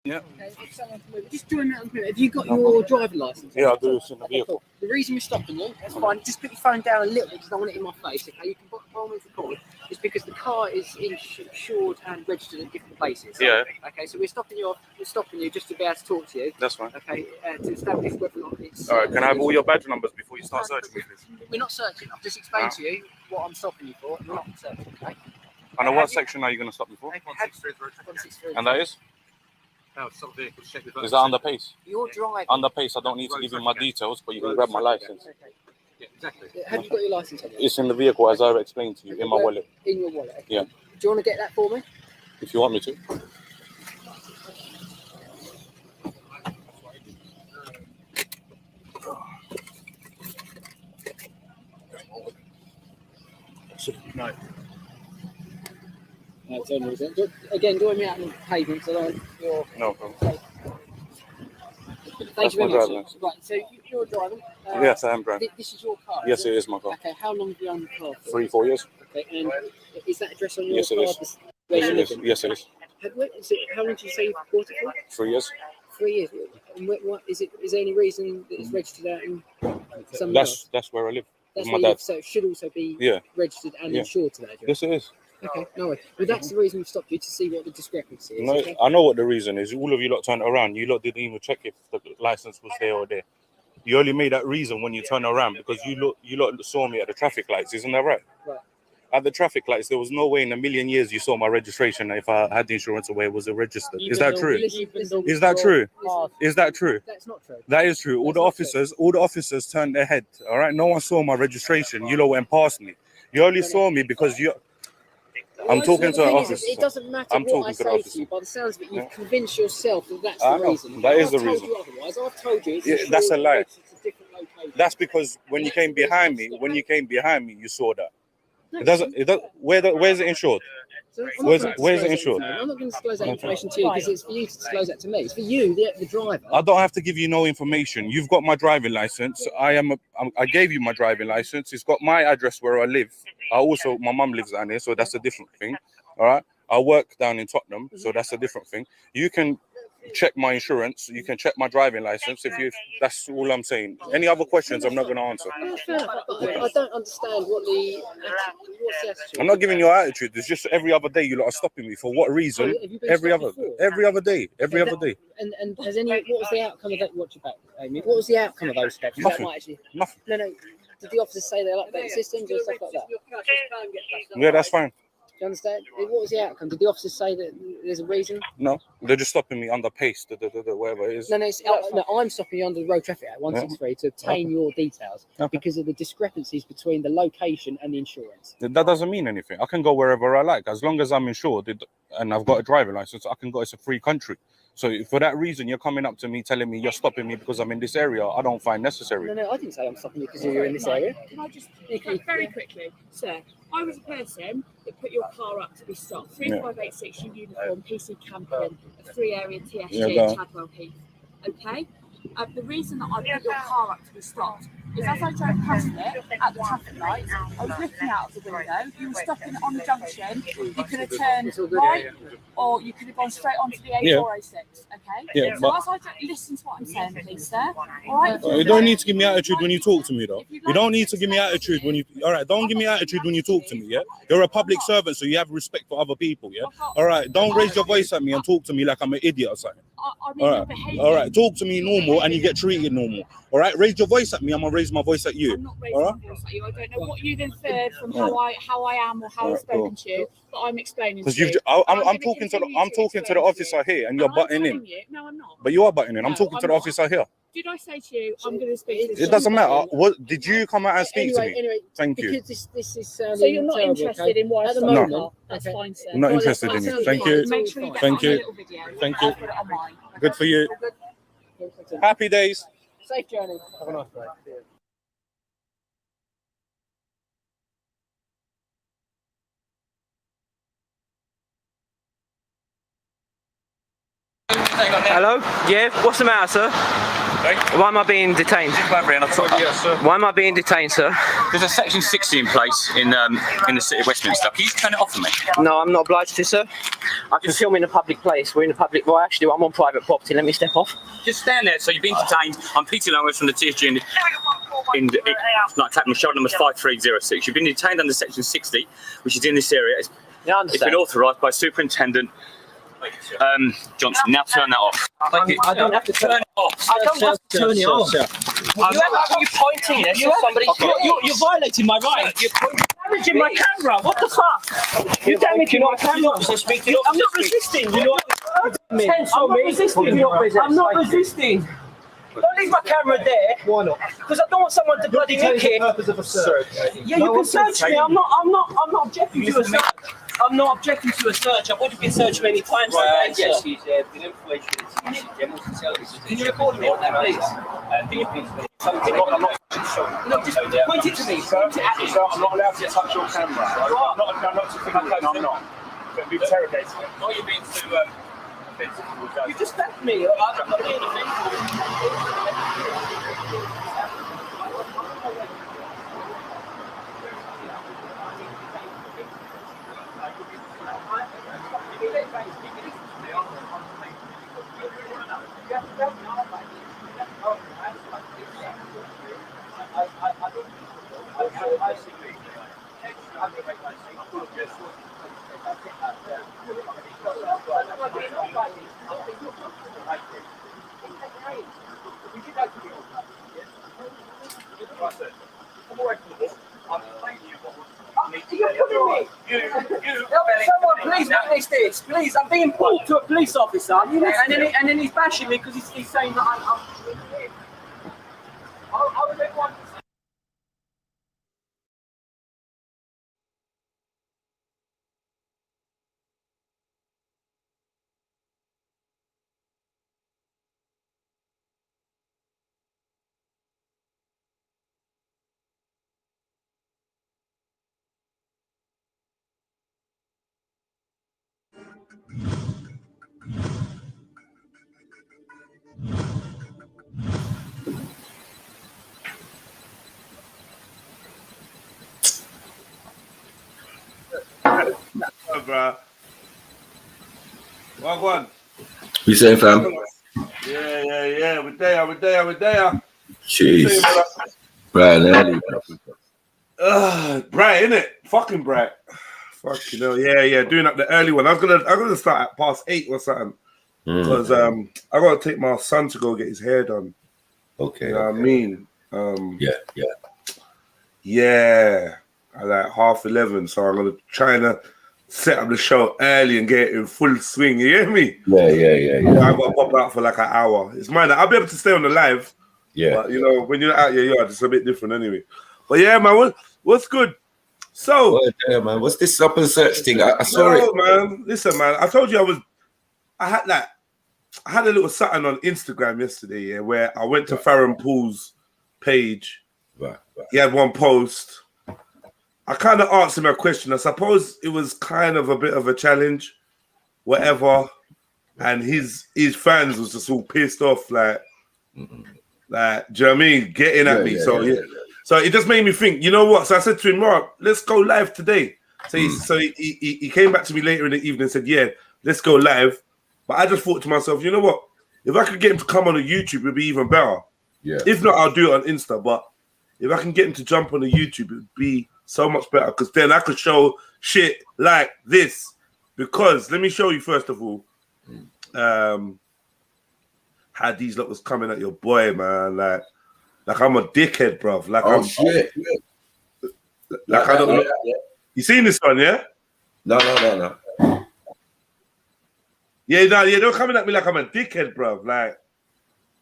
Yeah. Okay, if someone can move, just join out. Have you got your driving license? Yeah, I do. It's in the vehicle. Cool. The reason we're stopping you, that's fine. Just put your phone down a little bit because I don't want it in my face. Okay, you can by all means record. It's because the car is insured and registered at different places. Yeah. Okay, so we're stopping you. Just to be able to talk to you. That's fine. Okay, to establish whether or not it's. All right. Can I have all your badge numbers before you start searching me, please? We're not searching. I've just explained to you what I'm stopping you for. We're not searching. Okay. And what section are you going to stop me for? 163. And that is? Is that under pace? You're driving. Under pace, I don't need to give you my details, but you can grab my license. Okay. Yeah, exactly. Have you got your license on you? It's in the vehicle, as I explained to you, in my wallet. In your wallet? Okay. Yeah. Do you want to get that for me? If you want me to. No. Again, join me out on the pavement so that you're. No problem. Thank you very much. Right, so you're driving. Yes, I am driving. This is your car. Yes, it is my car. Okay, how long have you owned the car for? 3-4 years. Okay, and is that address on your Yes, it car? is. Yes, it is. How long did you say you bought it for? 3 years. 3 years. And what is it? Is there any reason that it's registered out in somewhere else? That's where I live. That's with where my you dad. live, so it should also be registered and insured to that address. Yes, it is. Okay, no worries. Well, that's the reason we've stopped you, to see what the discrepancy is. No, okay? I know what the reason is. All of you lot turned around. You lot didn't even check if the license was there or there. You only made that reason when you turn around because you lot saw me at the traffic lights. Isn't that right? Right. At the traffic lights, there was no way in a million years you saw my registration if I had the insurance or where it was registered. Is that true? Is that true? Is that true? That's not true. That is true. All the officers turned their head. All right. No one saw my registration. You lot went past me. You only saw me because you. I'm talking to an officer. It doesn't matter what I say to you. By the sounds of it, you've convinced yourself that that's the reason. That is the reason. I've told you. That's a lie. That's because when you came behind me, you saw that. It doesn't. Where's it insured? Where's it insured? I'm not going to disclose that information to you because it's for you to disclose that to me. It's for you, the driver. I don't have to give you no information. You've got my driving license. I gave you my driving license. It's got my address where I live. My mum lives down here, so that's a different thing. All right. I work down in Tottenham, so that's a different thing. You can check my insurance. You can check my driving license. That's all I'm saying. Any other questions, I'm not going to answer. I don't understand what's the attitude. I'm not giving you an attitude. It's just every other day you lot are stopping me. For what reason? Every other day. And has what was the outcome of that? Watch your back, Amy. What was the outcome of those steps? Nothing. Nothing. No. Did the officers say they'll update systems or stuff like that? Yeah, that's fine. Do you understand? What was the outcome? Did the officers say that there's a reason? No, they're just stopping me under pace, whatever it is. No, I'm stopping you under the Road Traffic Act 163 to obtain your details because of the discrepancies between the location and the insurance. That doesn't mean anything. I can go wherever I like. As long as I'm insured and I've got a driving license, I can go. It's a free country. So for that reason, you're coming up to me telling me you're stopping me because I'm in this area. I don't find necessary. No, I didn't say I'm stopping you because you're in this area. Can I just very quickly, sir? I was a person that put your car up to be stopped. 3586 uniform, PC camping, a free area TSG, Chadwell Heath. Okay. The reason that I put your car up to be stopped is as I drove past it at the traffic lights, I was looking out of the window. You were stopping on the junction. You could have turned right, or you could have gone straight onto the A406. Okay. Yeah, so as I listen to what I'm saying, please, sir. All right. You don't need to give me attitude when you talk to me, though. You don't need to give me attitude when you. All right. Don't give me attitude when you talk to me. Yeah. You're a public servant, so you have respect for other people. Yeah. All right. Don't raise your voice at me and talk to me like I'm an idiot or something. All right. Talk to me normal, and you get treated normal. All right. Raise your voice at me. I'm gonna raise my voice at you. I'm not raising my voice at you. I don't know what you've inferred from how I am or how I've spoken to you, but I'm explaining. Because I'm talking to the officer here, and you're butting in. No, I'm not. But you are butting in. I'm talking to the officer here. Did I say to you, I'm going to speak to this? It doesn't matter. What did you come out and speak to me? Anyway, thank you. This is so you're not interested in what I said? No. That's fine, sir. I'm not interested in you. Thank you. Make sure you get Thank on a you. little video. Thank you. I'll put it on mine. Good for you. Happy days. Safe journey. Have a nice day. Hello? Yeah, what's the matter, sir? Okay. Why am I being detained? Why am I being detained, sir? There's a section 60 in place in the city of Westminster. Can you turn it off for me? No, I'm not obliged to, sir. I can film in a public place. We're in a public. Well, actually, I'm on private property. Let me step off. Just stand there. So you've been detained. I'm Peter Langworth from the TSG like Clapham, shoulder number 5306. You've been detained under section 60, which is in this area. Yeah, I It's understand. been authorised by Superintendent Johnson. Now turn that off. I don't have to turn it off. I don't have to turn it off. You're pointing this at somebody. You're violating my right. You're damaging my camera. What the fuck? You're damaging my camera. I'm not resisting. You know what? I'm not resisting. Don't leave my camera there. Why not? Because I don't want someone to bloody nick it. Yeah, you can search me. I'm not objecting to a search. I'm not objecting to a search. I've already been searched many times. Yes, he's been influential into general intelligence. Can you record me on that, please? Can you please? No, just point it to me. Point it at me. I'm not allowed to touch your camera. I'm not. Be interrogated. What are you being too offensive? You just left me. I'm not doing anything. Someone please witness this. Please, I'm being pulled to a police officer, and then he's bashing me because he's saying that I'm I would like one. Bro. Well, go on. You saying, fam? Yeah. We're there. Jeez. Bright early. Bright, innit? Fucking bright. Fucking hell. Yeah. Doing up the early one. I'm gonna start at past 8 or something. Because I gotta take my son to go get his hair done. Okay. You know what I mean? Yeah. At like 11:30. So I'm gonna try and set up the show early and get it in full swing. You hear me? Yeah. I gotta pop out for like an hour. It's mine. I'll be able to stay on the live. Yeah. But you know, when you're out your yard, it's a bit different anyway. But yeah, man, what's good? So, yeah, man, what's this up and search thing? I saw it, man. Listen, man, I told you I had a little something on Instagram yesterday, yeah, where I went to Parental's page. Right. He had one post. I kind of asked him a question. I suppose it was kind of a bit of a challenge, whatever. And his fans was just all pissed off, like, do you know what I mean? Getting at me. So it just made me think, you know what? So I said to him, Mark, let's go live today. So he came back to me later in the evening and said, yeah, let's go live. But I just thought to myself, you know what? If I could get him to come on the YouTube, it'd be even better. Yeah. If not, I'll do it on Insta. But if I can get him to jump on the YouTube, it'd be so much better. Because then I could show shit like this. Because let me show you first of all, how these lot was coming at your boy, man. Like I'm a dickhead, bruv. Like I'm shit. Like I don't know. You seen this one, yeah? No. Yeah, they're coming at me like I'm a dickhead, bruv.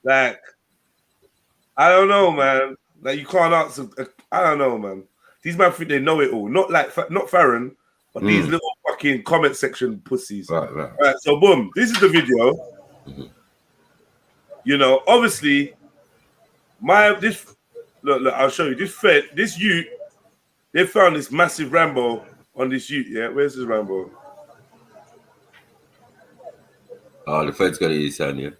Like I don't know, man. Like you can't answer. I don't know, man. These men think they know it all. Not Farron, but these little fucking comment section pussies. Right. So boom, this is the video. You know, obviously, look, I'll show you. This youth, they found this massive Rambo on this youth. Yeah, where's this Rambo? Oh, the Fed's got it in his hand, yeah.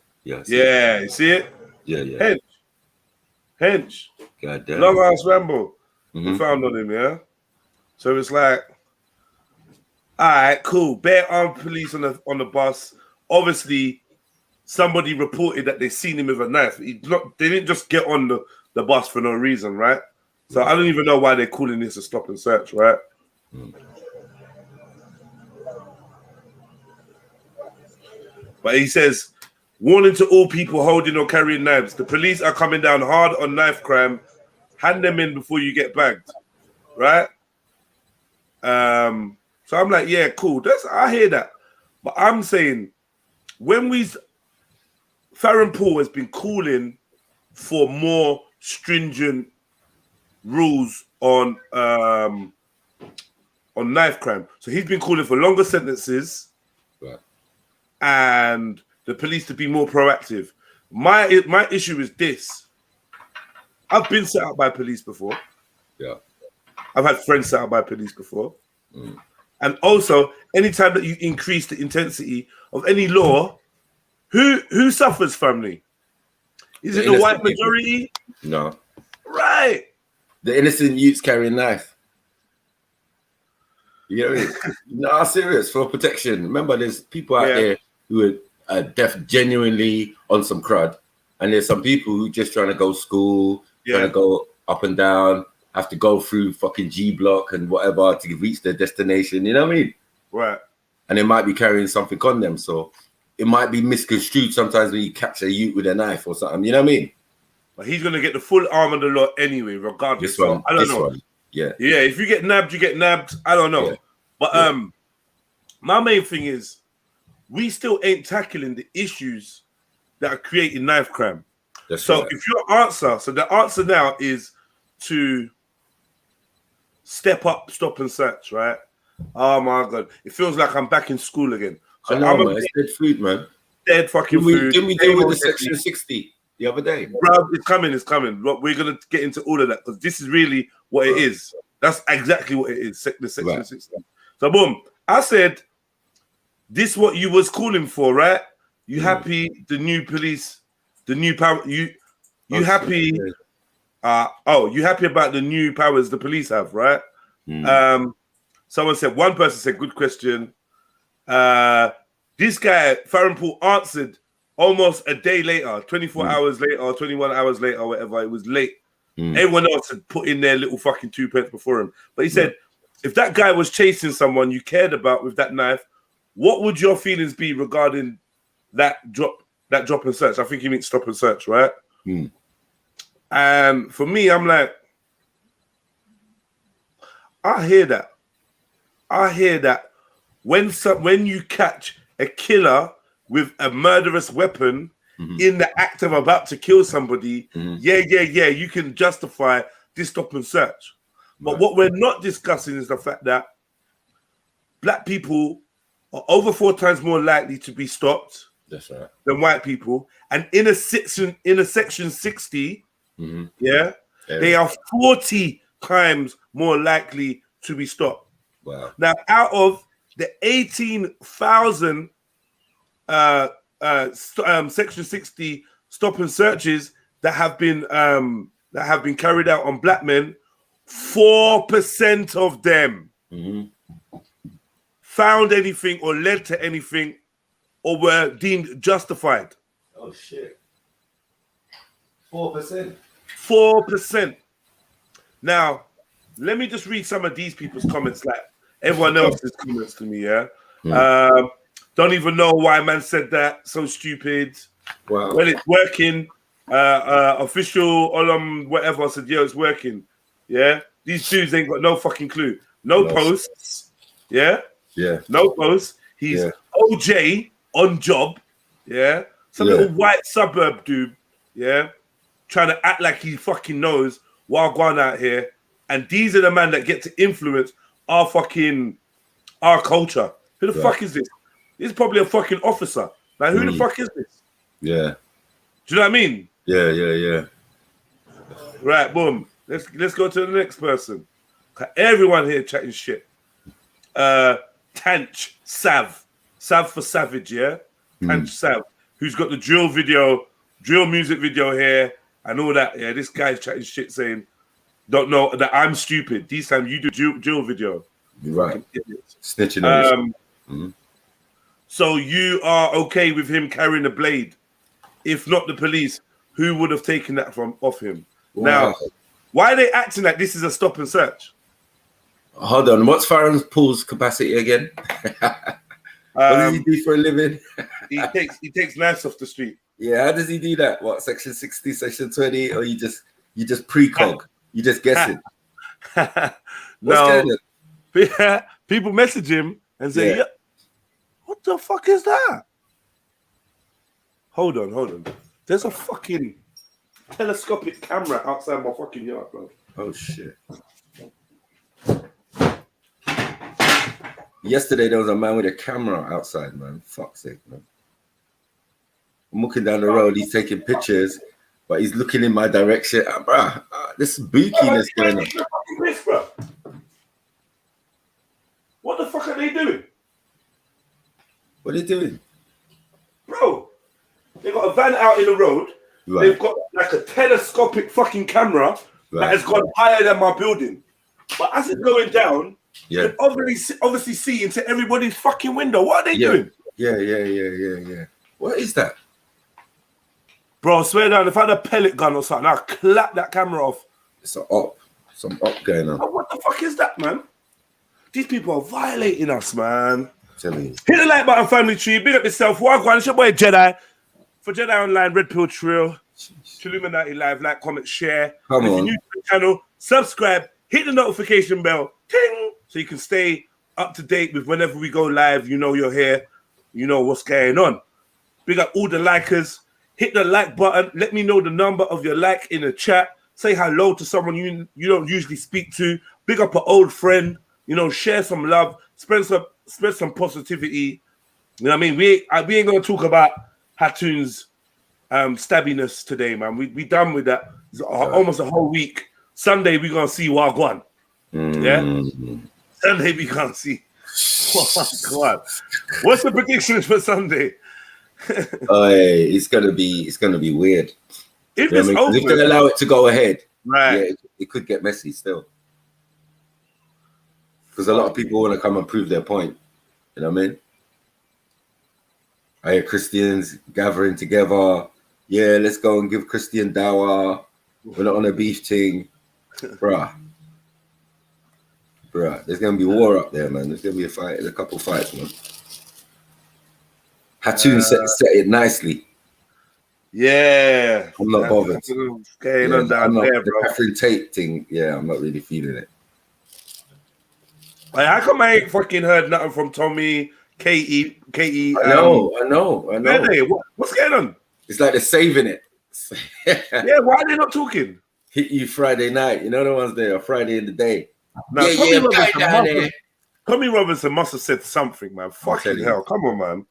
Yeah, you see it? Yeah, yeah. Hench. God damn. Long ass Rambo. We found on him, yeah. So it's like, all right, cool. Bare armed police on the bus. Obviously, somebody reported that they seen him with a knife. They didn't just get on the bus for no reason, right? So I don't even know why they're calling this a stop and search, right? But he says, warning to all people holding or carrying knives. The police are coming down hard on knife crime. Hand them in before you get bagged, right? So I'm like, yeah, cool. I hear that. But I'm saying, Parental has been calling for more stringent rules on knife crime. So he's been calling for longer sentences, right, and the police to be more proactive. My issue is this. I've been set up by police before. Yeah. I've had friends set up by police before. And also, anytime that you increase the intensity of any law, who suffers, family? Is it the white majority? No. Right. The innocent youths carrying knife. You know what I mean? No, serious, for protection. Remember, there's people out there who are genuinely on some crud. And there's some people who just trying to go to school, trying to go up and down, have to go through fucking G block and whatever to reach their destination. You know what I mean? Right. And they might be carrying something on them. So it might be misconstrued sometimes when you catch a youth with a knife or something. You know what I mean? But he's going to get the full arm of the law anyway, regardless. This one, I don't know. Yeah. Yeah, if you get nabbed, you get nabbed. I don't know. Yeah. But my main thing is we still ain't tackling the issues that are creating knife crime. That's so right. if your answer, so the answer now is to step up, stop and search, right? Oh my God. It feels like I'm back in school again. So I know, man. It's dead food, man. Dead fucking food. Didn't we deal with the Section 60 the other day? Bro, it's coming. Look, we're going to get into all of that because this is really what it is. That's exactly what it is, the Section 60. So boom, I said, this what you was calling for, right? You happy the new police, the new power, you happy, you happy about the new powers the police have, right? Someone said, one person said, good question. This guy, Parental, answered almost a day later, 24 hours later, or 21 hours later, or whatever, it was late. Everyone else had put in their little fucking 2 pence before him. But he said, if that guy was chasing someone you cared about with that knife, what would your feelings be regarding that drop and search? I think he means stop and search, right? And for me, I'm like, I hear that. When you catch a killer with a murderous weapon in the act of about to kill somebody, you can justify this stop and search. But what we're not discussing is the fact that black people are over 4 times more likely to be stopped than white people, and in a section 60, they are 40 times more likely to be stopped. Wow. Now, out of the 18,000 section 60 stop and searches that have been carried out on black men, 4% of them found anything or led to anything or were deemed justified. Oh shit. 4%. 4%. Now, let me just read some of these people's comments, like everyone else's comments to me, don't even know why man said that. So stupid. Wow. Well, it's working. Official Olam whatever said, it's working. Yeah. These dudes ain't got no fucking clue. No posts. Yeah. Yeah. No posts. He's OJ on job. Yeah. Some little white suburb dude. Yeah. Trying to act like he fucking knows while going out here. And these are the men that get to influence our culture. Who the fuck is this? This is probably a fucking officer. Like, who the fuck is this? Yeah. Do you know what I mean? Yeah. Right, boom. Let's go to the next person. Everyone here chatting shit. Tanch Sav for Savage, yeah? Tanch Sav, who's got the drill drill music video here and all that. Yeah, this guy's chatting shit saying, don't know that I'm stupid. These times you do drill video. You're right. Snitching on yourself. So you are okay with him carrying a blade? If not the police, who would have taken that off him? Wow. Now, why are they acting like this is a stop and search? Hold on. What's Farron's pool's capacity again? What does he do for a living? he takes knives off the street. Yeah, how does he do that? What, section 60, section 20? Or you just precog? You just guessing? No. Yeah, people message him and say, yeah. What the fuck is that? Hold on. There's a fucking telescopic camera outside my fucking yard, bro. Oh shit. Yesterday there was a man with a camera outside, man. Fuck's sake, man. I'm walking down the road, he's taking pictures, but he's looking in my direction. Bruh, this spookiness going on. What the fuck are they doing? What are they doing? Bro, they got a van out in the road. Right. They've got like a telescopic fucking camera that has gone higher than my building. But as it's going down, you can obviously see into everybody's fucking window. What are they doing? Yeah. What is that? Bro, I swear down, if I had a pellet gun or something, I'd clap that camera off. It's an op. Some op going on. What the fuck is that, man? These people are violating us, man. Telling you. Hit the like button, family tree. Big up yourself. Wagwan, it's your boy Jedi. For Jedi Online, Red Pill Trill, Trilluminati Live, like, comment, share. Come on. If you're new to the channel, subscribe, hit the notification bell, ting, so you can stay up to date with whenever we go live. You know you're here. You know what's going on. Big up all the likers. Hit the like button. Let me know the number of your like in the chat. Say hello to someone you don't usually speak to. Big up an old friend. You know, share some love. Spread some positivity. You know what I mean? We ain't gonna talk about Hatoon's stabbiness today, man. We done with that. It's almost a whole week. Sunday we gonna see Wagwan. Yeah. Sunday we gonna see. Oh my God. What's the predictions for Sunday? It's gonna be weird. If it's open, if they allow it to go ahead, right? Yeah, it could get messy still. Because a lot of people want to come and prove their point. You know what I mean? I hear Christians gathering together. Yeah, let's go and give Christian dawah. We're not on a beef thing. Bruh. There's going to be war up there, man. There's going to be a fight. There's a couple fights, man. Hatoon set it nicely. Yeah. I'm not bothered. Going on down there, bro. The Catherine Tate thing, I'm not really feeling it. Like, how come I ain't fucking heard nothing from Tommy, Katie? I know. Really? What's going on? It's like they're saving it. Yeah, why are they not talking? Hit you Friday night. You know the ones there, Friday in the day. Now, Tommy Robinson must have said something, man. Fucking hell. Come on, man.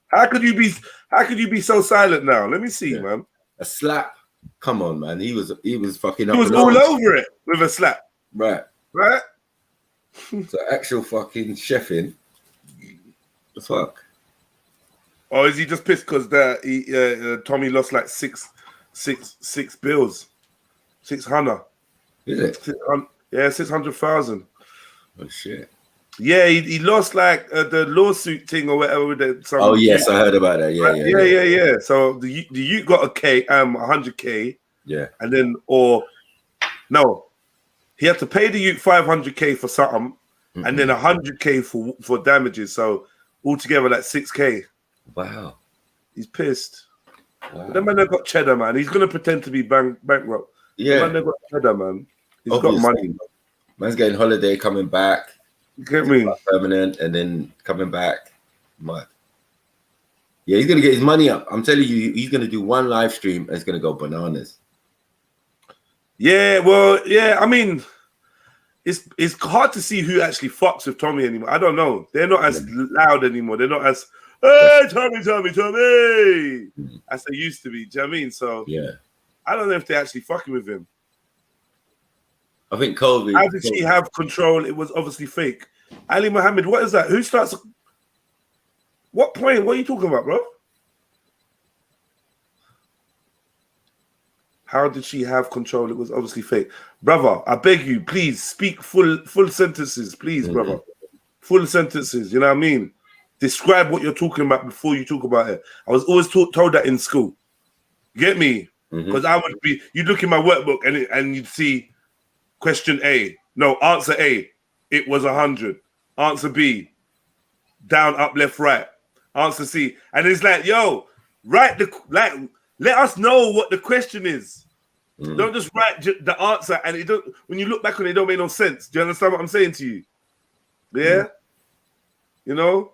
How could you be so silent now? Let me see, man. A slap. Come on, man. He was fucking up. He was all over it with a slap. Right. So actual fucking chefing. The fuck? Or is he just pissed because Tommy lost like six bills? 600. Is it? 600,000. Oh shit. Yeah, he lost like the lawsuit thing or whatever with the. Oh yes, I heard about that. Yeah. So the you got 100K. Yeah. And then he had to pay the youth 500K for something, and then 100K for damages. So altogether, like 6K. Wow. He's pissed. Wow. That man got cheddar, man. He's gonna pretend to be bankrupt. Yeah. That man got cheddar, man. He's got money. Man's getting holiday, coming back. You get me? Permanent, and then coming back. Mad. Yeah, he's gonna get his money up. I'm telling you, he's gonna do one live stream and it's gonna go bananas. Yeah, well, yeah. I mean, it's hard to see who actually fucks with Tommy anymore. I don't know. They're not as loud anymore. They're not as hey Tommy, as they used to be. Do you know what I mean? So yeah, I don't know if they're actually fucking with him. I think Colby. How did she have control? It was obviously fake. Ali Mohammed, what is that? Who starts? What point? What are you talking about, bro? How did she have control? It was obviously fake. Brother, I beg you, please speak full sentences, please, brother. Full sentences, you know what I mean? Describe what you're talking about before you talk about it. I was always told that in school. Get me? Because I would be, you'd look in my workbook and you'd see question A. No, answer A, it was 100. Answer B, down, up, left, right. Answer C. And it's like, yo, let us know what the question is. Don't just write the answer and it don't. When you look back on it, it don't make no sense. Do you understand what I'm saying to you? Yeah? You know?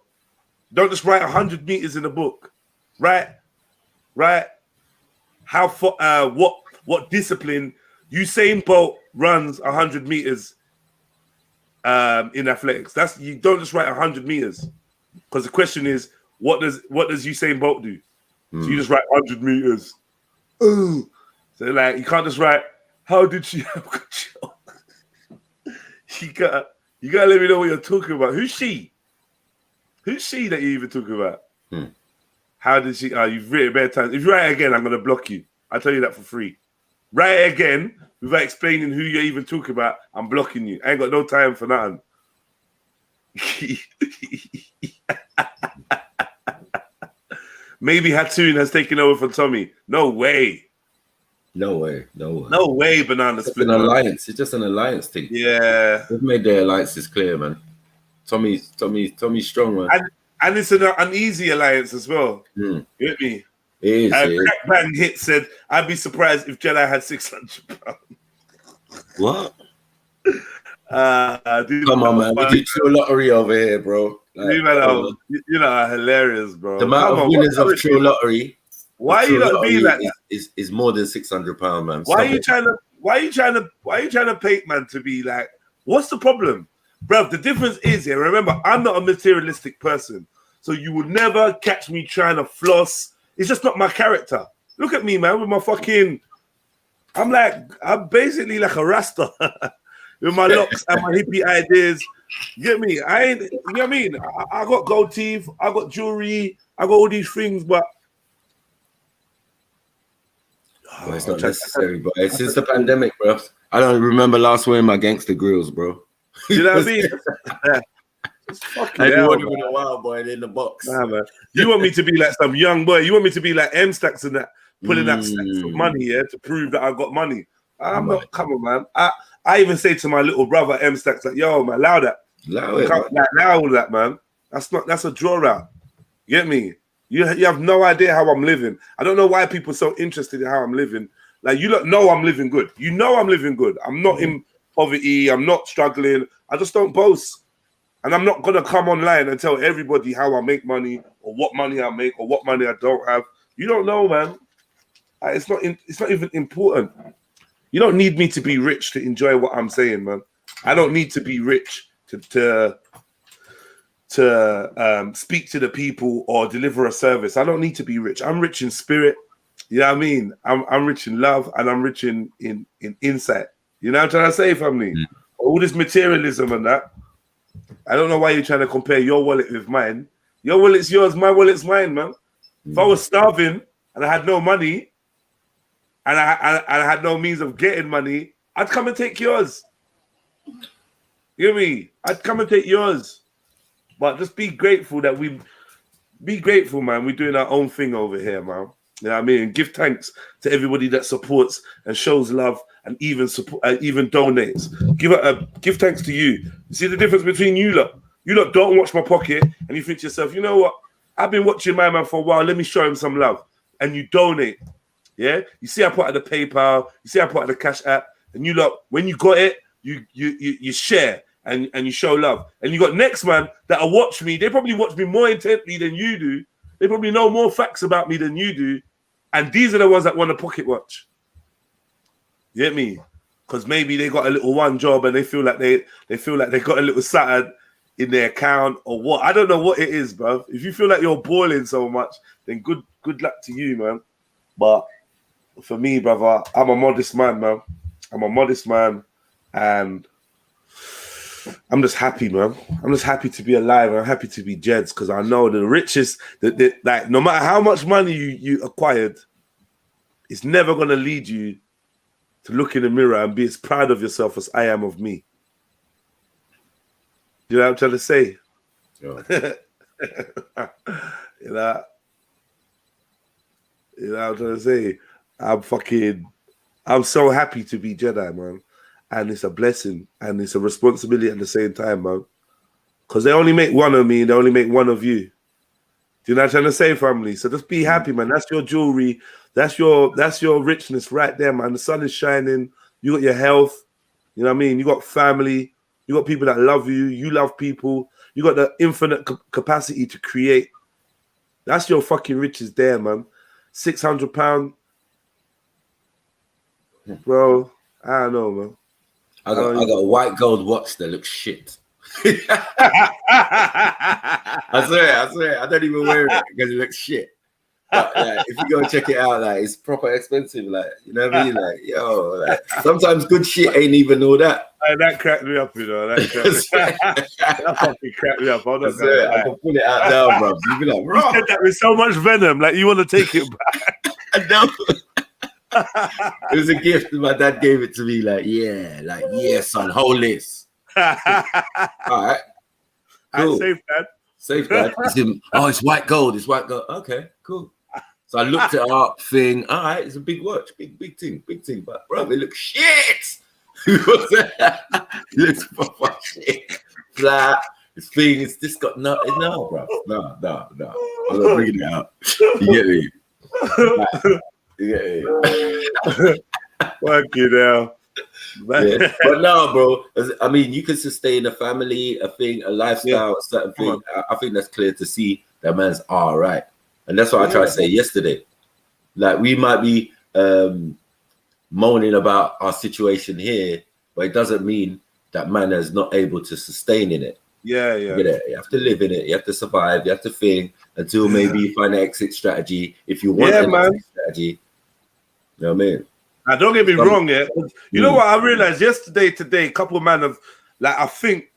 Don't just write 100 meters in a book. Right? How far, what discipline Usain Bolt runs 100 meters in athletics. You don't just write 100 meters. Because the question is, what does Usain Bolt do? So you just write 100 meters. Ooh. So like you can't just write, how did she have control? you gotta let me know what you're talking about. Who's she? Who's she that you even talking about? How did she? You've written bad times. If you write it again, I'm gonna block you. I'll tell you that for free. Write it again without explaining who you're even talking about. I'm blocking you. I ain't got no time for nothing. Maybe Hatun has taken over for Tommy. No way. No way. Banana Split. It's an alliance. It's just an alliance thing. Yeah. They've made their alliances clear, man. Tommy's strong, man. And it's an uneasy alliance as well. You get me? It is. Crack Bang Hit said, I'd be surprised if Jedi had £600. What? Come on, man. We did Trill Lottery over here, bro. Like, you know, hilarious, bro. The amount of winners of Trill Lottery. Why are you not being like that? Is more than £600, man. Why are you trying to paint man to be like? What's the problem, bro? The difference is here. Remember, I'm not a materialistic person, so you would never catch me trying to floss. It's just not my character. Look at me, man, with my fucking. I'm basically like a Rasta with my locks and my hippie ideas. You get me? I ain't. You know what I mean? I got gold teeth. I got jewelry. I got all these things, but. Well, it's not necessary, but it's since the pandemic, bro. I don't remember last wearing my gangster grills, bro. You know what I mean? Everyone with a wild boy in the box. Nah, man. You want me to be like some young boy? You want me to be like M Stacks and that, pulling out stacks of money, yeah, to prove that I got money? I'm not. Come on, man. I even say to my little brother M Stacks, like, yo, man, allow that. Allow all that, man. That's a draw out. You get me? You have no idea how I'm living. I don't know why people are so interested in how I'm living. Like, you don't know I'm living good. You know I'm living good. I'm not in poverty. I'm not struggling. I just don't boast. And I'm not going to come online and tell everybody how I make money or what money I make or what money I don't have. You don't know, man. It's not even important. You don't need me to be rich to enjoy what I'm saying, man. I don't need to be rich to speak to the people or deliver a service. I don't need to be rich. I'm rich in spirit. You know what I mean? I'm rich in love and I'm rich in insight. You know what I'm trying to say, family? All this materialism and that. I don't know why you're trying to compare your wallet with mine. Your wallet's yours, my wallet's mine, man. If I was starving and I had no money and I had no means of getting money, I'd come and take yours. You hear me? I'd come and take yours. But just be grateful that be grateful, man. We're doing our own thing over here, man. You know what I mean? Give thanks to everybody that supports and shows love and even donates. Give thanks to you. You see the difference between you lot? You lot don't watch my pocket and you think to yourself, you know what? I've been watching my man for a while. Let me show him some love. And you donate. Yeah? You see I put out the PayPal. You see I put out the Cash App. And you lot, when you got it, you share. And you show love. And you got next man that'll watch me. They probably watch me more intently than you do. They probably know more facts about me than you do. And these are the ones that want a pocket watch. You get me? Because maybe they got a little one job and they feel like they got a little something in their account or what. I don't know what it is, bro. If you feel like you're boiling so much, then good luck to you, man. But for me, brother, I'm a modest man, man. I'm a modest man, and I'm just happy, man. I'm just happy to be alive. I'm happy to be Jeds because I know the richest, like no matter how much money you acquired, it's never gonna lead you to look in the mirror and be as proud of yourself as I am of me. You know what I'm trying to say? Yeah. You know what I'm trying to say? I'm so happy to be Jedi, man. And it's a blessing and it's a responsibility at the same time, man. Because they only make one of me, they only make one of you. Do you know what I'm trying to say, family? So just be happy, man. That's your jewelry. That's your richness right there, man. The sun is shining. You got your health. You know what I mean? You got family. You got people that love you. You love people. You got the infinite capacity to create. That's your fucking riches there, man. £600. Bro, I don't know, man. I got a white gold watch that looks shit. I swear, I don't even wear it because it looks shit. But like, if you go check it out, like it's proper expensive. Like, you know what I mean? Like, yo, like sometimes good shit ain't even all that. That cracked me up, you know. That fucking cracked me up. I can pull it out now, bro. You be like, bro. You said that with so much venom, like you want to take it back. I know. It was a gift. My dad gave it to me. Like, yeah, son, hold this. All right. Cool. Safe, Dad. Oh, it's white gold. It's white gold. Okay, cool. So I looked it up. All right, it's a big watch, big thing. But bro, it looks shit. It looks proper shit. Flat. This thing is just got no, bro. No. I'm not bringing it out. You get me? Yeah. Fuck you now. Yeah. But no, bro. I mean, you can sustain a family, a thing, a lifestyle, a certain thing. I think that's clear to see that man's all right. And that's what I tried to say yesterday. Like, we might be moaning about our situation here, but it doesn't mean that man is not able to sustain in it. Yeah. You have to live in it. You have to survive. You have to think until maybe you find an exit strategy. If you want an exit strategy, you know what I mean? Now, don't get me wrong, yeah. You know what I realized today, a couple of men have, like, I think,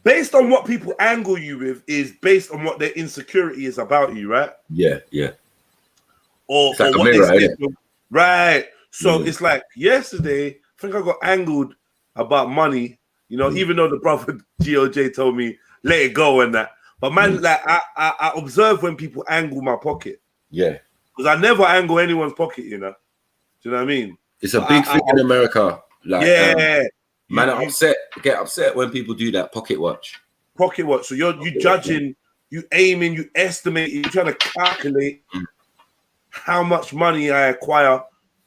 based on what people angle you with is based on what their insecurity is about you, right? Yeah. Or like what mirror, they say. Right. So it's like yesterday, I think I got angled about money, you know, even though the brother GOJ told me, let it go and that. But man, like, I observe when people angle my pocket. Yeah. Because I never angle anyone's pocket, you know. Do you know what I mean? It's a big thing in America. Like, man, get upset when people do that pocket watch. So you judging, you aiming, you estimating, you trying to calculate how much money I acquire.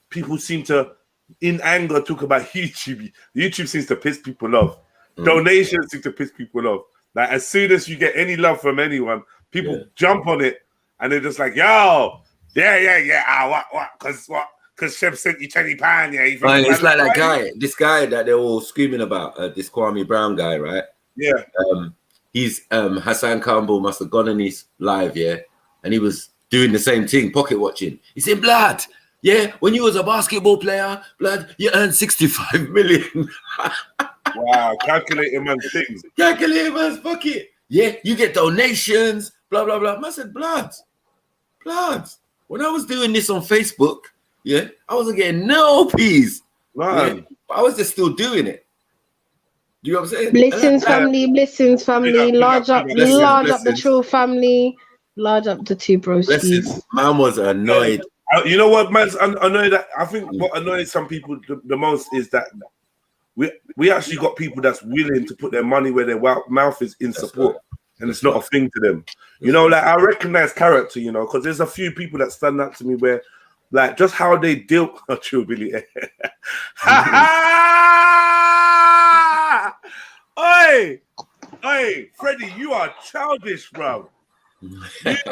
People seem to, in anger, talk about YouTube. YouTube seems to piss people off. Donations seem to piss people off. Like, as soon as you get any love from anyone, people jump on it and they're just like, yo, yeah. What? Because Chef sent you £20, yeah. It's like that guy, this guy that they're all screaming about, this Kwame Brown guy, right? Yeah. He's Hassan Campbell must have gone on his live, and he was doing the same thing, pocket watching. He said, blood, when you was a basketball player, blood, you earned 65 million. Wow, calculating man's things. Calculating man's pocket. Yeah, you get donations, blah, blah, blah. I said, blood. When I was doing this on Facebook, I wasn't getting no peas. But I was just still doing it. You know what I'm saying? Blessings family. Large up the Trill family. Large up the two broskies. Man was annoyed. You know what, man's annoyed at? I think what annoys some people the most is that we actually got people that's willing to put their money where their mouth is in support. And it's not a thing to them. You know, like, I recognize character, you know, because there's a few people that stand up to me where, like, just how they deal. Oh, true, Billy. Oi, Freddie, you are childish, bro. You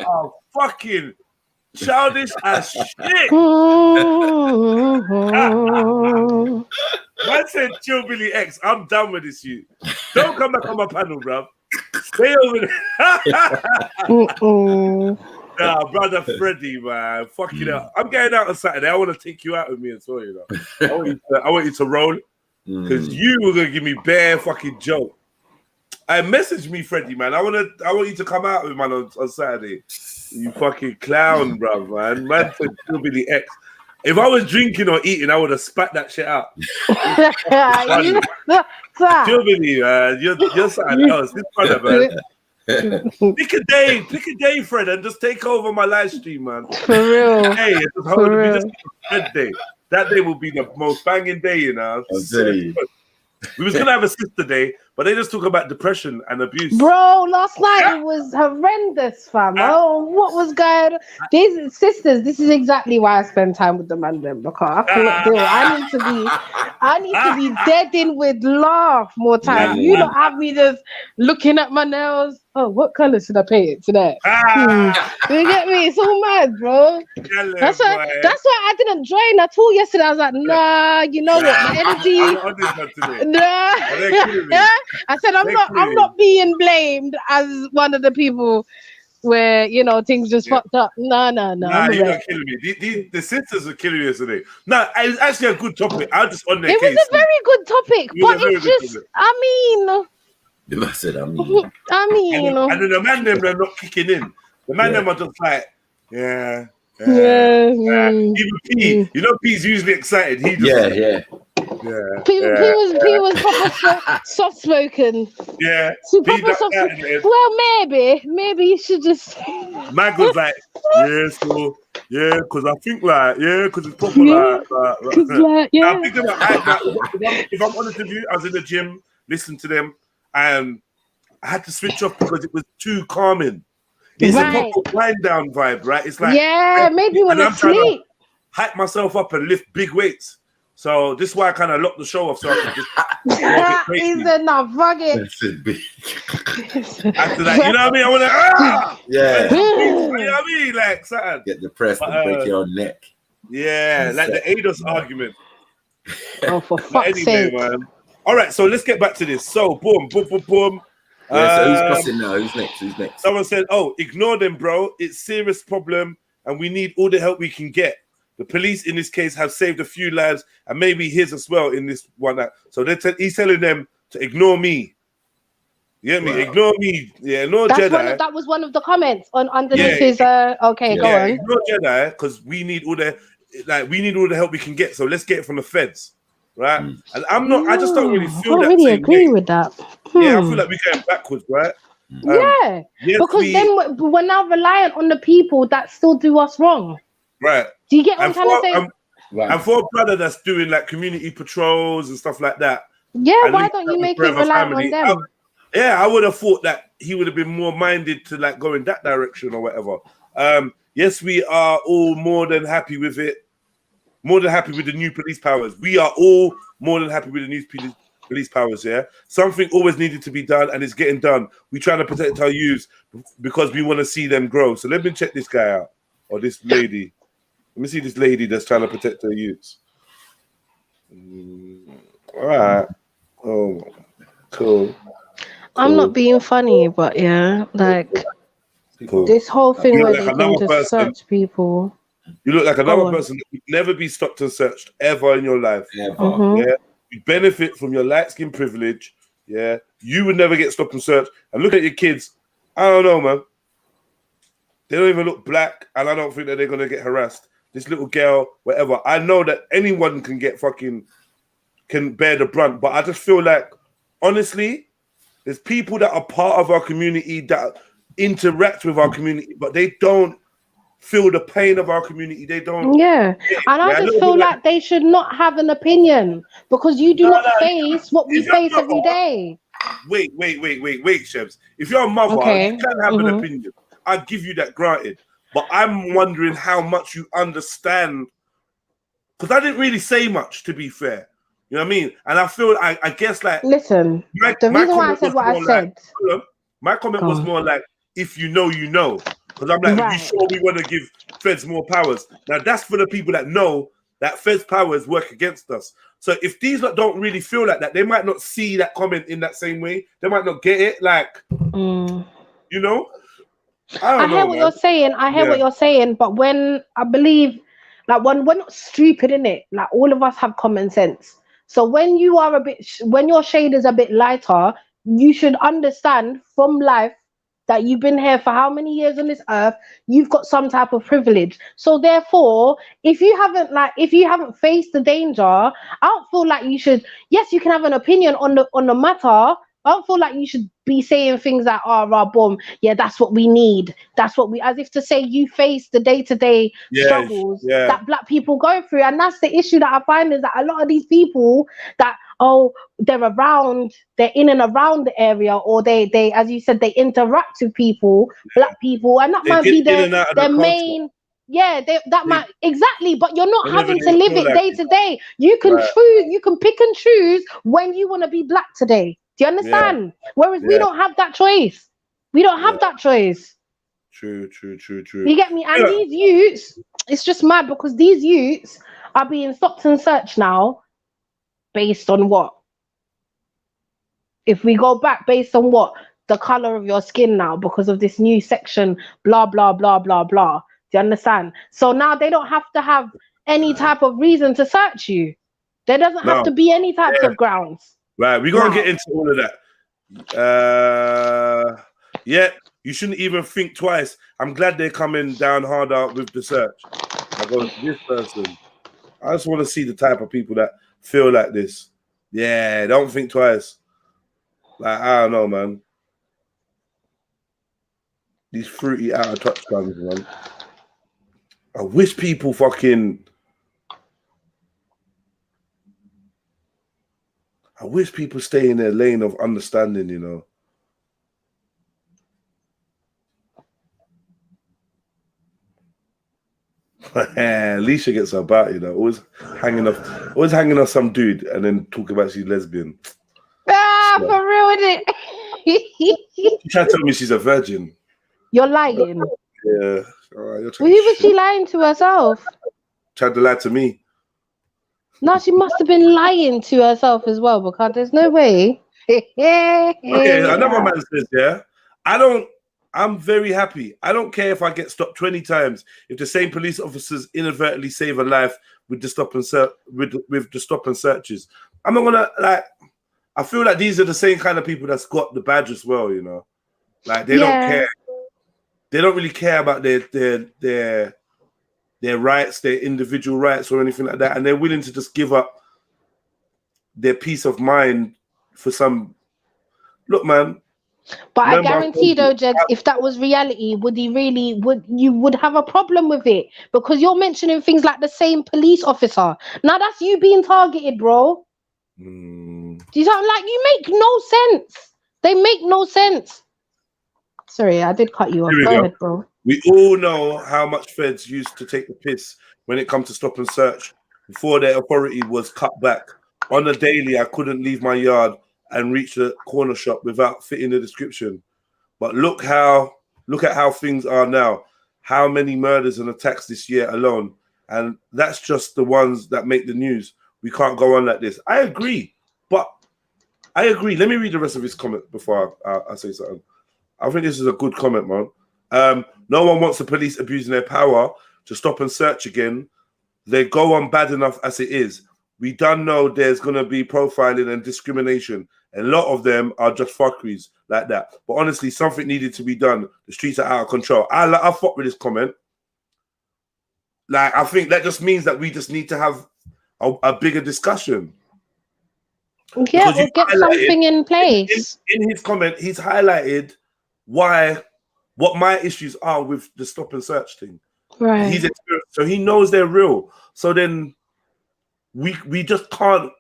are fucking childish as shit. Man said, chill, Billy X. I'm done with this, you. Don't come back on my panel, bro. Stay over there. Nah, brother Freddie, man. Fuck it up. I'm getting out on Saturday. I want to take you out with me as well, you know. I want you to roll because you were gonna give me bare fucking joke. Message me, Freddie, man. I want you to come out with man on Saturday. You fucking clown, bro, man. Man said you'll be the X. If I was drinking or eating, I would have spat that shit out. Germany, you're something else. This brother, man. Pick a day, Fred, and just take over my live stream, man. For real. Hey, just Fred day. That day will be the most banging day, you know. I'll tell you. We was gonna have a sister day, but they just talk about depression and abuse. Bro, last night it was horrendous, fam. Oh, what was going on? These sisters, this is exactly why I spend time with the man then, because I cannot deal. I need to be deading with laugh more time. You don't have me just looking at my nails. Oh, what color should I paint it today? You get me? It's all mad, bro. That's why I didn't join at all yesterday. I was like, nah, you know what? My energy. Nah. I said I'm not being blamed as one of the people where things just fucked up. No. Nah, you're not killing me. The sisters are killing me yesterday. No, it's actually a good topic. I just on their case. It was a very good topic, but it's just, I mean. I said, I mean, and then the man them are not kicking in. The man them are just like, yeah. Even P, P's usually excited. He just P was proper soft spoken. Yeah. Well, maybe you should just. Mag was like, because I think because it's proper like. Yeah. If I'm honest with you, I was in the gym, listening to them. And I had to switch off because it was too calming. It's a proper wind down vibe, right? It's like made me want to sleep. Hype myself up and lift big weights. So this is why I kind of locked the show off so I could just. He's enough, fuck it. After that, you know what I mean? I want to. Yeah. You know what I mean? Like something. Get depressed and break your neck. Yeah, like the ADOS argument. Oh, for fuck's sake, man. All right, so let's get back to this. So, boom. So who's crossing now? Who's next? Someone said, ignore them, bro. It's a serious problem, and we need all the help we can get. The police, in this case, have saved a few lives, and maybe his as well in this one. So he's telling them to ignore me. You get me? Wow. Ignore me. Yeah, ignore Jedi. That was one of the comments underneath his. Okay, go on. Ignore Jedi, because we need all the help we can get. So let's get it from the feds. Right, and I just don't really feel that. I don't really agree with that. Yeah, I feel like we're going backwards, right? Because then we're now reliant on the people that still do us wrong. Right. Do you get what I'm trying to say? And for a brother that's doing like community patrols and stuff like that. Yeah, why don't you make it reliant on them? I would have thought that he would have been more minded to like go in that direction or whatever. Yes, we are all more than happy with it. More than happy with the new police powers. We are all more than happy with the new police powers, yeah? Something always needed to be done, and it's getting done. We're trying to protect our youths because we want to see them grow. So let me check this guy out, or this lady. Let me see this lady that's trying to protect her youths. All right. Oh, cool. I'm not being funny, but this whole thing where they're going to search people. You look like another person that would never be stopped and searched ever in your life. Yeah, you benefit from your light skin privilege. Yeah, you would never get stopped and searched. And look at your kids. I don't know, man. They don't even look black, and I don't think that they're gonna get harassed. This little girl, whatever. I know that anyone can bear the brunt, but I just feel like, honestly, there's people that are part of our community that interact with our community, but they don't feel the pain of our community. They don't. Yeah, and I just feel like they should not have an opinion because you do not face what we face every day. Wait, Shebs. If you're a mother, you can have an opinion. I give you that granted. But I'm wondering how much you understand, because I didn't really say much, to be fair. You know what I mean? And I feel, I guess, like... Listen, the reason why I said what I said... My comment was more like, if you know, you know. Because I'm like, you sure we want to give feds more powers? Now, that's for the people that know that feds powers work against us. So if these don't really feel like that, they might not see that comment in that same way. They might not get it. Like, you know? I hear what you're saying. I hear what you're saying. But when I believe, like, when we're not stupid, innit? Like, all of us have common sense. So when you are when your shade is a bit lighter, you should understand from life that you've been here for how many years on this earth, you've got some type of privilege. So therefore, if you haven't faced the danger, I don't feel like you should. Yes, you can have an opinion on the matter. I don't feel like you should be saying things like, oh, boom, yeah, that's what we need. That's what we, as if to say you face the day-to-day struggles that black people go through. And that's the issue that I find, is that a lot of these people that, they're in and around the area, or they, as you said, they interact with people, black people, and that might be their main. Yeah, that might exactly, but you're not having to live it day to day. You can choose, you can pick and choose when you want to be black today. Do you understand? Whereas we don't have that choice. We don't have that choice. True. You get me? And these youths, it's just mad, because these youths are being stopped and searched now based on what? If we go back, based on what? The color of your skin now, because of this new section, blah, blah, blah, blah, blah. Do you understand? So now they don't have to have any type of reason to search you. There doesn't have to be any types of grounds. Right, we're going to get into all of that. You shouldn't even think twice. I'm glad they're coming down harder with the search. I go to this person. I just want to see the type of people that feel like this. Yeah, don't think twice. Like, I don't know, man. These fruity out of touch guns, man. I wish people I wish people stay in their lane of understanding, you know. Alicia gets about, you know, always hanging off some dude and then talk about she's lesbian. For real, isn't it? She tried to tell me she's a virgin. You're lying. Yeah. Who was she lying to herself? Tried to lie to me. No, she must have been lying to herself as well, because there's no way. Okay, another man says, I'm very happy. I don't care if I get stopped 20 times. If the same police officers inadvertently save a life with the stop and searches, I'm not gonna I feel like these are the same kind of people that's got the badge as well, you know. Like they don't care. They don't really care about their rights, their individual rights or anything like that, and they're willing to just give up their peace of mind for some. Look, man. But I guarantee, though, Jed, if that was reality, would you have a problem with it? Because you're mentioning things like the same police officer. Now that's you being targeted, bro. Do you sound like you make no sense? They make no sense. Sorry, I did cut you off. Go ahead, bro. We all know how much feds used to take the piss when it comes to stop and search before their authority was cut back. On a daily, I couldn't leave my yard and reach the corner shop without fitting the description. But look at how things are now. How many murders and attacks this year alone? And that's just the ones that make the news. We can't go on like this. I agree. Let me read the rest of his comment before I say something. I think this is a good comment, man. No one wants the police abusing their power to stop and search again. They go on bad enough as it is. We don't know there's going to be profiling and discrimination. A lot of them are just fuckeries like that. But honestly, something needed to be done. The streets are out of control. I fuck with this comment. Like, I think that just means that we just need to have a bigger discussion. Yeah, we'll get something in place. In his comment, he's highlighted what my issues are with the stop and search thing. Right. He's experienced, so he knows they're real. So then we just can't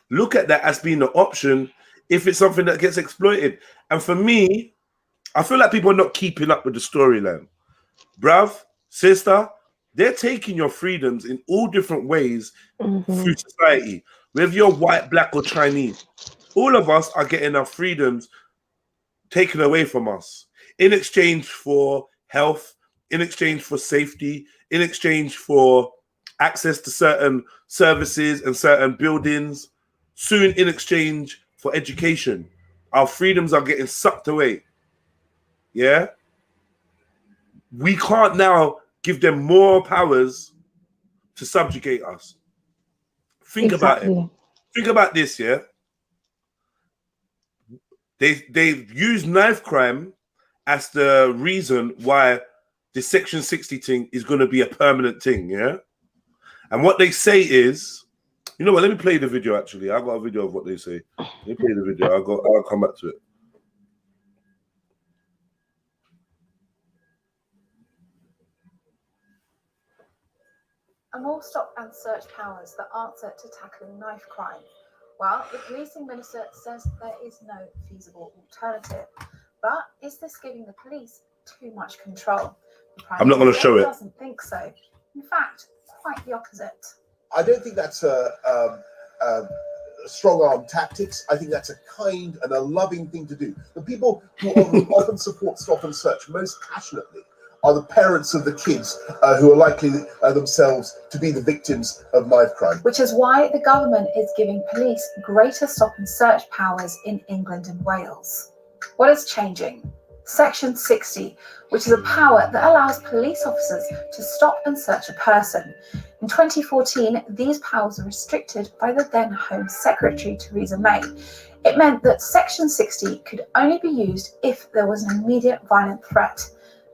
look at that as being an option if it's something that gets exploited. And for me, I feel like people are not keeping up with the storyline. Bruv, sister, they're taking your freedoms in all different ways through society. Whether you're white, black, or Chinese, all of us are getting our freedoms taken away from us in exchange for health, in exchange for safety, in exchange for access to certain services and certain buildings, soon in exchange for education. Our freedoms are getting sucked away. Yeah? We can't now give them more powers to subjugate us. Think about it. Think about this, yeah? They've used knife crime as the reason why the Section 60 thing is going to be a permanent thing, yeah? And what they say is, you know what, let me play the video actually. I got a video of what they say. Let me play the video. I'll come back to it. Are more stop and search powers the answer to tackling knife crime? Well, the policing minister says there is no feasible alternative. But is this giving the police too much control? I'm not going to show it. Doesn't think so. In fact, quite the opposite. I don't think that's a strong arm tactics. I think that's a kind and a loving thing to do. The people who often support stop and search most passionately are the parents of the kids who are likely themselves to be the victims of knife crime. Which is why the government is giving police greater stop and search powers in England and Wales. What is changing? Section 60, which is a power that allows police officers to stop and search a person. In 2014, these powers were restricted by the then Home Secretary, Theresa May. It meant that Section 60 could only be used if there was an immediate violent threat.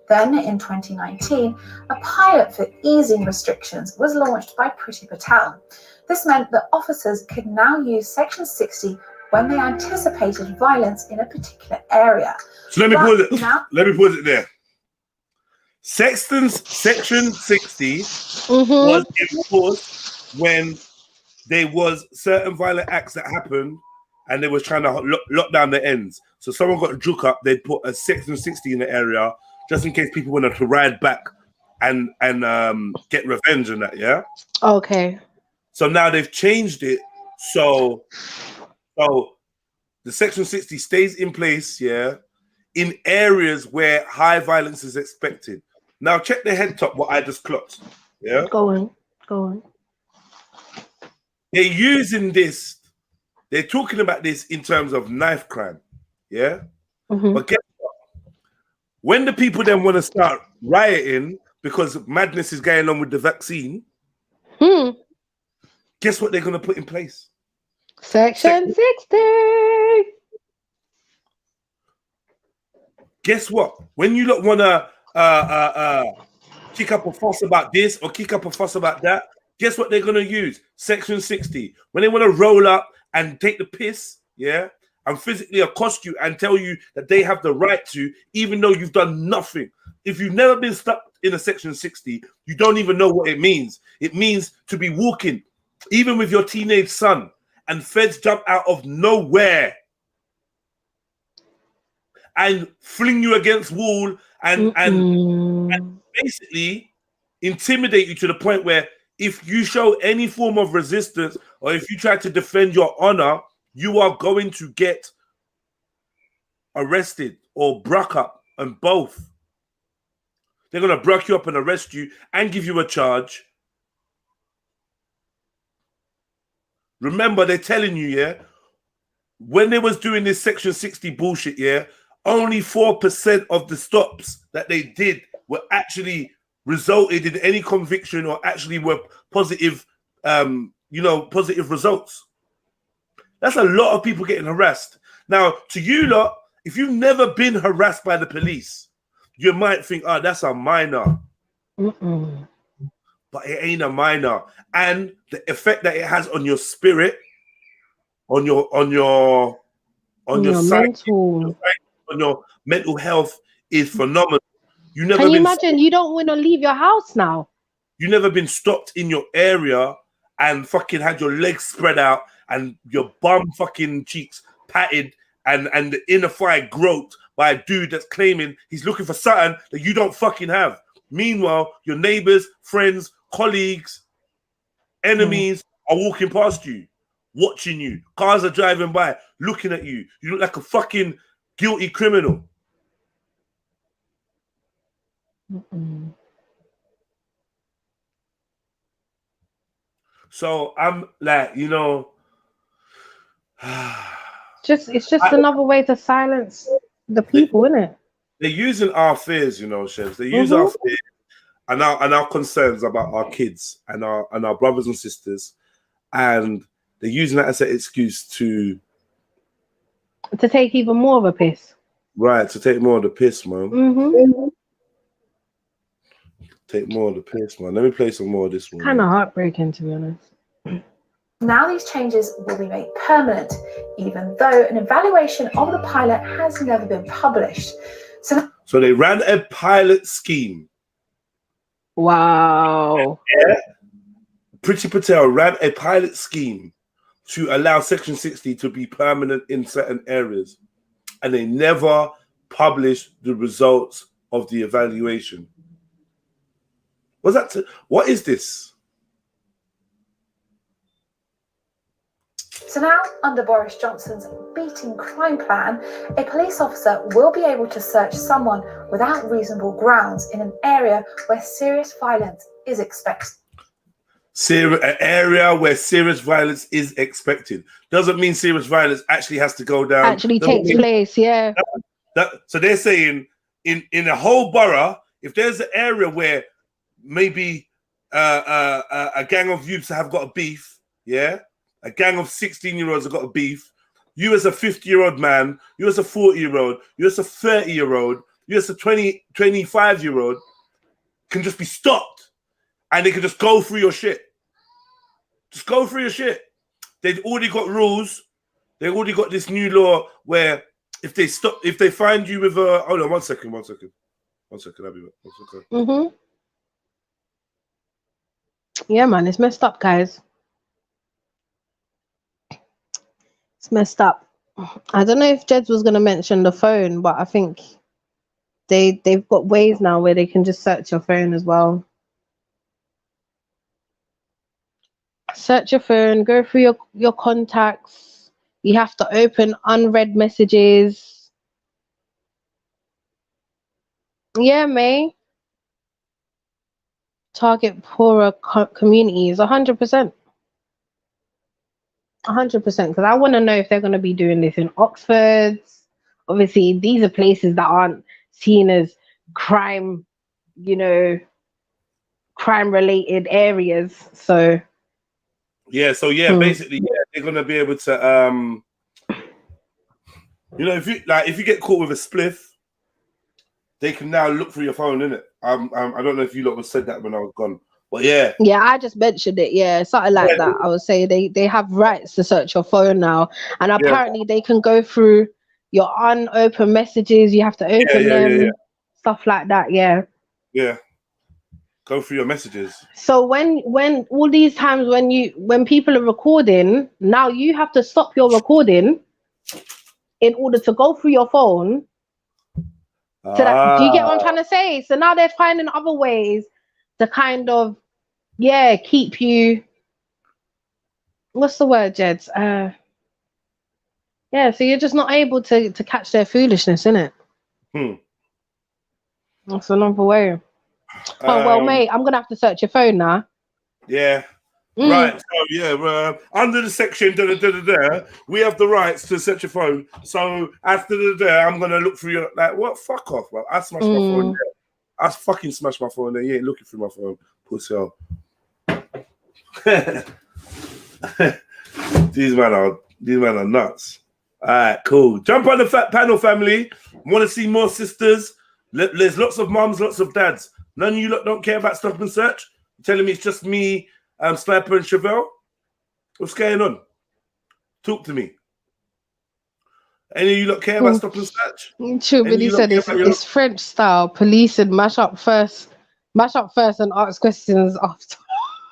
Then, in 2019, a pilot for easing restrictions was launched by Priti Patel. This meant that officers could now use Section 60 when they anticipated violence in a particular area. So let me pause it. Let me pause it there. Section 60 was enforced when there was certain violent acts that happened and they was trying to lock down the ends. So someone got a juke up, they'd put a Section 60 in the area just in case people wanted to ride back and get revenge and that, yeah? Okay. So now they've changed it. So the Section 60 stays in place, yeah, in areas where high violence is expected. Now check the head top, what I just clocked. Yeah. Go on. They're using this, they're talking about this in terms of knife crime. Yeah. But guess what? When the people then want to start rioting because madness is going on with the vaccine, guess what they're going to put in place? Section 60. Guess what? When you want to kick up a fuss about this or kick up a fuss about that, guess what they're going to use? Section 60. When they want to roll up and take the piss, yeah, and physically accost you and tell you that they have the right to, even though you've done nothing. If you've never been stuck in a Section 60, you don't even know what it means. It means to be walking, even with your teenage son, and feds jump out of nowhere and fling you against wall and basically intimidate you to the point where if you show any form of resistance or if you try to defend your honor, you are going to get arrested or bruck up, and both. They're going to bruck you up and arrest you and give you a charge. Remember, they're telling you, yeah, when they was doing this Section 60 bullshit, yeah, only 4% of the stops that they did were actually resulted in any conviction or actually were positive, positive results. That's a lot of people getting harassed. Now, to you lot, if you've never been harassed by the police, you might think, oh, that's a minor. But it ain't a minor. And the effect that it has on your spirit, on your psyche, on your mental health is phenomenal. Can you imagine? You don't want to leave your house now. You never been stopped in your area and fucking had your legs spread out and your bum fucking cheeks patted and the inner thigh groped by a dude that's claiming he's looking for something that you don't fucking have. Meanwhile, your neighbors, friends, colleagues, enemies are walking past you, watching you. Cars are driving by, looking at you. You look like a fucking guilty criminal. So I'm like, it's just another way to silence the people, isn't it? They're using our fears, Chefs. They use our fears and our concerns about our kids and our brothers and sisters, and they're using that as an excuse to take even more of a piss. Right, to take more of the piss, man. Mm-hmm. Take more of the piss, man. Let me play some more of this one. Kind of heartbreaking, to be honest. Now these changes will be made permanent, even though an evaluation of the pilot has never been published. So they ran a pilot scheme. Wow. Yeah. Priti Patel ran a pilot scheme to allow Section 60 to be permanent in certain areas. And they never published the results of the evaluation. What is this? So now, under Boris Johnson's beating crime plan, a police officer will be able to search someone without reasonable grounds in an area where serious violence is expected. An area where serious violence is expected. Doesn't mean serious violence actually has to go down. Actually takes place, yeah. So they're saying in a whole borough, if there's an area where maybe a gang of youths have got a beef, yeah, a gang of 16-year-olds have got a beef, you as a 50-year-old man, you as a 40-year-old, you as a 30-year-old, you as a 25-year-old can just be stopped and they can just go through your shit. Just go through your shit. They've already got rules. They've already got this new law where if they find you with a... Hold on, one second. I'll be back. 1 second. Mm-hmm. Yeah, man, it's messed up, guys. It's messed up. I don't know if Jeds was going to mention the phone, but I think they've got ways now where they can just search your phone as well. Search your phone, go through your contacts. You have to open unread messages. Yeah, May. Target poorer communities, 100%. 100%, because I want to know if they're going to be doing this in Oxford. Obviously, these are places that aren't seen as crime, crime-related areas. So, basically, they're going to be able to, if you get caught with a spliff, they can now look through your phone, innit? I don't know if you lot said that when I was gone. But yeah, I just mentioned it. Yeah, something like that. I would say they have rights to search your phone now, and apparently they can go through your unopened messages. You have to open them, stuff like that. Yeah. Go through your messages. So when all these times when people are recording, now you have to stop your recording in order to go through your phone. So do you get what I'm trying to say? So now they're finding other ways to kind of keep you, what's the word, Jeds? So you're just not able to catch their foolishness, innit? That's another way. Oh well, mate, I'm gonna have to search your phone now. Yeah. Right. So under the section we have the rights to search your phone. So after I'm gonna look through your what? Fuck off, bro. I smashed my phone there. I fucking smashed my phone there. You ain't looking through my phone, pussy. These men are nuts. All right, cool. Jump on the panel, family. Want to see more sisters? There's lots of mums, lots of dads. None of you lot don't care about stop and search. You're telling me it's just me, Sniper and Chevelle? What's going on? Talk to me. Any of you lot care about stop and search? True, but he said it's French style. Police and mash up first and ask questions after.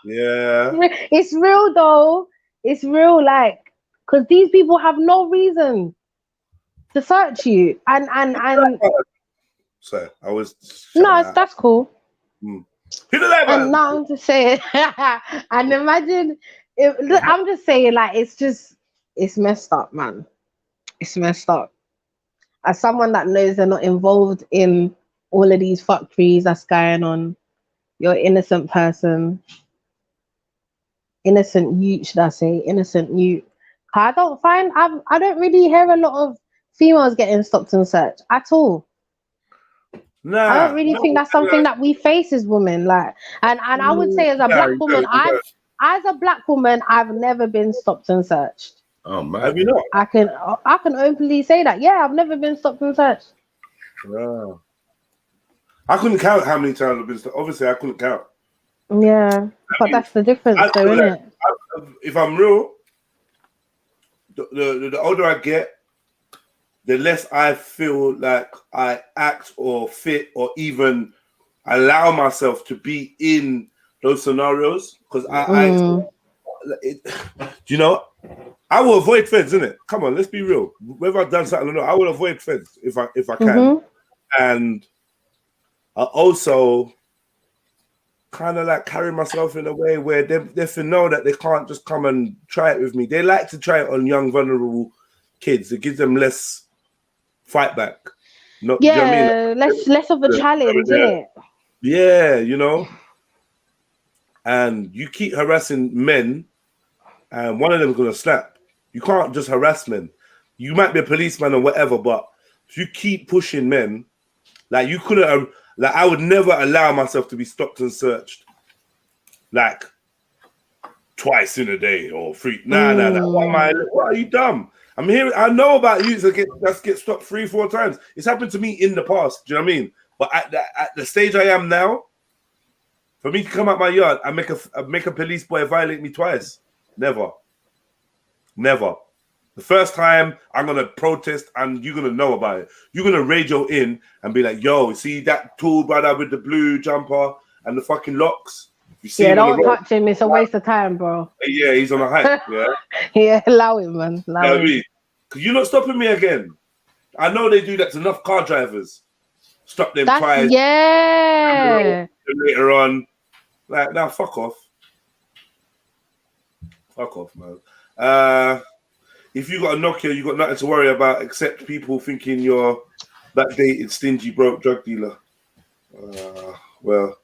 Yeah. It's real though. It's real, because these people have no reason to search you. And so I was that's cool. And now I'm just saying, and imagine I'm just saying, it's messed up, man. It's messed up. As someone that knows they're not involved in all of these fuckeries that's going on, you're an innocent person. Innocent youth, should I say? Innocent youth. I don't really hear a lot of females getting stopped and searched at all. I don't really think that's something that we face as women. And I would say as a black woman, I've never been stopped and searched. Oh man, have you not? I can openly say that. Yeah, I've never been stopped and searched. Wow. I couldn't count how many times I've been stopped. Obviously, I couldn't count. Yeah, but that's the difference, though, isn't it? If I'm real, the older I get, the less I feel like I act or fit or even allow myself to be in those scenarios. Because you know, I will avoid feds, innit? Come on, let's be real. Whether I've done something or not, I will avoid feds if I can. And I also kind of like carry myself in a way where they know that they can't just come and try it with me. They like to try it on young, vulnerable kids. It gives them less fight back. Not, Yeah, do you know what I mean? less of a challenge, innit? Yeah, you know. And you keep harassing men, and one of them is gonna snap. You can't just harass men. You might be a policeman or whatever, but if you keep pushing men, like you couldn't have. Like I would never allow myself to be stopped and searched, like twice in a day or three. Nah. What are you dumb? I'm here. I know about you that get stopped 3-4 times. It's happened to me in the past. Do you know what I mean? But at the stage I am now, for me to come out my yard and make a police boy violate me twice, never. The first time I'm gonna protest and you're gonna know about it. You're gonna radio in and be like, "Yo, see that tall brother with the blue jumper and the fucking locks? You see him on the don't road? touch him. It's a waste of time, bro. Yeah, he's on a hike. Yeah, Yeah, allow him, man. you know what I mean? Because you're not stopping me again. I know they do that to enough car drivers. Stop them twice. Yeah. Later on, like now, fuck off, man. If you got a Nokia, you got nothing to worry about except people thinking you're that dated, stingy, broke drug dealer. Well,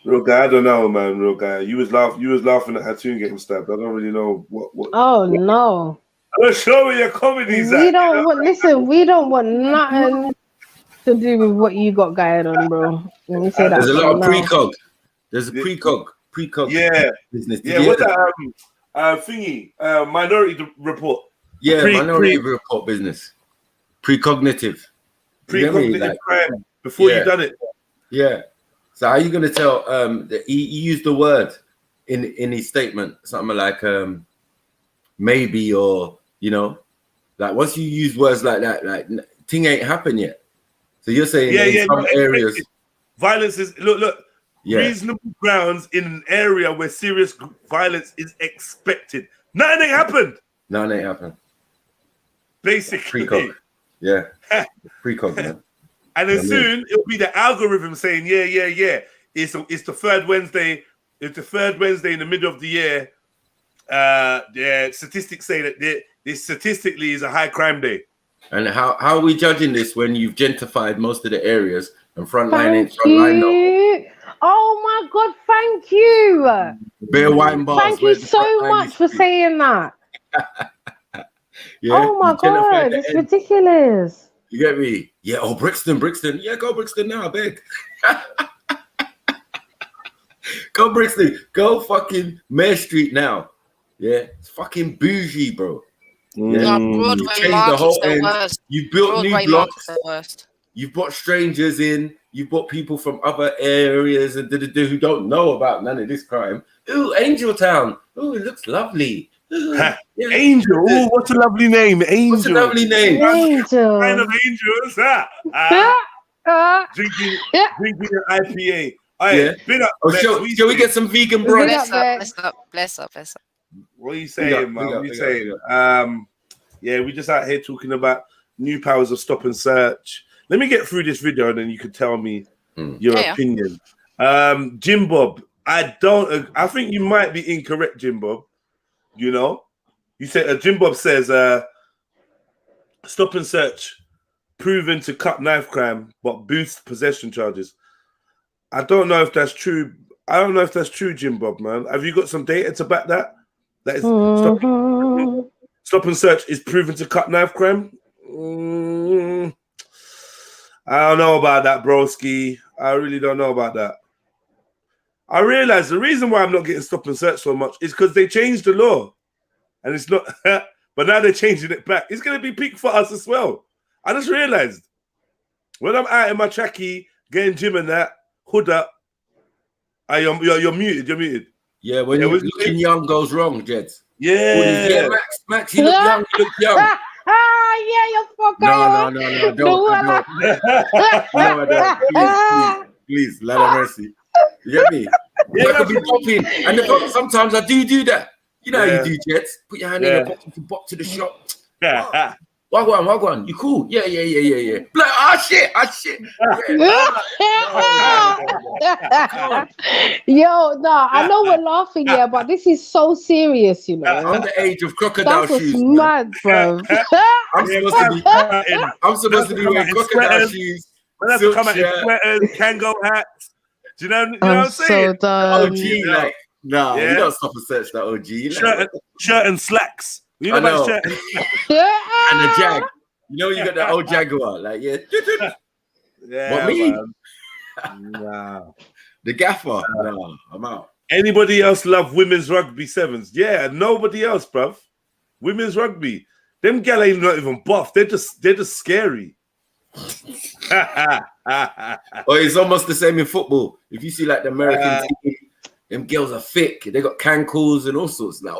real guy, I don't know, man. Real guy, you was laughing at Hattoon getting stabbed. I don't really know what. Oh no! I'm show me your comedies. We don't want. Listen, we don't want nothing to do with what you got going on, bro. Let me say that. There's a lot of now. precog. There's a precog. Yeah. Business. Yeah. What's that? Thingy. Minority Report. Yeah, minority report business. Precognitive. Precognitive crime before you done it. Yeah. So how are you gonna tell? He used the word in his statement, something like maybe, or you know, like once you use words like that, like thing ain't happened yet. So you're saying in some areas, violence is look. Reasonable grounds in an area where serious violence is expected. Nothing ain't happened. Nothing ain't happened. Basically, precog. Yeah, precog, man. And then soon it'll be the algorithm saying, yeah. It's the third Wednesday. It's the third Wednesday in the middle of the year. The statistics say that this statistically is a high crime day. And how are we judging this when you've gentrified most of the areas and frontline ain't frontline though? Oh my God, thank you. Beer wine bars. Thank you so much for saying that. Oh my God, it's ridiculous. You get me? Yeah. Oh, Brixton. Yeah, go Brixton now, beg. Go Brixton. Go fucking Mare Street now. Yeah, it's fucking bougie, bro. Yeah. No, Broadway You changed Market the whole is the end. worst. You built Broadway new blocks. the worst. You've brought strangers in. You've brought people from other areas and who don't know about none of this crime. Ooh, Angel Town. Ooh, it looks lovely. Ooh, yeah. Angel. Ooh, what a lovely name. Angel. What's a lovely name? Angel. Kind of angels. Drinking an IPA. Been up, shall we get some vegan brunch? Bless up. What are you saying, man? What are you saying? Yeah, we just out here talking about new powers of stop and search. Let me get through this video and then you can tell me your opinion. Jim Bob, I think you might be incorrect, Jim Bob. You know, you said Jim Bob says stop and search proven to cut knife crime but boost possession charges. I don't know if that's true. Jim Bob, man. Have you got some data to back that? That is stop and search is proven to cut knife crime. I don't know about that, broski. I really don't know about that. I realize the reason why I'm not getting stop and search so much is because they changed the law. And it's not but now they're changing it back. It's gonna be peak for us as well. I just realized when I'm out in my trackie, getting gym and that, hood up. You're muted. You're muted. Yeah, when you're looking young goes wrong, Jeds. Yeah. Max, you look young. You look young. Yeah, you're fucking. No, I don't. I don't. Please, Lord of mercy. You get me? Yeah, I could be popping. And sometimes I do that. You know how you do, Jets. Put your hand in your pocket to bop to the shop. Wagwan. You cool? Yeah. Like, shit. Yo, no, I know we're laughing here, but this is so serious, you know. I'm the age of crocodile That's shoes. mad, bro. I'm supposed to be wearing crocodile shoes. When I come out in sweaters, Kango hats. Do you know what I'm saying? So done. OG, like, no, you don't stop and search that OG. Shirt and slacks. You know about shirt and slacks. And the Jag. You know, you got the old Jaguar. Like, yeah. But me? Nah. The gaffer? No, I'm out. Anybody else love women's rugby sevens? Yeah, nobody else, bruv. Women's rugby. Them gal ain't not even buff. They're just scary. It's almost the same in football. If you see like the American team, them girls are thick. They got cankles and all sorts. Like,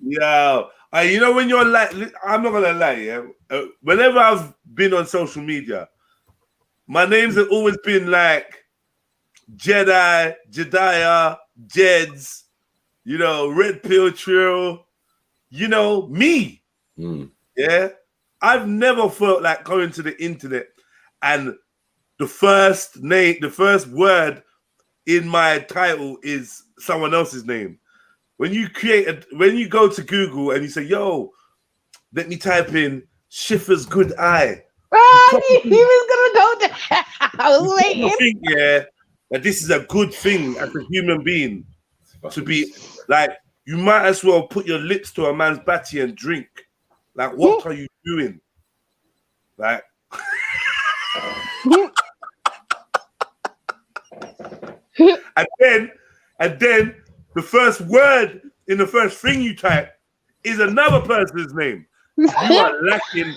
Yo, you know when you're like, I'm not gonna lie, yeah. Whenever I've been on social media, my names have always been like Jedi, Jediah, Jeds, you know, Red Pill Trill, you know, me. Yeah, I've never felt like going to the internet and the first word in my title is someone else's name. When you go to Google and you say, "Yo, let me type in Schiffer's good eye," he was gonna go there. I was waiting. That this is a good thing as a human being to be like. You might as well put your lips to a man's batty and drink. Like, what are you doing? Like, and then the first word in the first thing you type is another person's name. You are lacking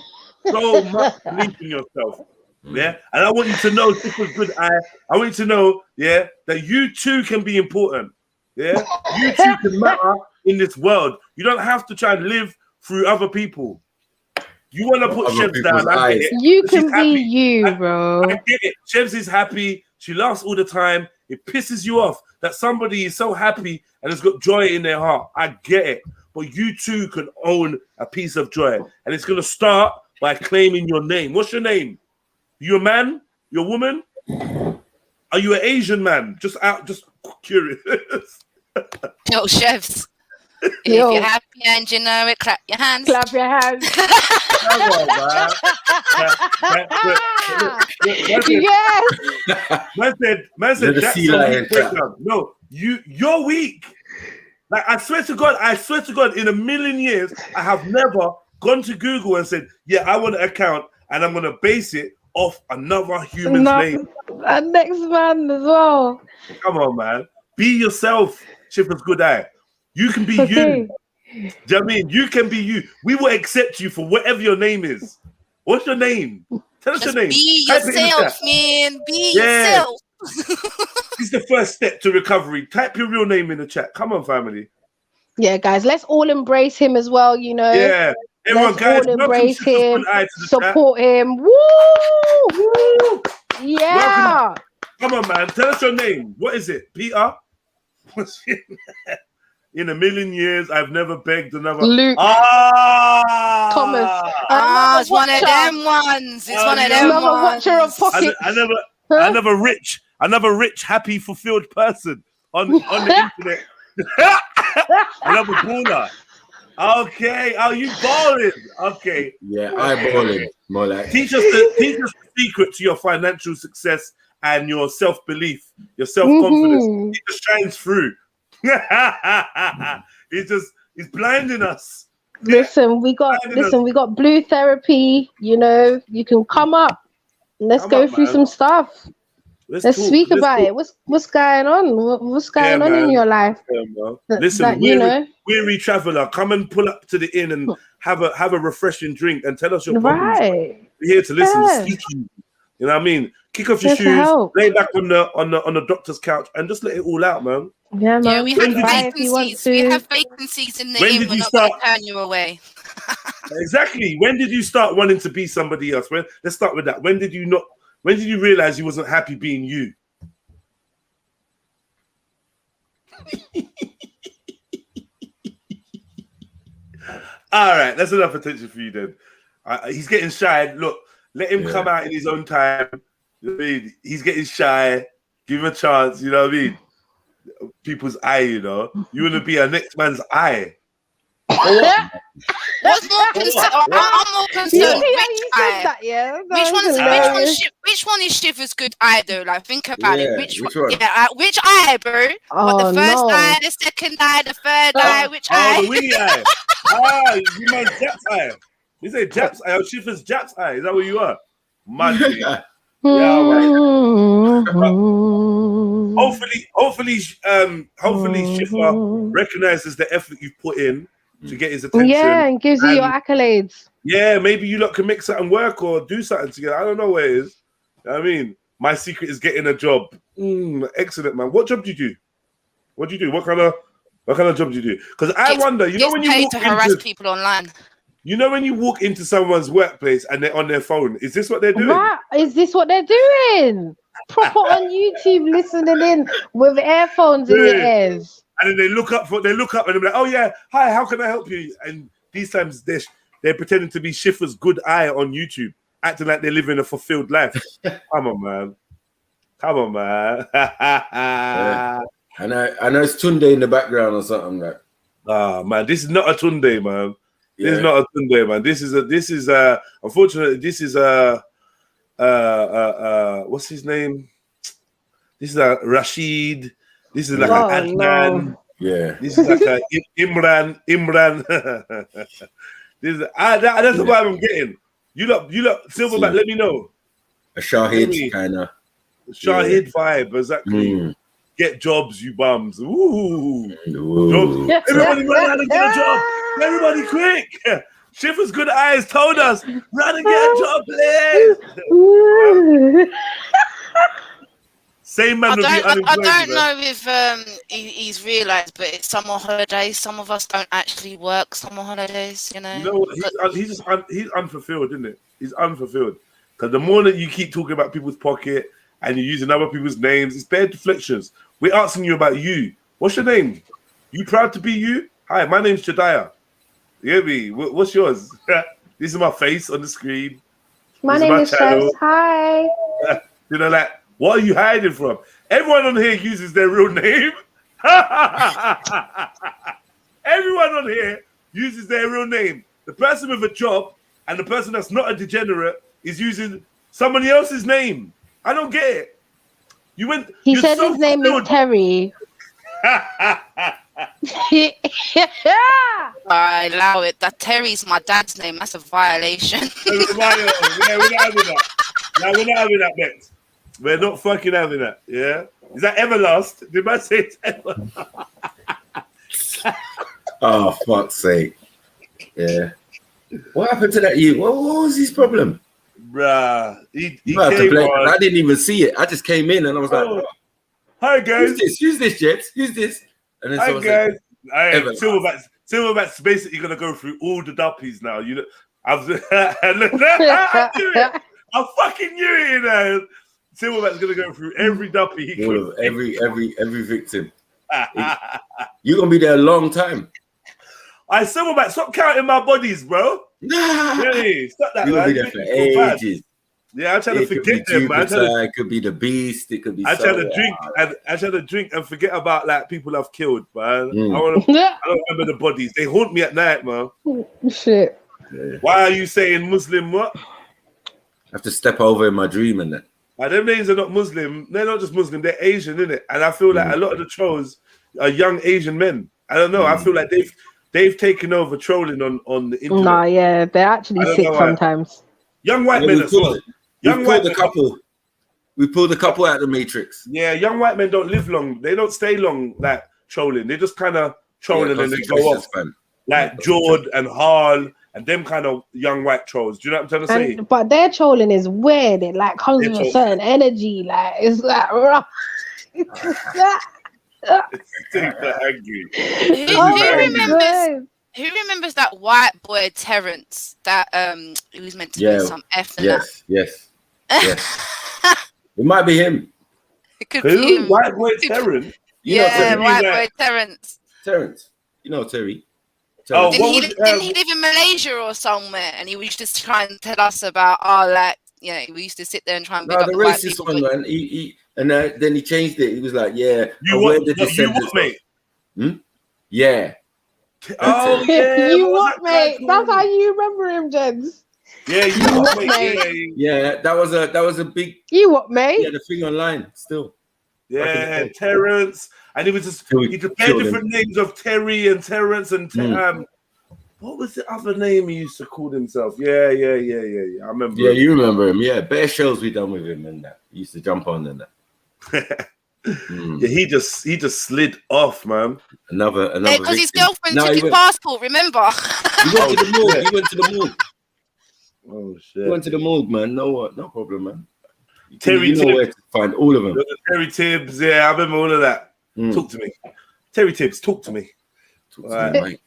so much belief in yourself. Yeah, and I want you to know this was good. I want you to know, that you too can be important. Yeah, you too can matter in this world. You don't have to try and live through other people. You want to put Chevs down. I get it. You can be you, bro. I get it. Chevs is happy. She laughs all the time. It pisses you off that somebody is so happy and has got joy in their heart. I get it. But you too can own a piece of joy. And it's going to start by claiming your name. What's your name? You a man? You a woman? Are you an Asian man? Just curious. Yo, chefs. If you're happy and you know it, clap your hands. Clap your hands. Yes. Man said that's so no, you're weak. Like I swear to God, in a million years, I have never gone to Google and said, yeah, I want an account and I'm gonna base it off another human's name. And next man as well. Come on, man. Be yourself, Schiffer's good eye. You can be you. Do you know what I mean? You can be you. We will accept you for whatever your name is. What's your name? Tell us your name. Be yourself, man. Be yourself. This is the first step to recovery. Type your real name in the chat. Come on, family. Yeah, guys, let's all embrace him as well, you know. Yeah. Everyone, let's all embrace him, support him. Woo! Woo! Yeah. Come on, man. Tell us your name. What is it? Peter? In a million years, I've never begged another. Luke. Thomas. It's one of them ones. It's one of them ones. Watcher of pockets. Another rich, happy, fulfilled person on the internet. Another baller. Okay. Are you balling? Okay. Yeah, I'm balling. More like teach us the secret to your financial success and your self-belief, your self-confidence. It just shines through. It's blinding us. Listen, we got blue therapy. You know, you can come up. Let's go through some stuff. Let's speak about it. What's going on? What's going on in your life? Listen, weary traveler, come and pull up to the inn and have a refreshing drink and tell us your problems. We're here to listen, to speak to you. You know what I mean? Kick off your shoes, lay back on the doctor's couch, and just let it all out, man. Yeah, man. Yeah, we have vacancies. We have vacancies in the inn. We're not going to turn you away. Exactly. When did you start wanting to be somebody else? Let's start with that. When did you realize you wasn't happy being you? All right, that's enough attention for you then. He's getting shy. Look, let him come out in his own time. You know what I mean? He's getting shy. Give him a chance. You know what I mean? People's eye, you know. You want to be a next man's eye. What's more concerned? I'm more concerned. Which one is Shiver's good eye though? Like, think about it. Which one? Yeah, which eye, bro? What, the first eye, the second eye, the third eye? Which eye? The wingy eye. You meant Jap's eye. You say Jap's eye. Shiver's Jap's eye. Is that what you are? Mad. Hopefully, Shiver recognizes the effort you've put in to get his attention. Yeah, and gives you your accolades. Yeah, maybe you lot can make something work or do something together. I don't know where it is. You know what I mean, my secret is getting a job. Excellent, man. What job do you do? What do you do? What kind of job do you do? Because I wonder, you know, when you walk to harass people online. You know, when you walk into someone's workplace and they're on their phone, is this what they're doing? Right. Is this what they're doing? Proper on YouTube, listening in with earphones in their ears. And then they look up and they're like, "Oh yeah, hi, how can I help you?" And these times they're pretending to be Shiver's good eye on YouTube, acting like they're living a fulfilled life. Come on, man. Yeah. I know it's Tunde in the background or something like. Man, this is not a Tunde, man. This is not a Tunde, man. This is unfortunately, this is what's his name? This is Rashid. This is like an Adnan. No. Yeah. This is like a Imran. This is that's the vibe I'm getting. You lot, Silverback, let me know. A Shahid kind of. Shahid vibe, exactly. Get jobs, you bums. Ooh. Jobs. Everybody run out and get a job. Everybody quick. Shiver's good eyes told us, run and get a job, please. Same man. I don't know if he's realised, but it's summer holidays. Some of us don't actually work summer holidays, you know. You know, he's unfulfilled, isn't it? He's unfulfilled. Because the more that you keep talking about people's pocket and you're using other people's names, it's bad deflections. We're asking you about you. What's your name? You proud to be you? Hi, my name's Jediah. You hear me? What's yours? This is my face on the screen. My name is Chefs. Hi. You know, like, what are you hiding from? Everyone on here uses their real name. Everyone on here uses their real name. The person with a job and the person that's not a degenerate is using somebody else's name. I don't get it. He said his name is Terry. I allow it. That Terry's my dad's name. That's a violation. We're not having that. No, we're not having that, Bex. We're not fucking having that. Yeah, is that Everlast? Did I say it's Everlast? Oh, fuck's sake! Yeah. What happened to that? What was his problem? Bruh, he came on. I didn't even see it. I just came in and I was like, oh, "Hi guys, who's this, Jets? Who's this?" And then hi guys. Silverback's basically gonna go through all the duppies now. You know, I fucking knew it. You know, Silverback's gonna go through every duppy. Every victim. You're gonna be there a long time. Silverback, stop counting my bodies, bro. Really, stop that. You're gonna be there for ages. Yeah, I'm trying to forget them, man. It could be the beast. It could be. I try to drink and forget about like people I've killed, man. I don't remember the bodies. They haunt me at night, man. Shit. Yeah. Why are you saying Muslim? What? I have to step over in my dream and that. Them names are not Muslim. They're not just Muslim. They're Asian, innit? And I feel like a lot of the trolls are young Asian men. I don't know. I feel like they've taken over trolling on the internet. Nah, yeah, they're actually sick sometimes. Young white men as well. Young white couple. We pulled a couple out of the Matrix. Yeah, young white men don't live long. They don't stay long, like trolling. They just kind of trolling and then go off. Like Jord and Harl and them kind of young white trolls. Do you know what I'm trying to say? But their trolling is weird. It like comes with a certain energy. Like it's like rough. Super angry. Who remembers that white boy Terrence that he was meant to be some F and yes. It might be him. It could be him. White boy Terrence? White boy Terrence. Terrence. You know Terry. Oh, didn't he live in Malaysia or somewhere? And he was just trying to tell us about we used to sit there and try and big up the the white racist people. one, man. Then he changed it. He was like, "Yeah, you what, mate? Yeah. Oh yeah. You what, mate? That's how you remember him, Jens. Yeah, you what, mate? Yeah, that was a big. You what, mate? Yeah, the thing online still. Yeah, Terrence, and he was just he declared different names of Terry and Terrence and what was the other name he used to call himself? Yeah. I remember. Yeah, you remember him. Yeah, bare shows we done with him and that. He used to jump on and that. Yeah, he just slid off, man. Another. Because his girlfriend took his passport. Remember? He went to the morgue. He went to the morgue. Oh shit! He went to the morgue, man. No problem, man. Terry, you know where to find all of them. Terry Tibbs, yeah, I remember all of that. Talk to me, Terry Tibbs. Talk to me. Mate.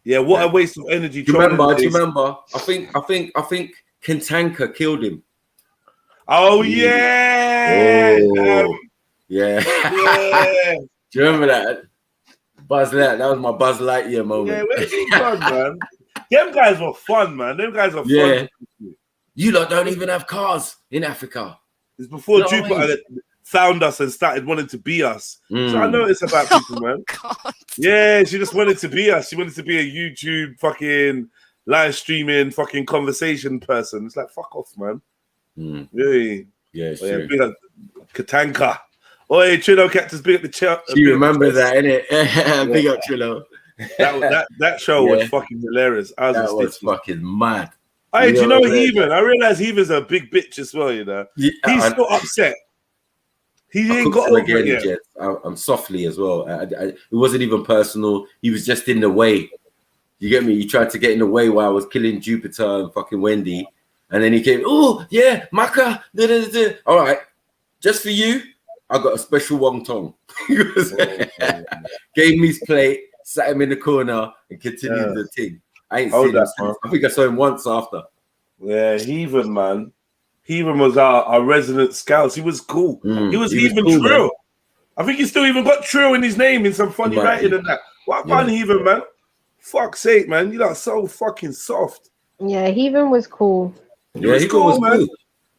Yeah, what a waste of energy. Do you remember? I think Kentanka killed him. Oh yeah. Yeah. Do you remember that? Buzz Light. That was my Buzz Lightyear moment. Yeah, where's he gone, man? Them guys were fun, man. Them guys are fun. You lot don't even have cars in Africa. It's before Jupiter found us and started wanting to be us. So I noticed about people, man. God. Yeah, she just wanted to be us. She wanted to be a YouTube fucking live streaming fucking conversation person. It's like, fuck off, man. Really? Yeah, sure. Big up Katanka. Oi, Trillo Cactus, big up the chat. You remember that, innit? Big up Trillo. That show was fucking hilarious. That was fucking mad. Hey, do you know Heathen? I realize Heathen's a big bitch as well, you know. He's still upset. He ain't got over it yet. I'm softly as well. It wasn't even personal. He was just in the way. You get me? He tried to get in the way while I was killing Jupiter and fucking Wendy. And then he came, oh, yeah, Maka. All right, just for you, I got a special wonton. Gave me his plate, sat him in the corner, and continued the thing. I ain't seen him. I think I saw him once after. Yeah, Heathen, man. Heathen was our resident scouts. He was cool. He was even cool, Trill. Man. I think he still even got Trill in his name in some funny writing and that. What fun, Heathen, man. Fuck's sake, man. You lot so fucking soft. Yeah, Heathen was cool. Yeah, he was cool. He was.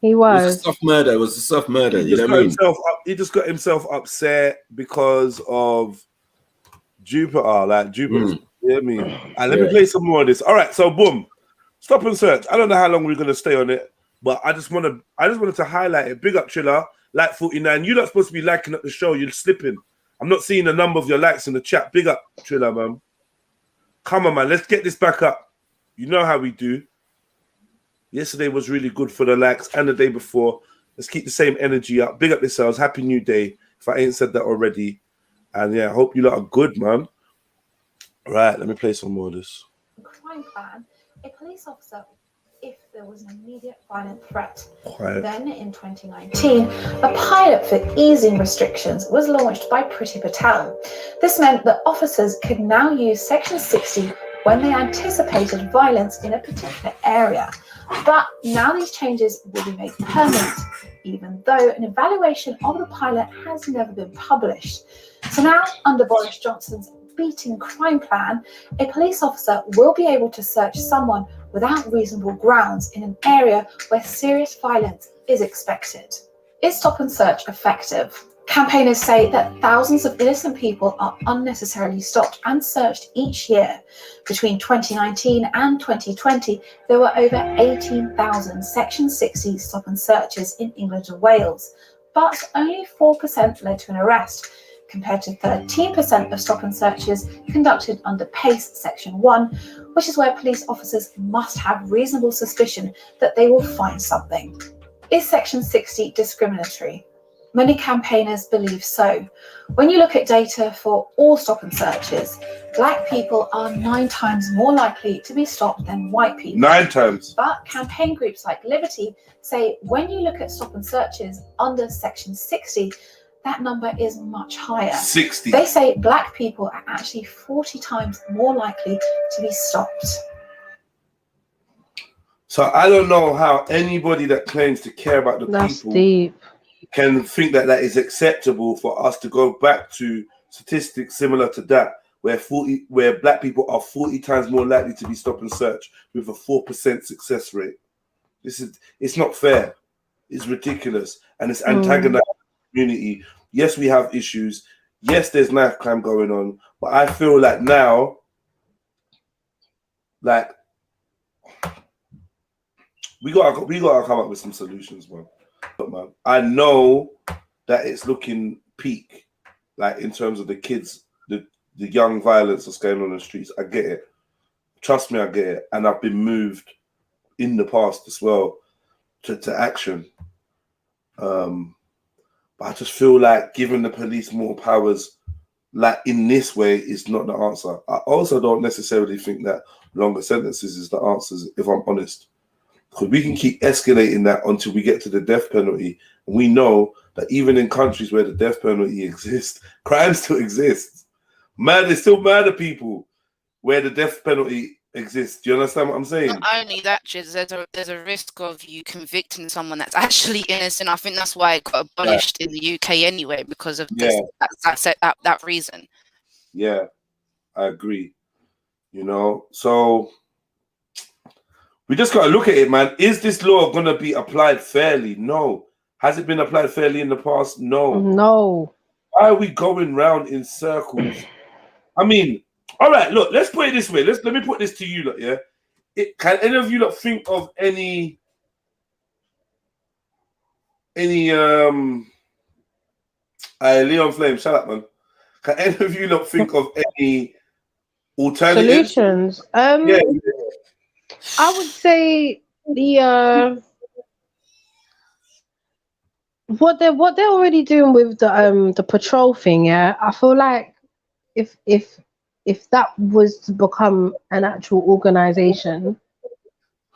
It was a soft murder. It was a soft murder. He just got himself upset because of Jupiter. Like Jupiter. You know what I mean? And let me play some more of this. All right, so boom. Stop and search. I don't know how long we're gonna stay on it, but I just wanted to highlight it. Big up Triller, like 49. You're not supposed to be liking up the show, you're slipping. I'm not seeing the number of your likes in the chat. Big up Triller, man. Come on, man. Let's get this back up. You know how we do. Yesterday was really good for the likes and the day before. Let's keep the same energy up. Big up yourselves. Happy New Day. If I ain't said that already. And yeah, I hope you lot are good, man. All right, let me play some more of this. Crime plan. A police officer, if there was an immediate violent threat. Then in 2019, a pilot for easing restrictions was launched by Priti Patel. This meant that officers could now use Section 60 when they anticipated violence in a particular area. But now these changes will be made permanent, even though an evaluation of the pilot has never been published. So now, under Boris Johnson's beating crime plan, a police officer will be able to search someone without reasonable grounds in an area where serious violence is expected. Is stop and search effective? Campaigners say that thousands of innocent people are unnecessarily stopped and searched each year. Between 2019 and 2020, there were over 18,000 Section 60 stop and searches in England and Wales, but only 4% led to an arrest, compared to 13% of stop and searches conducted under PACE Section 1, which is where police officers must have reasonable suspicion that they will find something. Is Section 60 discriminatory? Many campaigners believe so. When you look at data for all stop and searches, black people are 9 times more likely to be stopped than white people. 9 times. But campaign groups like Liberty say when you look at stop and searches under Section 60, that number is much higher. 60. They say black people are actually 40 times more likely to be stopped. So I don't know how anybody that claims to care about the people deep. Can think that that is acceptable for us to go back to statistics similar to that, where black people are 40 times more likely to be stop and search with a 4% success rate. It's not fair. It's ridiculous, and it's antagonizing the community. Yes, we have issues. Yes, there's knife crime going on, but I feel like now, like we gotta come up with some solutions, man. But man, I know that it's looking peak, like in terms of the kids, the young violence that's going on in the streets. I get it. Trust me, I get it. And I've been moved in the past as well to action. But I just feel like giving the police more powers, like in this way, is not the answer. I also don't necessarily think that longer sentences is the answer, if I'm honest. Because we can keep escalating that until we get to the death penalty. And we know that even in countries where the death penalty exists, crime still exists. They still murder people where the death penalty exists. Do you understand what I'm saying? Not only that, Chiz, there's a risk of you convicting someone that's actually innocent. I think that's why it got abolished in the UK anyway, because of this, that reason. Yeah, I agree. You know, so we just got to look at it, man. Is this law going to be applied fairly? No. Has it been applied fairly in the past? No. No. Why are we going round in circles? I mean, all right, look, let's put it this way. Let me put this to you, look, yeah? Can any of you lot think of any Leon Flame, shut up, man. Can any of you lot think of any alternatives? Solutions? Yeah. I would say the what they're already doing with the patrol thing. Yeah, I feel like if that was to become an actual organization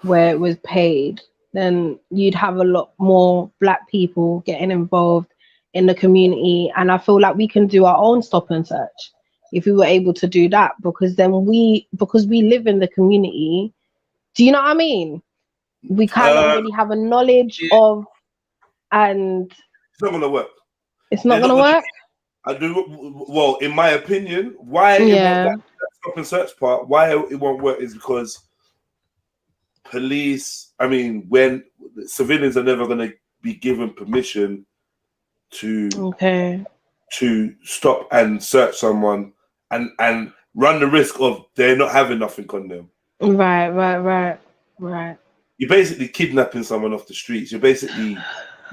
where it was paid, then you'd have a lot more black people getting involved in the community, and I feel like we can do our own stop and search if we were able to do that, because we live in the community. Do you know what I mean? We kind of already have a knowledge of, and it's not gonna work. It's not gonna work. I do well, in my opinion. Why it won't, that stop and search part? Why it won't work is because police. I mean, when civilians are never gonna be given permission to stop and search someone and run the risk of they're not having nothing on them. Right. You're basically kidnapping someone off the streets. You're basically,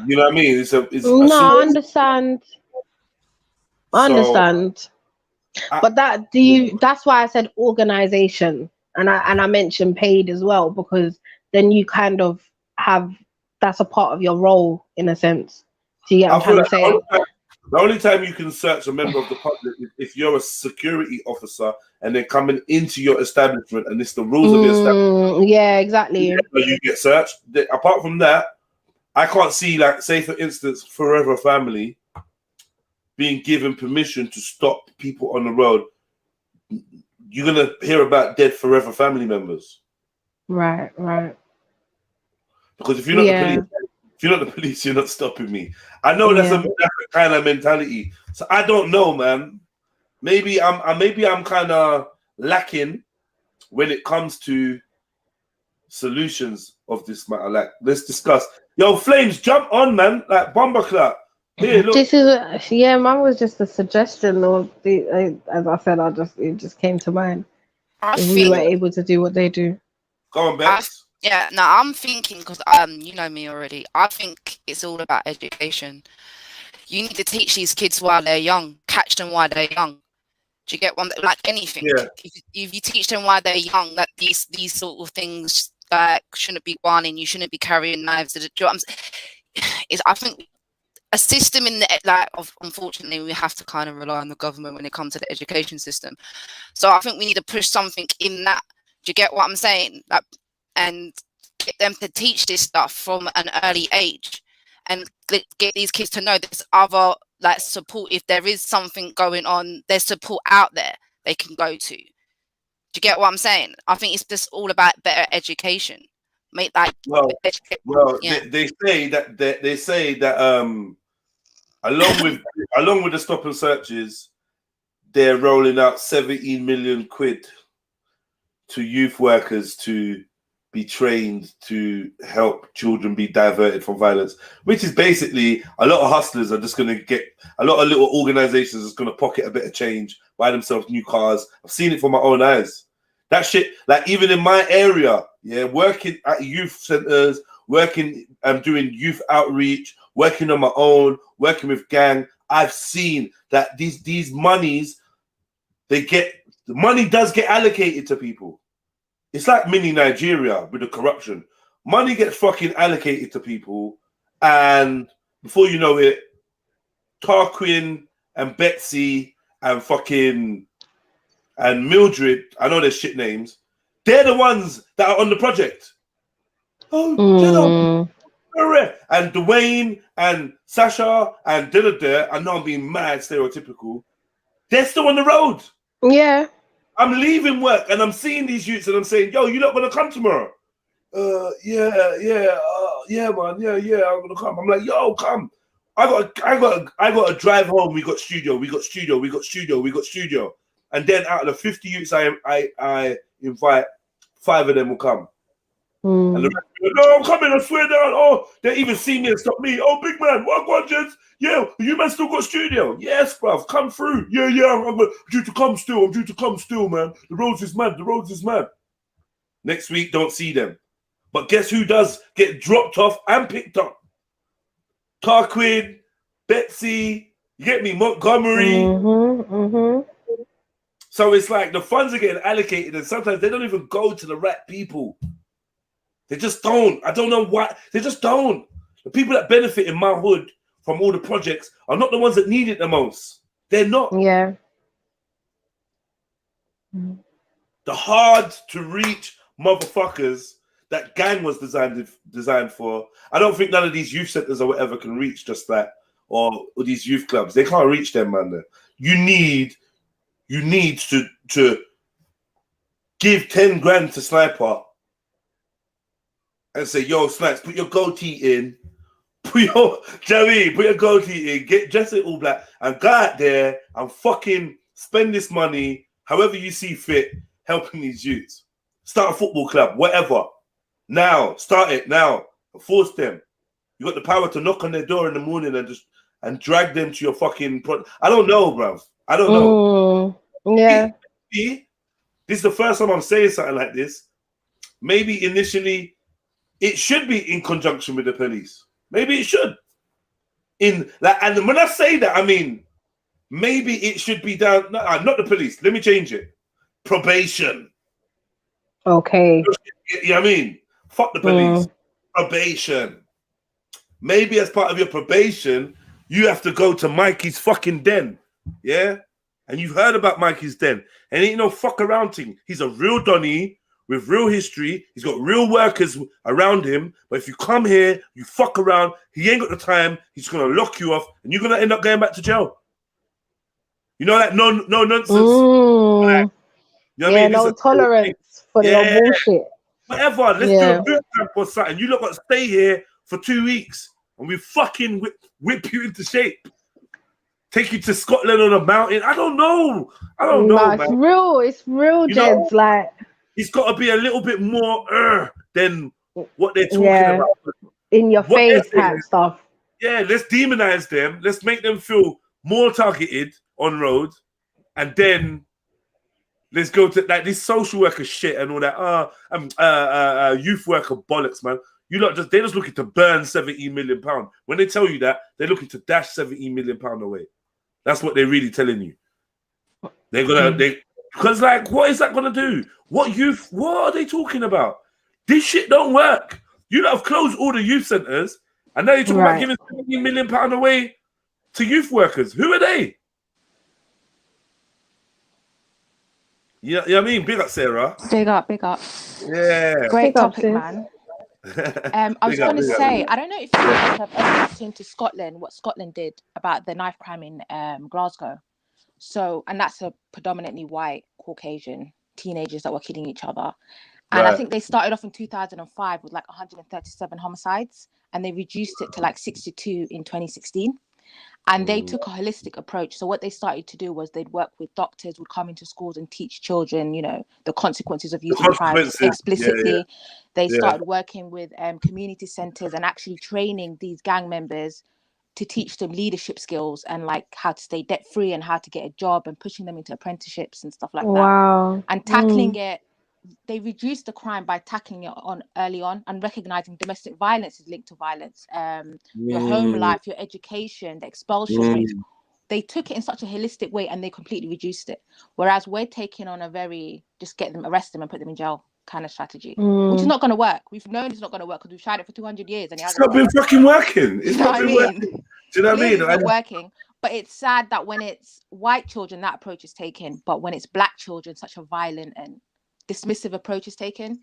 you know what I mean? I understand. But that's why I said organization, and I mentioned paid as well, because then you kind of have, that's a part of your role in a sense. Do you get what I'm trying to say? The only time you can search a member of the public is if you're a security officer and they're coming into your establishment and it's the rules of the establishment. Yeah, exactly. You get searched. Apart from that, I can't see, like, say for instance, Forever Family being given permission to stop people on the road. You're gonna hear about dead Forever Family members. Right. Because if you're not the police, you're not stopping me. I know that's a kind of mentality. So I don't know, man. Maybe I'm kind of lacking when it comes to solutions of this matter. Like, let's discuss. Yo, Flames, jump on, man. Like, bomber clap. Here, look. This is mine was just a suggestion, or as I said, it just came to mind. If we were able to do what they do. Go on, Bex. Yeah, no, I'm thinking, because you know me already. I think it's all about education. You need to teach these kids while they're young, catch them while they're young. Do you get one? Like anything, if you teach them while they're young, that these sort of things like shouldn't be whining, you shouldn't be carrying knives. Do you know what I'm saying? I think a system in the unfortunately we have to kind of rely on the government when it comes to the education system. So I think we need to push something in that. Do you get what I'm saying? Like, and get them to teach this stuff from an early age, and get these kids to know there's other like support. If there is something going on, there's support out there they can go to. Do you get what I'm saying? I think it's just all about better education. Make like yeah. they say that along with the stop and searches, they're rolling out 17 million quid to youth workers to be trained to help children be diverted from violence, which is basically a lot of hustlers are just going to get, a lot of little organizations is going to pocket a bit of change, buy themselves new cars. I've seen it for my own eyes. That shit, like even in my area, yeah, working at youth centers, working and doing youth outreach, working on my own, working with gang, I've seen that these monies, the money does get allocated to people. It's like mini Nigeria with the corruption. Money gets fucking allocated to people, and before you know it, Tarquin and Betsy and fucking and Mildred, I know their shit names, they're the ones that are on the project. Oh, and Dwayne and Sasha and Dillard, I know I'm being mad stereotypical, they're still on the road. Yeah. I'm leaving work and I'm seeing these youths and I'm saying, yo, you're not gonna come tomorrow? Yeah, man, yeah, I'm gonna come. I'm like, yo, come. I got to drive home. We got studio. And then out of the 50 youths I invite, 5 of them will come. And the rest, no, I'm coming, I swear down. Oh, they even see me and stop me. Oh, big man, what, gents? Yeah, you man still got studio? Yes, bruv, come through. Yeah, I'm due to come still, man. The roads is mad. Next week, don't see them. But guess who does get dropped off and picked up? Tarquin, Betsy, you get me, Montgomery. So it's like the funds are getting allocated and sometimes they don't even go to the right people. They just don't. I don't know why. They just don't. The people that benefit in my hood from all the projects are not the ones that need it the most. They're not. Yeah. The hard to reach motherfuckers that gang was designed for. I don't think none of these youth centers or whatever can reach just that, or these youth clubs. They can't reach them, man. You need to give 10 grand to Sniper and say, yo, Snipes, put your goatee in. Put your goatee in. Get dress it all black and go out there and fucking spend this money however you see fit, helping these youths. Start a football club, whatever. Now, start it now. Force them. You got the power to knock on their door in the morning and drag them to your fucking. I don't know, bruv. I don't know. Yeah. This is the first time I'm saying something like this. Maybe initially it should be in conjunction with the police. Maybe it should. And when I say that, I mean maybe it should be down. No, not the police. Let me change it. Probation. Okay. You know what I mean? Fuck the police. Probation. Maybe as part of your probation, you have to go to Mikey's fucking den. Yeah? And you've heard about Mikey's den. And ain't no fuck around thing. He's a real Donny with real history. He's got real workers around him. But if you come here, you fuck around, he ain't got the time. He's going to lock you off and you're going to end up going back to jail. You know, like no nonsense. Like, you know what I mean? No tolerance for your bullshit. Whatever. Let's do a boot camp or something. You lot got to stay here for 2 weeks and we fucking whip you into shape. Take you to Scotland on a mountain. I don't know, man. It's real, gents. Like, it's got to be a little bit more than what they're talking about. In your face type stuff. Yeah, let's demonize them. Let's make them feel more targeted on road, and then let's go to like this social worker shit and all that. Youth worker bollocks, man. They're just looking to burn £17 million. When they tell you that, they're looking to dash £17 million away. That's what they're really telling you. They're gonna because like what is that gonna do? What are they talking about? This shit don't work. You lot have closed all the youth centres, and now you're talking about giving £17 million away to youth workers. Who are they? Yeah, you know what I mean? Big up, Sarah. Big up, big up. Yeah. Great Big up, topic, sis. man. I was going to say, I don't know if you guys have ever looked into Scotland, what Scotland did about the knife crime in Glasgow. So, and that's a predominantly white Caucasian teenagers that were killing each other. And I think they started off in 2005 with like 137 homicides, and they reduced it to like 62 in 2016. And they took a holistic approach. So what they started to do was they'd work with doctors, would come into schools and teach children, you know, the consequences of using knives explicitly. They started working with community centers and actually training these gang members to teach them leadership skills and like how to stay debt free and how to get a job, and pushing them into apprenticeships and stuff like that. And tackling it. They reduced the crime by tackling it on early on and recognizing domestic violence is linked to violence. Your home life, your education, the expulsion rates. They took it in such a holistic way and they completely reduced it. Whereas we're taking on a very just get them, arrest them and put them in jail kind of strategy, which is not going to work. We've known it's not going to work because we've tried it for 200 years and it's not been fucking working. It's not been working. Do you know what I mean? It's not working. But it's sad that when it's white children, that approach is taken. But when it's black children, such a violent and dismissive approach is taken.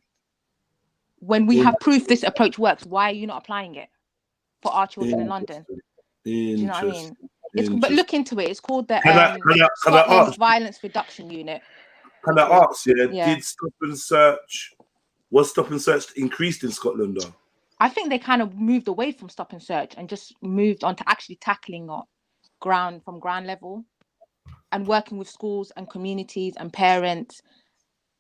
When we have proof this approach works, why are you not applying it for our children in London? Do you know what I mean? But look into it. It's called the Scotland's Violence Reduction Unit. Can I ask, did stop and search, was stop and search increased in Scotland though? I think they kind of moved away from stop and search and just moved on to actually tackling ground level and working with schools and communities and parents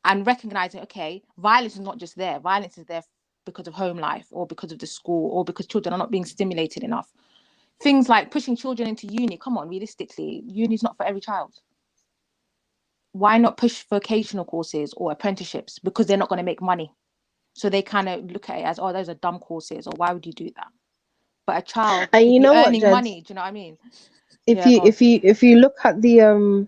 and recognizing, okay, violence is not just there. Violence is there because of home life or because of the school or because children are not being stimulated enough. Things like pushing children into uni. Come on, realistically, uni is not for every child. Why not push vocational courses or apprenticeships? Because they're not going to make money. So they kind of look at it as, oh, those are dumb courses, or why would you do that? But a child, and you know what, earning money, do you know what I mean? If you look at the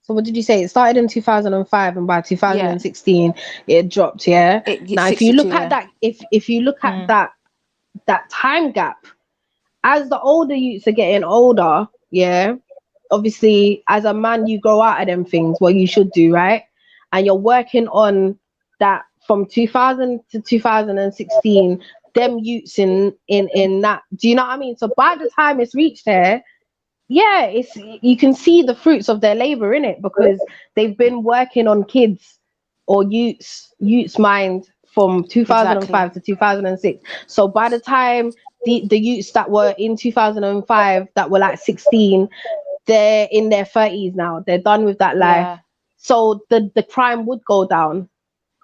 so what did you say? It started in 2005, and by 2016 it dropped. Now, if you look at that, if you look at that time gap, as the older youths are getting older, obviously as a man you grow out of them things, what you should do, right? And you're working on that from 2000 to 2016. Them youths in that. Do you know what I mean? So by the time it's reached there. Yeah, you can see the fruits of their labor in it because they've been working on kids or youths mind from 2005 to 2006. So by the time the youths that were in 2005 that were like 16, they're in their 30s now. They're done with that life. So the crime would go down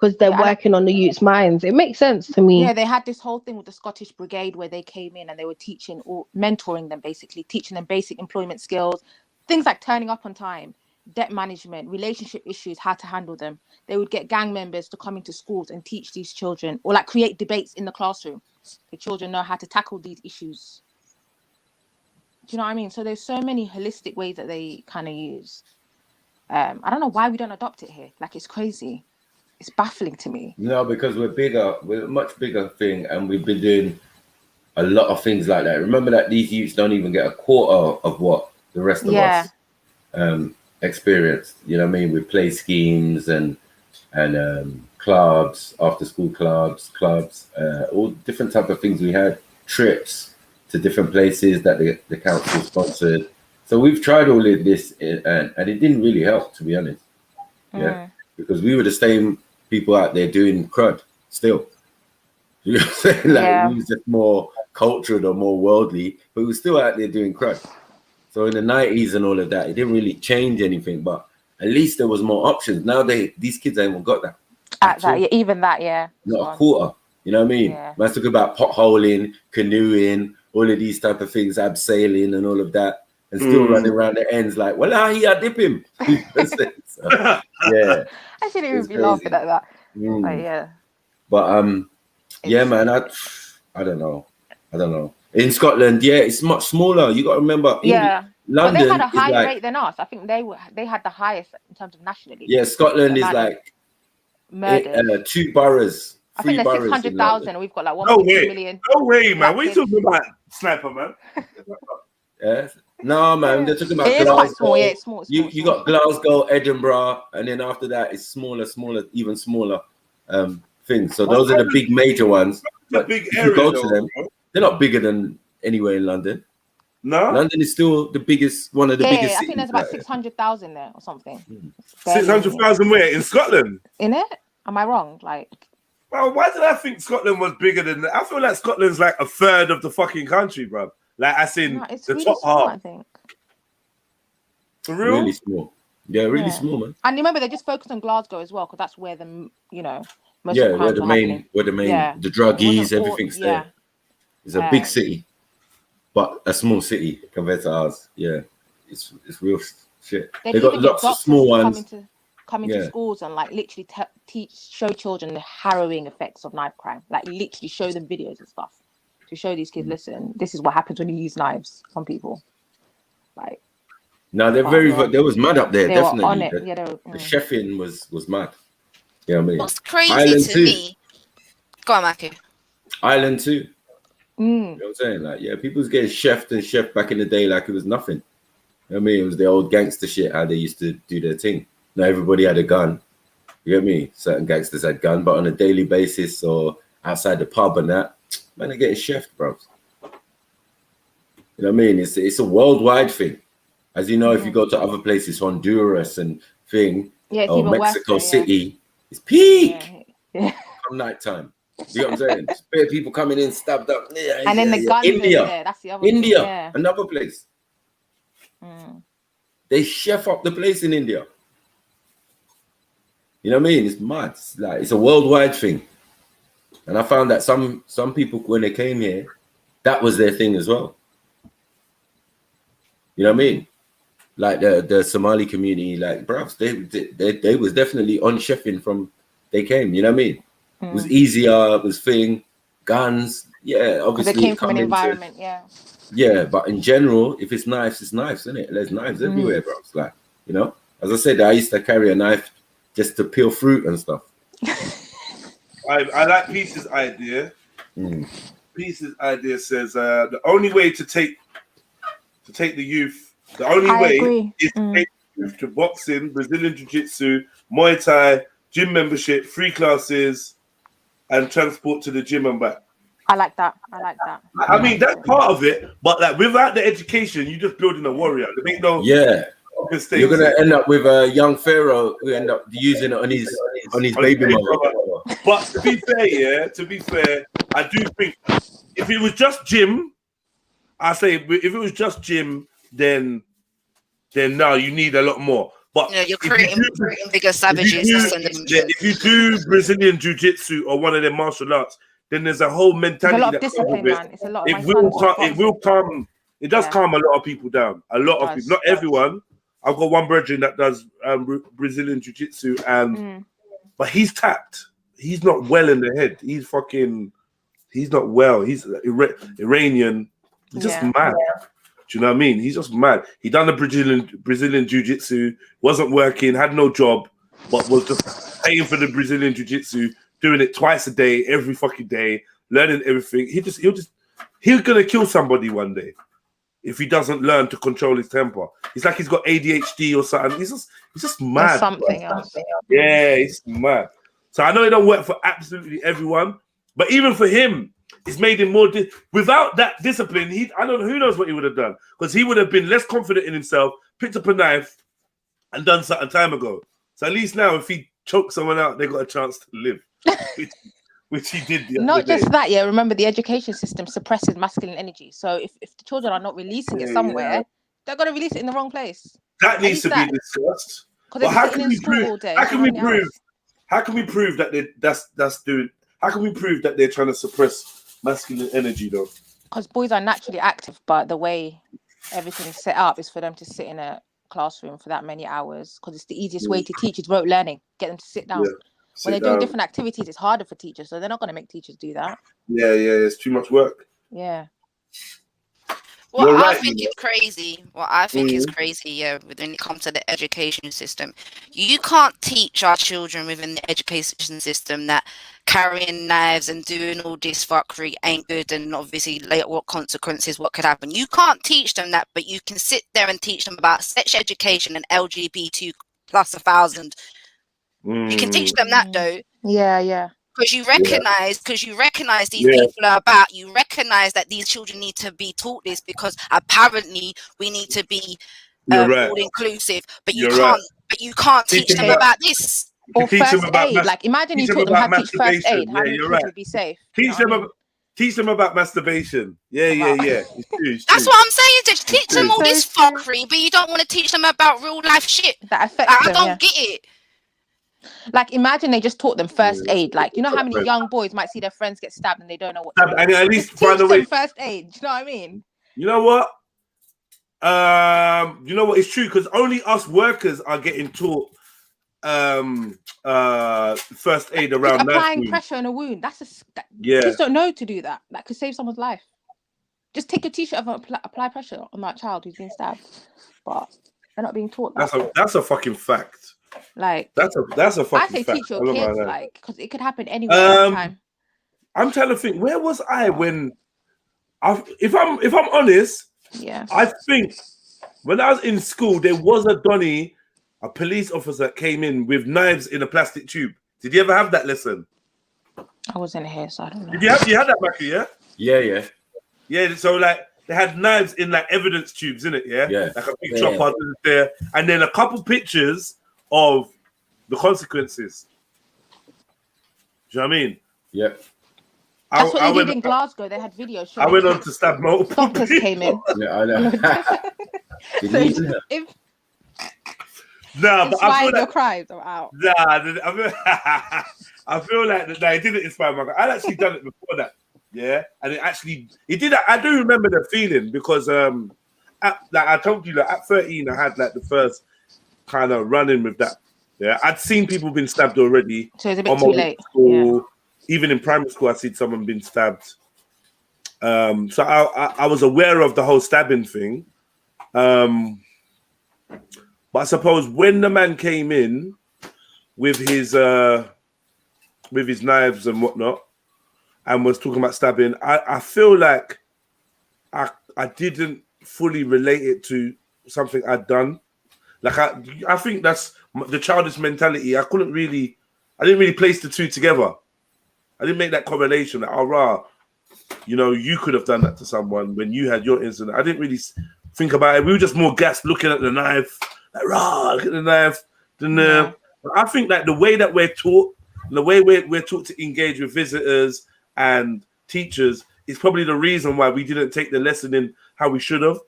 because they're working on the youth's minds. It makes sense to me. Yeah, they had this whole thing with the Scottish Brigade where they came in and they were teaching or mentoring them, basically teaching them basic employment skills, things like turning up on time, debt management, relationship issues, how to handle them. They would get gang members to come into schools and teach these children, or like create debates in the classroom. The children know how to tackle these issues. Do you know what I mean? So there's so many holistic ways that they kind of use. I don't know why we don't adopt it here. Like, it's crazy. It's baffling to me. No, because we're a much bigger thing, and we've been doing a lot of things like that. Remember that these youths don't even get a quarter of what the rest of us experienced. You know what I mean? With play schemes and clubs, after school clubs, all different type of things. We had trips to different places that the council sponsored. So we've tried all of this, and it didn't really help, to be honest. Because we were the same people out there doing crud still. You know what I'm saying? Like, we was just more cultured or more worldly, but we were still out there doing crud. So in the 90s and all of that, it didn't really change anything, but at least there was more options. Now these kids ain't even got that. Not a quarter. You know what I mean? Let's talk about potholing, canoeing, all of these type of things, abseiling and all of that, and still running around the ends like, well, I dip him. So, I shouldn't even be laughing at that. But man, I don't know. In Scotland, it's much smaller. You got to remember, London, but they had a higher rate than us. I think they had the highest in terms of nationally. Yeah, Scotland is like 2 boroughs I think there's boroughs in 600,000 and we've got like No 1.2 way. million. No way, man. black What are you kids. talking about, Sniper, man? Yeah. No, man, they're talking about It is Glasgow. quite small, yeah, it's small. It's You got Glasgow, Edinburgh, and then after that it's smaller, even smaller things. So those are the big major ones. The But big if you area, go though, to them, bro. they're not bigger than anywhere in London. No, London is still the biggest, one of the Yeah, biggest I cities. think there's about out there. 600,000 there or something. 600,000 where? In Scotland? In it? Am I wrong? Like, Well, why did I think Scotland was bigger than that? I feel like Scotland's like a third of the fucking country, bro. Like, as in no, it's the really top small, half. I think. For real? Really small. Yeah, really Yeah. small, man. And remember, they just focused on Glasgow as well, because that's where the, you know, most Yeah, of the where crimes the were main, happening. where the main, Yeah. the It druggies, wasn't all- everything's yeah. there. It's a big city, but a small city compared to ours. Yeah, it's real shit. They'd They got even get lots of doctors small to ones. come into Yeah. schools and like literally show children the harrowing effects of knife crime. Like literally show them videos and stuff to show these kids, listen, this is what happens when you use knives on people. Like, No, they're Oh, very. yeah. There was mud up there, They were definitely. on it. The, Yeah, they were, the chefing was mad. You know what I mean? What's crazy Ireland to too. me? Go on, Maki. Ireland too. Mm. You know what I'm saying? Like, yeah, people was getting chefed back in the day like it was nothing. You know what I mean? It was the old gangster shit, how they used to do their thing. Now everybody had a gun. You get me? Certain gangsters had gun, but on a daily basis or outside the pub and that, man, they're getting chefed, bro. You know what I mean? It's a worldwide thing. As you know, if you go to other places, Honduras and thing, Yeah, it's or even worse Mexico there, yeah. City, it's peak Yeah. come night time. You know what I'm saying? Spare people coming in, stabbed up. Yeah, And then the guns India, are there. That's the other thing, India, yeah. another place. Mm. They chef up the place in India. You know what I mean? It's mad. It's like it's a worldwide thing. And I found that some people when they came here, that was their thing as well. You know what I mean? Like the Somali community, like bruv, they was definitely on chefing from they came. You know what I mean? It was easier. It was thing, guns. Yeah, obviously They came from an into- environment, yeah. Yeah, but in general, if it's knives, isn't it? There's knives everywhere, bro. It's like, you know, as I said, I used to carry a knife just to peel fruit and stuff. I like Peace's idea. Peace's idea says the only way to take the youth, the only I way agree. is to take the youth to boxing, Brazilian Jiu-Jitsu, Muay Thai, gym membership, free classes, and transport to the gym and back. I like that. I mean, that's part of it, but like without the education, you're just building a warrior. There ain't no mistakes. You're gonna end up with a young pharaoh who end up using it on his baby mother. But to be fair, I do think if it was just gym, I say if it was just gym, then no, you need a lot more. But Yeah, you're creating bigger savages. if you do Brazilian Jiu-Jitsu or one of their martial arts, then there's a whole mentality. There's a lot of that comes discipline, with it. man. It's a lot of It will calm. It does calm a lot of people down. A lot of people, not everyone. I've got one brethren that does Brazilian Jiu-Jitsu, and but he's tapped. He's not well in the head. He's not well. He's Iranian. He's just mad. Do you know what I mean? He's just mad. He done the Brazilian Jiu-Jitsu, wasn't working, had no job, but was just paying for the Brazilian Jiu-Jitsu, doing it twice a day, every fucking day, learning everything. He's gonna kill somebody one day if he doesn't learn to control his temper. It's like he's got ADHD or something. He's just mad. There's something else. Yeah, he's mad. So I know it don't work for absolutely everyone, but even for him, it's made him more. Without that discipline, I don't know who knows what he would have done, because he would have been less confident in himself, picked up a knife, and done something time ago. So at least now, if he chokes someone out, they got a chance to live, which he did. Not just that, yeah. Remember, the education system suppresses masculine energy. So if the children are not releasing it somewhere, they're gonna release it in the wrong place. That needs to be discussed. But how can we prove? How can we prove that that's doing? How can we prove that they're trying to suppress masculine energy, though? Because boys are naturally active, but the way everything is set up is for them to sit in a classroom for that many hours, because it's the easiest way to teach is rote learning. Get them to sit down. When they're doing different activities, it's harder for teachers, so they're not going to make teachers do that. Yeah, it's too much work. Yeah. What You're I right, think you know. is crazy, what I think is crazy, yeah, when it comes to the education system, you can't teach our children within the education system that carrying knives and doing all this fuckery ain't good, and obviously like what consequences, what could happen. You can't teach them that, but you can sit there and teach them about sex education and LGBT plus 1,000. You can teach them that though. Yeah. Because you recognize these Yeah. people are about, you recognize that these children need to be taught this because apparently we need to be You're right. all inclusive, but You're right. you can't Teach teach them them about- about this. You Or teach them first about aid. Like, imagine you teach taught them about how to teach first masturbation. aid. How Yeah, many you're kids right. would be safe? You know Teach what I them mean? about teach them about masturbation. Yeah. It's true. It's That's true. what I'm saying. Just teach them true. all this fuckery, but you don't want to teach them about real life shit. That affects Like, I them, don't yeah. get it. Like, imagine they just taught them first Yeah. aid. Like, you know how many Right. young boys might see their friends get stabbed and they don't know what to do? And at least Just find teach a way. them first aid. Do you know what I mean? You know what? You know what? It's true because only us workers are getting taught first aid around knife Applying wounds. pressure on a wound. Yeah. Kids don't know to do that. That could save someone's life. Just take a t-shirt and apply pressure on that child who's been stabbed. But they're not being taught that. That's a fucking fact. Like, that's a fucking I say fact. teach your kids, like, because it could happen anywhere, anytime. I'm trying to think, where was I when if I'm honest, yeah, I think when I was in school, there was a Donny, a police officer that came in with knives in a plastic tube. Did you ever have that lesson? I wasn't here, so I don't know. You had that, Maki, yeah? Yeah. Yeah, so like they had knives in like evidence tubes, in it, yeah? Yeah. Like a big chopper there, and then a couple pictures of the consequences. Do you know what I mean? Yeah. That's what they did in Glasgow. They had videos showing. I went on to stab multiple doctors came in. Yeah, I know. So if but I feel your like crimes are out. I feel like that it didn't inspire my. I'd actually done it before that, yeah, and it did. I do remember the feeling because like I told you, like at 13, I had like the first kind of run-in with that. Yeah, I'd seen people been stabbed already. So it's a bit too late. School. Even in primary school, I seen someone been stabbed. So I was aware of the whole stabbing thing. But I suppose when the man came in with his knives and whatnot, and was talking about stabbing, I feel like I didn't fully relate it to something I'd done. Like I think that's the childish mentality. I didn't really place the two together. I didn't make that correlation. Like, you could have done that to someone when you had your incident. I didn't really think about it. We were just more gassed looking at the knife. Like, look at the knife. I think that the way that we're taught, the way we're taught to engage with visitors and teachers is probably the reason why we didn't take the lesson in how we should have.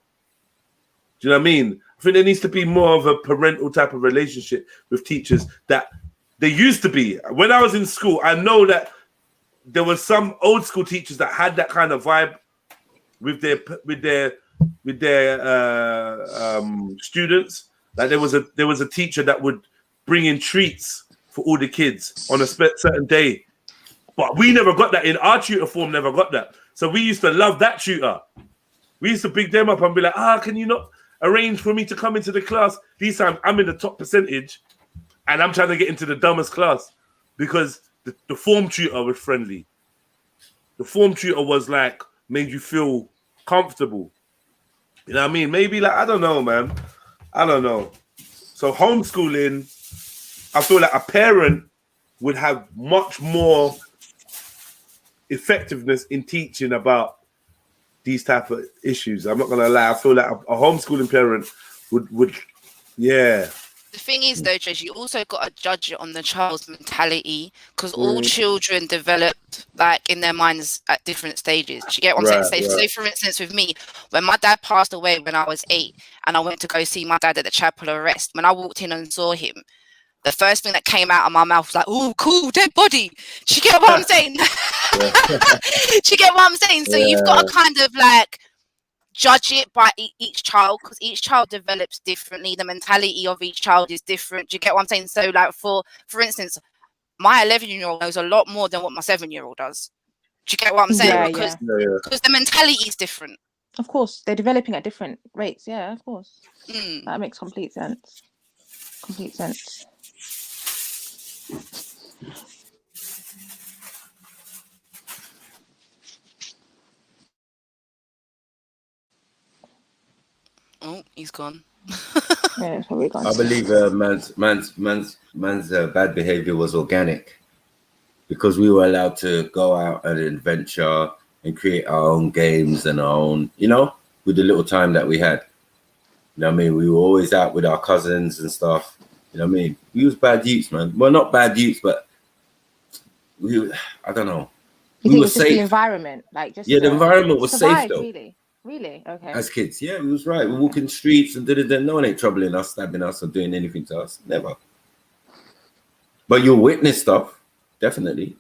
Do you know what I mean? I think there needs to be more of a parental type of relationship with teachers that there used to be. When I was in school, I know that there was some old school teachers that had that kind of vibe with their students. Like there was a teacher that would bring in treats for all the kids on a certain day, but we never got that in our tutor form. Never got that, so we used to love that tutor. We used to pick them up and be like, can you not arrange for me to come into the class? This time I'm in the top percentage, and I'm trying to get into the dumbest class because the form tutor was friendly. The form tutor was like, made you feel comfortable. You know what I mean? Maybe like, I don't know, man. I don't know. So homeschooling, I feel like a parent would have much more effectiveness in teaching about these type of issues. I'm not going to lie. I feel like a homeschooling parent would, yeah. The thing is, though, Jez, you also got to judge it on the child's mentality because all children develop like in their minds at different stages. Do you get what I'm saying? So, for instance, with me, when my dad passed away when I was 8 and I went to go see my dad at the chapel arrest, when I walked in and saw him, the first thing that came out of my mouth was like, "Oh, cool, dead body." Do you get what I'm saying? Do you get what I'm saying? So you've got to kind of like judge it by each child because each child develops differently. The mentality of each child is different. Do you get what I'm saying? So like for instance, my 11-year-old knows a lot more than what my 7-year-old does. Do you get what I'm saying? Because the mentality is different. Of course, they're developing at different rates. Yeah, of course. Mm. That makes complete sense. Complete sense. Oh, he's gone. Yeah, it's probably gone. I believe man's bad behavior was organic because we were allowed to go out and adventure and create our own games and our own, you know, with the little time that we had. You know what I mean? We were always out with our cousins and stuff. You know what I mean? We was bad youths, man. Well, not bad youths, but I don't know. You we think were it's just safe. the environment, like just the environment was safe though. Really, really, okay. As kids, yeah, he was right. We're walking streets and no one ain't troubling us, stabbing us, or doing anything to us. Never. But you'll witness stuff, definitely.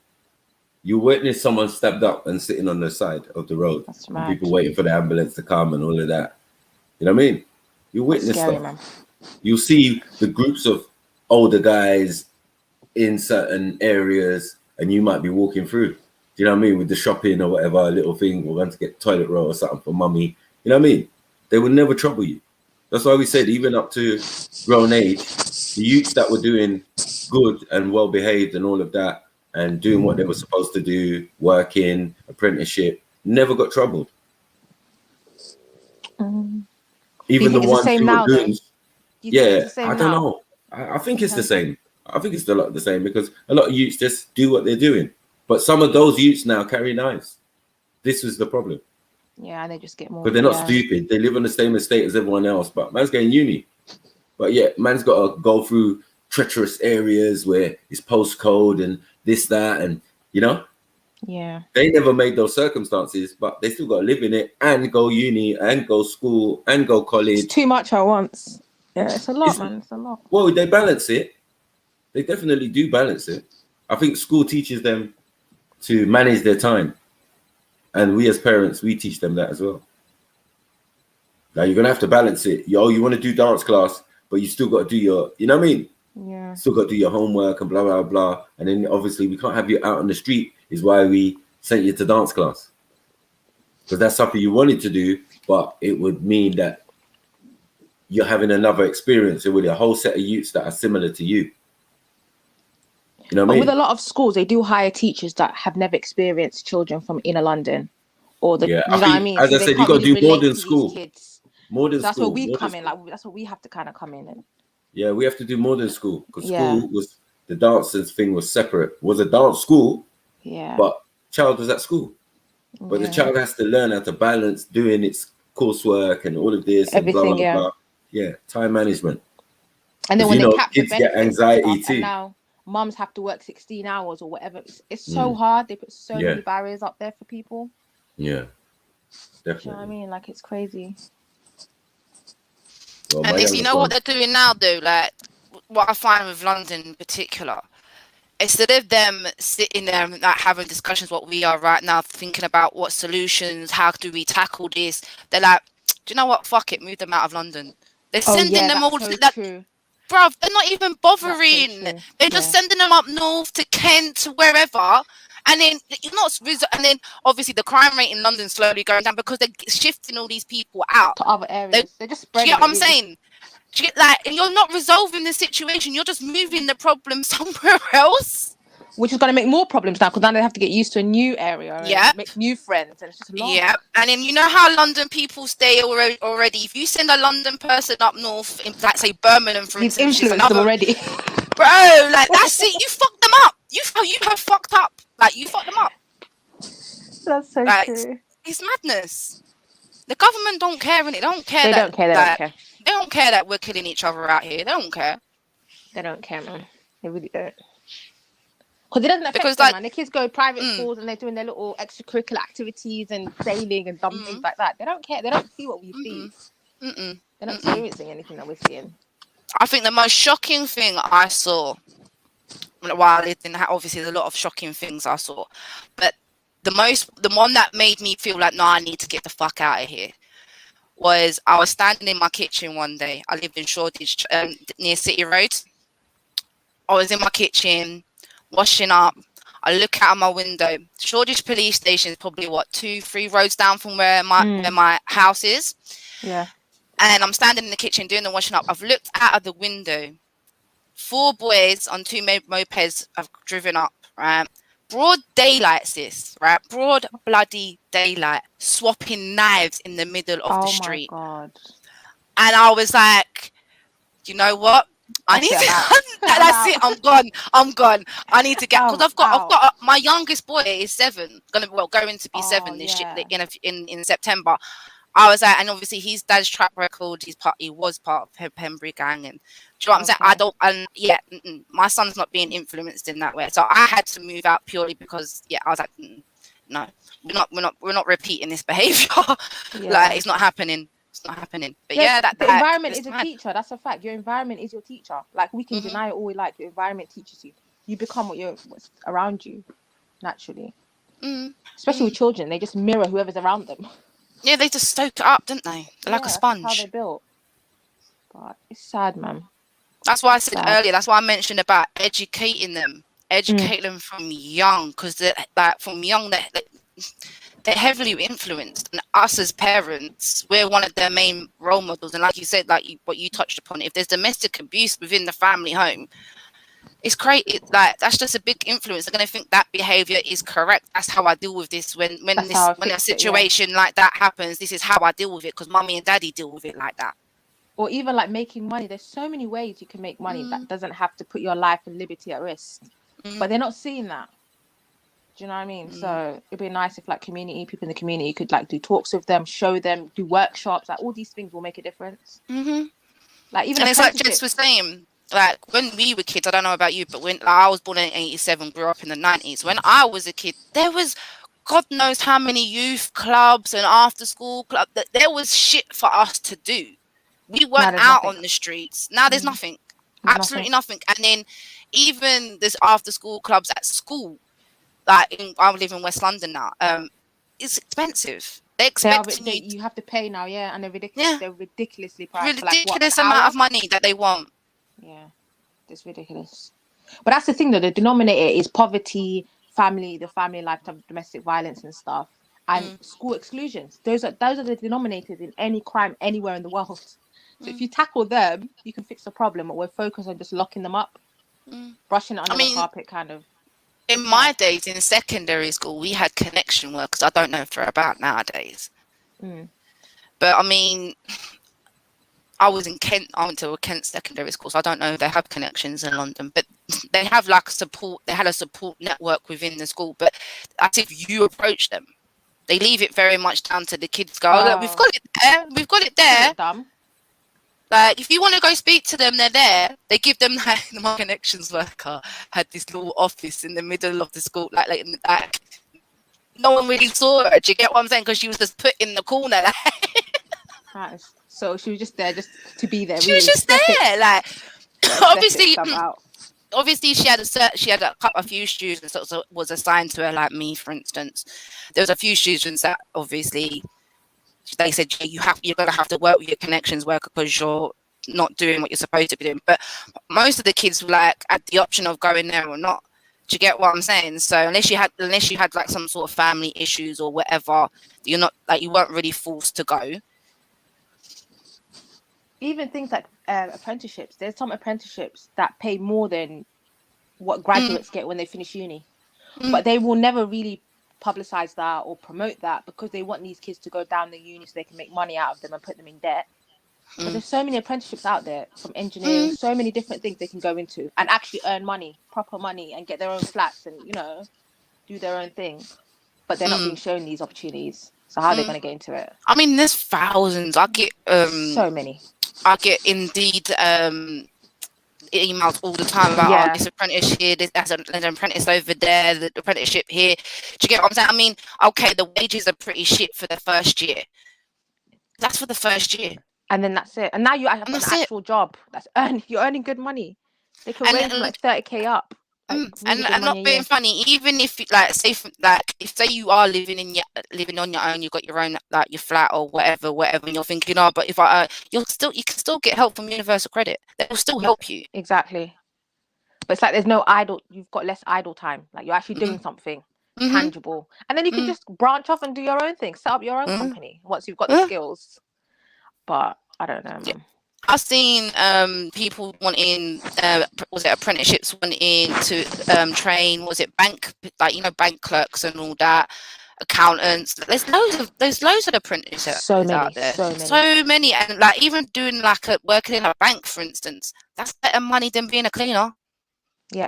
You witness someone stabbed up and sitting on the side of the road. That's and mad. people waiting for the ambulance to come and all of that. You know what I mean? You witness Scary, stuff. man. You see the groups of older guys in certain areas, and you might be walking through. Do you know what I mean? With the shopping or whatever, a little thing, or want to get toilet roll or something for mummy. You know what I mean? They would never trouble you. That's why we said, even up to grown age, the youths that were doing good and well behaved and all of that, and doing what they were supposed to do, working, apprenticeship, never got troubled. Even the ones who were goons. Yeah, I don't know. I think it's the same. I think it's the same because a lot of youths just do what they're doing. But some of those youths now carry knives. This was the problem. Yeah, they just get more. But they're not stupid. They live on the same estate as everyone else. But man's getting uni. But yeah, man's got to go through treacherous areas where it's postcode and this, that, and you know. Yeah. They never made those circumstances, but they still got to live in it and go uni and go school and go college. It's too much at once. Yeah, it's a lot, man. It's a lot. Well, they balance it. They definitely do balance it. I think school teaches them to manage their time. And we as parents, we teach them that as well. Now you're going to have to balance it. You want to do dance class, but you still got to do your, you know what I mean? Yeah. Still got to do your homework and blah, blah, blah. And then obviously we can't have you out on the street is why we sent you to dance class. Because that's something you wanted to do, but it would mean that you're having another experience with a whole set of youths that are similar to you. You know what I mean? With a lot of schools, they do hire teachers that have never experienced children from inner London, or the. Yeah, you know what I mean? As So I they said, you can't got to really do more relate than to school. these kids. More than So that's school. where we come in. Like that's what we have to kind of come in and. Yeah, we have to do more than school because Yeah. school was the dancers thing was separate. It was a dance school, Yeah. but child was at school. But the child has to learn how to balance doing its coursework and all of this Everything, and blah, yeah. blah, blah. Yeah, time management. And then 'Cause, when you they know, cap the kids get benefits and anxiety stuff, too. and now mums have to work 16 hours or whatever. It's so hard. They put so Yeah. many barriers up there for people. Yeah, Do you know definitely. what I mean? Like it's crazy. Well, And my if you youngest know what one- they're doing now, though, like what I find with London in particular, instead of them sitting there and like having discussions what we are right now, thinking about what solutions, how do we tackle this, they're like, do you know what? Fuck it, move them out of London. They're Oh sending yeah, them that's all so that, true. bruv, they're not even bothering. true. They're just Yeah. sending them up north to Kent, to wherever. And then you're not, and then obviously the crime rate in London's slowly going down because they're shifting all these people out To other areas, they're just do you spreading. get what I'm it, really. saying? Do you get, like, and you're not resolving the situation. You're just moving the problem somewhere else. Which is going to make more problems now because now they have to get used to a new area and Yeah. make new friends, and it's just a lot. Yeah, and then you know how London people stay already. If you send a London person up north, in like say Birmingham, for You've instance, influenced them already. bro. Like that's it. You fucked them up. You have fucked up. Like you fucked them up. That's so Like, true. It's madness. The government don't care, and they don't care. They that, don't care. They like, don't care. They don't care that we're killing each other out here. They don't care. They don't care, man. They really don't. Because it doesn't affect Because, them, like, man. The kids go private schools and they're doing their little extracurricular activities and sailing and dumb things like that. They don't care. They don't see what we see. They're not experiencing anything that we're seeing. I think the most shocking thing I saw while I lived in, obviously there's a lot of shocking things I saw, but the one that made me feel like, no, I need to get the fuck out of here, was I was standing in my kitchen one day. I lived in Shoreditch, near City Road. I was in my kitchen, washing up. I look out of my window. Shoreditch police station is probably what 2-3 roads down from where my house is. Yeah. And I'm standing in the kitchen doing the washing up. I've looked out of the window. 4 boys on 2 mopeds have driven up, right? Broad daylight, sis, right? Broad bloody daylight, swapping knives in the middle of the street. Oh my God. And I was like, you know what? I need to. That's it. I'm gone. I need to get, because I've got my youngest boy is 7, going to be 7 this year in September. I was like, and obviously his dad's track record. He was part of Pembury gang, and do you know what I'm saying? I don't, and my son's not being influenced in that way. So I had to move out purely because I was like, no, we're not repeating this behavior. Like it's not happening. It's not happening. But the environment is a teacher. That's a fact. Your environment is your teacher. Like we can deny it all we like. Your environment teaches you. You become what's around you naturally. Especially with children, they just mirror whoever's around them. Yeah, they just soak it up, don't they? They're like a sponge. That's how they're built. But it's sad, man. That's why I said earlier. That's why I mentioned about educating them, from young, because from young they're heavily influenced, and us as parents, we're one of their main role models. And like you said, what you touched upon, if there's domestic abuse within the family home, it's crazy. Like that's just a big influence. They're gonna think that behavior is correct. That's how I deal with this. When a situation like that happens, this is how I deal with it because mommy and daddy deal with it like that. Or even like making money. There's so many ways you can make money that doesn't have to put your life and liberty at risk. But they're not seeing that. Do you know what I mean? So it'd be nice if people in the community could do talks with them, show them, do workshops. Like all these things will make a difference. Like even, and it's like Jess was saying, like when we were kids, I don't know about you, but when I was born in 87, grew up in the 90s, when I was a kid, there was God knows how many youth clubs and after school clubs. There was shit for us to do. We weren't out on the streets. Now there's nothing. Absolutely nothing. And then even there's after school clubs at school. I live in West London now. It's expensive. They expect you have to pay now, and they're ridiculous. They're ridiculously priced. Ridiculous amount of money that they want. Yeah, it's ridiculous. But that's the thing, though. The denominator is poverty, the family life, domestic violence and stuff, and school exclusions. Those are the denominators in any crime anywhere in the world. So if you tackle them, you can fix the problem. But we're focused on just locking them up, brushing it under the carpet, kind of. In my days in secondary school, we had connection workers. I don't know if they're about nowadays. But I mean, I was in Kent. I went to a Kent secondary school, so I don't know if they have connections in London. But they have support. They had a support network within the school. But as if you approach them, they leave it very much down to the kids. Go, look, we've got it there. We've got it there. Like, if you want to go speak to them, they're there. They give them, my connections worker had this little office in the middle of the school, like no one really saw her. Do you get what I'm saying? Because she was just put in the corner. So she was just there, just to be there. She was just there, like obviously she had a few students that was assigned to her, like me, for instance. There was a few students that obviously. They said you're gonna have to work with your connections worker because you're not doing what you're supposed to be doing. But most of the kids were had the option of going there or not. Do you get what I'm saying? So unless you had some sort of family issues or whatever, you weren't really forced to go. Even things like apprenticeships. There's some apprenticeships that pay more than what graduates get when they finish uni, but they will never really publicize that or promote that because they want these kids to go down the uni so they can make money out of them and put them in debt. But there's so many apprenticeships out there, from engineering, so many different things they can go into and actually earn money, proper money, and get their own flats and do their own thing. But they're not being shown these opportunities. So how are they going to get into it? I mean, there's thousands. I get so many. I get Indeed emails all the time about this apprentice here, there's an apprentice over there, the apprenticeship here. Do you get what I'm saying? I mean, okay, the wages are pretty shit for the first year. That's for the first year. And then that's it. And now you have an actual job. You're earning good money. They can raise from 30k up. And not being funny, even if say you are living on your own, you've got your own your flat or whatever, and you're thinking, but if you can still get help from Universal Credit. They will still help you. Exactly. But it's like there's no idle. You've got less idle time. Like you're actually doing something tangible, and then you can just branch off and do your own thing. Set up your own company once you've got the skills. But I don't know, man. I've seen people wanting was it apprenticeships wanting to train, was it bank, like, you know, bank clerks and all that, accountants. There's loads of apprentices out there, so many, and like even doing like working in a bank, for instance, that's better money than being a cleaner. Yeah.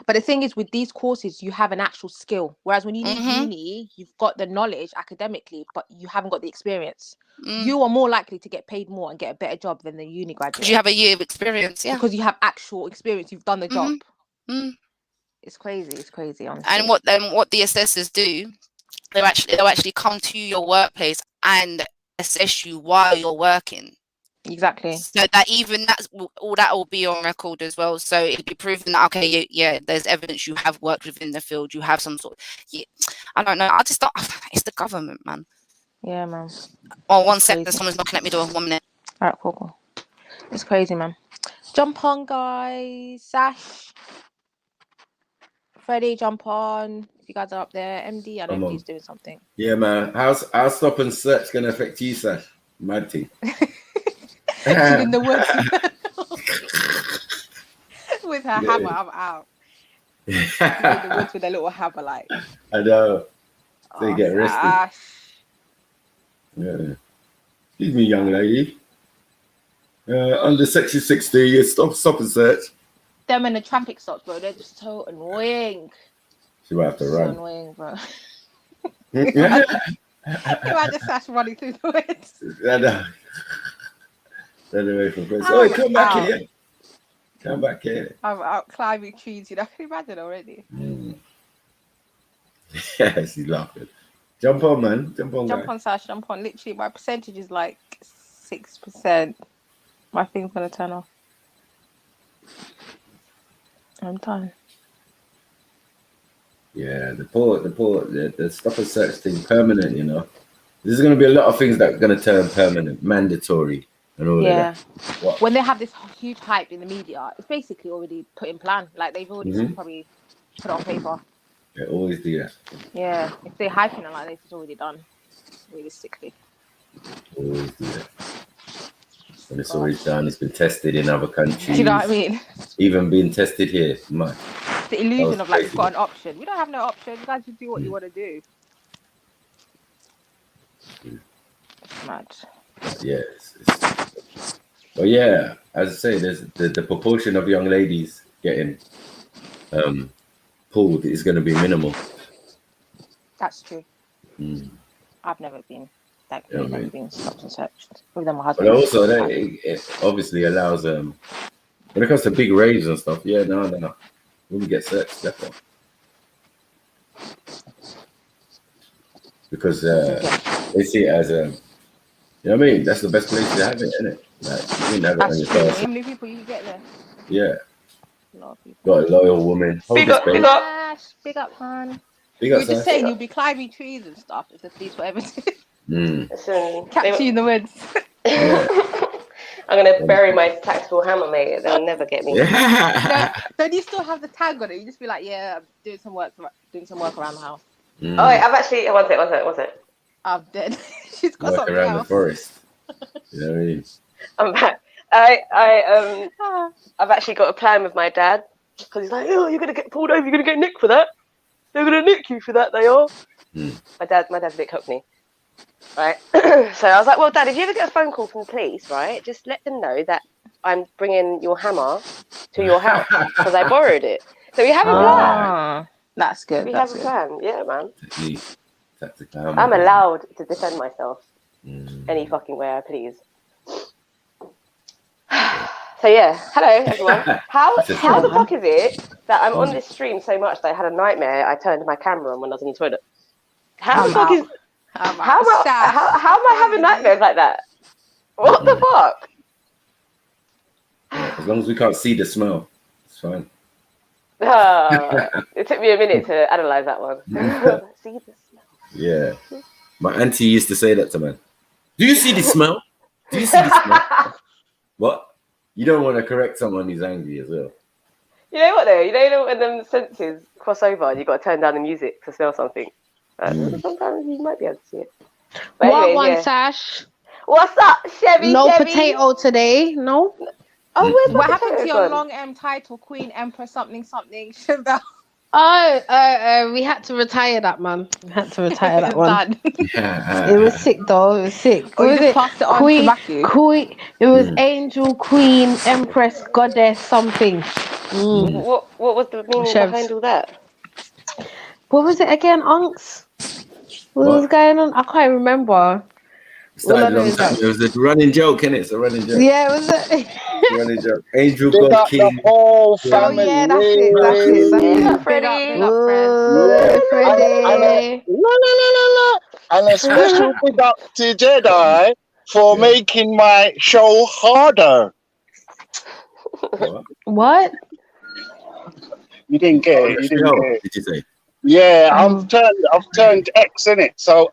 But the thing is, with these courses, you have an actual skill. Whereas when you leave uni, you've got the knowledge academically, but you haven't got the experience. You are more likely to get paid more and get a better job than the uni graduate. Because you have a year of experience, yeah. Because you have actual experience. You've done the job. It's crazy. It's crazy, honestly. And what the assessors do, they'll actually come to your workplace and assess you while you're working. Exactly. So that even all that will be on record as well. So it'll be proven that, okay, yeah, there's evidence you have worked within the field. You have some sort of, I don't know. I just thought it's the government, man. Yeah, man. Oh, one second. Someone's knocking at my door. 1 minute. All right, cool. It's crazy, man. Jump on, guys. Sash. Freddie, jump on. If you guys are up there. MD, I know MD's doing something. Yeah, man. How's stop and search going to affect you, Sash? Mad thing. In the woods. With her hammer, I'm out. In the woods with a little hammer, like. I know. So you get arrested. Sash. Yeah. Excuse me, young lady. Under section 60, stop and search. Them in the traffic stops, bro. They're just so annoying. She might have to run. So annoying, bro. Imagine Sash running through the woods. I know. Run away from friends. Oh, come back here. Come back here. I'm out climbing trees, you know. Can you imagine already? Yeah, she's laughing. Jump on, man. Jump on, Sash. Jump on. Literally, my percentage is like 6%. My thing's gonna turn off. I'm done. Yeah, the stop and search thing permanent, you know. There's going to be a lot of things that are going to turn permanent, mandatory, and all that. What? When they have this huge hype in the media, it's basically already put in plan. Like they've already probably put it on paper. They always do that. Yeah, if they're hyping it like this, it's already done. Realistically. Always do that. When it's already done, it's been tested in other countries. Do you know what I mean? Even being tested here. Man. The illusion of like you've got an option. We don't have no option. You guys just do what you want to do. It's mad. Yes. But yeah, as I say, there's the proportion of young ladies getting pulled is going to be minimal. That's true. I've never been. Never been stopped and searched. With my husband. But also, it obviously allows when it comes to big raves and stuff. Yeah, no. When we get searched, definitely. Because they see it as you know what I mean? That's the best place to have it, isn't it? Like, you can have it on your phone. How many people you can get there? Yeah. A lot of people. Got a loyal woman. Big up, hon. Big up, You're just saying you'll be climbing trees and stuff if the police were ever to catch you in the woods. Yeah. I'm gonna bury my tactical hammer, mate. They'll never get me. Don't you still have the tag on it? You just be like, yeah, I'm doing some work around the house. Oh, wait, I've actually one sec. I'm dead. She's got work something around else. the forest. You know what I mean? I'm back. I've actually got a plan with my dad because he's like, oh, you're gonna get pulled over. You're gonna get nicked for that. They're gonna nick you for that. They are. My dad's a bit cockney. Right, so I was like, well, Dad, if you ever get a phone call from the police, right, just let them know that I'm bringing your hammer to your house because I borrowed it. So we have a plan. That's good. We have a plan, yeah, man. Tactical. I'm allowed to defend myself any fucking way I please. So yeah, hello everyone. How the fuck is it that I'm on this stream so much that I had a nightmare? I turned my camera on when I was in the toilet. How the fuck is? How am I having nightmares like that? What the fuck? Yeah, as long as we can't see the smell, it's fine. It took me a minute to analyze that one. See the smell. Yeah. My auntie used to say that to me. Do you see the smell? Do you see the smell? What? You don't want to correct someone who's angry as well. You know what though? You know when them senses cross over and you got to turn down the music to smell something. Sometimes you might be able to see it. But What anyways, one, yeah. Sash? What's up, Chevy? No Chevy? potato today. No. Oh, where's my What happened to potato your gone? long title, Queen Empress something something? Sugar. We had to retire that, man. We had to retire that one. Done. It was sick though. It was sick. Or What you was just it? passed it on to Matthew. Queen. It was angel, queen, empress, goddess, something. What was the meaning Chefs. behind all that? What was it again, Unks? What was going on? I can't remember. Started a long time. It was a running joke, innit? It's a running joke. Yeah, it was a running joke. Angel, Big God, up King. the whole family. Oh yeah, that's it. That's it. That's Big it. up, Freddie. Big up, Fred. Ooh, Freddie. And a special big up to Jedi for making my show harder. What? You didn't get it. You didn't get it. Did you say? Yeah, I've turned X in it. So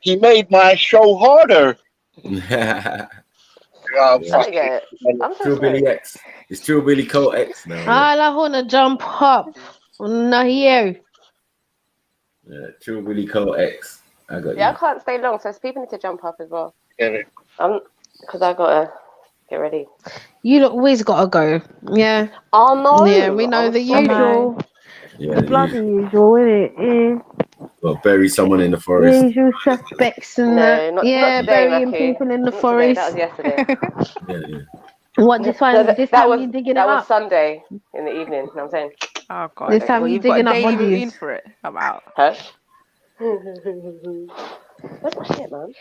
he made my show harder. Oh, fuck it. True Billy X. It's True Billy Cole X now. I wanna jump up. No, here. Yeah, True Billy Cole X. I got Yeah, you. I can't stay long, so people need to jump up as well. Get it. Because I gotta get ready. You always gotta go. Yeah. Oh no. Yeah, we know the usual. Yeah, The bloody usual, innit? Yeah. Well, bury someone in the forest. Usual suspects and that. not Yeah, today, burying Mackie. people in the Not forest. today, that was yesterday. What, this time, this time you digging it That was up? Sunday in the evening, you know what I'm saying? Oh god. This time you you've got a digging up daily bodies. routine for it. I'm out. Huh? Where's my shit, man?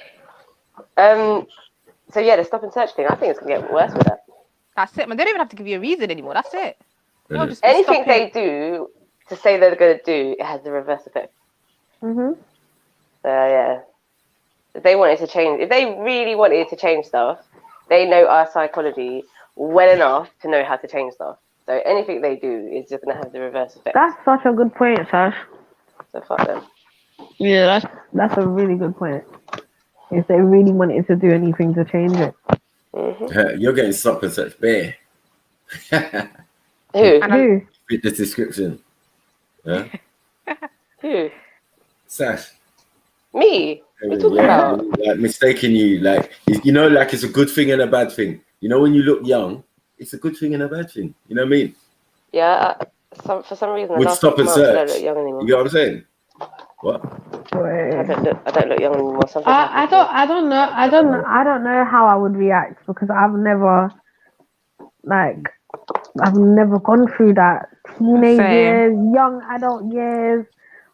So yeah, the stop and search thing, I think it's gonna get worse with that. That's it, man. They don't even have to give you a reason anymore. That's it. They'll just Anything stop they it. do to say they're gonna do, it has the reverse effect. Mm-hmm. So yeah. If they wanted to change, if they really wanted to change stuff, they know our psychology well enough to know how to change stuff. So anything they do is just gonna have the reverse effect. That's such a good point, Sash. So fuck them. Yeah, that's a really good point. If they really wanted to do anything to change it. You're getting stop and search bear. Who? Fit this description. Yeah. Who? Sash. Me? What are you talking about? Like mistaking you, like like it's a good thing and a bad thing. You know, when you look young, it's a good thing and a bad thing. You know what I mean? Yeah. For some reason, the Would last stop and month, I don't search. look young anymore. You know what I'm saying? What? I don't look young anymore. Something I don't know how I would react because I've never gone through that teenage Same. years, young adult years.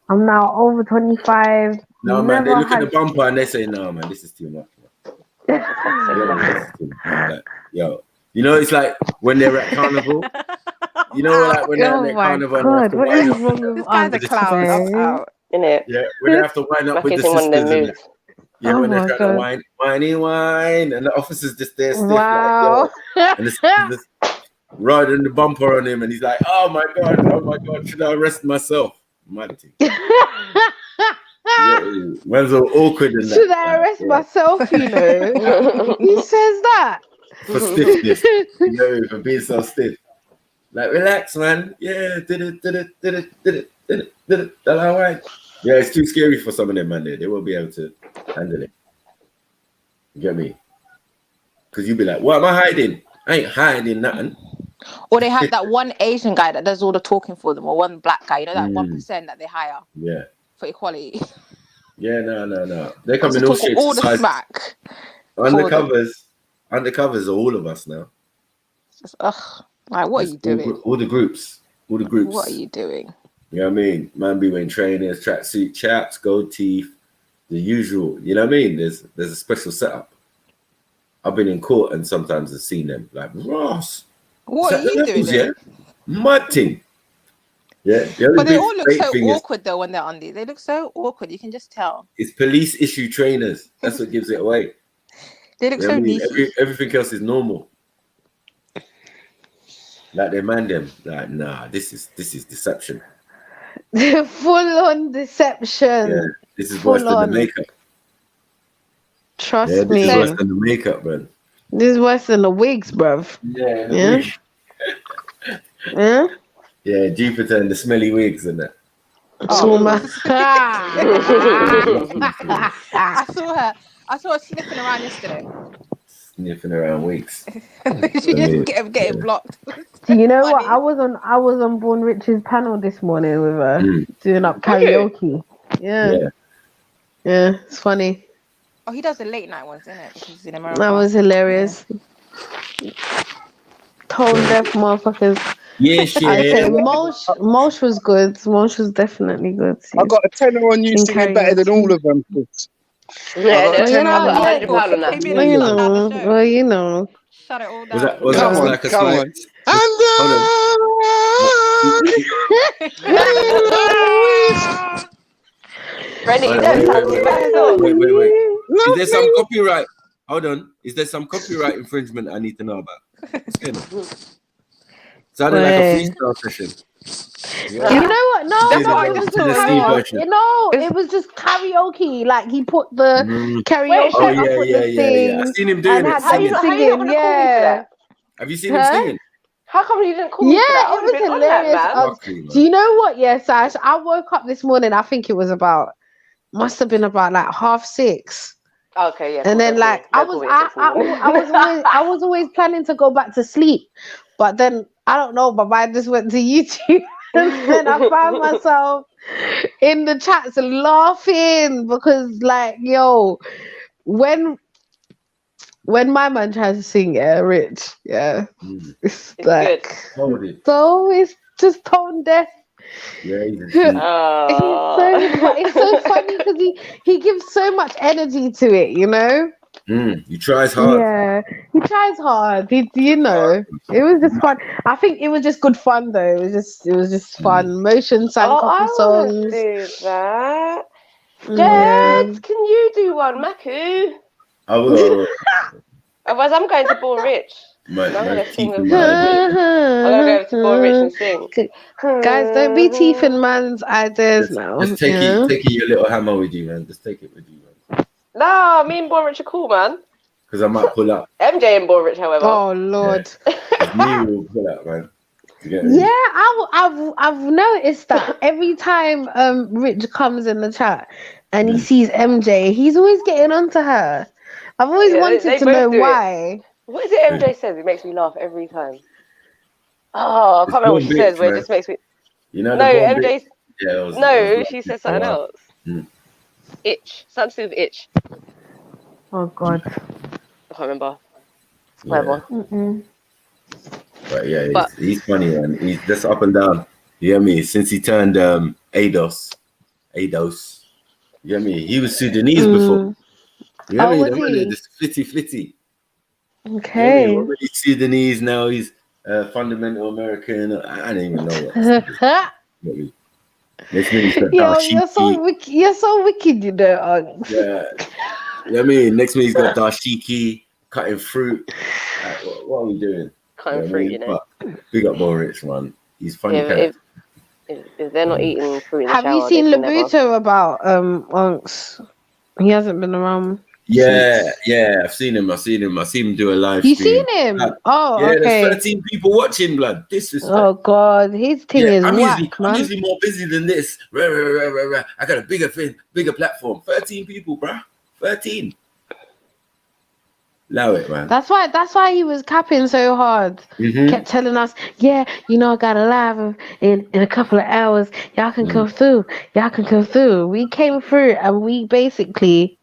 I'm now over 25. No, man, they Never look at the had- bumper and they say, no, man, this is too much. Yo, you know, it's like when they're at carnival. You know, like when they're at carnival and they have to what wind is up. wrong with This guy's a us clown. today? I'm out. Innit? Yeah, when they have to wind up with the Mackie's in one of them sisters and moods. that. Yeah, Oh when they're my trying God. to wine, and the officer's just there stiff, Wow. like, yo. And the sisters just riding the bumper on him, and he's like, oh my God, should I arrest myself? Mad thing. Man's all awkward in that. Should I arrest myself, you know? Who says that? For stiffness, you know, for being so stiff. Like, relax, man. Yeah, did it. All right. Yeah, it's too scary for some of them, man. They won't be able to handle it. You get me? Because you'll be like, what am I hiding? I ain't hiding nothing. Or they have that one Asian guy that does all the talking for them, or one black guy. You know that 1% that they hire Yeah. for equality. Yeah, no. They come Just in all talking shapes all and the sizes. smack. for them. Undercovers are all of us now. Just, ugh. Like, what are you doing? All the groups. What are you doing? You know what I mean? Man be wearing trainers, tracksuit chaps, gold teeth, the usual. You know what I mean? There's a special setup. I've been in court and sometimes I've seen them like, Ross. What are you doing there? Mud thing. Yeah. But they all look so awkward though when they're on these. They look so awkward. You can just tell. It's police issue trainers. That's what gives it away. They look You know so what I mean? neat. Everything else is normal. Like they man them. Like, nah, this is deception. Full on deception. Yeah, this is worse than the makeup. Trust This me. is worse than the makeup, man. This is worse than the wigs, bruv. Yeah. Yeah. Yeah. Yeah, Jupiter and the smelly wigs and that. I saw her sniffing around yesterday. Sniffing around wigs. She just getting blocked. Do you know what? I was on Born Rich's panel this morning with her doing up karaoke. Yeah. Yeah, it's funny. Oh, he does the late night ones, isn't it? Because he's in America. That was hilarious. Tone deaf motherfuckers. Yeah, shit. I say Mosh was good. Mosh was definitely good. I got a tenner on you singing better than all of them. Yeah, I got a tenner on £100 on that. Well, you know. Shut it all down. Was that like a slight? Rennie, you don't sound too bad at all. Wait. Is there some copyright? Hold on. Is there some copyright infringement I need to know about? What's going on? Sounded like a freestyle session. Yeah. You know what? No, it was just karaoke. Like he put the karaoke. Yeah. I've seen him doing it. Singing. Yeah. Have you seen him singing? How come you didn't call me? Yeah, it was hilarious. Do you know what? Yeah, Sash. I woke up this morning. I think it was must have been about like 6:30. Okay, yeah. And then like I was always planning to go back to sleep, but then I don't know. My mind just went to YouTube, and then I found myself in the chats laughing because like when my man tries to sing, Rich, it's like so it's just tone deaf. Yeah, it's so funny because he gives so much energy to it, you know. He tries hard. Yeah, he tries hard. It was just fun. I think it was just good fun though. It was just fun. Motion sang a couple songs. Do that. Dad, can you do one, Maku? I will. Otherwise, I'm going to Born Rich. I'm going to Born Rich and sing. Guys, don't be teething man's ideas now. Just take your little hammer with you, man. Just take it with you, man. Nah, me and Born Rich are cool, man. Because I might pull up. MJ and Born Rich, however. Oh Lord. Me will pull up, man. Yeah, I've noticed that every time Rich comes in the chat and he sees MJ, he's always getting onto her. I've always wanted to know why. What is it MJ says? It makes me laugh every time. Oh, I can't remember what she says, but it just makes me. You know, no, MJ. Yeah, she said something else. Itch. Something to do with itch. Oh God. I can't remember. Whatever. But yeah, he's funny, man. He's just up and down. You get me? Since he turned ADOS. You get me? He was Sudanese before. You get me? Just flitty. Okay. Yeah, already Sudanese now. He's fundamental American. I don't even know what. You're so wicked, you know. Yeah. You know what I mean? Next minute he's got dashiki, cutting fruit. What are we doing? Cutting fruit, you know. Big up Born Rich, man. He's funny. If they're not eating fruit in the shower, have you seen Labuto about Unks? He hasn't been around. Yeah, I've seen him. I seen him do a live You stream. seen him? Yeah, okay. There's 13 people watching, blood. Oh God, his thing is I'm whack, man. I'm usually more busy than this. I got a bigger platform. 13 people, bruh. 13. Allow it, man. That's why he was capping so hard. Kept telling us, I got a live in a couple of hours. Y'all can come through. We came through and we basically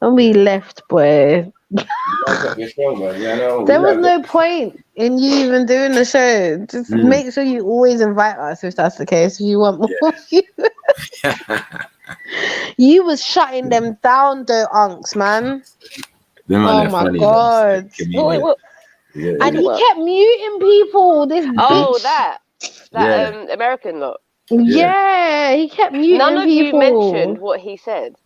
left, boy. There was no point in you even doing the show. Just make sure you always invite us if that's the case. If you want more, you was shutting them down, though, Unks, man. Oh my God! And he kept muting people. This bitch. that American lot. Yeah, he kept muting people. None of you mentioned what he said.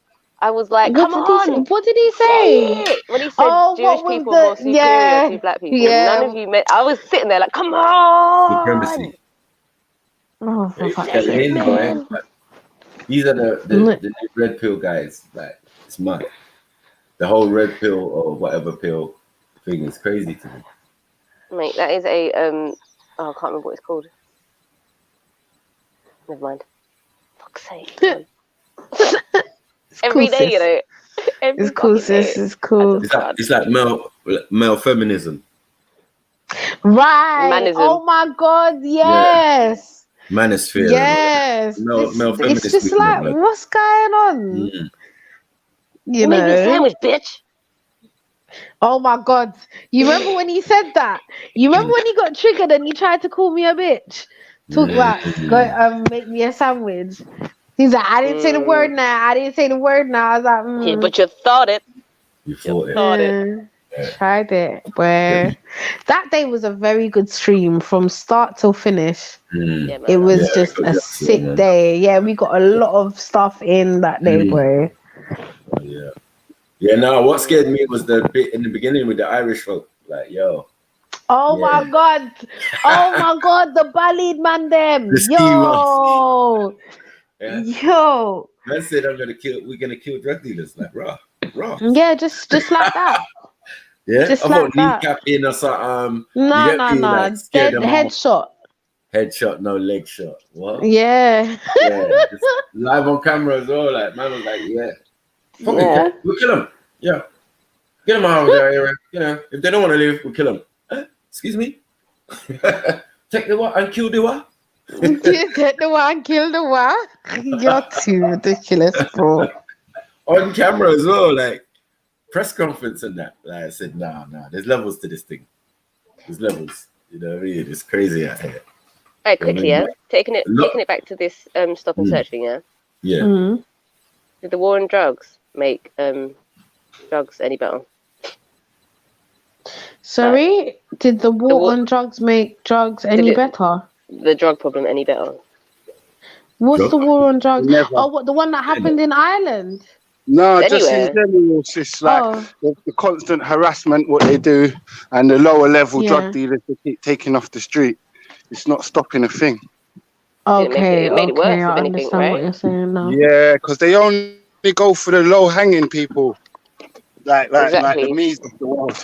I was like, come on. What did he say? When he said Jewish people more superior to black people. None of you I was sitting there like, come on. Supremacy. Oh, for fuck's These sake. are the new red pill guys. Like, it's mad. The whole red pill or whatever pill thing is crazy to me. Mate, that is a I can't remember what it's called. Never mind. Fuck's sake. It's Every cool, day, you sis. know. Every It's cool, fucking day. sis. It's cool. It's like male feminism. Right. Manism. Oh my God. Yes. Manosphere. Yes. And all that. Male It's feminist just movement. like, Like, what's going on? You Make me a know. sandwich, bitch. Oh my God. You remember when he said that? You remember when he got triggered and he tried to call me a bitch? Talk about go make me a sandwich. He's like, I didn't say the word now. I didn't say the word now. I was like, Yeah, but you thought it. You thought it. Tried it. But that day was a very good stream from start till finish. Yeah, man. It was just a sick day. Yeah, we got a lot of stuff in that day, boy. Yeah. Yeah, no, what scared me was the bit in the beginning with the Irish folk. Like, yo. Oh my God. Oh my God, the Ballad man them. The ski Yo. Yeah. Yo. Man said we're gonna kill drug dealers. Like, raw. Yeah, just like that. Yeah. Just I like thought knee that. capping or something. No, you get me, like, scare Dead them off. headshot. Headshot, no leg shot. What? Yeah. Yeah. Just live on camera as well. Like, man was like, yeah. Fuck Yeah. it. We'll kill them. Yeah. Get them out of there area. You know, if they don't want to live, we'll kill them. Excuse me? Take the what and kill the what? Take the one, kill the one. You're too ridiculous, bro. On camera as well, like press conference and that. Like I said, nah, there's levels to this thing. There's levels. You know what I mean? It's crazy out here. Right, quickly, yeah. Taking it back to this stop and search thing, yeah. Yeah. Mm. Did the war on drugs make drugs any better? Sorry? Did the war on drugs make drugs any better? The drug problem any better? What's the war on drugs? Never. Oh, what, the one that happened in Ireland? No, just in general, it's just like the constant harassment, what they do, and the lower level drug dealers they keep taking off the street. It's not stopping a thing. Okay, it made it worse, I if anything, understand right? what you're saying now. Yeah, because they only go for the low hanging people, like the me's of the world.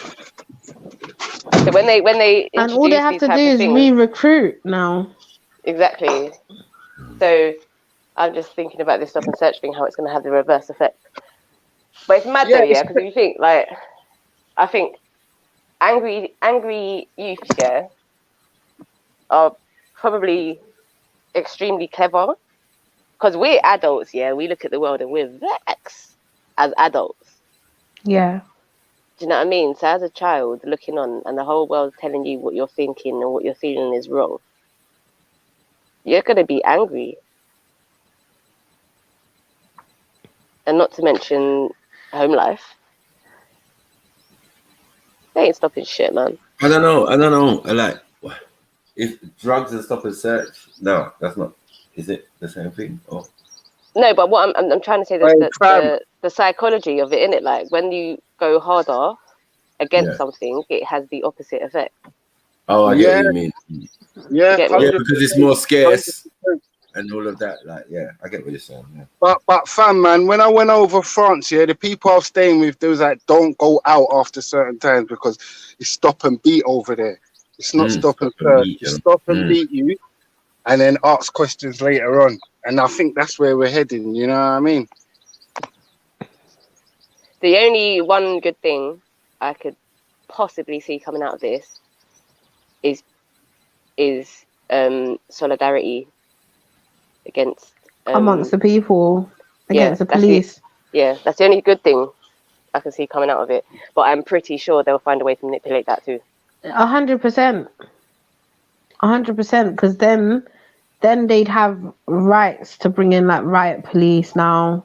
So when they And all they have to do is re-recruit now. Exactly. So I'm just thinking about this stop and search thing, how it's going to have the reverse effect. But it's mad though, yeah, because if you think, like, I think angry youth, yeah, are probably extremely clever. Because we're adults, yeah, we look at the world and we're vexed as adults. Yeah. Do you know what I mean? So as a child looking on and the whole world's telling you what you're thinking and what you're feeling is wrong, you're going to be angry. And not to mention home life. They ain't stopping shit, man. I don't know. I like, if drugs and stop and search, no, that's not. Is it the same thing? Or? No, but what I'm trying to say is the psychology of it, innit? Like when you go harder against something, it has the opposite effect. Oh, I get what you mean. Yeah, because it's more scarce and all of that. Like, yeah, I get what you're saying. Yeah. But fam, man, when I went over France, yeah, the people I was staying with, they was like, don't go out after certain times because it's stop and beat over there. It's not stop and search. It's stop and beat you, and then ask questions later on. And I think that's where we're heading. You know what I mean? The only one good thing I could possibly see coming out of this is solidarity against amongst the people, against the police. That's the only good thing I can see coming out of it. But I'm pretty sure they'll find a way to manipulate that too. 100%. 100%, because then they'd have rights to bring in like riot police now,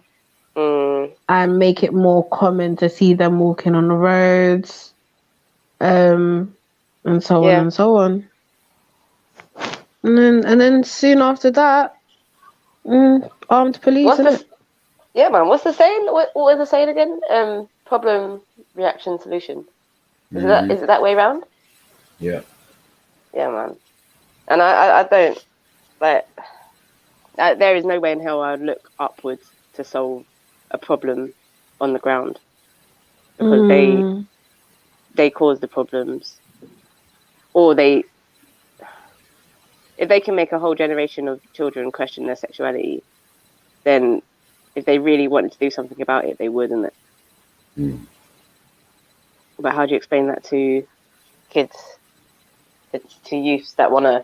and make it more common to see them walking on the roads, and so on and so on. And then soon after that, armed police. Yeah, man. What's the saying? What was the saying again? Problem, reaction, solution. Is it that way around? Yeah. Yeah, man. And I don't like. There is no way in hell I would look upwards to solve a problem on the ground because they cause the problems, or they if they can make a whole generation of children question their sexuality, then if they really wanted to do something about it, they would, isn't it? But how do you explain that to kids, to youths that want to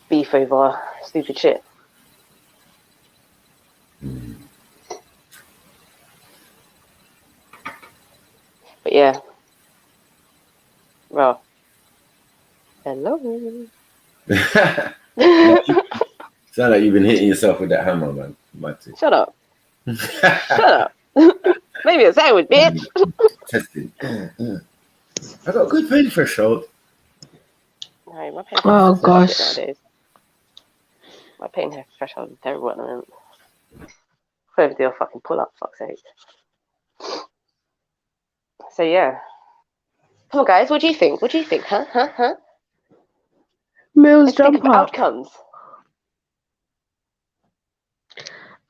beef over stupid shit? But yeah. Well. Hello. Sound like you've been hitting yourself with that hammer, man. Shut up. Shut up. Maybe a sandwich, bitch. Testing. I got a good pain threshold. No, my pain Oh gosh. nowadays. My pain threshold is terrible at the moment. I have to do a fucking pull up, fuck's sake. So yeah. Come on, guys. What do you think? What do you think? Huh? Mills, jump up. Outcomes.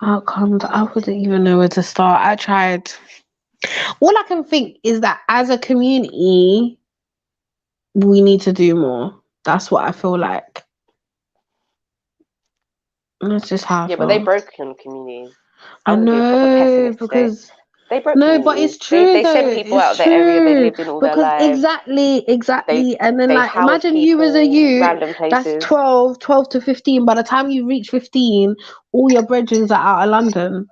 Outcomes. I wouldn't even know where to start. I tried. All I can think is that as a community, we need to do more. That's what I feel like. That's just how I feel. But they broke in communities. I know, because they broke but it's true. They sent people out of their area they lived in all their lives. Exactly. And then like imagine you as a youth that's 12 to 15. By the time you reach 15, all your brethren are out of London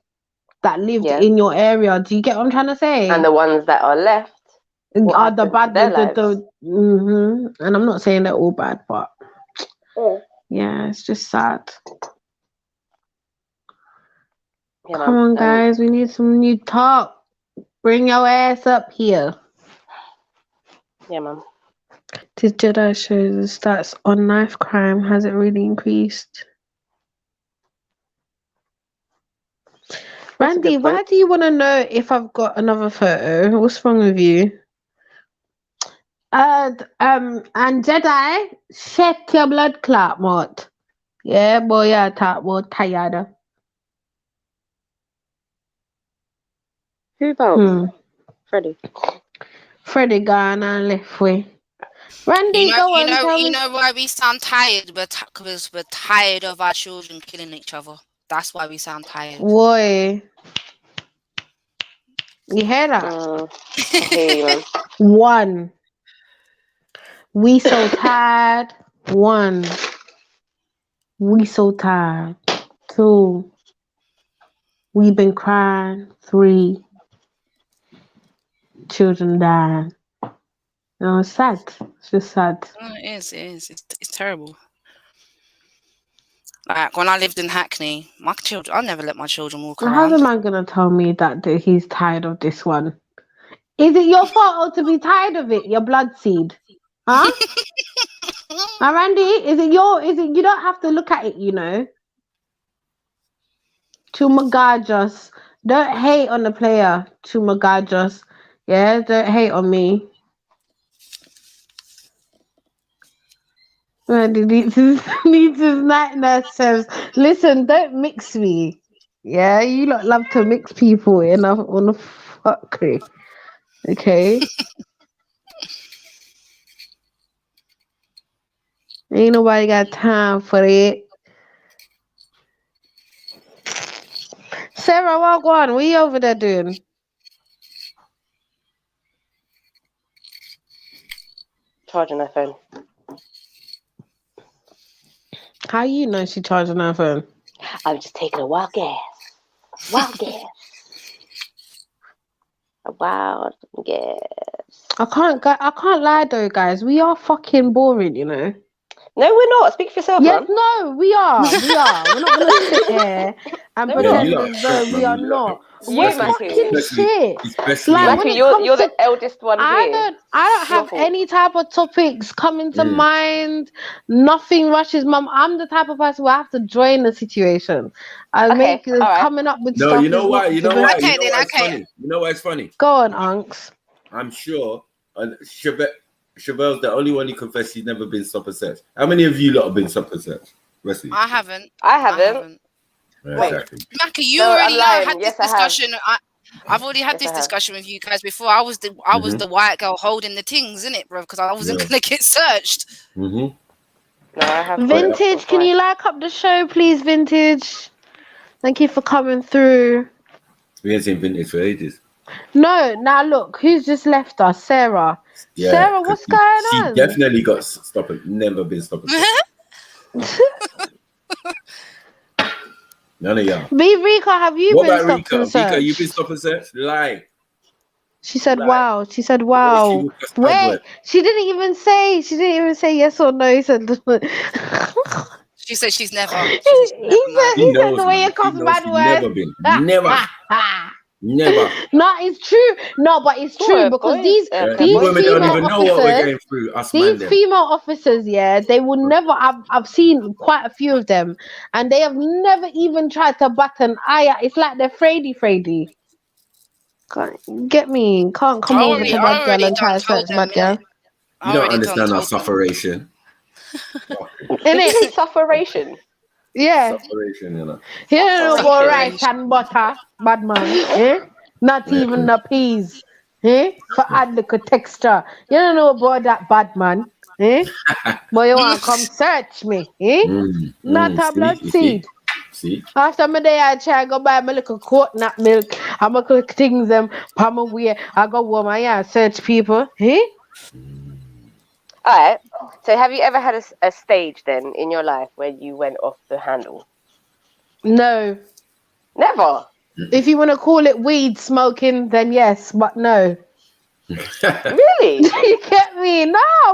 that lived in your area. Do you get what I'm trying to say? And the ones that are left are the bad and I'm not saying they're all bad, but yeah, it's just sad. Come on, guys, we need some new talk. Bring your ass up here. Yeah, man. Did Jedi show the stats on knife crime? Has it really increased? Randy, why do you want to know if I've got another photo? What's wrong with you? And Jedi, check your blood clot, mate. Yeah, boy, yeah, tired. Who about? Freddie gone and left way. Randy, you on. know why we sound tired? Because we're tired of our children killing each other. That's why we sound tired. Boy, you hear that? One. We so tired. One. We so tired. Two. We've been crying. 3. Children dying. No, it's sad. It's just sad. It is. It's terrible. Like when I lived in Hackney, my children, I never let my children walk around. How's a man gonna tell me that he's tired of this one? Is it your fault to be tired of it? Your blood seed, huh? Randy, is it you don't have to look at it, you know. To my God, just don't hate on the player. To my God, just don't hate on me. Needs his night nurse says, listen, don't mix me. Yeah, you lot love to mix people on a fuckery. Okay. Ain't nobody got time for it. Sarah, what on? What you over there doing? Charging her phone. How you know she charging her phone? I was just taking a wild guess. Wild guess. A wild guess. I can't lie though, guys. We are fucking boring, you know. No, we're not. Speak for yourself, yes, man. No, we are. We're not gonna sit here and pretend as though we are not. We're fucking shit. Matthew, you're the eldest one here. I don't have any type of topics coming to mind. Nothing rushes, mum. I'm the type of person where I have to join the situation. Coming up with stuff. No, you know why? You know why? Okay, you know why it's funny? You know why it's funny? Go on, Unks. I'm sure. Chevelle's the only one who confessed he's never been stop-and-search. How many of you lot have been stop-and-search? I haven't. Exactly. Mackie, you already had this discussion. I've already had this discussion with you guys before. I was the white girl holding the things, innit, bro? Because I wasn't gonna get searched. No, I have. Vintage, can you like up the show, please, Vintage? Thank you for coming through. We ain't seen Vintage for ages. No, now look, who's just left us? Sarah. Yeah, Sarah, what's going on? She definitely got stopping. Never been stopping. None of y'all. Rika, have you What been about stopped and Rika? searched? Rika, you been stop and search? Lie. She said, Lie. wow. She said, wow. Wait, she didn't even say yes or no. He said, She said she's never. he said the way you cross bad Never words. been. Never. Never. No, it's true. No, but it's true because these women female don't even know what we're officers, going through. Us these man them. female officers, yeah, they will never. I've seen quite a few of them, and they have never even tried to bat an eye. It's like they're fraidy. Can't get me. Can't come over to bad girl and try to search bad girl. You don't understand our sufferation. Innit? Sufferation. Yeah. Sufferation, you know. You don't know about rice and butter, bad man. Eh? Not even the peas. Eh? For add the texture. You don't know about that, bad man. Eh? But you want to come search me. Eh? Not a blood seed. See? After my day, I try to go buy my little coconut milk. I'm going to cook things them. Palm away. I go home and search people. Eh? All right. So, have you ever had a stage then in your life where you went off the handle? No. Never. If you want to call it weed smoking, then yes, but no. Really? You get me? No, I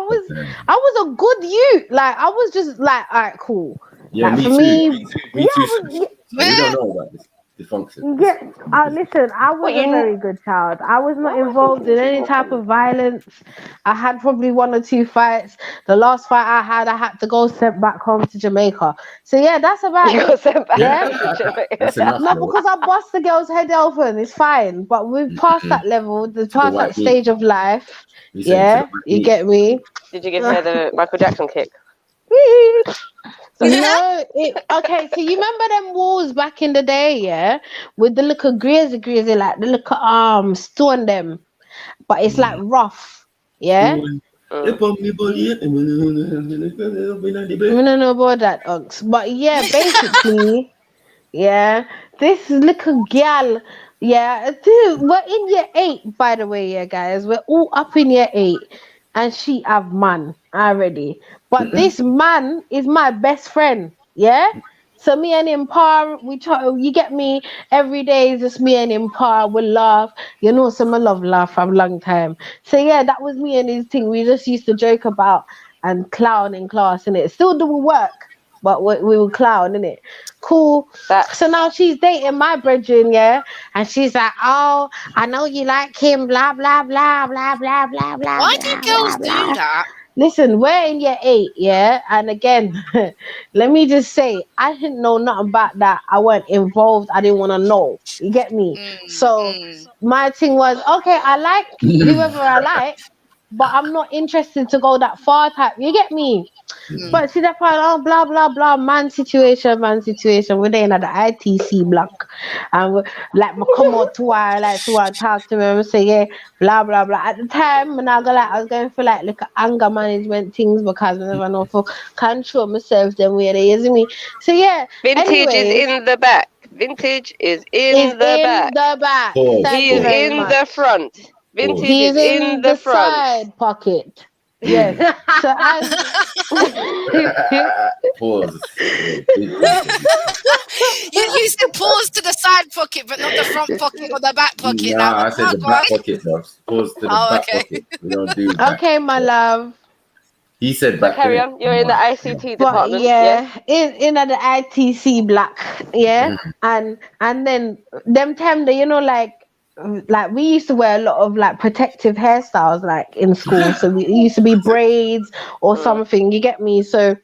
was a good youth. Like I was just like, all right, cool. Yeah, like, me for too. me Me too. We don't know about this dysfunction. Yeah, listen, I was a very good child. I was not involved in any type of violence. I had probably 1 or 2 fights. The last fight I had to go sent back home to Jamaica. So yeah, that's about you it. got sent back Yeah, to Jamaica. That's enough. no, because I bust the girl's head open. It's fine, but we've passed that level. We've passed that stage of life. Yeah, you get me. Did you give her the Michael Jackson kick? No, okay, so you remember them walls back in the day, yeah? With the little greasy, like the little stone them. But it's like rough, yeah? I don't know about that, Ox. But yeah, basically, yeah, this little gal, yeah, dude, we're in year 8, by the way, yeah, guys. We're all up in year 8. And she have man already. But this man is my best friend, yeah? So me and him par, we try, you get me, every day is just me and him par, we laugh. You know, some I love laugh for a long time. So yeah, that was me and his thing. We just used to joke about and clown in class, innit? Still do work, but we would clown, innit? Cool. So now she's dating my brethren, yeah? And she's like, oh, I know you like him, blah, blah, blah, blah, blah, blah, blah. Why do girls do that? Listen, we're in year 8, yeah? And again, let me just say, I didn't know nothing about that. I weren't involved. I didn't want to know. You get me? So my thing was, okay, I like whoever I like, but I'm not interested to go that far type. You get me? But see that part, oh, blah, blah, blah, man situation. We're there in the ITC block. And we, like, I come out to her, like, to her, talk to me and say, yeah, blah, blah, blah. At the time, I was going for, like anger management things because I never know for control myself them way they use me. So, yeah. Vintage is in the back. Vintage is in the back. He is in the front. Vintage is in the front. Side pocket. Yes. So Pause. You said pause to the side pocket, but not the front pocket or the back pocket. Nah, I said the back pocket, though. Pause to the back pocket. We don't do that. Okay, my love. He said So back. carry on. You're in the ICT department. But yeah, in the ITC block, yeah, and then them time that, you know, like we used to wear a lot of like protective hairstyles like in school. So we used to be braids or something, you get me? So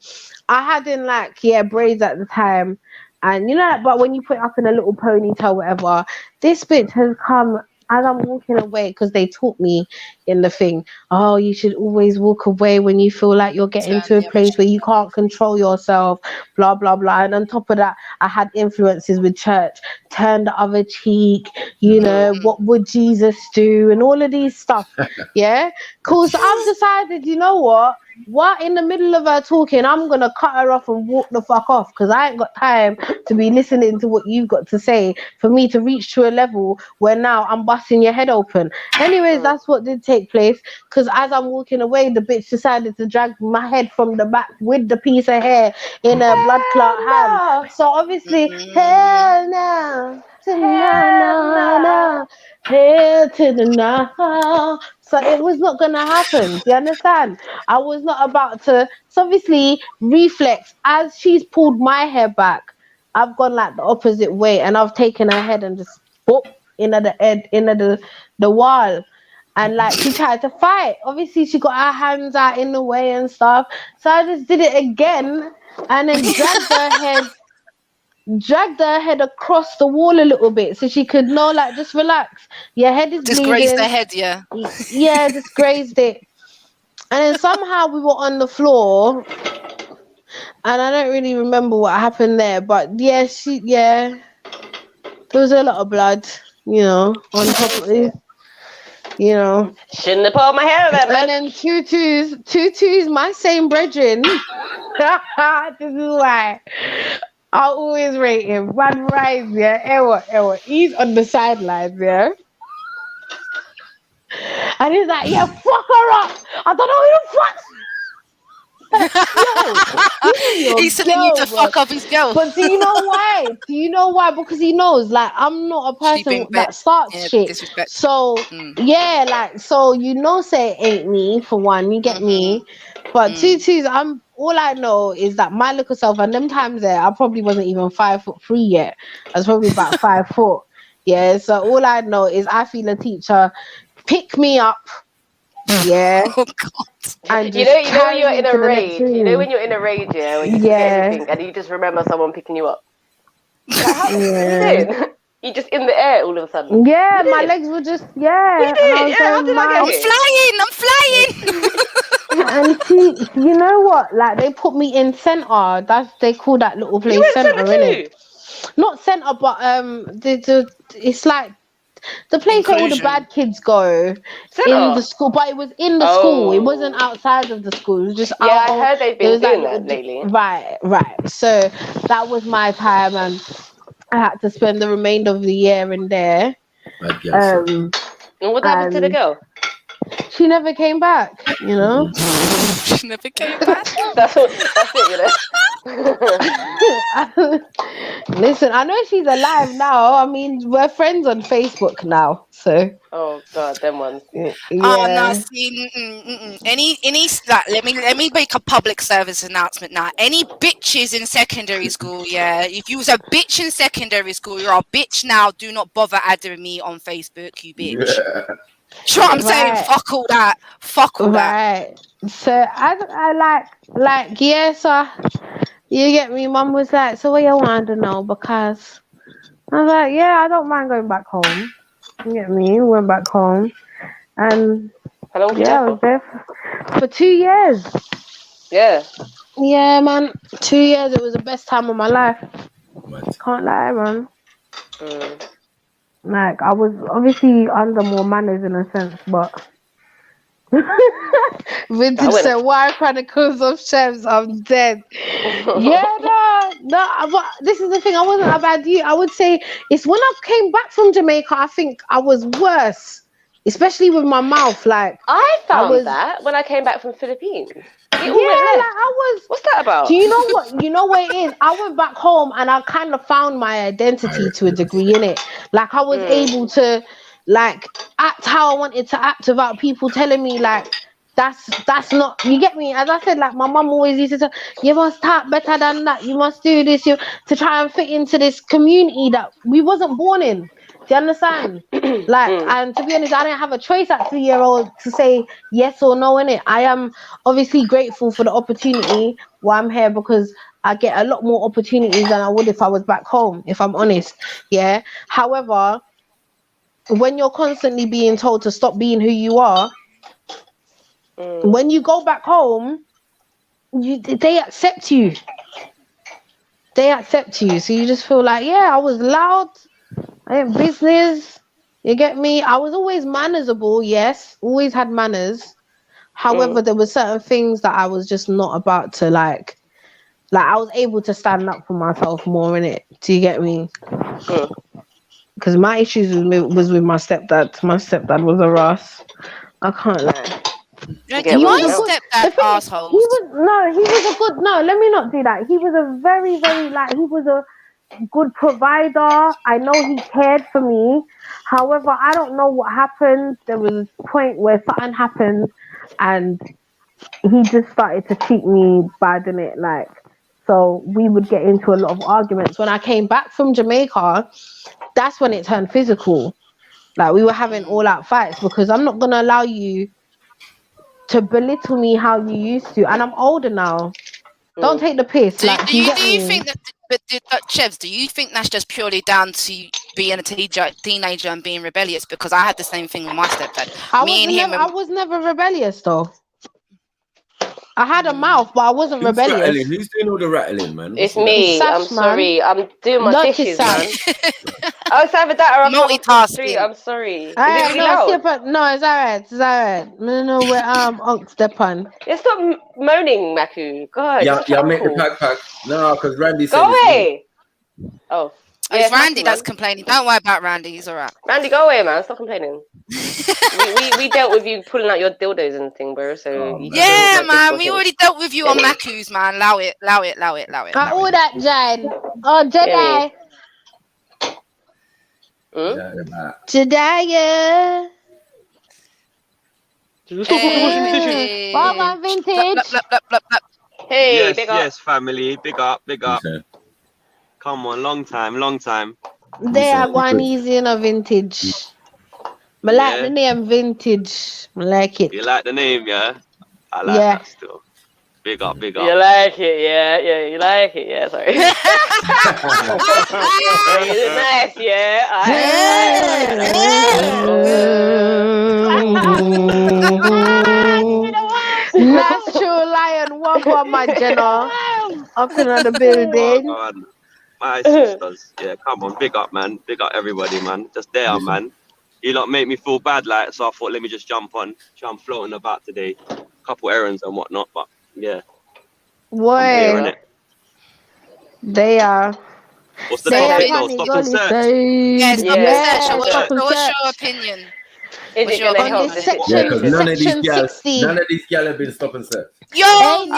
I had in like, braids at the time. And you know, like, but when you put it up in a little ponytail, whatever, this bitch has come as I'm walking away, because they taught me in the thing, oh, you should always walk away when you feel like you're getting to a place where you can't control yourself, blah, blah, blah. And on top of that, I had influences with church, turn the other cheek, you know, what would Jesus do, and all of these stuff. Yeah, cool. So I've decided, you know what? what in the middle of her talking, I'm gonna cut her off and walk the fuck off because I ain't got time to be listening to what you've got to say for me to reach to a level where now I'm busting your head open. Anyways, that's what did take place, because as I'm walking away, the bitch decided to drag my head from the back with the piece of hair in a blood clot hand. So obviously, hell no, to no, hell to the no. So it was not gonna happen. Do you understand? I was not about to. So obviously, reflex as she's pulled my hair back, I've gone like the opposite way, and I've taken her head and just boop into the head, into the wall. And like she tried to fight. Obviously, she got her hands out in the way and stuff. So I just did it again, and then dragged her head across the wall a little bit so she could know, like, just relax. Your head is Just bleeding. grazed the head, yeah. Yeah, just grazed it. And then somehow we were on the floor, and I don't really remember what happened there, but yeah, there was a lot of blood, on top of it. Shouldn't have pulled my hair that much. And then Tutu's my same brethren. This is why I always rate him. One rise, yeah. Ewa. He's on the sidelines, yeah. And he's like, yeah, fuck her up. I don't know who the fuck. He's telling you to fuck up his girl. But do you know why? Because he knows, like, I'm not a person that starts shit. Disrespect. So yeah, like, so say it ain't me for one. You get me? But Tutu's, all I know is that my little self, and them times there, I probably wasn't even 5'3" yet. I was probably about 5 foot. Yeah. So all I know is I feel a teacher pick me up. Yeah. Oh God. And you know when you're in a rage. You know when you're in a rage, yeah, when you forget everything, and you just remember someone picking you up. Like, what are you doing? You're just in the air all of a sudden. Yeah, my legs were just I'm flying. And you know what? Like, they put me in center. They call that little place center, innit? Not center, but it's like the place where all the bad kids go in the school, but it was in the school. It wasn't outside of the school. It was just I heard they've been doing that lately. Right. So that was my time, and I had to spend the remainder of the year in there. And what happened to the girl? She never came back. She never came back. That's it. Listen, I know she's alive now. I mean, we're friends on Facebook now, so. Oh God, them ones. Yeah. Oh no! See, any like, let me make a public service announcement now. Any bitches in secondary school, yeah. If you was a bitch in secondary school, you're a bitch now. Do not bother adding me on Facebook, you bitch. Yeah. You know what I'm saying? Fuck all that. Right. So I like so you get me. Mum was like, so what you want to know? Because I was like, yeah, I don't mind going back home. You get me? Went back home, and how long I was there for 2 years. Yeah, man. 2 years. It was the best time of my life. Can't lie, man. Like, I was obviously under more manners in a sense, but Vintage said, why Chronicles of Chefs? I'm dead. No, but this is the thing. I wasn't a bad dude. I would say it's when I came back from Jamaica, I think I was worse, especially with my mouth. Like, I found that when I came back from Philippines. What's that about? Do you know what? You know what it is? I went back home and I kind of found my identity to a degree, innit? Like, I was able to, like, act how I wanted to act without people telling me, like, that's not, you get me? As I said, like, my mum always used to say, you must talk better than that, you must do this, to try and fit into this community that we wasn't born in. Do you understand? And to be honest, I didn't have a choice at 3-year-old to say yes or no in it. I am obviously grateful for the opportunity while I'm here, because I get a lot more opportunities than I would if I was back home, if I'm honest. Yeah. However, when you're constantly being told to stop being who you are, when you go back home, they accept you. So you just feel like, yeah, I was loud. I had business. You get me? I was always mannersable, yes. Always had manners. However, there were certain things that I was just not about to like I was able to stand up for myself more in it. Do you get me? Because my issues was with my stepdad. My stepdad was a Ross. I can't lie. He was a stepdad asshole. He was a good. No, let me not do that. He was a very, very he was a good provider. I know he cared for me. However, I don't know what happened. There was a point where something happened, and he just started to treat me bad in it. So we would get into a lot of arguments. When I came back from Jamaica, that's when it turned physical. We were having all-out fights because I'm not gonna allow you to belittle me how you used to, and I'm older now. Don't take the piss. Do you think that, Chevs? Do you think that's just purely down to being a teenager and being rebellious? Because I had the same thing with my stepdad. I was never rebellious though. I had a mouth, but I wasn't rebellious. Rattling? Who's doing all the rattling, man? It's me. I'm sorry. I'm doing my dishes, man. It's either that or I'm multitasking. I'm sorry. Is it really loud? No, it's alright. It's alright. No, we're Unc step on. Yeah, stop moaning, Maku. God. Yeah, make the pack. No, because Randy said go away. Oh. It's Randy that's complaining. Don't worry about Randy. He's alright. Randy, go away, man. Stop complaining. we dealt with you pulling out your dildos and thing, bro. So yeah, man. We already dealt with you on Maku's, man. Allow it. All that, Jen. Oh, Jedi. Jedi. Welcome, vintage. Hey, yes, yes, family. Big up. Come on, long time. They are going easy in a vintage. I like the name vintage. I like it. You like the name, yeah? I like that still. Big up. You like it, yeah. You like it, yeah. Sorry. Nice, yeah. Natural lion, walk on my Jenna. Up in the building. My sisters, yeah, come on, big up, man. Big up everybody, man. Just there, man. You lot make me feel bad, so I thought, let me just jump on. I'm floating about today. Couple errands and whatnot, but yeah. Boy, they are. What's the topic though? Stop and search. Yes, stop and search. What's your opinion? Is it gonna help the situation? Because none of these gal have been stop and search. Yo, but the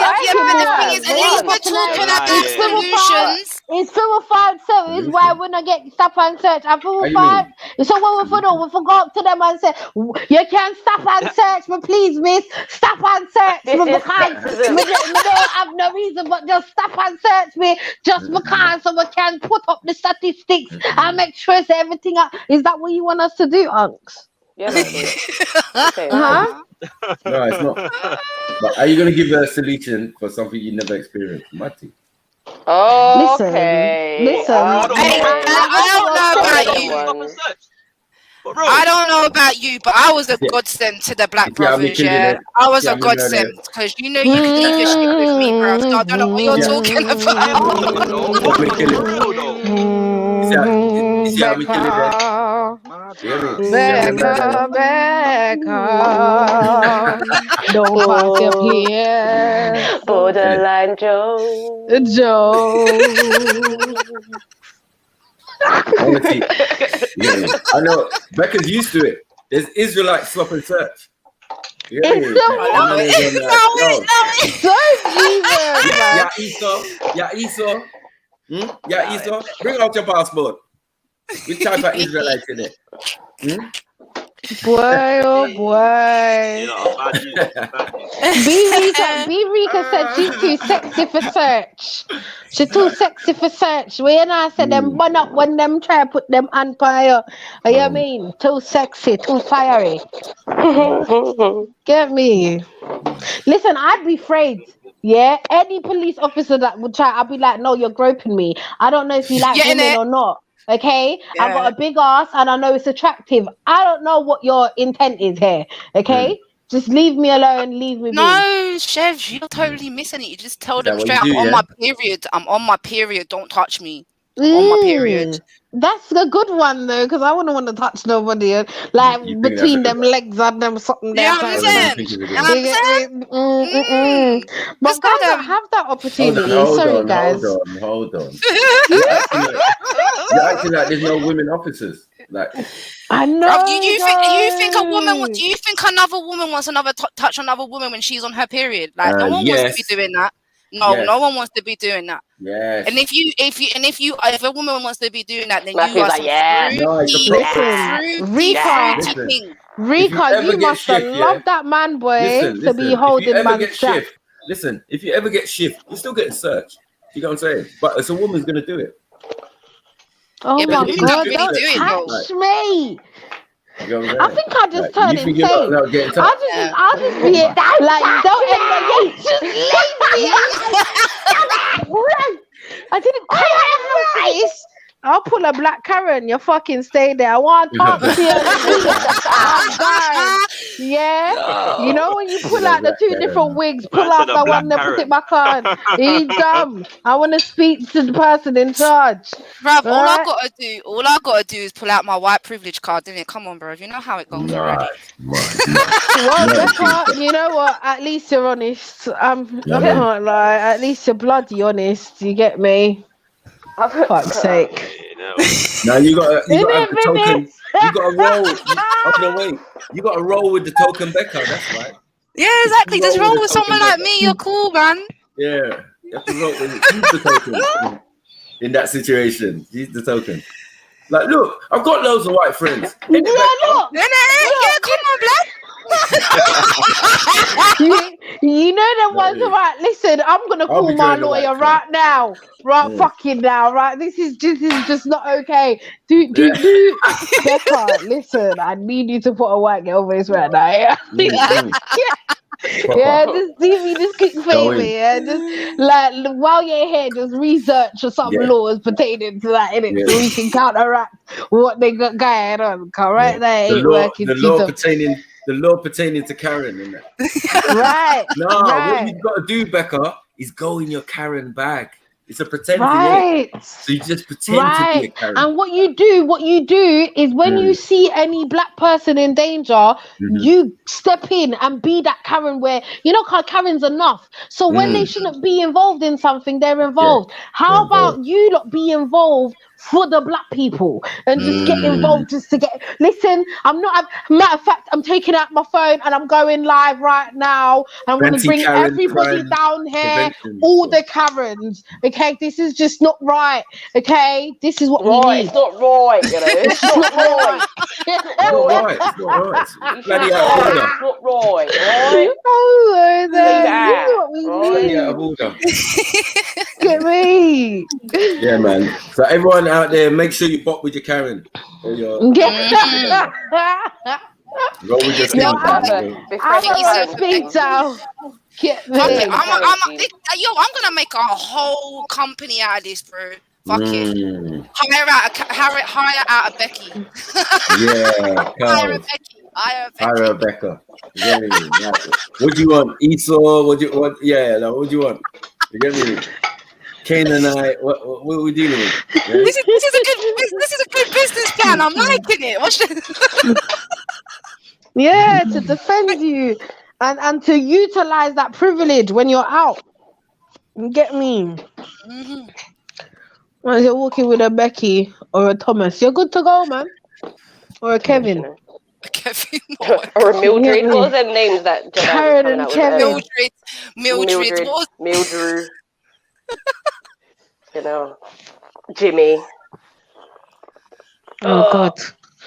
thing is, at least we're talking about solutions. It's 405, so is why when I get stop and search. I'm 405. So what we do? We go up to them and say, you can stop and search me, please, miss. Stop and search me because we don't have no reason, but just stop and search me just because so we can put up the statistics and make sure it's everything up. Is that what you want us to do, Unks? Yeah, okay. No, it's not. But are you going to give a solution for something you never experienced, Matty? Oh, listen. I don't know about you, but I was a godsend to the black brothers, I was a godsend because you know you can leave your shit with me, bro. So I don't know what you're talking about. Becca. Don't fuck up here. Borderline Joe. Honestly, I know Becca's used to it. There's Israelite slop and search. Yeah, Esau. Esau. Bring out your passport. Which type of Israelite in it? Boy, oh boy. B Rika said she's too sexy for search. She's too sexy for search. When I said them burn up when them try to put them on fire. What you mean? Too sexy, too fiery. Get me? Listen, I'd be afraid. Yeah, any police officer that would try, I'd be like, no, you're groping me. I don't know if you like women or not. Okay, I've got a big ass and I know it's attractive. I don't know what your intent is here. Okay, just leave me alone. Leave me. No, Chev, you're totally missing it. You just tell them straight. I'm on my period. Don't touch me. on my period. That's a good one though, because I wouldn't want to touch nobody like between them legs and them something there. You know what I'm saying? But guys don't have that opportunity. Sorry, guys. Hold on. You're acting like there's no women officers. Like I know. Do you think a woman? Do you think another woman wants touch another woman when she's on her period? Like no one wants to be doing that. No, no one wants to be doing that. Yes. And if a woman wants to be doing that, then Matthew's you are like, yeah. No, it's a Rika, you must have loved that man, boy, to be holding man's strap. Listen, if you ever get shift, you're still getting searched. You know what I'm saying? But it's a woman's gonna do it. Oh my God! Don't touch me. You know what I'm I think I just turned insane. I'll just be like, don't end just leave me. I didn't call her face. I'll pull a black Karen. You fucking stay there. I want to talk to you. Yeah. You know when you pull out the two different wigs, pull out the one and put it back on. He's dumb. I want to speak to the person in charge. Bruv, all I gotta do is pull out my white privilege card, didn't it? Come on, bro. You know how it goes already. Well, Becca, you know what? At least you're honest. I can't lie. At least you're bloody honest. You get me? Fuck's sake. Now you got the token. You got to roll. Oh no, wait. You got to roll with the token Becca. That's right. Yeah, exactly. Just roll with someone like me. You're cool, man. Yeah, you have to roll with the token in that situation. Use the token. Like, look, I've got loads of white friends. Yeah, come on, black. you know the ones right? Listen, I'm gonna call my lawyer right now. Right, fucking now. Right, this is just not okay. Do Becca, listen, I need you to put a white girl face right now. Yeah, just do me this quick favor. Yeah, just like while you're here, just research some laws pertaining to that, innit? So we can counteract what they got going on. Right, there ain't working. The law pertaining to Karen, isn't it? Right. No, right. what you've got to do, Becca, is go in your Karen bag. It's a pretend. Right. So you just pretend to be a Karen. And what you do is when you see any black person in danger, you step in and be that Karen where, you know, Karen's enough. So when they shouldn't be involved in something, they're involved. How about you not be involved for the black people and just get involved just to get, listen, matter of fact, I'm taking out my phone and I'm going live right now. I'm going to bring everybody down here, all the Karens. Okay, this is just not right. Okay, this is what we need. It's not right, you know. It's not right. It's not right. Bloody out of order. It's not right, right? Oh, this is what we need. Bloody out of order. Get me. Yeah, man. So everyone out there, make sure you bop with your Karen. Or your, roll with your I'm gonna speak now. I'm gonna make a whole company out of this, bro. Fuck it. Hire out a Becky. Yeah, hire a Becca. Yeah, what do you want? Esau? What do you want? Yeah, no, what do you want? You get me? Canaanite, what are we dealing with? Yeah? This is a good business plan. I'm liking it. Yeah, to defend you and to utilize that privilege when you're out. You get me? When you're walking with a Becky or a Thomas, you're good to go, man. Or a Kevin. Or a Mildred. What was their names that Karen and Kevin. Mildred. You know, Jimmy. Oh God.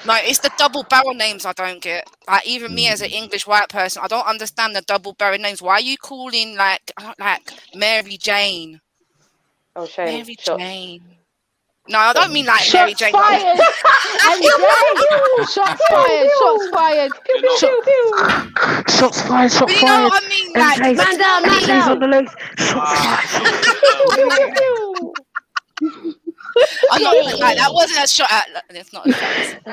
No, it's the double barrel names I don't get. Like even me as an English white person, I don't understand the double barrel names. Why are you calling like Mary Jane? Oh, shame. Mary Jane. No, I don't mean like Mary Jane. Fired. Shots fired. Shots fired. But you know what I mean? Like, man down. On the legs. Shots fired. I'm not like that wasn't a shot at. It's not a shot. But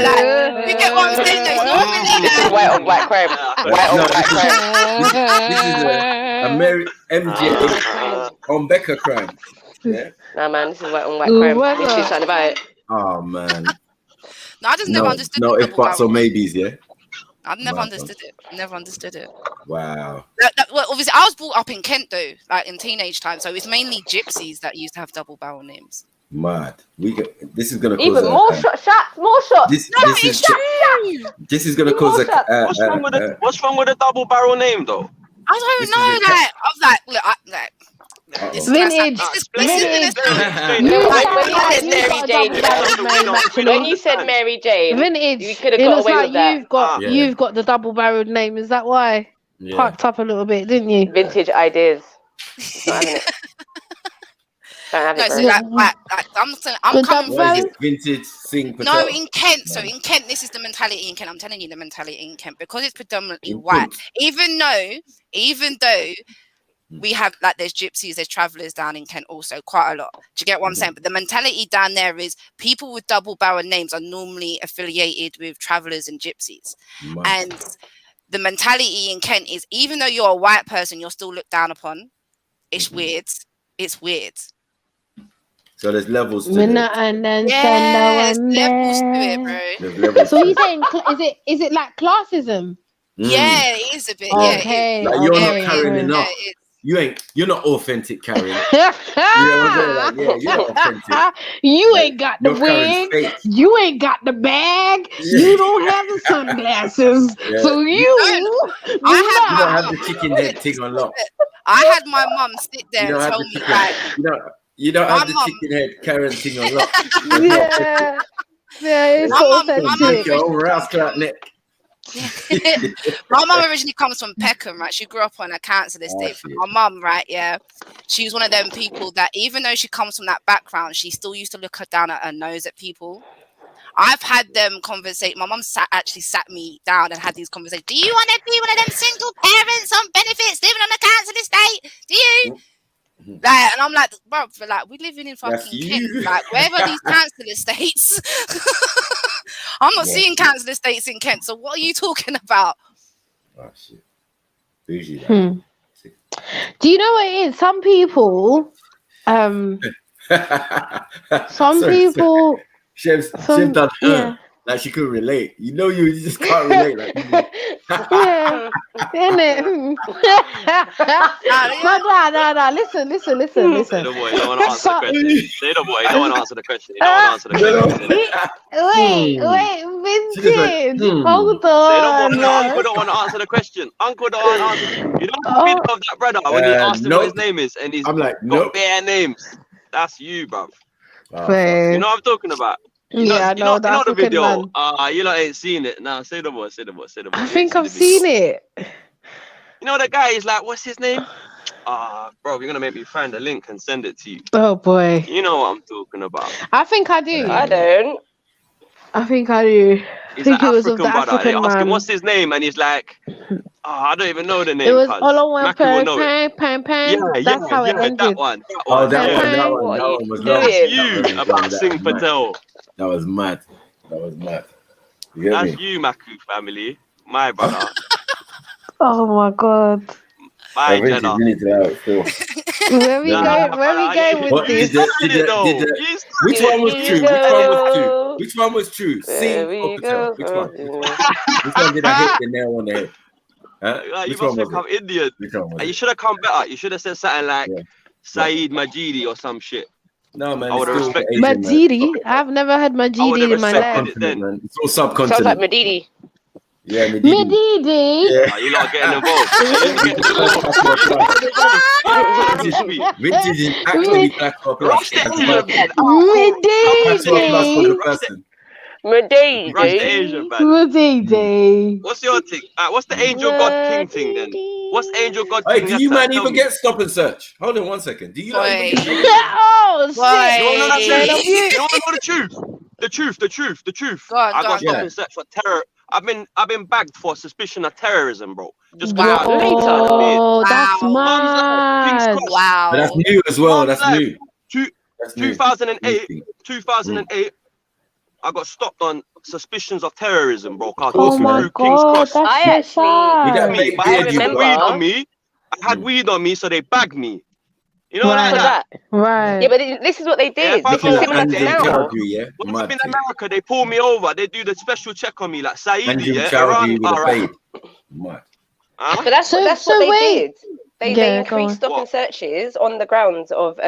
like, you get what I'm saying? This is white on black crime. White on black crime. This is a Mary MJ on Becca crime. Yeah. Nah, man, this is white on white Oh crime. my Need to do God. something about it. Oh man. No, I just never understood No the if double buts or barrel. maybes, yeah. I've never Mad, understood it. Never understood it. Wow. Well, obviously, I was brought up in Kent though, like in teenage time, so it's mainly gypsies that used to have double barrel names. Mad. This is gonna cause Even more shots, more shots. This is gonna cause a. What's wrong with a double barrel name though? I don't know. Like, I was like, look, this is gonna sound, When you said Mary Jane, Vintage. you could have It got looks away like with that. you've got the double-barreled name. Is that why? Yeah. Parked up a little bit, didn't you? Vintage ideas. Not having it. Don't have no, it, so bro. I'm coming from this. Vintage sing. No, in Kent. So in Kent, this is the mentality in Kent. I'm telling you, the mentality in Kent, because it's predominantly white. Even though we have, like, there's gypsies, there's travellers down in Kent also, quite a lot. Do you get what I'm saying? But the mentality down there is people with double barrel names are normally affiliated with travellers and gypsies. And the mentality in Kent is, even though you're a white person, you're still looked down upon. It's weird. It's weird. So there's levels to it. There's levels to it, bro. There's levels So to he's saying, is it like classism? Yeah, it is a bit. Okay. Yeah, Like, you're not carrying enough. You're not authentic carrying. You know what I'm saying? Like, yeah, you're not authentic. You ain't got the You're carrying wig. fake. You ain't got the bag. You don't have the sunglasses. Yeah. So You don't have the chicken head thing on lock. I had my mum sit there and tell me, like, you don't have the chicken head carrying thing on lock. Yeah, it's Make your own rascal out neck. my mum originally comes from Peckham, right? She grew up on a council estate. My mum, right? Yeah, she was one of them people that, even though she comes from that background, she still used to look her down at her nose at people. I've had them conversate. My mum actually sat me down and had these conversations. Do you want to be one of them single parents on benefits living on a council estate? Do you? Like, and I'm like, bro, like, we're living in fucking Kent. Like, wherever these council estates, I'm not seeing council estates in Kent. So what are you talking about? Oh shit. Bougie, Do you know what it is? Some people, people. She's done her. Like, she couldn't relate. You know, you just can't relate. Like, yeah, innit? No. Listen. Say the boy, you don't want to answer the question. Say the boy, you don't want to answer the question. You don't want to answer the question. Wait, Vintage. Hold on. Say the boy, Uncle don't want to answer the question. Uncle don't want to answer. You know the video of that brother when he asked him what his name is, and he's got bare names. That's you, bruv. You know what I'm talking about? You know the video. You lot ain't seen it. Now say the boy. I think I've seen it. You know the guy is like, what's his name? Bro, you're gonna make me find the link and send it to you. Oh boy. You know what I'm talking about. I think I do. I don't. I think I do. He's an African brother. They ask him what's his name, and he's like, I don't even know the name. It was all on one pan. That's how it ended. That one. Oh, that one was long. That's you, about Singh Patel. That was mad. That's you, Maku family. My brother. Oh my god. My Jenna. Where we going with this? Which one was true? Which one was true? Sing or Patel? Which one? Which one did I hit the nail on the head? You must have come Indian. You should have come better. You should have said something like Saeed Majidi or some shit. No, man. I would have respected Majidi? I've never heard Majidi in my life. It's all subcontinent. Sounds like Medidi. Yeah, Medidi. Yeah. You're not getting involved. Vintage is actually back for plus. Medidi. What's your thing? What's the angel god king thing then? What's angel god king? Hey, do you man even get stop and search? Hold on 1 second. Do you like oh shit! You want to know the truth? The truth. I got stop and search for terror. I've been bagged for suspicion of terrorism, bro. Just got out later. Oh, that's mad. Wow. But that's new as well. That's new. 2008. I got stopped on suspicions of terrorism, bro. Oh my god, that's so sad. I had weed on me. So they bagged me. You know, like that. Right. Yeah, but this is what they did. Yeah, This is similar to now. When I'm in America, they pull me over. They do the special check on me, like Saidi, yeah. Chowdhury Iran, all right. But that's what they did. They increased stop What? and searches on the grounds of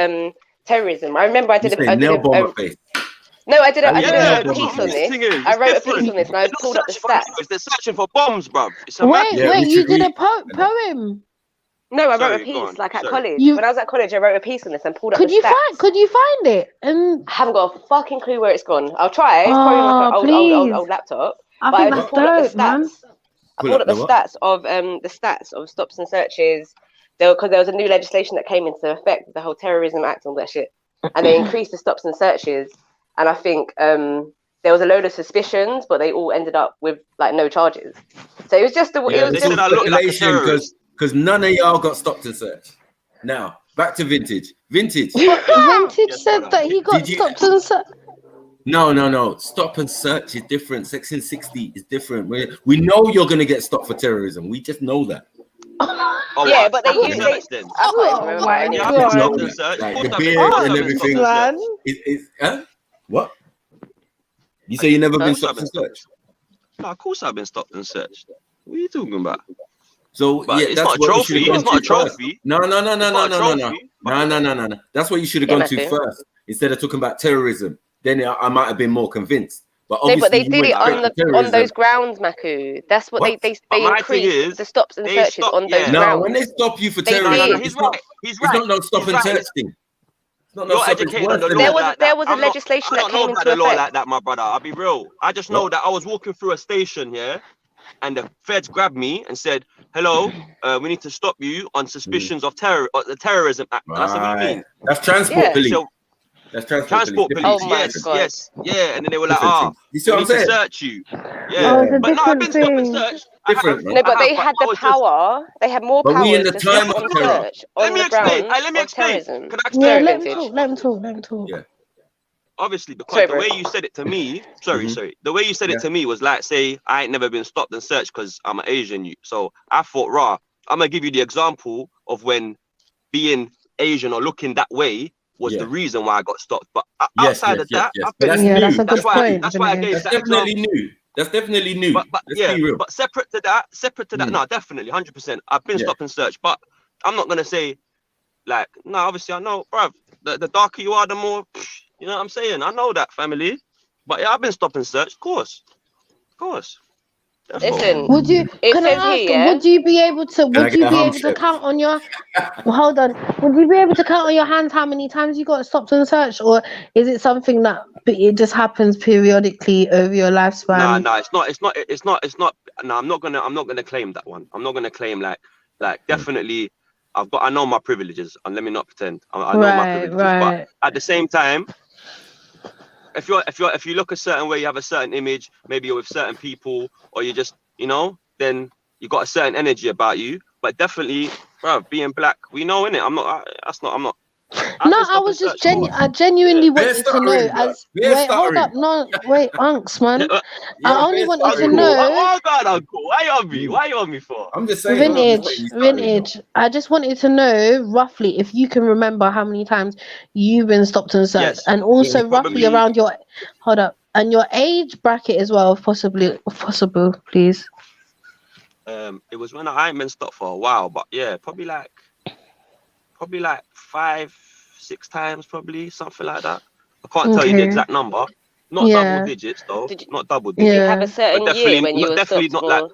terrorism. I remember I did a face. no, I did a Yeah, piece on this. thing is, I wrote a different. piece on this, and I pulled up the stats. They're searching for bombs, bruv. It's a Wait, madness. wait, you did a poem? No, I wrote Sorry, a go piece on, like at sorry. college. You- When I was at college, I wrote a piece on this and pulled up Could the you stats. Could you find it? And I haven't got a fucking clue where it's gone. I'll try. It's Oh, probably like an please. old laptop. I But think I that's just pulled up the dope, man. stats. I pulled up the stats of stops and searches. Because there was a new legislation that came into effect, the whole Terrorism Act and all that shit, and they increased the stops and searches. And I think there was a load of suspicions, but they all ended up with like no charges. So it was just It's all speculation because none of y'all got stopped and searched. Now back to vintage. Vintage said that he got stopped and searched. No. Stop and search is different. Section 60 is different. We know you're gonna get stopped for terrorism. We just know that. Yeah, but they use it. Oh my God! Like the beard and everything. What? You say you never been stopped and searched? No, of course I've been stopped and searched. What are you talking about? So But yeah, it's that's not a what you trophy. should have It's gone not a to first. trophy. No. That's what you should have Yeah, gone to Matthew. first instead of talking about terrorism. Then I might have been more convinced. But No, but obviously they you did went it straight on to terrorism. those grounds, Maku. That's what they But my thing increased is, the stops and they searches stop- on yeah. those No, grounds. when they stop you for They terrorism, did. He's right. it's not no stop He's and right. search thing. It's not no You're stop. It's educated worse on the than law that. like that. There was a I'm not- legislation I that don't came know about into the law effect. like that, my brother. I'll be real. I just know that I was walking through a station here, and the feds grabbed me and said, "Hello, we need to stop you on suspicions of the Terrorism Act." And I said, "What do you mean?" That's transport police. So, That's transport police. Oh my Yes, God. yes, yeah. And then they were like, Different "Ah, thing. You see we what need I'm to saying? search you." Oh, Yeah, it's a but no, I've been stopped and different searched. Different, man. No, but they I had the was just- power. They had more But we powers in the to time stop of and terror. search Let on me the explain. grounds Let me of explain. terrorism. Can I Yeah, explain? let him talk. Yeah. Obviously, because Sorry, the bro. way you said it to me, sorry, Mhm. the way you said it to me was like, say, I ain't never been stopped and searched because I'm an Asian. So I thought, I'm gonna give you the example of when being Asian or looking that way was the reason why I got stopped. But outside of that, I've But been, that's Yeah, new. that's a good point. that's why I gave That's that definitely example. new. That's definitely new. But Let's yeah, be real. but separate to that, no, definitely, 100%. I've been stopped and searched, but I'm not gonna say like, no, obviously I know, bruv, the darker you are, the more, you know what I'm saying? I know that, family. But yeah, I've been stopped and searched, of course. Listen, Would you? it Can I says ask? here, Would you be able to? I Would get you a be home able to check? count on your? Well, hold on. Would you be able to count on your hands how many times you got stopped and searched, or is it something that it just happens periodically over your lifespan? Nah, it's not. No, I'm not gonna claim that one. I'm not gonna claim like definitely. I know my privileges, and let me not pretend. I know my privileges, but at the same time, if you look a certain way, you have a certain image. Maybe you're with certain people, or you just, then you got a certain energy about you. But definitely, bro, being black, we know, innit? I'm not. No, I was just I genuinely wanted to know. Wait, hold up, no, wait, unks, man. I only wanted to know. Oh God, uncle, why you on me? Why you on me for? I'm just saying. Vintage. I just wanted to know roughly if you can remember how many times you've been stopped and searched, and also roughly around your and your age bracket as well, if possible, please. It was when I ain't been stopped for a while, but yeah, probably like 5-6 times, probably something like that. I can't tell you the exact number. Not double digits though. Not double digits. Did you have a certain year when you were definitely stopped not for? like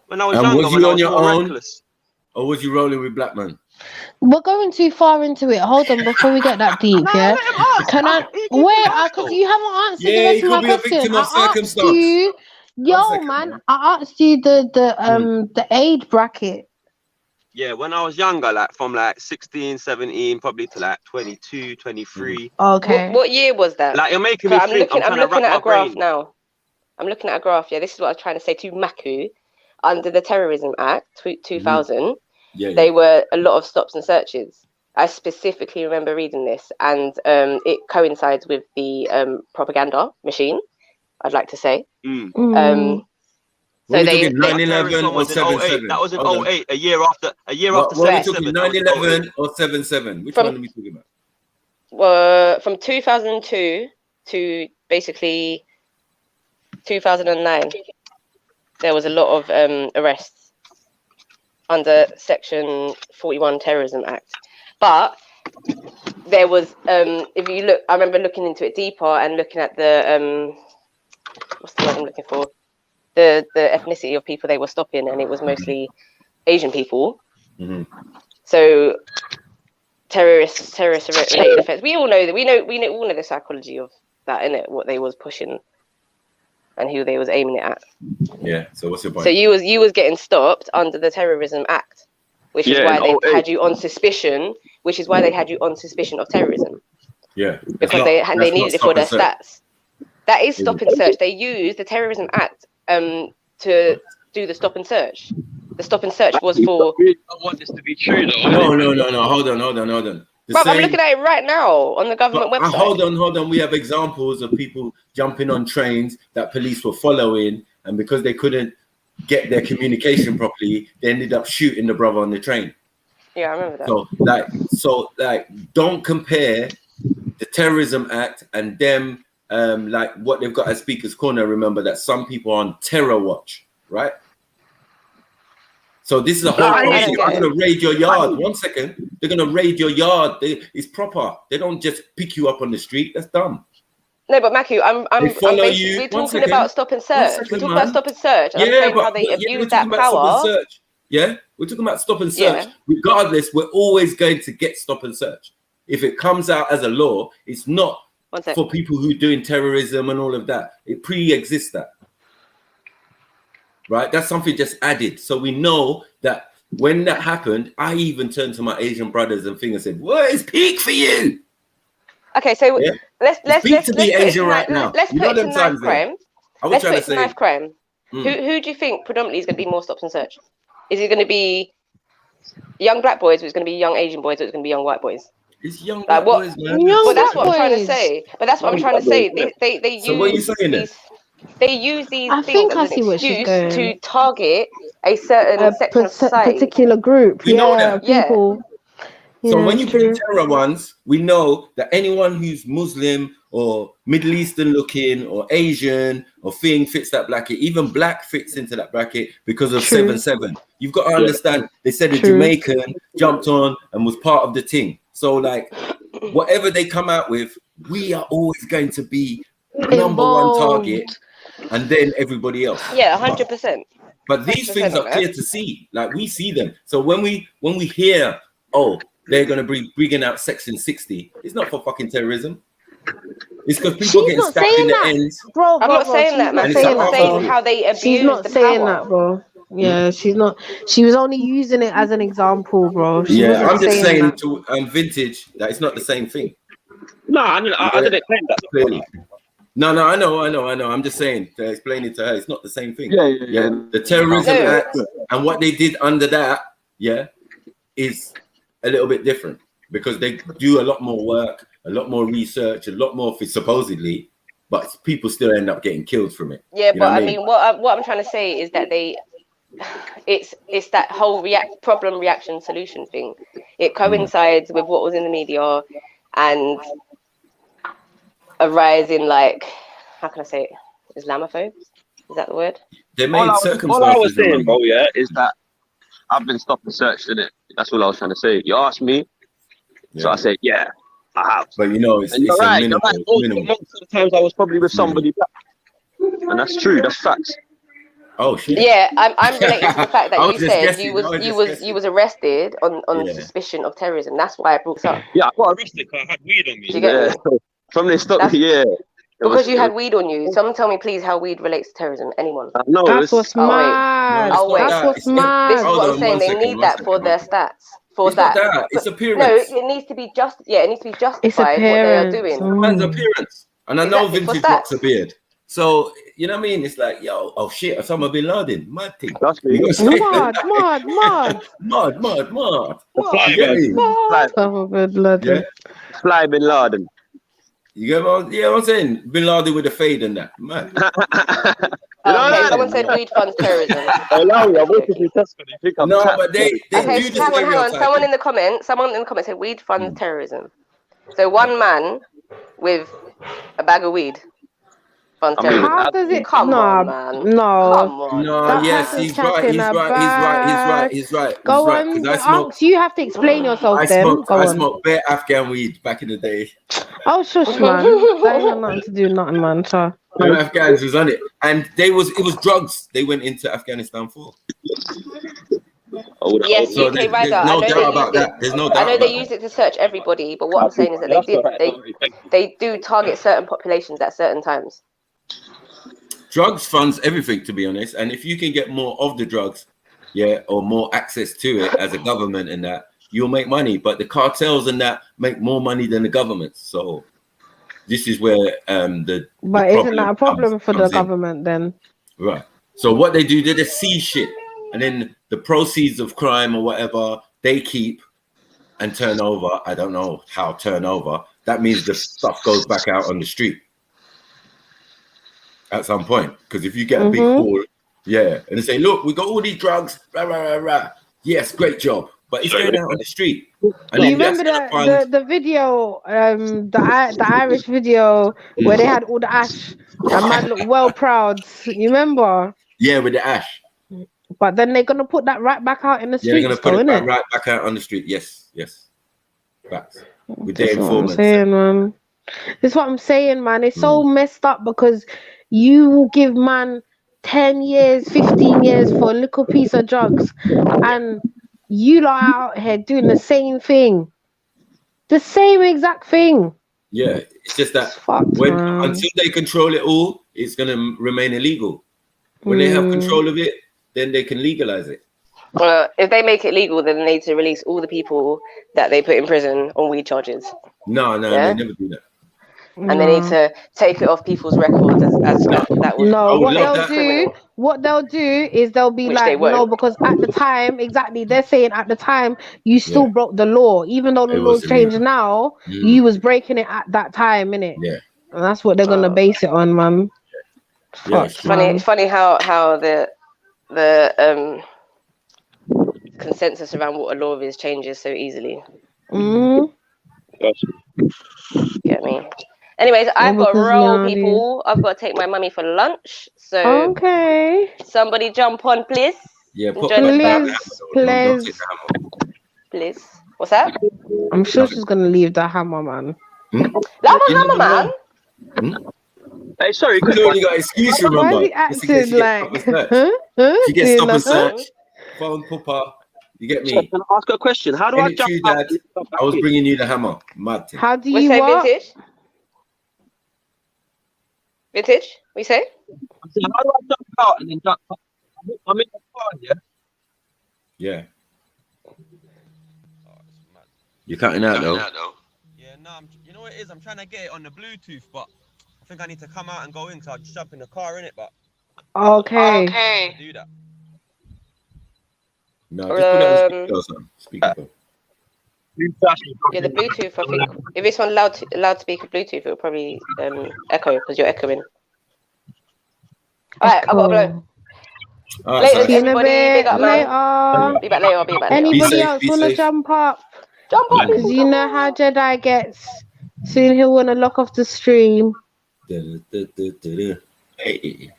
when I was And younger. was When you I on was your more own, reckless. or was you rolling with black man? We're going too far into it. Hold on, before we get that deep, yeah? Can I wait? Because you haven't answered the rest of my question. I asked you, man. I asked you the age bracket. Yeah, when I was younger, like from like 16, 17, probably to like 22, 23. Okay. What year was that? Like you're making me think. I'm looking at a graph brain. now. I'm looking at a graph. Yeah, this is what I was trying to say to Maku. Under the Terrorism Act 2000, they were a lot of stops and searches. I specifically remember reading this, and it coincides with the propaganda machine, I'd like to say. What So we they, talking 9/11 or was in 08. 7/7? That was in Hold on. 08, a year after What we 7/7. talking? That was 9/11 or 7/7? Which one are we talking about? From 2002 to basically 2009, there was a lot of arrests under Section 41 Terrorism Act. But there was, if you look, I remember looking into it deeper and looking at the, what's the word I'm looking for? The ethnicity of people they were stopping, and it was mostly Asian people. Mm-hmm. So terrorist related offense. We all know that. We all know the psychology of that, innit? What they was pushing and who they was aiming it at. Yeah. So what's your point? So you was getting stopped under the Terrorism Act, which is why they had you on suspicion. Which is why they had you on suspicion of terrorism. Yeah. Because they needed it for their stats. That is stop and search. They use the Terrorism Act to do the stop and search. The stop and search was for. I want this to be true, though. No. Hold on. Bro, I'm looking at it right now on the government website. Hold on. We have examples of people jumping on trains that police were following, and because they couldn't get their communication properly, they ended up shooting the brother on the train. Yeah, I remember that. So don't compare the Terrorism Act and them, like what they've got at Speaker's Corner. Remember that some people are on terror watch, right? So this is a whole process. They're going to raid your yard. 1 second. They're going to raid your yard. It's proper. They don't just pick you up on the street. That's dumb. No, but Macu, we're talking about stop and search. We're talking about stop and search. And I'm saying how they abuse that power. Yeah, we're talking about stop and search. Yeah. Regardless, we're always going to get stop and search. If it comes out as a law, it's not for people who are doing terrorism and all of that. It pre-exists that. Right? That's something just added. So we know that when that happened, I even turned to my Asian brothers and said, "What is peak for you?" Okay, so let's be Asian right now. Let's put it to knife crime. Let's put it to knife crime. Who do you think predominantly is going to be more stops and search? Is it going to be young black boys, or is it going to be young Asian boys, or is it going to be young white boys? It's young black boys, man. But that's what I'm trying to say. They so what are you saying then? They use these things as an excuse to target a certain section of society, particular group. We know that. People. So when you put the terror ones, we know that anyone who's Muslim or Middle Eastern looking or Asian or thing fits that bracket. Even black fits into that bracket because of 7/7. You've got to understand. They said a Jamaican jumped on and was part of the thing. So like, whatever they come out with, we are always going to be number one target, and then everybody else. Yeah, 100%. But these things are clear to see. Like we see them. So when we hear, oh, they're going to be bringing out Section 60, it's not for fucking terrorism. It's because people getting stabbed in the ends. Bro, I'm not saying that, man. I'm saying how they abuse She's not the saying power. that, bro. Yeah, she's not. She was only using it as an example, bro. She Yeah, I'm just saying that. to vintage that it's not the same thing. No, I didn't claim that. Clearly. No, I know. I'm just saying to explain it to her. It's not the same thing. Yeah. The Terrorism Act and what they did under that, is a little bit different because they do a lot more work, a lot more research, a lot more supposedly, but people still end up getting killed from it. Yeah, but I mean, what I'm trying to say is that it's that whole problem, reaction, solution thing. It coincides with what was in the media and a rise in, like, how can I say it? Islamophobes? Is that the word? They made circumstances. All I was saying, bro, is that I've been stopped and searched, innit? That's all I was trying to say. You asked me, so I said, yeah, I have. But you know, it's right. minimal. Most of the times I was probably with somebody black. And that's true, that's facts. Oh shit. Yeah, I'm relating to the fact that you said you was arrested on suspicion of terrorism. That's why I brought up. Yeah, I got arrested because I had weed on me. Do you get me? From they stopped me, Because you had weed on you. Someone tell me, please, how weed relates to terrorism. Anyone? No, that's what's mad. Oh, wait. That's what's mad. This is what I'm saying. They need that for their stats. For that. It's appearance. No, it needs to be it needs to be justified what they are doing. Man's appearance. And I know vintage rocks a beard. So, you know what I mean? It's like, yo, oh shit, Osama bin Laden. Mad thing. That's me. Mad. Fly bin Laden. Osama bin Laden. Fly bin Laden. You get what I'm saying? Bin Laden with a fade and that. Man. Okay, someone said weed funds terrorism. No, but they Okay, do the hang on. stereotyping. Someone in the comments said weed funds terrorism. So one man with a bag of weed funds terrorism. How does it? Come no, on, man. no. Come on. No, That yes, person's he's right. chatting He's about. right. Go on, Because I smoked. Unks, you have to explain yourself. I Then go on. smoked bare Afghan weed back in the day. Oh, shush, man. That ain't got nothing to do with nothing, man. So. The Afghans was on it, and it was drugs. They went into Afghanistan for. Yes, So UK rider. there's no I know doubt about that. There's no doubt. I know they about use it to search everybody, but what I'm saying is that they do target certain populations at certain times. Drugs funds everything, to be honest. And if you can get more of the drugs, or more access to it as a government and that, you'll make money. But the cartels and that make more money than the government. So this is where But isn't that a problem for the government then? Right. So what they do, they just see shit, and then the proceeds of crime or whatever they keep and turn over. I don't know how turnover. That means the stuff goes back out on the street at some point. Because if you get a big haul, and they say, "Look, we got all these drugs." Rah, rah, rah, rah. Yes, great job. But it's going out on the street. And You remember the video, the Irish video where they had all the ash and man looked well proud. You remember? Yeah, with the ash. But then they're gonna put that right back out in the Yeah, they're streets, gonna put though, it innit? right back out on the street. Yes. Facts. With their That's what I'm informants. saying, man. That's what I'm saying, man. It's so messed up because you will give man 10 years, 15 years for a little piece of drugs, and you lot out here doing the same thing. The same exact thing. Yeah, it's just that man. until they control it all, it's gonna remain illegal. When they have control of it, then they can legalize it. Well, if they make it legal, then they need to release all the people that they put in prison on weed charges. No, they never do that. And they need to take it off people's records as that would. No, what they'll do is they'll be Which they like, won't. no, because at the time, exactly, they're saying at the time you still broke the law, even though the It law's was changed illegal. now, you was breaking it at that time, innit? Yeah. And that's what they're gonna base it on, man. Yeah, Fuck, It's funny how the consensus around what a law is changes so easily. Get me? Anyways, I've got to roll, people. I've got to take my mummy for lunch. So somebody jump on, please. Yeah, please. What's that? I'm sure she's gonna leave the hammer, man. Hammer, man. Hey, sorry. You only got excuse, remember? Why is he acting like? She gets stop and search. Phone pooper. You get me? So can I ask a question? How do I jump out? Dad? I was bringing you the hammer. Mad thing. How do you what? Vintage? Vintage? We say? How do I jump out and then jump? I'm in the car, yeah. Yeah. You're cutting out though. Yeah, no, you know what it is? I'm trying to get it on the Bluetooth, but I think I need to come out and go in, so I'll just jump in the car, innit? But okay. Do that. No, just put it on speaker. Yeah, the Bluetooth. I think if it's on loudspeaker Bluetooth, it will probably echo because you're echoing. All right, I've got to blow. Later, everybody. Big up, man. Be back later. Anybody else wanna jump up? Jump up, because you know how Jedi gets. Soon he'll wanna lock off the stream. Hey.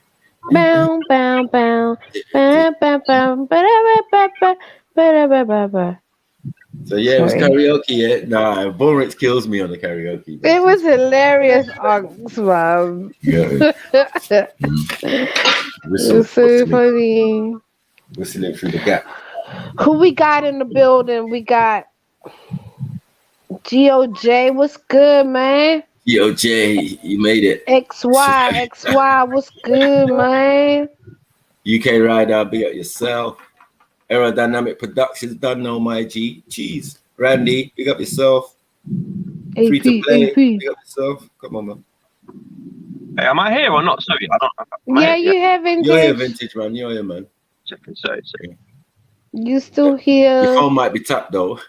Bow, bow, bow, bow, bow, bow, ba-da-ba-ba-ba. So yeah, it was karaoke. Yeah, nah, Borix kills me on the karaoke. It was hilarious, Unks, man. Yeah. It was so funny. Whistling through the gap. Who we got in the building? We got GOJ. What's good, man? GOJ, you made it. XY, what's good, man? UK Rider, big up yourself. Aerodynamic Productions, done know my G. Cheese. Randy, big up yourself. Free to play, big up yourself. Come on, man. Hey, am I here or not? Sorry, I don't. Yeah, you have Vintage. You're here, Vintage, man. You're here, man. Checking, sorry. You still here? Your phone might be tapped though.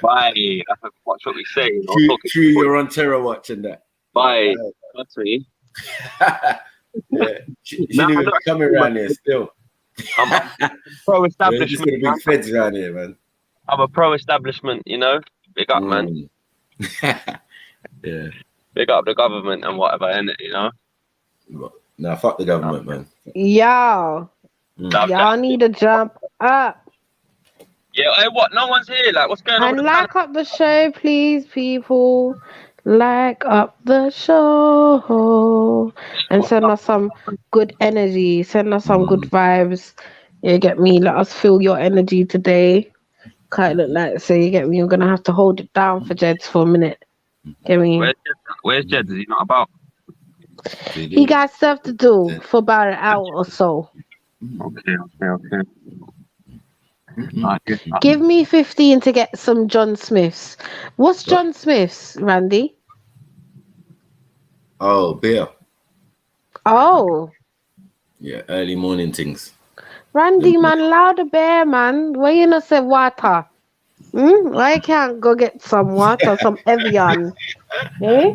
Bye. Watch what we say. True, you're on Terror Watch and that. Bye. That's me. Yeah. She shouldn't even be coming around here still. I'm pro-establishment. Just gonna big feds around here, man. I'm a pro-establishment, you know. Big up, man. Yeah. Big up the government and whatever, innit, you know. Nah, fuck the government, man. Y'all need to jump up Yeah, hey, what? No one's here. Like, what's going on? and like up the show, please, people. Like up the show and send us some good energy. Send us some good vibes. You get me? Let us feel your energy today. Can't look like so. You get me? You're gonna have to hold it down for Jeds for a minute. Get me? Where's Jed? Is he not about? He got stuff to do for about an hour or so. Okay. Give me 15 to get some John Smiths. What's John Smiths, Randy? Oh, beer. Oh, Yeah, early morning things. Randy, man, louder bear, man. Why you not say water? Why you can't go get some water, some Evian? Eh?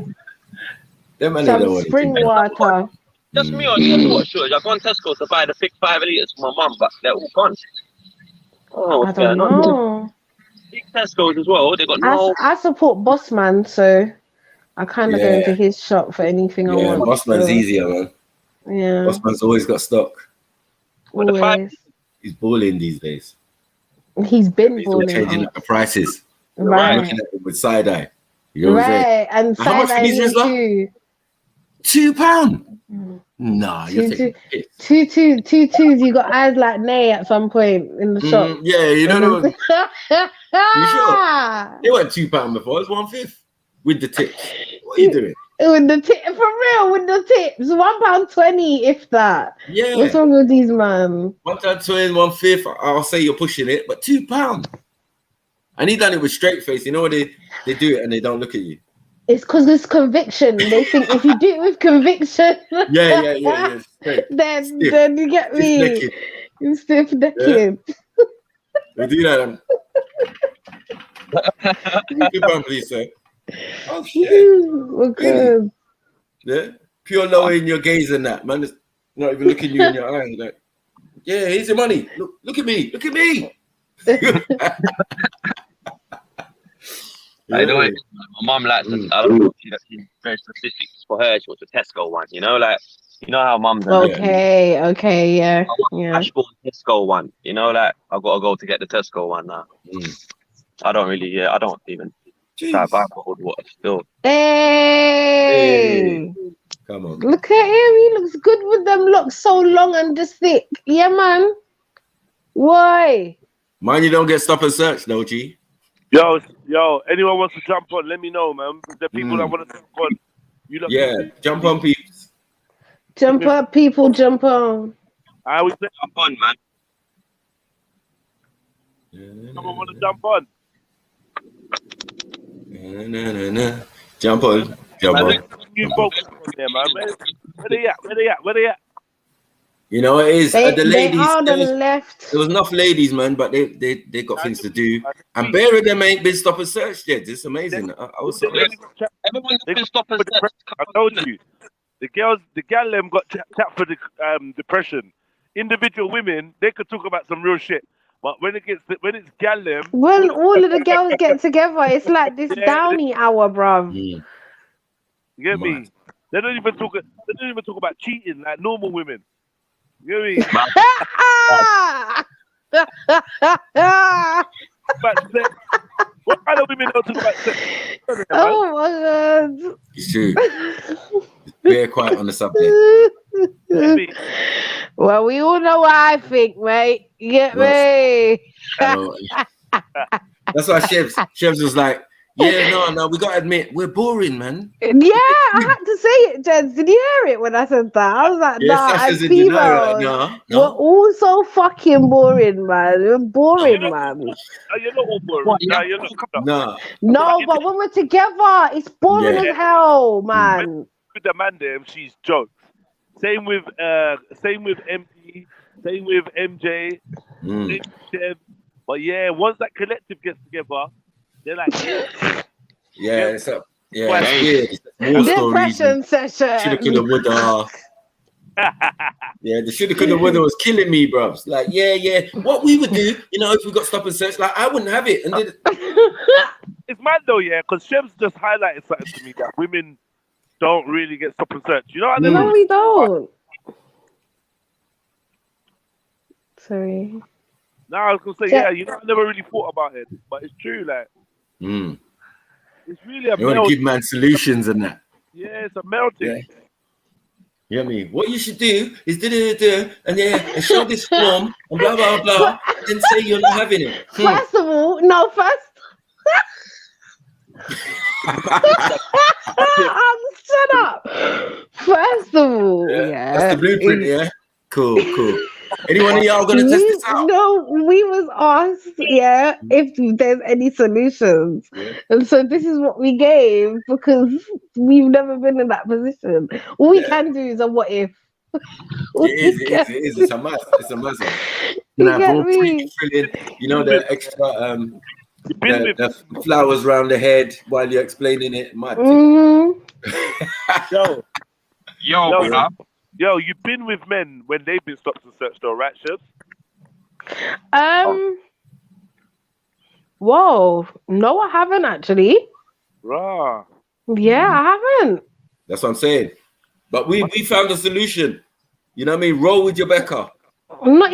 Some spring water. Just me on Tesco shortage. I've gone Tesco to buy the 5 litres for my mum, but they're all gone. Oh, I don't know. Big Tesco's as well. They got no. I support Bossman, so I kind of go into his shop for anything I want. Bossman's easier, man. Yeah. Bossman's always got stock. Always. He's balling these days. He's been He's all balling. changing up the prices. Right. I'm looking at it with side eye. You know what I'm Right, saying? and How much side for these is like? £2. Nah, you're taking it. Two twos. You got eyes like Nay at some point in the shop. Yeah, you know what? You sure? It wasn't £2 before. It was 1/5 with the tips. What are you doing? With the tip, for real, with the tips, £1.20, if that. Yeah. What's wrong with these man? 1/20, 1/5. I'll say you're pushing it, but £2. And he done it with straight face. You know what they do it and they don't look at you. It's because it's conviction. They think if you do it with conviction, Yeah. then you get me. You stiff necking. They do that. £2, please, sir. Oh shit. We're good. Yeah. Pure lowering your gaze and that, man. It's not even looking you in your eyes. Like, yeah, here's your money. Look at me. Look at me. I know it. My mum likes to, I don't know, she's very specific for her. She wants a Tesco one, you know, like, you know how mums are. Okay, yeah. Ashbourne Tesco one, you know, like, I've got to go to get the Tesco one now. I don't even try to buy cold water still. Hey. Come on. Look at him. He looks good with them locks so long and just thick. Yeah, man. Why? Mind you don't get stop and search, though, G. Yo, anyone wants to jump on, let me know, man. The people that want to jump on. Jump on, people. Jump up, people, jump on. I always say jump on, man. Someone want to jump on. Jump on. New folks on there, man. Where they at? You know it is. They, the ladies. They are the left. There was enough ladies, man, but they got things to do. And bare of them ain't been stop and search yet. It's amazing. Everyone's been stop and search. I told you, the gal them got tapped for the depression. Individual women, they could talk about some real shit. But when it's gal them, when all of the girls get together, it's like this Downey hour, bruv. You get me? They don't even talk about cheating like normal women. You get me? About sex. What kind of women don't talk about sex? Oh my god! It's true. Very quiet on the subject. Well, we all know what I think, mate. You get me? That's why Chefs was like, yeah, no, we gotta admit, we're boring, man. Yeah, I had to say it, Jens. Did you hear it when I said that? I was like, as females, we're all so fucking boring, man. We're boring, man. No, you're not all boring. No, but when we're together, it's boring as hell, man. With the man there, she's jokes. Same with MD, same with MJ, same with Chev. But yeah, once that collective gets together, they're like, yeah, it's up. Yeah, it's weird. More stories. Depression session. Shoulda, coulda, woulda. Yeah, the shoulda, coulda, woulda was killing me, bruv. Like, yeah. What we would do, you know, if we got stop and search, like, I wouldn't have it. And then It's mad though, yeah, because Sheb's just highlighted something to me that women don't really get stop and search. You know what I mean? No, we don't. Sorry. No, I was gonna say, yeah, you know, I never really thought about it, but it's true, like, it's really a you want to give man solutions and that. Yeah, it's a melting. You know what I mean? What you should do is and show this form and blah blah blah, and say you're not having it. First of all, shut up. First of all, that's the blueprint. Yeah, cool. Anyone of y'all gonna test this out? No, we was asked, if there's any solutions, and so this is what we gave because we've never been in that position. All we can do is a what if. It is. It's a must. It's a must. You know, the extra the flowers around the head while you're explaining it. Mad. Yo, you've been with men when they've been stopped and searched, though, right, Sheb? Whoa, no, I haven't actually. Rah. Yeah, I haven't. That's what I'm saying. But we found a solution. You know what I mean? Roll with your Becca. No,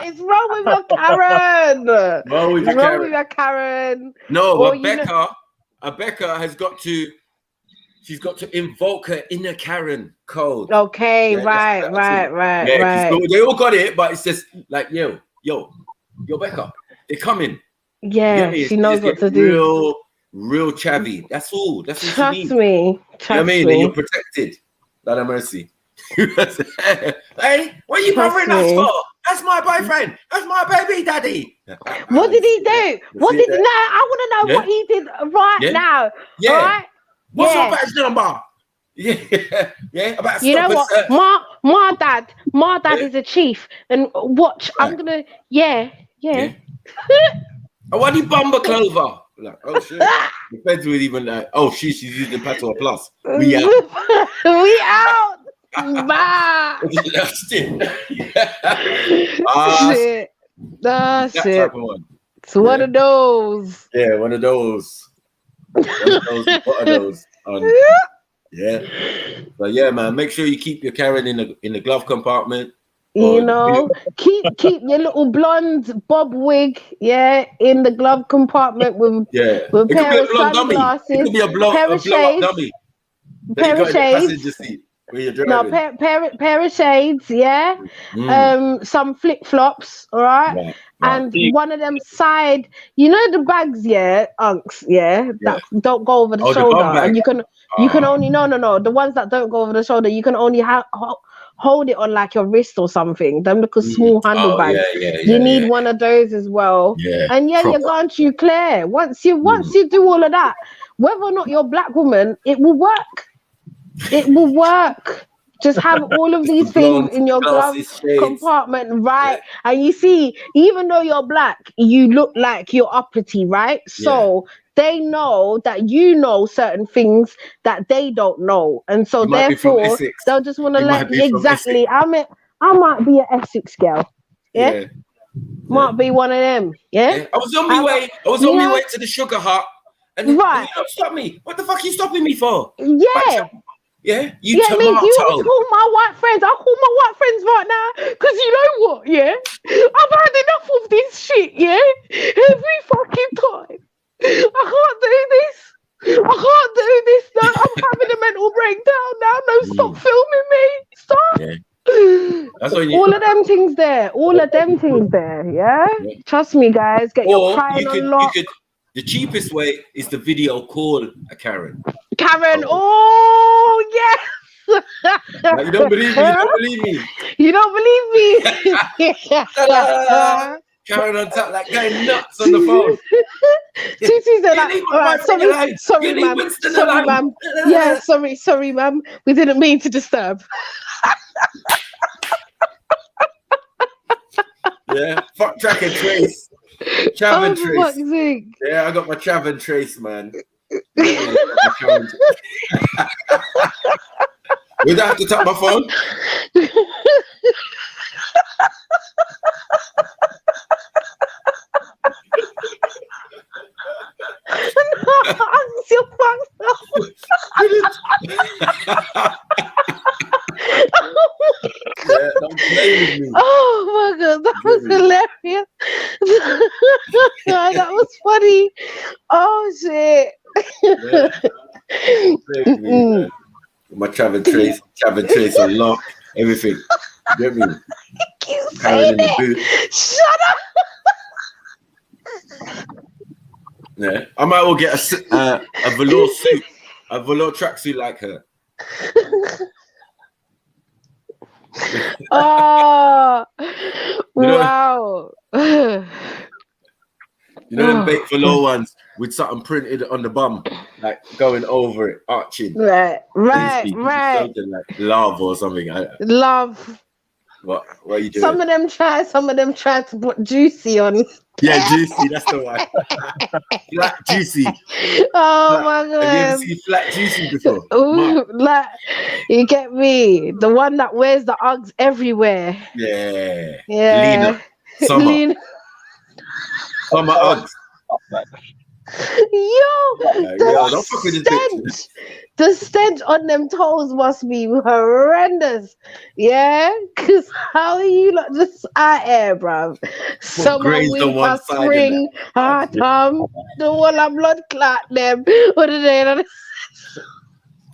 it's wrong with your Karen. Roll with your Karen. No, but Becca has got to. She's got to invoke her inner Karen code. Okay, right. They all got it, but it's just like, yo, Becca, they're coming. Yeah, she knows what to do. Real chavvy. That's all. That's what Trust you need. me. You know what I mean? And you're protected. Lord have mercy. Hey, what are you bothering us for? That's my boyfriend. That's my baby daddy. What did he do? I want to know what he did now. Yeah. All right? What's your badge number? Yeah. About you know what? My dad is a chief, and watch. Right. I'm gonna. Yeah. I want you bumper clover. Like, oh shit. The feds would even like, oh she's using Pato Plus. We out. We out. Bye. That's it. Shit. That's it. It's one of those. Yeah, one of those. What are those? Yeah. But yeah, man, make sure you keep your Karen in the glove compartment. You know, keep your little blonde bob wig, in the glove compartment with a pair of sunglasses, it could be a pair of shades, dummy. Pair of shades. No, pair of shades, some flip flops, all right. And one of them side, you know the bags, unks, that don't go over the shoulder, and you can only the ones that don't go over the shoulder, you can only hold it on like your wrist or something. Them little small handle bags. You need one of those as well. And you're going to clear. Once you do all of that, whether or not you're a black woman, it will work. It will work. Just have all of these things in your glove compartment, right? And you see, even though you're black, you look like you're uppity, right? So they know that you know certain things that they don't know, and so therefore they'll just want to let exactly. I might be an Essex girl, might be one of them, I was on my way. I was on my way to the Sugar Hut, and you stop me. What the fuck are you stopping me for? Yeah, you call my white friends. I'll call my white friends right now. Because you know what, I've had enough of this shit, every fucking time. I can't do this. No, I'm having a mental breakdown now. No, stop filming me. Stop. That's what all of them things there. Trust me, guys. Get your crying on lock. The cheapest way is the video call a Karen. Oh yes. You don't believe me. You don't believe me. Karen on top, like going nuts on the phone. She's like, all right, sorry, ma'am. Yeah, sorry, ma'am. We didn't mean to disturb. Fuck track and trace. Trav and trace. Yeah, I got my Trav and trace, man. Would I have to tap my phone? Your Yeah, don't play with me. Oh my god, that was hilarious. That was funny. Oh shit. My travel trace unlocked, everything. You get me? Carrying in the boot. Shut up. Yeah, I might well get a velour suit, a velour tracksuit like her. Oh, wow. wow. You know them baked velour ones with something printed on the bum, like going over it, arching. Right. Something like love or something. Love. What are you doing? Some of them try to put juicy on. Yeah, juicy, that's the one. Flat juicy. Oh my god. Have you ever seen flat juicy before? Ooh, like, you get me? The one that wears the Uggs everywhere. Yeah. Yeah. Lena. Summer Uggs. Don't fuck with this. The stench on them toes must be horrendous. Yeah? Because how are you not just out here, bruv? Summer, winter, spring, autumn, the one of blood clot them. What are they?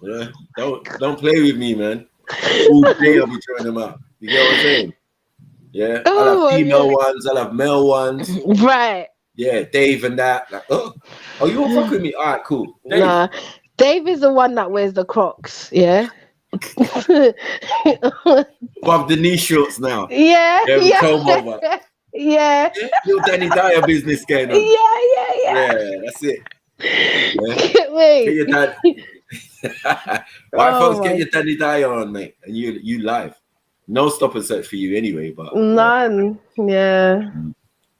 Yeah, don't play with me, man. All day I'll be throwing them out. You get what I'm saying? Yeah. I'll have female ones, I'll have male ones. Right. Yeah, Dave and that. Like, oh, you won't fuck with me? All right, cool. Dave. Nah, Dave is the one that wears the Crocs. Yeah. Above the knee shorts now. Yeah. Yeah. Little Danny Dyer business going on. Yeah, that's it. Yeah. Get your dad. White folks, get your Danny Dyer on, mate, and you live. No stop and search for you anyway, but none. Yeah.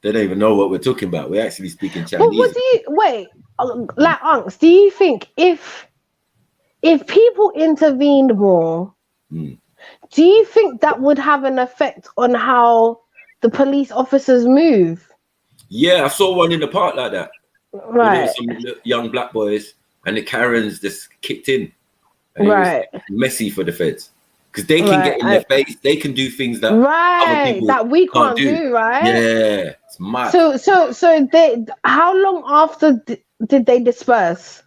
They don't even know what we're talking about. We're actually speaking Chinese. But what do you wait? Like, Unks, do you think if people intervened more, do you think that would have an effect on how the police officers move? Yeah, I saw one in the park like that. Right. Some young black boys, and the Karens just kicked in. And it was messy for the feds. Because they can get in their face, they can do things that other people that we can't do, right? Yeah, it's mad. So they, how long after did they disperse?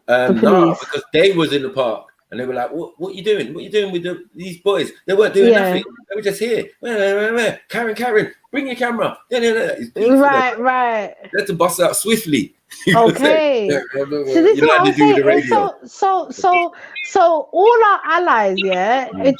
No, because they was in the park and they were like, "What you doing? What you doing with these boys? They weren't doing nothing. They were just here. Karen, bring your camera." Right. They had to bust out swiftly. Okay. So this is what I'm saying. So all our allies,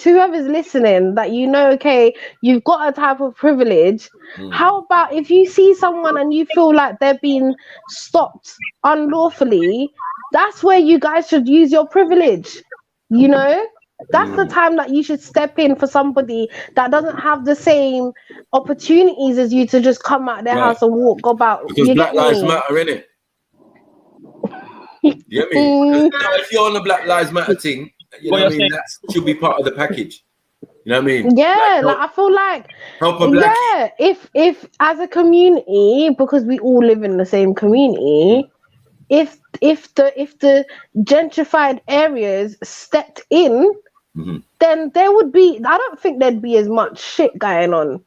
whoever's listening, that okay, you've got a type of privilege. How about if you see someone and you feel like they're being stopped unlawfully, that's where you guys should use your privilege. You know? That's the time that you should step in for somebody that doesn't have the same opportunities as you to just come out their house and walk about. Because Black Lives Matter, innit? You get me? If you're on the Black Lives Matter thing, you know what I mean? That should be part of the package. You know what I mean? Yeah, like I feel like help a black. Yeah, if as a community, because we all live in the same community, if the gentrified areas stepped in, then there would be, I don't think there'd be as much shit going on.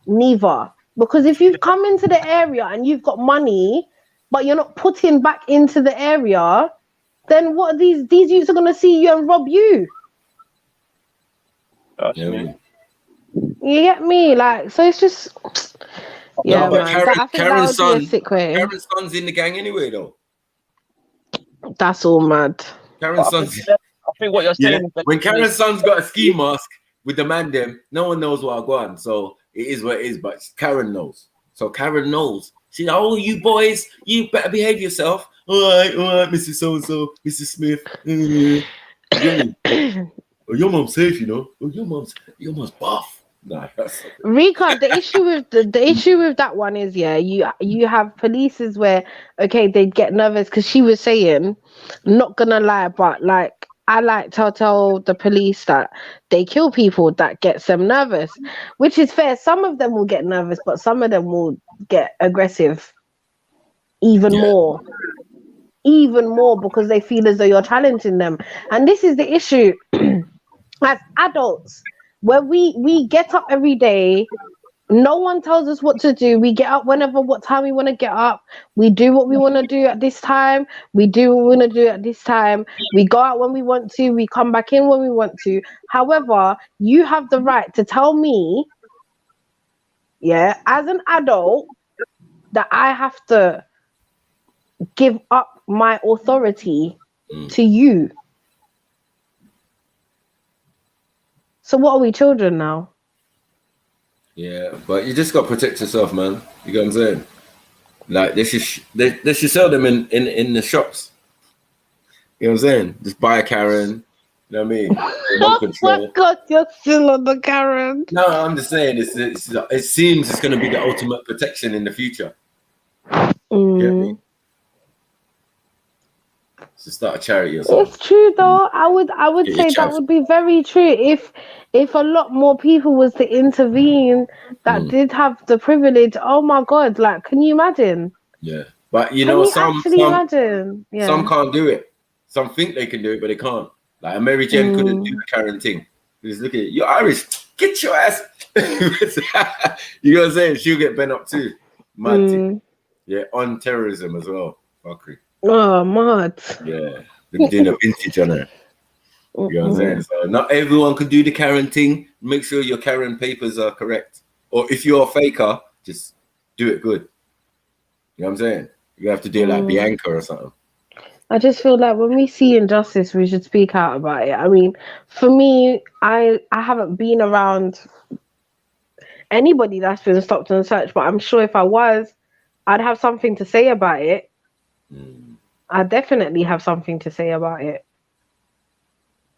Neither. Because if you've come into the area and you've got money, but you're not putting back into the area, then what are these youths are gonna see you and rob you. You get me? Like, so it's just Karen's son's in the gang anyway, though. That's all mad. Karen's son's. I think what you're saying is that when Karen's son's got a ski mask with the man them, no one knows what I go on. So it is what it is, but Karen knows. So Karen knows. She's like, "Oh, you boys, you better behave yourself." All right, Mrs. So-and-so, Mrs. Smith. Oh, your mom's safe, you know. Oh, your mom's buff. Nah, that's Rika, the issue with the issue with that one is, yeah, you have polices where, okay, they get nervous because she was saying, not gonna lie, but like I like to tell the police that they kill people, that gets them nervous, which is fair. Some of them will get nervous, but some of them will get aggressive even more, because they feel as though you're challenging them. And this is the issue as adults, where we get up every day. No one tells us what to do. We get up what time we want to get up. We do what we want to do at this time. We do what we want to do at this time. We go out when we want to. We come back in when we want to. However, you have the right to tell me, yeah, as an adult, that I have to give up my authority to you. So what are we, children now? Yeah, but you just got to protect yourself, man. You get what I'm saying? Like they should sell them in the shops. You know what I'm saying? Just buy a Karen. You know what I mean? Oh my God, you're still on the Karen. No, I'm just saying it seems it's going to be the ultimate protection in the future. Yeah. So start a charity or something. It's true though. I would Get say your that chav. would be very true if a lot more people was to intervene that did have the privilege. Oh my God, like can you imagine? Yeah. But you Can know, you actually imagine? Yeah. some can't do it. Some think they can do it, but they can't. Like Mary Jane couldn't do the Karen thing. Just look at it. You're Irish. Get your ass. You know what I'm saying? She'll get bent up too. Mad thing. Yeah, on terrorism as well. Fuckery. Oh, mad. Yeah. They're doing a vintage on her. You know what I'm saying? So not everyone can do the Karen thing. Make sure your Karen papers are correct. Or if you're a faker, just do it good. You know what I'm saying? You have to do it like Bianca or something. I just feel like when we see injustice, we should speak out about it. I mean, for me, I haven't been around anybody that's been stopped and searched, but I'm sure if I was, I'd have something to say about it. I definitely have something to say about it.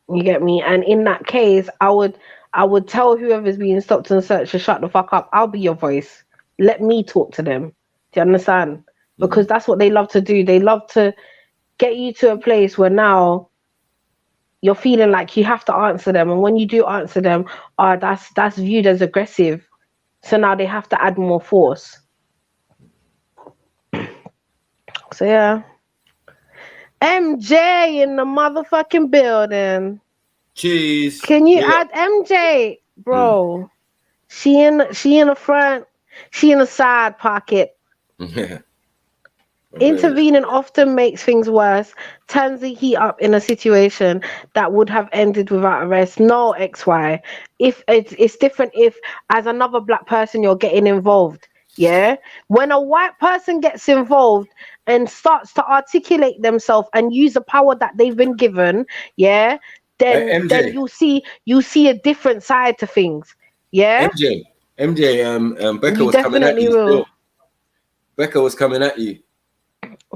You get me? And in that case, I would tell whoever's being stopped and searched to shut the fuck up. I'll be your voice. Let me talk to them. Do you understand? Because that's what they love to do. They love to get you to a place where now you're feeling like you have to answer them. And when you do answer them, that's viewed as aggressive. So now they have to add more force. So yeah. MJ in the motherfucking building. Cheese. Can you add MJ, bro? She in the front. She in the side pocket. Yeah. Intervening often makes things worse, turns the heat up in a situation that would have ended without arrest. No, XY. If it's different if as another black person you're getting involved. Yeah. When a white person gets involved and starts to articulate themselves and use the power that they've been given, yeah, then you see a different side to things. Yeah. MJ, Becca was coming at you. Still. Becca was coming at you.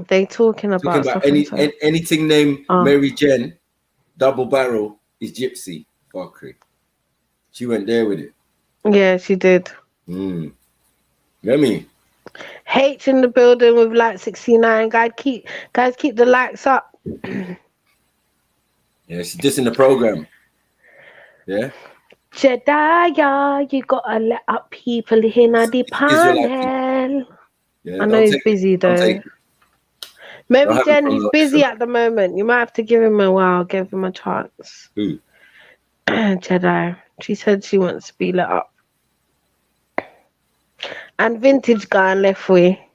They talking about anything named Mary Jen, double barrel is gypsy. Fuckery. She went there with it. Yeah, she did. You know what I mean? H in the building with like 69. Guys, keep the likes up. Yeah, she's just in the program. Yeah. Jedediah, you gotta let up people in the panel. Yeah, I know he's busy though. Maybe Jen, he's busy at the moment. You might have to give him a while, give him a chance. Who? Jedi. She said she wants to be let up. And vintage guy left way.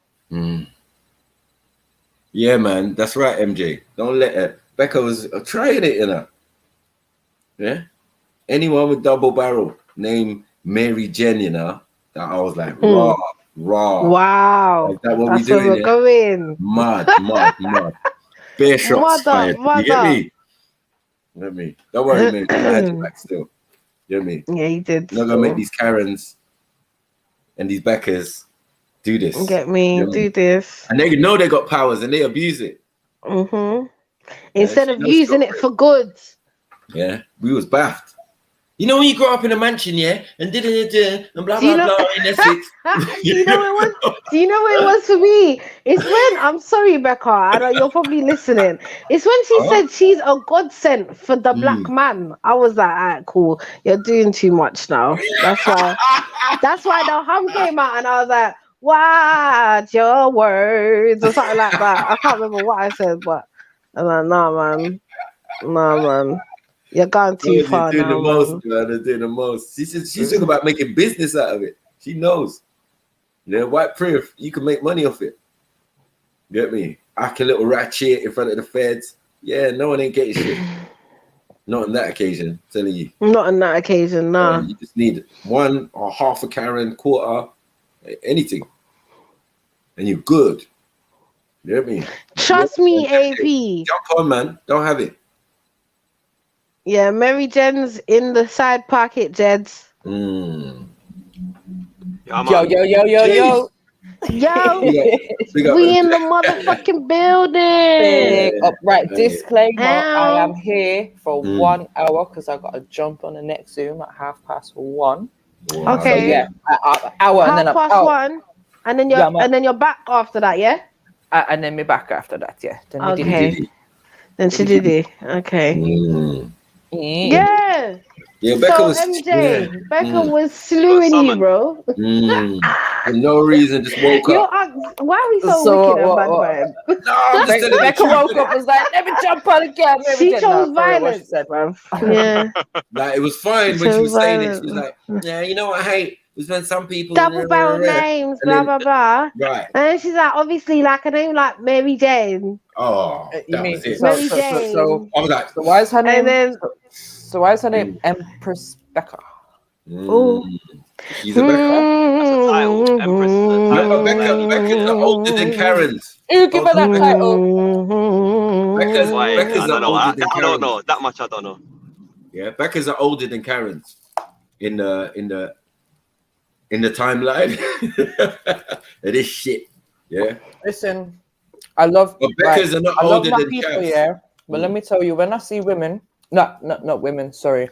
Yeah, man, that's right, MJ. Don't let her. Becca was trying it, you know. Yeah. Anyone with double barrel named Mary Jen, you know, that I was like, raw. Wow. Like that what that's we doing, where we're going. Mad. Bare shots fired. You get me? You get me? Don't worry, man. I had your back still. You get me? Yeah, you did. You're not gonna make these Karens and these Beckers do this. Get me? You know Do this. And they know they got powers and they abuse it. Instead of using it for good. Yeah, we was baffed. You know when you grow up in a mansion, yeah, and and blah Do you blah know? blah in Essex. Do you know what it was? Do you know what it was for me? It's when I'm sorry, Becca. I know you're probably listening. It's when she said she's a godsend for the black man. I was like, alright, cool. You're doing too much now. That's why. That's why the hum came out, and I was like, watch your words or something like that. I can't remember what I said, but I'm like, nah, man. You're going too far doing now, the most, man. They're doing the most. She's talking about making business out of it. She knows. White privilege, you can make money off it. You get me? Act a little ratchet in front of the feds. Yeah, no one ain't getting shit. Not on that occasion, I'm telling you. Not on that occasion, nah. You just need one or half a Karen, quarter, anything. And you're good. You get me? Trust me, AP. Jump on, man. Don't have it. Yeah, Mary Jen's in the side pocket, Jeds. Mm. Yo. Yo, we in the motherfucking building. Big up. Right, disclaimer, I am here for 1 hour because I got to jump on the next Zoom at 1:30. Wow. Okay. So, yeah, hour and then I'm out. 1:30, and then you're back after that, yeah? And then me back after that, yeah. Then okay. Then she did it. Okay. Yeah. Yeah, Becca so was MJ, Becca was slewing you, bro. For no reason, just woke up. Why are we so wicked at bad man? No, I'm just telling Becca woke up was like, let me jump on again. She chose violence. Yeah. Like, it was fine when she was saying it. She was like, yeah, you know what I hate? Was when some people double barrel names, blah blah blah. Right. And then she's like, obviously, like a name like Mary Jane. Oh, that was it. Mary Jane. So I was like, so why is her name? And then, so why is her name Empress Becca? Oh, she's a Becca. Becca's older than Karen's. You give her that title. Becca's I don't know. older than I don't know. That much I don't know. Yeah, Becca's are older than Karen's in the timeline. It is shit. Yeah. Listen, I love. But Becca's are not older than people, Kevs. yeah. But let me tell you, when I see women, not women, sorry.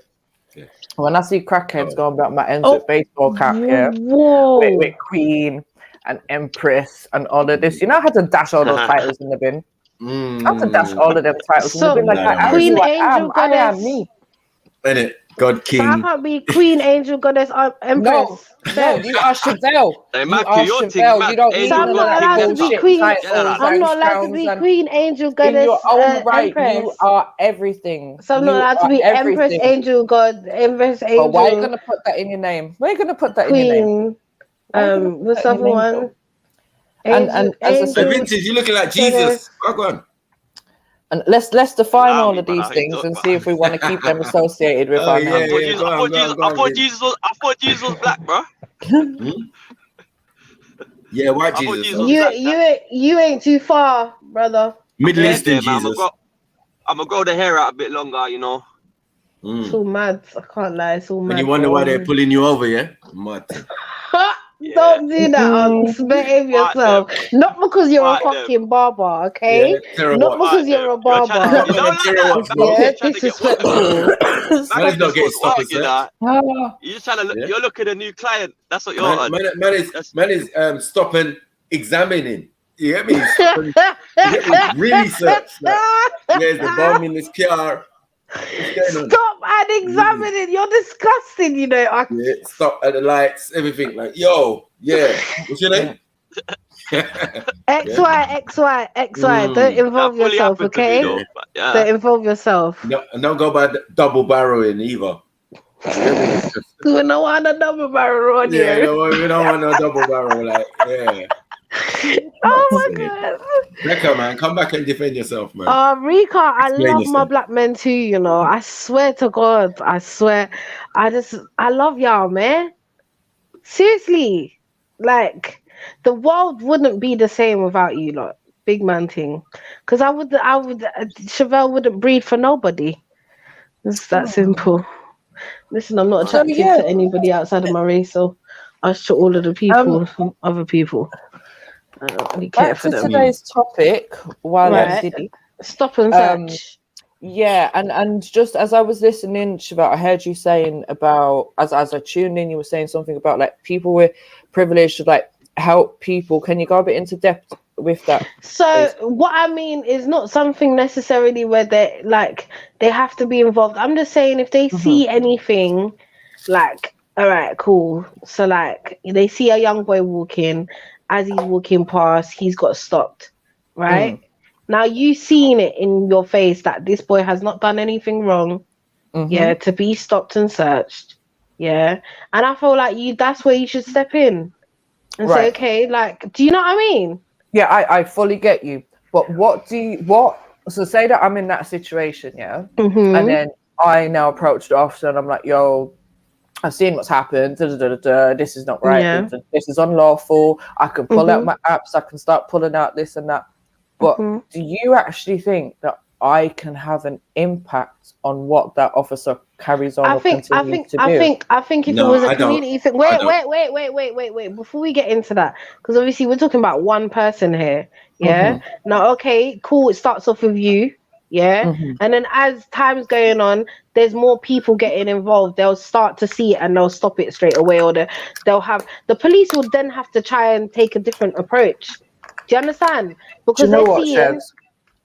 Yeah. When I see crackheads going about my ends with baseball cap, yeah, with Queen and Empress and all of this, you know, I had to dash all those titles in the bin. I had to dash all of them titles in the bin. Like, Queen Angel Goddess. I am me. Innit? God King. So I can't be Queen Angel Goddess Empress. No, you are Chevelle. Hey, you are Chevelle. You don't need so I'm not allowed to be Queen. I'm not allowed to be Queen Angel Goddess. In your own right, Empress. you are everything. So I'm not allowed to be Empress Angel God, Empress Angel. But why are you gonna put that in your name? Why are you gonna put that Queen, in your name? What's the other one? And as I said, Vintage, you're looking like Jesus. Go on. And let's define all of these things and see if we want to keep them associated with our name. I thought Jesus was black, bro. Yeah, white Jesus. You ain't too far, brother. Middle Eastern Jesus. I'm gonna grow the hair out a bit longer, you know. It's all mad. I can't lie. It's all mad. And you wonder why they're pulling you over, yeah? Mad. Don't do that. Behave yourself. Not because you're a fucking barber, okay? Yeah, not because you're a barber. Yeah, disrespectful. Man is not getting stopped. You're just trying to look. You're looking at a new client. That's what you're. Man is stopping, examining. You get me? You get me? Really search. Like, there's the bomb in this car. Stop and examine it. You're disgusting, you know. Yeah, stop at the lights, everything. Like, yo, yeah. What's your name? XY. Don't involve yourself, okay? Don't involve yourself. No, and don't go by double barreling either. We don't want a double barrel on you. Yeah, we don't want no double barrel. Like, yeah. Oh my god. Becca, man, come back and defend yourself, man. Rika, I love my black men too, you know. I swear to God. I swear. I love y'all, man. Seriously. Like, the world wouldn't be the same without you, lot. Big man thing. Because Chevelle wouldn't breed for nobody. It's that simple. Listen, I'm not attracted to anybody outside of my race, so I show all of the people from other people. I don't really care for them. Today's topic, while Stop and search. Yeah, and just as I was listening, Siobhan, I heard you saying about as I tuned in, you were saying something about like people with privilege should like help people. Can you go a bit into depth with that? So what I mean is not something necessarily where they have to be involved. I'm just saying if they see anything, like, all right, cool. So like they see a young boy walking, as he's walking past, he's got stopped, right? Now you seen it in your face that this boy has not done anything wrong, yeah, to be stopped and searched, yeah. And I feel like that's where you should step in and say, okay, like, do you know what I mean? Yeah, I fully get you. But so say that I'm in that situation, yeah, and then I now approach the officer and I'm like, yo, I've seen what's happened. This is not right. Yeah. This is unlawful. I can pull out my apps. I can start pulling out this and that. But do you actually think that I can have an impact on what that officer carries on I or think continues to do? I think if it was a community thing. Wait. Before we get into that, because obviously we're talking about one person here. Yeah. Now, okay, cool. It starts off with you. Yeah. And then as time's going on, there's more people getting involved. They'll start to see it and they'll stop it straight away, or they'll have the police will then have to try and take a different approach. Do you understand? Because Do you know they're what,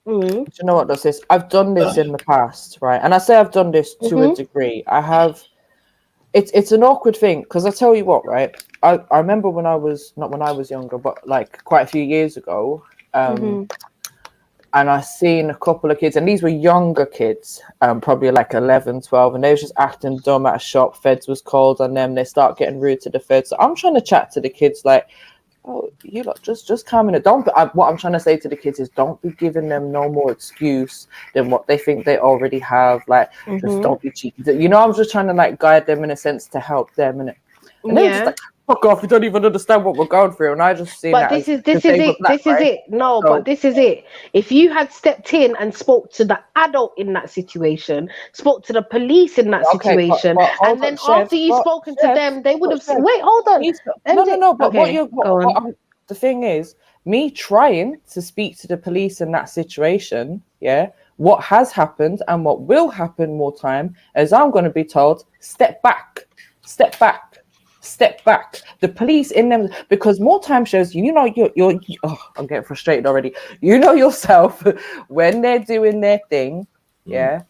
seeing. Do you know what does this? I've done this in the past, right? And I say I've done this to a degree. I have. It's an awkward thing because I tell you what, right? I remember when I was not when I was younger, but like quite a few years ago, and I seen a couple of kids, and these were younger kids, probably like 11, 12, and they was just acting dumb at a shop. Feds was called on them. They start getting rude to the feds. So I'm trying to chat to the kids like, oh, you lot, just calm it. What I'm trying to say to the kids is don't be giving them no more excuse than what they think they already have. Like, just don't be cheeky. You know, I'm just trying to like guide them in a sense to help them. And they're just like, fuck off, you don't even understand what we're going through. And I just see that. But this is it. No, but this is it. If you had stepped in and spoke to the adult in that situation, spoke to the police in that situation, but and then after you've spoken to them, they would have said, wait, hold on. No. But okay, the thing is, me trying to speak to the police in that situation, yeah, what has happened and what will happen more time is I'm going to be told, step back. The police in them, because more time shows, you know, you're I'm getting frustrated already. You know yourself, when they're doing their thing, yeah,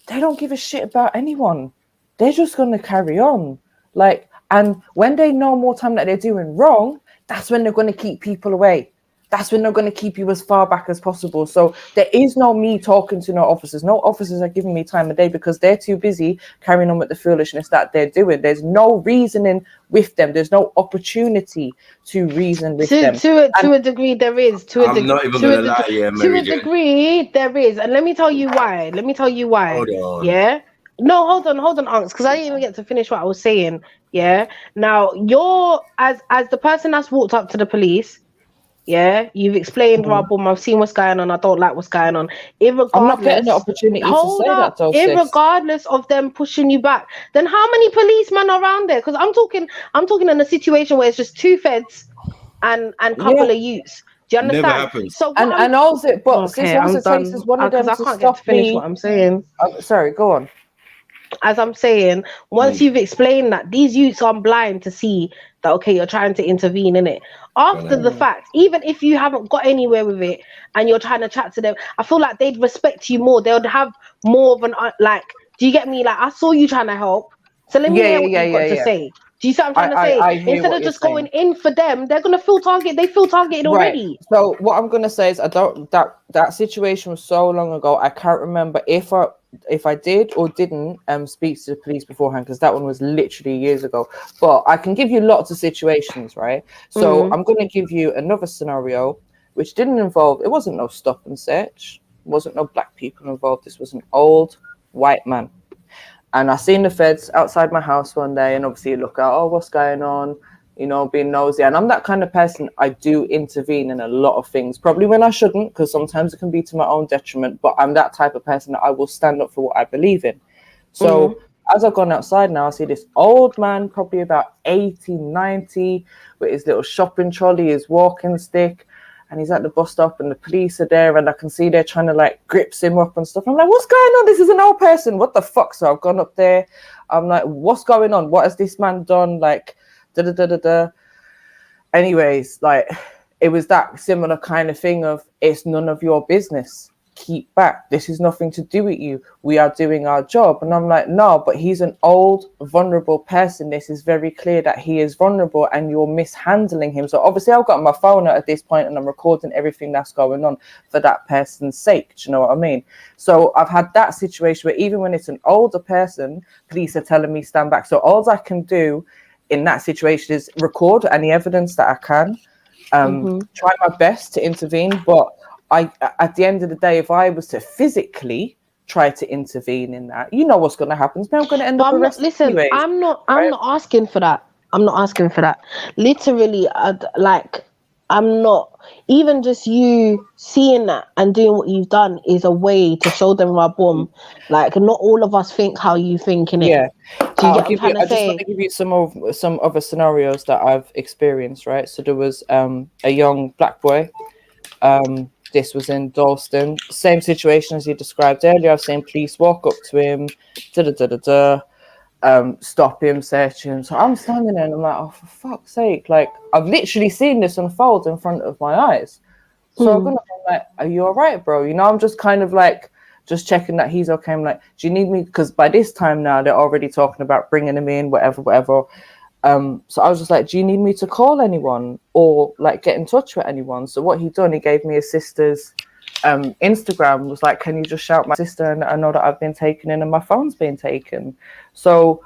they don't give a shit about anyone. They're just going to carry on. Like, and when they know more time that they're doing wrong, that's when they're going to keep people away. That's when they're going to keep you as far back as possible. So there is no me talking to no officers. No officers are giving me time of day because they're too busy carrying on with the foolishness that they're doing. There's no reasoning with them. There's no opportunity to reason with them. To a degree, there is. I'm not even going to lie, yeah, Mary To a degree, there is. And let me tell you why. Hold on. Yeah? No, hold on, Unks, because I didn't even get to finish what I was saying. Yeah? Now, you're, as the person that's walked up to the police, yeah, you've explained, Boom, I've seen what's going on. I don't like what's going on. I'm not getting the opportunity to say that, though, sis. Irregardless of them pushing you back, then how many policemen are around there? Because I'm talking in a situation where it's just two feds and couple of youths. Do you understand? Never happens. So and also, but sis, what it takes is one of them I to can't stop get to finish me. what I'm saying. Sorry, go on. As I'm saying, once you've explained that, these youths are blind to see that, okay, you're trying to intervene in it. After the fact, even if you haven't got anywhere with it and you're trying to chat to them, I feel like they'd respect you more. They would have more of an, like, do you get me? Like, I saw you trying to help, so let me hear what you've got to say. Do you see what I'm trying to say? Instead of just going in for them, they're going to feel targeted. They feel targeted already. So what I'm going to say is that situation was so long ago. I can't remember if I did or didn't speak to the police beforehand, because that one was literally years ago. But I can give you lots of situations, right? So I'm going to give you another scenario which didn't involve, it wasn't no stop and search. It wasn't no black people involved. This was an old white man. And I seen the feds outside my house one day, and obviously you look out, oh, what's going on? You know, being nosy. And I'm that kind of person, I do intervene in a lot of things, probably when I shouldn't, because sometimes it can be to my own detriment, but I'm that type of person that I will stand up for what I believe in. So as I've gone outside now, I see this old man, probably about 80, 90, with his little shopping trolley, his walking stick. and he's at the bus stop and the police are there and I can see they're trying to like grips him up and stuff. I'm like, what's going on? This is an old person. What the fuck? So I've gone up there. I'm like, what's going on? What has this man done? Like, da-da-da-da-da. Anyways, like, it was that similar kind of thing of, it's none of your business. Keep back. This is nothing to do with you. We are doing our job. And I'm like, no, but he's an old, vulnerable person. This is very clear that he is vulnerable and you're mishandling him. So obviously I've got my phone out at this point and I'm recording everything that's going on for that person's sake. Do you know what I mean? So I've had that situation where even when it's an older person, police are telling me stand back. So all I can do in that situation is record any evidence that I can, try my best to intervene. But at the end of the day, if I was to physically try to intervene in that, you know what's going to happen. I'm going to end up arrested. Listen, anyways, I'm not asking for that. I'm not asking for that. Literally, I'm not. Even just you seeing that and doing what you've done is a way to show them our boom. Like, not all of us think how you think, innit? Yeah. Do you get what I'm trying I to just say? want to give you some other scenarios that I've experienced, right? So there was a young black boy. This was in Dalston. Same situation as you described earlier. I've seen police walk up to him, stop him, search him. So I'm standing there and I'm like, oh, for fuck's sake. Like, I've literally seen this unfold in front of my eyes. So I'm like, are you all right, bro? You know, I'm just kind of like, just checking that he's okay. I'm like, do you need me? Because by this time now, they're already talking about bringing him in, whatever. So I was just like, do you need me to call anyone or like get in touch with anyone? So what he done, he gave me his sister's Instagram, was like, can you just shout my sister and I know that I've been taken in and my phone's been taken. So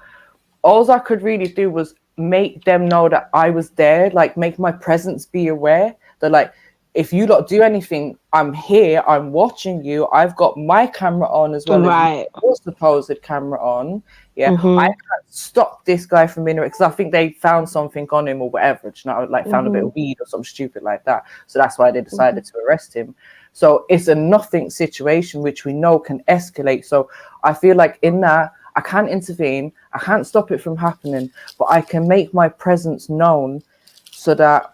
all I could really do was make them know that I was there, like make my presence be aware that like, if you don't do anything, I'm here, I'm watching you, I've got my camera on as well as your supposed camera on. Yeah, I can't stop this guy from being, because I think they found something on him or whatever, you know, like found a bit of weed or something stupid like that. So that's why they decided to arrest him. So it's a nothing situation, which we know can escalate. So I feel like in that, I can't intervene, I can't stop it from happening, but I can make my presence known so that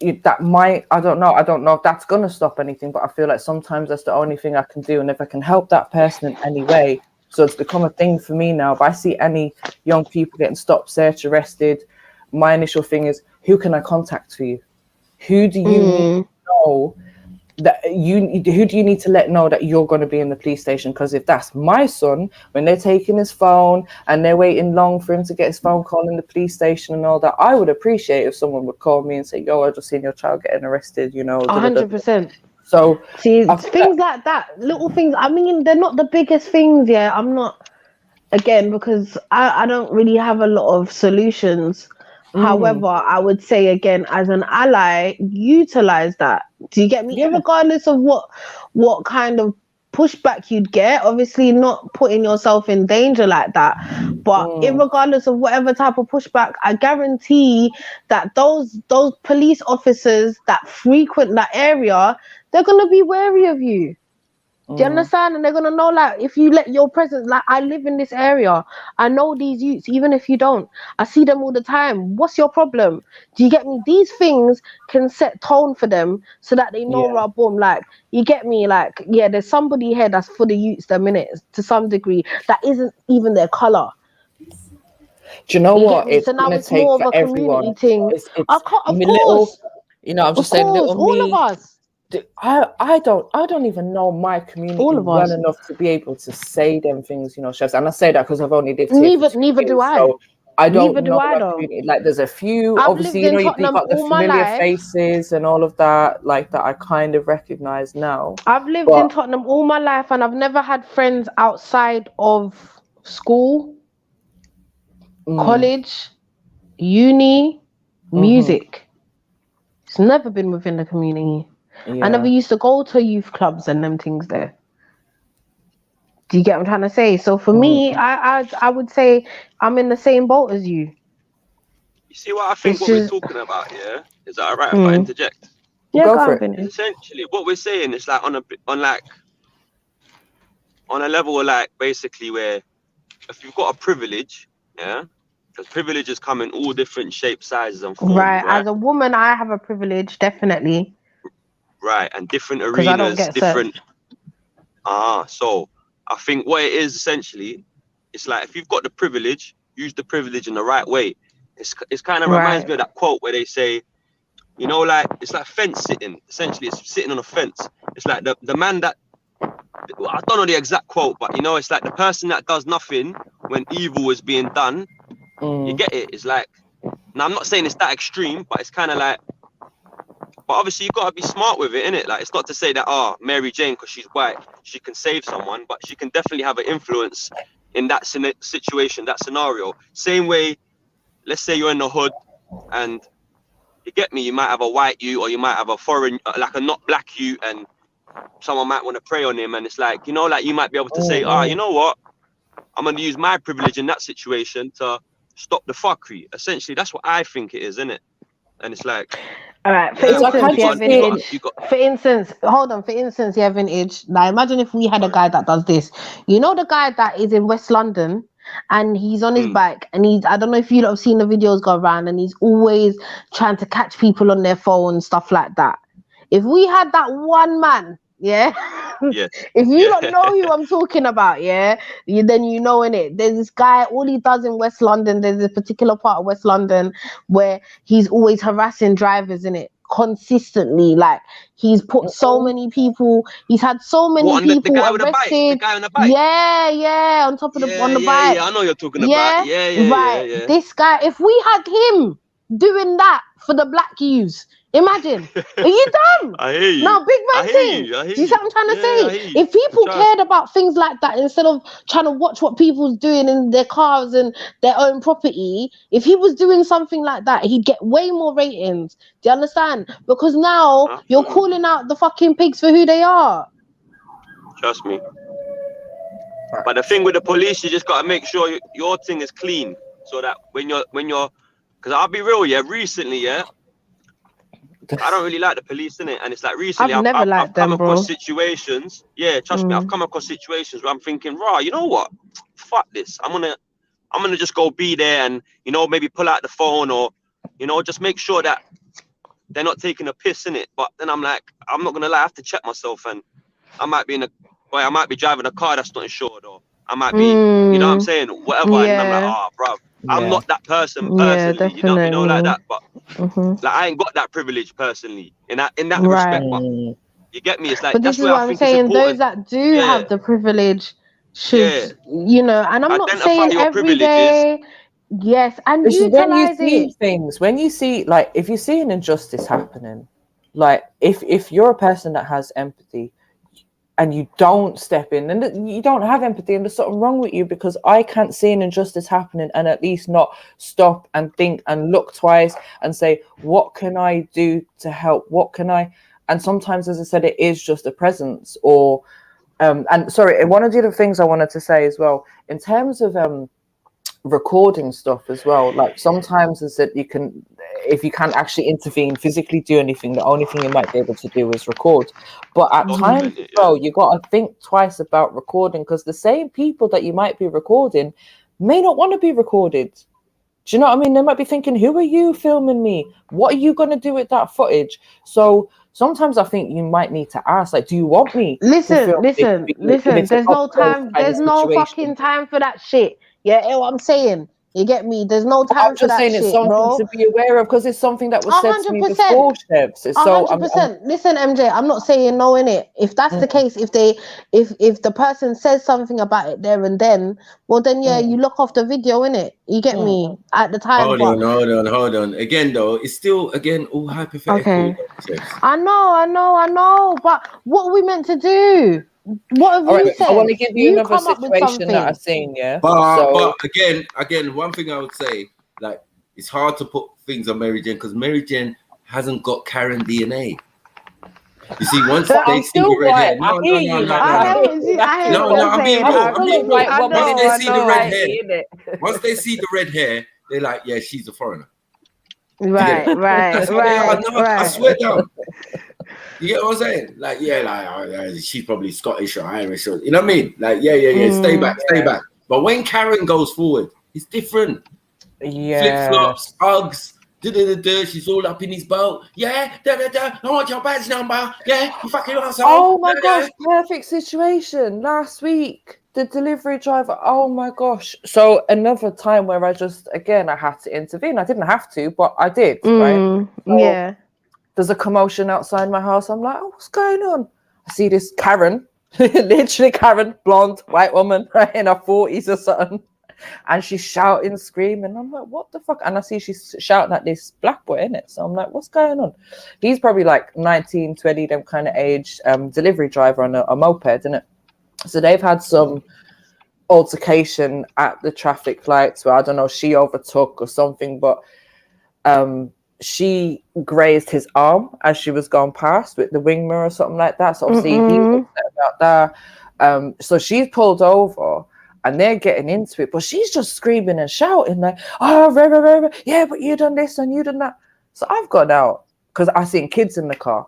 I don't know if that's gonna stop anything, but I feel like sometimes that's the only thing I can do. And if I can help that person in any way, so it's become a thing for me now. If I see any young people getting stopped, searched, arrested, my initial thing is, who can I contact for you? Who do you need to know that who do you need to let know that you're going to be in the police station? Because if that's my son, when they're taking his phone and they're waiting long for him to get his phone call in the police station and all that, I would appreciate if someone would call me and say, yo, I just seen your child getting arrested, you know. 100%. So see, things like that, little things, I mean, they're not the biggest things. Yeah, I'm not, again, because I don't really have a lot of solutions. However, I would say, again, as an ally, utilize that. Do you get me? Regardless of what kind of pushback you'd get, obviously not putting yourself in danger like that, but regardless of whatever type of pushback, I guarantee that those police officers that frequent that area, they're going to be wary of you. Do you understand? And they're going to know, like, if you let your presence, like, I live in this area, I know these youths, even if you don't, I see them all the time. What's your problem? Do you get me? These things can set tone for them so that they know, boom, like, you get me? Like, yeah, there's somebody here that's for the youths, the minutes, to some degree, that isn't even their colour. Do you know what? So now it's more of a community thing. Of course. You know, I'm just saying, little all of us. I don't even know my community well enough to be able to say them things, you know, chefs. And I say that because I've only lived here. Neither do I. So I don't know my community. Like, there's a few, obviously, you know, you've got the familiar faces and all of that, like, that I kind of recognize now. I've lived in Tottenham all my life, and I've never had friends outside of school, college, uni, music. It's never been within the community. I never used to go to youth clubs and them things there. Do you get what I'm trying to say? So for me, I would say I'm in the same boat as you. You see what I think we're talking about here? Is that alright if I interject? Yeah, go for it. Essentially, what we're saying is like on a level of like basically where if you've got a privilege, because privileges come in all different shapes, sizes, and forms. Right. As a woman, I have a privilege, definitely. Right, and different 'Cause I don't arenas, get different. So I think what it is essentially, it's like if you've got the privilege, use the privilege in the right way. It's kind of reminds me of that quote where they say, you know, like it's like fence sitting. Essentially, it's sitting on a fence. It's like the man that, I don't know the exact quote, but you know, it's like the person that does nothing when evil is being done. You get it? It's like, now I'm not saying it's that extreme, but it's kind of like, but obviously you got to be smart with it, innit? Like, it's not to say that, Mary Jane, because she's white, she can save someone, but she can definitely have an influence in that situation, that scenario. Same way, let's say you're in the hood and you get me, you might have a white you, or you might have a foreign, like a not black you, and someone might want to prey on him. And it's like, you know, like you might be able to say, you know what? I'm going to use my privilege in that situation to stop the fuckery. Essentially, that's what I think it is, innit? And it's like, all right, for instance, hold on. For instance, yeah, Vintage. Now, imagine if we had a guy that does this. You know, the guy that is in West London and he's on his bike and I don't know if you have seen the videos go around, and he's always trying to catch people on their phone, stuff like that. If we had that one man, if you don't know who I'm talking about, then you know, in it. There's this guy, all he does in West London, there's a particular part of West London where he's always harassing drivers, in it, consistently. Like, he's put so many people, he's had so many people the guy arrested. The guy on the bike? Yeah, on top of on the bike. Yeah, I know you're talking about. Yeah. This guy, if we had him doing that for the black youths, imagine. Are you dumb? I hear you. No, big man thing. You see what I'm trying to say? If people cared about things like that instead of trying to watch what people's doing in their cars and their own property, if he was doing something like that, he'd get way more ratings. Do you understand? Because now you're calling out the fucking pigs for who they are. Trust me. But the thing with the police, you just got to make sure your thing is clean, so that when you're, because I'll be real, recently, I don't really like the police, innit? And it's like recently I've come across situations. Yeah, trust me, I've come across situations where I'm thinking, you know what? Fuck this. I'm gonna just go be there and, you know, maybe pull out the phone, or, you know, just make sure that they're not taking a piss, in it. But then I'm like, I'm not gonna lie, I have to check myself, and I might be I might be driving a car that's not insured, or I might be, you know what I'm saying, whatever. And I'm like, bruv, I'm not that person personally, you know, like that. But like, I ain't got that privilege personally in that respect. But you get me? It's like, but this is what I'm saying. Those that do have the privilege should, you know, and I'm not saying every day. Yes, and utilize it. Things when you see, like, if you see an injustice happening, like if you're a person that has empathy, and you don't step in, and you don't have empathy, and there's something wrong with you, because I can't see an injustice happening and at least not stop and think and look twice and say, what can I do to help? What can I? And sometimes, as I said, it is just a presence, or and sorry, one of the other things I wanted to say as well, in terms of recording stuff as well, like sometimes is that you can, if you can't actually intervene, physically do anything, the only thing you might be able to do is record. But at times as well, you got to think twice about recording, because the same people that you might be recording may not want to be recorded. Do you know what I mean? They might be thinking, who are you filming me? What are you going to do with that footage? So sometimes I think you might need to ask, like, do you want me? Listen. There's no time. There's no fucking time for that shit. Yeah, you know what I'm saying? You get me? There's no time for that shit, it's something to be aware of, because it's something that was said to me before, Chefs. It's 100%. Listen, MJ, I'm not saying no, in it. If that's the case, if the person says something about it there and then, well then you look off the video, in it. You get me? At the time. Hold on. Again though, it's still all hypothetical. Okay. I know. But what are we meant to do? What have you said? I want to give you another situation that I've seen, But again, one thing I would say, like, it's hard to put things on Mary Jane, because Mary Jane hasn't got Karen DNA. You see, once they see the red hair, I'm being real. Once they see the red hair, they're like, yeah, she's a foreigner. Right. I swear down. You get what I'm saying? Like, she's probably Scottish or Irish, or, you know what I mean? Like, stay back. But when Karen goes forward, it's different. Yeah. Flip flops, hugs, She's all up in his boat. Yeah, I want your badge number. Yeah, you fucking asshole. Oh my gosh, perfect situation. Last week, the delivery driver. Oh my gosh. So another time where I had to intervene. I didn't have to, but I did. Right. So Yeah. there's a commotion outside my house. I'm like, oh, what's going on? I see this Karen, literally Karen, blonde, white woman, right, in her 40s or something. And she's shouting, screaming. I'm like, what the fuck? And I see she's shouting at this black boy, innit? So I'm like, what's going on? He's probably like 19, 20, them kind of age, delivery driver on a moped, innit? So they've had some altercation at the traffic lights where, I don't know, she overtook or something, but she grazed his arm as she was going past with the wing mirror or something like that. So obviously he's upset about that. So she's pulled over and they're getting into it, but she's just screaming and shouting like, oh, yeah, but you done this and you done that. So I've gone out because I seen kids in the car.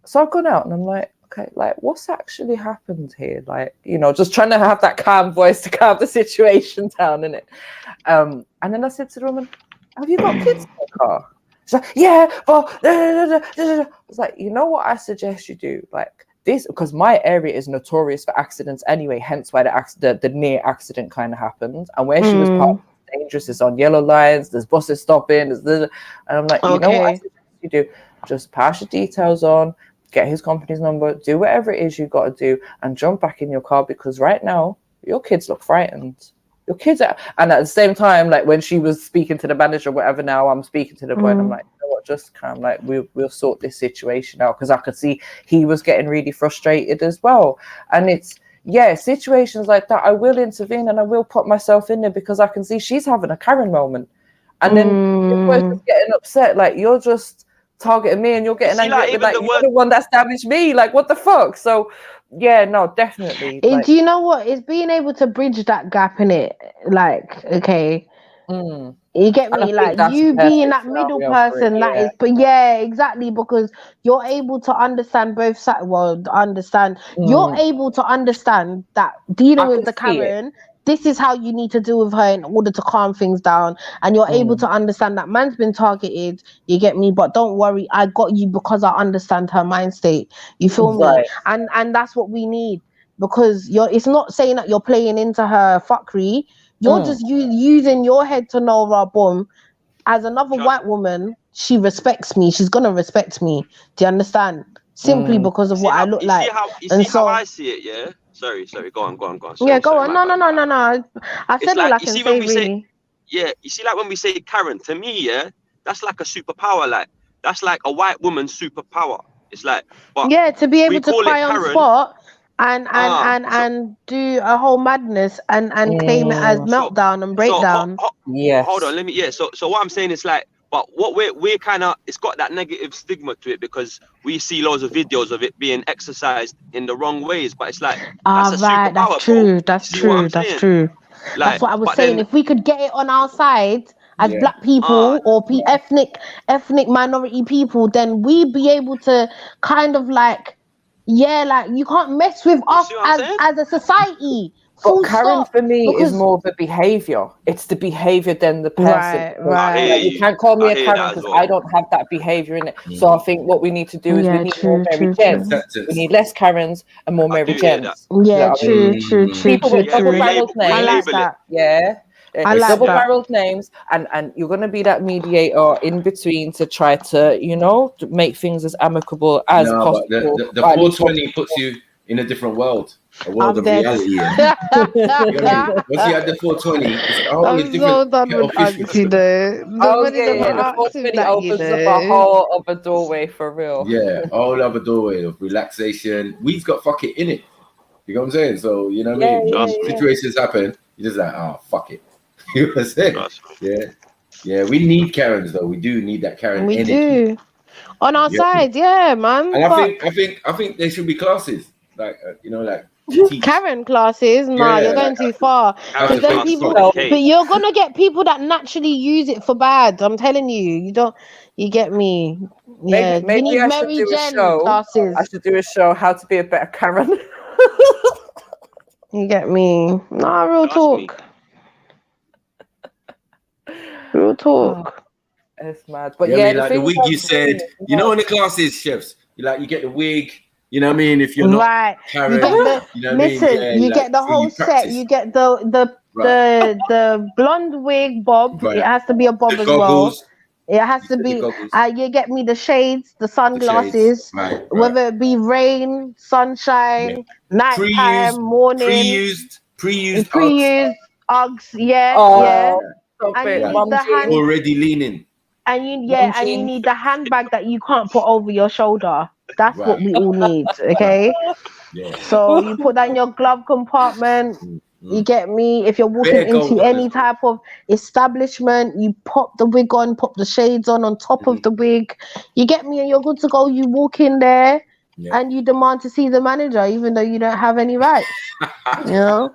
So I've gone out and I'm like, okay, like what's actually happened here? Like, you know, just trying to have that calm voice to calm the situation down, innit? And then I said to the woman, have you got kids in the car? She's like, yeah, but I was like, you know what I suggest you do? Like this, because my area is notorious for accidents anyway, hence why the near accident kind of happened. And where she was parked, dangerous, is on yellow lines, there's buses stopping, and I'm like, you know what I suggest you do? Just pass your details on, get his company's number, do whatever it is you got to do, and jump back in your car, because right now your kids look frightened. Your kids are, and at the same time, like when she was speaking to the manager or whatever, now I'm speaking to the boy and I'm like, you know what, just kind of like we'll sort this situation out, because I could see he was getting really frustrated as well. And it's situations like that I will intervene and I will put myself in there, because I can see she's having a Karen moment, and then the boy's just getting upset, like you're just targeting me and you're getting angry, like you're the one that's damaged me, like what the fuck. So yeah, no, definitely. Do you know what? It's being able to bridge that gap in it. Like, okay, you get me? Like you being that middle person, that is, but yeah, exactly, because you're able to understand both sides. Well, you're able to understand that dealing with the Karen, this is how you need to deal with her in order to calm things down, and you're able to understand that man's been targeted. You get me? But don't worry, I got you, because I understand her mind state. You feel me? And that's what we need, because it's not saying that you're playing into her fuckery. You're just using your head to know, boom, as another white woman, she respects me. She's gonna respect me. Do you understand? Simply because of what I look like. You see how I see it, yeah? Sorry, go on. Sorry, go on. No. I said all I can say, really. Yeah, you see, like when we say Karen, to me, yeah, that's like a superpower. Like that's like a white woman's superpower. It's like, but yeah, to be able to cry on spot and do a whole madness and claim it as meltdown and breakdown. Hold on, let me. So what I'm saying is like, but what we're kind of, it's got that negative stigma to it, because we see loads of videos of it being exercised in the wrong ways. But it's like, that's a superpower. That's true. That's true. Like, that's what I was saying. If we could get it on our side as black people or ethnic minority people, then we'd be able to kind of like, like you can't mess with us as a society. But Karen for me is more of a behavior. It's the behavior than the person. Right. Like, you can't call me a Karen because I don't have that behavior in it. So I think what we need to do is we need more Mary Janes. We need less Karens and more Mary Janes. Yeah, true. People with double-barreled names. I like that. Yeah. I like double-barreled names, and you're going to be that mediator in between to try to, to make things as amicable as possible. But the 420 puts you in a different world. A world of reality. Yeah. Once you had the 420, it's a whole different kettle of fish. The 420 opens up a whole other doorway for real. Yeah, a whole other doorway of relaxation. We've got fuck it in it. You know what I'm saying? So, you know what I mean? Situations happen, you're just like, oh, fuck it. You know what I'm saying? Yeah, we need Karens though. We do need that Karen energy. We do. On our side, yeah, man. And I think there should be classes. Like, like Karen classes, you're going too far. Because then but you're gonna get people that naturally use it for bad. I'm telling you, you get me. Yeah, maybe you need I Mary should do Jen a show. classes. I should do a show how to be a better Karen. You get me? Real talk. Real talk. It's mad. But yeah, yeah, I mean, like the thing wig about you said, grooming, you know, in the classes, chefs, you get the wig. You know what I mean? If you're not Right. Karen, You get the you know what I mean? listen, Yeah, you like, get the so whole you set. practice. You get the blonde wig bob. Right. It has to be a bob The as well. goggles. It has to The be goggles. you get me the shades, the The shades. sunglasses, Right. whether it be rain, sunshine, nighttime, morning, pre-used pre-used Uggs, yeah. Stop And it, you need mum the hand already leaning. and you need the handbag that you can't put over your shoulder. That's what we all need, okay? Yeah. So you put that in your glove compartment. You get me? If you're walking into any type of establishment, you pop the wig on, pop the shades on top of the wig. You get me? And you're good to go. You walk in there and you demand to see the manager, even though you don't have any rights. You know?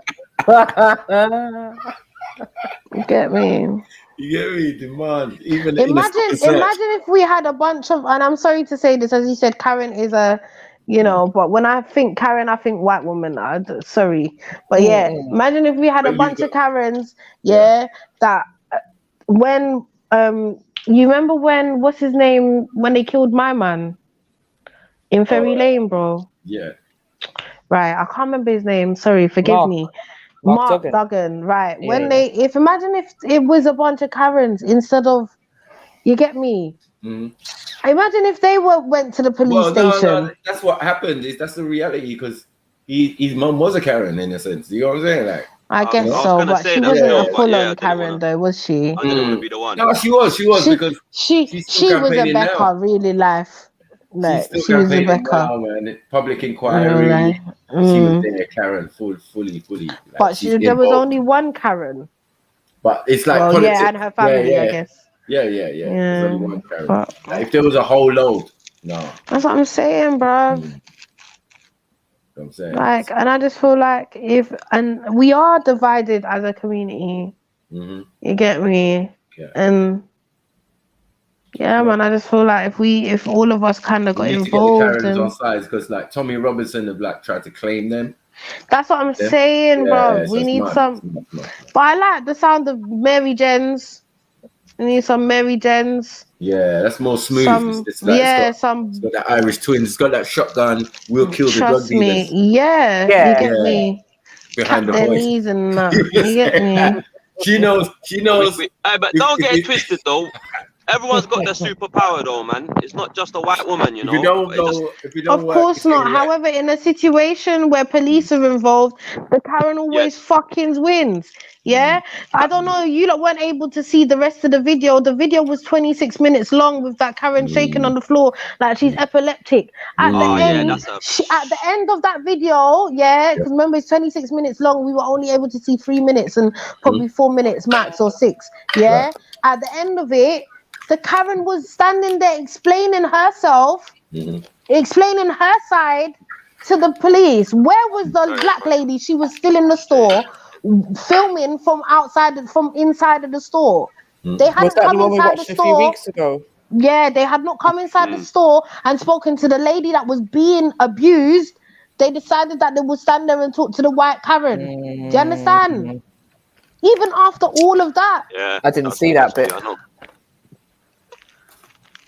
You get me? You get me? Demand. Even Imagine if we had a bunch of, and I'm sorry to say this, as you said, Karen is a, you know, but when I think Karen, I think white woman. Sorry, but yeah, imagine if we had a bunch of Karens, that when you remember when what's his name when they killed my man in Ferry Lane, bro? Yeah. Right, I can't remember his name. Sorry, forgive me. Mark Duggan, right? Yeah. When imagine if it was a bunch of Karens instead of, you get me? Imagine if they went to the police station. No, that's what happened. That's the reality because his mum was a Karen in a sense. You know what I'm saying? Like, I guess so, but she wasn't a full-on Karen, though, was she? I didn't want to be the one. No, she was because she was a Becca, really life. Like, she was a Becca. Now, man. Public inquiry. She was there, Karen, fully. Like, but there was only one Karen. But it's like politics. Yeah, and her family, I guess. Yeah. There's only one Karen. Like, if there was a whole load, no. That's what I'm saying, bro. I'm saying. Like, and I just feel like and we are divided as a community. You get me? Yeah. And yeah, man, I just feel like if all of us kind of got involved, to get the Karens on sides because like Tommy Robinson have like tried to claim them. That's what I'm saying, bro. We need some. But I like the sound of Mary Jens. We need some Mary Jens. Yeah, that's more smooth. It's got that Irish twins. It's got that shotgun. We'll kill the drug dealers. Yeah, you get me. Behind the their voice. knees and you get me. She knows. Hey, but don't get it twisted though. Everyone's got their superpower though, man. It's not just a white woman, you know. Of course not. However, in a situation where police are involved, the Karen always fucking wins. Yeah? I don't know, you lot weren't able to see the rest of the video. The video was 26 minutes long with that Karen shaking on the floor like she's epileptic. At the end of that video, because remember it's 26 minutes long, we were only able to see 3 minutes and probably 4 minutes max or 6. Yeah? At the end of it, the Karen was standing there explaining herself, explaining her side to the police. Where was the black lady? She was still in the store, filming from inside of the store. They hadn't come inside the store. A few weeks ago? Yeah, they had not come inside the store and spoken to the lady that was being abused. They decided that they would stand there and talk to the white Karen. Do you understand? Even after all of that. Yeah, I didn't see that bit.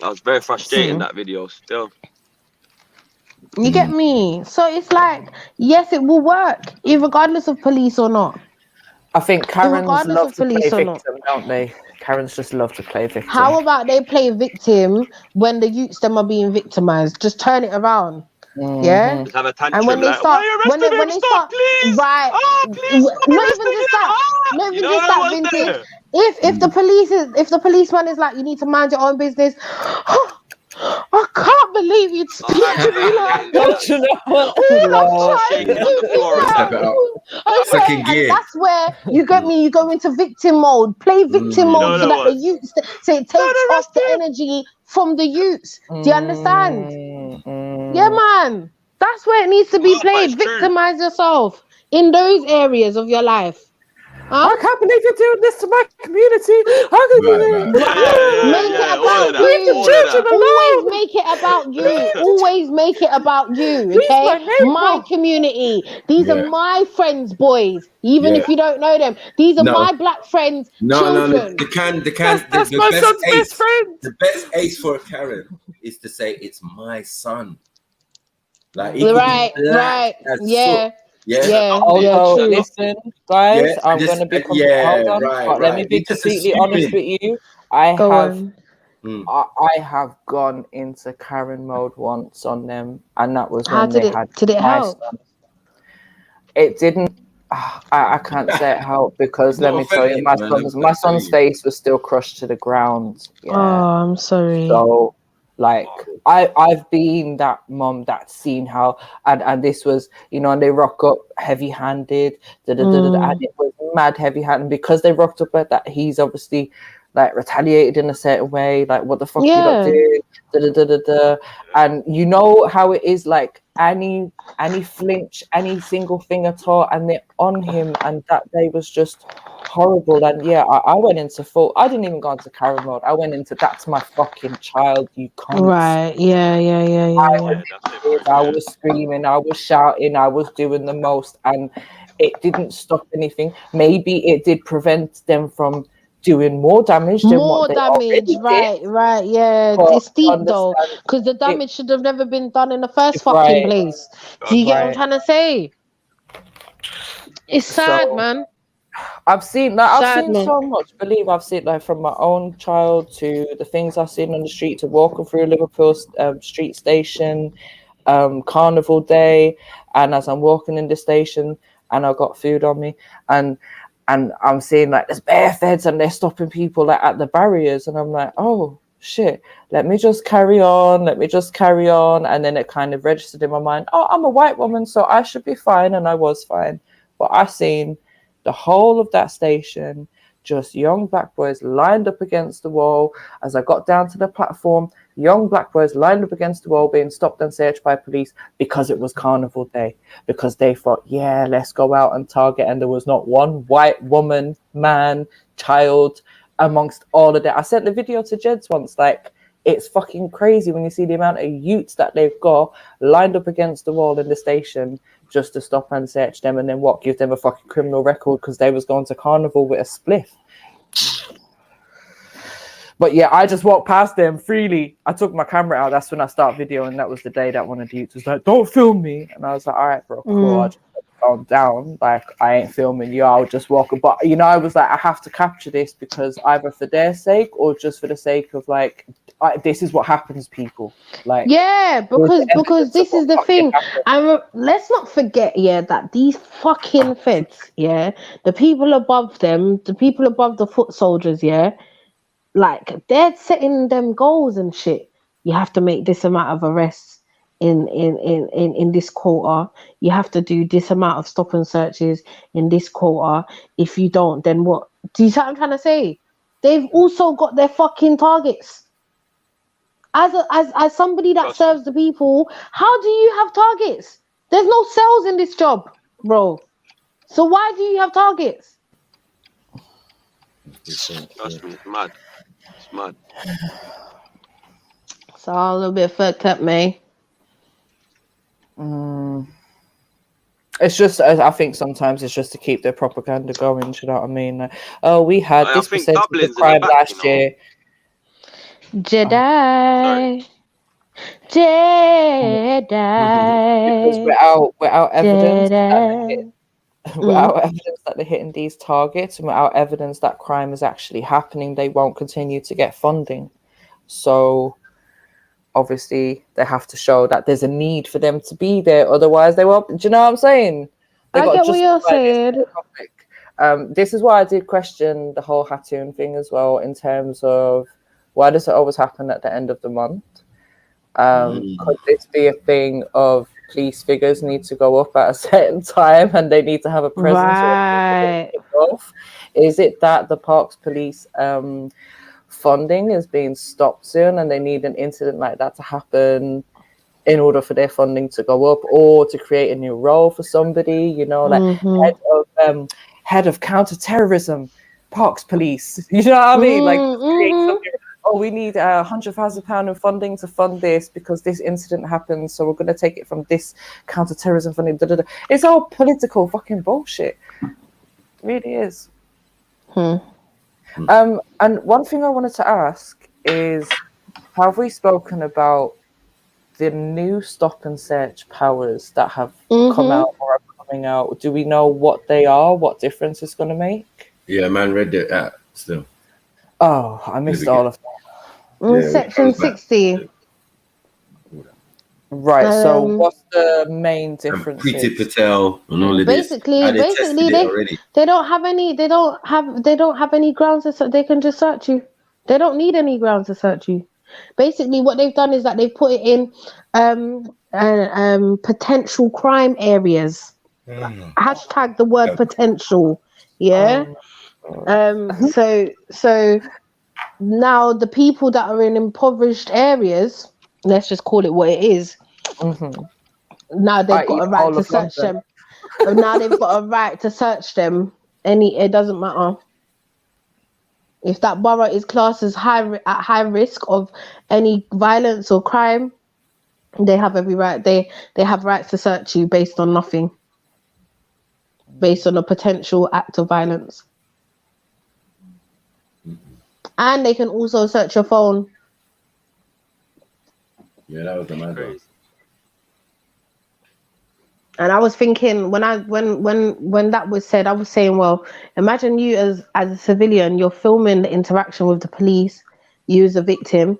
That was very frustrating, that video, still. You get me? So it's like, yes, it will work, regardless of police or not. I think Karens love to play victim, don't they? Karens just love to play victim. How about they play victim when the youths them are being victimized? Just turn it around. Yeah. Just have a tantrum, and when they start, when they start, please. Right? Please, not even just that, vintage. If the policeman is like, you need to mind your own business. I can't believe you'd speak to me like that. Second gear. And that's where you get me. You go into victim mode. Play victim mode so that the youths, so it takes off the energy from the youths. Do you understand? Yeah, man. That's where it needs to be played. Victimize yourself in those areas of your life. Huh? I can't believe you're doing this to my community. How could you make it about you? children Always alone. make it about you. Always make it about you. He's Okay, my neighbor. my community. These are Yeah. my friends, boys. Even Yeah. if you don't know them, these are No. my black friends' No. children. That's The my best son's best ace. friend. The best ace for a Karen is to say it's my son. Like he could Right, be black right. as Yeah, soot. Yeah. yeah, yeah. Although, True. listen, guys, Yeah. I'm Just going to be yeah. hold on, Right. but let me Right. be You're just completely honest assuming. with you. I Go have, on. I have gone into Karen mode once on them, and that was How when they did had it my help? son. It didn't. I can't say it helped because It's let not me tell you, authentic, my man. Let me son's tell you. face was still crushed to the ground. Oh, Yeah. I'm sorry. So, like, I've been that mom that's seen how, and this was, you know, and they rock up heavy-handed, and it was mad heavy-handed because they rocked up like that. He's obviously like retaliated in a certain way, like what the fuck you not Yeah. doing, and you know how it is, like any flinch, any single thing at all, and they're on him, and that day was just horrible. And yeah, I went into full. I didn't even go into Karen mode. I went into that's my fucking child, you cunts. Right. Yeah. I was screaming, I was shouting, I was doing the most, and it didn't stop anything. Maybe it did prevent them from doing more damage than More what they damage. already Right. did. Right. Yeah. But It's deep though, understand because the it, damage should have never been done in the first fucking right, place. Do you get what I'm right. trying to say? It's sad, So man. I've seen that. I've Sad, seen man. so much. Believe I've seen like from my own child to the things I've seen on the street to walking through Liverpool street station, carnival day, and as I'm walking in the station and I've got food on me, and I'm seeing like there's bare feds and they're stopping people like at the barriers, and I'm like, oh shit, let me just carry on, and then it kind of registered in my mind, oh, I'm a white woman, so I should be fine, and I was fine. But I seen the whole of that station, just young black boys lined up against the wall. As I got down to the platform, young black boys lined up against the wall being stopped and searched by police because it was carnival day, because they thought, yeah, let's go out and target. And there was not one white woman, man, child amongst all of that. I sent the video to Jeds once, like, it's fucking crazy when you see the amount of youths that they've got lined up against the wall in the station just to stop and search them, and then what, give them a fucking criminal record because they was going to carnival with a spliff. But yeah, I just walked past them freely. I took my camera out. That's when I start videoing. That was the day that one of the youths was like, don't film me. And I was like, all right, bro, cool. I just put the phone down. Like, I ain't filming you. I'll just walk. But, you know, I was like, I have to capture this because either for their sake or just for the sake of, like, this is what happens, people. Like, yeah, because this is the thing. And let's not forget, yeah, that these fucking feds, yeah, the people above them, the people above the foot soldiers, yeah, like they're setting them goals and shit. You have to make this amount of arrests in this quarter. You have to do this amount of stop and searches in this quarter. If you don't, then what? Do you see what I'm trying to say? They've also got their fucking targets. As somebody that serves the people, how do you have targets? There's no sales in this job, bro. So why do you have targets? Trust me, it's mad. It's mad. It's all a little bit fucked up, man. It's just, I think sometimes it's just to keep their propaganda going. Do you know what I mean? Like, oh, we had I this think percentage Dublin's of in the crime back, last you know. year. Jedi. Because without evidence that without evidence that they're hitting these targets, and without evidence that crime is actually happening, they won't continue to get funding. So obviously they have to show that there's a need for them to be there, otherwise they won't. Do you know what I'm saying? I get what you're saying. This is why I did question the whole Hattoon thing as well, in terms of why does it always happen at the end of the month? Could this be a thing of police figures need to go up at a certain time and they need to have a presence? Right. Is it that the Parks Police funding is being stopped soon and they need an incident like that to happen in order for their funding to go up, or to create a new role for somebody, you know, like head of counter-terrorism, Parks Police, you know what I mean? Like, create something oh, we need £100,000 in funding to fund this because this incident happened, so we're going to take it from this counter-terrorism funding. Da, da, da. It's all political fucking bullshit. It really is. And one thing I wanted to ask is, have we spoken about the new stop and search powers that have come out or are coming out? Do we know what they are? What difference it's going to make? Yeah, man, read the app still. Oh, I missed all of that. Yeah, Section 60. Right. So, what's the main difference? Preeti Patel and all of basically, this. basically, they don't have any. They don't have any grounds to. They can just search you. They don't need any grounds to search you. Basically, what they've done is that they've put it in potential crime areas. Hashtag the word potential. Yeah. So now the people that are in impoverished areas, let's just call it what it is. Now they've got a right to search them. Now they've got a right to search them. It doesn't matter. If that borough is classed as at high risk of any violence or crime, they have every right. They have rights to search you based on nothing. Based on a potential act of violence. And they can also search your phone. Yeah, that was the matter. And I was thinking when that was said, I was saying, well, imagine you as a civilian, you're filming the interaction with the police, you as a victim,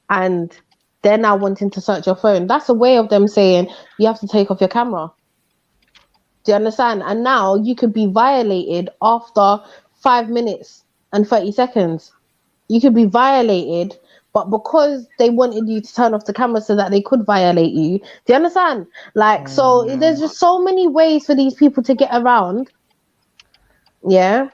and they're now wanting to search your phone. That's a way of them saying you have to take off your camera. Do you understand? And now you could be violated after 5 minutes and 30 seconds. You could be violated, but because they wanted you to turn off the camera so that they could violate you. Do you understand? Like, so there's just so many ways for these people to get around. Yeah.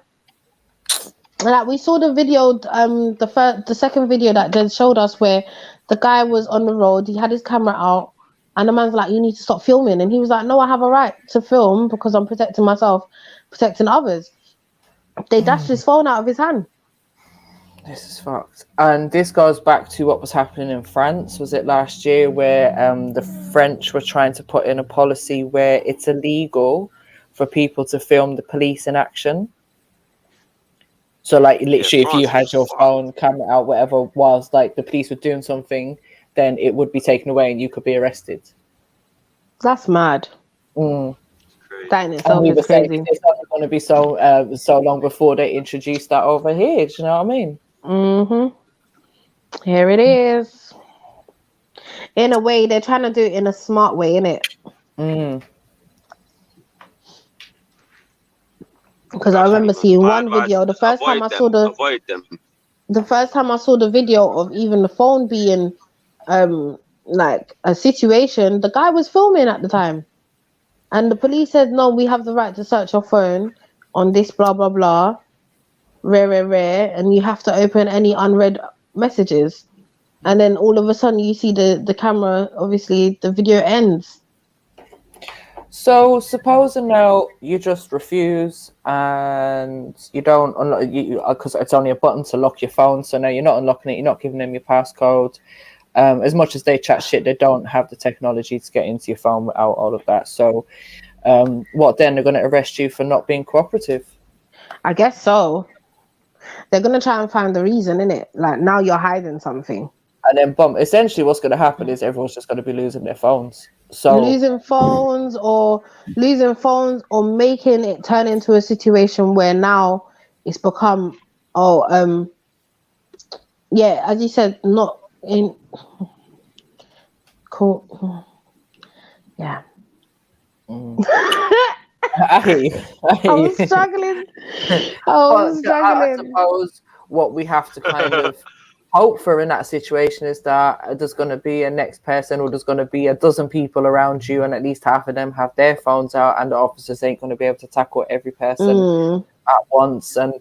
Like, we saw the video, the second video that Jen showed us where the guy was on the road, he had his camera out, and the man's like, you need to stop filming. And he was like, no, I have a right to film because I'm protecting myself, protecting others. They dashed his phone out of his hand. This is fucked. And this goes back to what was happening in France. Was it last year where the French were trying to put in a policy where it's illegal for people to film the police in action? So, like, literally, if you had your phone camera out, whatever, whilst, like, the police were doing something, then it would be taken away and you could be arrested. That's mad. That in itself we is were saying crazy. it's only going to be so long before they introduce that over here. Do you know what I mean? Here it is. In a way, they're trying to do it in a smart way, innit? Because I remember seeing one video. The first time I saw the video of even the phone being like a situation, the guy was filming at the time. And the police said, no, we have the right to search your phone on this blah, blah, blah. Rare. And you have to open any unread messages. And then all of a sudden you see the camera, obviously the video ends. So supposing now you just refuse and you don't unlock, because it's only a button to lock your phone. So now you're not unlocking it. You're not giving them your passcode. As much as they chat shit, they don't have the technology to get into your phone without all of that. So what then? They're going to arrest you for not being cooperative? I guess so. They're going to try and find the reason, innit? Like, now you're hiding something. And then, essentially what's going to happen is everyone's just going to be losing their phones. So losing phones or making it turn into a situation where now it's become, as you said, not in cool. Yeah. I hear you. I was struggling. I suppose what we have to kind of hope for in that situation is that there's going to be a next person, or there's going to be a dozen people around you, and at least half of them have their phones out, and the officers ain't going to be able to tackle every person at once. And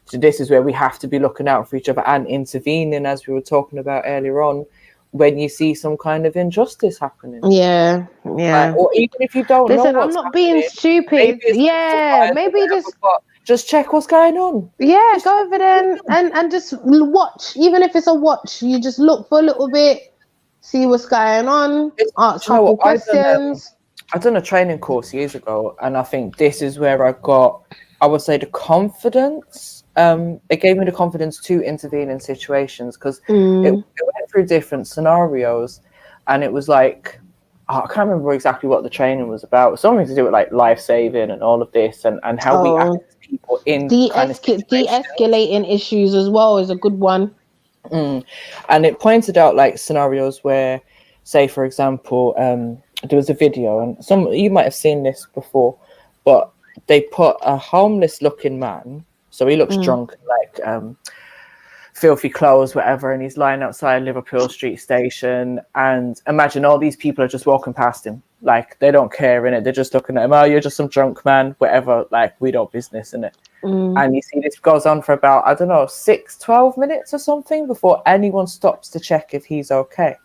so this is where we have to be looking out for each other and intervening, as we were talking about earlier on, when you see some kind of injustice happening. Yeah. Or even if you don't listen, know I'm not being stupid. Maybe just just check what's going on. Yeah, go over there and just watch. Even if it's a watch, you just look for a little bit, see what's going on, ask a couple questions. I done a training course years ago, and I think this is where I got, I would say, the confidence. It gave me the confidence to intervene in situations, because it went through different scenarios, and it was like, I can't remember exactly what the training was about. Something to do with like life saving and all of this, and how we act as people in de-escalating issues as well is a good one. And it pointed out like scenarios where, say for example, there was a video, and you might have seen this before, but they put a homeless looking man, so he looks drunk, like filthy clothes, whatever, and he's lying outside Liverpool Street Station, and imagine all these people are just walking past him, like they don't care, in it, they're just looking at him, oh, you're just some drunk man, whatever, like we don't business in it. And you see this goes on for about, I don't know, 12 minutes or something before anyone stops to check if he's okay.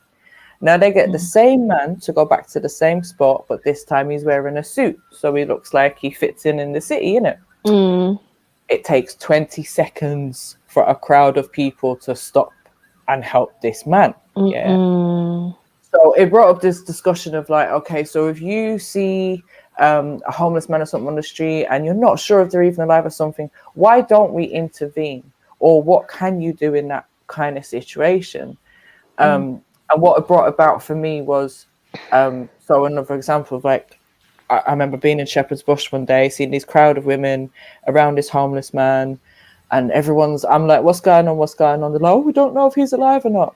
Now they get the same man to go back to the same spot, but this time he's wearing a suit, so he looks like he fits in the city, innit? It takes 20 seconds for a crowd of people to stop and help this man. Yeah. So it brought up this discussion of like, okay, so if you see a homeless man or something on the street and you're not sure if they're even alive or something, why don't we intervene? Or what can you do in that kind of situation? And what it brought about for me was, so another example of like, I remember being in Shepherd's Bush one day, seeing this crowd of women around this homeless man, and I'm like, what's going on? What's going on? They're like, oh, we don't know if he's alive or not.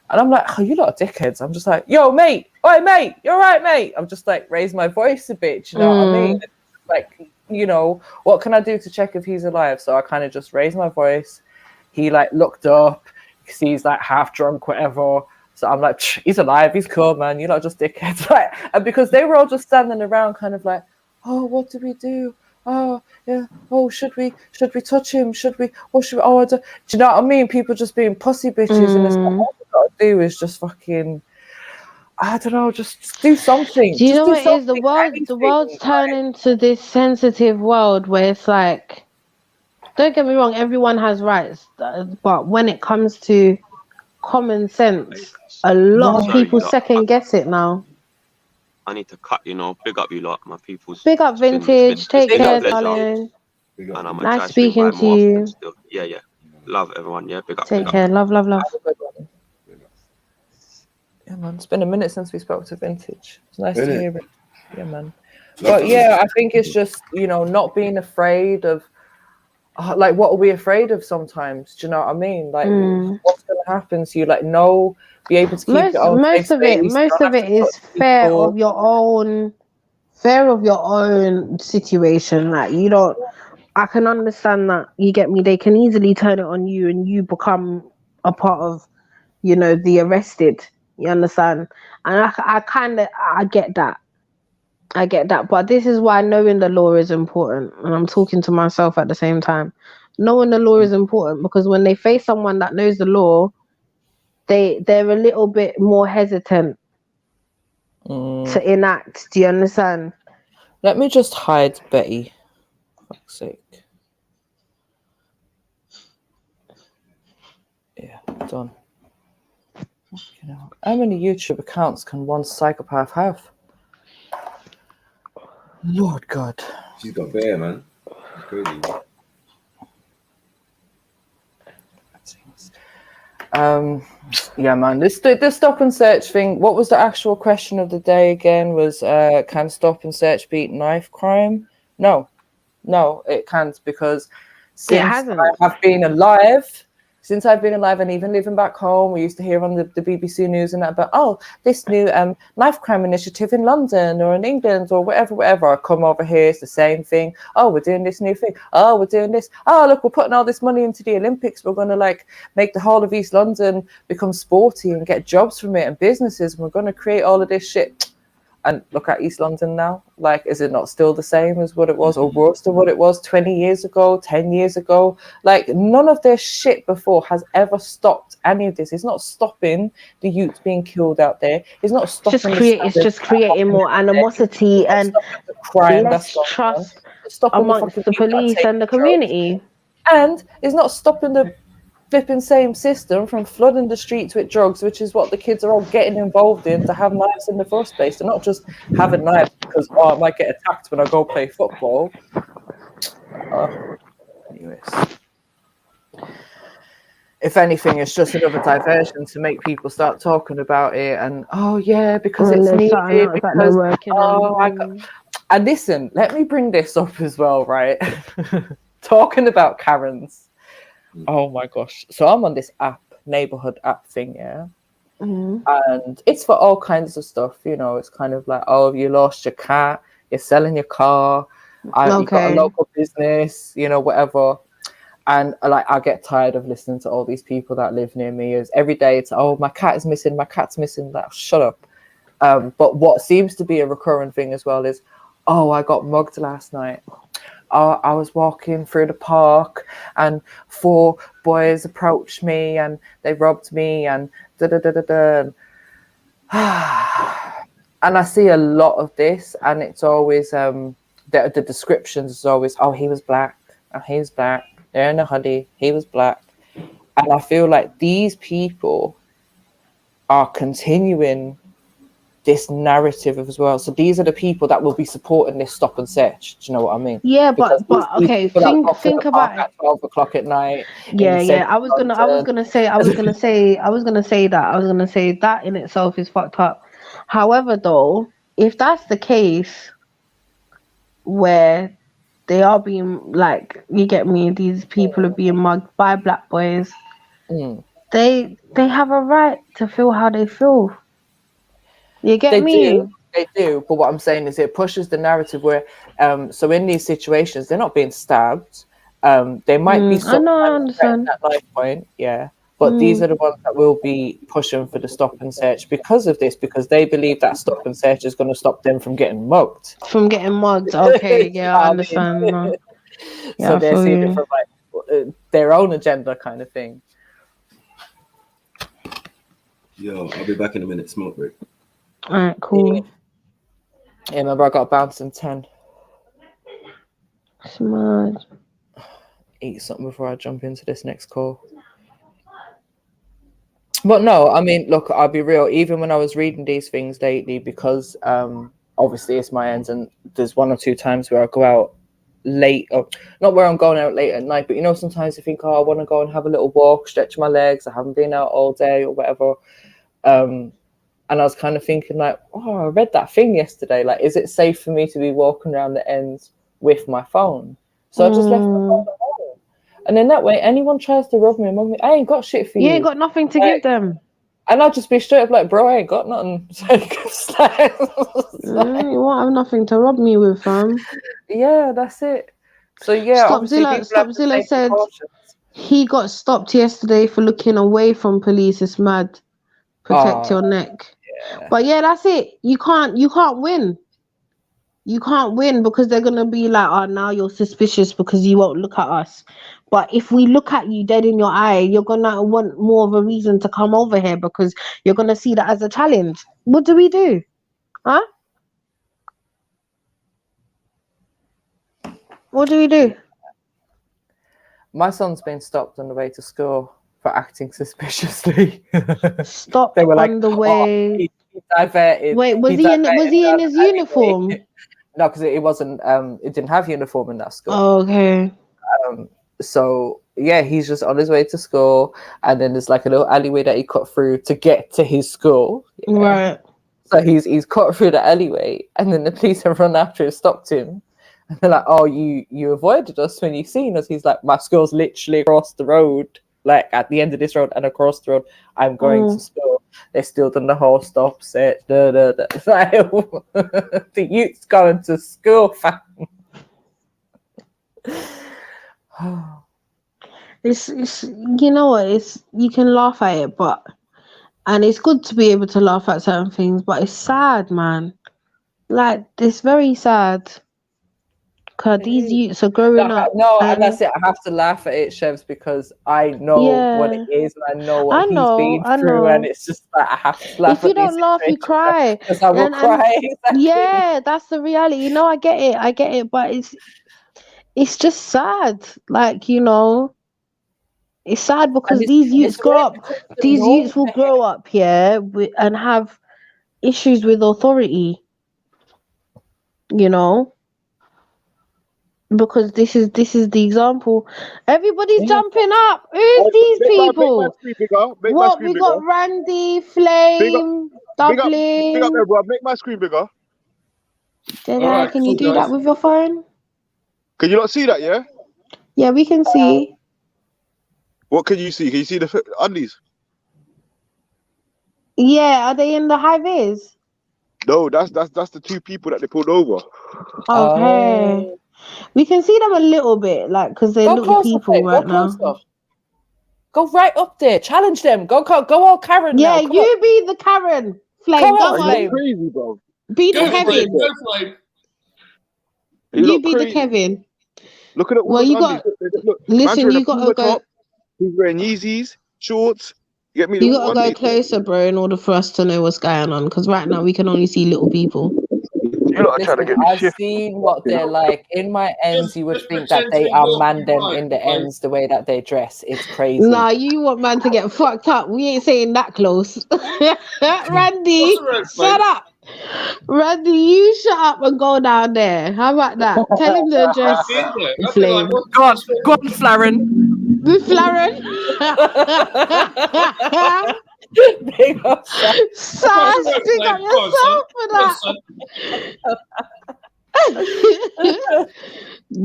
And I'm like, oh, you lot of dickheads. I'm just like, yo, mate, oi, mate, you're right, mate. I'm just like, raise my voice a bit, you know what I mean? Like, you know, what can I do to check if he's alive? So I kind of just raised my voice. He like looked up, because he's like half drunk, whatever. So I'm like, he's alive, he's cool, man. You're not just dickheads, right? And because they were all just standing around, kind of like, oh, what do we do? Oh, yeah. Oh, should we touch him? Should we? What should we? Oh, do you know what I mean? People just being pussy bitches, and it's like, all we gotta do is just fucking, I don't know, just do something. Do you know just what it is? The world's turned into this sensitive world where it's like, don't get me wrong, everyone has rights, but when it comes to common sense, a lot of people second guess it now. I need to cut, big up you lot, my peoples. Big up Vintage, take care, darling. And I'm nice speaking to you. Yeah. Love everyone, yeah, big up. Take care, love. Yeah, man, it's been a minute since we spoke to Vintage. It's nice to hear it. Yeah, man. But yeah, I think it's just, not being afraid of, like, what are we afraid of sometimes? Do you know what I mean? Like, what's going to happen to you? Like, be able to keep your own most of it is fear of your own situation. Like, I can understand that, you get me? They can easily turn it on you and you become a part of, the arrested. You understand? And I get that. I get that, but this is why knowing the law is important. And I'm talking to myself at the same time. Knowing the law is important, because when they face someone that knows the law, they're a little bit more hesitant to enact. Do you understand? Let me just hide Betty. For fuck's sake. Yeah, done. How many YouTube accounts can one psychopath have? Lord God. She's got bear, man. It's crazy. Yeah, man. This stop and search thing. What was the actual question of the day again? Was can stop and search beat knife crime? No, it can't, because since I've been alive. Since I've been alive and even living back home, we used to hear on the BBC News and that about, this new knife crime initiative in London or in England or whatever. I come over here, it's the same thing. Oh, we're doing this new thing. Oh, we're doing this. Oh, look, we're putting all this money into the Olympics. We're going to make the whole of East London become sporty and get jobs from it and businesses. And we're going to create all of this shit. And look at East London now. Like, is it not still the same as what it was, or worse than what it was 20 years ago, 10 years ago? Like, none of their shit before has ever stopped any of this. It's not stopping the youths being killed out there. It's not stopping. It's just creating more animosity and crime less trust. stopping amongst the police and the community. And it's not stopping the flipping same system from flooding the streets with drugs, which is what the kids are all getting involved in to have knives in the first place. They're not just having knives because, I might get attacked when I go play football. Anyways. If anything, it's just another diversion to make people start talking about it and, because it's needed. Because, and listen, let me bring this up as well, right? Talking about Karens. Oh my gosh. So I'm on this app, neighborhood app thing, yeah? And it's for all kinds of stuff, it's kind of like, you lost your cat, you're selling your car, you got a local business, whatever. And I get tired of listening to all these people that live near me. Is every day it's, my cat is missing, my cat's missing. Like, shut up. But what seems to be a recurring thing as well is, I got mugged last night. I was walking through the park and 4 boys approached me and they robbed me and and I see a lot of this, and it's always the descriptions is always, he was black, he's black, they're in a hoodie, he was black. And I feel like these people are continuing this narrative as well. So these are the people that will be supporting this stop and search. Do you know what I mean? Yeah, but okay, think about it. At 12 o'clock at night. Yeah. I was gonna say that in itself is fucked up. However, though, if that's the case, where they are being like, you get me, these people are being mugged by black boys, they have a right to feel how they feel. You get me? They do, but what I'm saying is it pushes the narrative where, so in these situations, they're not being stabbed. They might be I understand at life point, but these are the ones that will be pushing for the stop and search because of this, because they believe that stop and search is going to stop them from getting mugged. Okay, I understand. So they're seeing it from their own agenda kind of thing. Yo, I'll be back in a minute. Smoke break. All right, cool. Yeah, remember I got a bounce in 10. Smart. Eat something before I jump into this next call. But no, I mean, look, I'll be real. Even when I was reading these things lately, because obviously it's my ends, and there's 1 or 2 times where I go out late, or not where I'm going out late at night, but sometimes you think, I want to go and have a little walk, stretch my legs. I haven't been out all day or whatever. And I was kind of thinking like, I read that thing yesterday. Like, is it safe for me to be walking around the ends with my phone? So I just left my phone at home. And then that way, anyone tries to rob me and mug me, I ain't got shit for you. You ain't got nothing to give them. And I'll just be straight up like, bro, I ain't got nothing. You won't have nothing to rob me with, fam. Yeah, that's it. So yeah, Stopzilla said he got stopped yesterday for looking away from police. It's mad. Protect your neck. Yeah. But yeah, that's it. You can't win. You can't win because they're gonna be like, now you're suspicious because you won't look at us. But if we look at you dead in your eye, you're gonna want more of a reason to come over here because you're gonna see that as a challenge. What do we do? Huh? What do we do? My son's been stopped on the way to school for acting suspiciously. Stopped they were like, on the way. He diverted. Wait, was he in his uniform? No, because it wasn't. It didn't have uniform in that school. Oh, okay. So yeah, he's just on his way to school, and then there's like a little alleyway that he cut through to get to his school. Right. So he's cut through the alleyway, and then the police have run after him, stopped him, and they're like, "Oh, you avoided us when you seen us." He's like, "My school's literally across the road, like at the end of this road and across the road. I'm going to school." They still done the whole stop set. The youth's going to school, fam. It's you know what, it's, you can laugh at it, and it's good to be able to laugh at certain things, but it's sad, man. Like, it's very sad. Because these youths are growing up. No, and that's it. I have to laugh at it, Chevs, because I know what it is, and I know what he's been through, and it's just like I have to laugh. If you don't laugh, you cry. Because I will cry. Yeah, that's the reality. I get it, but it's just sad. Like, you know, it's sad because And these youths it's grow very up. because the These norm youths will grow up, yeah, and have issues with authority. You know, because this is the example. Everybody's jumping up. Who's these Make my people? screen bigger. Make my What screen we bigger. got? Randy, Big up, Flame, big up Dublin. everyone. Make my screen bigger. Jedi, can you do that with your phone? Can you not see that? Yeah. Yeah, we can see. What can you see? Can you see the undies? Yeah, are they in the high vis? No, that's the two people that they pulled over. Okay. We can see them a little bit, like, because they're Go little closer, people babe. right Go now. closer. Go right up there. Challenge them. Go all Karen Yeah, now. Come you on. be the Karen. Flame, Come go on, on. Flame. Crazy, bro. Be the Go Kevin. Flame. You be the Kevin. Look at all Well, those you undies. got. Look, Listen, man's wearing you a gotta Puma go. top. He's wearing Yeezys, shorts. You get me? You They're all gotta go undies. closer, bro, in order for us to know what's going on. Because right now we can only see little people. You lot are trying to Listen, get me I've shift. seen what they're like. In my ends, you would think that they are man them in the ends, the way that they dress. It's crazy. Nah, you want man to get fucked up. We ain't saying that close. Randy, shut up. Randy, you shut up and go down there. How about that? Tell him the address, Flame. Go on, Flaren. The Flaren. Big up, Sash, pick up yourself for that.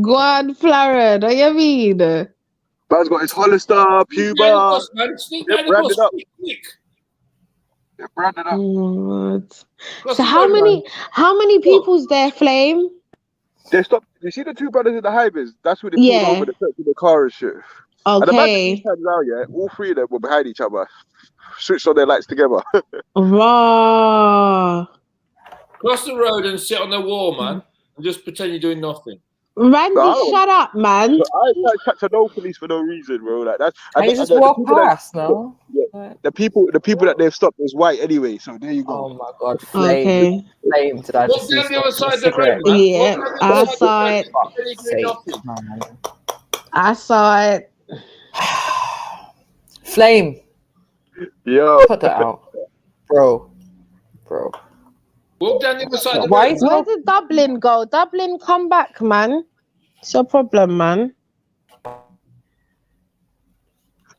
Go on, Flaren. What you mean? Man's got his Hollister, Puma. They're branded up. They're branded up. So how many people's there, Flame? They stopped. You see the two brothers in the high vis? That's who they Yeah. pulled over. They took to the car and shit. And the man Okay. these times now, yeah, all three of them were behind each other, switched on their lights together. Raw. Cross the road and sit on the wall, man, and just pretend you're doing nothing. Randy, shut up, man. I ain't trying to catch a no police for no reason, bro. Like that's. And you just walk past, no? Yeah, the people that they've stopped is white anyway. So there you go. Oh my God, Flame! Okay. Flame! Did I just see Walk down the other side of the cigarette? road, man. Yeah, Walk down the I other side saw of it. the road. Pretend you're doing nothing. I saw it. Flame! Yo, cut that out, bro. Walk down the other side of the Why road. is Where did Dublin go? Dublin, come back, man. It's your problem, man.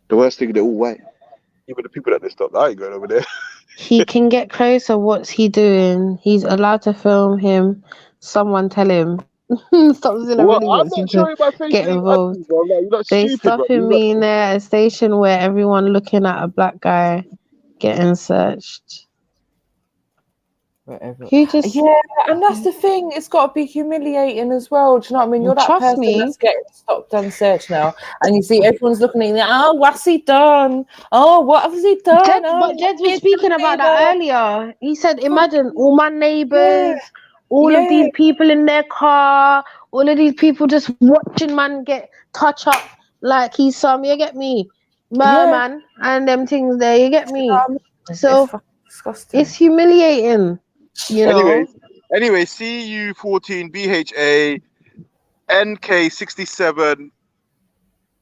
The worst thing, they're all white. Even the people that they stopped, I ain't going over there. He can get closer. What's he doing? He's allowed to film him. Someone tell him. Stop Zilla Well, really I'm wants you not to showing my face get to these involved. aunties, bro. Like, you're not They stupid, bro. stopping me in there at a station where everyone looking at a black guy getting searched. He just Yeah, and that's the thing. It's got to be humiliating as well. Do you know what I mean? You're that Trust person me. that's getting stopped and searched now, and you see everyone's looking at you. Oh, what's he done? Oh, what has he done? But Jed was speaking about that earlier. He said, imagine all my neighbors, all of these people in their car, all of these people just watching man get touch up like he's some, you get me? Man, and them things there, you get me? So it's humiliating, you know? Anyway, CU14 BHA NK67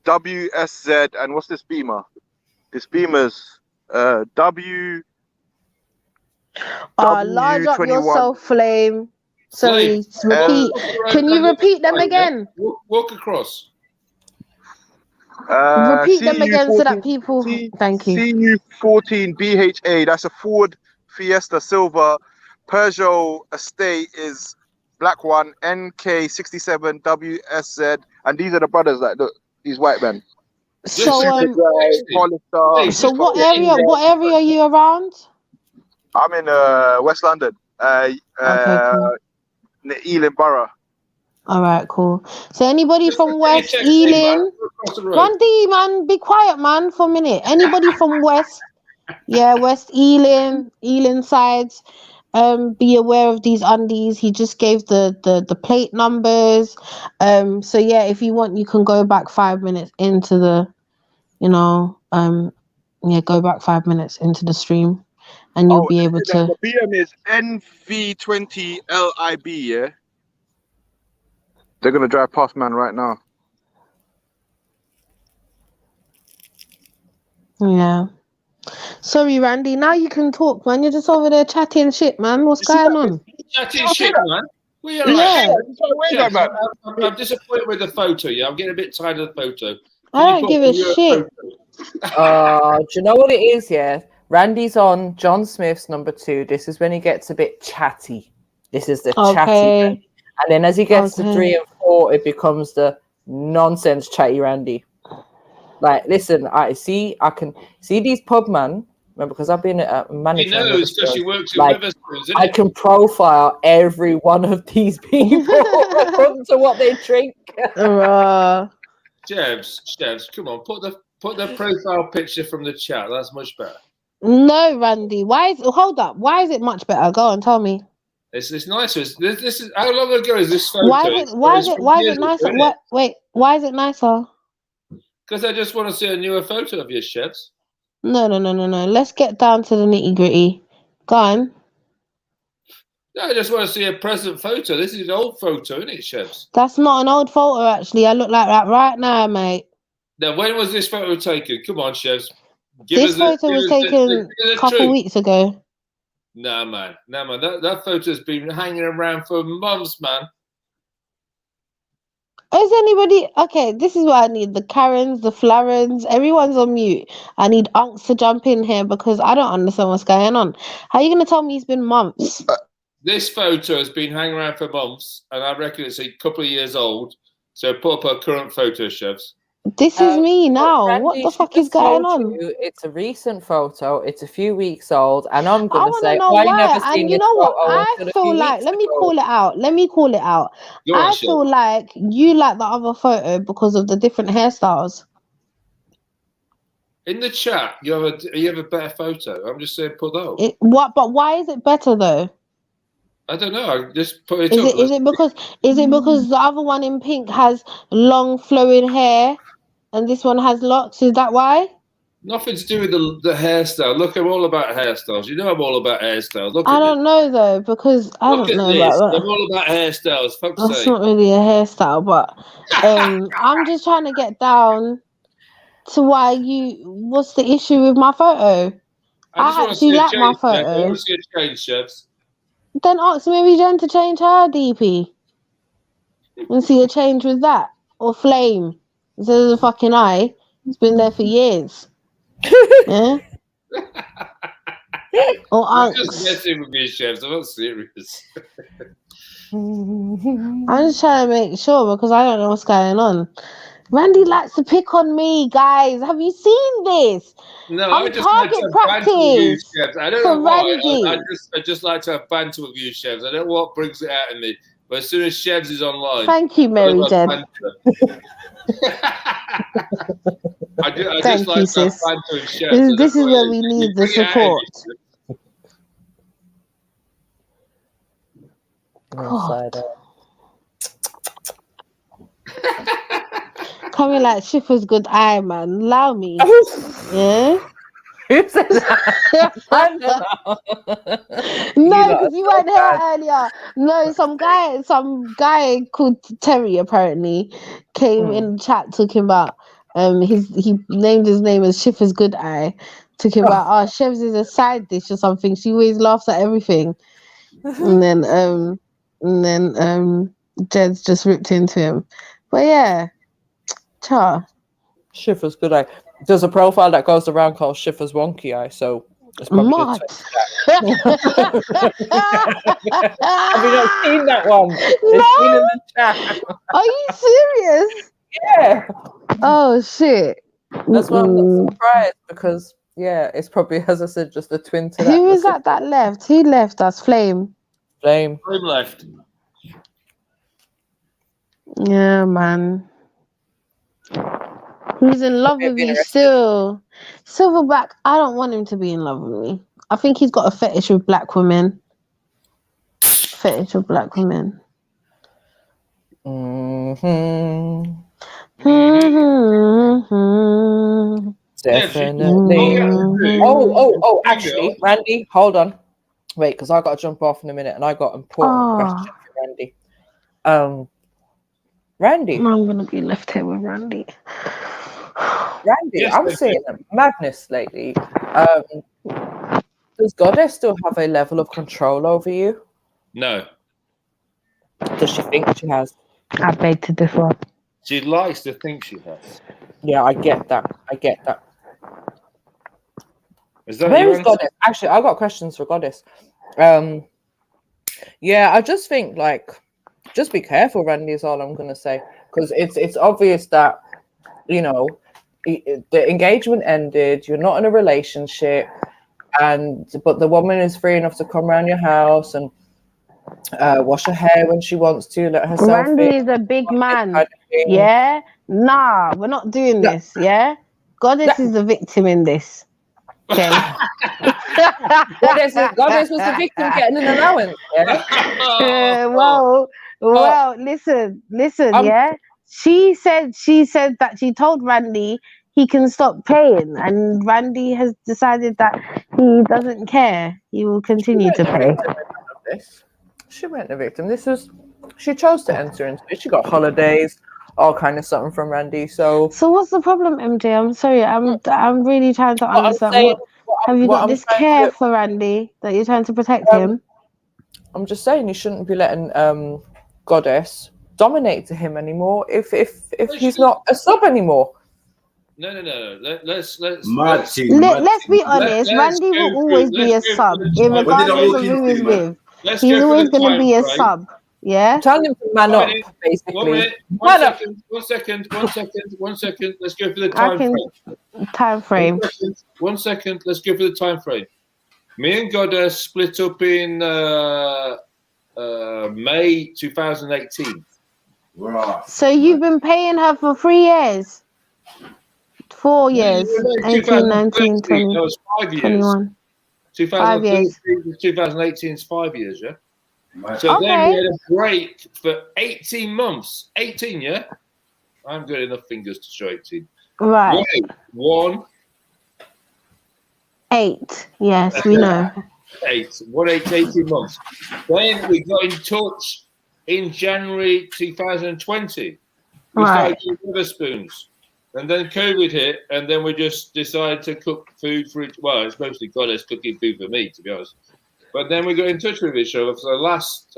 WSZ, and what's this Beamer? This Beamer's W. Large up yourself, Flame. Sorry, repeat. Can you repeat them again? Walk across. Repeat them again so that people. Thank you. CU14 BHA. That's a Ford Fiesta Silver. Peugeot Estate is black one. NK67 WSZ, and these are the brothers that look. These white men. So what area? What area are you around? I'm in West London. The Ealing Borough. All right, cool. So anybody from West Ealing? Randy, man, be quiet, man, for a minute. Anybody from West? Yeah, West Ealing, Ealing sides. Be aware of these undies. He just gave the plate numbers. So yeah, if you want, you can go back 5 minutes into the, go back 5 minutes into the stream, and you'll be able to. The BM is NV20LIB, yeah. They're gonna drive past man right now. Yeah. Sorry, Randy. Now you can talk, man. You're just over there chatting shit, man. What's going on? Chatting shit, man. Well, you're Yeah. right. I'm disappointed with the photo. Yeah, I'm getting a bit tired of the photo. I don't give a shit. Do you know what it is? Yeah, Randy's on John Smith's number 2. This is when he gets a bit chatty. This is the chatty Randy. And then as he gets to 3 and 4, it becomes the nonsense chatty Randy. Like, listen, I can see these pub man. Remember, because I've been a manager. He knows because she works in like, Wetherspoons, I can profile every one of these people according to what they drink. Chevs, come on, put the profile picture from the chat. That's much better. No, Randy. Hold up. Why is it much better? Go on, tell me. It's nicer. This is how long ago is this photo? Why is it nicer? Why is it nicer? Because I just want to see a newer photo of your chefs. No. Let's get down to the nitty gritty. Go on. No, I just want to see a present photo. This is an old photo, isn't it, chefs? That's not an old photo, actually. I look like that right now, mate. Now, when was this photo taken? Come on, chefs. This photo was taken a couple weeks ago. Nah, man. That photo's been hanging around for months, man. Is anybody okay? This is what I need: the Karens, the Flarens, everyone's on mute. I need Unks to jump in here because I don't understand what's going on. How are you gonna tell me it's been months? This photo has been hanging around for months, and I reckon it's a couple of years old. So put up a current photo, chefs. This is me now. Randy, what the fuck is going on? It's a recent photo. It's a few weeks old, and I'm gonna say, know why why. never seen And you this know what? photo I until a feel few like. weeks Let me ago? call it out. Go on, I Chef. feel like you like the other photo because of the different hairstyles. In the chat, you have a better photo. I'm just saying, put those. But why is it better though? I don't know. I just put it Is up. it because the other one in pink has long flowing hair and this one has locks? Is that why? Nothing to do with the hairstyle. Look, I'm all about hairstyles. You know I'm all about hairstyles. Look I at don't know though, because I Look don't at know this. about that. I'm all about hairstyles. Fuck's That's sake. not really a hairstyle, but I'm just trying to get down to what's the issue with my photo? I just want to actually see a like my change. Chef. I photo. want to see a change, chefs. Then ask maybe Jen to change her DP and see a change with that. Or Flame. Instead of the fucking eye. It's been there for years. Yeah? Or I'm Unks. just messing with you, chefs. I'm not serious. I'm just trying to make sure because I don't know what's going on. Randy likes to pick on me, guys. Have you seen this? No, I'm I just like to target have banter with you, practice chefs. I don't for know why. Randy. I just like to have banter with you, chefs. I don't know what brings it out in me. But as soon as Chefs is online, Thank you, Mary Jen. I just Thank like you, to have sis. banter with Chefs. This is where we need the support. God. Coming like Schiffer's good eye, man. Allow me. Yeah? Who said that? No, because you weren't here earlier. No, some guy called Terry apparently came in the chat talking about he named his name as Schiffer's good eye. Talking about Chefs is a side dish or something. She always laughs at everything. And then Jed's just ripped into him. But yeah. Cha. Schiffer's good eye. There's a profile that goes around called Schiffer's wonky eye, so it's probably Mad. Have you not seen that one? It's been in the chat. Are you serious? Yeah. Oh shit. That's why I'm not surprised because it's probably, as I said, just a twin to that. Who was that left? Who left us? Flame. Flame left. Yeah, man. He's in love with me still. Silverback, I don't want him to be in love with me. I think he's got a fetish with black women. Definitely. Oh, actually, Randy, hold on. Wait, because I got to jump off in a minute and I got an important question for Randy. I'm gonna be left here with Randy. Randy, I'm seeing madness lately. Does Goddess still have a level of control over you? No. Does she think she has? I beg to differ. She likes to think she has. Yeah, I get that. Is that Where your is answer? Goddess? Actually, I got questions for Goddess. Yeah, I just think just be careful, Randy, is all I'm gonna say, because it's obvious that the engagement ended. You're not in a relationship, but the woman is free enough to come around your house and wash her hair when she wants to, let herself Randy in. is a big man. Yeah? Nah, we're not doing this. Yeah? Goddess is the victim in this. Okay. Goddess was the victim getting an allowance. Yeah? Well, listen, yeah? She said that she told Randy he can stop paying, and Randy has decided that he doesn't care. He will continue to pay. She weren't the victim. She chose to enter into it. She got holidays, all kind of something from Randy. So what's the problem, MJ? I'm sorry. I'm really trying to understand. Have you got this care for Randy that you're trying to protect him? I'm just saying you shouldn't be letting Goddess dominate to him anymore if he's not a sub anymore. No. Let's be honest. Randy will always be a sub, regardless of who he's with. He's always going to be a sub. Yeah. Tell him to man up, basically. One second. Let's go for the time frame. One second. Let's go for the time frame. Me and Goddess split up in May 2018. Right. So you've been paying her for 3 years? 4 years? 18, 19, 20, that was 5 years. 21. 2013 to 2018 is 5 years, yeah? So then we had a break for 18 months. 18, yeah? I haven't got enough fingers to show 18. Right. 8. Yes, we know. 18 months. Then we got in touch in January 2020. We started doing Witherspoons. And then COVID hit, and then we just decided to cook food for each. Well, it's mostly Goddess cooking food for me, to be honest. But then we got in touch with each other for the last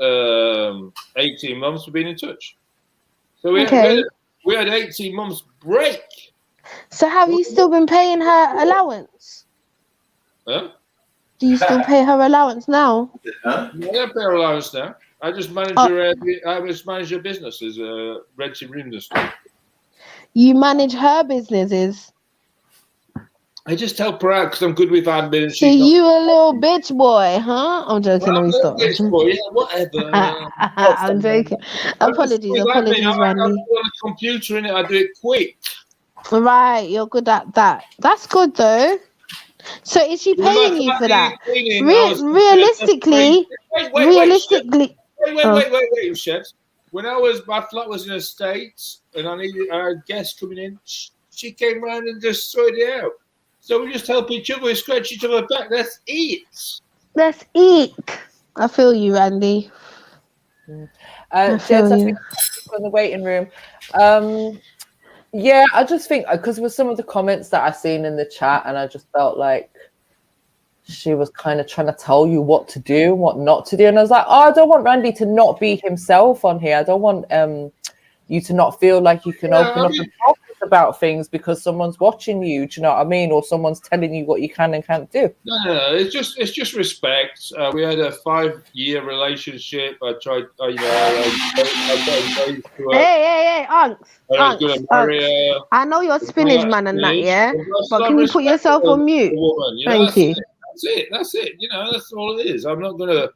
18 months. We've been in touch. So we had 18 months break. So have you still been paying her allowance? Huh? Do you still pay her allowance now? Yeah, I pay her allowance now. I just manage your business as a renting room and stuff. You manage her businesses? I just help her out because I'm good with admin. So you a little bitch boy, huh? I'm joking. Let me stop. Bitch boy, yeah, whatever. I'm joking. Apologies, Randy. I on a computer in it. I do it quick. Right, you're good at that. That's good though. So is she paying you for that? Realistically. Wait, Chefs. When my flat was in the States and I needed a guest coming in, she came round and just sorted it out. So we just help each other, we scratch each other back. That's it. Let's eat. I feel you, Randy. Jess, I think in the waiting room. Yeah, I just think because with some of the comments that I seen in the chat, and I just felt like she was kind of trying to tell you what to do and what not to do. And I was like, I don't want Randy to not be himself on here. I don't want you to not feel like you can open up and talk about things because someone's watching you. Do you know what I mean? Or someone's telling you what you can and can't do. No, it's just respect. We had a 5-year relationship. I tried, I got engaged to her. Hey, Unks. I know you're spinach man and that, yeah? But can you put yourself on mute? Thank you. That's it. You know, that's all it is. I'm not gonna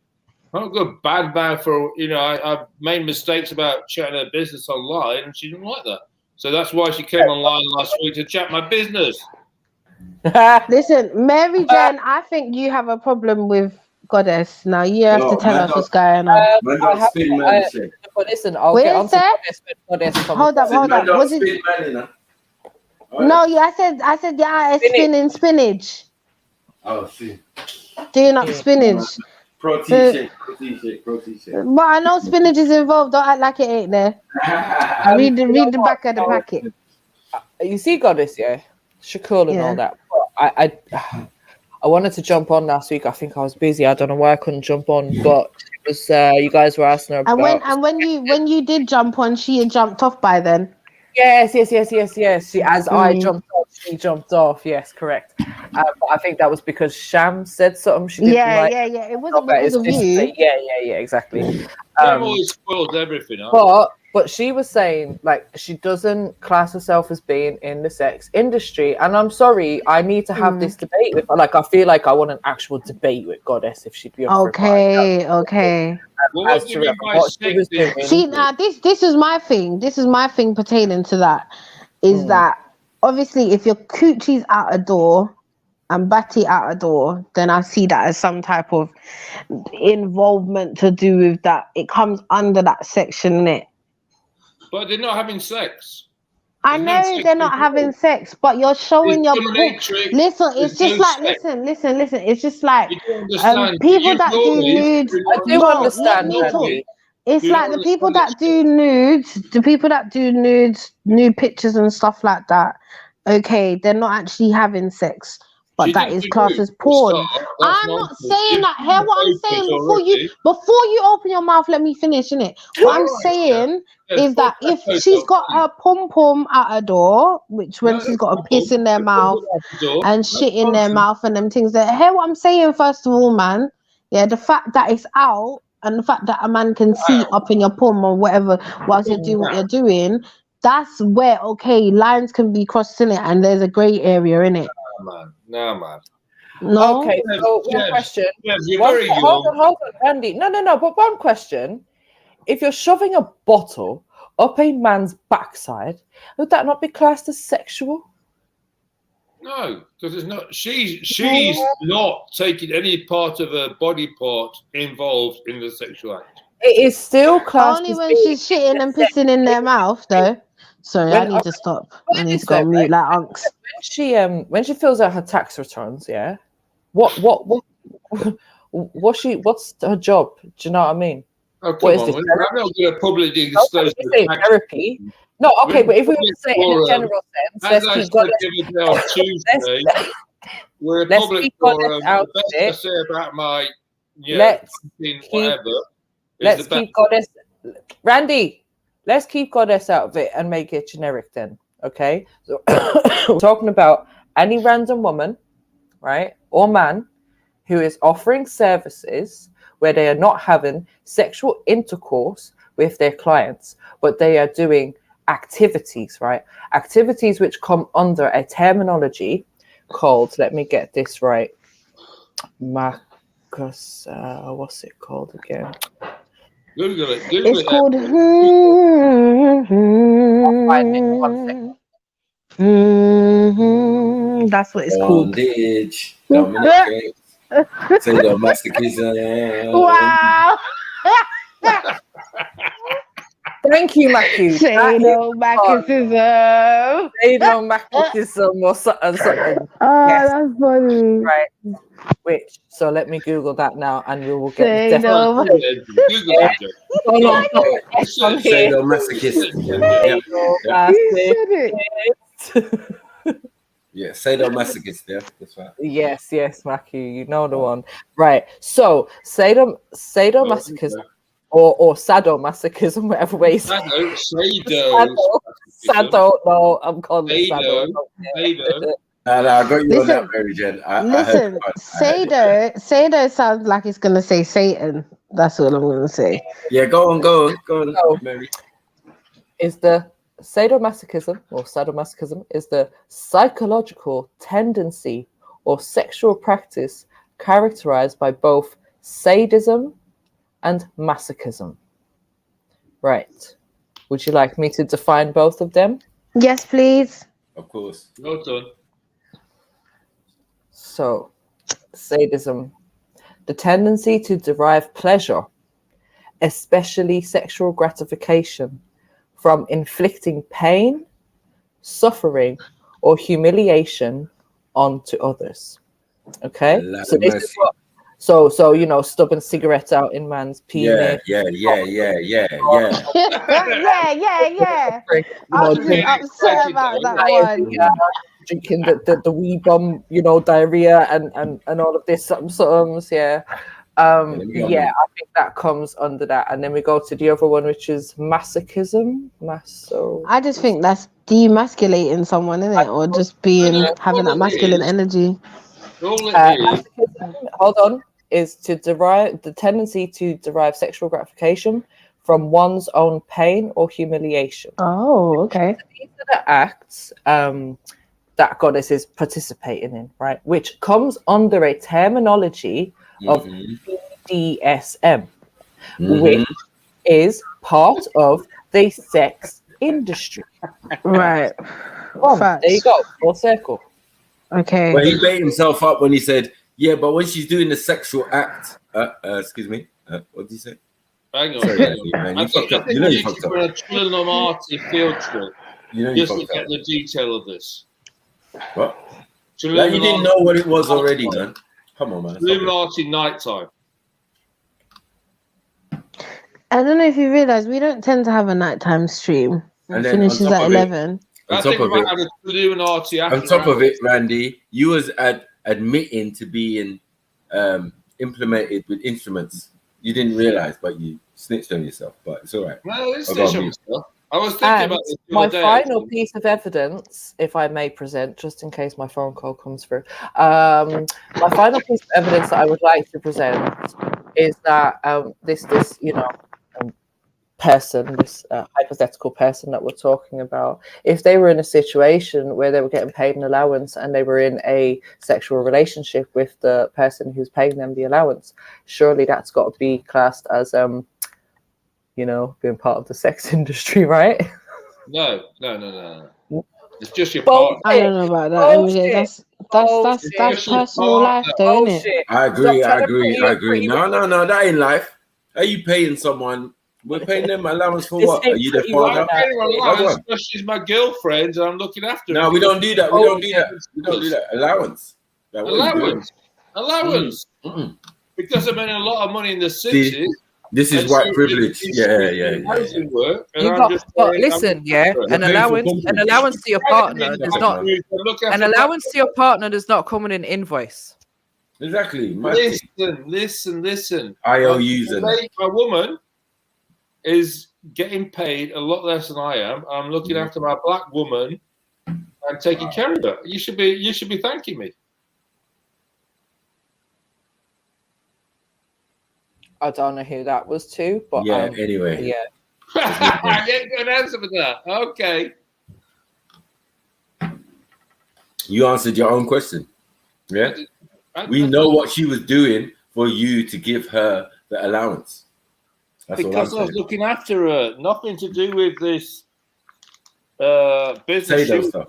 badmouth for, you know, I've made mistakes about chatting her business online and she didn't like that. So that's why she came online last week to chat my business. Listen, Mary Jen, I think you have a problem with Goddess. Now you have to tell us what's going on. But listen, I'll get on to Goddess. Hold up. Was it? No, I said yeah, it's spinning spinach. Oh, see. Doing up spinach. Protein shake. But I know spinach is involved. Don't act like it ain't there. read the back of the packet. You see, Goddess, yeah, Shakur and all that. I wanted to jump on last week. I think I was busy. I don't know why I couldn't jump on, but it was you guys were asking her about. And when you did jump on, she had jumped off by then. Yes. I jumped off, she jumped off. Yes, correct. But I think that was because Sham said something she didn't like. Yeah. It wasn't because of you. Yeah, exactly. Sham always spoils everything. Huh? But she was saying, like, she doesn't class herself as being in the sex industry. And I'm sorry, I need to have this debate with her. Like, I feel like I want an actual debate with Goddess if she'd be up okay. Well, what do you mean by sex? See, now this is my thing. This is my thing pertaining to that. Is that obviously if your coochie's out a door and batty out a door, then I see that as some type of involvement to do with that. It comes under that section, innit? But they're not having sex. I know they're not having sex, but you're showing your listen. It's just like listen. It's just like people that do nudes. I do understand. It's like the people that do nudes, nude pictures and stuff like that. Okay, they're not actually having sex, but that is classed as porn. I'm not saying that. Hear what I'm saying before you open your mouth. Let me finish, innit? What I'm saying is that if she's got her pom pom at her door, which when she's got a piss in their mouth and shit in their mouth and them things, that hear what I'm saying first of all, man. Yeah, the fact that it's out and the fact that a man can see up in your pom or whatever whilst you're doing what you're doing. That's where lines can be crossed in it, and there's a grey area in it. No, man. No. Okay, so one question. Hold on, Andy. No. But one question: if you're shoving a bottle up a man's backside, would that not be classed as sexual? No, because it's not. She's not taking any part of her body part involved in the sexual act. It is still classed only when she's shitting and pissing in their mouth, though. Sorry, I need to stop. I need to go mute like unks. When she fills out her tax returns, yeah, what's her job? Do you know what I mean? Oh, come on. I'm not going to publicly disclose therapy. No, okay, but if we were to say in a general sense, let's keep we're a public forum. The best I say about my let's keep Goddess. Randy, let's keep Goddess out of it and make it generic then. Okay, so we're talking about any random woman, right, or man who is offering services where they are not having sexual intercourse with their clients, but they are doing activities, right? Activities which come under a terminology called, let me get this right, Marcus, what's it called again? Google it. It's called. That's what it's called. Bondage, domination, sadomasochism. Wow. Thank you, Matthew. Sadomasochism. Sadomasochism or something. Oh, yes. That's funny. Right. So let me Google that now, and we will get sadomasochism. Yeah, sadomasochist. Yeah, that's right. Yes, Matthew, you know the one, right? So sadomasochism or sadomasochism, whatever way. Sado. No, I'm calling it sado. I got you on that, Mary Jen. Listen, Sado sounds like it's gonna say Satan. That's all I'm gonna say. Yeah, go on, Mary. Is the sadomasochism is the psychological tendency or sexual practice characterized by both sadism and masochism. Right. Would you like me to define both of them? Yes, please. Of course. Well done. So, sadism, the tendency to derive pleasure, especially sexual gratification, from inflicting pain, suffering, or humiliation onto others. Okay, So you know, stubbing cigarettes out in man's penis. Yeah. yeah. You I know, was just upset about that one. drinking the wee bum, you know, diarrhea and all of this something. Yeah. I think that comes under that, and then we go to the other one, which is masochism. I just think that's demasculating someone, isn't it, or just having that masculine energy. Masochism, hold on, is to derive the tendency to derive sexual gratification from one's own pain or humiliation. Oh, okay. These are the acts that goddess is participating in, right? Which comes under a terminology of BDSM, which is part of the sex industry. Right. There you go. Full circle. Okay. Well, he made himself up when he said, "Yeah, but when she's doing the sexual act, excuse me, what did he say?" Hang on. Sorry, man, you fucked up. You know you fucked up. For a Trilluminati field trip, You know you just to fucked get up. the detail of this. What? Like you didn't know what it was already, man. Come on, man. Illuminati nighttime. I don't know if you realize we don't tend to have a nighttime stream. And It then finishes at 11. I think we might have a Illuminati after On top of hours. it, Randy, you was admitting to being implemented with instruments. You didn't realize, but you snitched on yourself. But it's all right. No, it's I'll go not on mute. stuff. I was thinking And about this the my other day. final piece of evidence, if I may present, just in case my phone call comes through, my final piece of evidence that I would like to present is that this person, this hypothetical person that we're talking about, if they were in a situation where they were getting paid an allowance and they were in a sexual relationship with the person who's paying them the allowance, surely that's got to be classed as being part of the sex industry, right? No. It's just your Bullshit. partner. I don't know about that, MJ. That's personal life, though, isn't it? I agree. No, that ain't life. Are you paying someone? We're paying them allowance for what? Are you the father? I'm paying her allowance because she's my girlfriend and I'm looking after her. No, we don't do that. We don't do that. Allowance. Like, what are you doing? Allowance. Because I'm earning a lot of money in the city. This is white privilege. Yeah. Work, and You I'm got, just but saying, listen, yeah, an allowance to your partner does not. An allowance to your partner does not come in an invoice. Exactly. Listen. IOUs and a woman is getting paid a lot less than I am. I'm looking after my black woman and taking care of her. You should be thanking me. I don't know who that was to, but anyway. Yeah. I ain't got an answer for that. Okay. You answered your own question. Yeah. We know what she was doing for you to give her the allowance. That's Because all I I'm was saying. looking after her. Nothing to do with this business. Say-do stuff.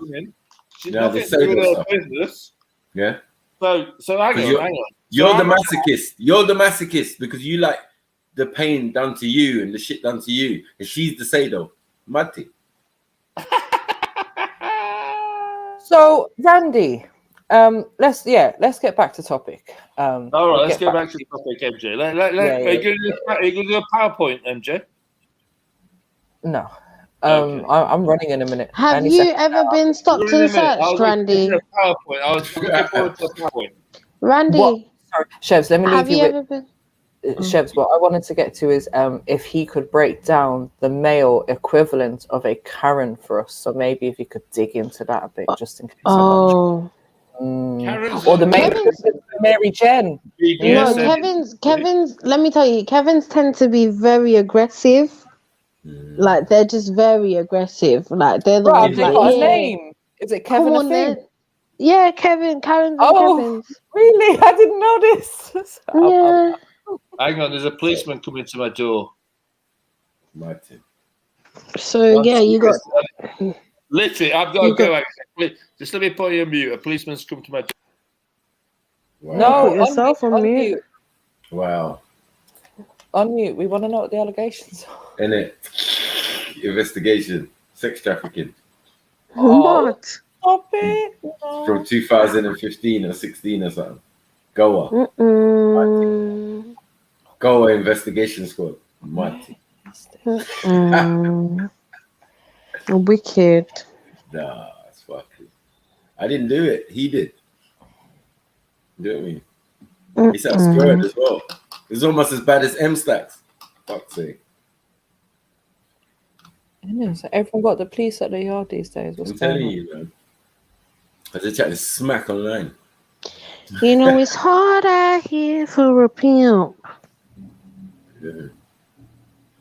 She's Yeah, nothing the to do with say-do her stuff. business. Yeah. So hang on. You're So the masochist. You're the masochist because you like the pain done to you and the shit done to you, and she's the say-do. Mad thing. So, Randy, let's get back to topic. All right, let's get back to the topic, MJ. Are you going to do a PowerPoint, MJ? No. I'm running in a minute. Have you ever been stopped and searched, Randy? PowerPoint. I was looking forward to a PowerPoint. Randy. Sorry, Shevs, let me leave Have you with ever been? Shevs. What I wanted to get to is if he could break down the male equivalent of a Karen for us. So maybe if you could dig into that a bit, just in case. Oh. Or the male equivalent of Mary Jen. No, Kevin's. Let me tell you, Kevin's tend to be very aggressive. Like they're just very aggressive. Like they're the ones like, got a name. Is it Kevin? Come on, then. Yeah, Kevin, Karen's and Kevin's. Really? I didn't know this. Yeah. Hang on, there's a policeman coming to my door. So yeah, you got. Literally, I've got to go. Just let me put you on mute. A policeman's come to my door. Wow. No, Put yourself on mute. Wow. Unmute. We want to know what the allegations are. Innit? Investigation. Sex trafficking. What? Stop it. From 2015 or 16 or something. Goa. Mm-mm. Goa investigation squad. Mighty. Mm-mm. Wicked. Nah, it's fucking. I didn't do it. He did. You know what I mean? He sounds scared as well. It's almost as bad as M Stacks. Fuck's sake. I know, so everyone got the police at the yard these days. What's I'm going telling on? you, man. I just chatting smack online. You know, it's hard out here for a pimp. Yeah.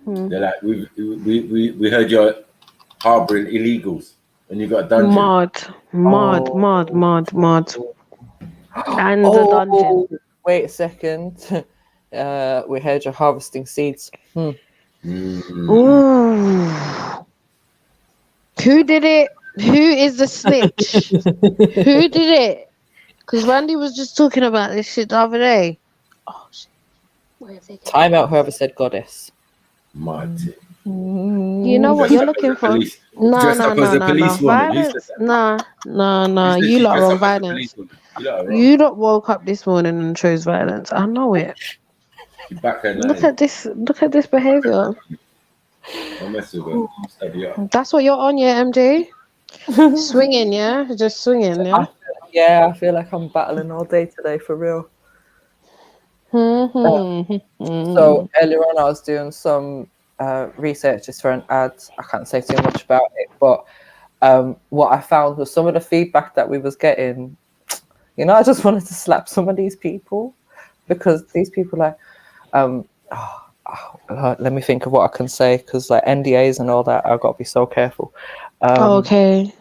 They're like, we heard you're harboring illegals and you got a dungeon. Mod. And the dungeon. Wait a second. We heard you're harvesting seeds. Ooh. Who did it? Who is the snitch? Who did it? Because Randy was just talking about this shit the other day. Oh, shit. Where have they gone? Time out whoever said goddess. Mighty. You know what you're looking for? No. Violence. No. You lot are on violence. You lot woke up this morning and chose violence. I know it. Look at this behavior. That's what you're on, yeah, MJ? Swinging, yeah? Just swinging, yeah? Yeah, I feel like I'm battling all day today, for real. So earlier on, I was doing some research just for an ad. I can't say too much about it, but what I found was some of the feedback that we was getting, you know, I just wanted to slap some of these people, because these people like, let me think of what I can say, because like NDAs and all that, I've got to be so careful. Okay.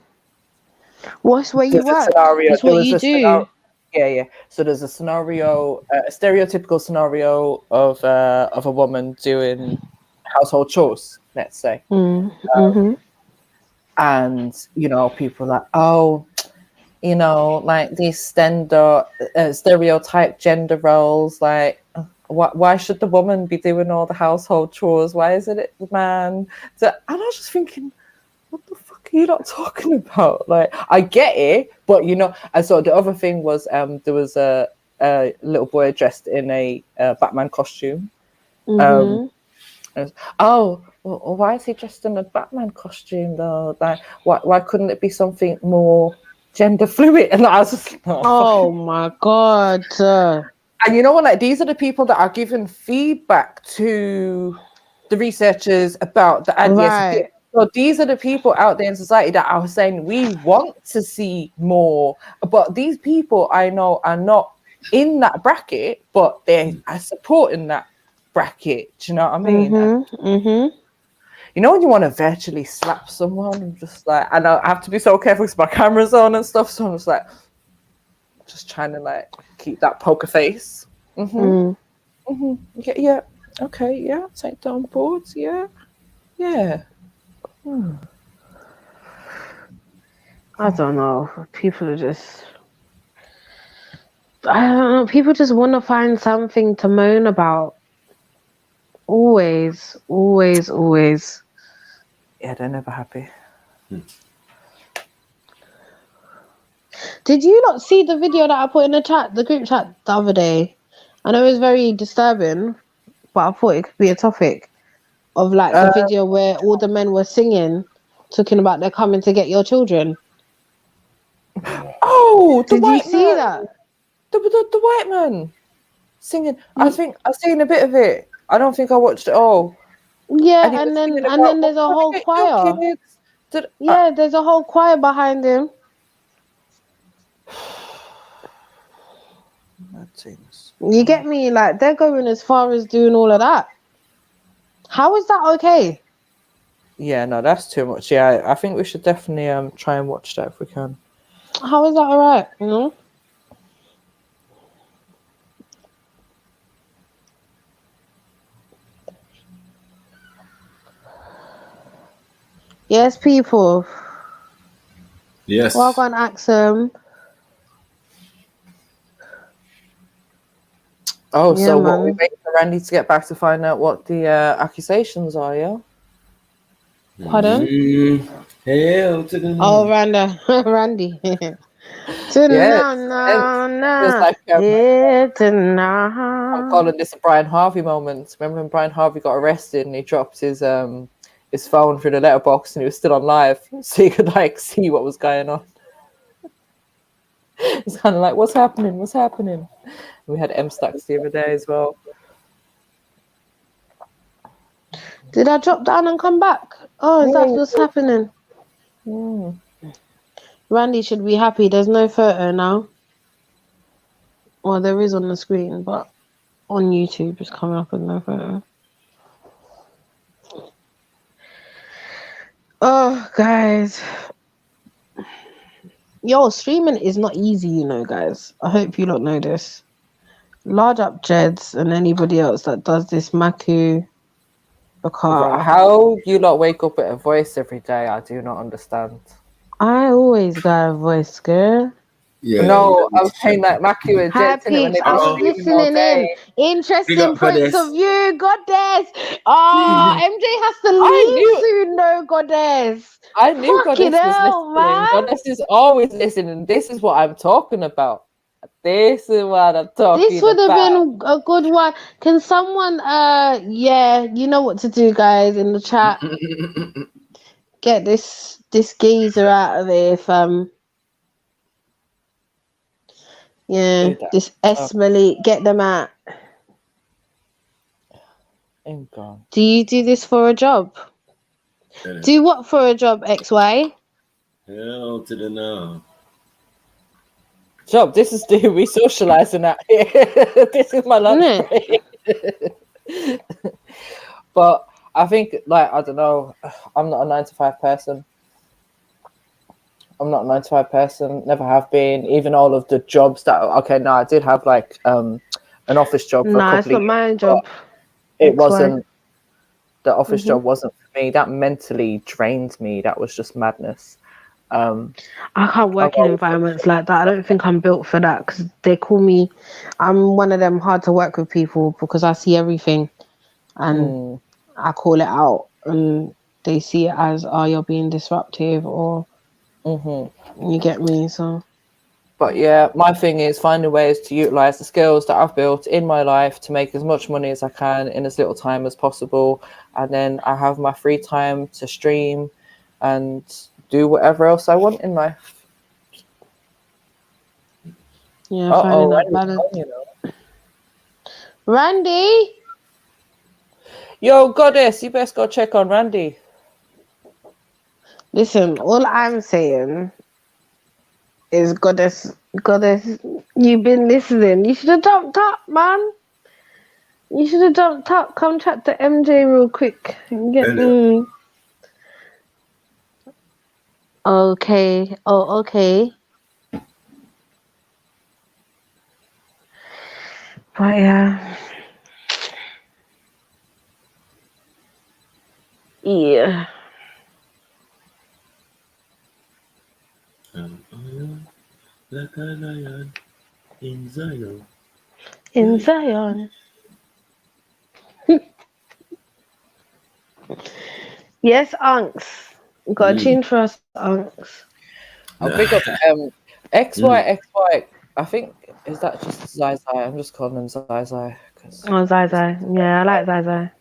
What's where you work? It's what you do. Yeah. So there's a scenario, a stereotypical scenario of a woman doing household chores, let's say. And you know, people are like, oh, you know, like these stereotype gender roles, like why should the woman be doing all the household chores? Why isn't it the man? So, and I was just thinking, what the fuck are you not talking about? Like, I get it, but you know. And so the other thing was, there was a little boy dressed in a Batman costume. And, oh, well, why is he dressed in a Batman costume though? Like, why couldn't it be something more gender fluid? And I was just, oh my god. And you know what? Like, these are the people that are giving feedback to the researchers about the ideas. Right. So these are the people out there in society that I was saying we want to see more, but these people I know are not in that bracket, but they are supporting that bracket. Do you know what I mean? You know when you want to virtually slap someone, I'm just like, and I have to be so careful because my camera's on and stuff, so I'm just like, just trying to like keep that poker face. Yeah, okay, yeah, take that on board, yeah. I don't know. People are just, I don't know. People just want to find something to moan about. Always. Yeah, they're never happy. Did you not see the video that I put in the group chat the other day? I know it was very disturbing, but I thought it could be a topic of like the video where all the men were singing, talking about they're coming to get your children. Oh, did you see that? The white man singing. I think I've seen a bit of it. I don't think I watched it all. Yeah, and then there's a whole choir. There's a whole choir behind him. You get me? Like, they're going as far as doing all of that. How is that okay? Yeah, no, that's too much. Yeah, I think we should definitely try and watch that if we can. How is that all right? You know? Yes, people. Yes. Well, go and ask them. Oh, Yeah, so what, we man. wait for Randy to get back to find out what the accusations are, yeah? Pardon? Hell to the Oh, Randy. Yeah, it's like I'm tonight. calling this a Brian Harvey moment. Remember when Brian Harvey got arrested and he dropped his phone through the letterbox and he was still on live, so you could like see what was going on. It's kind of like, what's happening? What's happening? We had M Stacks the other day as well. Did I drop down and come back? Oh, is that what's happening? Randy should be happy. There's no photo now. Well, there is on the screen, but on YouTube it's coming up with no photo. Oh, guys. Yo, streaming is not easy, you know, guys. I hope you don't know this. Large up Jeds and anybody else that does this Maku, Bakara. How you lot wake up with a voice every day, I do not understand. I always got a voice, girl. Yeah. No, I'm saying like Maku and Hi, Jets in it when peeps. they I was listening in. Interesting points of view, Goddess. Oh, MJ has to leave soon, no, Goddess. I knew Fucking Goddess was hell, listening. man. Goddess is always listening. This is what I'm talking about. This is what I'm talking about. This would have been a good one. Can someone, yeah, you know what to do, guys, in the chat. Get this geezer out of here, fam. Yeah, this Esmally, get them out. I'm gone. Do you do this for a job? Yeah. Do what for a job, XY? Hell to the no. Job, this is we socializing out here. This is my lunch break. But I think, like, I don't know, I'm not a 9-to-5 person. I'm not a 9-to-5 person, never have been. Even all of the jobs that, I did have like an office job for a couple it's not of years. my job. It XY. wasn't, the office job wasn't for me. That mentally drained me. That was just madness. I can't work in environments like that. I don't think I'm built for that because they call me, I'm one of them hard to work with people because I see everything and I call it out and they see it as, oh, you're being disruptive or you get me, so. But yeah, my thing is finding ways to utilize the skills that I've built in my life to make as much money as I can in as little time as possible. And then I have my free time to stream and do whatever else I want in life. Yeah, finding that balance. Randy? Yo, Goddess, you best go check on Randy. Listen, all I'm saying is Goddess, you've been listening. You should have jumped up, man. You should have jumped up. Come chat to MJ real quick. Get me. Okay. Oh, okay. But yeah. Yeah. Like a lion in Zion. In Zion. Yes, Unks. Got a tune for us, Unks. I'll pick up XY. I think, is that just Zai Zai? I'm just calling him Zai Zai. Oh, Zai Zai. Yeah, I like Zai Zai.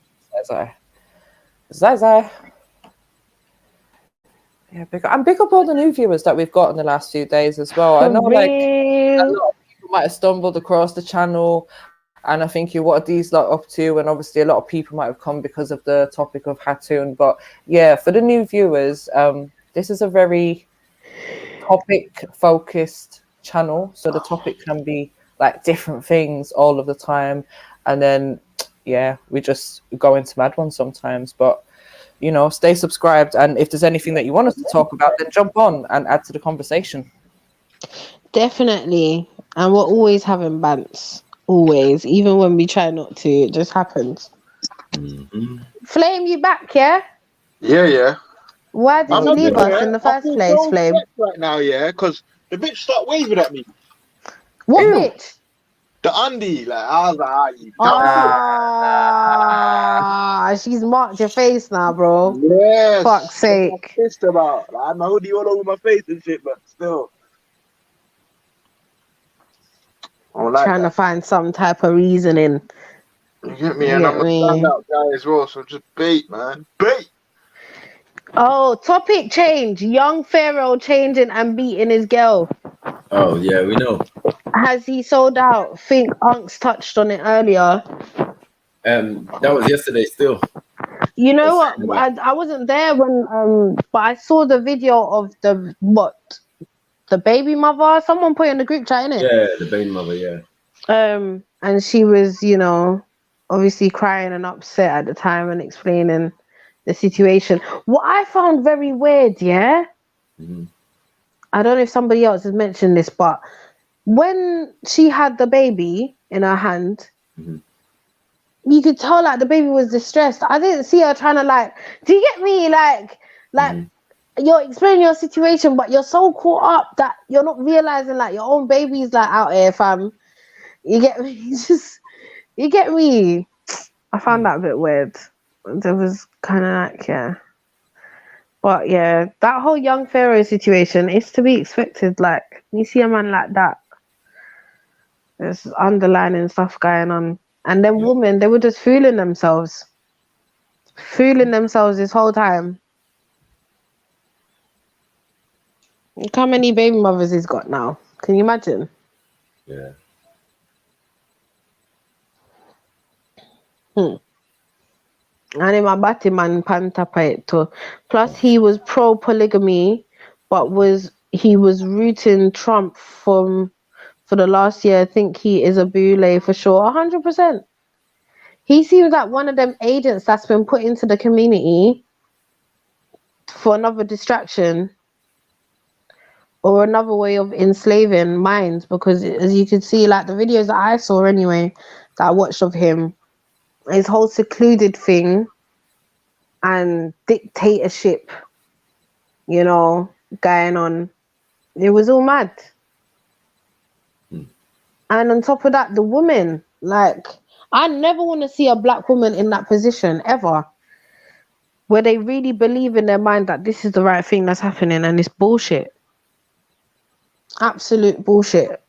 Zai Zai. Yeah, I'm big up all the new viewers that we've got in the last few days as well. I know, like, a lot of people might have stumbled across the channel and I think what are these lot up to? And obviously a lot of people might have come because of the topic of Hatun. But yeah, for the new viewers, this is a very topic-focused channel. So the topic can be like different things all of the time. And then, yeah, we just go into mad ones sometimes. But, you know, stay subscribed. And if there's anything that you want us to talk about, then jump on and add to the conversation. Definitely. And we're always having bants. Always. Even when we try not to, it just happens. Flame, you back, yeah? Yeah. Why did you leave us in the first place, Flame? Right now, yeah, because the bitch start waving at me. What bitch? The Andy, like, I was like, you she's marked your face now, bro. Yes. Fuck's sake. I'm pissed about. Like, I'm hoodie all over my face and shit, but still. Trying to find some type of reasoning. You get me? And I'm a standout guy as well, so just bait, man. Bait! Oh, topic change. Young Pharaoh changing and beating his girl. Oh, yeah, we know. Has he sold out? Think Unks touched on it earlier. That was yesterday still. You know what? I wasn't there when but I saw the video of the baby mother. Someone put it in the group chat, innit? Yeah, the baby mother, yeah. And she was, you know, obviously crying and upset at the time and explaining the situation. What I found very weird, yeah. I don't know if somebody else has mentioned this, but when she had the baby in her hand, you could tell like the baby was distressed. I didn't see her trying to like, do you get me? Like you're explaining your situation, but you're so caught up that you're not realizing like your own baby's like out here, fam. You get me? You get me? I found that a bit weird. There was kind of like, yeah. But yeah, that whole young Pharaoh situation is to be expected. Like, you see a man like that, there's underlining stuff going on. And then women, they were just fooling themselves this whole time. Look how many baby mothers he's got now. Can you imagine? Yeah. And in my Batman panta too. Plus he was pro polygamy, but he was rooting Trump for the last year. I think he is a boule for sure. 100%. He seems like one of them agents that's been put into the community for another distraction or another way of enslaving minds, because as you can see, like the videos that I saw anyway, that I watched of him, his whole secluded thing and dictatorship, you know, going on. It was all mad. And on top of that, the woman, like, I never want to see a black woman in that position ever, where they really believe in their mind that this is the right thing that's happening, and it's bullshit. Absolute bullshit.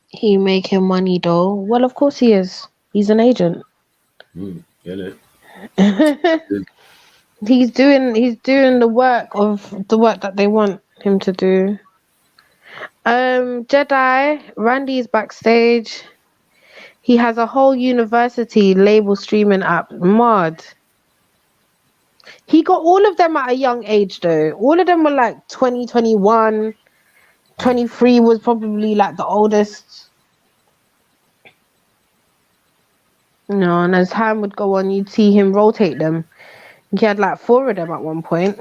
He making money though. Well, of course he is. He's an agent. He's doing the work that they want him to do. Jedi, Randy's backstage. He has a whole university label streaming app. Mod. He got all of them at a young age though. All of them were like 20, 21. 23 was probably like the oldest. No, and as time would go on, you'd see him rotate them. He had like 4 of them at one point.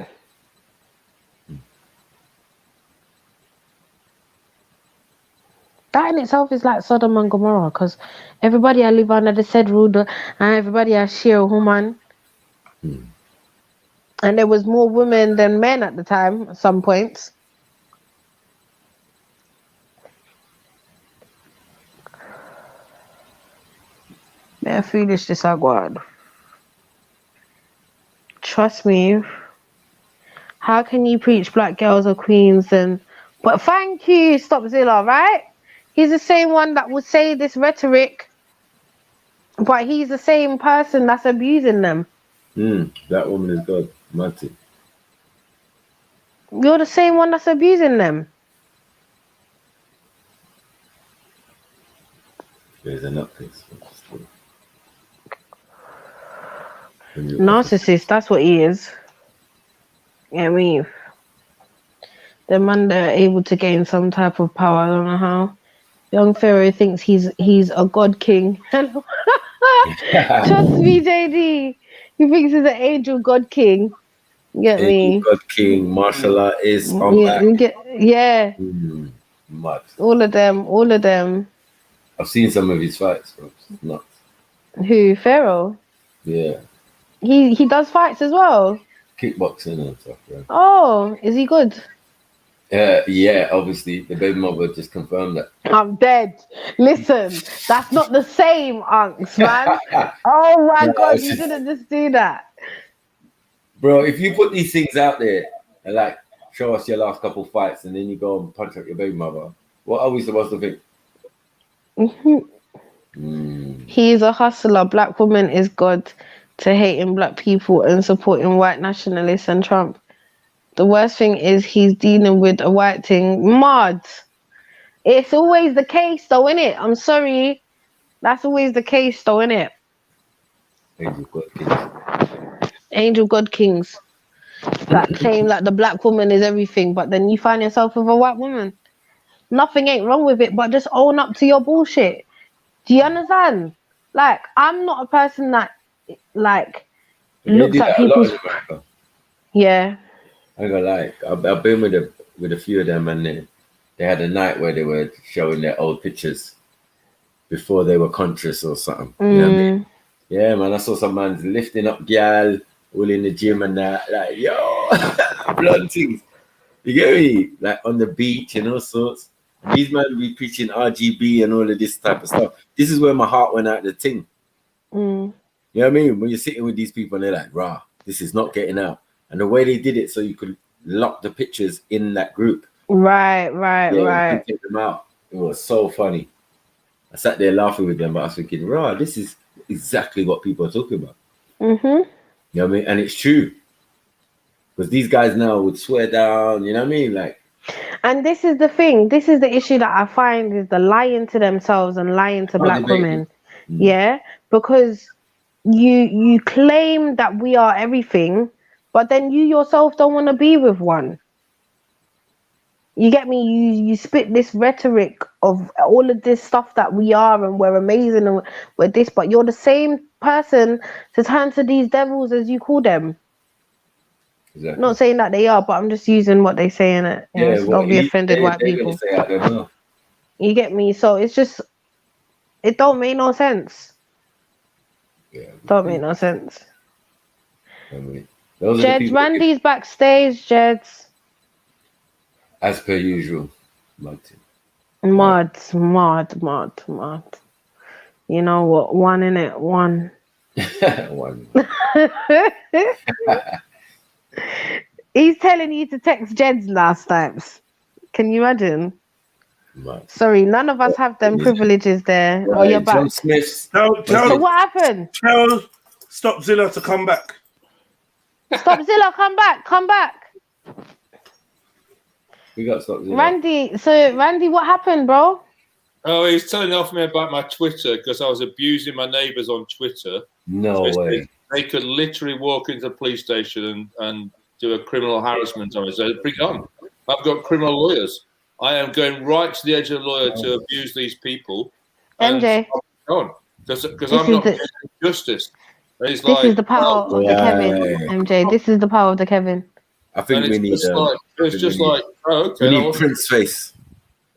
That in itself is like Sodom and Gomorrah, because everybody I live under the said rule, and everybody I share a woman. And there was more women than men at the time at some points. They're foolish, this agwad. Trust me. How can you preach black girls are queens then? But thank you, Stopzilla, right? He's the same one that would say this rhetoric, but he's the same person that's abusing them. That woman is God. Matty. You're the same one that's abusing them. There's an update. Narcissist, that's what he is. Yeah, I mean, the man they're able to gain some type of power. I don't know how. Young Pharaoh thinks he's a god king. Trust me, JD. He thinks he's an angel god king. You get me? God King, martial art is on back. Yeah. Mad. All of them. I've seen some of his fights, bro. It's nuts. Who? Pharaoh? Yeah. He does fights as well. Kickboxing and stuff, yeah. Oh, is he good? Yeah, obviously. The baby mother just confirmed that. I'm dead. Listen, that's not the same, Unks, man. Oh my God, you didn't just do that. Bro, if you put these things out there, and like show us your last couple fights, and then you go and punch up your baby mother. What are we supposed to think? He's a hustler. Black woman is God to hating black people and supporting white nationalists and Trump. The worst thing is he's dealing with a white thing. Mad. It's always the case though, innit? I'm sorry. That's always the case though, innit? Angel God Kings. That claim like the black woman is everything, but then you find yourself with a white woman. Nothing ain't wrong with it, but just own up to your bullshit. Do you understand? Like, I'm not a person that like looks at people's. Yeah. I go like I've been with a few of them, and they had a night where they were showing their old pictures before they were conscious or something. You know what I mean? Yeah, man. I saw some man lifting up gal all in the gym and that, like, yo, blood things. You get me? Like on the beach and all sorts. These men be preaching RGB and all of this type of stuff. This is where my heart went out the thing. You know what I mean? When you're sitting with these people and they're like, rah, this is not getting out. And the way they did it so you could lock the pictures in that group. Right. You take them out. It was so funny. I sat there laughing with them, but I was thinking, rah, this is exactly what people are talking about. You know what I mean? And it's true. Because these guys now would swear down, you know what I mean? Like, and this is the thing. This is the issue that I find is the lying to themselves and lying to black women. Yeah, because you claim that we are everything, but then you yourself don't want to be with one. You get me? You spit this rhetoric of all of this stuff that we are and we're amazing and we're this, but you're the same person to turn to these devils as you call them. Exactly. Not saying that they are, but I'm just using what they say in it. Yeah, So don't be offended, white people. You get me? So it's just, it don't make no sense. Don't make no sense. Jeds, Randy's backstage, Jeds. As per usual. Mad. You know what? One in it. One. One. He's telling you to text Jeds last times. Can you imagine? Sorry, none of us have them privileges there. Oh, you're back. So what happened? Tell Stopzilla to come back. Stopzilla, come back. Come back. We got Stopzilla. Randy, what happened, bro? Oh, he's telling off me about my Twitter because I was abusing my neighbours on Twitter. No way. They could literally walk into the police station and do a criminal harassment on it. So bring it on. I've got criminal lawyers. I am going right to the edge of the lawyer to abuse these people. MJ. Because I'm not getting justice. This is the power of the Kevin, MJ. This is the power of the Kevin. I think we need. It's just like, oh, okay. We need Prince face.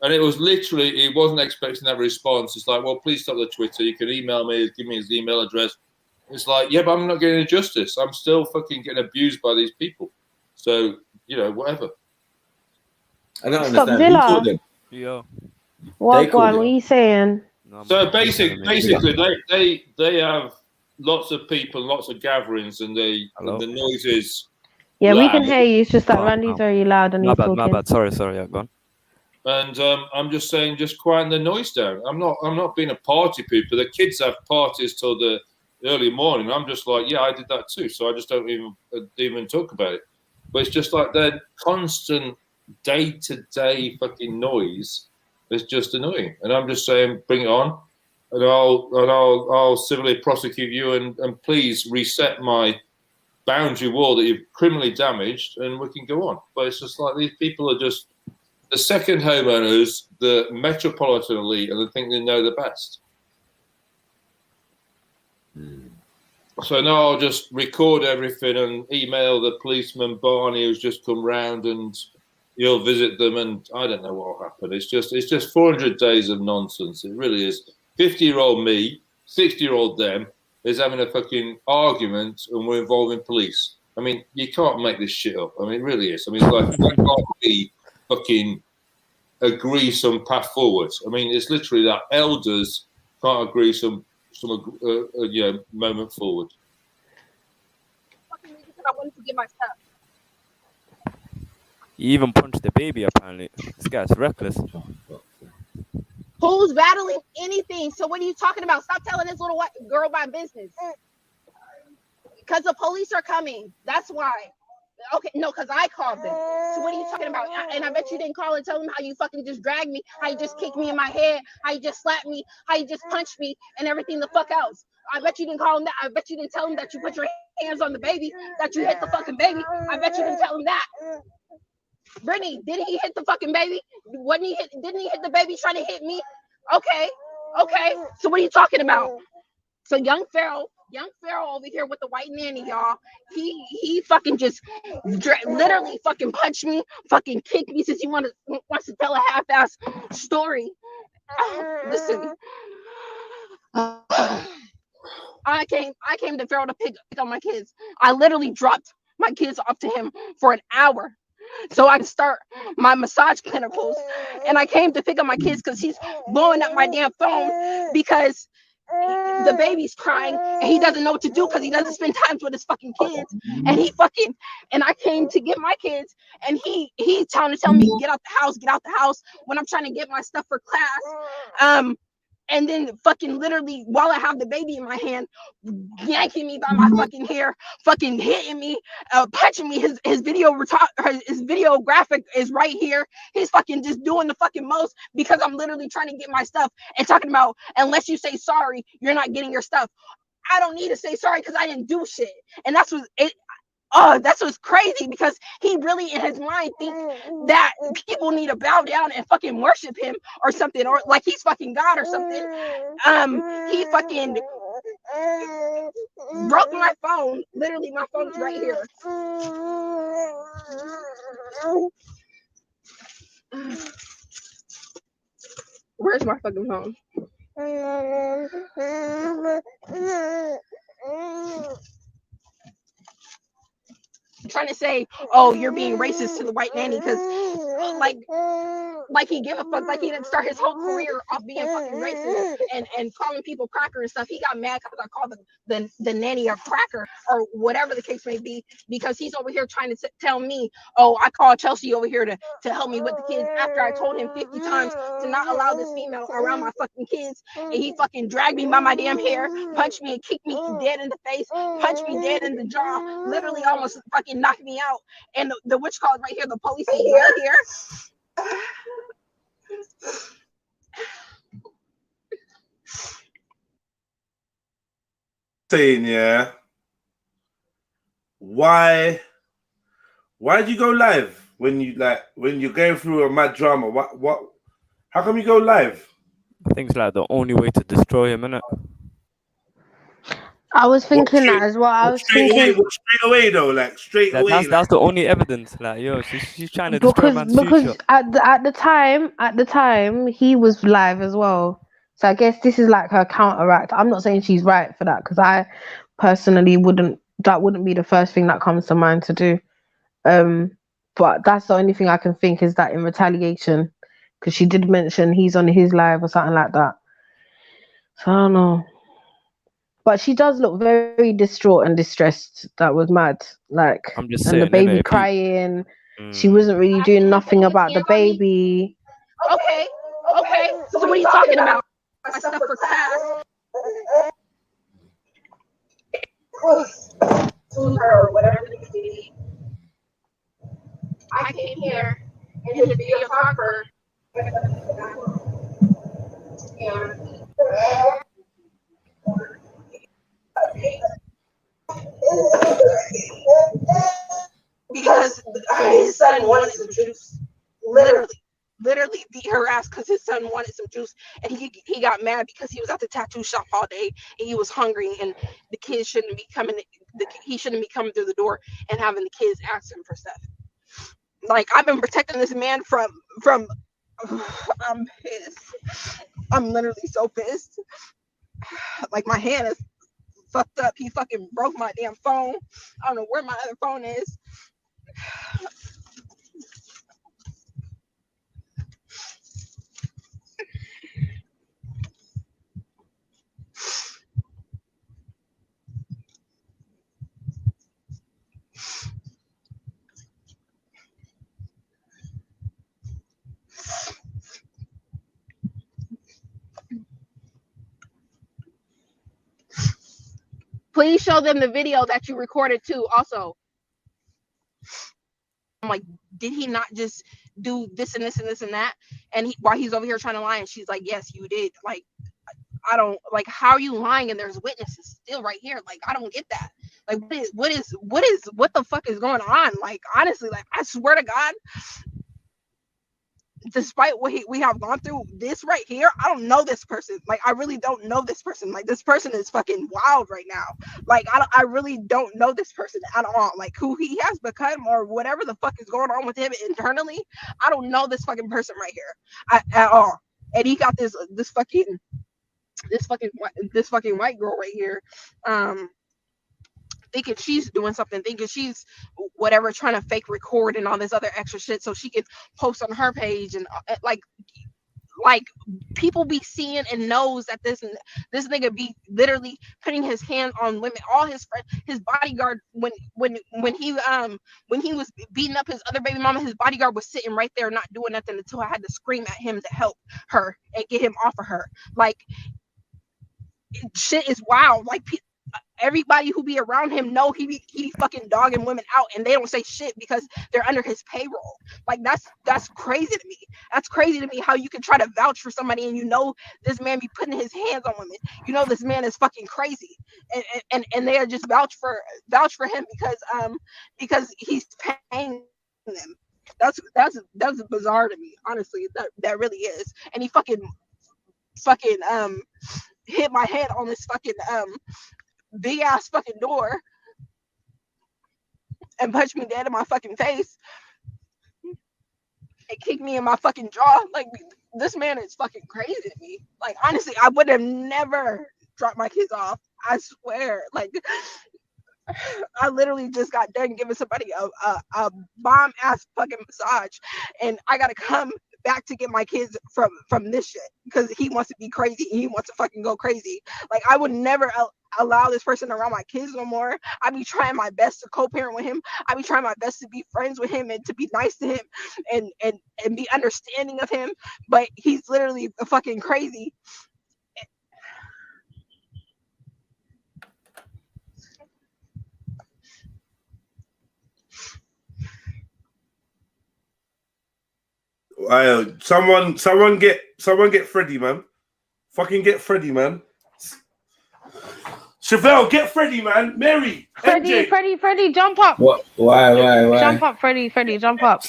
And it was literally, he wasn't expecting that response. It's like, well, please stop the Twitter. You can email me, give me his email address. It's like, yeah, but I'm not getting any justice. I'm still fucking getting abused by these people. So, you know, whatever. I don't understand. Who called them? Yeah. What are you saying? So basically, they have lots of people, lots of gatherings, and the noises. Yeah, we can hear you. It's just that Randy's very loud and he's talking. My bad. Sorry. Yeah, go on. And I'm just saying, just quieten the noise down. I'm not being a party pooper. The kids have parties till the early morning. I'm just like, yeah, I did that too. So I just don't even talk about it. But it's just like that constant day-to-day fucking noise is just annoying. And I'm just saying, bring it on, and I'll civilly prosecute you and please reset my boundary wall that you've criminally damaged, and we can go on. But it's just like these people are just the second homeowners, the metropolitan elite, and they think they know the best. So now I'll just record everything and email the policeman Barney who's just come round, and you'll visit them, and I don't know what will happen. It's just 400 days of nonsense. It really is. 50-year-old me, 60-year-old them is having a fucking argument, and we're involving police. I mean, you can't make this shit up. I mean, it really is. I mean, it's like, why can't we fucking agree some path forward? I mean, it's literally that elders can't agree some moment forward. I wanted to give myself. He even punched the baby, apparently. This guy's reckless. Who's battling anything? So what are you talking about? Stop telling this little white girl my business. Because the police are coming. That's why. Okay, no, because I called them. So what are you talking about? And I bet you didn't call and tell them how you fucking just dragged me, how you just kicked me in my head, how you just slapped me, how you just punched me, and everything the fuck else. I bet you didn't call them that. I bet you didn't tell them that you put your hands on the baby, that you hit the fucking baby. I bet you didn't tell them that. Brittany, did he hit the fucking baby? Didn't he hit the baby trying to hit me? Okay. So what are you talking about? So young Pharaoh over here with the white nanny, y'all. He fucking just literally fucking punched me, fucking kicked me since he wants to tell a half-ass story. Listen, I came to Pharaoh to pick up my kids. I literally dropped my kids off to him for an hour so I can start my massage clinicals. And I came to pick up my kids because he's blowing up my damn phone because the baby's crying and he doesn't know what to do because he doesn't spend time with his fucking kids. And I came to get my kids and he's trying to tell me get out the house when I'm trying to get my stuff for class. And then fucking literally while I have the baby in my hand, yanking me by my fucking hair, fucking hitting me, punching me. His video graphic is right here. He's fucking just doing the fucking most because I'm literally trying to get my stuff and talking about unless you say sorry, you're not getting your stuff. I don't need to say sorry because I didn't do shit. And that's what's crazy because he really in his mind thinks that people need to bow down and fucking worship him or something, or like he's fucking God or something. He fucking broke my phone. Literally, my phone's right here. Where's my fucking phone? Trying to say, oh, you're being racist to the white nanny because like he give a fuck, like he didn't start his whole career off being fucking racist and calling people cracker and stuff. He got mad because I called the nanny a cracker or whatever the case may be because he's over here trying to tell me, oh, I called Chelsea over here to help me with the kids after I told him 50 times to not allow this female around my fucking kids. And he fucking dragged me by my damn hair, punched me and kicked me dead in the face, punched me dead in the jaw, literally almost fucking knocked me out. And the witch called right here, the police is right here. Saying, yeah, why do you go live when you're going through a mad drama? What how come you go live? I think it's like the only way to destroy him, innit? I was thinking that as well. I was thinking straight away though, like straight away. That's the only evidence. Like, yo, she's trying to destroy man's future. at the time he was live as well. So I guess this is like her counteract. I'm not saying she's right for that because I personally wouldn't be the first thing that comes to mind to do. But that's the only thing I can think is that in retaliation, because she did mention he's on his live or something like that. So I don't know. But she does look very distraught and distressed. That was mad. Like, I'm just and saying, the baby innit, crying. She wasn't really doing nothing about the baby. Okay. So what are you talking about? My stuff for class. Or whatever it be. I came here and the videographer. Because his son wanted some juice, literally beat her ass because his son wanted some juice, and he got mad because he was at the tattoo shop all day and he was hungry, and the kids shouldn't be coming. He shouldn't be coming through the door and having the kids ask him for stuff. Like, I've been protecting this man from. I'm pissed. I'm literally so pissed. Like, my hand is fucked up. He fucking broke my damn phone. I don't know where my other phone is. Please show them the video that you recorded too. Also, I'm like, did he not just do this and this and this and that? And while he's over here trying to lie, and she's like, yes, you did. Like, I don't like, how are you lying and there's witnesses still right here? Like, I don't get that. Like, what the fuck is going on? Like, honestly, like, I swear to God, despite what we have gone through, this right here, I don't know this person. Like, I really don't know this person. Like, this person is fucking wild right now. Like, I really don't know this person at all. Like, who he has become or whatever the fuck is going on with him internally, I don't know this fucking person right here at all. And he got this fucking white girl right here, thinking she's doing something, thinking she's whatever, trying to fake record and all this other extra shit so she can post on her page. And like people be seeing and knows that this nigga be literally putting his hands on women. All his friends, his bodyguard, when he was beating up his other baby mama, his bodyguard was sitting right there not doing nothing until I had to scream at him to help her and get him off of her. Like, shit is wild. Like, everybody who be around him know he be fucking dogging women out, and they don't say shit because they're under his payroll. Like, that's crazy to me. That's crazy to me how you can try to vouch for somebody and you know this man be putting his hands on women. You know this man is fucking crazy, and they are just vouch for him because he's paying them. That's bizarre to me, honestly. That really is. And he fucking hit my head on this fucking big ass fucking door and punched me dead in my fucking face and kicked me in my fucking jaw. Like, this man is fucking crazy to me. Like, honestly, I would have never dropped my kids off. I swear. Like, I literally just got done giving somebody a bomb ass fucking massage, and I gotta come back to get my kids from this shit because he wants to be crazy. He wants to fucking go crazy. Like, I would never allow this person around my kids no more. I be trying my best to co-parent with him. I be trying my best to be friends with him and to be nice to him and be understanding of him. But he's literally fucking crazy. Someone get Freddie, man. Fucking get Freddie, man. Chevelle, get Freddie, man. Mary, Freddie, jump up. What? Why? Jump up, Freddie, jump up.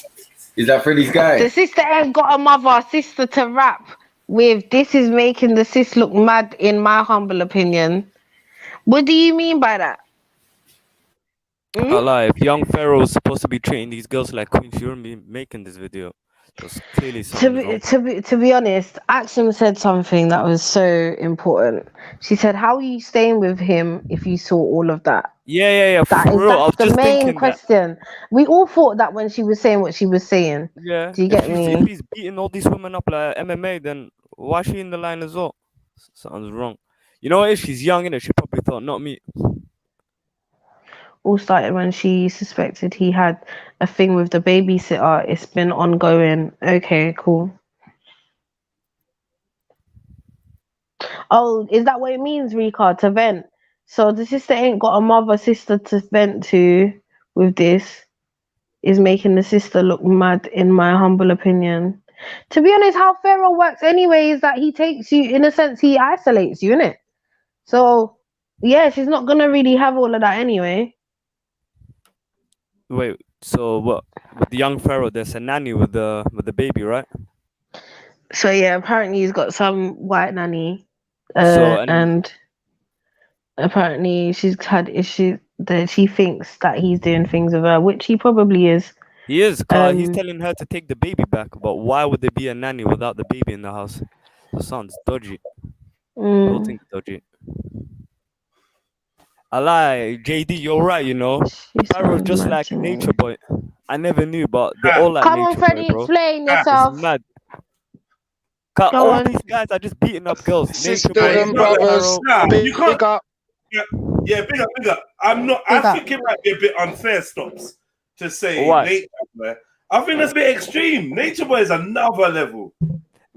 Is that Freddie's guy? The sister ain't got a mother. Sister to rap with. This is making the sis look mad, in my humble opinion. What do you mean by that? I lie. If young Pharaoh is supposed to be treating these girls like queens, she wouldn't be making this video. That's clearly To be honest, Axiom said something that was so important. She said, "How are you staying with him if you saw all of that?" Yeah. That's the main question. We all thought that when she was saying what she was saying. Yeah. Do you get me? If he's beating all these women up like MMA, then why is she in the line as well? Something's wrong. You know what? If she's young, innit, she probably thought, not me. All started when she suspected he had a thing with the babysitter. It's been ongoing. Okay, cool. Oh, is that what it means, Rika, to vent? So the sister ain't got a mother sister to vent to with this. Is making the sister look mad, in my humble opinion. To be honest, how Pharaoh works anyway is that he takes you, in a sense, he isolates you, innit? So, yeah, she's not going to really have all of that anyway. Wait, so what? With the young Pharaoh, there's a nanny with the baby, right? So yeah, apparently he's got some white nanny, and apparently she's had issues that she thinks that he's doing things with her, which he probably is. He is, cause he's telling her to take the baby back. But why would there be a nanny without the baby in the house? That sounds dodgy. Whole thing's dodgy. I lie, JD, you're right, you know. Pharaoh's just like Nature Boy. I never knew, but they're all like Come Nature on, Freddie, Boy, bro. explain yourself. It's mad. All these guys are just beating up girls. Sisters Nature Boy, and brothers, big up. Yeah, big up. I think it might be a bit unfair, Stops, to say Why? Nature Boy. I think that's a bit extreme. Nature Boy is another level.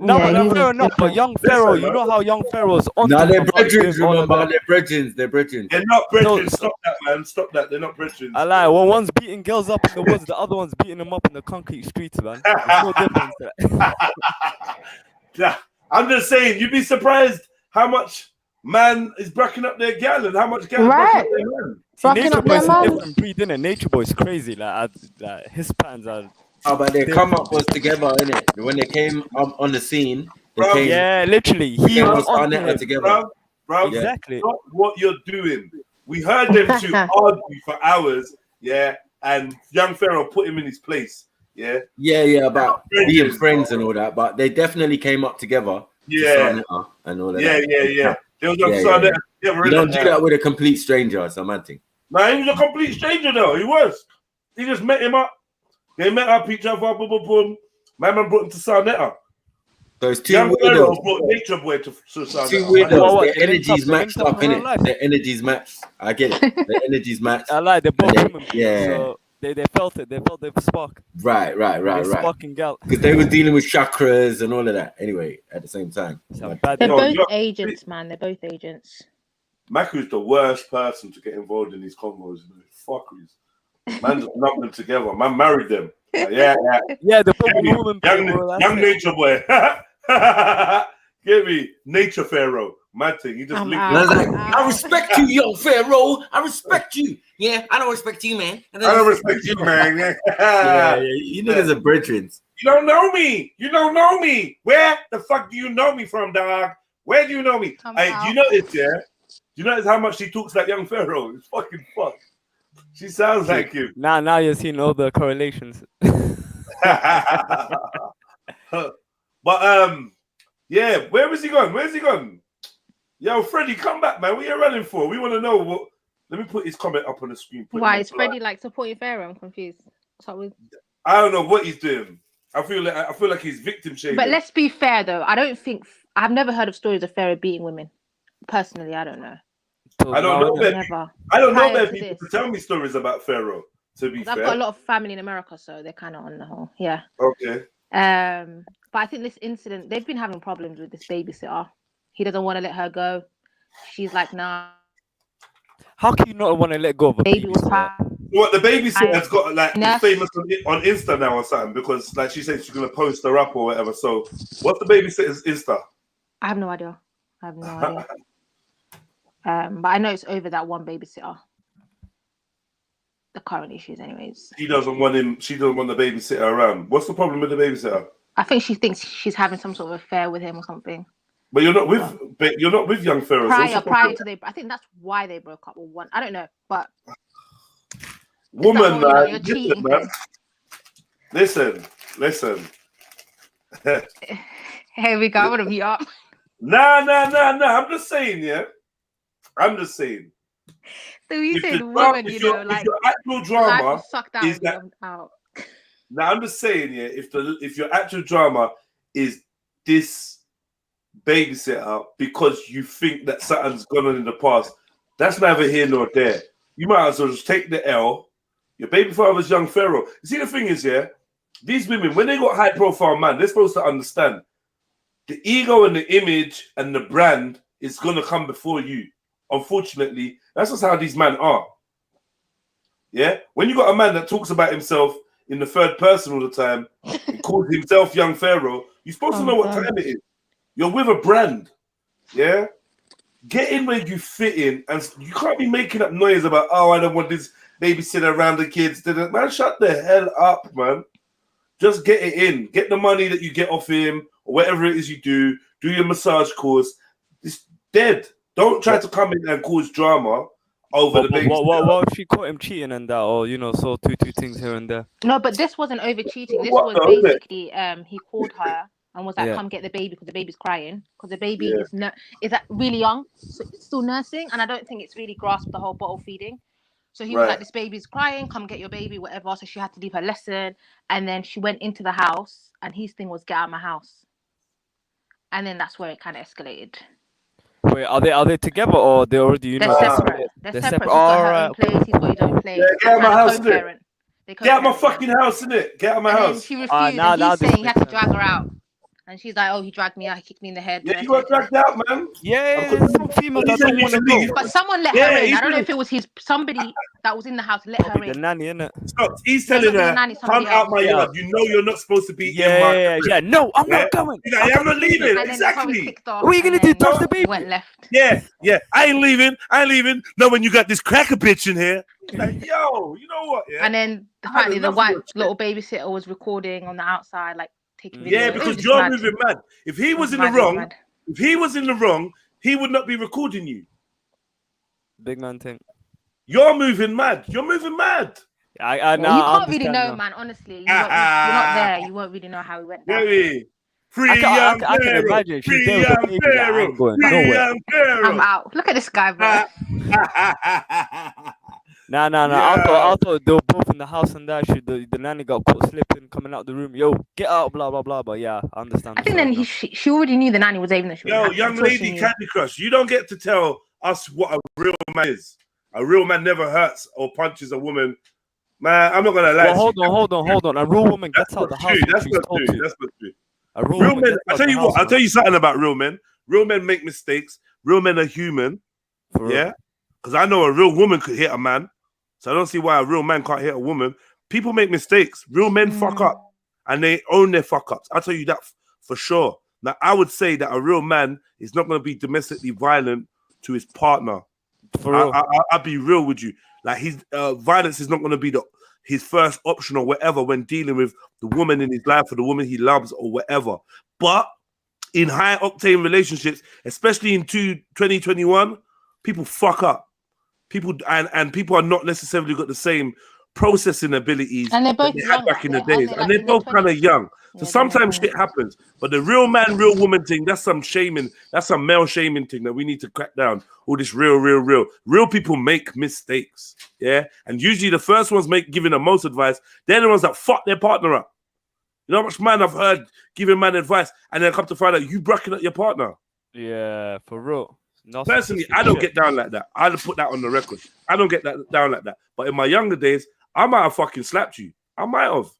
No, Yeah, but he fair was enough. But different. young Pharaoh, you know how young Pharaoh's on No, to they're him about brethren, doing all of remember? that. They're brethren. They're brethren. They're not brethren. So, Stop that, man. Stop that. They're not brethren. I lie. When one's beating girls up in the woods, the other one's beating them up in the concrete streets, man. There's no difference there. Yeah, I'm just saying, you'd be surprised how much man is bracking up their gal and how much gal is bracking up their man. See, Rocking Nature up Boy's their a man. different breed, innit? Nature Boy's crazy. Like his plans are. Oh, but their different. come up was together, innit? When they came on the scene, they came. Yeah, literally. They He came was on on to Sarnetta him. together. Bro, Exactly. Stop what you're doing. We heard them two argue for hours, yeah, and young Pharaoh put him in his place, yeah. Yeah, about being friends and all that, but they definitely came up together. Yeah. To Sarnetta and all of Yeah. that. They was on Sarnetta together. You don't do that with a complete stranger, it's a mad thing. Nah, he was a complete stranger though. He was. He just met him up. They met up each other. Boom, boom, boom. My man brought him to Sarnetta. So it's two Young Pharaoh weirdos. brought Nature Boy to Sarnetta. Two weirdos. What, Their they linked energies up- they matched linked up up, in real innit? life? Their energies matched. I get it. Their energies matched. I lie. They're both And they- human beings, yeah. so they felt it. They felt the spark. Right. They sparking out. Because they were dealing with chakras and all of that. Anyway, at the same time. They're No, both look, agents, man. They're both agents. Maku's the worst person to get involved in these convos. Fuckeries. Man just lumped them together. Man married them. Yeah. Yeah, the young Nature Boy. Give me Nature Pharaoh. Mad thing. He just linked. And I was like, I respect you, young Pharaoh. I respect you. Yeah, I don't respect you, man. I don't respect you, man. Yeah, you niggas are brethren. You don't know me. You don't know me. Where the fuck do you know me from, dog? Where do you know me? Hey, do you notice, yeah? Do you notice how much she talks like young Pharaoh? It's fucking fuck. She sounds like him. Now you're seeing all the correlations. But yeah, where was he gone? Where's he gone? Yo, Freddie, come back, man. What are you running for? We want to know what. Let me put his comment up on the screen. Why is Freddie like supporting Pharaoh? I'm confused. So with... I don't know what he's doing. I feel like he's victim shaming. But let's be fair though. I don't think I've never heard of stories of Pharaoh beating women. Personally, I don't know. I don't know that. I don't know that people this. to tell me stories about Pharaoh. To be fair, I've got a lot of family in America, so they're kind of on the whole. Yeah. Okay. But I think this incident, they've been having problems with this babysitter. He doesn't want to let her go. She's like, nah. How can you not want to let go of a baby? Was What the babysitter's got like is famous on Insta now or something because like she said she's gonna post her up or whatever. So what's the babysitter's Insta? I have no idea. But I know it's over that one babysitter. The current issues, anyways. She doesn't want him. She doesn't want the babysitter around. What's the problem with the babysitter? I think she thinks she's having some sort of affair with him or something. But you're not with young Pharaoh. Prior to I think that's why they broke up. Or one, I don't know, but woman, whole, man, listen, man. Listen. Here we go. I want to be up. Nah. I'm just saying, yeah. I'm just saying. So you If said the woman, if you know, your like actual drama sucked out is that. out. Now I'm just saying, yeah. If your actual drama is this babysitter because you think that something's gone on in the past, that's neither here nor there. You might as well just take the L. Your baby father's young Pharaoh. You see, the thing is, yeah, these women, when they got high profile man, they're supposed to understand the ego and the image and the brand is gonna come before you. Unfortunately, that's just how these men are. Yeah, when you got a man that talks about himself in the third person all the time and calls himself young Pharaoh, you're supposed to know what time it is. You're with a brand, yeah? Get in where you fit in, and you can't be making up noise about, oh, I don't want this babysitter around the kids. Man, shut the hell up, man. Just get it in. Get the money that you get off him, or whatever it is you do. Do your massage course. It's dead. Don't try to come in and cause drama over the baby. What if she caught him cheating and that, or saw two things here and there? No, but this wasn't over cheating. This What was though, basically he called her and was like, Yeah. "Come get the baby because the baby's crying because the baby is really young, so it's still nursing, and I don't think it's really grasped the whole bottle feeding." So he was like, "This baby's crying. Come get your baby, whatever." So she had to leave her lesson, and then she went into the house, and his thing was, "Get out of my house," and then that's where it kind of escalated. Wait, are they together or they already They're separate. They're separate. She's got her own place. He's got his own place. Yeah, get out of my house, co-parent. innit? Get out of my fucking house, innit? Get out of my house. She refused. And he's saying he had to drag her out. And she's like, "Oh, he dragged me out. He kicked me in the head." Yeah, you got dragged out, man. Yeah, some females that don't want to go. But someone let her in. I don't know if it was somebody that was in the house let her The in. nanny, innit? Stop. He's No, telling not the her, nanny, come somebody out else. my yard. You know you're not supposed to be in my Yeah, crib. yeah. No, I'm not going. He's like, I'm not leaving. And then the car was Exactly. kicked off, What are you gonna and do? then Touch the baby? he went left. Yeah, yeah. I ain't leaving. I ain't leaving. No, when you got this cracker bitch in here. Like, yo, you know what? Yeah. And then apparently the white little babysitter was recording on the outside, like taking videos. Yeah, It was because just you're mad. moving mad. If he was in the Mad, it was wrong, mad. if he was in the wrong, he would not be recording you. Big man thing. You're moving mad. You're moving mad. I You can't really know, man. Honestly, you're not there. You won't really know how it went down. Baby. Free I young can Pharaoh. imagine she's Free there with young the baby. I Pharaoh. ain't going Free nowhere. young Pharaoh. I'm out. Look at this guy, bro. Nah. I thought they were both in the house and that shit. The nanny got caught slipping, coming out the room. Yo, get out, blah blah blah. But yeah, I understand. I think then she already knew the nanny was aiming. Yo, young lady Candy Crush, you don't get to tell us what a real man is. A real man never hurts or punches a woman. Man, I'm not gonna lie. Well, hold on. A real woman gets out the house. That's not true. That's not true. A real Real woman men. gets I out tell the you house, what. I'll man. tell you something about real men. Real men make mistakes. Real men are human. Yeah, because I know a real woman could hit a man, so I don't see why a real man can't hit a woman. People make mistakes. Real men fuck up, and they own their fuck ups. I'll tell you that for sure. Now, I would say that a real man is not going to be domestically violent to his partner. For real. I'll be real with you. Like his violence is not going to be his first option or whatever when dealing with the woman in his life or the woman he loves or whatever. But in high octane relationships, especially in 2021, people fuck up. People and people are not necessarily got the same processing abilities And they're both that they had young, back in the aren't they? days, Like and they're in their both kind of young. So sometimes shit happens, but the real man, real woman thing, that's some shaming, that's some male shaming thing that we need to crack down. All this real people make mistakes, yeah. And usually the first ones giving the most advice. They're the ones that fuck their partner up. You know how much man I've heard giving man advice, and then come to find out you bracking up your partner. Yeah, for real. Personally, I don't get down like that. I'll put that on the record. I don't get that down like that. But in my younger days, I might have fucking slapped you. I might have.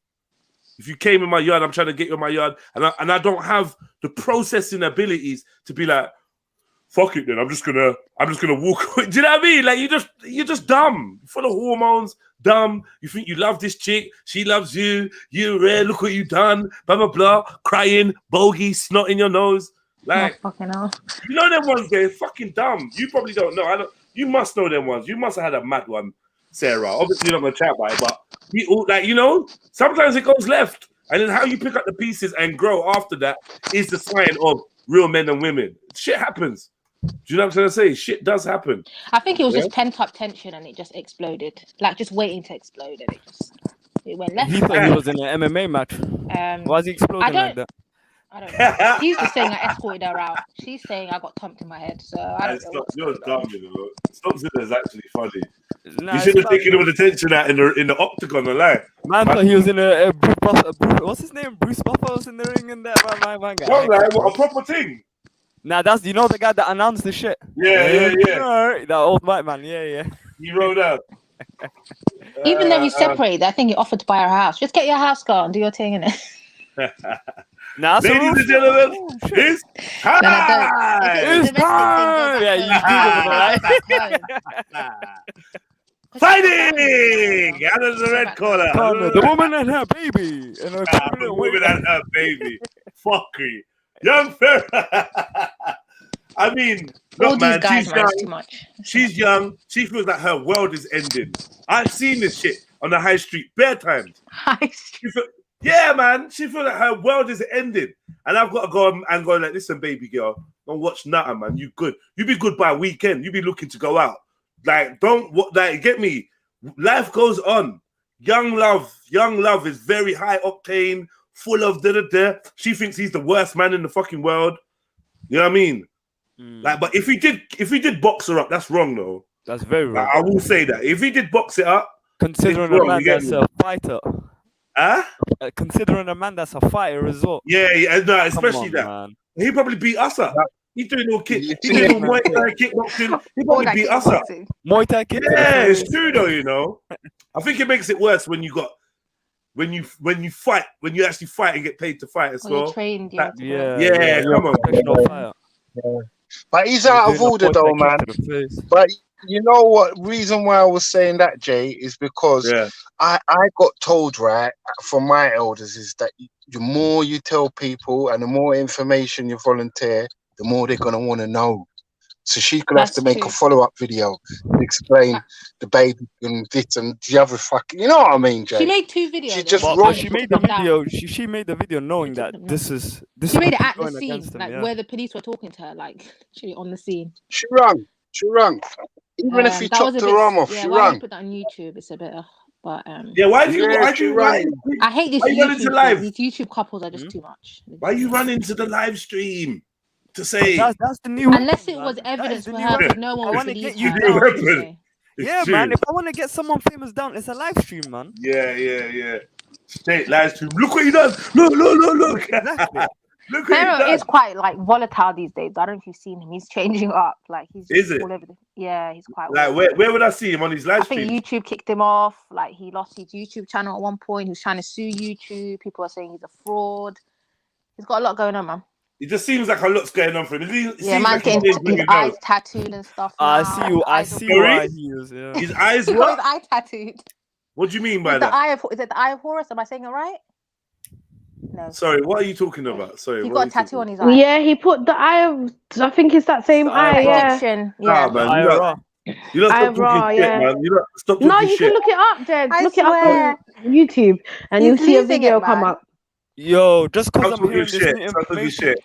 If you came in my yard, I'm trying to get you in my yard, and I don't have the processing abilities to be like, fuck it then. I'm just gonna walk away. Do you know what I mean? Like you're just dumb. Full of hormones, dumb. You think you love this chick, she loves you, you're rare, look what you done, blah blah blah, crying, bogey, snot in your nose. Like fucking hell. You know them ones, they're fucking dumb. You probably don't know. You must know them ones. You must have had a mad one, Sarah. Obviously, you're not gonna chat about it, but sometimes it goes left, and then how you pick up the pieces and grow after that is the sign of real men and women. Shit happens. Do you know what I'm trying to say? Shit does happen. I think it was just pent up tension and it just exploded. Like just waiting to explode and it went left. He thought he was in an MMA match. Why is he exploding like that? I don't know. He's just saying I escorted her out. She's saying I got thumped in my head. So I don't know. You're dumb, you know. Stopzilla is actually funny. Nah, you should have it's taken him with Detention out in the octagon, the lie. Man thought he was in a Bruce, what's his name? Bruce Buffer was in the ring and that man guy. What, like, what, a proper thing? Nah, that's the guy that announced the shit. Yeah. That old white man, yeah. He rode out. Even though he's separated, I think he offered to buy her house. Just get your house gone, do your thing in it. Nah, ladies and gentlemen, it's time. It's time. Yeah, you did it, right? Fighting out of the red corner. The woman and her baby. The woman and her baby. Fuckery. Young Pharaoh. I mean, look, man, she's young. Too much. She's young. She feels like her world is ending. I've seen this shit on the high street bare times. Yeah, man. She feels like her world is ending. And I've got to go and go like, listen, baby girl, don't watch nothing, man. You good. You be good by weekend. You be looking to go out. Like, get me. Life goes on. Young love is very high octane, full of da-da-da. She thinks he's the worst man in the fucking world. You know what I mean? Like, but if he did box her up, that's wrong though. That's very wrong. Like, I will say that. If he did box it up, considering a man that's a fighter. Huh? Considering a man that's a fighter as well. Yeah, no, especially that. Man. He probably beat us up. He's doing all Muay Thai kickboxing. He probably beat us up. Muay Thai kickboxing. Yeah, it's true though, you know. I think it makes it worse when you got when you fight, when you actually fight and get paid to fight as Or you're well. trained, That- yeah, yeah, you're come a on. professional fighter. But he's You're out of doing a order point though, that kick man. to the face. But you know what? Reason why I was saying that, Jay, is because I got told, right, from my elders, is that the more you tell people and the more information you volunteer, the more they're gonna want to know. So she's gonna have to make a follow-up video to explain the baby and this and the other fucking. You know what I mean, Jay? She made 2 videos. She just But she made the video. She made the video knowing that this She made would it be at the going scene, against them, like yeah. where the police were talking to her, like literally on the scene. She rung. Even if he That was chopped a her bit, arm off, yeah. she Why you rung. put that on YouTube? It's a bit, but Yeah, why do you I hate this why you running to YouTube. live? These YouTube couples are just too much. Why are you running to the live stream to say that's the new Unless it was evidence for her, because no one I would want to believe get you her. down. That's what you say. Yeah, true. man. If I want to get someone famous down, it's a live stream, man. Yeah. Straight live stream. Look what he does. Look. Exactly. Look what he Pharaoh does. is quite like volatile these days. I don't know if you've seen him. He's changing up. Like he's Is it? all over the, yeah, he's quite Like where would I see him on his live I think stream? YouTube kicked him off. Like he lost his YouTube channel at one point. He was trying to sue YouTube. People are saying he's a fraud. He's got a lot going on, man. It just seems like a lot's going on for him. Yeah, man's getting his eyes tattooed and stuff. I now. see why he is. Yeah. His eyes He's what? got his eye tattooed. What do you mean by Is that? it the eye of Horus? Am I saying it right? No. Sorry, what are you talking about? Sorry, He what got are a you tattoo talking on his eye. Yeah, he put the eye of. I think it's that same eye. Yeah. Detention. Nah, Yeah. man, you don't Eye stop of Ra, talking shit, yeah. man. You don't stop No, talking you shit. can look it up, Jed. I Look it up swear. on YouTube, and He's you'll see a losing video it, come man. up. Yo, just because Stop I'm hearing talking this shit. new Stop talking information. shit.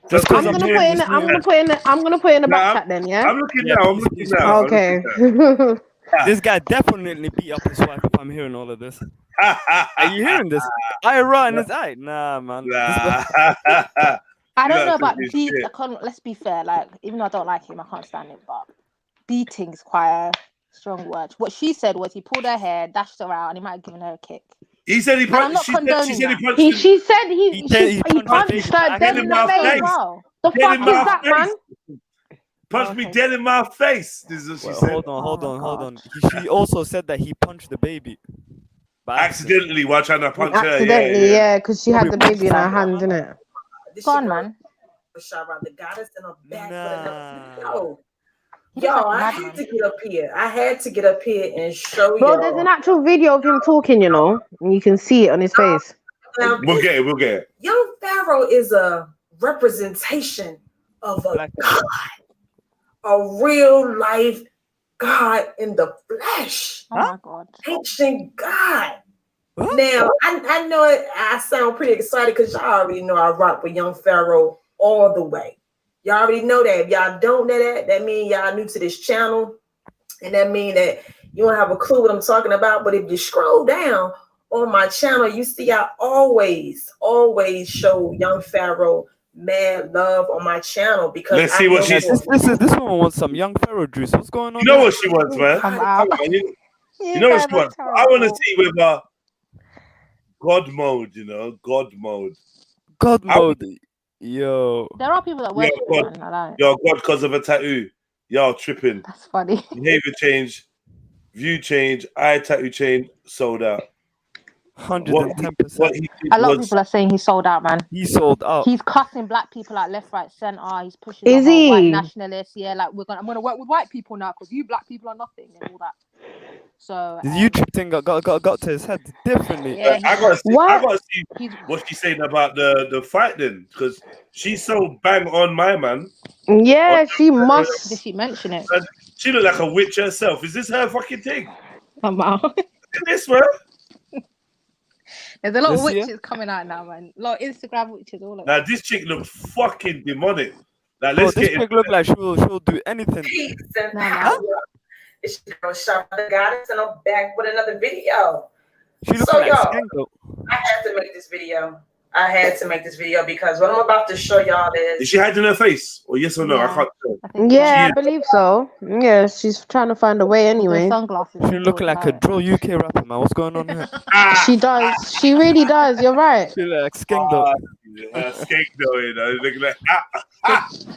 Just because I'm I'm gonna hearing put in. this I'm new. gonna put in. I'm gonna put in the Nah, back chat then. Yeah. I'm looking Yeah, now. I'm please, looking please, now. Okay. This guy definitely beat up his wife. If I'm hearing all of this, are you hearing this? I run his eye. Nah, man. I don't know about talking beat. shit. I can't. Let's be fair. Like, even though I don't like him, I can't stand it. But beating is quite a strong word. What she said was he pulled her hair, dashed her out, and he might have given her a kick. He said he And I'm not punched. She said condoning he that. punched him. She said he punched punched her dead in the my face. face. Wow. The Dead fuck in is my that, face. man? Punched me dead in my face. This is what she Well, said. hold on. She also said that he punched the baby. By accident. Accidentally while trying to punch her. Accidentally, yeah, because she had the Probably baby in her punched her. hand, innit? Go on, man. The goddess in her back. Nah. Yo, I had to get up here. I had to get up here and show Bro, y'all. there's an actual video of him talking, you know, and you can see it on his face. Now, We'll get it. young Pharaoh is a representation of a God, a real life God in the flesh. Oh my God. Ancient God. Now, I know I sound pretty excited because y'all already know I rock with young Pharaoh all the way. Y'all already know that. If y'all don't know that, that means y'all new to this channel. And that means that you don't have a clue what I'm talking about. But if you scroll down on my channel, you see I always show young Pharaoh mad love on my channel because Let's see what she says. This woman wants some young Pharaoh juice. What's going on? You know here? what she wants, man. Come out. You know what she wants. I want to see whether God mode, God mode. God mode. Yo. There are people that work Yo, with God. him, I like. Yo, God, because of a tattoo. Y'all tripping. That's funny. Behavior change, view change, eye tattoo change, sold out. 110%. A lot of people are saying he sold out, man. He sold out. He's cussing black people out left, right, center. He's pushing Is the whole white he? nationalists. Yeah, like I'm gonna work with white people now because you black people are nothing and all that. So The YouTube thing got to his head differently. Yeah, I gotta see He's- what she's saying about the fight then, because she's so bang on my man. Yeah, she did must. she mention it? And she look like a witch herself. Is this her fucking thing? Come on. This one? There's a lot of This year? witches coming out now, man. A lot of Instagram witches all over. Now this chick looks fucking demonic. Now Bro, let's this get chick look like she'll do anything. It's gonna shop the goddess and I'm back with another video. She looks So like y'all, Skanko. I had to make this video. Because what I'm about to show y'all Is is she hiding her face? Or yes or no? I can't tell. Yeah, I believe so. Yeah, she's trying to find a way anyway. Sunglasses. She look like a drill UK rapper, man. What's going on here? She does. She really does. You're right. She look like Skanko. Skanko, looking like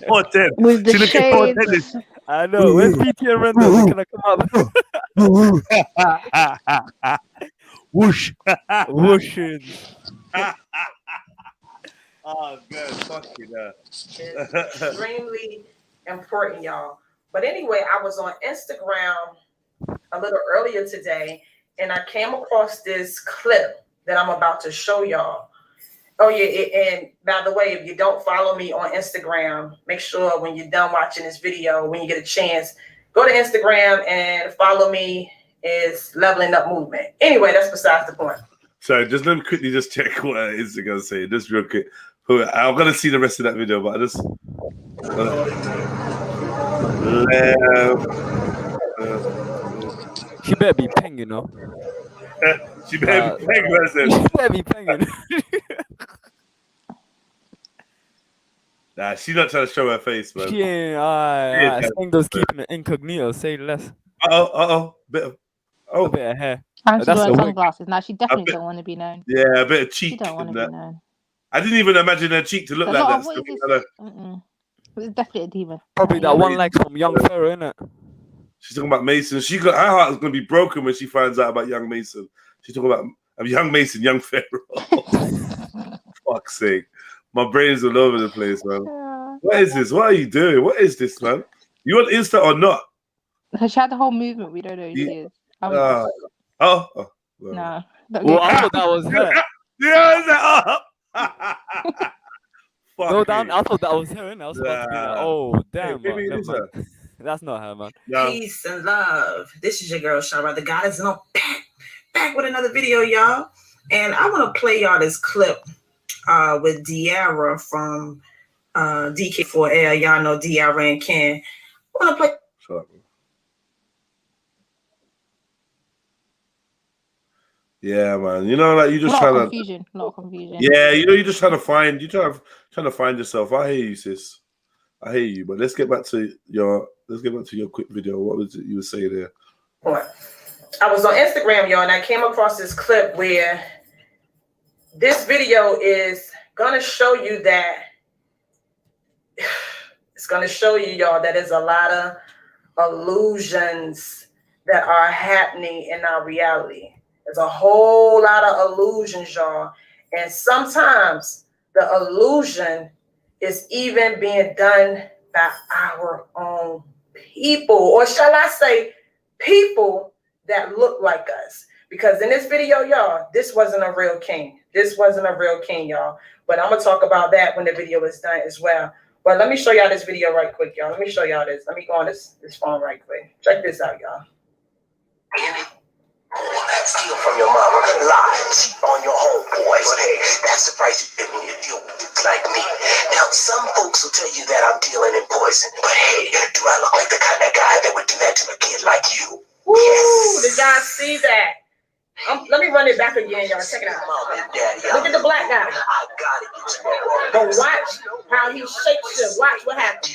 410. With the She looking shades. 410. I know. Where's PT and Render? Can I come up? Whoosh. Whooshing. Oh, good. Fucking It's extremely important, y'all. But anyway, I was on Instagram a little earlier today, and I came across this clip that I'm about to show y'all. Oh yeah, and by the way, if you don't follow me on Instagram, make sure when you're done watching this video, when you get a chance, go to Instagram and follow me. Is Leveling Up Movement. Anyway, that's besides the point. Sorry, just let me quickly just check what Instagram saying. Just real quick. I'm gonna see the rest of that video, but I just She better be peng, you know. She better be peng, listen. She better be penging. Nah, she's not trying to show her face, man. She ain't. Stengo's keeping it incognito. Say less. A bit of hair. And she's That's wearing a wig. sunglasses. Now she definitely don't want to be known. Yeah, a bit of She cheek. don't want in to be that. known. I didn't even imagine her cheek to look A like lot that. of- what is Still, this? It's definitely a demon. Probably that one leg from Young Pharaoh, innit? She's talking about Mason. Her heart is going to be broken when she finds out about young Mason. She's talking about young Mason, young Pharaoh. Fuck's sake. My brain's all over the place, man. Yeah. What is this? What are you doing? What is this, man? You on Insta or not? She had the whole movement. We don't know who she is. Well. No. Don't Well, get I thought that was her. Yeah, No, I thought that was her, and I was about to be like, oh, damn, maybe man. it is her. That's not her, man. Peace and love. This is your girl, Shara the Goddess, and I'm back with another video, y'all. And I want to play y'all this clip with Diarra from DK4L. Y'all know Diarra and Ken. I want to play. Yeah, man. You know, like you just a lot trying of to. confusion. A lot of confusion. Yeah, you know, you're just trying to find. You're trying to find yourself. I hear you, sis. I hear you. But let's get back to your quick video. What was it you were saying there? I was on Instagram, y'all, and I came across this clip where this video is gonna show you that it's gonna show you, y'all, that there's a lot of illusions that are happening in our reality. There's a whole lot of illusions, y'all. And sometimes the illusion is even being done by our own people, or shall I say, people that look like us. Because in this video, y'all, this wasn't a real king. This wasn't a real king, y'all. But I'm going to talk about that when the video is done as well. But let me show y'all this video right quick, y'all. Let me show y'all this. Let me go on this phone right quick. Check this out, y'all. Steal from your mama, lie, cheat on your homeboys. But hey, that's the price you pay when you deal with dudes like me. Now, some folks will tell you that I'm dealing in poison. But hey, do I look like the kind of guy that would do that to a kid like you? Woo! Yes. Did y'all see that? Let me run it back again, y'all. Check it out. Look at the black guy. But watch how he shakes it. Watch what happens.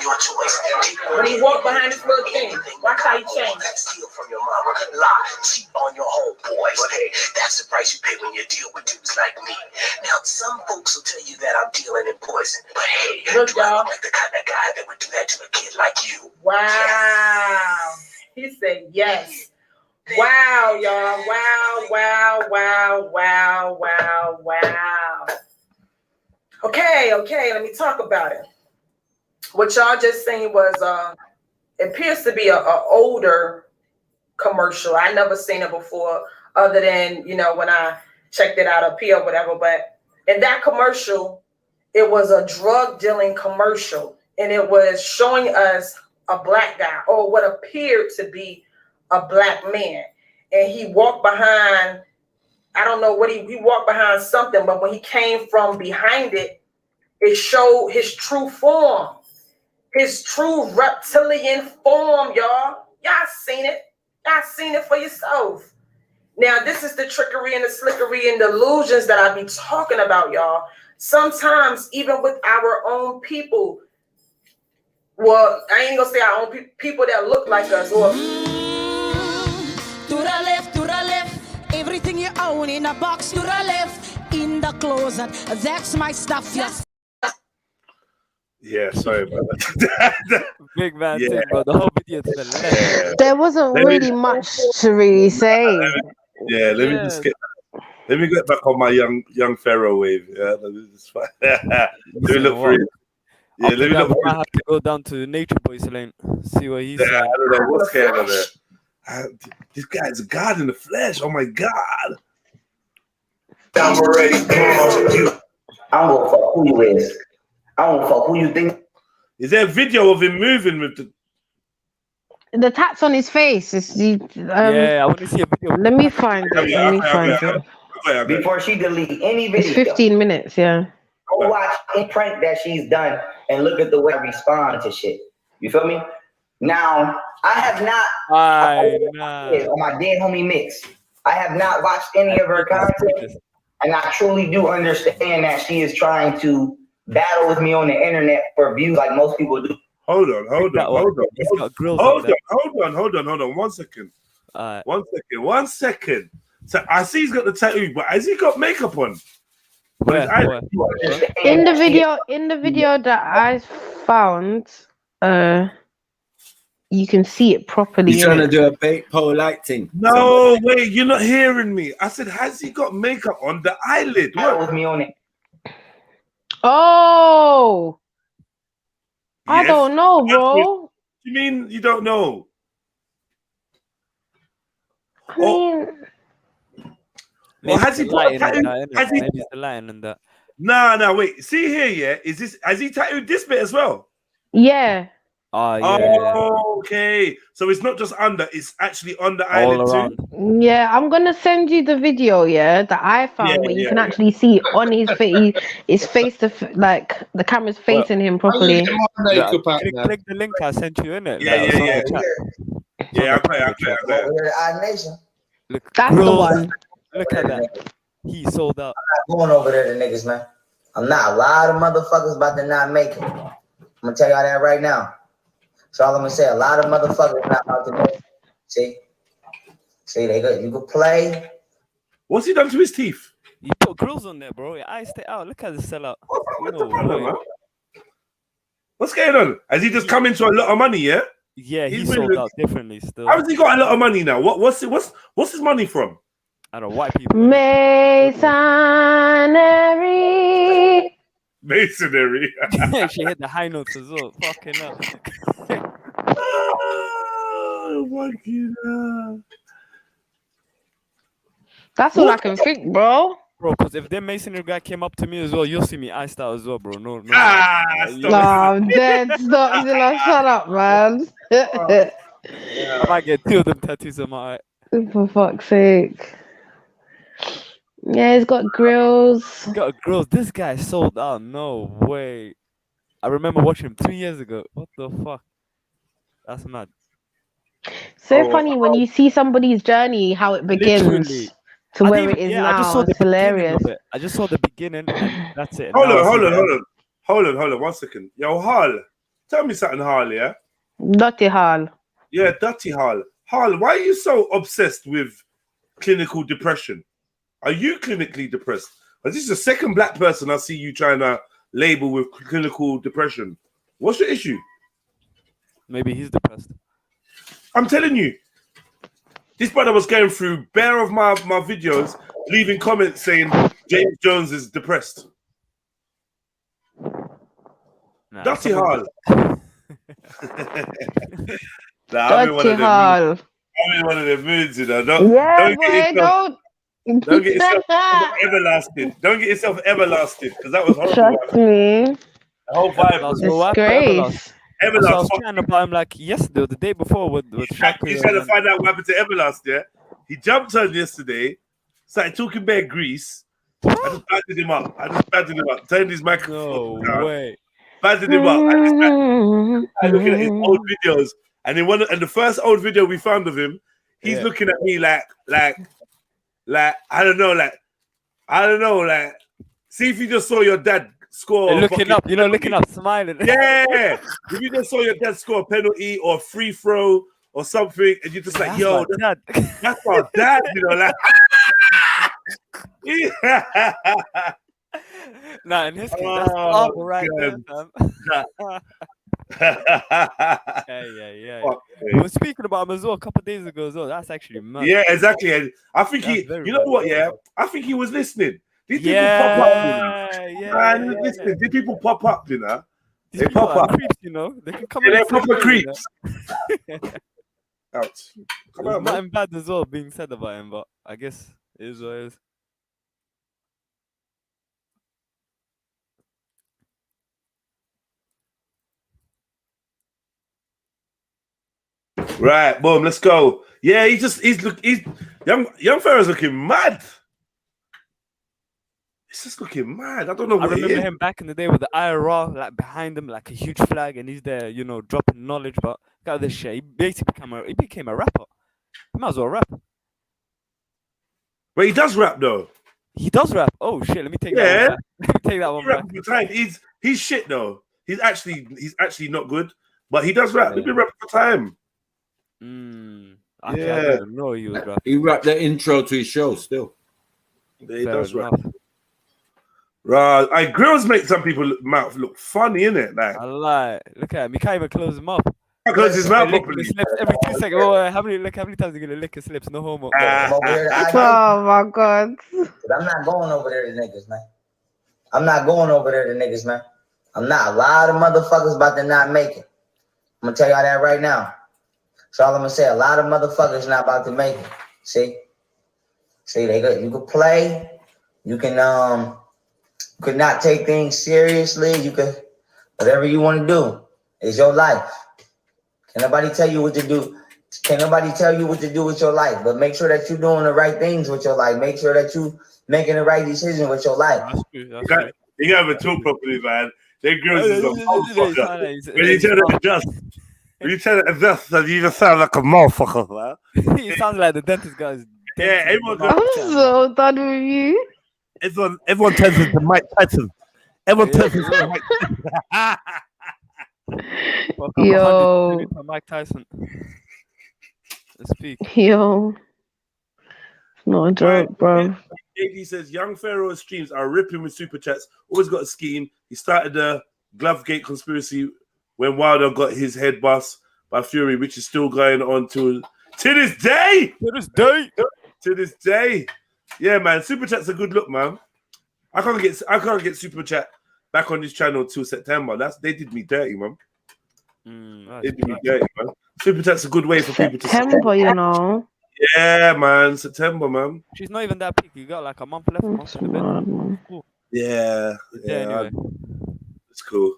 Your choice. When he walked behind this little thing, watch how he changed. Steal from your mama, lie, cheat on your homeboys. But hey, that's the price you pay when you deal with dudes like me. Now, some folks will tell you that I'm dealing in poison. But hey, look, do I look like the kind of guy that would do that to a kid like you? Wow. Yes. He said yes. Wow, y'all. Wow. Okay, let me talk about it. What y'all just seen was it appears to be a older commercial. I never seen it before, other than, you know, when I checked it out up here or whatever. But in that commercial, it was a drug dealing commercial, and it was showing us a black guy, or what appeared to be a black man, and he walked behind. I don't know what he walked behind something, but when he came from behind it, it showed his true form. His true reptilian form, y'all. Y'all seen it. Y'all seen it for yourself. Now, this is the trickery and the slickery and the illusions that I be talking about, y'all. Sometimes, even with our own people, well, I ain't gonna say our own people that look like us, or to the left, everything you own in a box. To the left, in the closet, that's my stuff. Yes. Yeah, sorry, brother. Big man Yeah. thing, bro. The whole video to the left. There wasn't Let me- really much to really say. Yeah, let me just get. Let me get back on my young Pharaoh wave. Yeah, let me just. Let me look for it. Yeah, After let me that, look we for might it. have to go down to Nature Boy's lane, see what he's Yeah, saying. I don't know what's going on there. This guy's a god in the flesh. Oh my god. I'm already you. I don't give a fuck who you is. I don't fuck who you think. Is there a video of him moving with The tats on his face. Yeah, I want to see a video. Let me find it. Let me find it. Before she delete any video. It's 15 minutes, yeah. Go watch any prank that she's done and look at the way I respond to shit. You feel me? Now, I have not on my dead homie mix. I have not watched any of her content, and I truly do understand that she is trying to battle with me on the internet for views like most people do. Hold on. He's got grills Hold on on. 1 second. 1 second. So I see he's got the tattoo, but has he got makeup on? In the video that I found, you can see it properly. He's trying to do a fake pole light thing. No, wait, you're not hearing me. I said, has he got makeup on the eyelid? What? With me on it. Oh, I Yes. don't know, bro. You mean you don't know? I mean, Or has he got a tattoo? Has he? Maybe it's the lighting and that. No, wait. See here, yeah. Has he tattooed this bit as well? Yeah. Oh, yeah. Okay. So it's not just under, it's actually on the eyelid too. Yeah, I'm gonna send you the video, yeah, that I found where you can actually see on his face, his face like the camera's facing him properly. Click the link I sent you in it. Yeah, I bet. Look, That's the one. Look at that. He sold out. I'm not going over there to niggas, man. I'm not. A lot of motherfuckers about to not make it. I'm gonna tell y'all that right now. So all I'm gonna say, a lot of motherfuckers not about to make it. See, they good. You could play. What's he done to his teeth? He put grills on there, bro. Your eyes stay out. Look at the sellout. What's going on? Has he just come into a lot of money? Yeah. Yeah, he sold out differently still. How has he got a lot of money now? What's his money from? I don't know, white people. Masonry. She hit the high notes as well. Fucking up. Oh my god. That's all I can think, bro. Bro, because if the masonry guy came up to me as well, you'll see me iced out as well, bro. No. No, I'm dead. Stop, Zilla. Shut up, man. I might get 2 of them tattoos on my eye. For fuck's sake. Yeah, he's got grills. He's got grills. This guy sold out. No way. I remember watching him 2 years ago. What the fuck? That's mad. So funny when you see somebody's journey, how it begins Literally. to where it is now. I just saw the it's hilarious. beginning of it. I just saw the beginning and that's it. Hold on. 1 second. Yo, Hal, tell me something, Hal, yeah? Dirty Hal. Yeah, Dirty Hal. Hal, why are you so obsessed with clinical depression? Are you clinically depressed? This is the second black person I see you trying to label with clinical depression. What's your issue? Maybe he's depressed. I'm telling you. This brother was going through bare of my videos, leaving comments saying James Jones is depressed. Dirty Hal. I'm in one of the moods, you know. Don't get yourself everlasted. Don't get yourself everlasted, because that was horrible. Trust me. The whole vibe. Disgrace. I was chatting about him like yesterday or the day before with Shaq. He's trying to find out what happened to Everlast, yeah? He jumped on yesterday, started talking about Greece. I just banded him up. Turned his microphone down. No way. Banded him up. I looking at his old videos. And in the first old video we found of him, he's looking at me like I don't know, see if you just saw your dad score. Hey, looking up, smiling. Yeah. If you just saw your dad score a penalty or a free throw or something, and you're just like, that's my dad, you know, like. Nah, in his case, that's up right there, fam. Yeah. We were speaking about him as well a couple of days ago as well. That's actually mad. Yeah, exactly. And I think That's he, very you know mad. what? Yeah, I think he was listening. These people pop up, you know. Man, listen, these people pop up, you know. These They people pop are up. creeps, you know. They can come Yeah, in they're the same proper way, creeps. You know? Out. Come There's on, man. nothing bad as well being said about him, but I guess it is what it is. Right, boom, let's go. Yeah, he's young Pharaoh's looking mad. He's just looking mad. I don't know I what it remember is. him back in the day with the IRA like behind him, like a huge flag, and he's there, you know, dropping knowledge. But got this shit. He basically became a rapper. He might as well rap. But he does rap though. He does rap. Oh shit! Let me take that one back. Let me take that one back. For time. He's shit though. He's actually not good, but he does rap. He's been rapping for time. I didn't even know he was rapping. He rapped the intro to his show still. Yeah, he does rap. Right, grills make some people mouth look funny, innit? Like, I lie. Look at him. He can't even close his mouth. Close his mouth Licking properly. his lips every 2 seconds. Oh, how many times are you gonna lick his lips? No homo. Oh my god. But I'm not going over there to niggas, man. I'm not going over there to niggas, man. I'm not. A lot of motherfuckers about to not make it. I'm gonna tell y'all that right now. That's all I'm gonna say. A lot of motherfuckers not about to make it. See, they go. You can play. You can could not take things seriously. You could whatever you want to do. It's your life. Can nobody tell you what to do? Can nobody tell you what to do with your life? But make sure that you're doing the right things with your life. Make sure that you making the right decision with your life. You gotta talk properly, man. They girls is a motherfucker. When you tell them adjust, you just sound like a motherfucker, man. He sounds like the dentist guy. Yeah, everyone. I'm so done with you. Everyone turns into Mike Tyson. Everyone turns into Mike Tyson. Yo, Mike Tyson. Let's speak. Yo, not a joke, bro. He says young Pharaoh's streams are ripping with super chats. Always got a scheme. He started the Glovegate conspiracy when Wilder got his head bust by Fury, which is still going on to this day. To this day. Yeah, man. Super chat's a good look, man. I can't get super chat back on this channel till September. They did me dirty, man. They did me dirty, man. Super chat's a good way for people to September, you know. Yeah, man. September, man. She's not even that peak. You got like a month left. Cool. Yeah. Anyway. It's cool.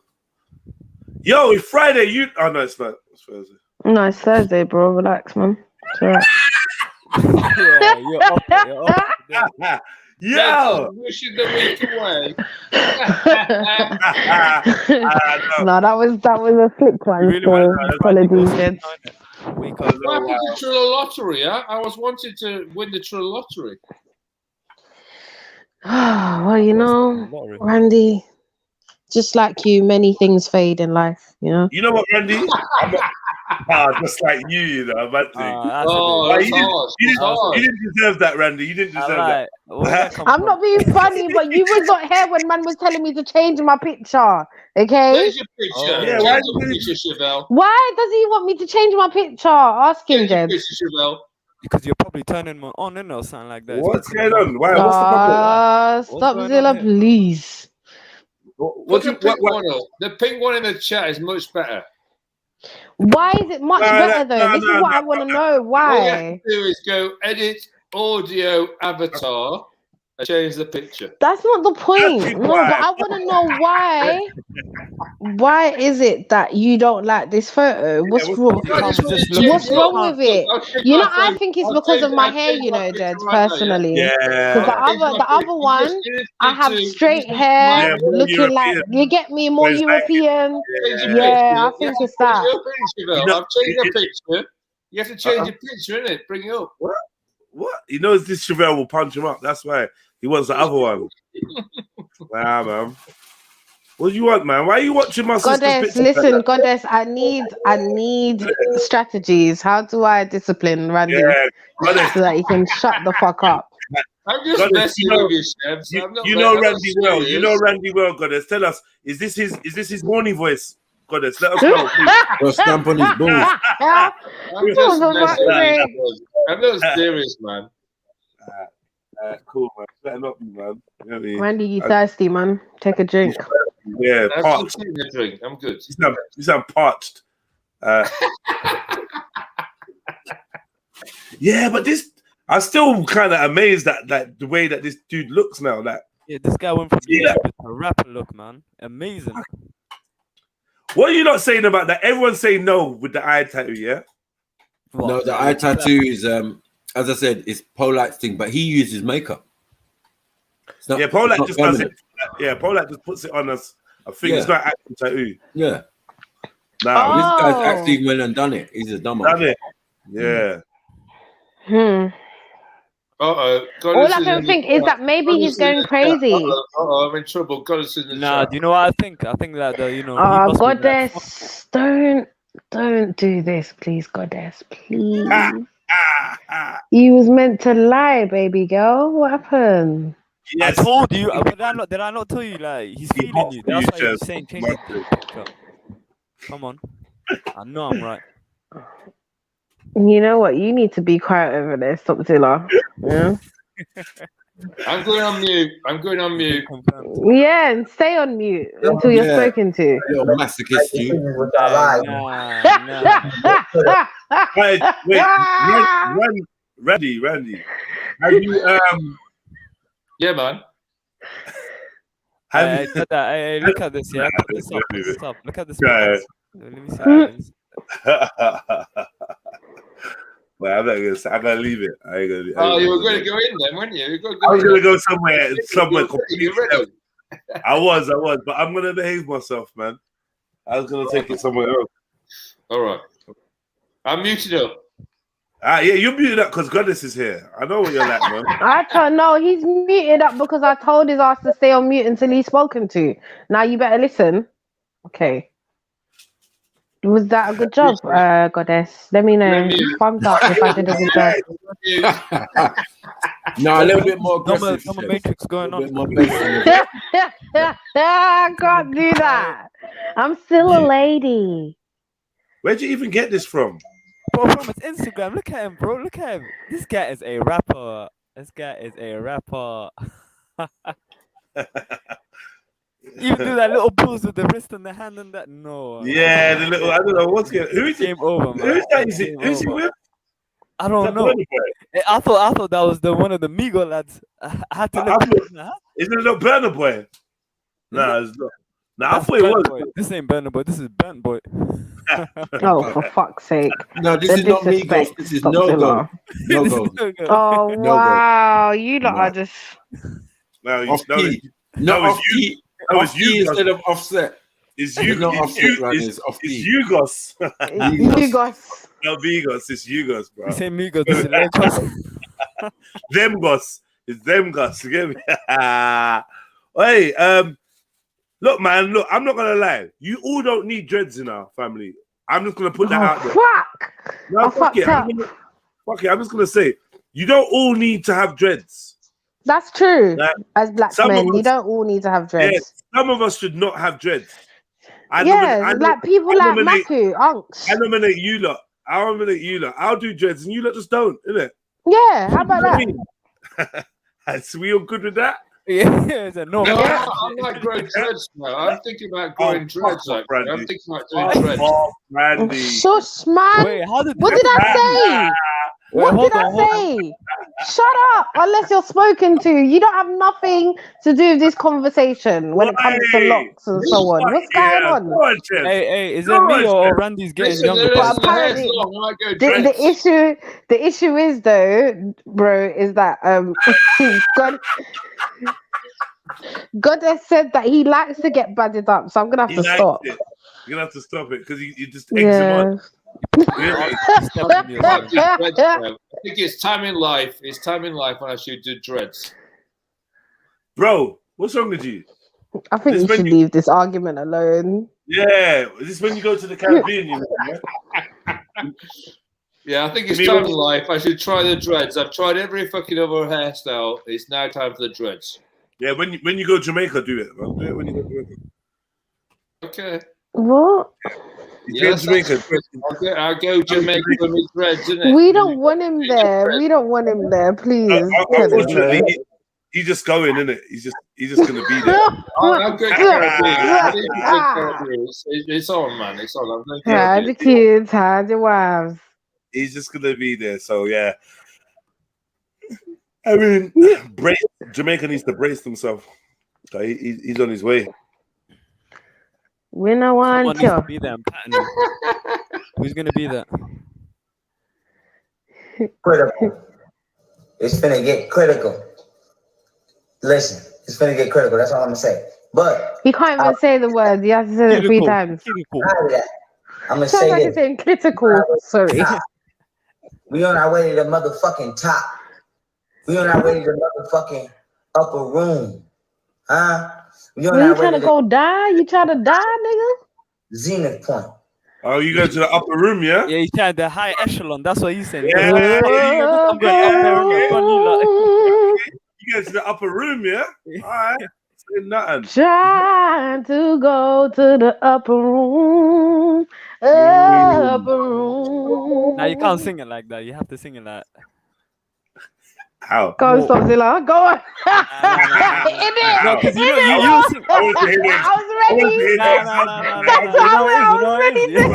Yo, it's Friday. Oh no, it's not. It's Thursday. No, it's Thursday, bro. Relax, man. It's all right. Yeah, you're up. Yo, wishing the week away. No, that was a flick one. Really So apologies, kids. What happened to Trill Lottery? Huh? I was wanting to win the Trill Lottery. Well, you know, Randy, just like you, many things fade in life, you know? You know what, Randy? Just like you know, but you didn't deserve that, Randy. You didn't deserve that. I'm not being funny, but you was not here when man was telling me to change my picture, okay? Where's your picture? Yeah, why your picture, Chevelle? Why does he want me to change my picture? Ask him, Jed. Because you're probably turning one on in or something like that. What's going on? Why? What's the problem? Stop, Zilla, please. The pink one in the chat is much better. Why is it much better though? This is what I want to know. Why? All you have to do is go edit audio avatar and change the picture. That's not the point. No, but I want to know why. Why is it that you don't like this photo? What's wrong? What's wrong with it? You know, I think it's because of my hair. You know, Jed, personally. Because the other one, I have straight hair, looking like you get me more European. Yeah, I think it's that. I've changed the picture. You have to change the picture, innit? Bring it up. What? He knows this Chevelle will punch him up. That's why he wants the other one. Nah, man. What do you want, man? Why are you watching my sister's Goddess, picture? listen, Goddess, I need strategies. How do I discipline Randy so that he can shut the fuck up? I'm just Goddess, messing with you, Shebs. you know Randy well. You know Randy well, Goddess. Tell us, is this his horny voice? Goddess, let us know. Well, stamp on his balls. I'm just messing with you. I'm not serious, man. Cool, man. Better not be, man. You know what I mean? Randy, you thirsty, man? Take a drink. Yeah, I'm parched. just taking a drink. I'm good. You sound parched. Yeah, but I'm still kind of amazed that the way that this dude looks now. Like, yeah, this guy went from YouTuber to rapper look, man. Amazing. What are you not saying about that? Everyone's saying no with the eye tattoo, yeah? No, the eye tattoo is as I said, it's Polite's thing, but he uses makeup. Yeah, Polite just does it. Yeah, Polite just puts it on us. I think it's not actual tattoo. Yeah. Now this guy's actually went and done it. He's a dumbass. Done it. Yeah. Uh-oh. All I can think is that maybe he's going crazy. Uh-oh, I'm in trouble. Goddess in the Nah, chat. do you know what I think? I think that he Oh, must be like, Goddess, don't do this, please, Goddess, please. You was meant to lie, baby girl. What happened? Yes. I told you. Did I not tell you? Like, he's feeling you. That's why he's saying change the picture. Come on. I know I'm right. You know what? You need to be quiet over there, Stop Zilla. Yeah. I'm going on mute. I'm going on mute. Yeah, and stay on mute until you're spoken to. Little masochist, you. Wait, Randy. Have you Yeah, man. Hey, look at this, yeah. Put this up. Look at this. Let me see. Well, I'm gonna leave it. I ain't gonna. Oh, you were going to go in then, weren't you? I was gonna go somewhere You ready? I was, but I'm gonna behave myself, man. I was gonna take it somewhere else. All right. I'm muted up. Yeah, you're muted up because Goddess is here. I know what you're like, man. I don't know. He's muted up because I told his ass to stay on mute until he's spoken to. Now you better listen. Okay. Was that a good job, Goddess? Let me know. Thumbs up if I did a good job. No, a little bit more aggressive. Some matrix going on. I can't do that. I'm still a lady. Where'd you even get this from? Bro, from his Instagram. Look at him, bro. Look at him. This guy is a rapper. Even do that little pose with the wrist and the hand and that. No. Yeah, the little. I don't know what's going. Who's game over, man? Who's that? Who's he with? I don't know. I thought that was one of the Migo lads. I had to look. Is it a little Burner Boy? Nah, it's not. Nah, I thought it was. Boy. This ain't Burner Boy. This is Burnt Boy. Oh, for fuck's sake! No, this is not Migos. This is No Go. No Go. Oh wow, you lot are just. No, off key. No, off key. Off key instead of offset. It's you. Not offset, It's off key. Yugos. Yugos. No, Vigos. It's Yugos, bro. You say Migos. This is Lagos. Them Gos. It's them Gos. You get me? Hey, look, man. Look, I'm not gonna lie. You all don't need dreads in our family. I'm just gonna put that out there. Fuck! No, fuck it. Fuck it. I'm just gonna say you don't all need to have dreads. That's true. Like, as black men, you don't all need to have dreads. Yeah, some of us should not have dreads. Like people like Maku, Unks. I nominate you lot. I'll do dreads and you lot just don't, innit? Yeah, how about that? So we all good with that? Yeah, no. I'm not growing dreads now. I'm thinking about growing dreads. I'm thinking about doing dreads. Randy. Shush, man. Wait, what did I say? What did I say? Shut up, unless you're spoken to. You don't have nothing to do with this conversation when it comes to locks and so on. What's going on? Hey, is it me or Randy's getting younger? But apparently, the issue is though, bro, is that God has said that he likes to get budded up, so I'm gonna have to stop. You're gonna have to stop it because you just eggs him on. I think it's time in life. It's time in life when I should do dreads. Bro, what's wrong with you? I think you should leave this argument alone. Yeah, is this when you go to the Caribbean? Yeah, I think it's time in life. I should try the dreads. I've tried every fucking other hairstyle. It's now time for the dreads. Yeah, when you go to Jamaica, do it, man. Do it when you go to Jamaica. Okay. What? Yes, Jamaica. I'll go Jamaica with my dreads, innit? We don't want him there. We don't want him there. Please. Unfortunately, he's just going, isn't it? He's just gonna be there. I'm going to Caribbean. It's on, man. It's on. I'm going to Hide the kids, hide your wives. He's just gonna be there. So yeah. I mean, Jamaica needs to brace himself. He's on his way. We don't want Someone needs to be there and pattern him. Who's gonna be there? Critical. It's finna get critical. Listen, it's finna get critical. That's all I'm gonna say. But he can't even say the words. He has to say it 3 times. I'm gonna Sounds say like this. he's saying critical. Sorry. We on our way to the motherfucking top. We on our way to the motherfucking upper room. Huh? We on You our way trying to go die? You trying to die, nigga? Zenith point. Oh, you go to the upper room, yeah? Yeah, he's trying the high echelon. That's what he's saying. Yeah. I'm going up there. You go to the upper room, yeah? All right. Say nothing. Trying to go to the upper room. Upper room. Now you can't sing it like that. You have to sing it like. How? Go on, stop, Zilla. Go on. No, because you sing. I was ready. That's how I was ready to hear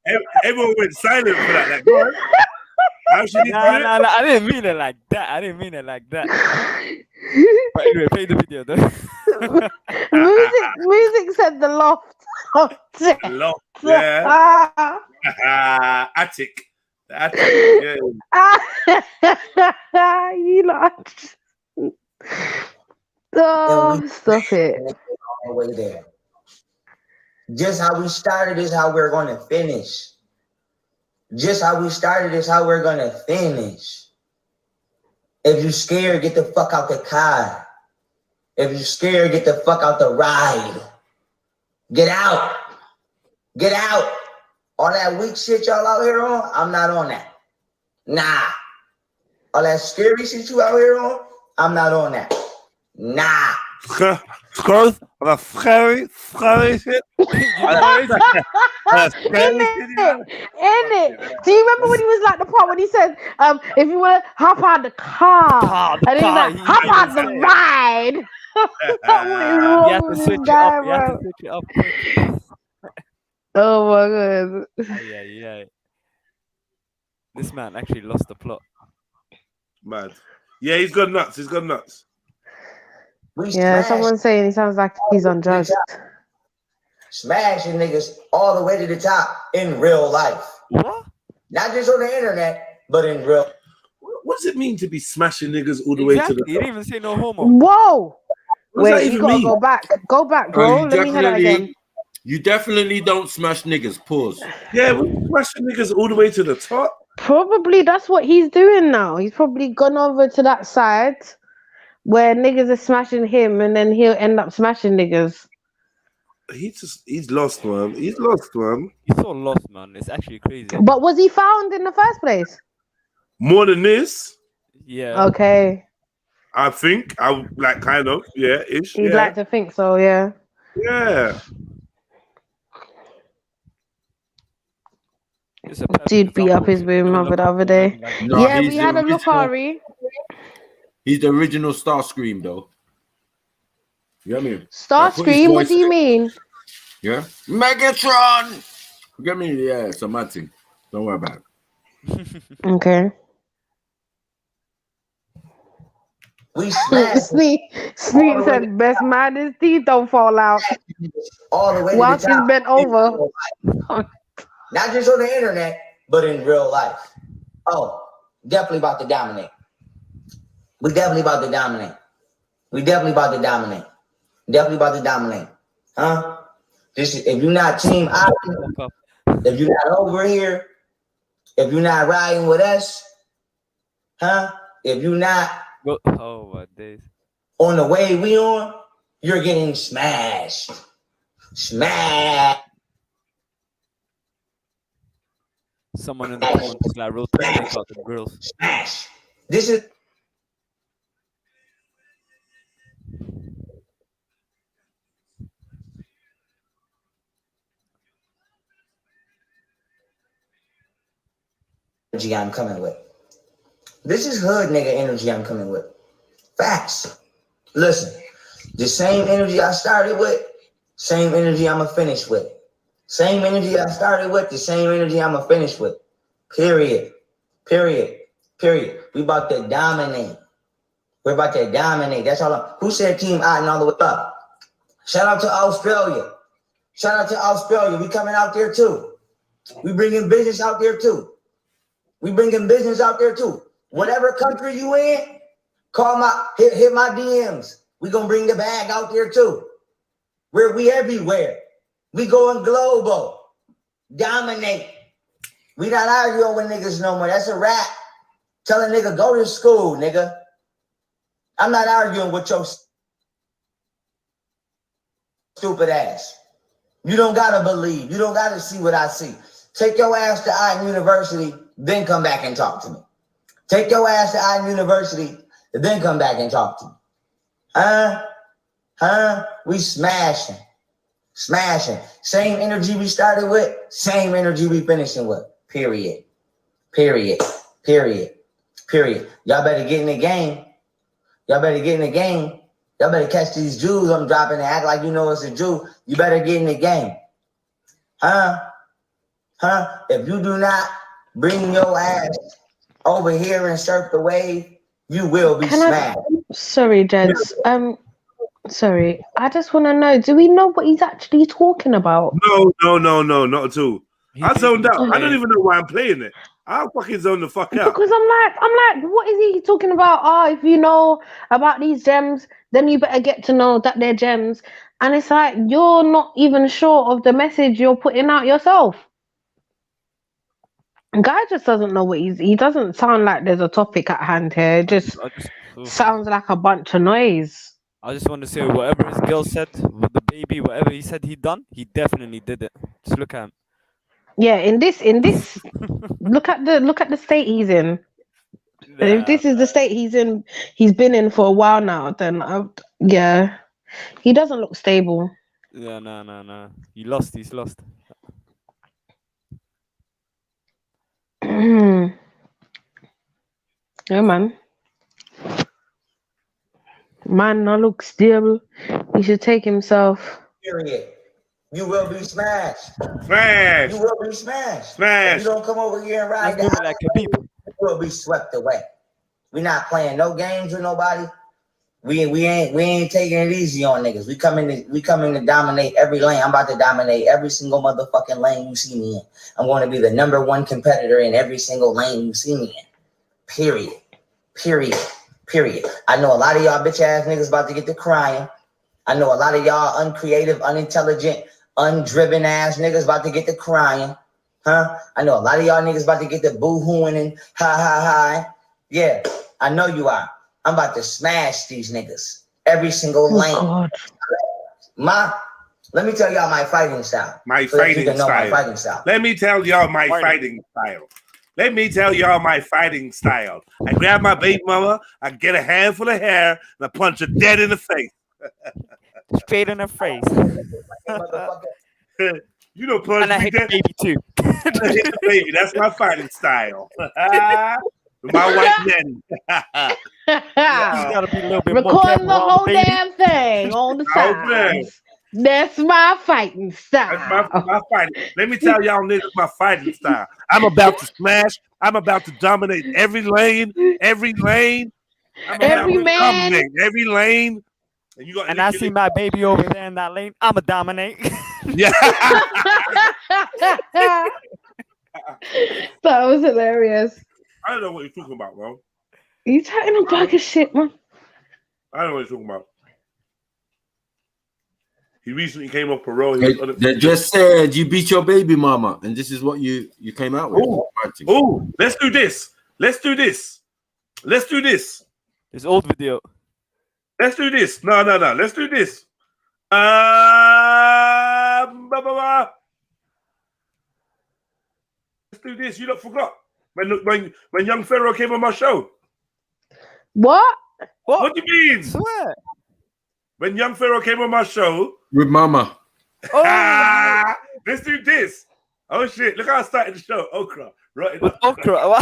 it. Everyone went silent for that. Like, go on. How should he do it? No, I didn't mean it like that. But anyway, play the video though. Music said the loft. Loft, yeah. Attic. Yeah. You lot. Oh, stop it. All the way there. Just how we started is how we're going to finish. Just how we started is how we're going to finish. If you're scared, get the fuck out the car. If you're scared, get the fuck out the ride. Get out. Get out. All that weak shit y'all out here on, I'm not on that. Nah. All that scary shit you out here on, I'm not on that. Nah. Scrolls on that scary shit. In it. Do you remember when he was like the part when he said, if you want to hop out the car, and he was like, hop out the ride. You have to switch it up. You have to switch it up. Oh my god. Yeah. This man actually lost the plot. Mad. Yeah, he's gone nuts. Yeah, someone's saying he sounds like he's unjust. Smashing niggas all the way to the top in real life. What? Not just on the internet, but in real. What does it mean to be smashing niggas all the way to the top? He didn't even say no homo. Whoa. Wait, you gotta go back. Go back, bro. Let me hear that again. You definitely don't smash niggas. Pause. Yeah, we're smashing niggas all the way to the top. Probably that's what he's doing now. He's probably gone over to that side where niggas are smashing him, and then he'll end up smashing niggas. He's lost, man. He's lost, man. He's so lost, man. It's actually crazy. But was he found in the first place? More than this? Yeah. Okay. I think I like kind of ish. You'd like to think so, yeah. Yeah. Dude beat up his baby mother the other day. No, yeah, he's we the had a look, original- Ari. He's the original Starscream, though. You know what I mean? Starscream, what do you mean? Yeah? Megatron! You get me? Yeah, it's a mad thing. Don't worry about it. Okay. We smashed Sneak said, best man, his teeth don't fall out. all the way While to the she's top. bent over. Not just on the internet, but in real life. Oh, definitely about to dominate. We definitely about to dominate. We definitely about to dominate. Definitely about to dominate. Huh? If you're not team Island, if you're not over here, if you're not riding with us, huh? If you're not Oh my days. on the way we on, you're getting smashed. Smashed. Someone in the comments is like, real talk, take out the girls. Smash. This is energy I'm coming with. This is hood nigga energy I'm coming with. Facts. Listen, the same energy I started with, same energy I'ma finish with. Same energy I started with, the same energy I'ma finish with. Period. Period. Period. We about to dominate. We're about to dominate. That's all. Who said Team Otten all the way up? Shout out to Australia. Shout out to Australia. We coming out there too. We bringing business out there too. We bringing business out there too. Whatever country you in, call my hit my DMs. We gonna bring the bag out there too. We everywhere. We going global. Dominate. We not arguing with niggas no more. That's a wrap. Tell a nigga go to school, nigga. I'm not arguing with your stupid ass. You don't gotta believe. You don't gotta see what I see. Take your ass to Iden University, then come back and talk to me. Take your ass to Iden University, then come back and talk to me. We smashing. Smashing. Same energy we started with, same energy we finishing with. Period. Period. Period. Period. Y'all better get in the game. Y'all better get in the game. Y'all better catch these Jews I'm dropping and act like you know it's a Jew. You better get in the game. If you do not bring your ass over here and surf the wave, you will be smashed. Sorry, gents. Sorry. I just want to know, do we know what he's actually talking about? No, not at all. I zoned out. I don't even know why I'm playing it. I'll fucking zone the fuck out. Because I'm like, what is he talking about? If you know about these gems, then you better get to know that they're gems. And it's like, you're not even sure of the message you're putting out yourself. Guy just doesn't know what he doesn't sound like there's a topic at hand here. It just sounds like a bunch of noise. I just want to say, whatever his girl said with the baby, whatever he said he done, he definitely did it. Just look at him. Yeah, in this, look at the state he's in. And if this is the state he's been in for a while now, then yeah, he doesn't look stable. Yeah, no. He's lost. Yeah, man. Man, no look stable. He should take himself. Period. You will be smashed. Smash. You will be smashed. Smash. If you don't come over here and ride that, you will be swept away. We're not playing no games with nobody. We ain't taking it easy on niggas. We coming to dominate every lane. I'm about to dominate every single motherfucking lane you see me in. I'm going to be the #1 competitor in every single lane you see me in. Period. Period. Period. I know a lot of y'all bitch ass niggas about to get to crying. I know a lot of y'all uncreative, unintelligent, undriven ass niggas about to get to crying. I know a lot of y'all niggas about to get to boo-hooing and ha. Yeah, I know you are. I'm about to smash these niggas. Every single lane. God. Let me tell y'all my fighting style. My fighting style. Let me tell y'all my fighting style. Let me tell y'all my fighting style. I grab my baby mama, I get a handful of hair, and I punch her dead in the face. Straight in her face. You know, punch and I me hit dead. the baby too. I hit the baby. That's my fighting style. My white men. You gotta be a little bit more Recording careful the around whole the baby. damn thing all the time. That's my fighting style. That's my fighting. Let me tell y'all niggas my fighting style. I'm about to smash. I'm about to dominate every lane. Every man. Dominate every lane. And I see my baby over there in that lane. I'ma dominate. Yeah. That was hilarious. I don't know what you're talking about, bro. You talking a bag of shit, man. I don't know what you're talking about. He recently came off parole. They just said you beat your baby mama, and this is what you came out with. Oh, let's do this. Let's do this. This old video. Let's do this. No. Let's do this. Let's do this. You lot forgot when young Pharaoh came on my show. What? What do you mean? Swear. When young Pharaoh came on my show with Mama. Let's do this. Oh shit! Look how I started the show. Okra, right? With Okra.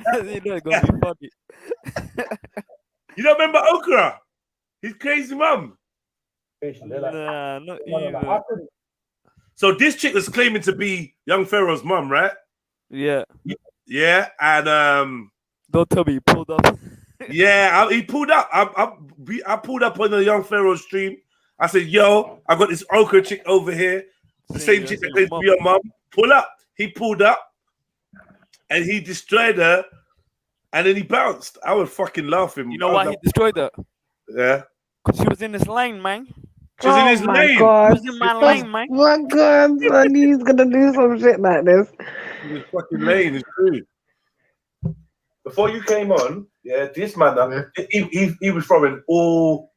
You know it's gonna be funny. You don't remember Okra? His crazy mum. Nah, not even. So this chick was claiming to be young Pharaoh's mum, right? Yeah. Yeah, and don't tell me he pulled up. Yeah, he pulled up. I pulled up on the young Pharaoh stream. I said, "Yo, I got this Okra chick over here, the same chick that claims to be your mum. Pull up." He pulled up, and he destroyed her, and then he bounced. I was fucking laughing. You know why he destroyed her? Yeah, because she was in his lane, man. She was in his lane. God. She was in my lane, man. My God, I knew he's gonna do some shit like this. His fucking lane is true. Before you came on, yeah, this man, he was throwing all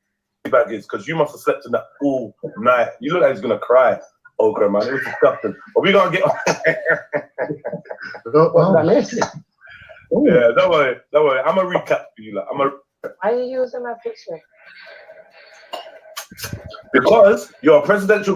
baggage because you must have slept in that all night. You look like he's gonna cry. Okra, man, it was disgusting. But we gotta get on. Yeah, don't worry. I'm gonna recap for you. Like, Why are you using my picture? Because you're a presidential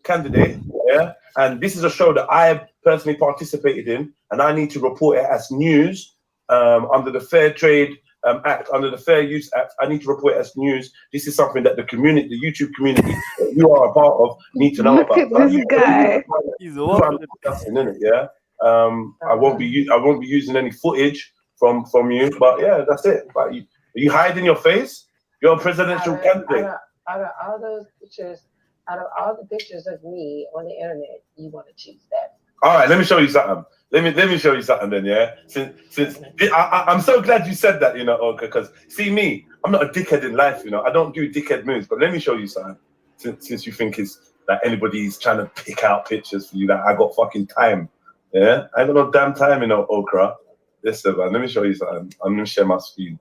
candidate, yeah, and this is a show that I personally participated in, and I need to report it as news under the Fair Trade Act, under the Fair Use Act. I need to report it as news. This is something that the community, the YouTube community that you are a part of, need to know about. Look at this guy. He's discussing, isn't it? Yeah. I won't be using any footage from you, but yeah, that's it. But are you hiding your face? You're a presidential candidate. Out of all those pictures, out of all the pictures of me on the internet, you want to choose that. All right, let me show you something. Let me show you something then, yeah. Since I'm so glad you said that, you know, okay, because see me, I'm not a dickhead in life, you know. I don't do dickhead moves, but let me show you something. Since you think it's that anybody's trying to pick out pictures for you, that I got fucking time. Yeah, I ain't got no damn time, you know, Okra. Listen, man, let me show you something. I'm gonna share my screen.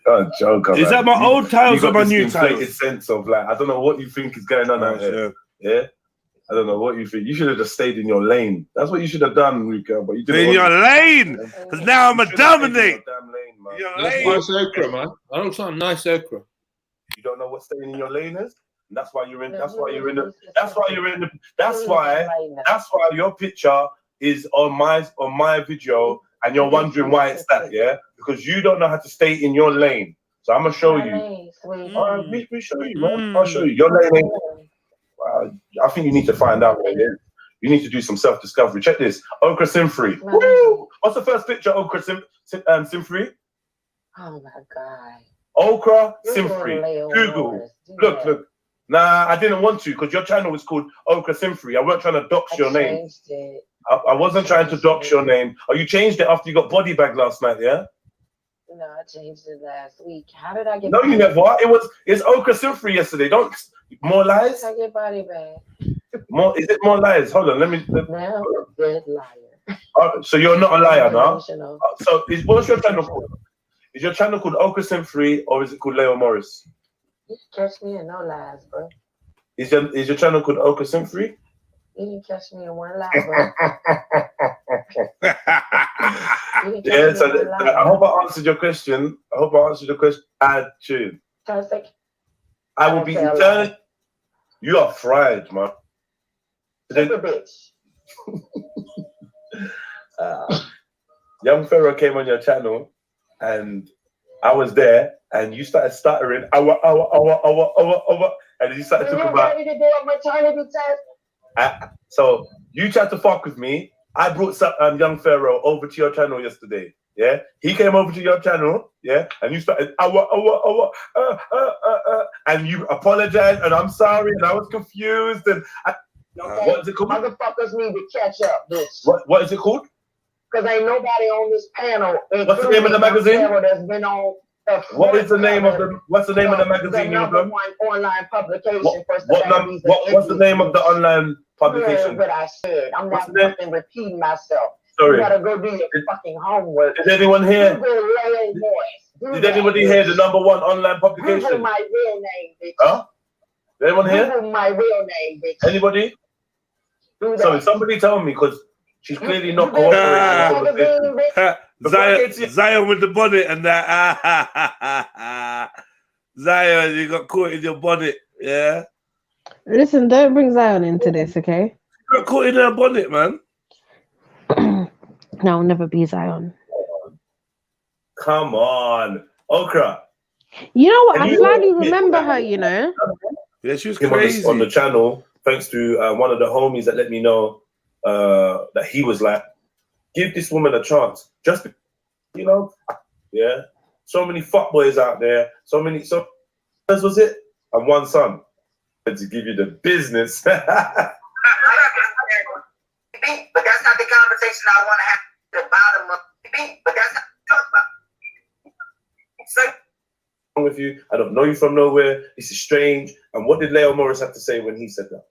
Oh, joker, is that my old tiles or my new tiles? tiles? Sense of like, I don't know what you think is going on out here. Yeah, I don't know what you think. You should have just stayed in your lane. That's what you should have done, Rico. But you didn't. In your lane, because now I'm a dominate. That's nice okra, man. I don't sound nice okra. You don't know what staying in your lane is. And that's why you're in. That's why you're in the. That's why you're in the. That's why your picture is on my video. And you're wondering why it's that, yeah? Because you don't know how to stay in your lane. So I'm gonna show you. All right, we show you, man. I'll show you. Your lane ain't. I think you need to find out what it is. You need to do some self-discovery. Check this. Okra Simfree. Woo! What's the first picture? Okra Simfree. Oh my God. Okra Simfree. Google. Look. Nah, I didn't want to because your channel was called Okra Simfree. I weren't trying to dox your name. I wasn't trying to dox your name. Oh, you changed it after you got body bag last night, yeah? No, I changed it last week. How did I get? No, you never. It's Okra Simfree yesterday. Don't more lies. How did I get body bag? More is it more lies? Hold on, let me. Now, dead liar. So you're not a liar now. So what's your channel called? Is your channel called Okra Simfree or is it called Leo Morris? You catch me in no lies, bro. Is your channel called Okra Simfree? You didn't catch me in one lie, bro. Yeah, so I hope I answered your question. Add tune. I will be eternal. You are fried, man. Bitch. Young Pharaoh came on your channel, and I was there, and you started stuttering. And then you started talking about. So you tried to fuck with me. I brought some young Pharaoh over to your channel yesterday. Yeah, he came over to your channel. Yeah, and you started and you apologized, and I'm sorry, and I was confused. And what is it called? Motherfuckers need to catch up, bitch. What is it called? Because ain't nobody on this panel. What's the name of the magazine? That's been on. What is the name of the? What's the name of the magazine? Number one online publication. What's the name of the online publication? What I said. I'm not fucking repeating myself. Sorry. You gotta go do your fucking homework. Did anyone hear? Did anybody hear the number one online publication? Google my real name, bitch. Huh? Anyone here? This is my real name, bitch. Anybody? Sorry, somebody tell me because she's clearly not cooperating. Zion with the bonnet and that. Zion, you got caught in your bonnet, yeah? Listen, don't bring Zion into this, okay? You got caught in her bonnet, man. No, I'll never be Zion. Come on. Okra. You know what? I slightly remember her, you know? Yeah, she was crazy. On the channel, thanks to one of the homies that let me know that he was like, give this woman a chance. Just, you know, yeah. So many fuckboys out there. So this was it. And one son. To give you the business. But that's not the conversation I want to have at the bottom of. But that's not what I'm talking about. So, with you, I don't know you from nowhere. This is strange. And what did Leo Morris have to say when he said that?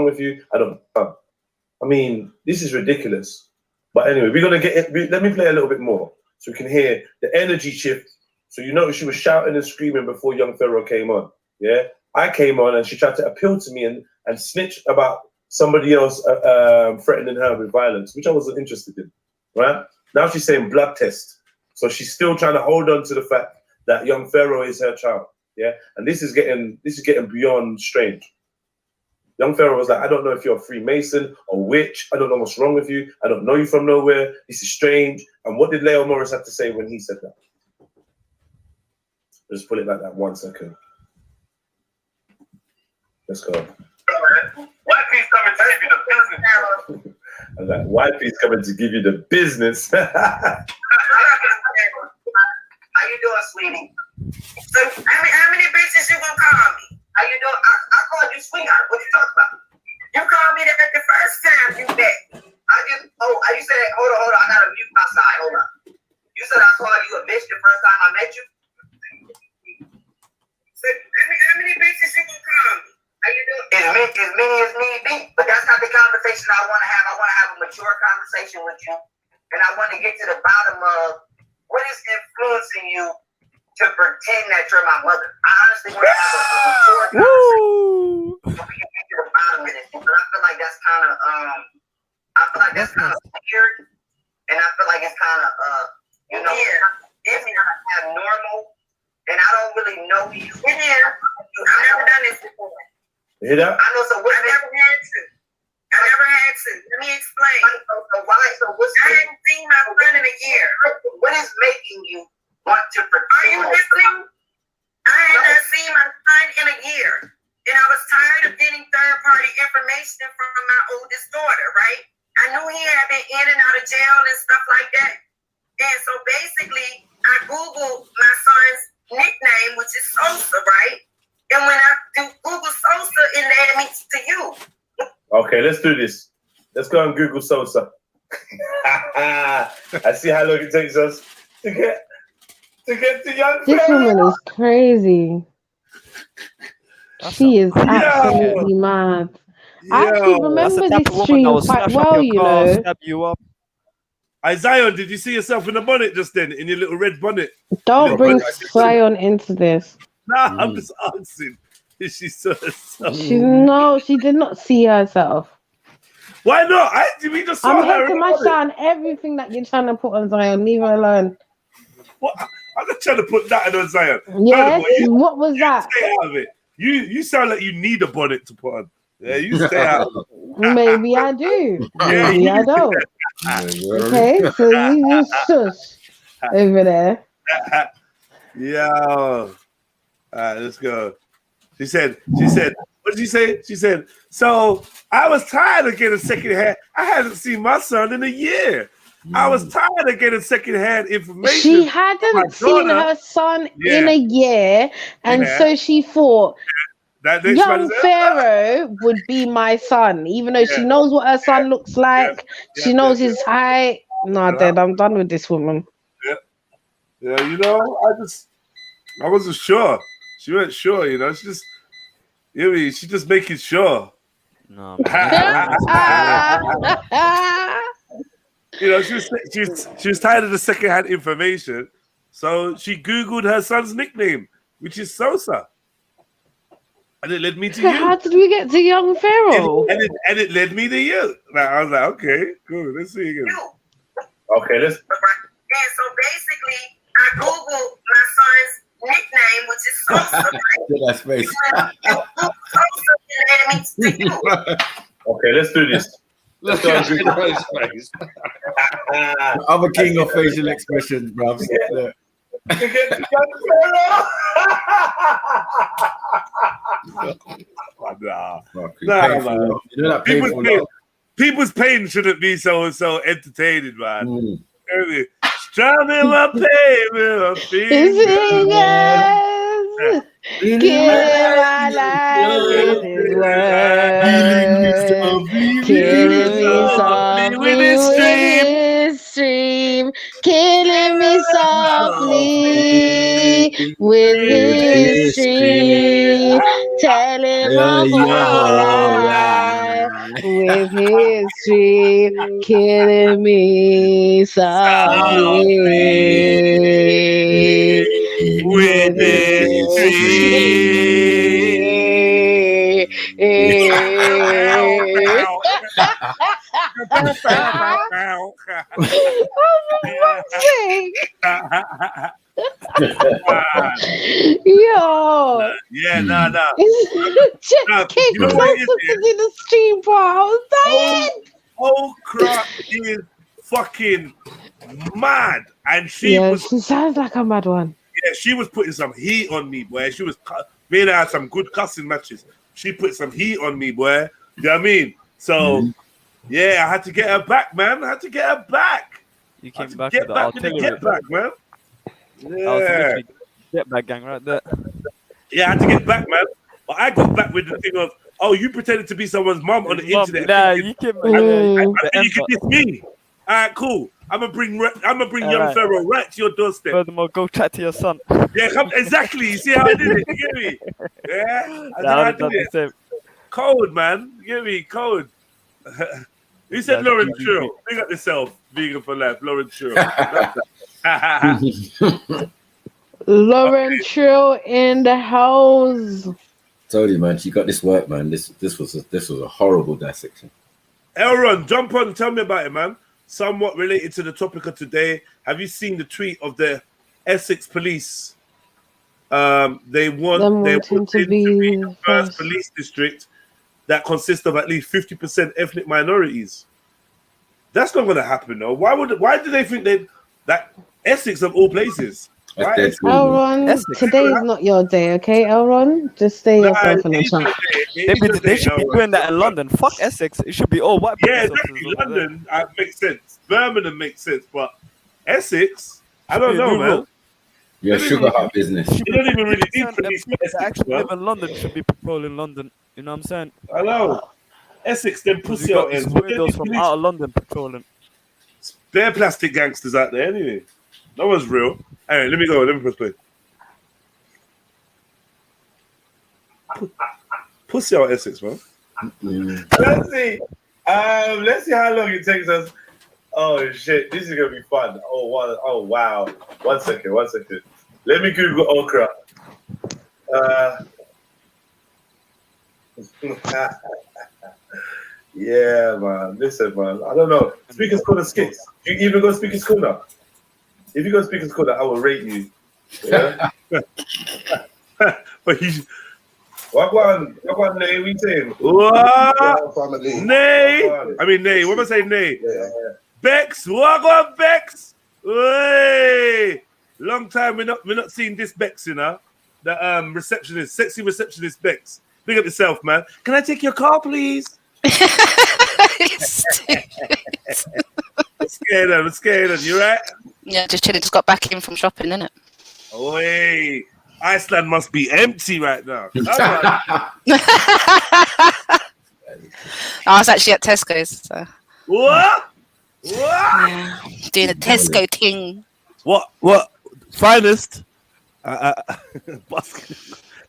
With you, I don't. I mean, this is ridiculous. But anyway, we're gonna get it. Let me play a little bit more so we can hear the energy shift. So you notice she was shouting and screaming before young Pharaoh came on. Yeah, I came on and she tried to appeal to me and snitch about somebody else threatening her with violence, which I wasn't interested in. Right now, she's saying blood test. So she's still trying to hold on to the fact that young Pharaoh is her child. Yeah, and this is getting beyond strange. Young Pharaoh was like, I don't know if you're a Freemason or witch. I don't know what's wrong with you. I don't know you from nowhere. This is strange. And what did Leo Morris have to say when he said that? Just put it like that 1 second. Let's go. Wifey's coming to give you the business. I was like, wifey's coming to give you the business. How you doing, sweetie? So, how many bitches you gonna call me? How you doing? I called you sweetheart. What you talking about? You called me that the first time you met. You said, hold on, I gotta mute my side. Hold on. You said I called you a bitch the first time I met you. So, how many bitches you gonna call me? How you doing? As many as need be. But that's not the conversation I want to have. I want to have a mature conversation with you, and I want to get to the bottom of what is influencing you to pretend that you're my mother. I honestly want to have a mature conversation. So we can get to the bottom of this. But I feel like that's kind of weird, and I feel like it's kind of it's kind of abnormal, and I don't really know you. I've never done this before. You hear that? I know, so I never had to. Let me explain. So why? So what's I hadn't seen my son in a year. What is making you want to pretend? Are you listening? I had not seen my son in a year. And I was tired of getting third-party information from my oldest daughter, right? I knew he had been in and out of jail and stuff like that. And so basically, I Googled my son's nickname, which is Sosa, right? And when I do Google Sosa, it led me to you. Okay, let's do this. Let's go and Google Sosa. I see how long it takes us to get to young This Pharaoh. woman is crazy. She is absolutely mad. I actually remember this stream quite well, you know. You up. Zion, did you see yourself in the bonnet just then, in your little red bonnet? Don't bring Zion into this. Nah, I'm just asking. Is she so herself? No, she did not see herself. Why not? We just saw I'm her. here to my son. Everything that you're trying to put on Zion, leave her alone. What? I'm not trying to put that on Zion. Yes. What was that? Stay out of it. You sound like you need a bonnet to put on. Yeah, you stay out. Maybe I do. Maybe I don't. Okay, so you just shush over there. Yeah. All right, let's go. She said, what did she say? She said, so I was tired of getting secondhand. I hadn't seen my son in a year. I was tired of getting secondhand information. She hadn't seen her son in a year, and so she thought young Pharaoh would be my son, even though she knows what her son looks like. She knows his height. No, Dad, I'm done with this woman. Yeah, you know, I wasn't sure. She wasn't sure, you know. She's just making sure. No. You know, she was tired of the secondhand information, so she Googled her son's nickname, which is Sosa. And it led me to So you. how did we get to young Pharaoh? And it led me to you. Like, I was like, okay, cool. Let's see again. Okay, let's. And so basically, I Googled my son's nickname, which is Sosa. That's face. Okay, let's do this. Let's go through those face. I'm a king of facial expressions, bruv. Yeah. Nah. People's pain shouldn't be so entertaining, man. Strong in my pain, my fingers. Killing my life with his word. Killing me softly with his stream. Killing me softly with his stream. Telling my whole life with his stream. Killing me softly with his Yo. Yeah, nah. Just keep closer to the stream, bro. I was dying. Oh, crap is fucking mad. And she sounds like a mad one. Yeah, she was putting some heat on me, boy. She was me and I had some good cussing matches. She put some heat on me, boy. You know what I mean? So yeah, I had to get her back, man. I had to get her back. You came back with the the artillery. get back, man. Yeah. Get back gang right there. Yeah, I had to get back, man. But I got back with the thing of, oh, you pretended to be someone's mom on the internet. Nah, you came back. And you can diss me. All right, cool. I'm gonna bring young Pharaoh right to your doorstep. Furthermore, go chat to your son. Yeah, exactly. You see how I did it? You get me? Yeah, I did it. Cold, man. You get me? Cold. You said Lauren Trill. Big up yourself. Vegan for life. Lauren Trill. Lauren Trill in the house. Told you, man. She got this work, man. This was a horrible dissection. Elron, jump on. Tell me about it, man. Somewhat related to the topic of today. Have you seen the tweet of the Essex police? They want to be the first police district that consists of at least 50% ethnic minorities. That's not going to happen, though. Why do they think that Essex of all places? Elron, today is not your day, okay, Elron? Just stay yourself in the chat. They should be doing that in London. Fuck Essex. It should be all white people. Yeah, exactly. London makes sense. Birmingham makes sense, but Essex, I don't know, man. Your sugar hut business. You don't even really need police. Actually live in London should be patrolling London. You know what I'm saying? Hello. Essex, them pussy out ends. Weirdos from out of London patrolling. They're plastic gangsters out there anyway. No one's real. Anyway, let me go. Let me press play. Pussy out Essex, man. Let's see. Let's see how long it takes us. Oh shit, this is gonna be fun. Oh wow. One second. Let me Google okra. Yeah, man. Listen, man. I don't know. Speaker's Corner skits. You even go Speaker's Corner. If you go Speaker's Corner, I will rate you. Yeah. But you. What one, Nay? We saying? What? Nay. I mean, Nay. What am I saying, Nay? Yeah. Bex. What on Bex? Hey. Long time we're not seeing this Bex, you know. The receptionist, sexy receptionist Bex. Big up yourself, man. Can I take your car, please? Scared of you, right? Yeah, just chilling. Just got back in from shopping, innit? Oh, hey. Iceland must be empty right now. I was actually at Tesco's. So. What? Yeah, doing a Tesco thing. What? Finest?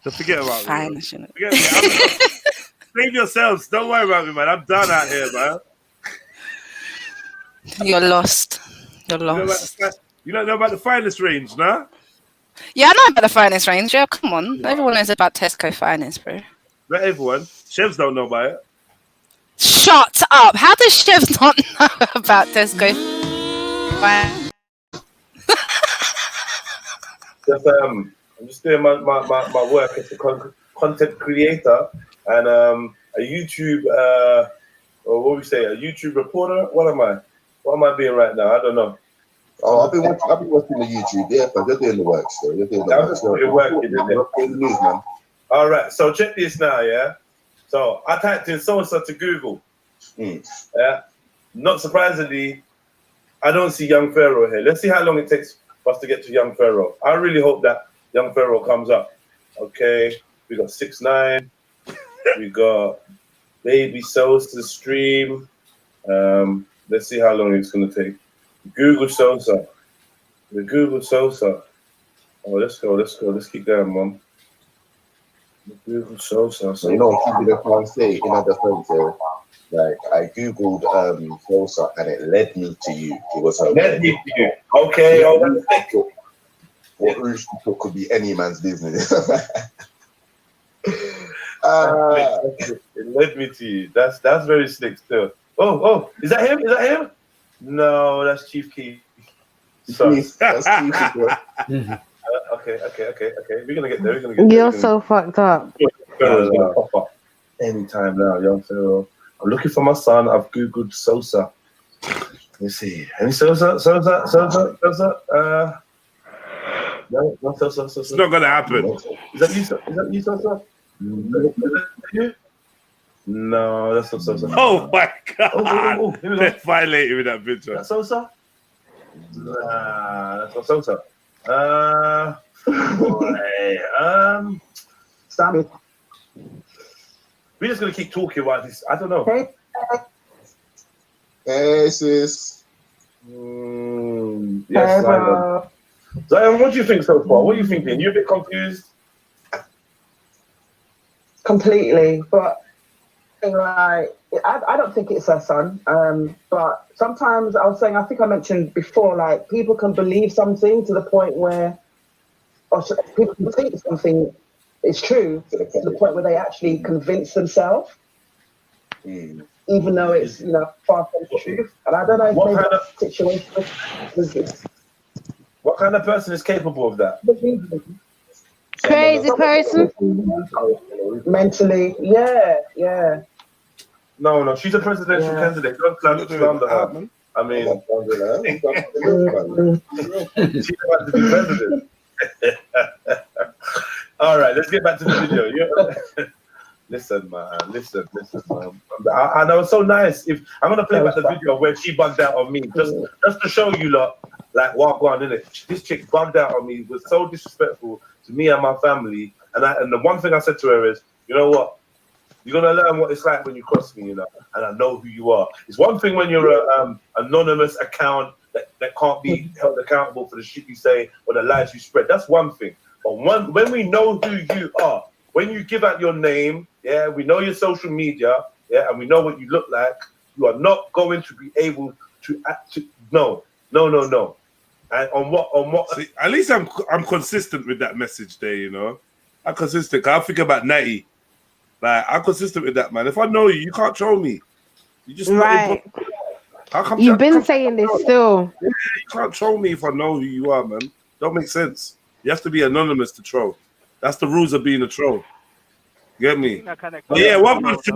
Just forget about Finest, me. Forget me. Save yourselves. Don't worry about me, man. I'm done out here, man. You're lost. You're lost. You don't know about the Finest range, nah? Yeah, I know about the Finest range. Yeah, come on. Everyone knows about Tesco Finest, bro. Not everyone. Chefs don't know about it. Shut up! How does chefs not know about Tesco? Just, I'm just doing my work as a content creator and a YouTube or what we say, a YouTube reporter. What am I being right now? I don't know. Oh, I've been watching the YouTube. Yeah, but you're doing the work still. You're doing the work. You're working, isn't it? You're doing the news, man. All right, so check this now, yeah. So I typed in so-and-so to Google. Yeah. Not surprisingly, I don't see Young Pharaoh here. Let's see how long it takes for us to get to Young Pharaoh. I really hope that Young Pharaoh comes up. Okay, we got 6ix9ine. We got Baby Sosa stream. Let's see how long it's gonna take. Google Sosa. The Google Sosa. Oh, let's go. Let's keep going, Mom. Google Sosa. So, you know what people can't say in other friends there? Like I googled Sosa and it led me to you. It was led me to you. Okay. What Rouge could be any man's business. It led me to you. That's very slick still. Oh, is that him? No, that's Chief Keef. Sorry. That's Chief Keef, bro. Okay. We're gonna get there. You're so fucked up. Pharaoh's gonna pop up anytime now, Young Pharaoh. I'm looking for my son. I've googled Sosa. Let's see. Any Sosa? No, Sosa. It's not gonna happen. Is that you, Sosa? No, that's not Sosa. Oh my god! Oh, here we go. Let's violate with that picture. That's Sosa? Nah, that's not Sosa. Sammy. We're just gonna keep talking about this. I don't know. Hey, sis. Yes, Zion, what do you think so far? What are you thinking? You a bit confused? Completely, but like I don't think it's her son. But sometimes I was saying, I think I mentioned before, like people can believe something to the point where, or people can think something is true to the point where they actually convince themselves, even though it's far from the truth. And I don't know if What maybe kind of- that situation was What kind of person is capable of that? Crazy person. Mentally, yeah. No, she's a presidential candidate. Don't slander her. I mean, she's about to be president. All right, let's get back to the video. Listen, man. I know it's so nice. If I'm gonna play back the video where she bugged out on me, just to show you lot, like walk on in it. This chick bugged out on me, was so disrespectful to me and my family. And the one thing I said to her is, you know what? You're gonna learn what it's like when you cross me, and I know who you are. It's one thing when you're a anonymous account that can't be held accountable for the shit you say or the lies you spread. That's one thing. But when we know who you are, when you give out your name, we know your social media, and we know what you look like, you are not going to be able to no. And on what? See, at least I'm consistent with that message there, I'm consistent. I think about 90. Like I'm consistent with that, man. If I know you, you can't troll me. You just Right. How come You've been saying this still. Yeah, you can't troll me if I know who you are, man. Don't make sense. You have to be anonymous to troll. That's the rules of being a troll. Get me? Yeah, what? What?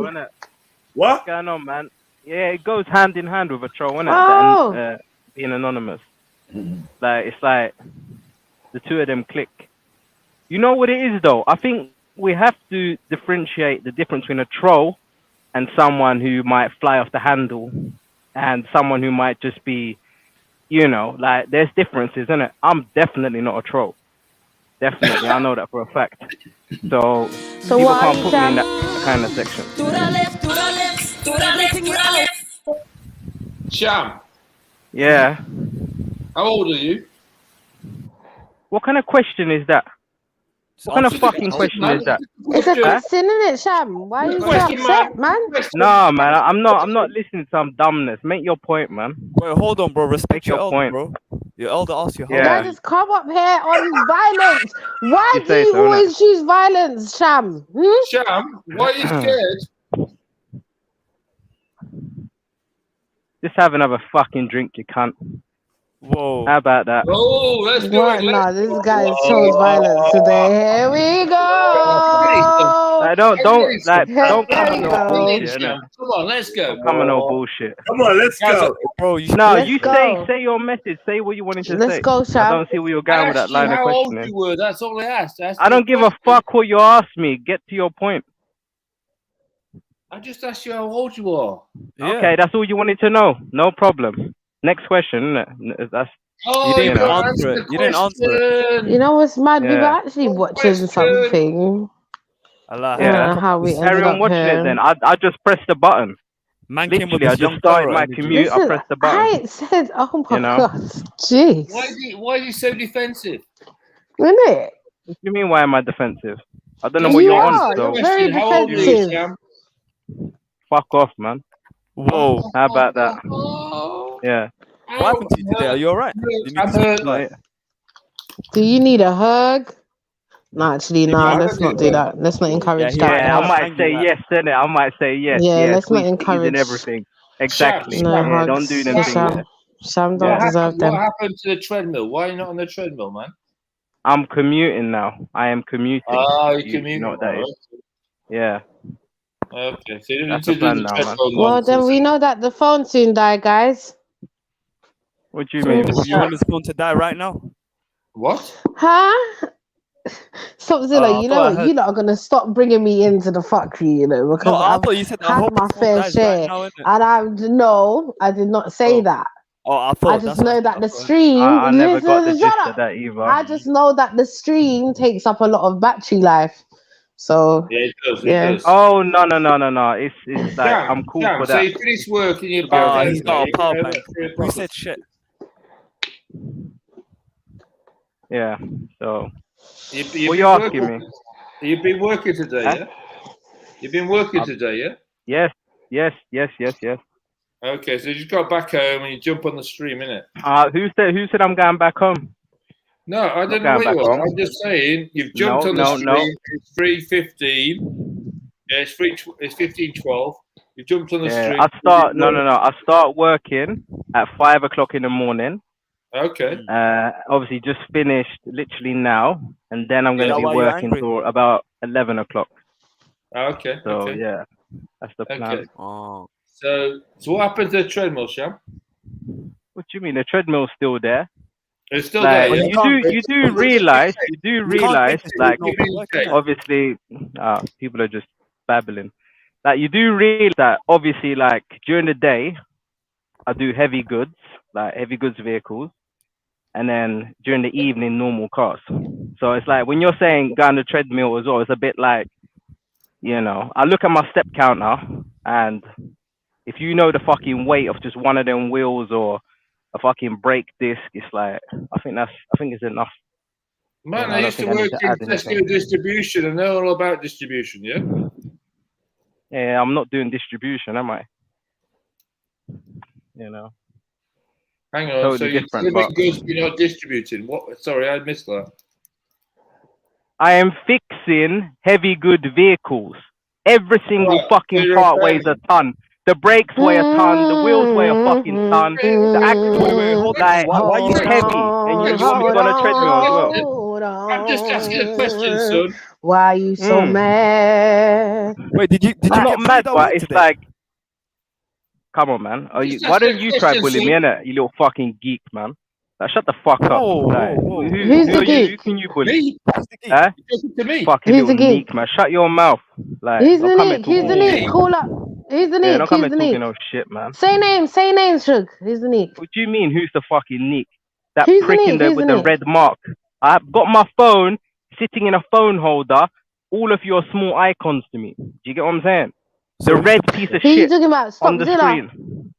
What's going on, man? Yeah, it goes hand in hand with a troll, innit? Oh. Being anonymous. Like it's like the two of them click. You know what it is though? I think we have to differentiate the difference between a troll and someone who might fly off the handle and someone who might just be, like there's differences, isn't it? I'm definitely not a troll. Definitely, I know that for a fact. So people what are can't you, put me in Sam? that kind of section. Sham, Yeah. how old are you? What kind of question is that? What kind of fucking question is that? It's a Huh? question, isn't it, Sham? Why are you so upset, man? No, man, I'm not listening to some dumbness. Make your point, man. Wait, hold on, bro. Respect Make your your elder, point. bro. Your elder asked you how. Yeah. Guys, just come up here on violence. Why You do say you so, innit? always choose violence, Sham? Hmm? Sham, why are you scared? Just have another fucking drink, you cunt. Whoa. How about that? Oh, let's go. What? Nah, this guy chose violence today. Here we go. Don't Here come we on no go. bullshit, innit? Come on, let's go. Don't come on no bullshit. Come on, let's go. Bro, you No, Let's you go. say your message. Say what you wanted to Let's say. go, I Sham. don't see where you're I going with that asked you line of how old questioning. you were. That's all I asked. I don't give a fuck what you ask me. Get to your point. I just asked you how old you are. Yeah. Okay, that's all you wanted to know. No problem. Next question, innit? That's Oh, You didn't know. answer it. You didn't answer it. You know what's mad? We were Yeah. actually watching something. Allah, I don't know Yeah. how we Carry ended on up watching it here. then. I just pressed the button. Man came with Literally, I this just young started Pharaoh my energy. commute. I Listen, pressed the I button. ain't said, oh my You know? god, jeez. Why are you so defensive? Isn't it? What do you mean? Why am I defensive? I don't know Just what You you're on. are. So You're very how old are you, defensive. Sham? fuck off, man. Whoa. How about that? Yeah. What happened to you today? Are you alright? You need to speak about it. Do you need a hug? No, actually, no. Let's not do that. Let's not encourage that. Yeah, I Hug. might say yes, innit? I might say yes. Yeah, let's not Squeeze titties encourage. and everything. Exactly. No Yeah, don't do hugs. them things Sham, there. Sham don't deserve What them. happened to the treadmill? Why are you not on the treadmill, man? I'm commuting now. I am commuting. Oh, you're You commuting. know what that is? Oh, Yeah. okay. So you don't That's need the to do plan the now, man. treadmill Well, then nonsense. we know that the phone soon die, guys. What do you So mean? you want his phone to die right now? What? Huh? Stopzilla, I you thought know I what? heard. You lot are gonna stop bringing me into the factory, you know, No, because I I've thought you said I had hope my his phone fair dies right share, now, innit? and I did not say that. Oh, I I thought just that's what know that the I thought. stream. I never got the Listen, gist shut of up. that either. I just know that the stream takes up a lot of battery life. So Yeah, it does. yeah. It does. Oh no. It's like Sham, I'm cool Sham, for so that. you finish work and you're Should be back okay home. He's for got that. a You power get home bank. at 3 Who o'clock. said shit? Yeah. So You've what been you asking working. me? You've been working today, Huh? yeah? You've been working today, yeah? Yes. Okay, so you just got back home and you jump on the stream, innit? Who said I'm going back home? No, I Not don't know going where you back are. home. I'm just saying you've jumped on the No. stream. It's 3:15. Yeah, it's 15:12. You jumped on the Yeah, stream. I start I start working at 5 o'clock in the morning. Okay. Obviously just finished literally now, and then I'm Is gonna that be why you're working angry? till about 11 o'clock. Okay. So Okay. yeah, that's the plan. Okay. Oh. So what happened to the treadmill, Sham? What do you mean? The treadmill's still there. It's still Like, there, yeah? you do realize, You can't take this like, treadmill to work, innit? obviously, people are just babbling. Like, you do realize that, obviously, like, during the day, I do heavy goods vehicles, and then during the evening, normal cars. So it's like, when you're saying go on the treadmill as well, it's a bit like, you know, I look at my step counter, and if you know the fucking weight of just one of them wheels or a fucking brake disc, it's like, I think it's enough. Man, I I don't used to think I need work to in add anything. Tesco distribution and know all about distribution, yeah? Yeah, I'm not doing distribution, am I? You know, Hang on, totally so you're different. delivering But goods, you're not distributing. What? Sorry, I missed that. I am fixing heavy good vehicles. Every single Right, so fucking you're part weighs a ton. The brakes weigh a ton. The wheels weigh a fucking ton. The axle, Wait, hold on. like, Why you it's saying heavy. so? And you want me to go on a treadmill as well? Hold I'm just asking a question, on. son. Why are you so mad? Wait, did you I'm not get mad, bullied at but work it's today? like, come on, man. Just Why asking don't a you try question, bullying me, son. innit? You little fucking geek, man. Like, shut the fuck up. Whoa, Like, whoa. Who's who the are you? Who geek? can you bully? Me? Who's the geek? Huh? You're talking to me. Fucking Who's little the geek? neek, man. Shut your mouth. Like, Who's the don't come here neek? Who's the talking neek? shit. Call up. Who's the Yeah, neek? don't come Who's here the talking neek? no shit, man. Say names, Shug. Who's the neek? What do you mean, who's the fucking neek? That Who's the prick in neek? Who's with the the neek? red mark. I've got my phone sitting in a phone holder. All of you are small icons to me. Do you get what I'm saying? So The red piece of Who you shit talking about? on the Stopzilla. screen.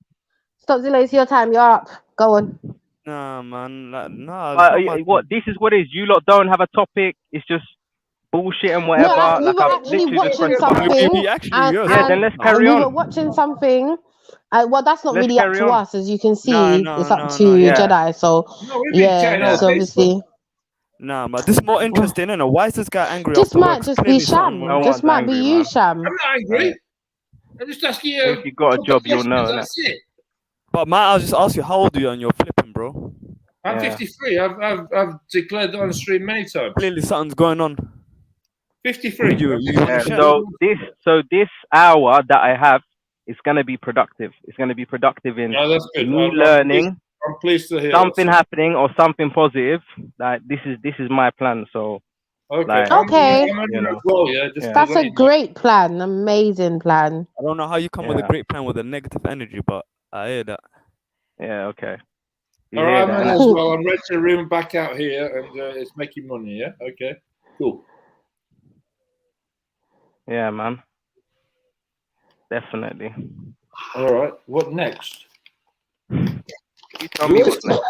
Stopzilla, it's your time. You're up. Go on. Nah, man. Nah, it's not my What? This is what it is. You lot don't have a topic. It's just bullshit and whatever. No, we like were I've actually literally just watching pressed the button. something, Yeah, then let's carry we were on. watching something. Well, that's not Let's really up carry to on. us, as you can No, see. It's up to Yeah. Jedi. So No, we've been chatting yeah, all so day. obviously, Nah, man, this is more interesting, innit? Why is this guy angry just after work? might just be Clearly something Sham. wrong. Just might be you, Sham. I'm not angry. I'm just asking you. If you got a job, you'll know. Innit? That's it. But man, I'll just ask you, how old are you and you're flipping, bro? I'm 53. I've declared that on stream many times. Clearly something's going on. 53. So this hour that I have is gonna be productive. It's gonna be productive in No, that's good. me learning, I'm pleased to hear something that. happening or something positive. Like this is my plan. So Okay. like, Okay. you know. Well, yeah, just That's a great plan. Amazing plan. I don't know how you come with a great plan with a negative energy, but I hear that. Yeah, okay. You All hear right, that, man, innit? as well. I'm renting a room back out here, and it's making money. Yeah. Okay. Cool. Yeah, man. Definitely. All right. What next? You tell me what's next,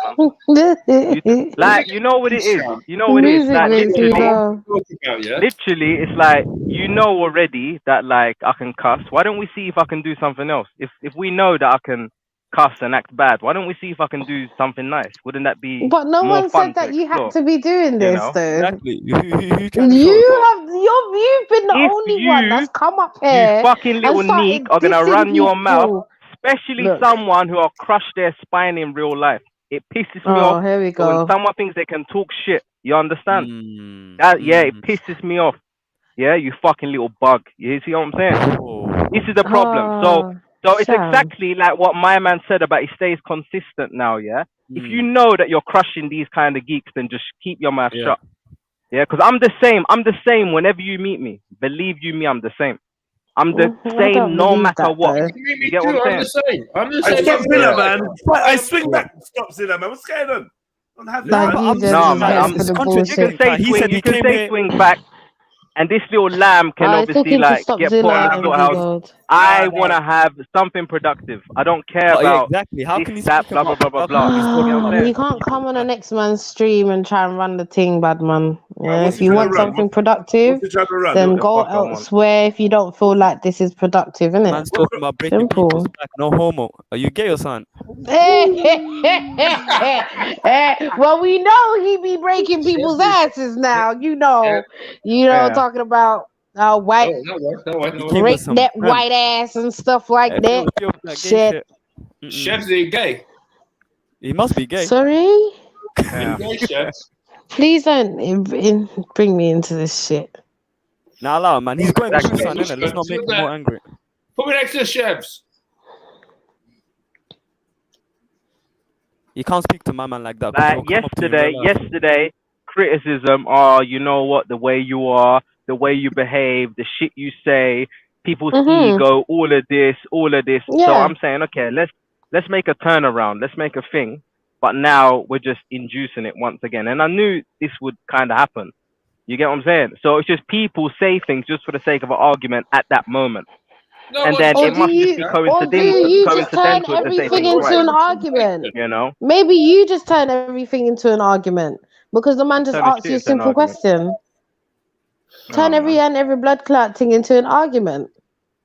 man. Like, you know what it is. You know what it is. Music Like, makes me go. literally, it's like you know already that like I can cuss. Why don't we see if I can do something else? If we know that I can cuss and act bad, why don't we see if I can do something nice? Wouldn't that be But no more one fun said that to you had explore? to be doing You this, know? though. Exactly. You've been the only one that's come up You here fucking little and neek started are gonna dissing run your mouth, people. especially Look. someone who are crushed their spine in real life. It pisses me Oh, off here we but when go. someone thinks they can talk shit. You understand? Mm, Yeah, it pisses me off. Yeah, you fucking little bug. You see what I'm saying? This is the problem. So it's Sham. exactly like what my man said about he stays consistent now, yeah? If you know that you're crushing these kind of geeks, then just keep your mouth shut. Yeah, because I'm the same. I'm the same whenever you meet me. Believe you me, I'm the same. I'm the I same don't no believe matter that, what. though. You get what I'm I'm the saying? same. I'm the I same. stop Zilla, man. I swing back. Stop Zilla, man. What's going on? Don't have Like, that. you just No, is man, going for the you can bullshit. say swing, you can say swing back, and this little lamb can I took obviously him to like stop get put on Zilla the and slaughterhouse. Gold. I want to have something productive. I don't care Oh, yeah, about exactly. How this, can he that, speak blah, blah, about blah, blah, blah. productive? He's talking You know what about I'm saying? You can't come on the next man's stream and try and run the thing, bad man. Yeah, what's if he you trying want to run? something productive, What's he trying to run? then What the go fuck I want. elsewhere if you don't feel like this is productive, innit? Man's talking about breaking people's Simple. back. No homo. Are you gay or something? Well, we know he be breaking people's asses now. You know, Yeah. talking about white, break some that friends. white ass and stuff like If that. you're that gay Shit. shit. Chef's he gay? He must be gay. Sorry? Yeah. Gay chefs. Please don't bring me into this shit. Nah, allow him, man. He's going through Exactly. something, innit? Let's not make him more angry. Put me next to the chefs. You can't speak to my man like that. 'Cause Like he'll come up to you in real life. yesterday, criticism. Oh, you know what? The way you are, the way you behave, the shit you say, people's ego, all of this. So Yeah. I'm saying, okay, let's make a turnaround. Let's make a thing. But now we're just inducing it once again. And I knew this would kind of happen. You get what I'm saying? So it's just people say things just for the sake of an argument at that moment. And then Or it must just be or do you just turn coincidental to say everything things into right. an argument? You know? Maybe you just turn everything into an argument because the man just Turn the asked shit you a into an simple argument. question. Turn every blood clot thing into an argument.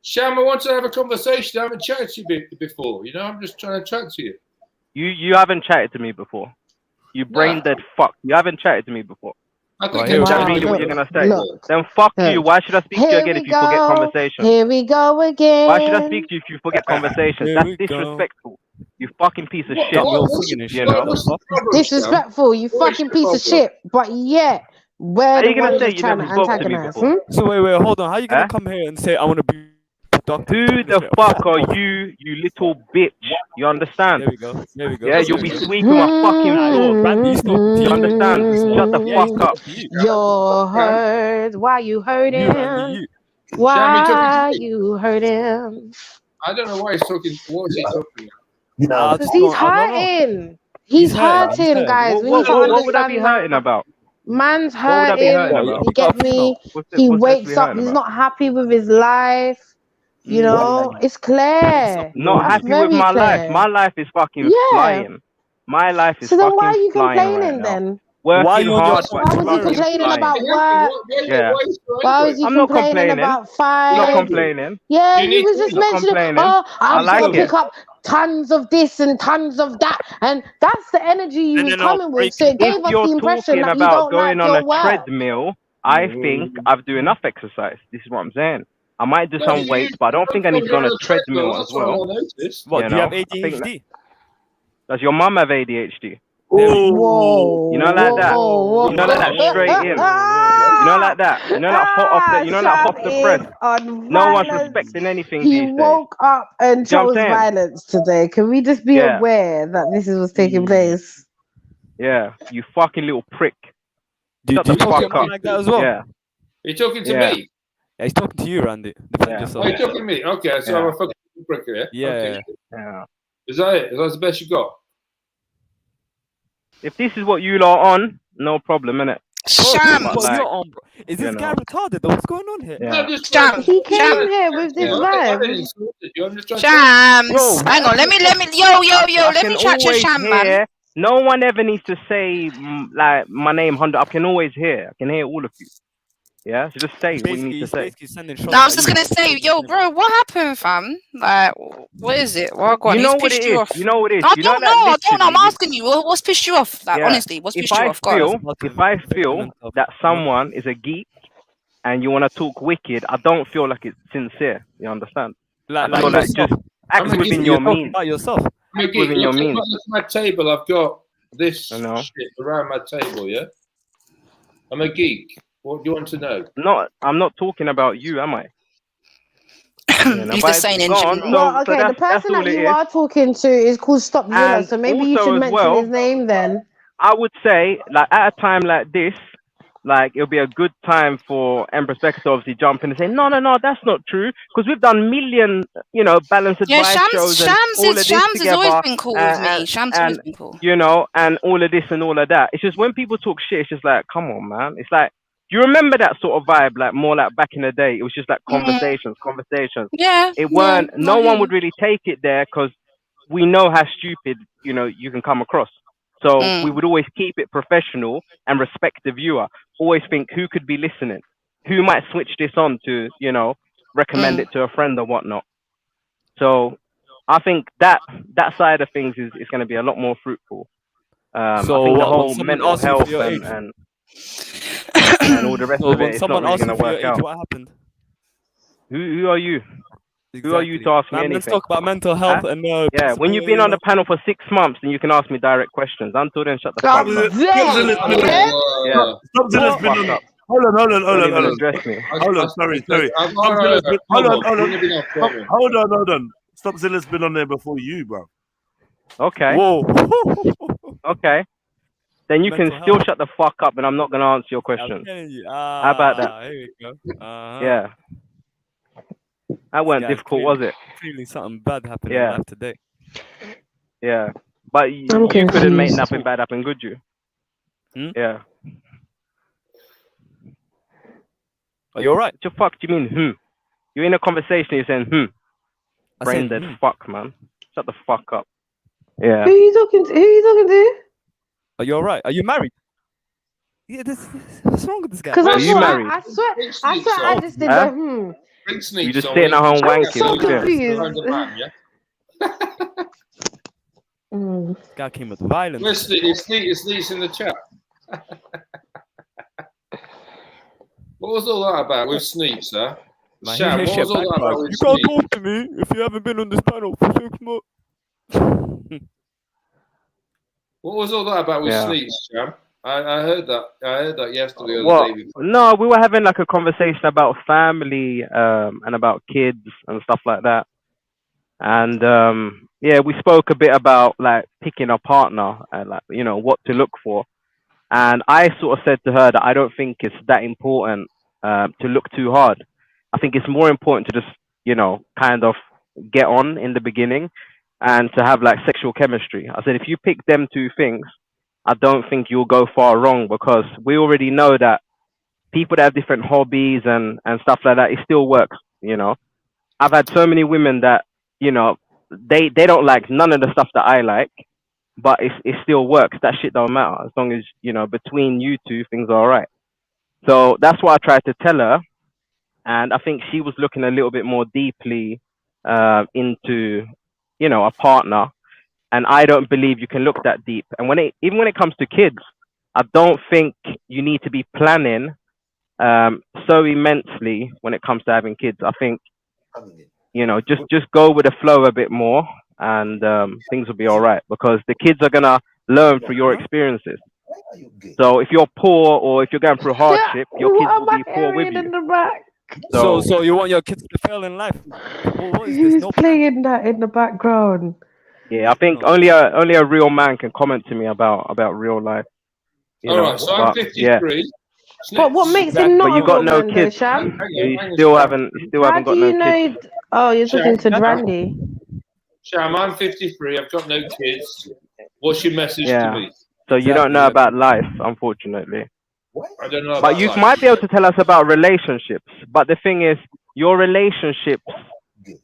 Sham, I want to have a conversation. I haven't chatted to you before. You know, I'm just trying to chat to you. You haven't chatted to me before. You brain dead fuck. You haven't chatted to me before. I think Is that Wow, really what look, you're gonna say? look, Then fuck look. you. Why should I speak to you Here again we if you forget go. conversation? Here we go again. Why should I speak to you if you forget conversation? Here That's we go. disrespectful. You fucking piece of shit. What's You know? the problem, Disrespectful, you What's fucking your piece of problem? shit. But yeah, we're How the you gonna ones say that's you trying to never spoke to me antagonize. before? So wait, hold on. How you gonna Huh? come here and say I want to be productive? Who the fuck are you, you little bitch? You understand? There we go. There we go. Yeah, you'll be sweeping my fucking floor. Randy, you stop. You understand? Shut the Yeah, fuck up. You're hurt. Why you hurting? You, Randy, you. Why you hurting? I don't know why he's talking. What is he talking Nah, Because he's hurting. He's hurting, guys. What, We what, need to what, what would I understand be hurting about? man's What would I be hurting hurting. about? You get me? What's He what's wakes actually up. hurting He's about? not happy with his life. You know, it's clear. Not It's happy with very my clear. life. My life is fucking Yeah. flying. My life is So then why are fucking you flying right complaining now. then? working hard. Why was he complaining about work? Yeah. Why was he I'm not complaining complaining. about fight? Not complaining. Yeah, he was just mentioning, oh, I'm like gonna it. pick up tons of this and tons of that, and that's the energy you was coming with. So it gave If us you're the impression talking that you about don't going like on your a work. treadmill, I think I've do enough exercise. This is what I'm saying. I might do some weights, but I don't think I need to go on a treadmill as well. What, do you have I think ADHD? does your mum have ADHD? Whoa. You know, like that. Whoa. You know, like that straight in. You know, like that. You know, like hot off the. You know, like off the press. No one's respecting anything He these days. woke up and Do you know what chose I'm saying? violence today. Can we just be Yeah. aware that this is what's taking place? Yeah, you fucking little prick. Do Shut you the talk to fuck your mum up. like that as well? Yeah. You're talking to Yeah. me? Yeah, he's talking to you, Randy. Defend yourself. Oh, you're talking to me? Okay, so I'm a fucking prick here. Yeah. Okay. Yeah. Is that it? Is that the best you got? If this is what you lot are on, no problem, innit? Shams. But like, Is this guy retarded? What's going on here? Yeah. He came here with this vibe. Shams. Hang on, let me, let me chat to Sham, man. No one ever needs to say like my name 100. I can always hear. I can hear all of you. Yeah, so just say what you need to say. No, I was just gonna say, yo, bro, what happened, fam? Like, what is it? What You know He's what pissed it you is. off. You know what it is. I You know don't that know. I don't know. I'm literally- asking you. What's pissed you off? Like, Yeah. honestly, what's pissed you off? If I feel that someone is a geek and you want to talk wicked, I don't feel like it's sincere. You understand? Like I feel like yourself. just act I'm a within geek. your You're talking means. about yourself. Act within your means. Look at my table. I've got this know. shit around my table, yeah? I'm a geek. What do you want to know? I'm not talking about you, am I? He's just saying in general. Well, okay, the person that you are talking to is called Stop Zilla, And so maybe you also should as mention well, his name then. I would say, like, at a time like this, like, it'll be a good time for Empress Becca to obviously jump in and say, no, that's not true. Because we've done million, balanced Yeah, advice shows and all of this Shams has always together. been cool with me. Shams has always been cool. And all of this and all of that. It's just when people talk shit, it's just like, come on, man. It's like, do you remember that sort of vibe? Like, more like back in the day, it was just like conversations. Yeah. It weren't, no one would really take it there because we know how stupid, you can come across. So we would always keep it professional and respect the viewer. Always think who could be listening, who might switch this on to, recommend it to a friend or whatnot. So I think that side of things is going to be a lot more fruitful. I So think the when whole someone mental asks you for health your age- and all the rest So of when it, it's someone not really asks going you to for your work age, out. what happened? Who are you? Who are you to ask me Man, anything? let's talk about mental health and yeah, when you've been on the panel for 6 months, then you can ask me direct questions. Until then, shut the fuck up. Yeah. Stop Zilla's been on. Fuck up. Hold on. Don't even address me. Hold on, sorry. Hold on. Stop Zilla's been on there before you, bro. Okay. Whoa. Okay. Then you can Mental still health. shut the fuck up and I'm not going to answer your I'm questions. telling you. How about that? Here we go. Yeah. That weren't This guy's difficult, was it? Clearly something bad happened in Yeah. life today. Yeah. But you I'm couldn't make confused. nothing bad happen, could you? Yeah. Are you alright? What the fuck do you mean, You're in a conversation, you're saying, I Brain said, dead fuck, man. Shut the fuck up. Yeah. Who are you talking to? Are you alright? Are you married? Yeah, what's wrong with this guy? Because Are you married? I swear I just did Huh? the You just sitting at home wanking. so Look at this. confused. This guy came with violence. Listen, it's these in the chat. What was all that about with Sneaks, huh? Man, Sham, he what shit was all that backfired. about with You can't Sneaks? talk to me if you haven't been on this panel for 6 months. What was all that about with Yeah. Sneaks, Sham? I heard that. I heard that yesterday or the Well, day before. no, we were having like a conversation about family and about kids and stuff like that. And yeah, we spoke a bit about like picking a partner and like, what to look for. And I sort of said to her that I don't think it's that important to look too hard. I think it's more important to just, kind of get on in the beginning and to have like sexual chemistry. I said, if you pick them two things, I don't think you'll go far wrong because we already know that people that have different hobbies and stuff like that, it still works, I've had so many women that, they don't like none of the stuff that I like, but it still works. That shit don't matter as long as, you know, between you two things are all right. So that's what I tried to tell her, and I think she was looking a little bit more deeply into, you know, a partner, and I don't believe you can look that deep. And even when it comes to kids, I don't think you need to be planning so immensely when it comes to having kids. I think, you know, just go with the flow a bit more, and things will be all right, because the kids are gonna learn through your experiences. So if you're poor or if you're going through hardship, your kids will be poor with you. In the back. So you want your kids to fail in life? What is this? Who's No playing that in the background? Yeah, I think only a real man can comment to me about real life. You All know, right, so I'm but, 53. yeah. But what makes him But not you a got real no man, though, kids. Sham? You still haven't How got do no you know? kids. Oh, you're talking to Sham, Randy. Sham, I'm 53. I've got no kids. What's your message to Yeah. me? So you don't know about life, unfortunately. I don't know But about you life. might be able to tell us about relationships. But the thing is, your relationships,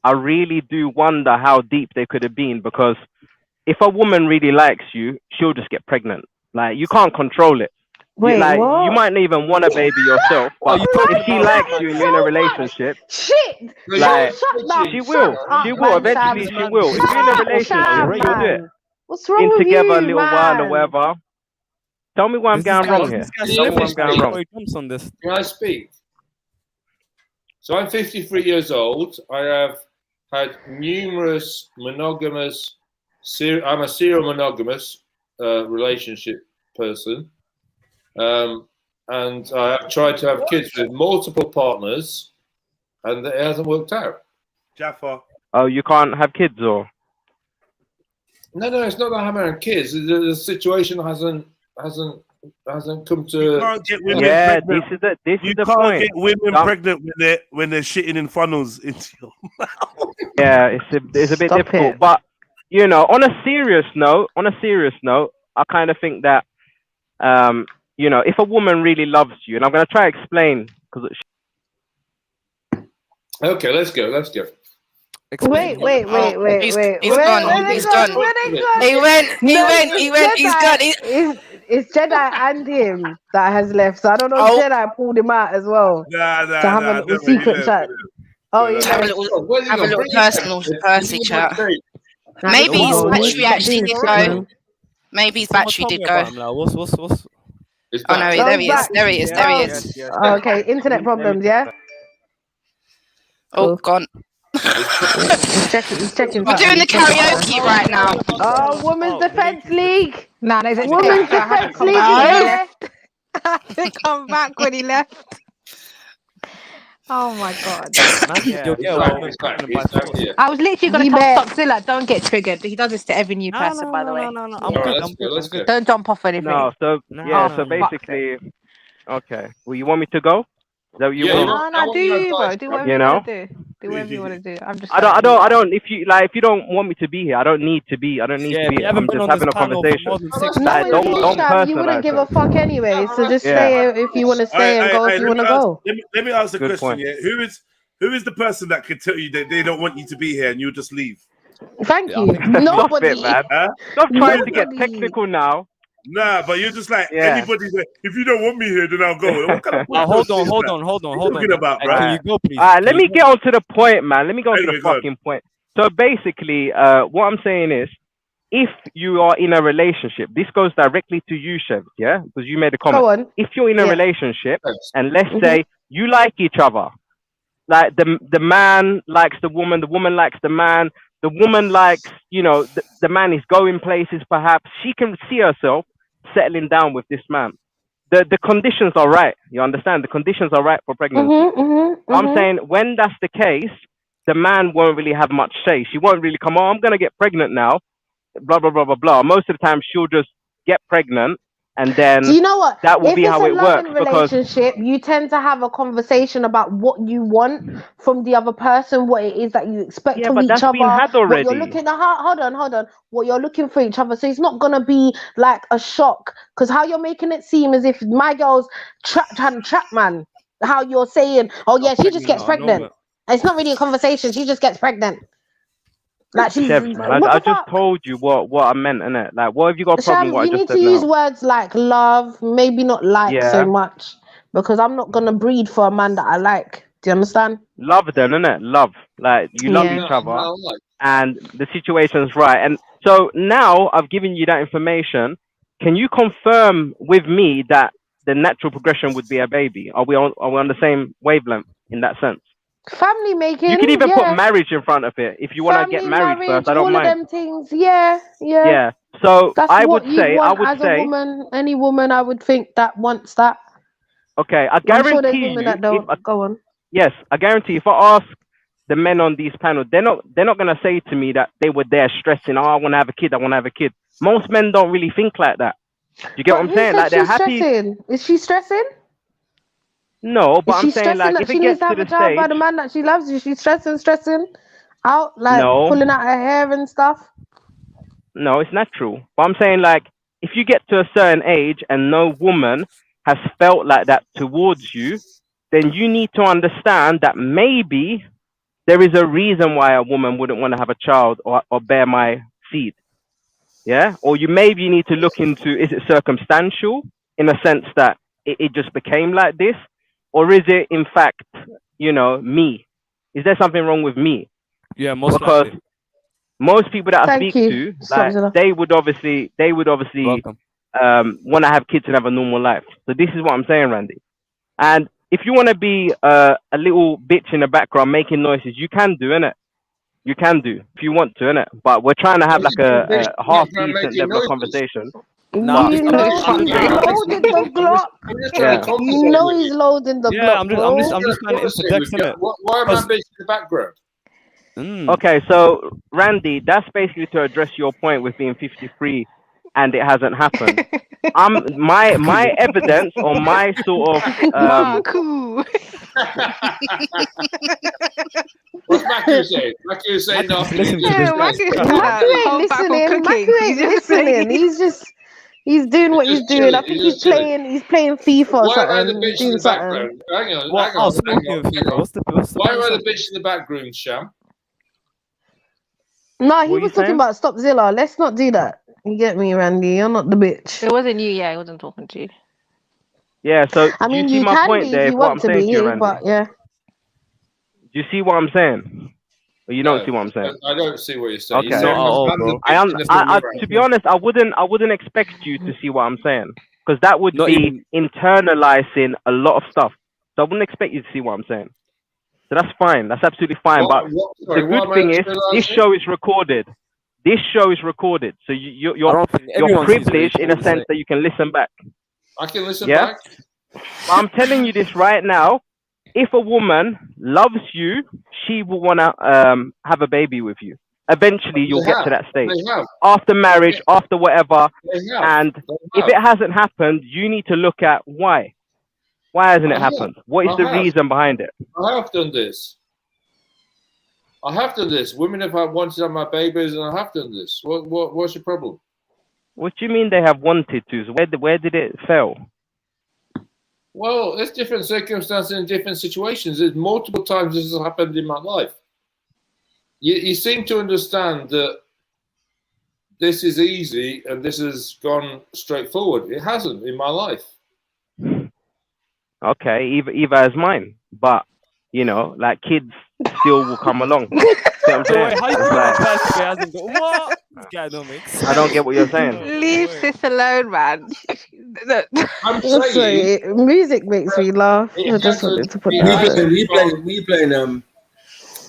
I really do wonder how deep they could have been, because if a woman really likes you, she'll just get pregnant. Like, you can't control it. Wait, like, what? you might not even want a baby yourself, but if she likes you and you're in a relationship, Shit! like, Shut she will. up, She will. man, Eventually, Sham. she will. If Shut you're in a up, relationship, Sham, you'll do it. man. What's wrong In with together a you, little while or man? whatever. Tell me where I'm going wrong here. Tell me where I'm going wrong. On this. Can I speak? So I'm 53 years old. I have had numerous monogamous. I'm a serial monogamous relationship person, and I have tried to have kids with multiple partners, and it hasn't worked out. Jaffa. Oh, you can't have kids, or? No, it's not that I'm having kids. The situation hasn't come to. You can't get women Yeah, pregnant. this You is the can't point. get women Some- pregnant when they're shitting in funnels into your mouth. Yeah, it's a bit Stop difficult. it. But you know, on a serious note, I kind of think that you know, if a woman really loves you, and I'm gonna try to explain, because Okay, let's go. Wait. He's gone. He's gone. He went. He's gone. It's Jedi and him that has left. So I don't know if Jedi pulled him out as well. Nah, to have a little secret chat. Oh, he Have a little personal chat. Maybe his battery actually did go. Maybe his battery did go. What's? Oh no, there he is. There he is. There he is. Oh, okay, internet problems, yeah. Oh, gone. He's checking. We're doing the karaoke right now. Oh, Women's Defense League. Nah, there's a Women's Defense League. Yeah. I had to come back when he left. Oh my god. I was literally going to tell Stockzilla, don't get triggered. He does this to every new person, by the way. No. I'm good. Let's go. Don't jump off anything. no, so so basically, okay. Well, you want me to go? Is that what you want? No, do you, bro? Do whatever You you know? want to do. Do whatever you want to do. I'm just. I don't. If you don't want me to be here, I don't need to be. I'm just having a conversation. Like, don't You personalize wouldn't give it. a fuck anyway. So just stay if you want to stay and go if you want to go. Let me ask a Good question. point. Yeah, who is the person that can tell you that they don't want you to be here and you'll just leave? Thank you. Stop it, man. Stop trying to get Nobody. technical now. Nah, but you're just like Yeah. anybody's like, if you don't want me here, then I'll go. What kind of Hold bullshit is that? on. What you talking about, bro? Can you go, please? All right, let me get on to the point, man. Let me go on to Anyway, the go on. fucking point. So basically, what I'm saying is, if you are in a relationship, this goes directly to you, Chev, yeah? Because you made a comment. Go on. If you're in a Yeah. relationship, and let's say you like each other, like the man likes the woman likes the man, the woman likes, you know, the man is going places, perhaps. She can see herself settling down with this man. The conditions are right. You understand? The conditions are right for pregnancy. I'm saying when that's the case, the man won't really have much say. She won't really come, oh, I'm going to get pregnant now, blah, blah, blah, blah, blah. Most of the time, she'll just get pregnant, and then Do you know what? that will If be it's how a it works. loving Because relationship, you tend to have a conversation about what you want from the other person, what it is that you expect yeah, from but each that's other. been had What already. you're looking at, hold on. What you're looking for each other. So it's not gonna be like a shock, because how you're making it seem as if my girl's trying to trap man. How you're saying, oh yeah, she just gets pregnant. It's not really a conversation. She just gets pregnant. Like she's. Chefs, man. I just told you what I meant, innit? Like, what have you got a problem Shams, with what you I need just to said use now? words like love, maybe not like so Yeah. much, because I'm not gonna breed for a man that I like. Do you understand? Love then, innit? Love. Like, you love Yeah. each other, and the situation's right. And so now I've given you that information. Can you confirm with me that the natural progression would be a baby? Are we on the same wavelength in that sense? Family making. You can even yeah. put marriage in front of it if you want to get Family, married marriage, first. I don't all of mind. them things. Yeah, yeah. Yeah. So That's I what would you'd say, want as a woman. Any woman, I would think that wants that. okay, I I'm sure there's guarantee women you. that don't. Go on. Yes, I guarantee if I ask the men on these panels, they're not gonna say to me that they were there stressing, oh, I want to have a kid, I want to have a kid. Most men don't really think like that. Do you get But what I'm who saying? said Like they're she's happy. stressing? Is she stressing? No, but Is I'm she saying stressing like that if she it needs gets to to have a the child by stage, the man that she loves? Is she stressing out, like no, pulling out her hair and stuff? no, it's natural. But I'm saying like if you get to a certain age and no woman has felt like that towards you, then you need to understand that maybe there is a reason why a woman wouldn't want to have a child or bear my seed. Yeah? Or you maybe need to look into, is it circumstantial in a sense that it just became like this? Or is it in fact, me? Is there something wrong with me? Yeah, most Because likely. most people that I Thank speak you. to, Stop, like Zilla. they would obviously Welcome. want to have kids and have a normal life. So this is what I'm saying, Randy. And if you want to be a little bitch in the background making noises, you can do, innit? You can do if you want to, innit? But we're trying to have like a half decent level of conversation. Nah, You know he's loading the Glock. Yeah. You know he's loading the Yeah, Glock, bro. I'm just trying to interject, innit? Why am I bitching in the background? Okay, so Randy, that's basically to address your point with being 53 and it hasn't happened. My evidence or my sort of What's Maku saying? Maku saying no. Listen to this guy's crap. Maku ain't listening. He's doing what he's doing. I think he's playing FIFA or Why am I the something. bitch in Doing the something. background? Hang on, What? hang on. Speaking of FIFA, what's the Why am I the answer? bitch in the background, Sham? No, he What was you talking saying? about Stop Zilla. Let's not do that. You get me, Randy? You're not the bitch. It wasn't you, yeah. He wasn't talking to you. Yeah, so I do you mean, see you my can point be there? if you What I'm want to saying to you, be, Randy? but yeah. Do you see what I'm saying? Or you don't see what I'm saying? I don't see what you're saying. Okay. You're saying I'm the bitch in the background. To be honest, I wouldn't expect you to see what I'm saying because that would Not be even- internalizing a lot of stuff. So I wouldn't expect you to see what I'm saying. So that's fine. That's absolutely fine. What- but sorry, the what good am I thing is internalizing? this show is recorded. This show is recorded, so I you're don't think everyone sees what privileged you're in a saying. sense that you can listen back. I can listen Yeah? back. But I'm telling you this right now. If a woman loves you, she will want to have a baby with you. Eventually, you'll get to that stage. They have. After marriage, after whatever. They have. And They if have. it hasn't happened, you need to look at why. Why hasn't it I have. happened? What is I the have. reason behind it? I have done this. I have done this. Women have wanted to have my babies, and I have done this. What's your problem? What do you mean they have wanted to? So where did it fail? Well, there's different circumstances in different situations. There's multiple times this has happened in my life. You seem to understand that this is easy and this has gone straightforward. It hasn't in my life. Okay, Eva is mine, but like kids still will come along. See what I'm saying? Wait, how you It's feel like, about person hasn't got what? This guy don't make sense. I don't get what you're saying. Leave sis alone, man. I'm Sorry, music makes me laugh. I just wanted to put that out there. We playing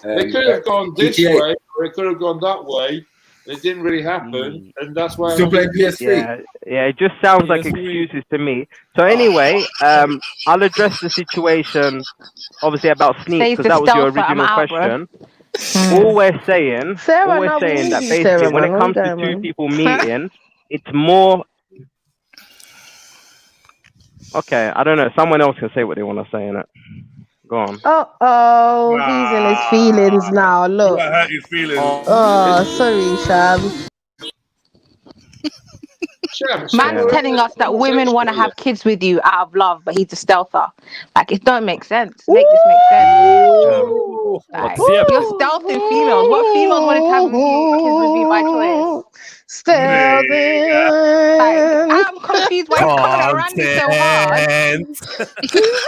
It could have gone this GTA. way, or it could have gone that way. It didn't really happen, and that's why. Still playing PS3. Yeah, it just sounds like excuses to me. So anyway, I'll address the situation, obviously about Sneak, Save because the that was your stealth, I'm original out, bro. question. All we're saying, Sarah, now we need that you, basically Sarah, when man. it What comes you to doing, two man? people meeting, it's more. Okay, I don't know. Someone else can say what they want to say in it. Go on. Oh, he's in his feelings now. Look. That hurt his feelings. Oh, sorry, Sham. Man's telling us that women want to have kids with you out of love, but he's a stealther. Like, it don't make sense. Make this make sense. What Bex, yeah. You're stealthing females. What females wanted to have kids with you by choice? Stealthing. Like, I'm confused why you're coming at Randy so hard.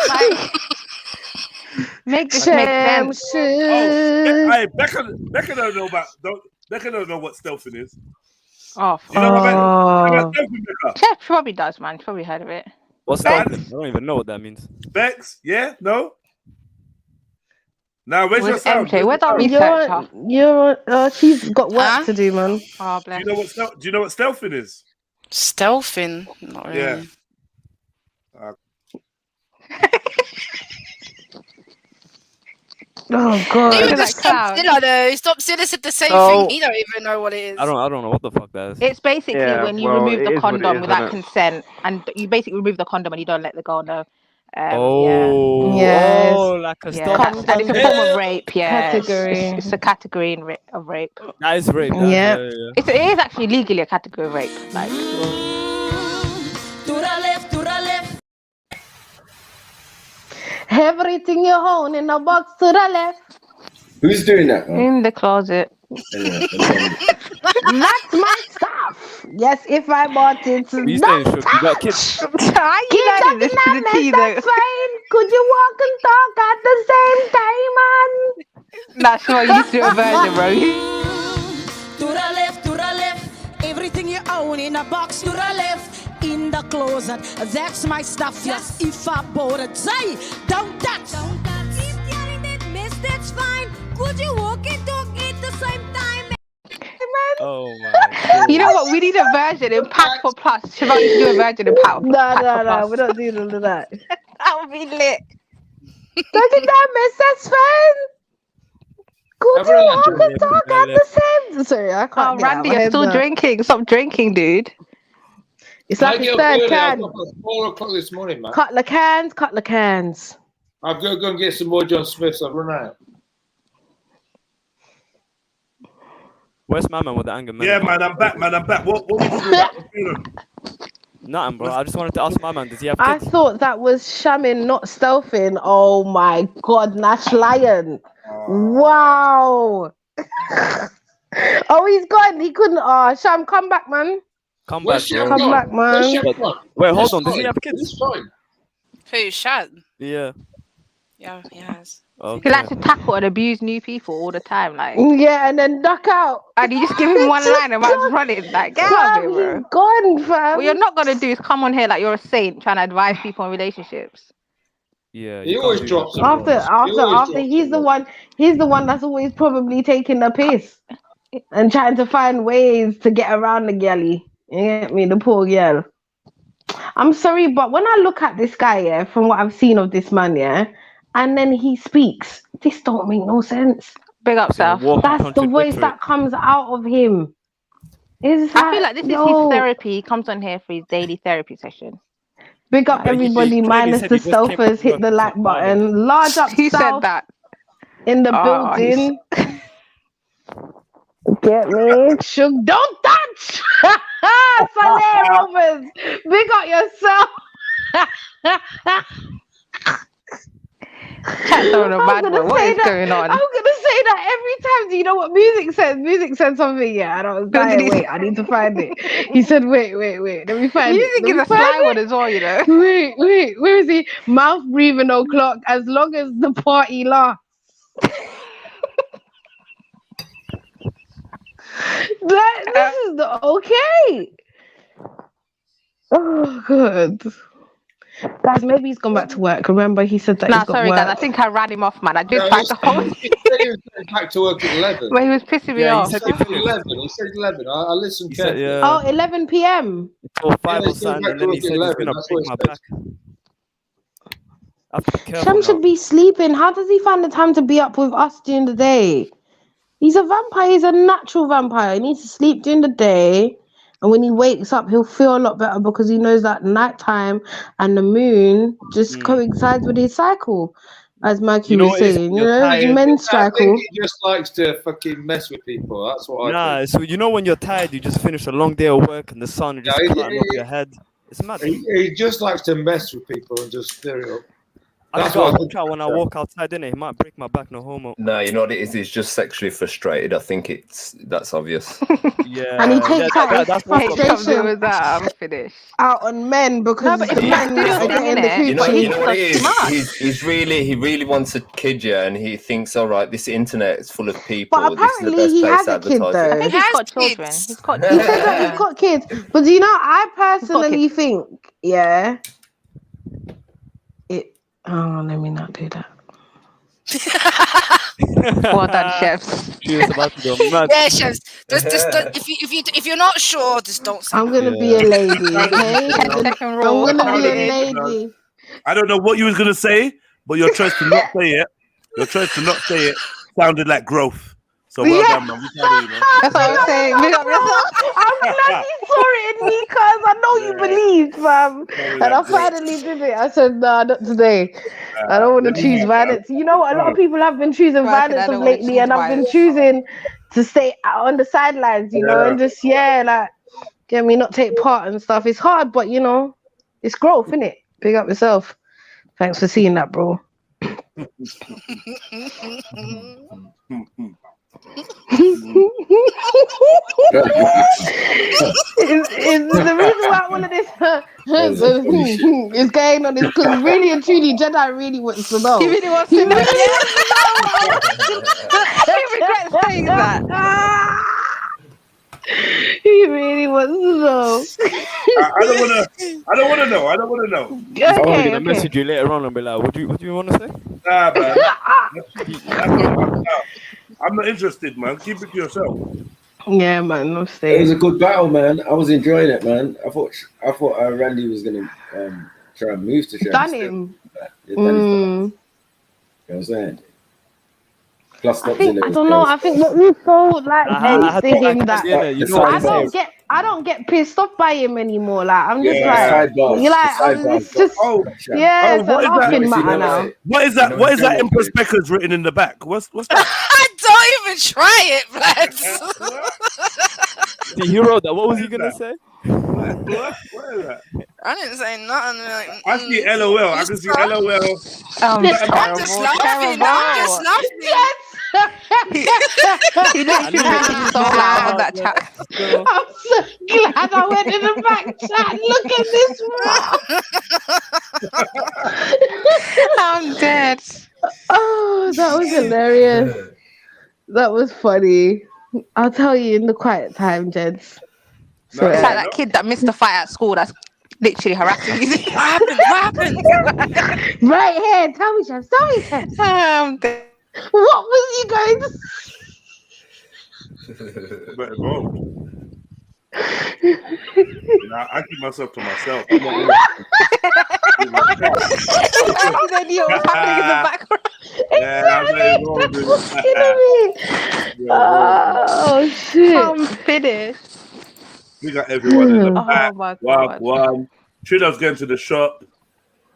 Like, this make sense. Hey, Becca don't know Becca don't know what stealthing is. Oh, you know about stealthing, Becca? Chef probably does, man. She's probably heard of it. What's stealthing? I don't even know what that means. Bex, yeah, no. Now, where's your With sound? MJ, where's our researcher? She's got work to do, man. Oh, Do bless. you know what stealthing is? Stealthing? Not really. Yeah. Oh god! You Look at just that stop clown. Zilla though. Stop Zilla said the same So- thing. He don't even know what it is. I don't know what the fuck that is. It's basically Yeah, when you well, remove it the is what it condom is, without innit? consent, and you basically remove the condom and you don't let the girl know. Oh, Yes. oh, like a Yeah, stealth. and it's a form of rape. Yeah, Category. It's a category of rape. That is rape. Yeah. It is actually legally a category of rape. Like, To the left, to the left. Everything you own in a box to the left. Who's doing that? Man? in the closet. That's my stuff. Yes, if I bought it. You saying, Shook? You got kids? How you learning this to the T though? That's fine. Could you walk and talk at the same time, man? That's why you need to do a version, bro. To the left, to the left. Everything you own in a box to the left. In the closet. That's my stuff. Yes, if I bought it. Say, don't touch. Don't touch. If you're that mess, that's fine. Could you walk and talk at the same time? Oh my. You know what? We need a version in Pack for Plus. Siobhan needs to do a version in Pack for No, Plus. we're not doing all of that. That would be lit. Don't you know, miss? That's fine. Could you walk and talk at the same? Sorry, I can't. Oh, get out Randy, my you're head still now. drinking. Stop drinking, dude. It's like a third can. 4 o'clock this morning, man. Cut the cans. I've got to go and get some more John Smiths. I've run out. Where's my man with the anger man? Yeah, man, I'm back. What we doing about? What's going on? Nothing, bro. I just wanted to ask my man, does he have I kids? thought that was shamming, not stealthing. Oh my god, Nash Lion. Wow. Oh, he's gone. He couldn't. Oh, Sham, come back, man. Come Where's back, bro. Sham Come back, man. Where's Sham gone? Wait, hold He's on. Does he fine. have kids? He's fine. Who? Shad? Yeah. Yeah, he has. He likes to tackle and abuse new people all the time. Like, Yeah, and then duck out. and you just give him one line and man's running. Like, get out of here, Fam, bro. he's gone, fam. What you're not gonna do is come on here like you're a saint trying to advise people on relationships. Yeah. He you always can't do drops that. them. After he's the one that's always probably taking the piss and trying to find ways to get around the galley. You get me, the poor girl. I'm sorry, but when I look at this guy, yeah, from what I've seen of this man, yeah, and then he speaks, this don't make no sense. Big up, Seth. That's the voice that comes out of him. It's I feel like this is yo, his therapy. He comes on here for his daily therapy session. Big up But he everybody, clearly minus said the he just came selfers. from Hit work the and like said, button. Large up Who said South that? in the Oh, building. Get me? Shook, don't touch! Saleh Rovers, big up yourself. Chat's on a bad one. What is that, going on? I'm gonna say that every time. Do you know what music says? Music said something. Yeah, I don't. Wait, I need to find it. He said, "Wait. Let me find Music it." is a sly one as well, you know. Wait. Where is he? Mouth breathing o'clock. As long as the party lasts. This is the okay. Oh, good. Guys, maybe he's gone back to work. Remember, he said that Nah, he's got sorry, work. guys. I think I ran him off, man. I did No, try to hold him, he said he was going back to work at 11. but he was pissing me Yeah, off. he said He said 11. He said 11. I listened He said, carefully. yeah. Oh, 11 p.m. Till 5 Yeah, or he's going something, back and to then he work said at he's 11. gonna That's break what my he back. said. I have to be careful Shem now. should be sleeping. How does he find the time to be up with us during the day? He's a vampire. He's a natural vampire. He needs to sleep during the day. And when he wakes up, he'll feel a lot better because he knows that nighttime and the moon just coincides with his cycle, as Mikey You know was what it is? saying. You You're know, tired. men's I think cycle. he just likes to fucking mess with people. That's what I Nah, so you know when you're tired, you just finish a long day of work and the sun is just Yeah, cutting off your head. It's mad. think. He just likes to mess with people and just stir it up. I That's just gotta what- watch out when I walk outside, innit? He might break my back, no homo. No, you know what it is? He's just sexually frustrated. I think that's obvious. Yeah. And he takes out his that's frustration with that. I'm finished. out on men because but the it's men still are thing, getting the innit? You know coochie. what it is? Too much. He really wants to kid you, and he thinks, all right, this internet is full of people. But This is the apparently best he place has to a kid advertise though. I think he's got children. He's got He says that he's got kids. But do you know, I personally think, yeah, oh, let me not do that. Well done, chefs. She was about to go mad. Yeah, chefs. Just don't, if you're not sure, just don't say. I'm gonna be a lady, okay? I'm gonna be a lady. I don't know what you was gonna say, but your choice to not say it, sounded like growth. So well done, man. We proud of you, man. That's what I'm saying. Big up yourself. I'm glad you saw it in me, cause I know you believed, fam. And I finally did it. I said, nah, not today. I don't want to choose violence. You know what? A lot of people have been choosing violence of lately, and I've been choosing to stay on the sidelines, you know, and just like get me not take part and stuff. It's hard, but you know, it's growth, innit? Big up yourself. Thanks for seeing that, bro. The reason why all of this is going on is because really and truly Jedi really wants to know. He really wants to know. He regrets saying that. He really wants to know. I don't want to know. I'm only gonna message you later on and be like, what do you want to say? Nah, man. I'm not interested, man. Keep it to yourself. Yeah, man. No It stay. was a good battle, man. I was enjoying it, man. I thought Randy was gonna try and move to Done him. You know what I'm saying? Plus, I don't know. I think what we so like hates to him that I don't get pissed off by him anymore. Like I'm just it's just it's a laughing matter now. What is that? What is that Empress Becker's written in the back? What's that? Don't even try it, man. The hero that. What was he gonna say? What is that? I didn't say nothing. Like, I see LOL. I can see LOL. I'm just laughing. Yes. He literally made so loud on that chat. I'm so glad I went in the back chat. Look at this. I'm dead. Oh, that was hilarious. That was funny. I'll tell you in the quiet time, gents. It's like that kid that missed the fight at school that's literally harassing you. What happened? Right here. Tell me, Jeff. I'm dead. What was you going to I keep myself to myself. I don't know what's happening in the background. Oh shit! I'm finished. We got everyone in the back. Oh my god! One. Trilla's going to the shop.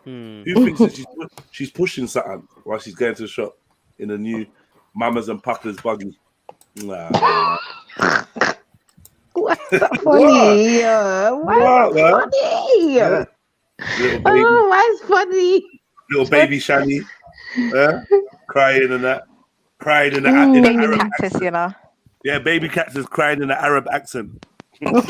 Who thinks that she's pushing something while she's going to the shop in a new Mamas and Papas buggy? Nah. What's that funny? What's funny? Yeah. Why is funny? Little baby Shani, crying and that, crying in the baby Arab cactus, accent. you know. Yeah, baby cactus crying in the Arab accent. Wait.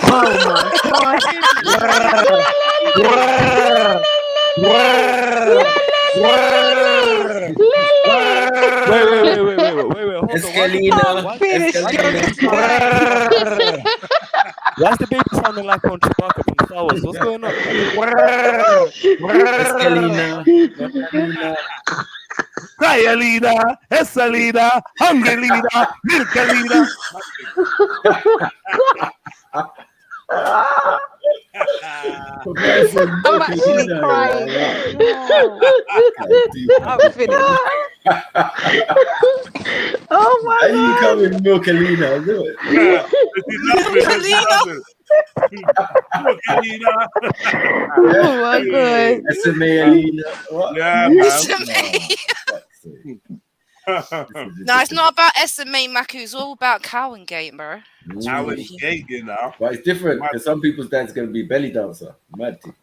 Escalina. Why is the baby sounding like on Chewbacca from Star Wars? What's going on? Escalina. Cry, Alina, Escalina, hungry Lina, milk Alina. I'm actually crying. I'm finished. Oh my god! You coming, Milk Alina? Do it. Oh my god! SMA Alina. Yeah, No, it's not about SMA, Maku. It's all about Cowan Gate, bro. Cowan Gate, you know. But it's different because some people's dad's gonna be belly dancer. Mad thing.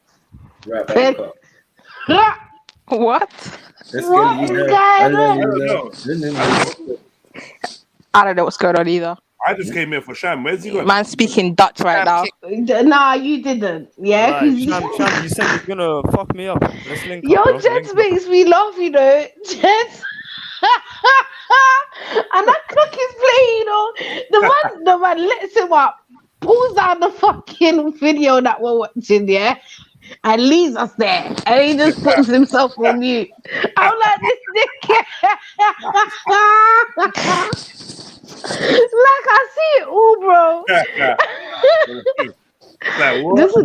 Right back up. What? What is going on? I don't know what's going on either. I just came here for Sham. Where's he gone? Man speaking Dutch right now. Nah, you didn't. Yeah. Right, Sham, you said you're gonna fuck me up. Let's link up, Yo, bro. Jets makes me laugh, you know. Jets. And that clock is playing, you know. The man lets him up, pulls out the fucking video that we're watching, yeah, and leaves us there. And he just puts himself on mute. I'm like, this dickhead. Like, I see it all, bro. Just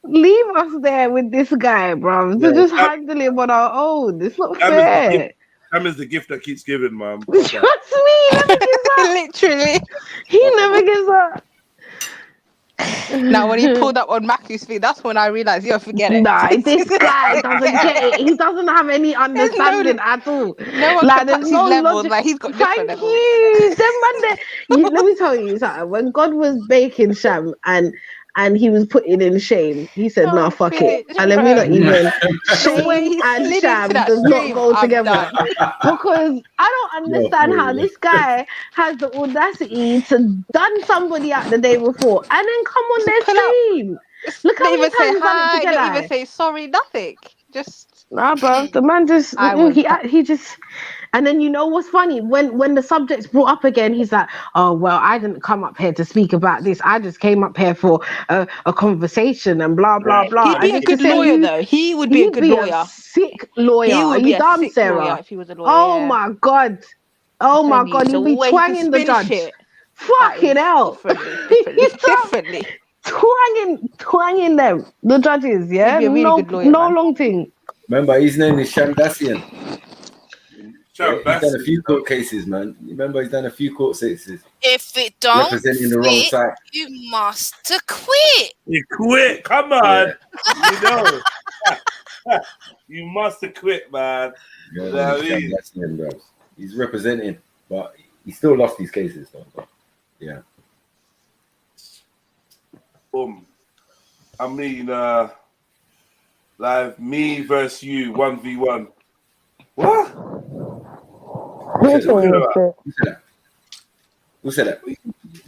leave us there with this guy, bro. To just handle him on our own. It's not fair. Sam is the gift that keeps giving, man. Trust me, he never gives up. Literally. He never gives up. Now, when he pulled up on Matthew's feet, that's when I realized, yo, forget it. Nah, this guy doesn't get it. He doesn't have any understanding at all. No one like, can touch his levels. Like, he's got different levels. Let me tell you something. When God was baking Sham and he was putting in shame, he said, "No, fuck it." And let me not even shame and Sham does not go together. Because I don't understand how this guy has the audacity to done somebody out the day before and then come on their stream. Look how many times he's done it to don't even say sorry, nothing. Just nah, bro. The man just he just. And then you know what's funny? When the subject's brought up again, he's like, "Oh well, I didn't come up here to speak about this. I just came up here for a conversation and blah blah blah." He'd be a good lawyer, though. He would be a good lawyer. Sick lawyer. He would be a dumb, sick Sarah? lawyer if he was a lawyer. Oh my god. Oh my god. He'd be twanging the judge. Fucking hell. Differently. Twanging them. The judges. Yeah. He'd be a really good lawyer, no long thing. Remember, his name is Shamdasian. He's done a few court cases, man. Remember, he's done a few court cases. If it don't representing the wrong side. you must quit. You quit. Come on. You know. You must have quit, man. Yeah, You know what I mean? Shamdasian, bro. He's representing, but he still lost these cases, though. But, yeah. I mean, like me versus you, 1v1. What? Who said that?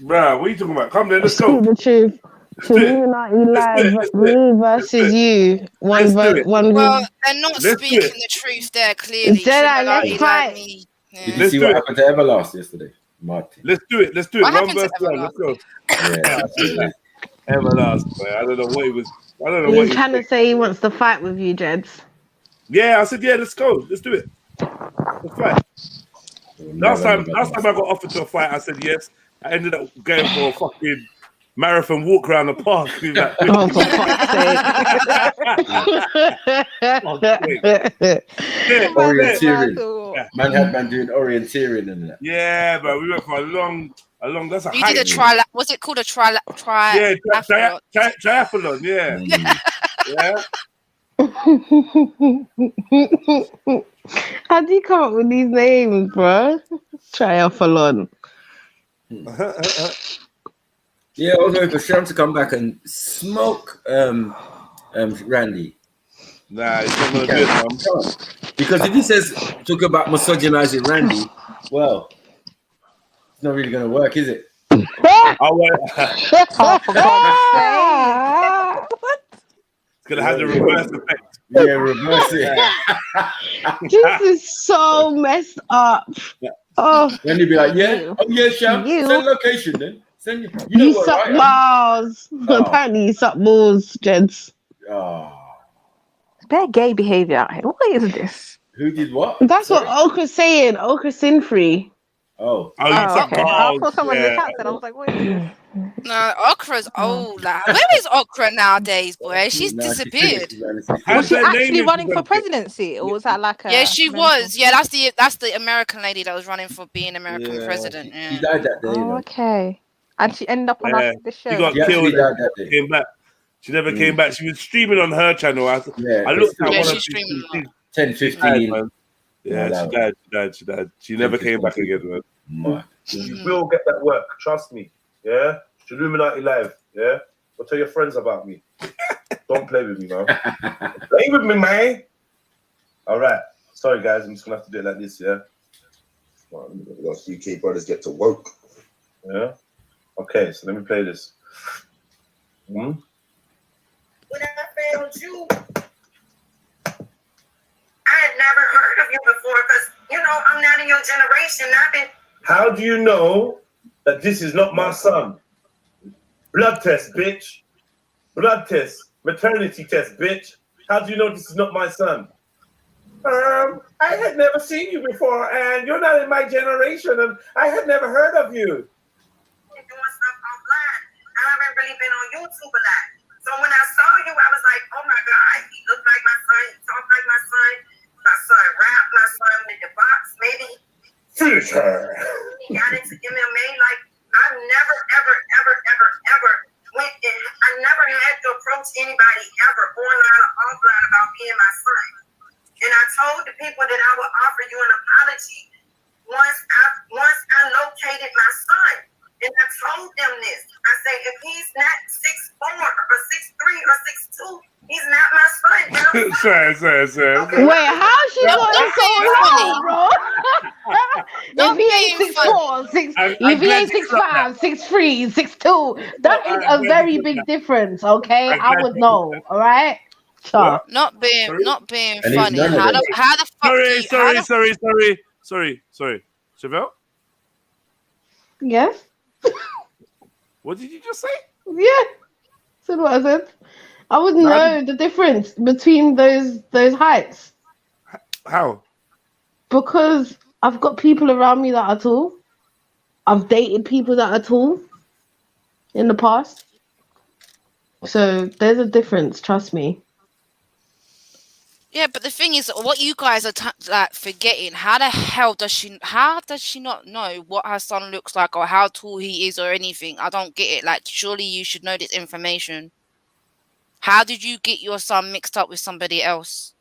Bruh, what are you talking about? Come then, let's go. The truth. Trilluminati live, me versus you. 1v1. Well, they're not speaking the truth there, clearly. Let's fight. Did you see what happened to Everlast yesterday? Martin. Let's do it. What 1 happened versus to 1. Let's go. Yeah. Everlast, man. I don't know what he was. I don't know He's what he trying to say he wants to fight with you, Jeds. Yeah, I said, yeah, let's go. Let's do it. Let's fight. Last time I got offered to a fight, I said yes. I ended up going for a fucking marathon walk around the park. Like, oh, for fuck's sake. Orienteering. Man had man doing orienteering and that. Yeah, but we went for a long. That's a. You did a trial. Was it called a trial? Yeah, triathlon. Yeah. Yeah. How do you come up with these names, bro? Triathlon. Yeah, I was waiting for Sham to come back and smoke Randy. Nah, he's not gonna do it, man. Because if he says talk about misogynizing Randy, well, it's not really gonna work, is it? It's gonna have the reverse effect. Yeah, reverse it. This is so messed up. Oh, then you'd be like, yeah, Sham, send location then. Send you suck balls. Apparently, you suck balls, gents. It's bare gay behavior. What is this? Who did what? That's what Okra's saying. Okra's sin free. Oh, you suck okay. balls. I thought someone in the chat said. I was like, what is this? No, Okra's old. Like, where is Okra nowadays, boy? She's disappeared. Was she actually running for presidency, or was that like a? Yeah, she was. Yeah, that's the American lady that was running for being American president. Yeah. She died that day. Oh, okay. And she ended up on the show. She got killed. Came back. She never came back. She was streaming on her channel. I looked at one of streaming 10, 15. Yeah, she died. She never came back again, man. You will get that work. Trust me. Yeah? Trilluminati live. Yeah? Go tell your friends about me. Don't play with me, man. Play with me, man. All right. Sorry, guys. I'm just gonna have to do it like this. Yeah. Well, those UK brothers get to work. Yeah. Okay. So let me play this. When I found you, I had never heard of you before because, you know, I'm not in your generation. I've been. How do you know that this is not my son? Blood test, bitch. Blood test. Maternity test, bitch. How do you know this is not my son? I had never seen you before, and you're not in my generation, and I had never heard of you. You're doing stuff offline. I haven't really been on YouTube a lot. So when I saw you, I was like, oh my God, he looked like my son. He talked like my son. My son rapped. My son went to box. Maybe finish her. He got into MMA. Like, I've never, ever went in. I never had to approach anybody ever, online or offline, about being my son. And I told the people that I would offer you an apology once I located my son. And I told them this. I say, if he's not 6'4" or 6'3" or 6'2", he's not my son. Sorry. Wait, how she got it so low, bro? If he ain't 6'4", if he ain't 6'5", 6'3", 6'2", that is a very big difference. Okay, I would know. All right. Sure. Not being And funny. it's none of How the fuck Sorry. Chevelle? Yes. What did you just say? Yeah. Said what I said. I wouldn't know the difference between those heights. How? Because I've got people around me that are tall. I've dated people that are tall in the past. So there's a difference, trust me. Yeah, but the thing is, what you guys are like forgetting, how the hell does she not know what her son looks like or how tall he is or anything? I don't get it. Like, surely you should know this information. How did you get your son mixed up with somebody else?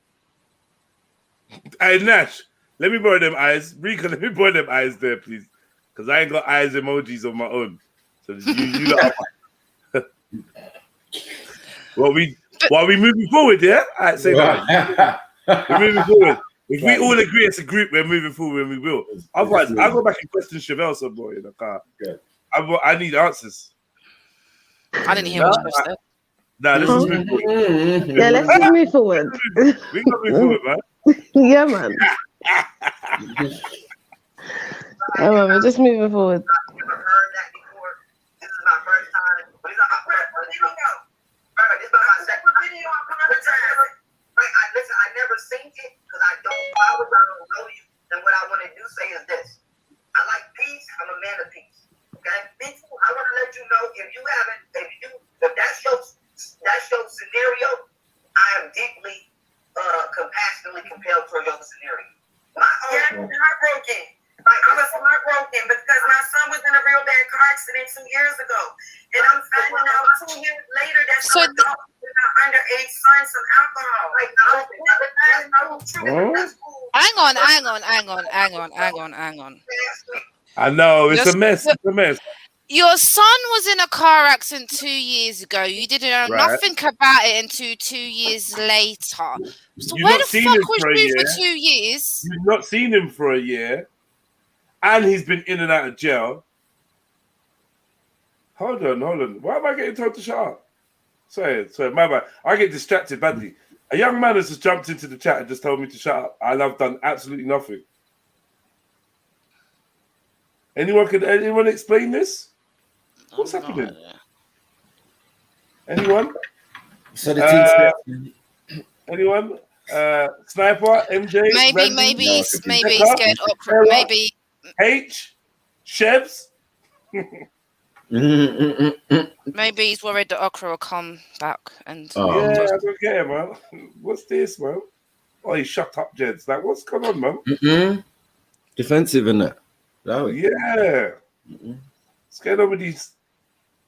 Hey, Nash, let me borrow them eyes. Rika, let me borrow them eyes there, please. Because I ain't got eyes emojis of my own. So you lot. While we moving forward, yeah? All right, say that. We're moving forward. If we all agree as a group, we're moving forward and we will. Otherwise, I'll go back and question Chevelle some more in the car. I need answers. I didn't hear what you said. Nah, let's just move forward. Yeah, let's just move forward. We gotta move forward, man. Yeah, man. Yeah, man, we're just moving forward. I never seen it because I don't know you. And what I want to do say is this: I like peace. I'm a man of peace. Okay, people. I want to let you know if that's your scenario, I am deeply, compassionately compelled for your scenario. My own heartbroken. Like, I was heartbroken because my son was in a real bad car accident 2 years ago, and I'm finding out 2 years later that my dog with my underage son some alcohol. Like, Hang on. I know it's a mess. It's a mess. Your son was in a car accident 2 years ago. You didn't know nothing about it until 2 years later. So You've where not the seen fuck him was for a you year. for 2 years? You've not seen him for a year, and he's been in and out of jail. Hold on. Why am I getting told to shut up? Sorry, my bad. I get distracted badly. A young man has just jumped into the chat and just told me to shut up, and I've done absolutely nothing. Anyone explain this? What's happening? Anyone? So the anyone? Sniper, MJ, Maybe he's scared okra. Maybe H, Chevs. Maybe he's worried that okra will come back and. Yeah, I don't get it, man. What's this, man? Oh, he shut up, Jeds. Like, what's going on, man? Defensive, innit? Yeah. What's going on with these?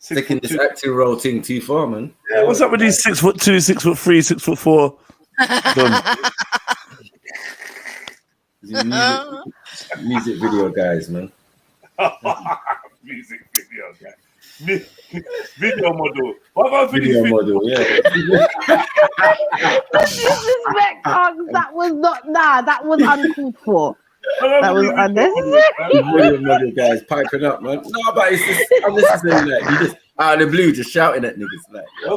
Taking this active role thing too far, man. Yeah, what's up with these 6'2", 6'3", 6'4"? Music video guys, man. Music video guys. Video model. What about Video model, yeah. Disrespect, that was not that was uncalled for. That was unnecessary. Video model guys piping up, man. No, but it's just unnecessary. Like you just out of the blue, just shouting at niggas. Like, I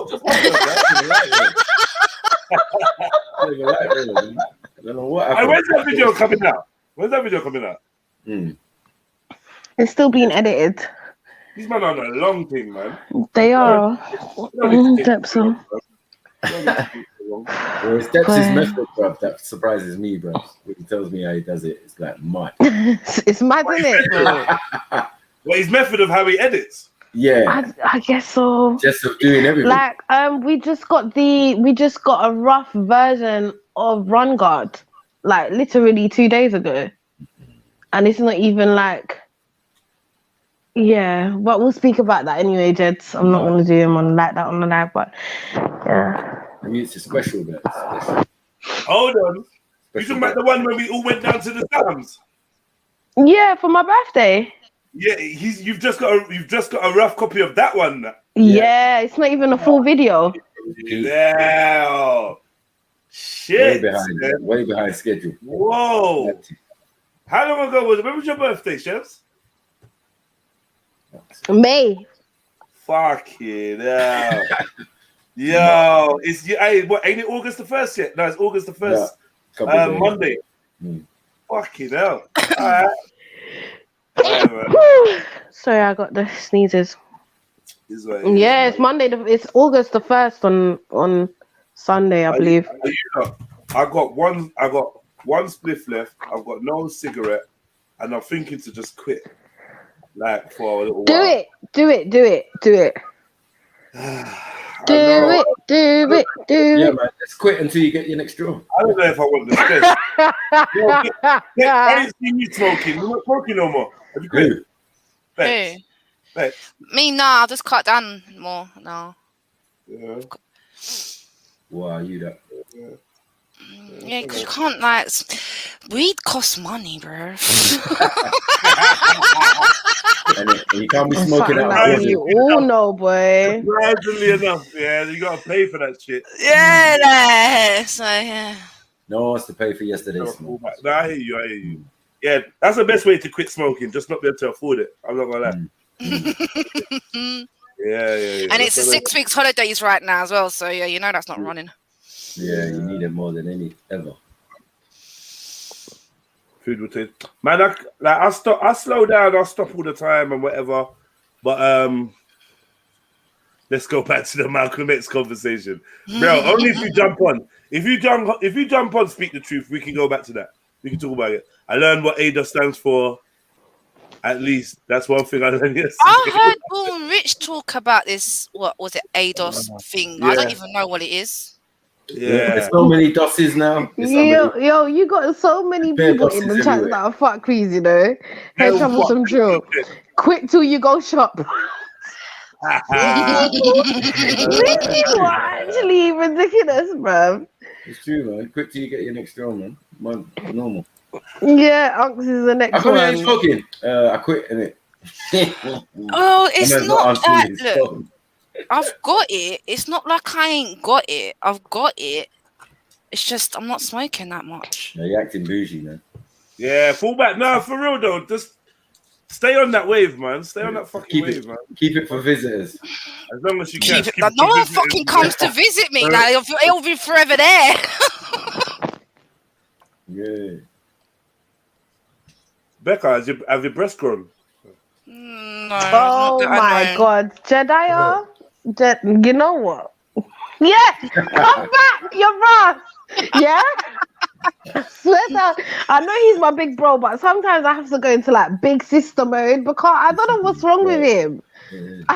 don't know what happened. When's that video coming out? It's still being edited. These men are on a long thing, man. They are. Depso. Well, it's Deps's method, bro. That surprises me, bro. When he tells me how he does it, it's like mad. It's mad, isn't it, bro? Well, his method of how he edits. Yeah. I guess so. Just of doing everything. Like, we just got a rough version of Run Guard, like literally 2 days ago. And it's not even like, yeah, but we'll speak about that anyway, Jeds. I'm not going to do him on like that on the live, but yeah. I mean, it's a special bit. Hold on. You talking about the one where we all went down to the Dams? Yeah, for my birthday. Yeah, you've just got a rough copy of that one. Yeah, it's not even a full video. Yeah. Shit. Way behind schedule. Whoa. How long ago was it? When was your birthday, Chefs? May. Fucking hell. Yo, ain't it August the 1st yet? No, it's August the 1st. Yeah, Monday. Fucking hell. All right. Sorry, I got the sneezes. Yeah, it's Monday. It's August the 1st on Sunday, I believe. I got one spliff left. I've got no cigarette, and I'm thinking to just quit, like for a little while. Do it. Do it. Yeah, man. Let's quit until you get your next draw. I don't know if I want to stay. I ain't seen you smoking. You're not smoking no more. Have you quit? Bex. Me, nah. I've just cut down more now. Yeah. Why you that? Yeah, because you can't like weed costs money, bro. and you can't be smoking out. You all know, boy. Surprisingly enough, yeah, you gotta pay for that shit. Yeah, so yeah. No one wants to pay for yesterday's smoke. No, I hear you. Yeah, that's the best way to quit smoking. Just not be able to afford it. I'm not gonna lie. Yeah. And it's a 6 weeks holidays right now as well, so yeah, you know that's not running. Yeah, you need it more than ever. Food will taste. Man, I slow down, I stop all the time and whatever. But let's go back to the Malcolm X conversation. Bro, only if you jump on. If you jump on Speak the Truth, we can go back to that. We can talk about it. I learned what ADOS stands for. At least that's one thing I learned yesterday. I heard Born Rich talk about this. What was it, ADOS thing? Yeah. I don't even know what it is. Yeah, there's so many DOSes now. Yo, you got so many people in the chat that are fuck crazy, though. Hey, troublesome drill. Quit till you go shop. Actually ridiculous, bro. It's true, man. Quit till you get your next draw, man. Normal. Yeah, Unks is the next one. I quit, innit? Oh, it's not that. Look, I've got it. It's not like I ain't got it. I've got it. It's just I'm not smoking that much. No, you're acting bougie, man. Yeah, fall back. No, for real though. Just stay on that wave, man. Stay on that fucking wave, man. Keep it for visitors. As long as you can. No one fucking comes to visit me now. It'll be forever there. Yeah. Becca, have your breasts grown? No. Oh my God, Jediah. You know what? Yeah, come back, your Ross. Yeah. I know he's my big bro, but sometimes I have to go into like big sister mode because I don't know what's wrong with him. I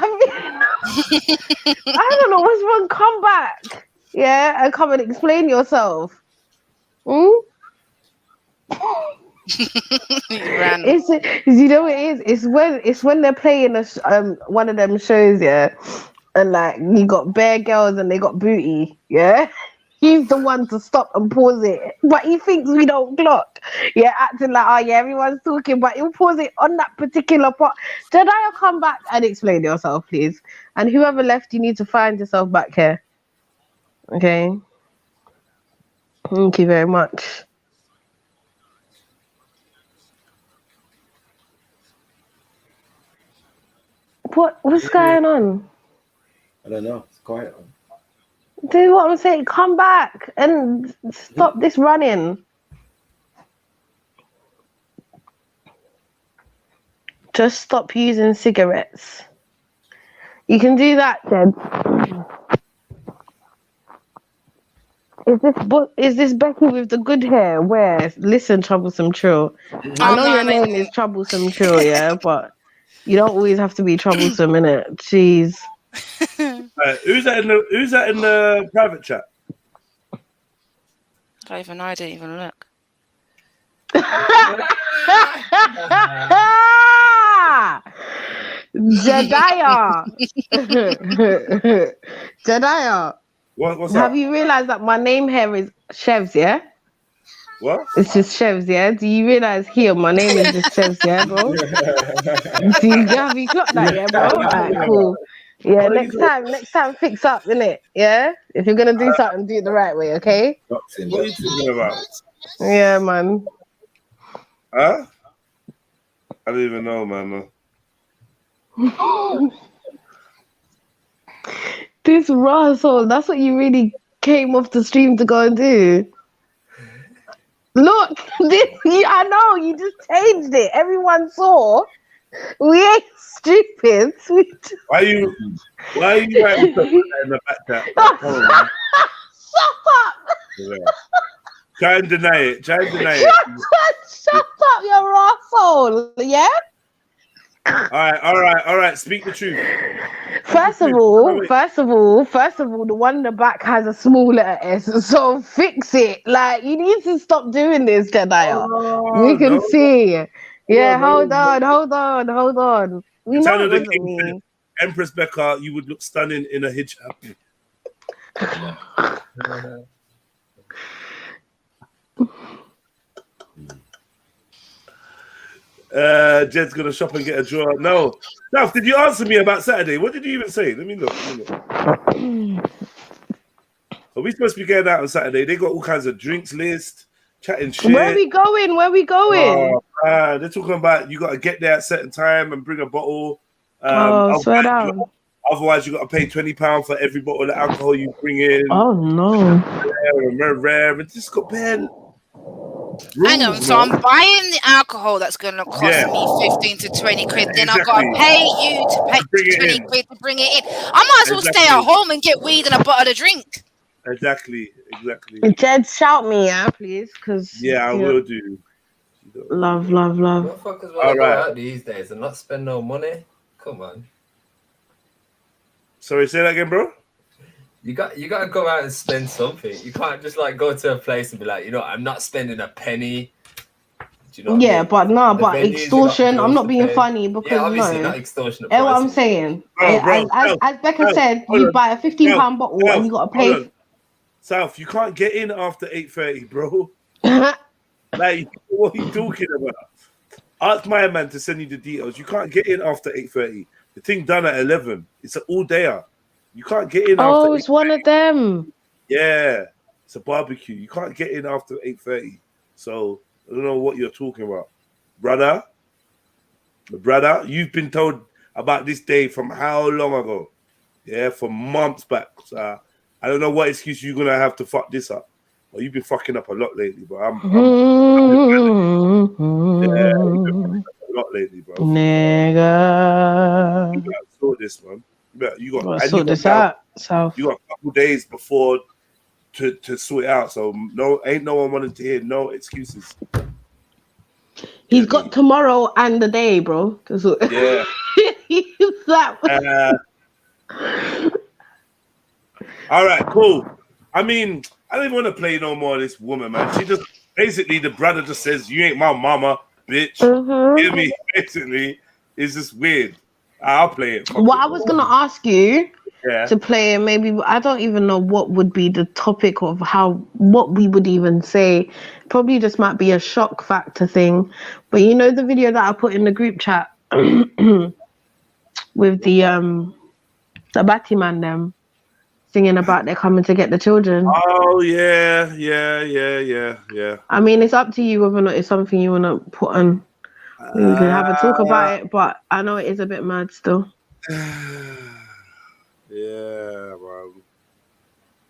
don't know what's wrong. Come back, yeah, and come and explain yourself. It's you know what it is. It's when they're playing one of them shows, yeah, and like you got bare girls and they got booty, yeah. He's the one to stop and pause it, but he thinks we don't clock. Yeah, acting like, oh yeah, everyone's talking, but he'll pause it on that particular part. Jediah, come back and explain yourself, please. And whoever left, you need to find yourself back here. Okay. Thank you very much. What's going on? I don't know. It's quiet. Do what I'm saying. Come back and stop this running. Just stop using cigarettes. You can do that, then. Is this Becky with the good hair? Where? Listen, Troublesome Trill. I know your name is Troublesome Trill, yeah, but you don't always have to be troublesome, innit? Jeez. Who's that in the private chat? I don't even know. I didn't even look. Jediah. Jediah. What's Have up? you realized that my name here is Chevs, yeah? What? It's just Chevs, yeah? Do you realize here my name is just Chevs, yeah, bro? Have you clocked that, yeah, bro? Alright, cool. Yeah, next time fix up, innit? Yeah? If you're gonna do something, do it the right way, okay? What are you talking about? Yeah, man. Huh? I don't even know, man. This raw soul, that's what you really came off the stream to go and do. Look, I know, you just changed it. Everyone saw. We ain't stupid. Why are you writing stuff in the back chat? Shut up! Yeah. Try and deny it. Shut up, you asshole. Yeah? All right. Speak the truth. First of all, the one in the back has a small letter S, so fix it. Like, you need to stop doing this, Jediah. We can see. Yeah, hold on. We know it wasn't me. Empress Becca, you would look stunning in a hijab. Jed's gonna shop and get a drawer. No. Now, did you answer me about Saturday? What did you even say? Let me look. Are we supposed to be going out on Saturday? They got all kinds of drinks list, chatting shit. Where we going? Oh, they're talking about you got to get there at a certain time and bring a bottle. Swear down. Otherwise, you got to pay £20 for every bottle of alcohol you bring in. Oh no! Rare. It just got banned. Hang on, so I'm buying the alcohol that's going to cost me 15 to 20 quid. Then I've got to pay you to pay 20 quid to bring it in. I might as well stay at home and get weed and a bottle of drink. Exactly. Jed, shout me, yeah, please, because I will do. Love. Motherfuckers want to go out these days and not spend no money. Come on. Sorry, say that again, bro. You got to go out and spend something. You can't just like go to a place and be like, I'm not spending a penny. Do you know what I mean? but extortion. I'm not being funny because obviously not extortion. That's what I'm saying. As Becca said, you buy a £15 bottle and you got to pay. South, you can't get in after 8:30, bro. Like, what are you talking about? Ask my man to send you the details. You can't get in after 8:30. The thing done at 11. It's an all-dayer. You can't get in after. Oh, it's one of them. Yeah, it's a barbecue. You can't get in after 8:30. So I don't know what you're talking about, brother. You've been told about this day from how long ago? Yeah, from months back. So I don't know what excuse you're gonna have to fuck this up. Well, you've been fucking up a lot lately, bro. You've been fucking up a lot lately, bro. Nigga. You gotta sort this, man. You got to sort this out. So you got a couple days before to sort it out. So ain't no one wanting to hear no excuses. He's got tomorrow and the day, bro. Yeah. All right, cool. I mean, I don't even want to play no more of this woman, man. She just basically the brother just says, "You ain't my mama, bitch." Hear me? Basically, it's just weird. I'll play it. What I was gonna ask you to play, and maybe I don't even know what would be the topic of what we would even say. Probably just might be a shock factor thing. But you know the video that I put in the group chat with the Batman them singing about they're coming to get the children. Oh yeah. I mean, it's up to you whether or not it's something you want to put on. We can have a talk about it, but I know it is a bit mad still. Yeah, man.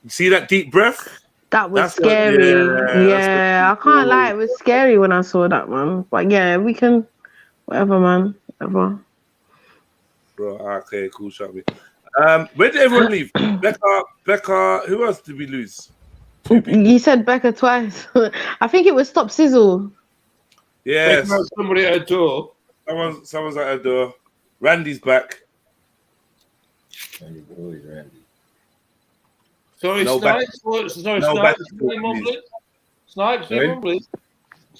You see that deep breath? That was scary. I can't lie, it was scary when I saw that, man. But yeah, we can, whatever, man. Whatever. Bro, okay, cool, shot me. Where did everyone leave? Becca, who else did we lose? You said Becca twice. I think it was Stop Sizzle. Yes. Somebody at her door. Someone's at her door. Randy's back. Randy. Sorry, No Snipes. No Snipes.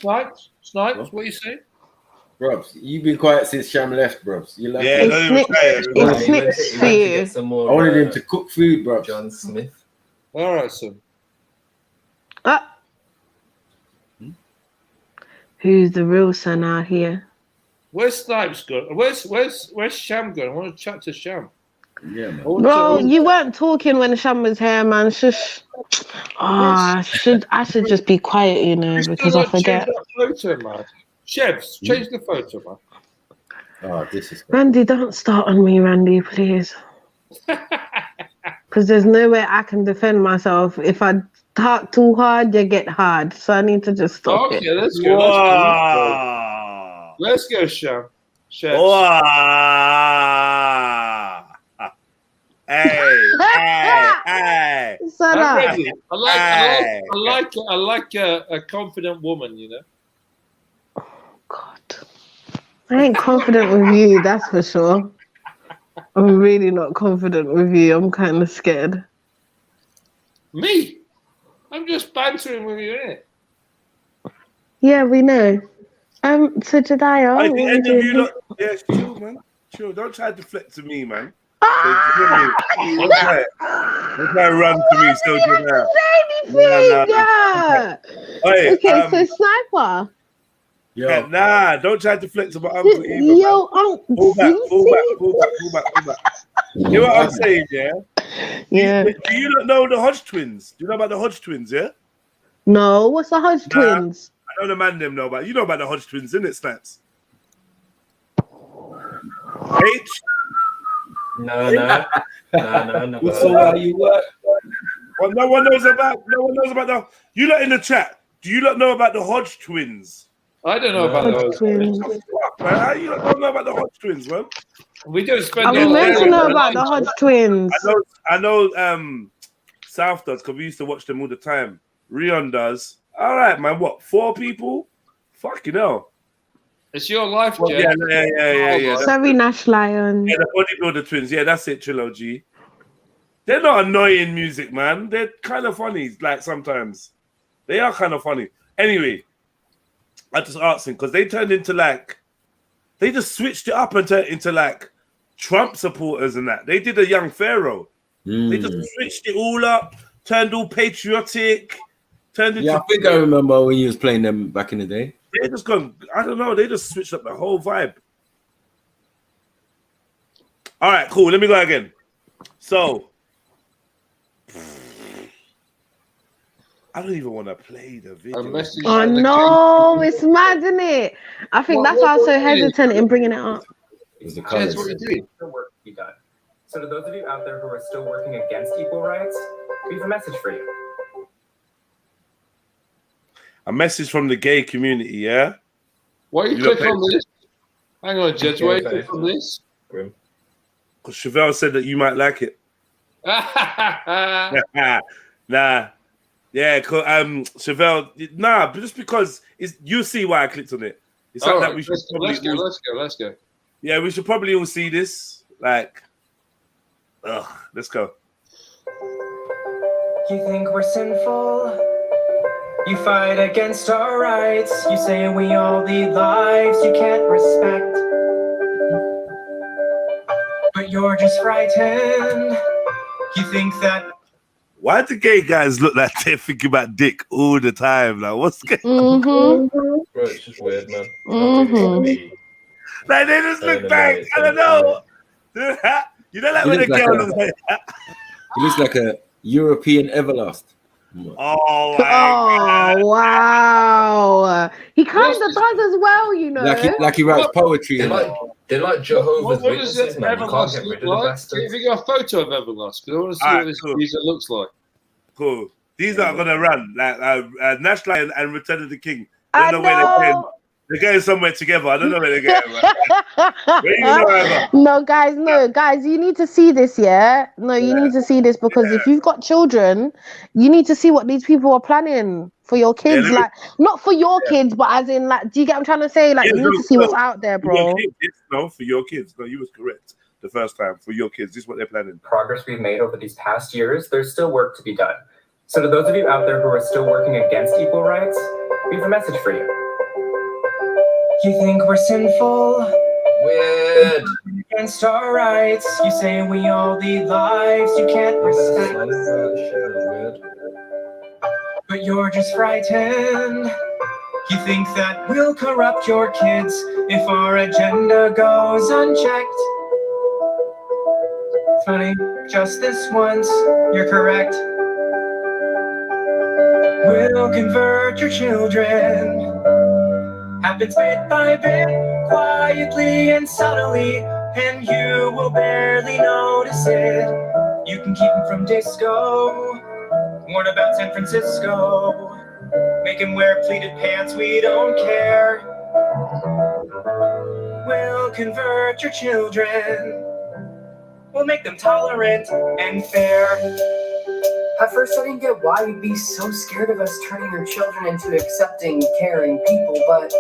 back, Snipes. What you say? Brubs, you've been quiet since Sham left, brubs. You left. Yeah, It's Snipes for you. I wanted him to cook food, bro. John Smith. All right, son. Who's the real son out here? Where's Snipes going? Where's Sham going? I want to chat to Sham. Yeah, man. Bro, you weren't talking when Sham was here, man. Shush. I should just be quiet, you know, because I forget. Change that photo, man. Chefs, change the photo, man. Oh, this is Randy, don't start on me, Randy, please. Because there's no way I can defend myself. If I talk too hard, you get hard. So I need to just stop it. Okay, let's go. Wow. Let's go, Sham. Chefs. Wow. Hey. Shut up. I like a confident woman, you know. I ain't confident with you, that's for sure. I'm really not confident with you. I'm kind of scared. Me? I'm just bantering with you, innit? Yeah, we know. So Jediah, At the end of you lot, yes, chill, man. Chill. Don't try to deflect to me, man. Don't try to run to me, so Jediah. Okay, so Sniper. Nah, don't try to deflect to my uncle either. Yo, pull back. You know what I'm saying, yeah? Yeah. Do you not know the Hodge twins? Do you know about the Hodge twins, yeah? No, what's the Hodge twins? I know the man them know about. You know about the Hodge twins, innit, Snaps? H? No. So how you work? Well, no one knows about the. You lot in the chat. Do you not know about the Hodge twins? I don't know about those twins. Man, how you don't know about the Hodge twins, man? We don't spend. Are we meant to know about the Hodge twins? I know. South does because we used to watch them all the time. Rion does. All right, man. What? 4 people? Fucking hell. It's your life, Jay. Yeah. Sorry, Nash Lion. Yeah, the bodybuilder twins. Yeah, that's it, Trilogy. They're not annoying music, man. They're kind of funny. Like sometimes they are kind of funny. Anyway. I just asked him because they turned into they just switched it up and turned into Trump supporters and that. They did a young Pharaoh. They just switched it all up, turned all patriotic, turned into. Yeah, I think I remember when you was playing them back in the day. They just gone. I don't know. They just switched up the whole vibe. All right, cool. Let me go again. So. I don't even want to play the video. Oh no, it's mad, isn't it? I think that's why I was so hesitant in bringing it up. The colors. Work to be done. So to those of you out there who are still working against equal rights, we have a message for you. A message from the gay community, yeah? Why you click on this? Hang on, Judge. Why you click on this? Because Chevelle said that you might like it. Nah. Yeah, Chevelle, just because you see why I clicked on it. It's something that we should let's go. Yeah, we should probably all see this. Let's go. You think we're sinful? You fight against our rights. You say we all lead lives you can't respect. But you're just frightened You think that Why do gay guys look like they're thinking about dick all the time? Like, what's going on? Bro, it's just weird, man. Like, they just look back. I don't know. You know, like He when a looks like girl a- looks like that. He looks like a European Everlast. Oh, wow. He kind of does as well, you know. Like he writes poetry. They're like Jehovah's What does Witnesses, man. You can't Everlast get look rid of the like? bastards. Have you got a photo of Everlast? Because I want to see Alright, what this cool. geezer looks like. Cool. These are gonna run like National and Return of the King. I I don't know where they're going. know. They're going somewhere together. I don't know where they're going. Where you know, Emma? No, guys, you need to see this, yeah? No, you need to see this because if you've got children, you need to see what these people are planning for your kids. let me- Like, not for your kids, but as in, like, do you get what I'm trying to say? Like, Yeah, you need to see what's out there, For your bro. kids. No, for your kids. No, you was correct the first time. For your kids, this is what they're planning. progress we've made over these past years, there's still work to be done. So to those of you out there who are still working against equal rights, we have a message for you. You think we're sinful? Weird. Against our rights, you say we all lead lives you can't respect. But you're just frightened. You think that we'll corrupt your kids if our agenda goes unchecked. Funny, just this once, you're correct. We'll convert your children. Happens bit by bit, quietly and subtly, and you will barely notice it. You can keep them from disco, warn about San Francisco. Make him wear pleated pants, we don't care. We'll convert your children. We'll make them tolerant and fair. At first, I didn't get why you'd be so scared of us turning your children into accepting, caring people, but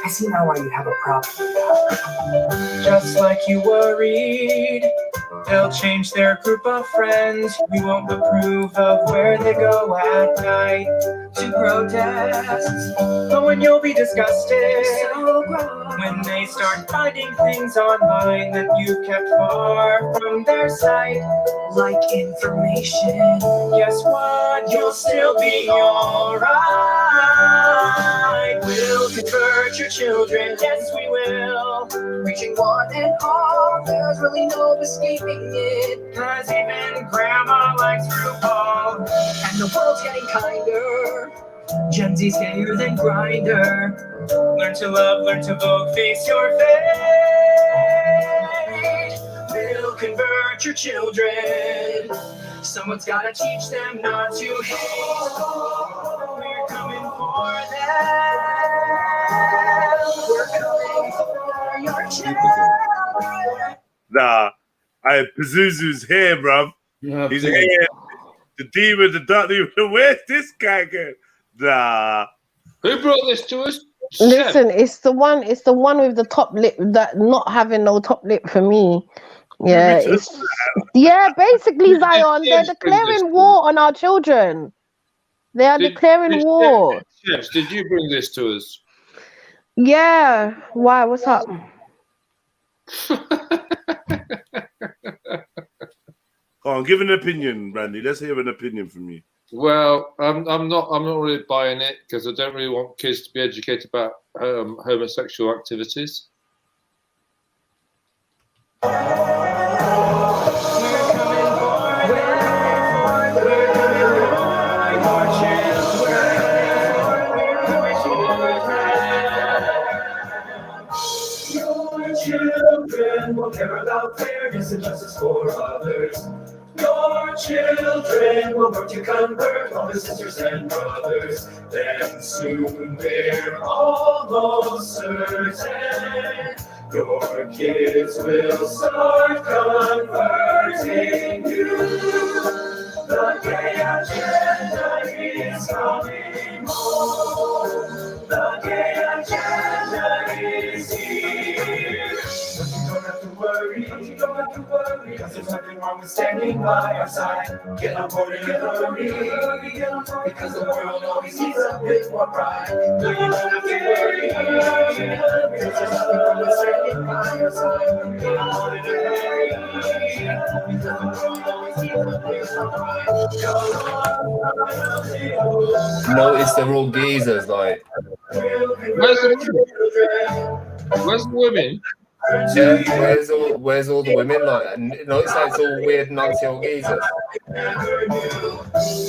I see now why you have a problem with that. Just like you worried, they'll change their group of friends. You won't approve of where they go at night to protest. But when you'll be disgusted when they start finding things online that you kept far from their sight, like information. Guess what? You'll still be alright. We'll convert your children, yes we will. Reaching one and all, there's really no escaping it. Cause even grandma likes RuPaul. And the world's getting kinder. Gen Z's gayer than Grindr. Learn to love, learn to vote, face your fate. We'll convert your children. Someone's gotta teach them not to hate. We're coming for them. We're coming for your children. Nah, Pazuzu's here, bruv. Yeah, He's dude. here. The demon, the dark demon. Where's this guy going? Nah. Who brought this to us? Listen, it's the one with the top lip that not having no top lip for me. Yeah, basically Zion, they're declaring war on our children. They are declaring war. Chefs, did you bring this to us? Yeah. Why? What's up? Go on, give an opinion, Randy. Let's hear an opinion from you. Well, I'm not really buying it because I don't really want kids to be educated about homosexual activities. Your children will care about fairness and justice for others. Your children will work to convert all the sisters and brothers. Then soon they're almost certain your kids will start converting you. The gay agenda is coming home. The gay agenda is here. But you don't have to worry, cause there's nothing wrong with standing by our side. Get on board and hurry, because the world always needs a bit more pride. No, you don't have to worry, because there's nothing wrong with standing by our side. Get on board and hurry, because the world always needs Notice they're all geezers, like. Where's the women? Where's the women? Yeah, where's all the women? Like, notice how it's all weird non-till geezers.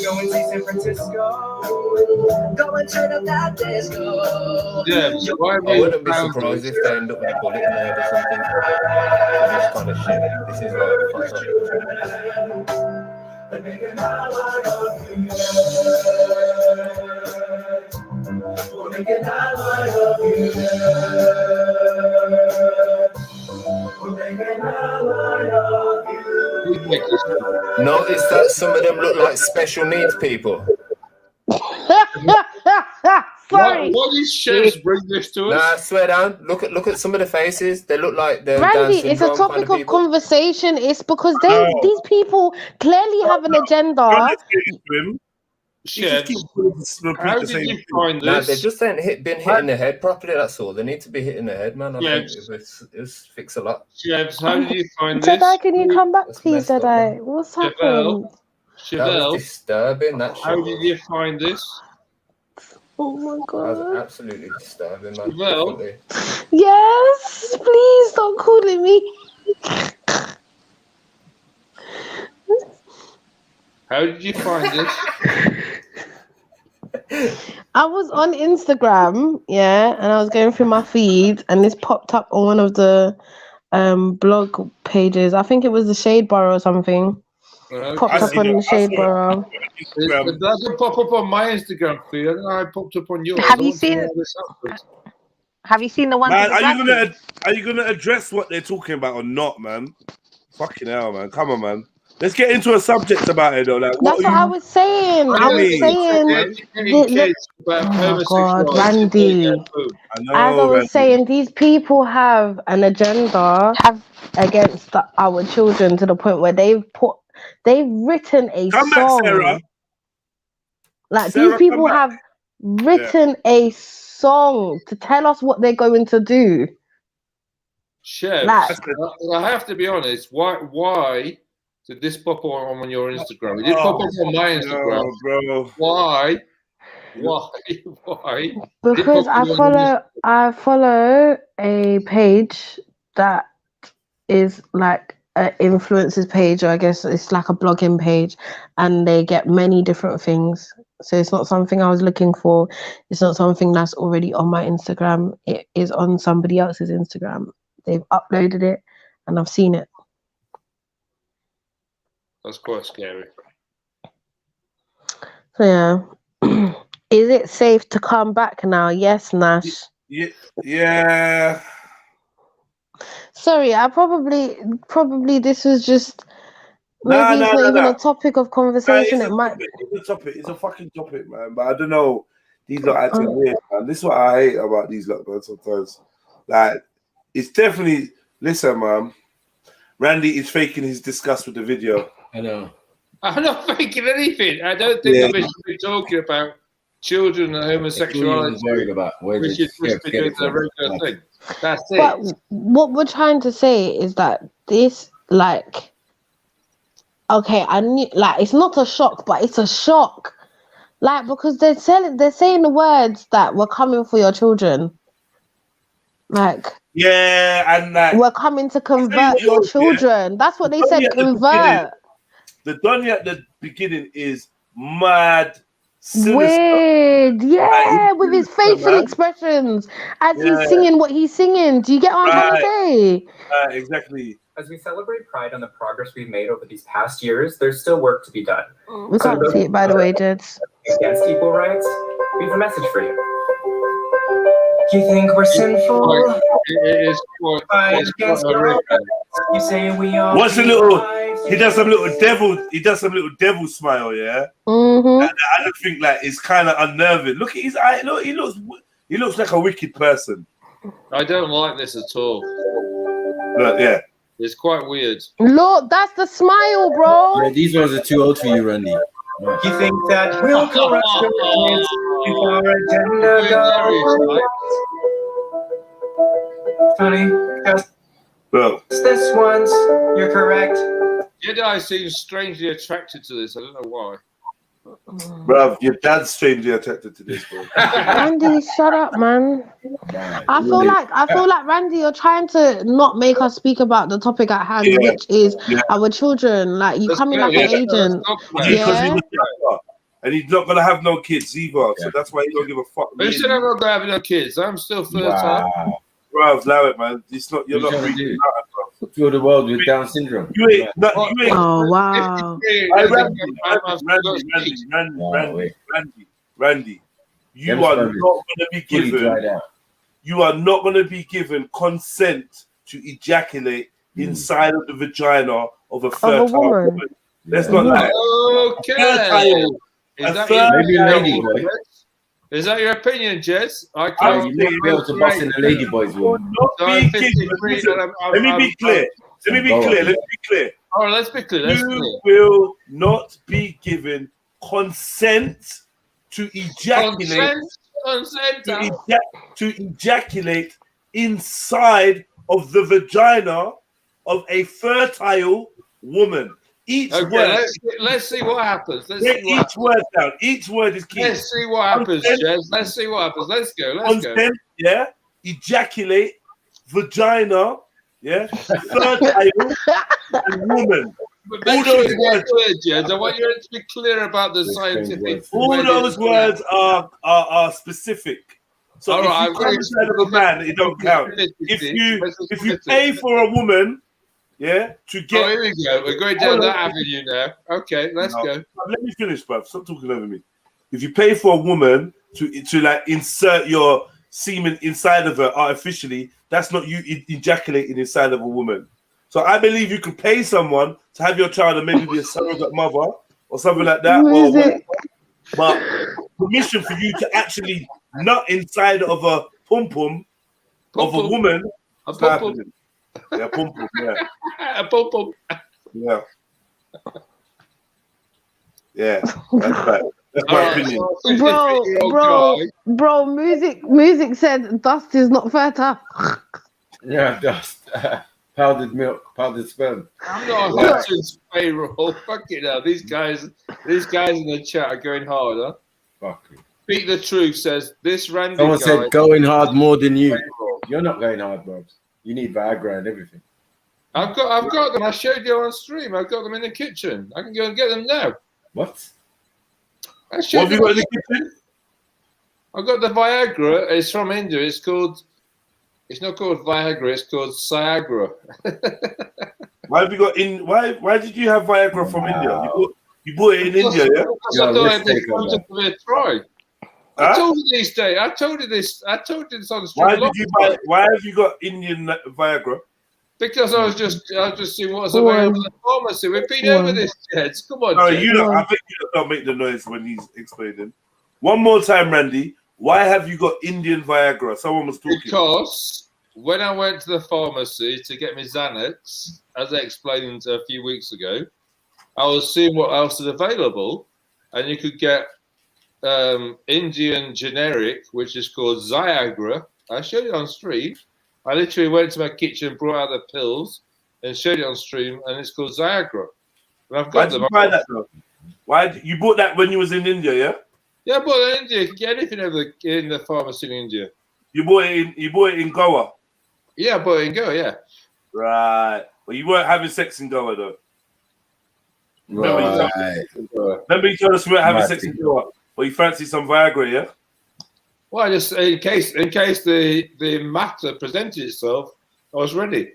Going to San Francisco. Going to the that disco. Yeah, why I wouldn't be surprised if they end up with a bullet in their head or something. This kind of shit. This is like fucked Notice that some of them look like special needs people. Sorry. What is chefs bring this to us? Nah, swear down. Look at some of the faces. They look like they're Randy, Down it's a syndrome topic kind of conversation. It's because these people clearly have an agenda. Chefs, how did you find Nah, this? they just ain't been hit in the head properly. That's all. They need to be hit in the head, man. I think it's fix a lot. Chefs, how did you find this? Jedi, can you come back, please, Jedi? What's happened? That was disturbing. That shit. How did you find this? Oh my That god. was absolutely disturbing, man. Well, Definitely. Yes, please don't calling me. How did you find this? I was on Instagram, yeah, and I was going through my feed, and this popped up on one of the blog pages. I think it was the Shade Bar or something. Popped up on the Shade Bar. It doesn't pop up on my Instagram feed. I don't know how it popped up on yours. Have you seen the one? Man, are you gonna address what they're talking about or not, man? Fucking hell, man. Come on, man. Let's get into a subject about it though. Like, That's what I was saying. I was saying. Oh God, Randy. As I was saying, these people have an agenda against our children to the point where they've written a song. Back, Sarah. Like Sarah, these people have written a song to tell us what they're going to do. Chef, Like, I have to be honest. Why did this pop on your Instagram? It did pop up on my Instagram, bro. Why? Because I follow a page that is like an influencers page, or I guess it's like a blogging page, and they get many different things. So it's not something I was looking for. It's not something that's already on my Instagram. It is on somebody else's Instagram. They've uploaded it, and I've seen it. That's quite scary. So yeah. Is it safe to come back now? Yes, Nash. Yeah. Sorry, I probably this was just maybe it's not even a topic of conversation. It might. It's a topic. It's a fucking topic, man. But I don't know. These lot acting weird, man. This is what I hate about these lot, man. Sometimes, like, it's definitely. Listen, man. Randy is faking his disgust with the video. I know. I'm not faking anything. I don't think we should be talking about children and homosexuality. Worried about which is just because a regular thing. That's it. But what we're trying to say is that this, like, okay, I knew, like, it's not a shock, but it's a shock, like, because they're saying the words that we're coming for your children, like. Yeah, and like, we're coming to convert your children. Yeah. That's what they said. Convert. The Donny at the beginning is mad. Sinister. Weird, yeah, with his facial expressions as he's singing what he's singing. Do you get what I'm trying to say? Exactly. As we celebrate Pride on the progress we've made over these past years, there's still work to be done. We can't see it, by the way, Jeds. Against equal rights, we have a message for you. You think we're sinful? It is quite you say we are. What's the little? He does some little devil. He does some little devil smile, yeah. Mm-hmm. And I just think like it's kind of unnerving. Look at his eye. Look, he looks like a wicked person. I don't like this at all. Look, yeah. It's quite weird. Look, that's the smile, bro. Yeah, these ones are too old for you, Randy. You think that we'll corrupt your kids if our agenda goes? Funny, because this once, you're correct. Jedi seems strangely attracted to this. I don't know why. Bruv, your dad's strangely attracted to this, bro. Randy, shut up, man. I feel like Randy, you're trying to not make us speak about the topic at hand, which is our children. Like you come in like an agent. Because he was younger, and he's not gonna have no kids either, so that's why he don't give a fuck. But you said I'm not gonna have no kids. I'm still fertile. Bro, allow it, man. It's not. You're not reading. Fill the world with Down syndrome. You ain't. Oh wow. Randy, you are not gonna be given. You are not gonna be given consent to ejaculate inside of the vagina of a fertile woman. Let's not lie. Okay. Maybe a lady boy. Is that your opinion, Jez? You might be able to bust in a ladyboy's room. Let me be clear. Let me be clear. All right, let's be clear. You will not be given consent to ejaculate. To ejaculate inside of the vagina of a fertile woman. Each word. Let's see what happens. Word down. Each word is key. Let's see what happens, Jez. Let's see what happens. Let's go. Consent, yeah. Ejaculate, vagina, yeah. Fertile and woman. All those words, Jez. I want you to be clear about the scientific. All those words are specific. So if you come inside of a man, it don't count. If you pay for a woman, yeah, to get. Oh, here we go. We're going down that avenue now. Okay, let's go. Let me finish, bruv. Stop talking over me. If you pay for a woman to like insert your semen inside of her artificially, that's not you ejaculating inside of a woman. So I believe you can pay someone to have your child and maybe be a surrogate mother or something like that. But permission for you to actually nut inside of a pum-pum of a woman. A pum-pum. Yeah, pum-pum, yeah. A pum-pum. Yeah. Yeah, that's right. That's my opinion. Bro, music said dust is not fertile. Yeah, dust. Powdered milk, powdered sperm. I'm not Hudson's payroll. Fuck it now. These guys in the chat are going hard, huh? Fuck it. Speak the Truth says this Randy Someone guy said going hard more than you. You're not going hard, bro. You need Viagra and everything. I've got them. I showed you on stream. I've got them in the kitchen. I can go and get them now. What? What have you got in the kitchen? I've got the Viagra. It's from India. It's not called Viagra. It's called Ciagra. Why have you got in? Why did you have Viagra from India? You bought it in India, yeah? Because I thought it was a try. I told you these days. I told you this on the stream. Why have you got Indian Viagra? Because I was just seeing what's available in the pharmacy. We've been over this, Jed. Come on, No, Jed. I think you don't make the noise when he's explaining. One more time, Randy. Why have you got Indian Viagra? Someone was talking. Because when I went to the pharmacy to get me Xanax, as I explained a few weeks ago, I was seeing what else is available, and you could get Indian generic, which is called Viagra. I showed it on stream. I literally went to my kitchen, brought out the pills, and showed it on stream, and it's called Viagra. And I've got Why did you buy that though? Why you bought that when you was in India? Yeah. Yeah, I bought it in India. You can get anything over in the pharmacy in India. You bought it in Goa. Yeah, I bought it in Goa. Yeah. Right. Well, you weren't having sex in Goa though. Remember you told us we weren't having sex in Goa. Well, you fancy some Viagra, yeah? Well, just in case the matter presented itself, I was ready.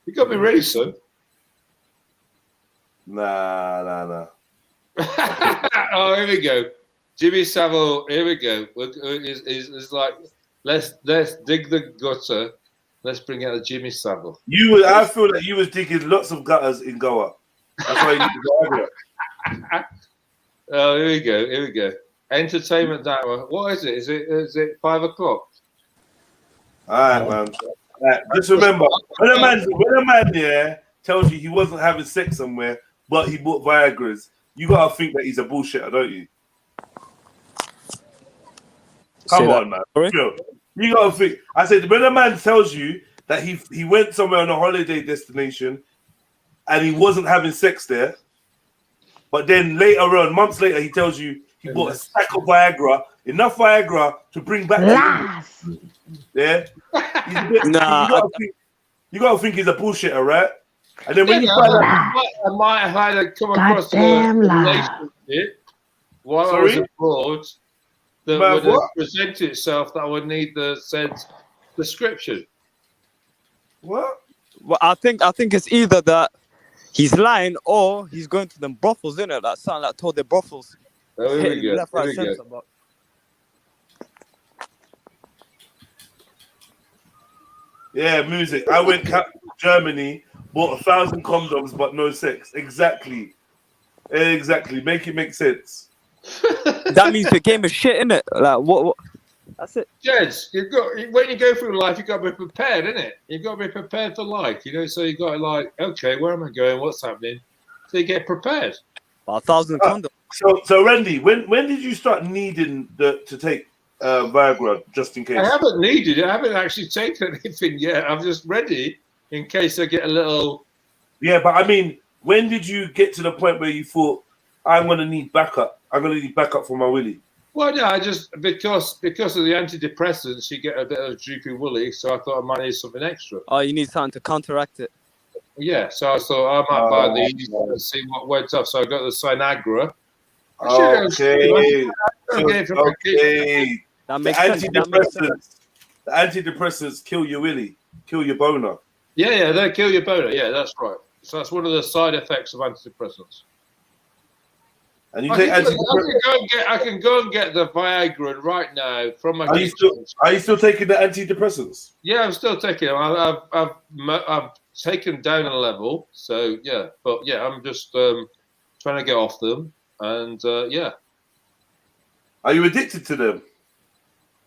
You got me ready, son. Nah. Oh, here we go. Jimmy Savile. Here we go. It's like let's dig the gutter. Let's bring out the Jimmy Savile. I feel that you was digging lots of gutters in Goa. That's why you need to go. Oh, here we go. Entertainment hour. What is it? Is it 5 o'clock? All right, man. Right, just remember, when a man tells you he wasn't having sex somewhere, but he bought Viagra's, you gotta think that he's a bullshitter, don't you? Come on, man. You gotta think. I said when a man tells you that he went somewhere on a holiday destination, and he wasn't having sex there. But then later on, months later, he tells you he bought a stack of Viagra, enough Viagra to bring back to you. Yeah? He's a bit, you gotta think he's a bullshitter, right? And then when you find out, I might have had to come across a relationship while I was abroad that would present itself that would need the said prescription. What? Well, I think it's either that he's lying or he's going to them brothels, innit? That sound like told the brothels. Oh, here we go. Left, right, center, but... Yeah, music. I went to Germany, bought 1,000 condoms, but no sex. Exactly. Make it make sense. That means the game is shit, innit? Like what? That's it. Jeds, when you go through life, you've got to be prepared, innit? You've got to be prepared for life, you know. So you got to like, okay, where am I going? What's happening? So you get prepared. 1,000 condoms. So Randy, when did you start needing to take Viagra just in case? I haven't needed it. I haven't actually taken anything yet. I'm just ready in case I get a little. Yeah, but I mean, when did you get to the point where you thought I'm gonna need backup? I'm gonna need backup for my willy. Well, yeah, I just because of the antidepressants, you get a bit of droopy woolly, so I thought I might need something extra. Oh, you need something to counteract it. Yeah, so I thought I might buy these and see what went off. So I got the Sinagra. Okay. That makes sense. The antidepressants kill your willy, kill your boner. Yeah, they kill your boner. Yeah, that's right. So that's one of the side effects of antidepressants. And you take antidepressants. I can go and get the Viagra right now from my. Are you still taking the antidepressants? Yeah, I'm still taking them. I've taken down a level, so yeah. But yeah, I'm just trying to get off them, and yeah. Are you addicted to them?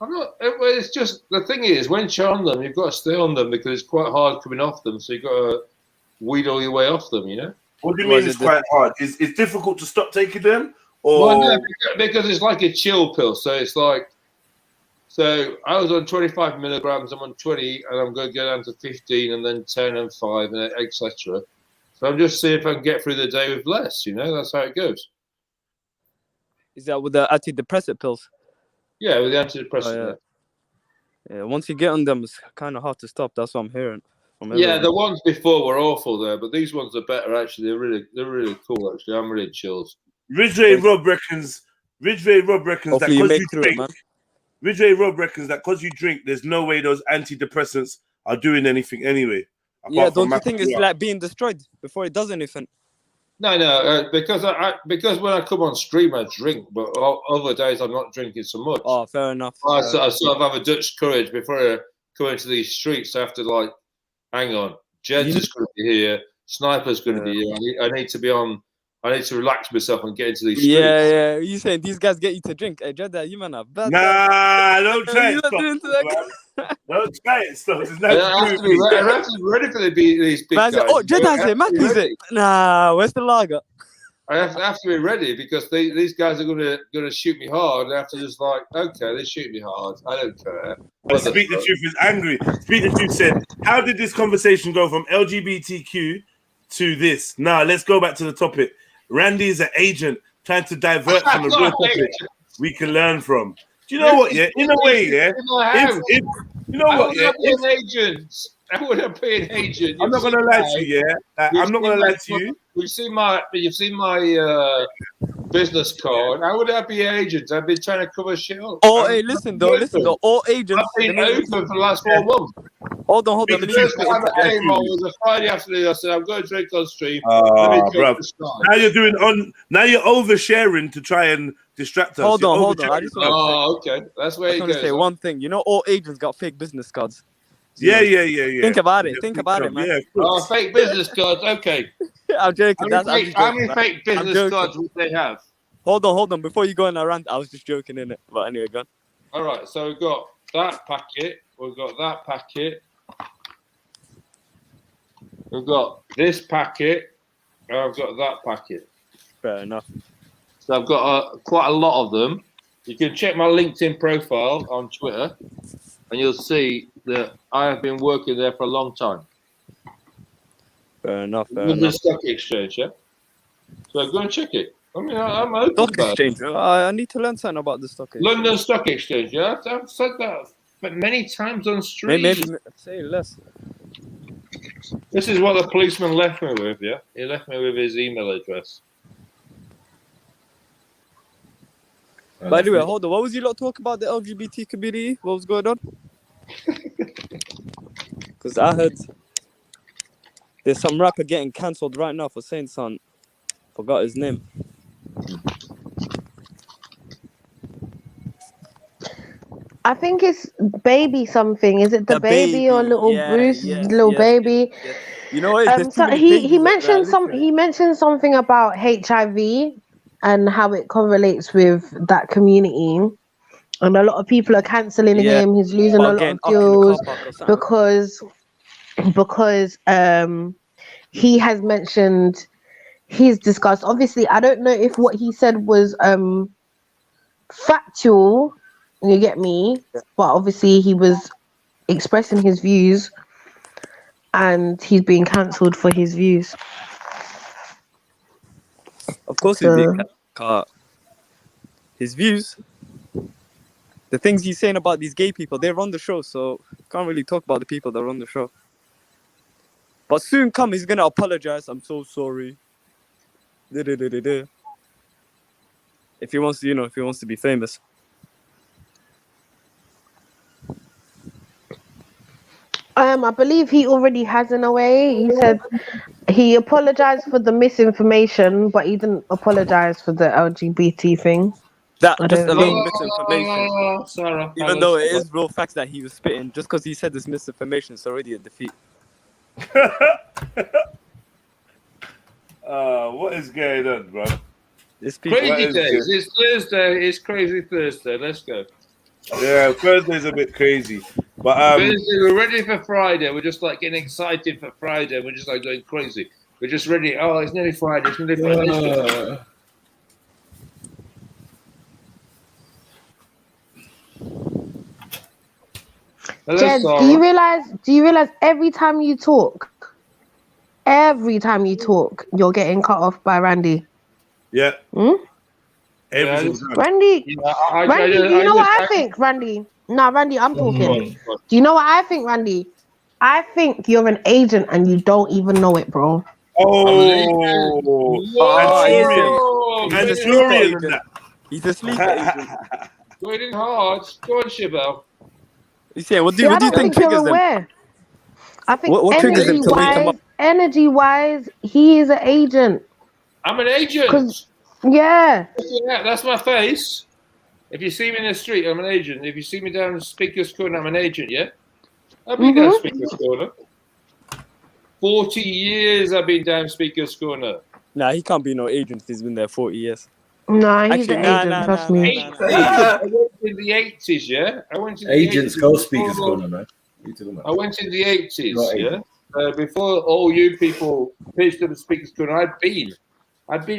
I'm not. It's just the thing is, when you're on them, you've got to stay on them because it's quite hard coming off them. So you've got to wheedle your way off them, you know. What do you mean it's quite hard? Is it difficult to stop taking them? Or well, no, because it's like a chill pill. So it's like, so I was on 25 milligrams. I'm on 20, and I'm going to go down to 15, and then 10 and 5, and etc. So I'm just seeing if I can get through the day with less. You know, that's how it goes. Is that with the antidepressant pills? Yeah, with the antidepressant. Yeah, once you get on them, it's kind of hard to stop. That's what I'm hearing. Yeah, the ones before were awful there, but these ones are better actually. They're really cool actually. I'm really chilled. Ridgeway Rob reckons that because you drink, Ridgeway Rob reckons that because you drink, there's no way those antidepressants are doing anything anyway. Yeah, don't you think it's like being destroyed before it does anything? No, because when I come on stream, I drink, but other days I'm not drinking so much. Oh, fair enough. I sort of have a Dutch courage before I go into these streets. I have to like, hang on, Jed's is going to be here, Sniper's going to be here. I need to be on. I need to relax myself and get into these streets. Yeah. You saying these guys get you to drink? Hey, Jed, you man are bad. Nah, don't try it. Don't try it. Stop. I have to be ready for these big guys. Oh, Jedi say, Mac, is it? Nah, where's the lager? I have to be ready because these guys are gonna shoot me hard. I have to just like, okay, they shoot me hard. I don't care. Speak the Truth is angry. Speak the Truth said, how did this conversation go from LGBTQ to this? Now, let's go back to the topic. Randy is an agent trying to divert from a real topic we can learn from. Do you know what? Yeah, in a way, yeah. If you know what? Yeah, I wouldn't be an agent. I'm not gonna lie to you. Yeah, I'm not gonna lie to you. You've seen my business card. How would I be an agent? I've been trying to cover shit up. Oh, hey, listen though. All agents. I've been open for the last 4 months. Hold on. The first time I came on was a Friday afternoon. I said, I'm going to drink on stream. Bro. Now you're oversharing to try and distract us. Hold on. Okay. That's where I just want to say one thing. You know, all agents got fake business cards. Yeah. Think about it, man. Yeah, fake business cards. Okay. I'm joking. How many fake business cards would they have? Hold on. Before you go on a rant, I was just joking, innit? But anyway, go on. All right. So we've got that packet. We've got that packet. We've got this packet. And I've got that packet. Fair enough. So I've got quite a lot of them. You can check my LinkedIn profile on Twitter, and you'll see that I have been working there for a long time. Fair enough. London Stock Exchange, yeah. So go and check it. I mean, I'm open Stock about exchange. it. I need to learn something about the stock exchange. London Stock Exchange, yeah. I've said that many times on stream. Maybe say less. This is what the policeman left me with, yeah. He left me with his email address. By the way, hold on. What was you lot talking about the LGBT community? What was going on? Because I heard there's some rapper getting cancelled right now for saying something. Forgot his name. I think it's baby something. Is it the baby or little Bruce? Little baby. Yes. You know what? There's too So many he babies mentioned out there, he mentioned something about HIV and how it correlates with that community. And a lot of people are cancelling him. He's losing a lot of deals because he has mentioned he's discussed. Obviously, I don't know if what he said was factual. You get me? But obviously, he was expressing his views, and he's being cancelled for his views. Of course, he's being cancelled. His views. The things he's saying about these gay people, they run the show, so can't really talk about the people that run the show. But soon come, he's gonna apologize. I'm so sorry. If he wants to, if he wants to be famous. I believe he already has in a way. He said he apologized for the misinformation, but he didn't apologize for the LGBT thing. That just a little misinformation. Sarah, Even though it is real facts that he was spitting, just because he said this misinformation, it's already a defeat. What is going on, bro? Crazy days. It's Thursday. It's crazy Thursday. Let's go. Yeah, Thursday's a bit crazy, but Thursday, we're ready for Friday. We're just like getting excited for Friday. We're just like going crazy. We're just ready. Oh, it's nearly Friday. It's nearly Friday. Jed, do you realize every time you talk, you're getting cut off by Randy? Yeah. Randy, Randy, do you know what I think, Randy? No, Randy, I'm talking. Do you know what I think, Randy? I think you're an agent and you don't even know it, bro. He's a sleeper agent. Going in hard. Go on, Chibel. He's saying, what do you think triggers them? I think what triggers him to wake him up? Energy-wise, he is an agent. I'm an agent. Yeah. That's my face. If you see me in the street, I'm an agent. If you see me down Speaker's Corner, I'm an agent, yeah? I've been down Speaker's Corner. 40 years I've been down Speaker's Corner. Nah, he can't be no agent if he's been there 40 years. Nah, he's an agent, trust me. I went in the 80s, yeah? I went in the Agents 80s. go Speaker's Corner, man. I went in the 80s, yeah? Before all you people pitched to the Speaker's Corner, I've been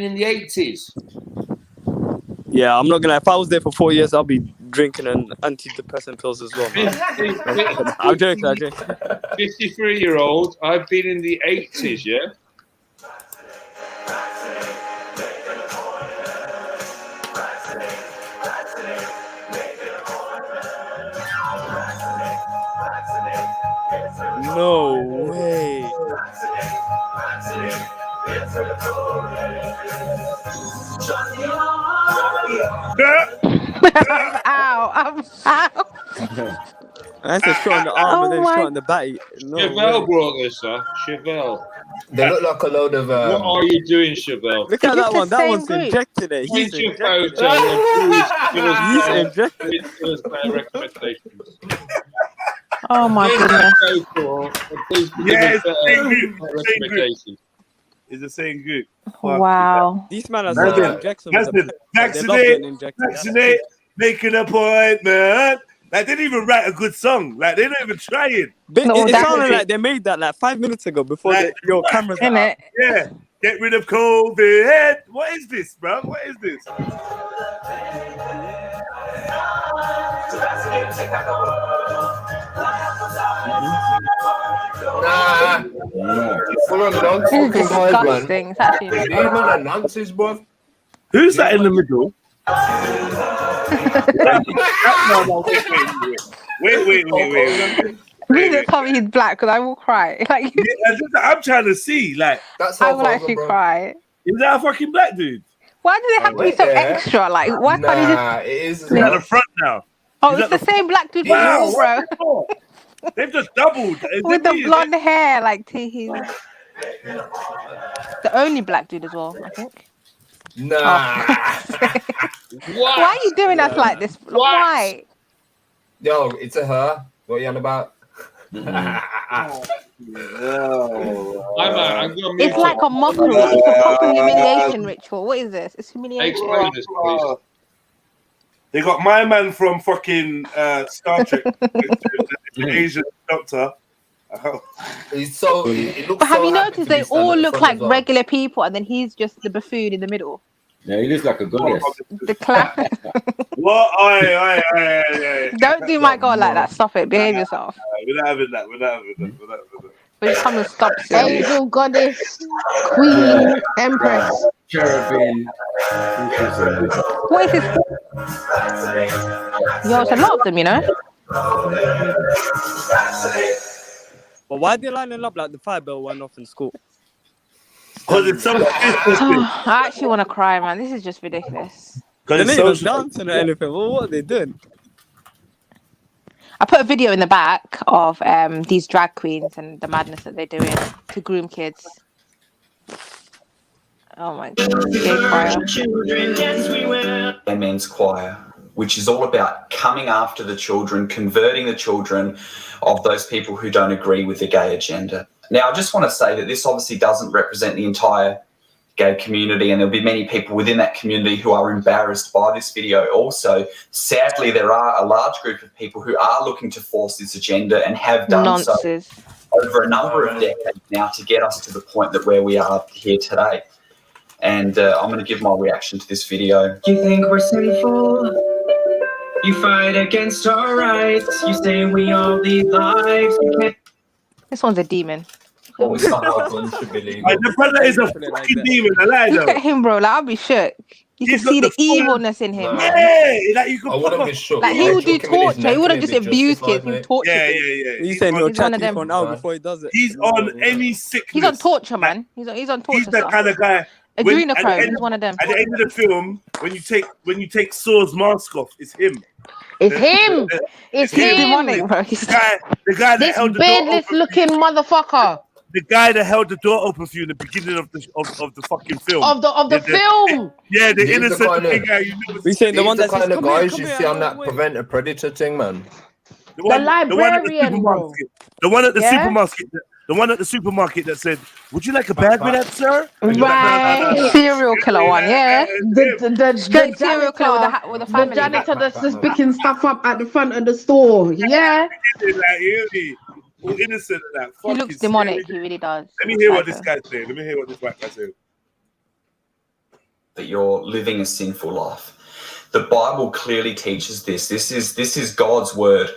in the 80s. Yeah, I'm not gonna. If I was there for 4 years, I'll be drinking an antidepressant pills as well. I'm joking. 53-year-old. I've been in the 80s. Yeah. No way. I'm out. That's a shot in the arm and then a shot in the back. No Chevelle brought this up. Chevelle. They look like a load of. What are you doing, Chevelle? Look at that one. That one's injected it. He's injected it. Oh my goodness. Yeah, it's the same group. Wow. These men are saying injection. Vaccinate, make an appointment. Like, they didn't even write a good song. Like, they're not even trying. It sounded like they made that like 5 minutes ago before your cameras in it. Yeah. Get rid of COVID. What is this, bro? What is this? Nah. Full on nonsense. This is disgusting. It's actually These men are nonsense, bro. Who's that in the middle? Wait. Please tell me he's black because I will cry. Like I'm trying to see. Like I will actually cry. Is that a fucking black dude? Why do they have to be so extra? Like why can't you just? It is. He's at the front now. Oh, it's the same black dude, bro. They've just doubled With the blonde hair, like he's the only black dude as well, I think. Nah. Why are you doing us like this? Why? Yo, it's a her. What are you on about? It's like a mockery. It's a proper humiliation ritual. What is this? It's humiliation. Explain this, please. They got my man from fucking Star Trek, the Asian doctor. He's so. It looks But have so you happy noticed to be they standing all in look front like as well. regular people, and then he's just the buffoon in the middle. Yeah, he looks like a goddess. The clown. What? Aye. Don't do my God like that. Stop it. Behave yourself. We're not having that. But you come and stop. Angel, goddess, queen, empress. Cherubim. What is this? Yo, it's a lot of them, you know. But why are they lining up like the fire bell went off in school? Because it's so. I actually want to cry, man. This is just ridiculous. They're not even dancing or anything. Well, what are they doing? I put a video in the back of these drag queens and the madness that they're doing to groom kids. Oh my God. Gay men's choir, which is all about coming after the children, converting the children of those people who don't agree with the gay agenda. Now, I just want to say that this obviously doesn't represent the entire gay community, and there'll be many people within that community who are embarrassed by this video. Also, sadly, there are a large group of people who are looking to force this agenda and have done so over a number of decades now to get us to the point that where we are here today. And I'm going to give my reaction to this video. You think we're sinful? You fight against our rights. You say we all lead lives. This one's a demon. The brother is a fucking demon. I lie Look though. at him, bro. Like, I'll be shook. You can see the evilness in him. Yeah, like you can. I wouldn't be shook. Like he would do torture. He wouldn't just abuse kids. He would torture. Yeah. He's saying he'll He's one chat of to you them. for an hour before he does it. He's on any sickness. He's on torture, man. He's on torture. He's the stuff. kind of guy. Adrenochrome. He's one of them. At the end of the film, when you take Saw's mask off, it's him. It's him. It's him. Demonic, bro. The guy that This held the door beardless open. looking motherfucker. The guy that held the door open for you in the beginning of the fucking film. Of the film. Yeah, the He's the innocent kind of- big guy you never We saying the He's one the that says, kind of "Come here, guys come you here, see on I'm that away." Prevent a Predator thing, man. The one at the librarian, bro. supermarket. The one at the Yeah? supermarket. The one at the supermarket that said, "Would you like a bag with that, sir?" Right. Serial killer one, yeah. The Straight serial killer with a family. The janitor that's just picking stuff up at the front of the store. Yeah. Like, really, all innocent of that. He looks demonic. He really does. Let me hear what this guy's saying. Let me hear what this white guy's saying. That you're living a sinful life. The Bible clearly teaches this. This is God's word.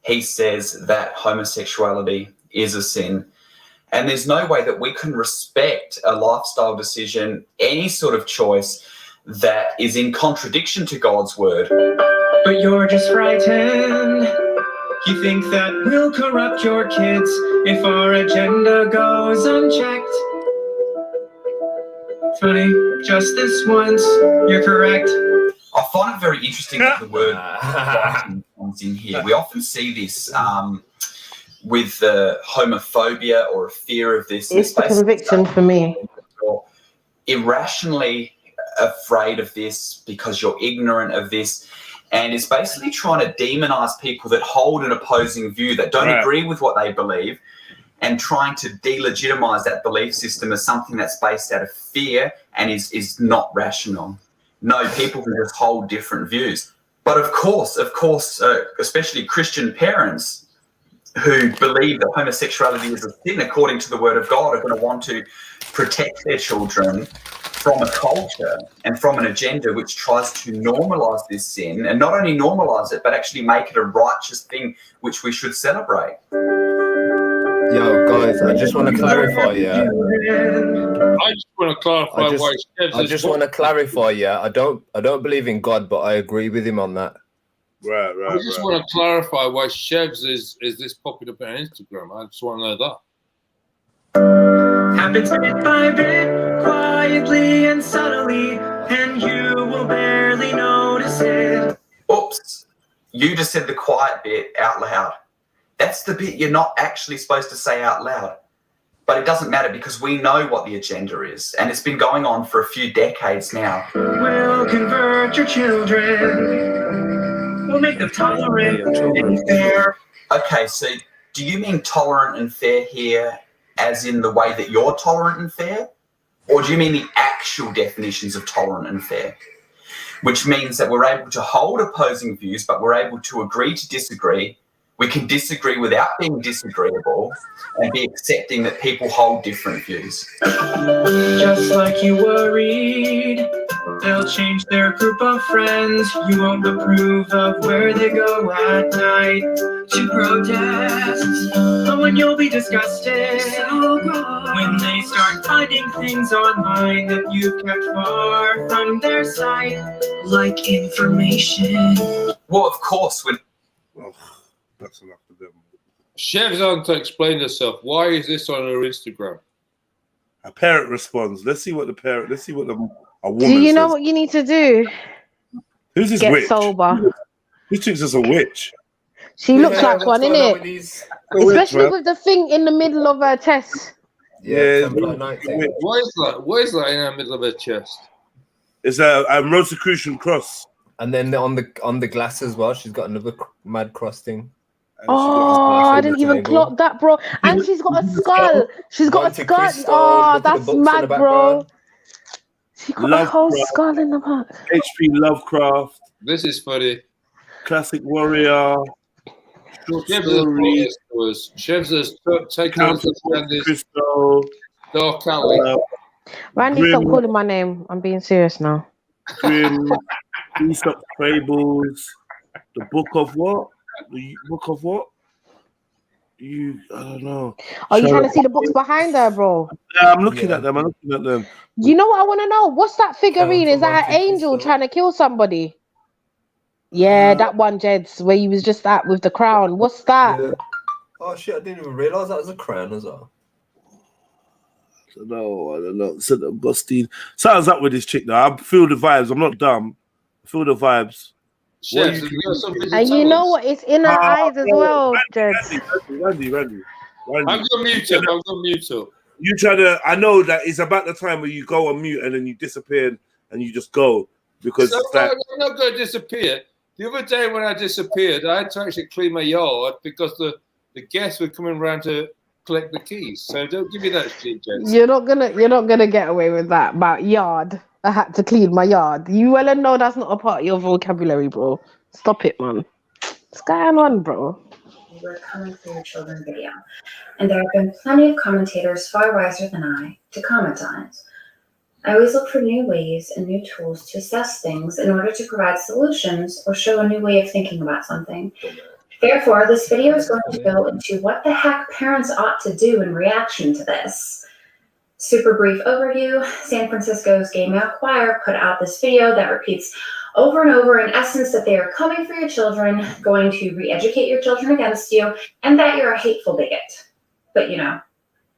He says that homosexuality is a sin. And there's no way that we can respect a lifestyle decision, any sort of choice that is in contradiction to God's word. But you're just frightened. You think that we'll corrupt your kids if our agenda goes unchecked. Funny, just this once, you're correct. I find it very interesting that the word comes in here. We often see this with homophobia or a fear of this. It's the conviction for me. You're irrationally afraid of this because you're ignorant of this. And it's basically trying to demonize people that hold an opposing view, that don't agree with what they believe, and trying to delegitimize that belief system as something that's based out of fear and is not rational. No, people can just hold different views. But of course, especially Christian parents who believe that homosexuality is a sin according to the word of God are going to want to protect their children from a culture and from an agenda which tries to normalize this sin, and not only normalize it, but actually make it a righteous thing which we should celebrate. Yo, guys, I just want to clarify, yeah. I just want to clarify why Chevs I just want to clarify, yeah. I don't believe in God, but I agree with him on that. Right. I just want to clarify why Chevs is this popular on Instagram. I just want to know that. Happens bit by bit, quietly and subtly, and you will barely notice it. Oops, you just said the quiet bit out loud. That's the bit you're not actually supposed to say out loud. But it doesn't matter because we know what the agenda is, and it's been going on for a few decades now. We'll convert your children. We'll make them tolerant and fair. Okay, so do you mean tolerant and fair here as in the way that you're tolerant and fair? Or do you mean the actual definitions of tolerant and fair? Which means that we're able to hold opposing views, but we're able to agree to disagree. We can disagree without being disagreeable and be accepting that people hold different views. Just like you worried, they'll change their group of friends. You won't approve of where they go at night to protest. But when you'll be disgusted when they start finding things online that you've kept far from their sight, like information. Well, of course, when that's enough for them. Chev's on to explain herself. Why is this on her Instagram? A parent responds. Let's see what a woman Do you know says. what you need to do? Who's this Get witch? sober. Who thinks it's a witch? She looks like one, innit? Especially with the thing in the middle of her chest. Yeah. What is that? What is that in the middle of her chest? It's a Rosicrucian cross. And then on the glass as well, she's got another mad cross thing. Oh, I didn't even clock that, bro. And she's got a skull. She's got a skull. Oh, that's mad, bro. She got a whole skull in the back. HP Lovecraft. This is funny. Classic Warrior. Chevs has taken on the Crystal. Dark Alley. Randy, stop calling my name. I'm being serious now. Grim. Aesop Fables. The Book of what? The Book of what? I don't know. Are you trying to see the books behind her, bro? Yeah, I'm looking at them. You know what I want to know? What's that figurine? Is that an angel trying to kill somebody? Yeah, that one, Jeds, where you was just at with the crown. What's that? Yeah. Oh shit! I didn't even realize that was a crown as well. I don't know. So Augustine. Sounds up with this chick though. I feel the vibes. I'm not dumb. I feel the vibes. And you know what? It's in her eyes as well, Jeds. Randy. I'm gonna mute her. You try to. I know that it's about the time where you go on mute and then you disappear and you just go because I'm not going to disappear. The other day when I disappeared, I had to actually clean my yard because the guests were coming around to collect the keys. So don't give me that shit, Jens. You're not gonna get away with that about yard. I had to clean my yard. You well and know that's not a part of your vocabulary, bro. Stop it, man. What's going on, bro? We're coming for your children video, and there have been plenty of commentators far wiser than I to comment on it. I always look for new ways and new tools to assess things in order to provide solutions or show a new way of thinking about something. Therefore, this video is going to go into what the heck parents ought to do in reaction to this. Super brief overview. San Francisco's gay male choir put out this video that repeats over and over in essence that they are coming for your children, going to re-educate your children against you, and that you're a hateful bigot. But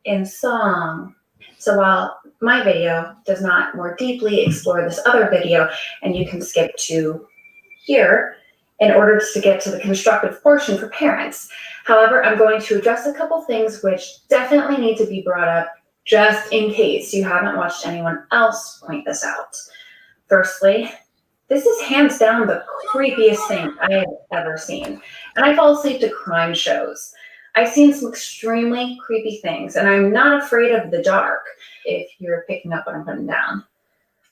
in song. So while my video does not more deeply explore this other video, and you can skip to here in order to get to the constructive portion for parents. However, I'm going to address a couple things which definitely need to be brought up just in case you haven't watched anyone else point this out. Firstly, this is hands down the creepiest thing I have ever seen. And I fall asleep to crime shows. I've seen some extremely creepy things, and I'm not afraid of the dark, if you're picking up what I'm putting down.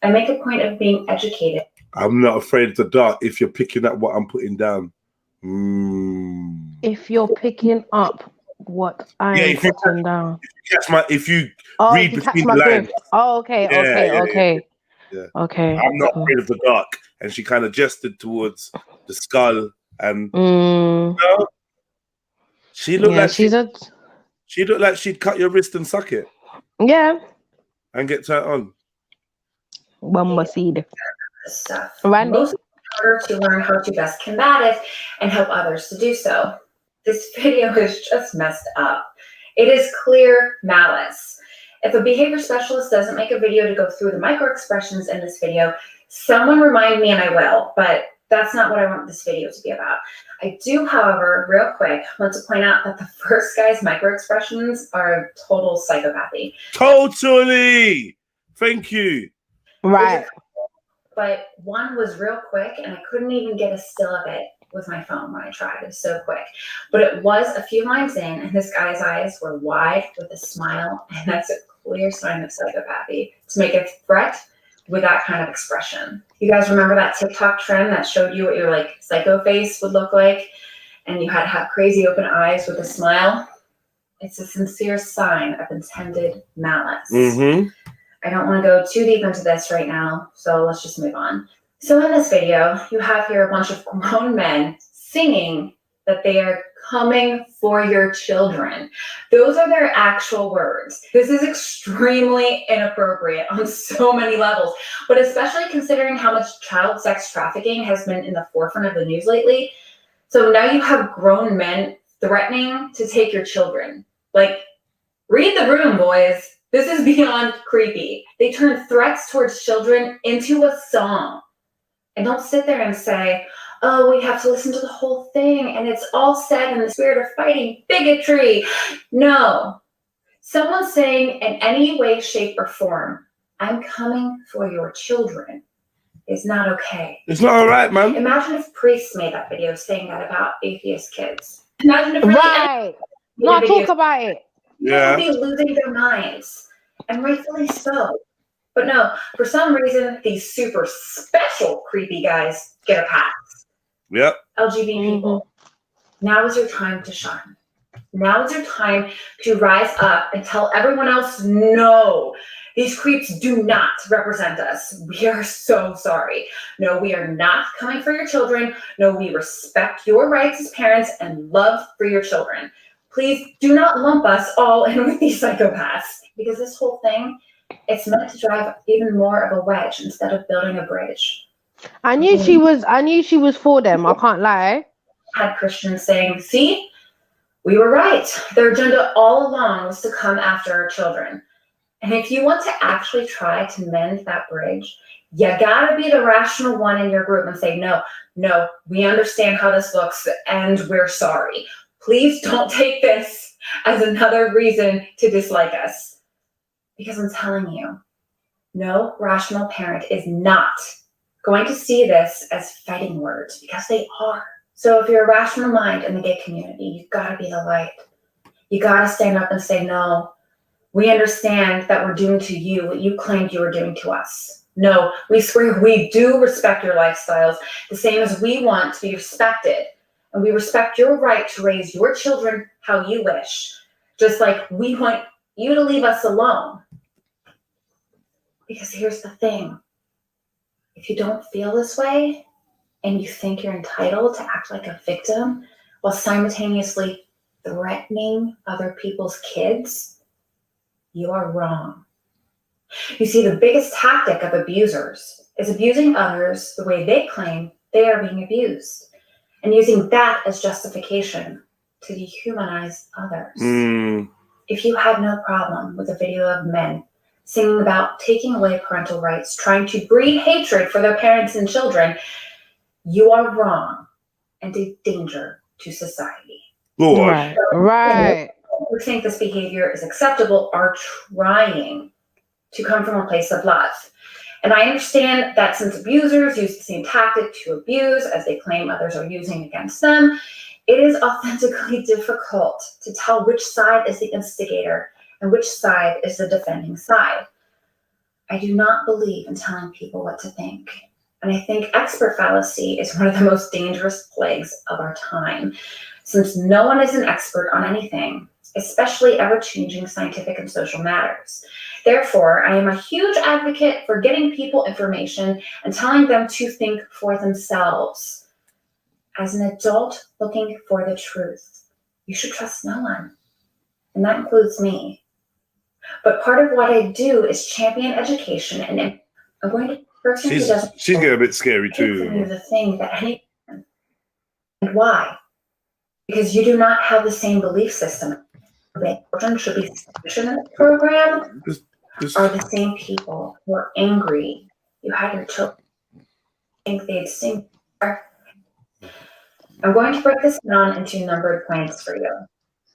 I make a point of being educated. I'm not afraid of the dark if you're picking up what I'm putting down. If you're picking up what I'm putting down. If you read you between catch the my lines. drift. Oh, okay. Yeah. Okay. I'm not afraid of the dark. And she kind of gestured towards the skull and she looked like She looked like she'd cut your wrist and suck it. Yeah. And get turned on. One more seed. Stuff. Randy? Most in order to learn how to best combat it and help others to do so. This video is just messed up. It is clear malice. If a behavior specialist doesn't make a video to go through the micro expressions in this video, someone remind me and I will, but that's not what I want this video to be about. I do, however, real quick, want to point out that the first guy's micro expressions are total psychopathy. Totally. Thank you. Right. But one was real quick and I couldn't even get a still of it with my phone when I tried. It was so quick. But it was a few lines in and this guy's eyes were wide with a smile, and that's a clear sign of psychopathy to make a threat with that kind of expression. You guys remember that TikTok trend that showed you what your like psycho face would look like, and you had to have crazy open eyes with a smile? It's a sincere sign of intended malice. Mm-hmm. I don't want to go too deep into this right now, so let's just move on. So in this video, you have here a bunch of grown men singing that they are coming for your children. Those are their actual words. This is extremely inappropriate on so many levels, but especially considering how much child sex trafficking has been in the forefront of the news lately. So now you have grown men threatening to take your children. Like, read the room, boys. This is beyond creepy. They turn threats towards children into a song. And don't sit there and say, oh, we have to listen to the whole thing and it's all said in the spirit of fighting bigotry. No. Someone saying in any way, shape, or form, I'm coming for your children, is not okay. It's not all right, man. Imagine if priests made that video saying that about atheist kids. Imagine if really Right. No, talk about it. People would be losing their minds, and rightfully so. But no, for some reason, these super special creepy guys get a pass. Yep. LGBT people, now is your time to shine. Now is your time to rise up and tell everyone else, no, these creeps do not represent us. We are so sorry. No, we are not coming for your children. No, we respect your rights as parents and love for your children. Please do not lump us all in with these psychopaths, because this whole thing, it's meant to drive even more of a wedge instead of building a bridge. I knew she was for them, I can't lie. Had Christians saying, see, we were right. Their agenda all along was to come after our children. And if you want to actually try to mend that bridge, you gotta be the rational one in your group and say, no, we understand how this looks and we're sorry. Please don't take this as another reason to dislike us. Because I'm telling you, no rational parent is not going to see this as fighting words, because they are. So if you're a rational mind in the gay community, you've got to be the light. You got to stand up and say, no, we understand that we're doing to you what you claimed you were doing to us. No, we swear we do respect your lifestyles, the same as we want to be respected. And we respect your right to raise your children how you wish, just like we want you to leave us alone. Because here's the thing. If you don't feel this way and you think you're entitled to act like a victim while simultaneously threatening other people's kids, you are wrong. You see, the biggest tactic of abusers is abusing others the way they claim they are being abused, and using that as justification to dehumanize others. If you had no problem with a video of men singing about taking away parental rights, trying to breed hatred for their parents and children, you are wrong and a danger to society. Right. People who think this behavior is acceptable are trying to come from a place of love. And I understand that since abusers use the same tactic to abuse as they claim others are using against them, it is authentically difficult to tell which side is the instigator and which side is the defending side. I do not believe in telling people what to think. And I think expert fallacy is one of the most dangerous plagues of our time, since no one is an expert on anything, especially ever-changing scientific and social matters. Therefore, I am a huge advocate for getting people information and telling them to think for themselves. As an adult looking for the truth, you should trust no one. and that includes me. But part of what I do is champion education, and I'm going to person who doesn't She's getting a bit scary take too. from you the thing that any. And why? Because you do not have the same belief system. The children should be sanctioned in the program are the same people who are angry. You had your children think they'd sing. I'm going to break this down into numbered points for you.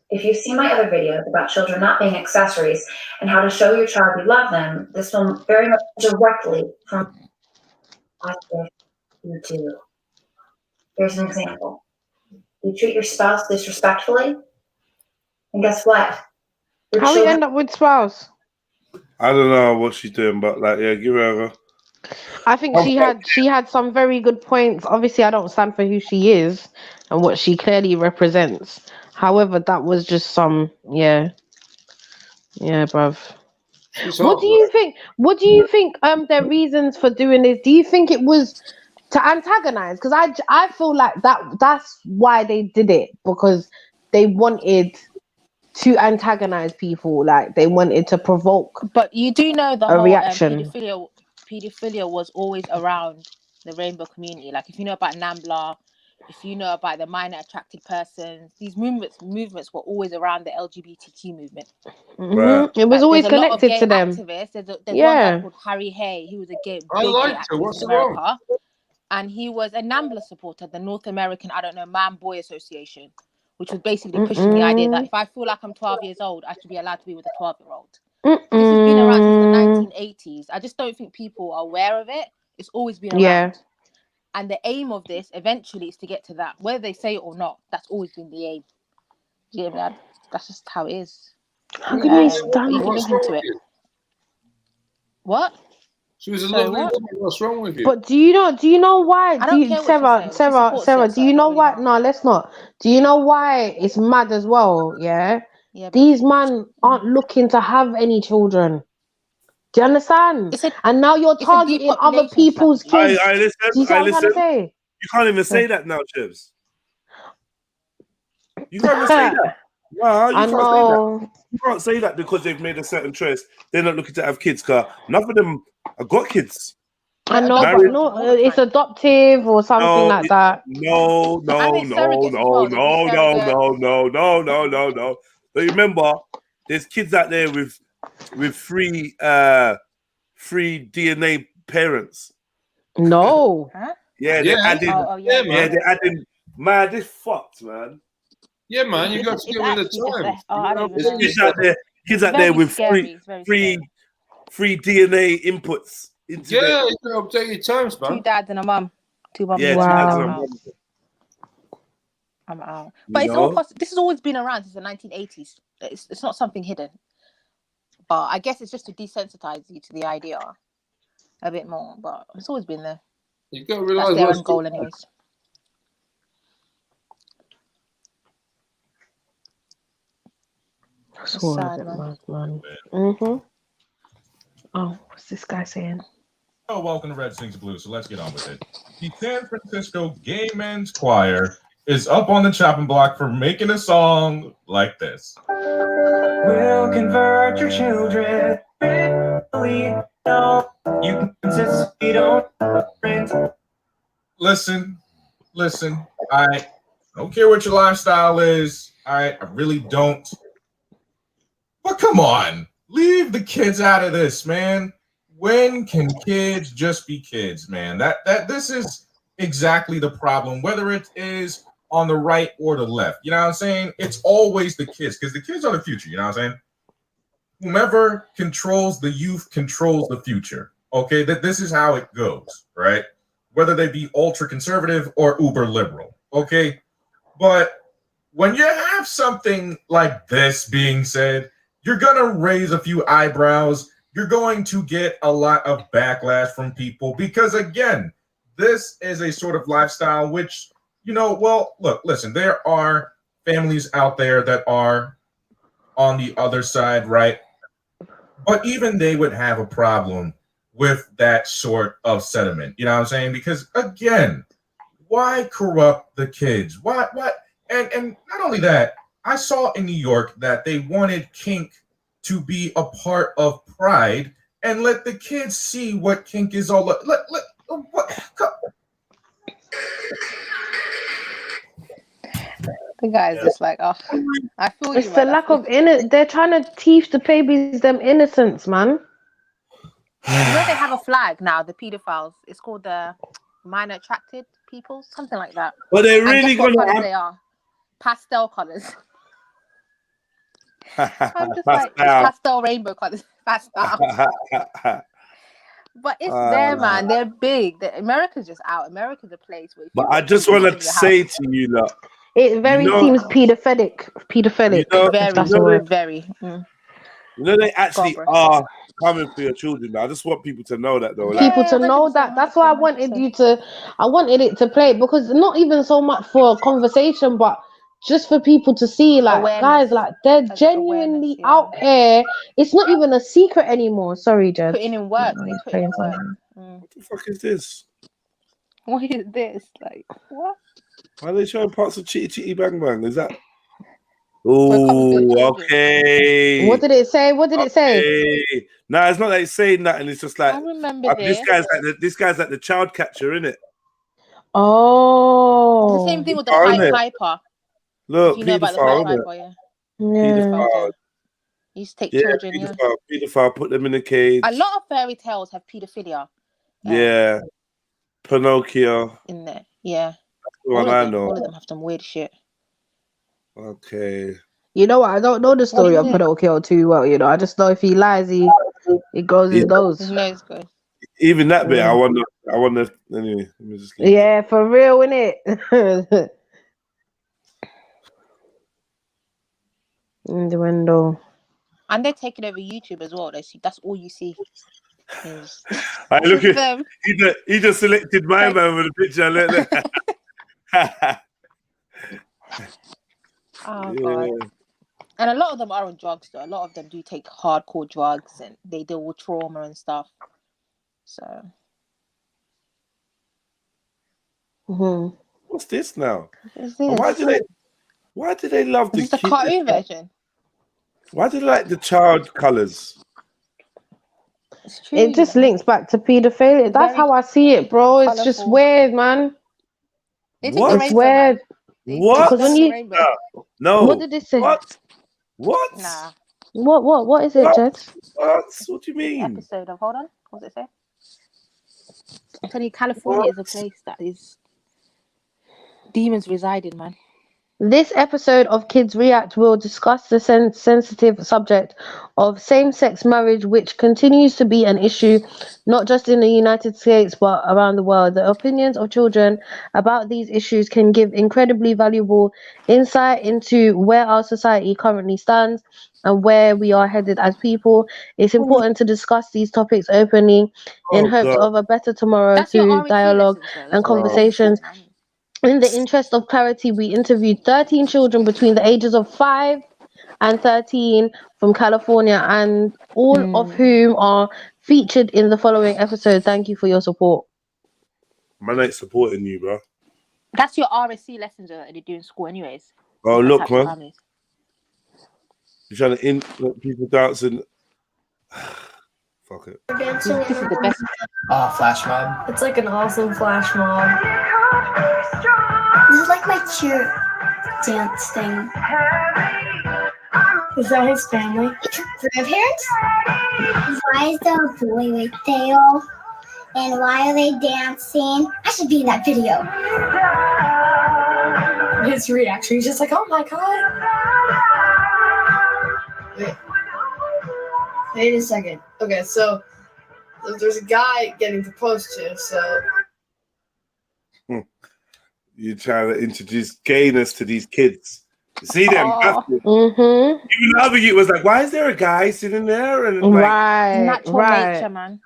If you've seen my other videos about children not being accessories and how to show your child you love them, this will very much directly from what you do. Here's an example. You treat your spouse disrespectfully, and guess what? How we end up with spouse? I don't know what she's doing, but like, yeah, give her a. I think she had some very good points. Obviously, I don't stand for who she is and what she clearly represents. However, that was just some, yeah, bruv. What do you think? What do you think? Their reasons for doing this? Do you think it was to antagonize? Because I feel like that's why they did it, because they wanted to antagonize people, like they wanted to provoke. But you do know the a whole reaction. pedophilia was always around the rainbow community. Like if you know about NAMBLA, if you know about the minor attracted persons, these movements were always around the LGBTQ movement. Mm-hmm. It was always connected to them. Activists. There's one guy called Harry Hay. He was a big gay activist in America, and he was a NAMBLA supporter, the North American Man-Boy Association, which was basically pushing the idea that if I feel like I'm 12 years old, I should be allowed to be with a 12-year-old. This has been around since the 1980s. I just don't think people are aware of it. It's always been around. Yeah. And the aim of this eventually is to get to that. Whether they say it or not, that's always been the aim. Yeah, that's just how it is. How can they stand you can look into it. What? She was a lovely woman. What's wrong with you? But do you know why? I don't care what she says. Sarah, do you know why? No, let's not. Do you know why it's mad as well? Yeah. These men aren't looking to have any children. Do you understand? And now you're targeting other people's kids. I listen. Do you see what I'm trying to say? You can't even say that now, Chibs. You can't even say that. No, you can't say that. You can't say that because they've made a certain choice. They're not looking to have kids, because none of them have got kids. I know, but no, it's adoptive or something like that. No. But remember, there's kids out there with free DNA parents. No. Yeah, they're adding. They're adding. Man, this fucked, man. Yeah, man, you got to get with the time. There's kids out there with free DNA inputs. You got to update your times, man. 2 dads and a mum. 2 mums. Yeah, 2 dads and a mum. I'm out. But it's all this has always been around since the 1980s. It's not something hidden. But I guess it's just to desensitize you to the idea a bit more. But it's always been there. You've got to realize that's their own goal, anyways. Sad, man. Mm-hmm. Oh, what's this guy saying? Oh, welcome to Red Sings Blue, so let's get on with it. The San Francisco Gay Men's Choir is up on the chopping block for making a song like this. We'll convert your children. No, you can insist we don't print. Listen. I don't care what your lifestyle is. I really don't. But come on, leave the kids out of this, man. When can kids just be kids, man? This is exactly the problem, whether it is on the right or the left. You know what I'm saying? It's always the kids, because the kids are the future. You know what I'm saying? Whomever controls the youth controls the future. Okay, this is how it goes, right? Whether they be ultra conservative or uber liberal. Okay, but when you have something like this being said, you're gonna raise a few eyebrows. You're going to get a lot of backlash from people because, again, this is a sort of lifestyle which, well, look, listen, there are families out there that are on the other side, right? But even they would have a problem with that sort of sentiment. You know what I'm saying? Because, again, why corrupt the kids? What? And not only that, I saw in New York that they wanted kink to be a part of Pride and let the kids see what kink is all about. The guy's just like, oh, I feel It's you, the man. lack of they're trying to teach the babies them innocence, man. You know they have a flag now, the pedophiles. It's called the minor attracted people, something like that. But they're And really guess what gonna colours have they are? Pastel colours. I'm just like, it's pastel. pastel rainbow colours. Pastel. But it's there, man. They're big. America's just out. America's a place where. But I just want to say to you, look, It very seems pedophilic. Pedophilic. That's the word. Very. You know they actually are coming for your children. I just want people to know that, though. People to know that. That's why I wanted I wanted it to play, because not even so much for a conversation, but just for people to see, like, guys, like, they're genuinely out here. It's not even a secret anymore. Sorry, Judge. Putting in work. They put in work. What the fuck is this? What is this? Like, what? Why are they showing parts of Chitty Chitty Bang Bang? Is that? Oh, okay. What did it say? What did it say? No, it's not like saying that, and it's just like I remember this guy's like the child catcher, innit? Oh, the same thing with the Pied Piper. Look, If you know about the Pied Piper, yeah. Pedophile. You used to take children, yeah. Pedophile, put them in a cage. A lot of fairy tales have pedophilia Yeah. Pinocchio. in there. Yeah. That's the one I know. All of them have some weird shit. Okay. You know what? I don't know the story of Pinocchio too well. You know, I just know if he lies, he goes his nose. His nose goes. Even that bit, I wonder. Anyway, let me just. Yeah, for real, innit? Innuendo. And they're taking over YouTube as well. That's all you see. I look at them. He just selected my man with a picture. Look. Oh God. And a lot of them are on drugs though. A lot of them do take hardcore drugs and they deal with trauma and stuff. So What's this now? What is And why do they love the the cartoon version? Why do they like the child colours? It just links back to pedophilia. That's how I see it, bro. It's just weird, man. It's weird. What? Because when you no. What did it say? What? Nah. What is it, Jed? What do you mean? Episode of Hold on. What does it say? I'm telling you, California is a place that is demons residing, man. This episode of Kids React will discuss the sensitive subject of same-sex marriage, which continues to be an issue not just in the United States but around the world. The opinions of children about these issues can give incredibly valuable insight into where our society currently stands and where we are headed as people. It's important to discuss these topics openly in hopes of a better tomorrow through dialogue and conversations. In the interest of clarity, we interviewed 13 children between the ages of 5 and 13 from California, and all of whom are featured in the following episode. Thank you for your support. Man ain't supporting you, bro. That's your RSC lessons that they do in school anyways. Oh, look, man. You're trying to people dancing. Fuck it. This is the best. Oh, flash mob. It's like an awesome flash mob. This is like my cheer dance thing. Is that his family? Grandparents? Why is there a boy with tail? And why are they dancing? I should be in that video. His reaction, he's just like, oh my god. Wait a second. Okay, so there's a guy getting proposed to, so... You're trying to introduce gayness to these kids. You see them? Mm-hmm. Even the other youth was like, why is there a guy sitting there? And like, Natural nature, man.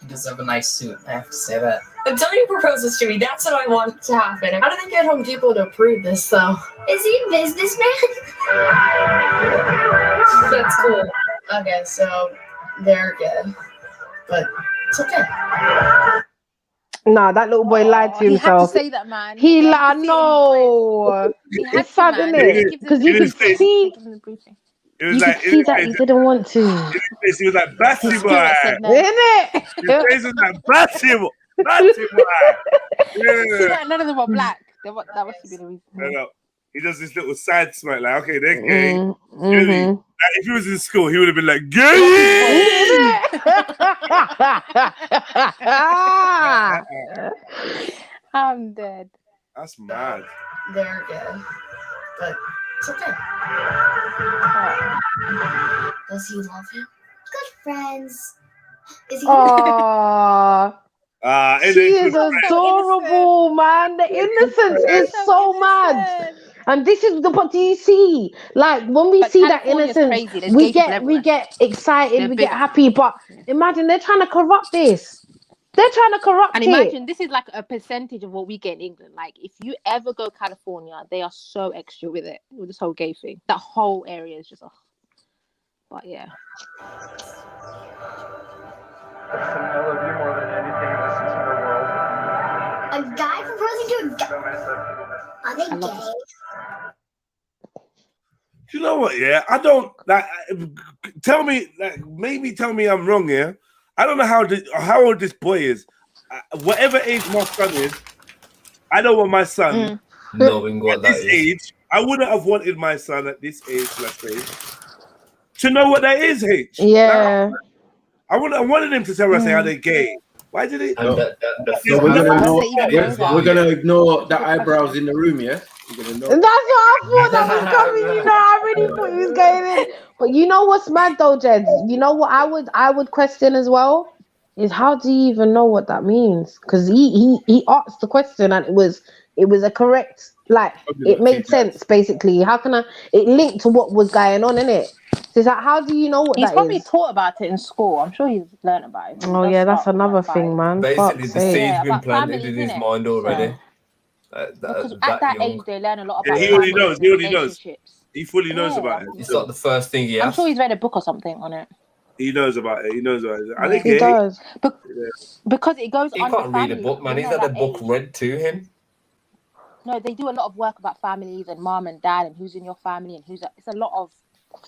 He does have a nice suit, I have to say that. Until he proposes to me, that's what I want to happen. How do they get Home Depot to approve this, though? Is he a businessman? That's cool. Okay, so they're good. But it's okay. Nah, that little boy lied to He had to himself. say that, man. He Yeah, you lied. could see it in his No, He had it's to, sad, man. isn't He it? gives Because him you the could briefing. see, He gives him the briefing. It was you like, could see that he didn't want to. he was like, Batty His boy. spirit said no. Isn't it? His face was like, Batty boy. Batty boy. See Yeah. that none of them were black. That must have been the reason. I know. He does this little side smack, like, okay, they're gay. Mm-hmm. Really? Like, if he was in school, he would have been like, gay! I'm dead. That's mad. They're gay. But it's okay. Does he love him? Good friends. Is he? Aww. She is adorable, man. The innocence is so mad. And this is the what do you see? Like when we see that California's innocence, crazy. There's we gay people get everywhere. excited, They're we big. get happy. But imagine they're trying to corrupt this. They're trying to corrupt And it. imagine this is like a percentage of what we get in England. Like if you ever go California, they are so extra with it, with this whole gay thing. That whole area is just but yeah. I love you more than anything in this entire world. A guy proposing to a guy. Are they gay? You know what? Yeah, I don't like. Tell me, like, maybe tell me I'm wrong here. I don't know how old this boy is. Whatever age my son is, I don't want my son knowing what at that this is. age. I wouldn't have wanted my son at this age, let's say, to know what that is. H. Yeah. I wanted him to tell us how they're gay. Why did he? So we're gonna ignore the eyebrows in the room, yeah? We're gonna know. That's what I thought that was coming. You know, I already thought he was going in. But you know what's mad though, Jeds? You know what I would question as well is how do you even know what that means? Because he asked the question and it was a correct, like it made sense basically. How can it linked to what was going on, innit? So it's like, how do you know what He's that probably is? taught about it in school. I'm sure he's learned about it. Oh yeah, that's another thing, man. Basically, Fuck's the sake. seed's been about planted families, in his innit? mind already. Because at that age, they learn a lot about he already families knows. He and already knows. relationships. He fully knows about it. It's not the first thing he I'm asked. sure he's read a book or something on it. He knows about it. He knows about it. Are they He gay? does. Because it goes He under can't read a families. book, man. When He's they're had a that book age. read to him. No, they do a lot of work about families and mom and dad and who's in your family and it's a lot of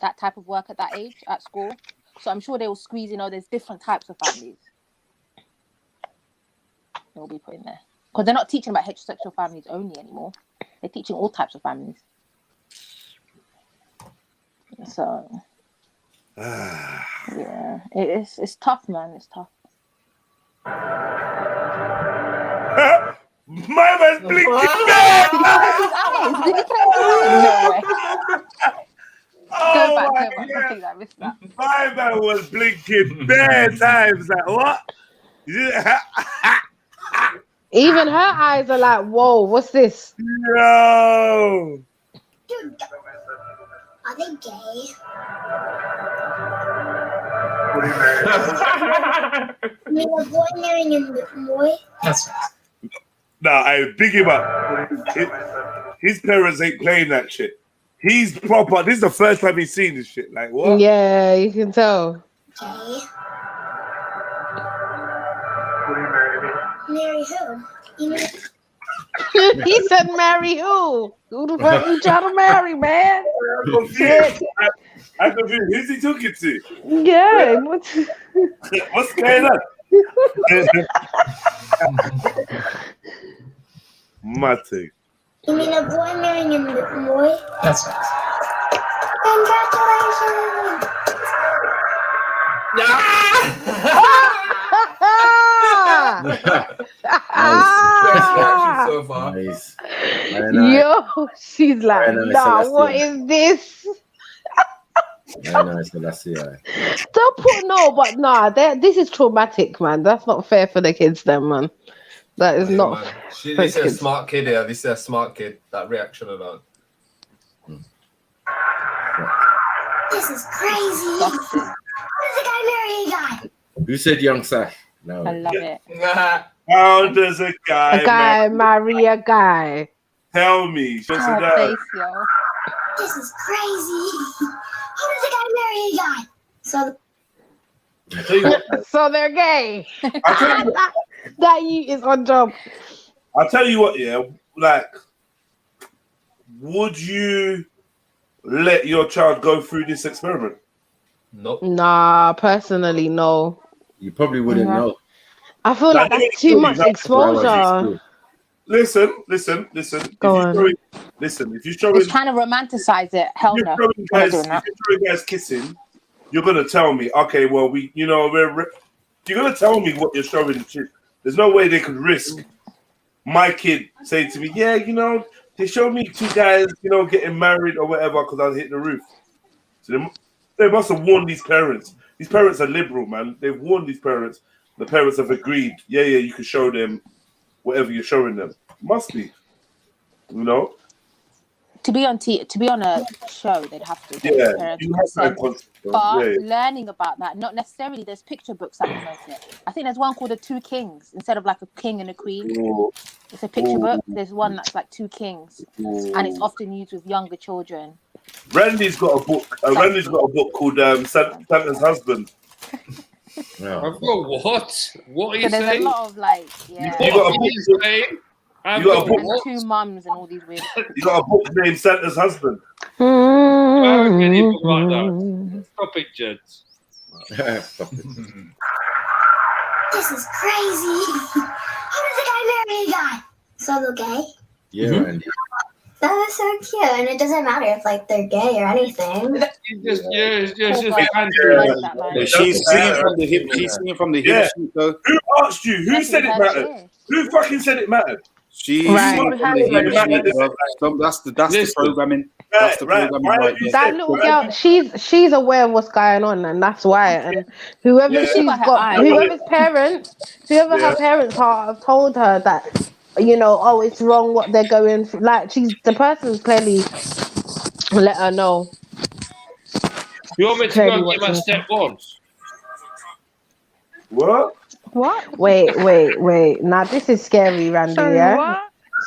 that type of work at that age at school. So I'm sure they will squeeze in, there's different types of families. They'll be put in there. Because they're not teaching about heterosexual families only anymore. They're teaching all types of families. So, yeah, it's tough, man. It's tough. My man's blinking. Did he close his eyes? Did he close his eyes? No way. Go back. I missed that. My man was blinking bare times. Like what? Even her eyes are like, whoa, what's this? Yo. Dude, are they gay? I mean, a boy marrying a boy? Nah, I big him up. His parents ain't playing that shit. He's proper. This is the first time he's seen this shit. Like what? Yeah, you can tell. Gay? Marry who? You mean, He said, "Marry who? Who the fuck you trying to marry, man?" I'm confused. Who's he talking to? Yeah. What's going on? Mate. you mean a boy marrying a boy? That's right. Congratulations! So far. Nice. Yo, she's like, Very nice, nah, Celestia. what is this? Very nice, Celestia. Don't put no, but nah, this is traumatic, man. That's not fair for the kids, then, man. That is not. Man. for This is a kids. smart kid here. This is a smart kid. That reaction alone. This is crazy! How does a guy marry a guy? Who said young Sash? No. I love it. How does a guy, A guy marry a guy. tell me? Just Oh, that. face, yo. This is crazy! How does a guy marry a guy? So, I tell you what, So they're gay. I tell you what, That you is on job. I'll tell you what, yeah, like, would you let your child go through this experiment? Nope. Nah, personally, no. You probably wouldn't know. I feel like that's too much exposure. Listen. Go on. If you're showing, It's trying to romanticize it. Hell no. if you're showing guys kissing, you're gonna tell me, okay, well, you're gonna tell me what you're showing. There's no way they could risk my kid saying to me, yeah, they showed me two guys, getting married or whatever because I was hitting the roof. So they must have warned these parents. These parents are liberal, man. They've warned these parents. The parents have agreed. Yeah, you can show them whatever you're showing them. Must be, To be on a show, they'd have to. Yeah, parents you have to have consent. consent. But Yeah. learning about that, not necessarily. There's picture books that promote it. I think there's one called the Two Kings instead of like a king and a queen. Ooh. It's a picture Ooh. book. There's one that's like two kings, and it's often used with younger children. Randy's got a book. Randy's got a book called Santa's Husband. I've got what? What are you So there's saying? a lot of like, yeah. You got a book. I've You got a and book. two mums and all these weird. You got a book named Santa's Husband. Where can you put like that? Stop it, Jeds. This is crazy. How did the guy marry a guy? So they're gay? Yeah, Randy. That was so cute, and it doesn't matter if like they're gay or anything. She's just she's singing from the hip. She's singing from the hip. Who asked you? Who said it mattered? Who fucking said it mattered? She's Right. singing from the hip. That's the programming. That's the programming right there. That little girl, she's aware of what's going on, and that's why. And whoever her parents have told her that, oh, it's wrong what they're going through. Like the person's clearly let her know. You want me to go and get my step ones? What? Wait. Now this is scary, Randy. Sorry, yeah. what?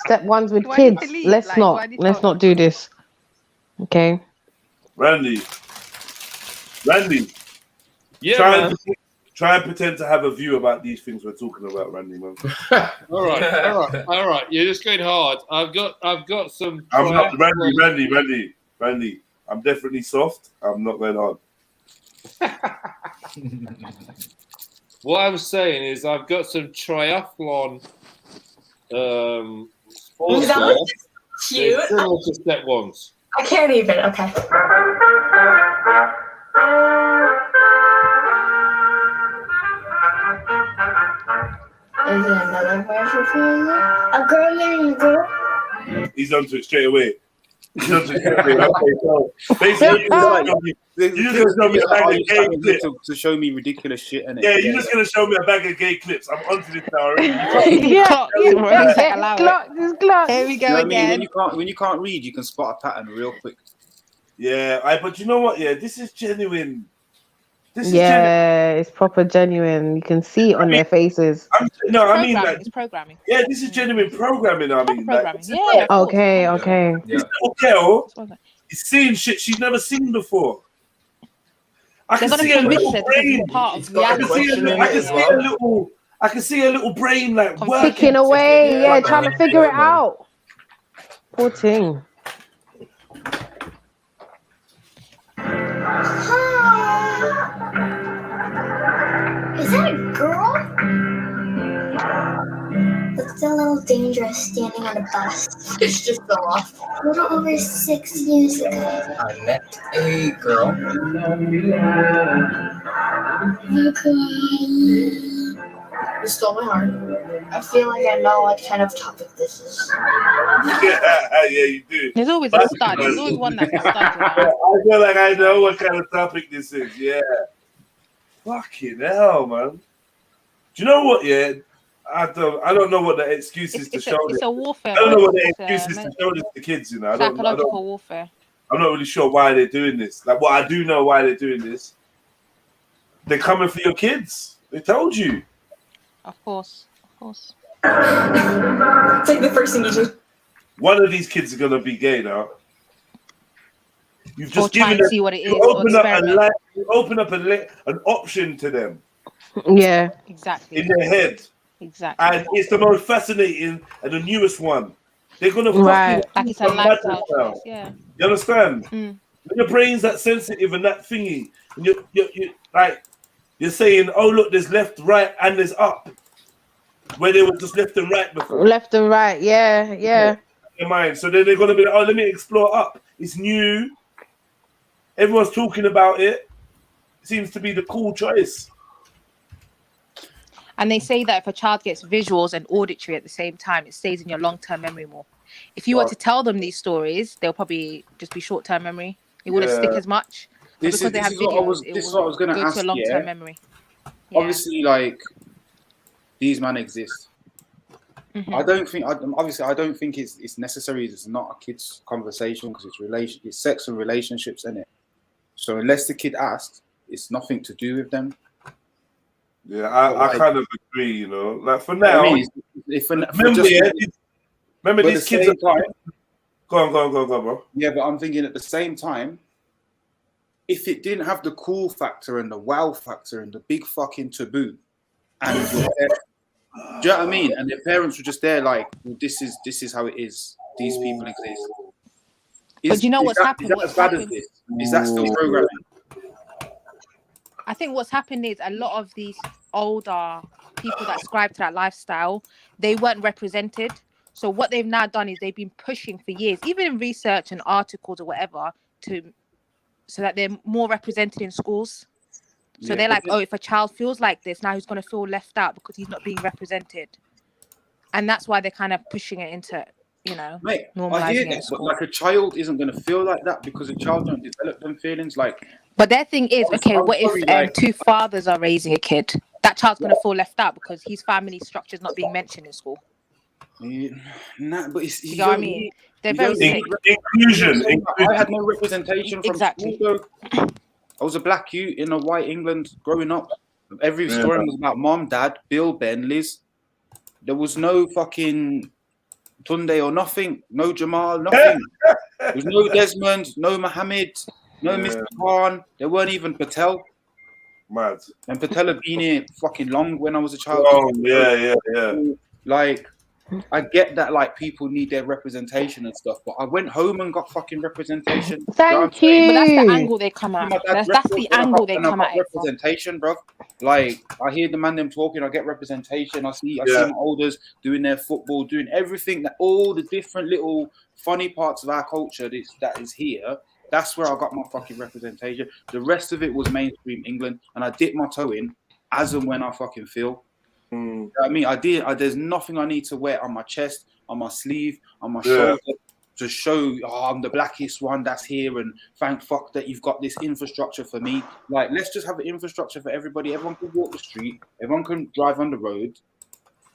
Step ones with Do I need kids. to leave? Let's Like, do I not. need to Let's help? not do this. Okay. Randy. Yeah, Try and pretend to have a view about these things we're talking about, Randy, man. all right. You're just going hard. I've got some. I'm not Randy. I'm definitely soft. I'm not going hard. What I'm saying is, I've got some triathlon sports That wear. was cute. Similar to step ones. I can't even. Okay. Is there another version for you? A girl marrying a girl? He's onto it straight away. Okay, so basically, you're just gonna show me a bag of gay clips to show me ridiculous shit, innit? Yeah, you're just gonna show me a bag of gay clips. I'm onto this now already. Here we go again. When you can't read, you can spot a pattern real quick. Yeah, but you know what? Yeah, this is genuine. It's proper genuine. You can see it on their faces. It's programming. Yeah, this is genuine programming. I mean, Programming. Okay. This little girl is seeing shit she's never seen before. I can see a little brain. I can see a little brain like working. Ticking away, trying to figure it out. Poor thing. Is that a girl? Looks a little dangerous standing on a bus. It's just fell off. A little over 6 years ago. I met a girl. You stole my heart. I feel like I know what kind of topic this is. Yeah, you do. There's always a stud. There's always one that's a stud. I feel like I know what kind of topic this is. Yeah. Fucking hell, man. Do you know what? Yeah, I don't know what the excuse is to show this. It's a warfare. I don't know what the excuse is to show this to kids. You know, Psychological warfare. I'm not really sure why they're doing this. Like, what I do know why they're doing this. They're coming for your kids. They told you. Of course. Take the first thing you do. One of these kids are gonna be gay now. You've just try given and them. see what it is. You open up an option to them. Yeah. Exactly. In their head. Exactly. And it's the most fascinating and the newest one. They're gonna Right. fucking Like it's a lifestyle choice. Yeah. You understand? Mm. When your brain's that sensitive and that thingy, and you like you're saying, oh look, there's left, right, and there's up. Where they were just left and right before. Left and right, yeah. Your mind. So then they're gonna be like, oh, let me explore up. It's new. Everyone's talking about it. It seems to be the cool choice. And they say that if a child gets visuals and auditory at the same time, it stays in your long-term memory more. If you were to tell them these stories, they'll probably just be short-term memory. It wouldn't stick as much. But because they have videos, this is what I was going to ask. To a long-term memory. Obviously, like these men exist. Mm-hmm. I don't think it's necessary. It's not a kid's conversation because it's sex and relationships, isn't it? So unless the kid asks, it's nothing to do with them. Yeah, I kind of agree. You know, like for now, remember these kids. Go on, bro. Yeah, but I'm thinking at the same time, if it didn't have the cool factor and the wow factor and the big fucking taboo, and do you know what I mean? And their parents were just there, like, well, this is how it is. These people exist. But you know what's happened? Is that as bad as this? Is that still programming? I think what's happened is a lot of these older people that ascribe to that lifestyle, they weren't represented. So what they've now done is they've been pushing for years, even in research and articles or whatever, so that they're more represented in schools. So they're like, oh, if a child feels like this, now he's going to feel left out because he's not being represented. And that's why they're kind of pushing it into, Mate, normalizing I hear it. that, but like a child isn't going to feel like that because a child don't develop them feelings. Like, but their thing is, okay, what if two fathers are raising a kid? That child's going to feel left out because his family structure is not being mentioned in school. Nah, but it's, you know what I mean? They're very inclusion. I had no representation from school. I was a black youth in a white England growing up. Every story was about mom, dad, Bill, Ben, Liz. There was no fucking Tunde or nothing. No Jamal, nothing. There was no Desmond, no Mohammed, no Mr. Khan. There weren't even Patel. Mad. And Patel had been here fucking long when I was a child. Oh, yeah. Like, I get that, like, people need their representation and stuff, but I went home and got fucking representation. Thank you. But that's the angle they come at. That's the angle they come at. Representation, bro. Like, I hear the man them talking, I get representation. I see my elders doing their football, doing everything, that all the different little funny parts of our culture that is here. That's where I got my fucking representation. The rest of it was mainstream England, and I dipped my toe in as and when I fucking feel. You know what I mean, there's nothing I need to wear on my chest, on my sleeve, on my shoulder to show I'm the blackest one that's here, and thank fuck that you've got this infrastructure for me. Like, let's just have an infrastructure for everybody. Everyone can walk the street, everyone can drive on the road,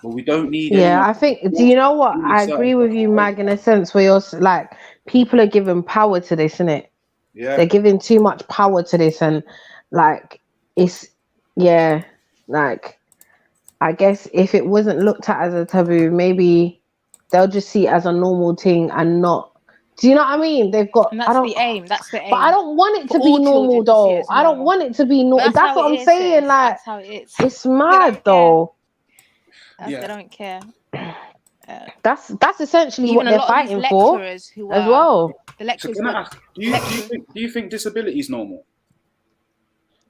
but we don't need. Yeah, I think. Do you know what? I agree with you, Mag, in a sense where you're like, people are giving power to this, innit? Yeah, they're giving too much power to this, and like it's like. I guess if it wasn't looked at as a taboo, maybe they'll just see it as a normal thing and not. Do you know what I mean? They've got. And that's the aim. That's the aim. But I don't want it to be normal, though. I don't want it to be normal. That's what I'm saying. Like, that's how it is. It's mad, though. They don't care. That's essentially Even what they're fighting for, as well. The lecturers. Do you think disability is normal?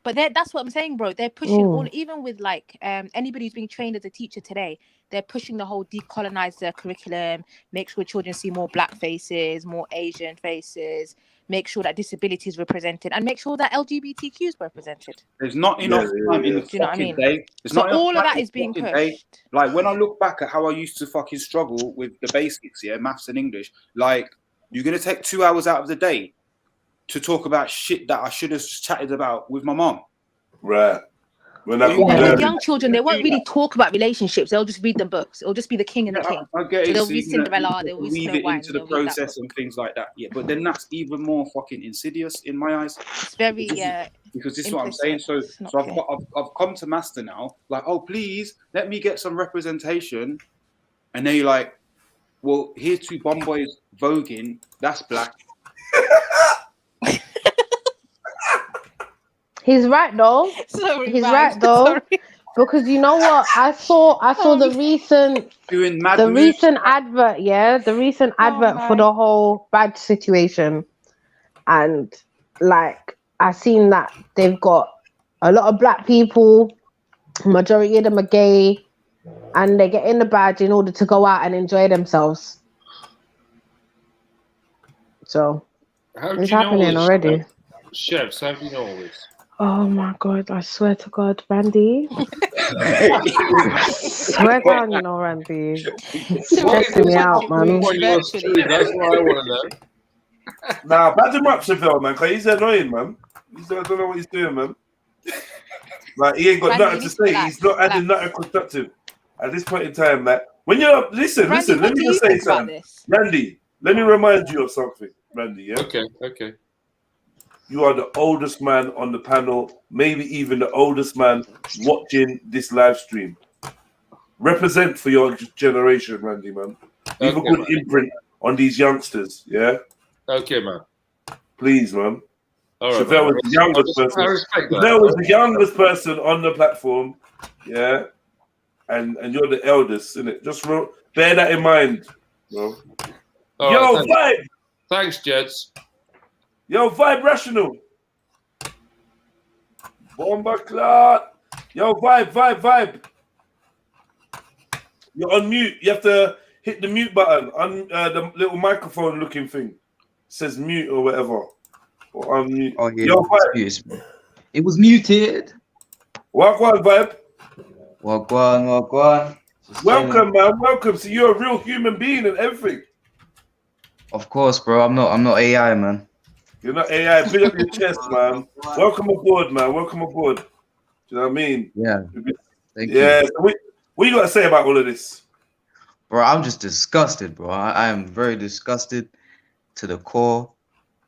But that's what I'm saying, bro. They're pushing all, even with like anybody who's being trained as a teacher today, they're pushing the whole decolonize the curriculum, make sure children see more black faces, more Asian faces, make sure that disability is represented, and make sure that LGBTQ is represented. There's not enough time in the fucking day. So all of that is being pushed. Like, when I look back at how I used to fucking struggle with the basics, maths and English, like, you're going to take 2 hours out of the day to talk about shit that I should have chatted about with my mom. Right. With young children, they won't really talk about relationships. They'll just read the books. It'll just be the king and the king. I get so it. They'll read Cinderella, they'll read weave Snow it White, into the process and things like that. Yeah, but then that's even more fucking insidious in my eyes. It's very because this is what I'm saying. So I've come to master now. Like, oh, please let me get some representation, and then you're like, well, here's two bomb boys voguing. That's black. He's right though. Sorry, He's man. right though. Sorry. Because you know what? I saw the recent Doing mad the moves. recent advert, yeah, the recent advert for the whole badge situation. And like I seen that they've got a lot of black people, majority of them are gay, and they get in the badge in order to go out and enjoy themselves. So How do it's you know all happening this, already. Chefs, how do you know all this? Oh my god, I swear to God, Randy. Swear down, you know, Randy. It's stressing me out, man. That's what I want to know. Nah, bad him up, Chevelle, man, because he's annoying, man. I don't know what he's doing, man. Like, he ain't got Randy, nothing you to need to say. He's not adding nothing constructive at this point in time. Like, when you're, listen, Randy, let what me do just you say think about something. this? Randy, let me remind you of something, Randy, yeah? Okay. You are the oldest man on the panel, maybe even the oldest man watching this live stream. Represent for your generation, Randy, man. Leave a Okay, good man. imprint on these youngsters, yeah? Okay, man. Please, man. All right, Chevelle man. was the youngest person. I respect that. Chevelle was the youngest person on the platform, yeah? And you're the eldest, innit? Just bear that in mind, bro. All Yo, right, Vibe! Thanks, Jeds. Yo, Vibe Rational. Bomba Clot. Yo, Vibe. You're on mute. You have to hit the mute button on the little microphone looking thing. It says mute or whatever. Or unmute. Oh, yeah. Yo, Vibe. Excuse me. It was muted. Welcome, Vibe. Wagwan. Welcome, man. Welcome. So you're a real human being and everything. Of course, bro. I'm not AI, man. You're not AI. Big up your chest, man. Welcome aboard, man. Welcome aboard. Do you know what I mean? Yeah. Thank Yeah. you. So what you got to say about all of this? Bro, I'm just disgusted, bro. I am very disgusted to the core.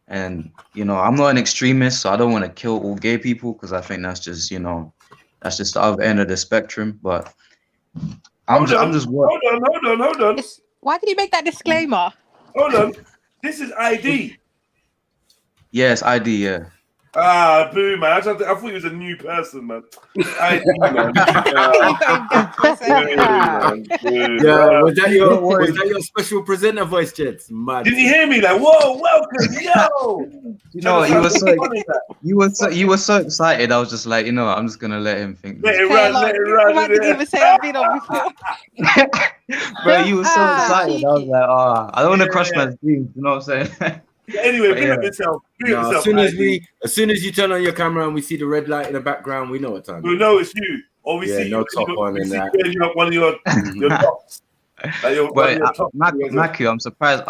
And, you know, I'm not an extremist, so I don't want to kill all gay people because I think that's just, you know, that's just the other end of the spectrum. But I'm just worried. Hold on. Why did you make that disclaimer? Hold on. This is ID. Yes, ID, yeah. Ah, boo, man. I thought he was a new person, man. ID, man. Yeah, was that your special presenter voice, Jets? Mad. Didn't you hear me? Like, whoa, welcome, yo. You know, you were so excited. I was just like, you know, I'm just gonna let him think. Let it run. Why did you even say I've been on before? Bro, you were so excited. I was like, oh, I don't want to crush my dreams. You know what I'm saying? Anyway, big up yourself. As soon as you turn on your camera and we see the red light in the background, we know what time. We know it's you. Or we see no you. top on in that. One of your tops. But Maku, I'm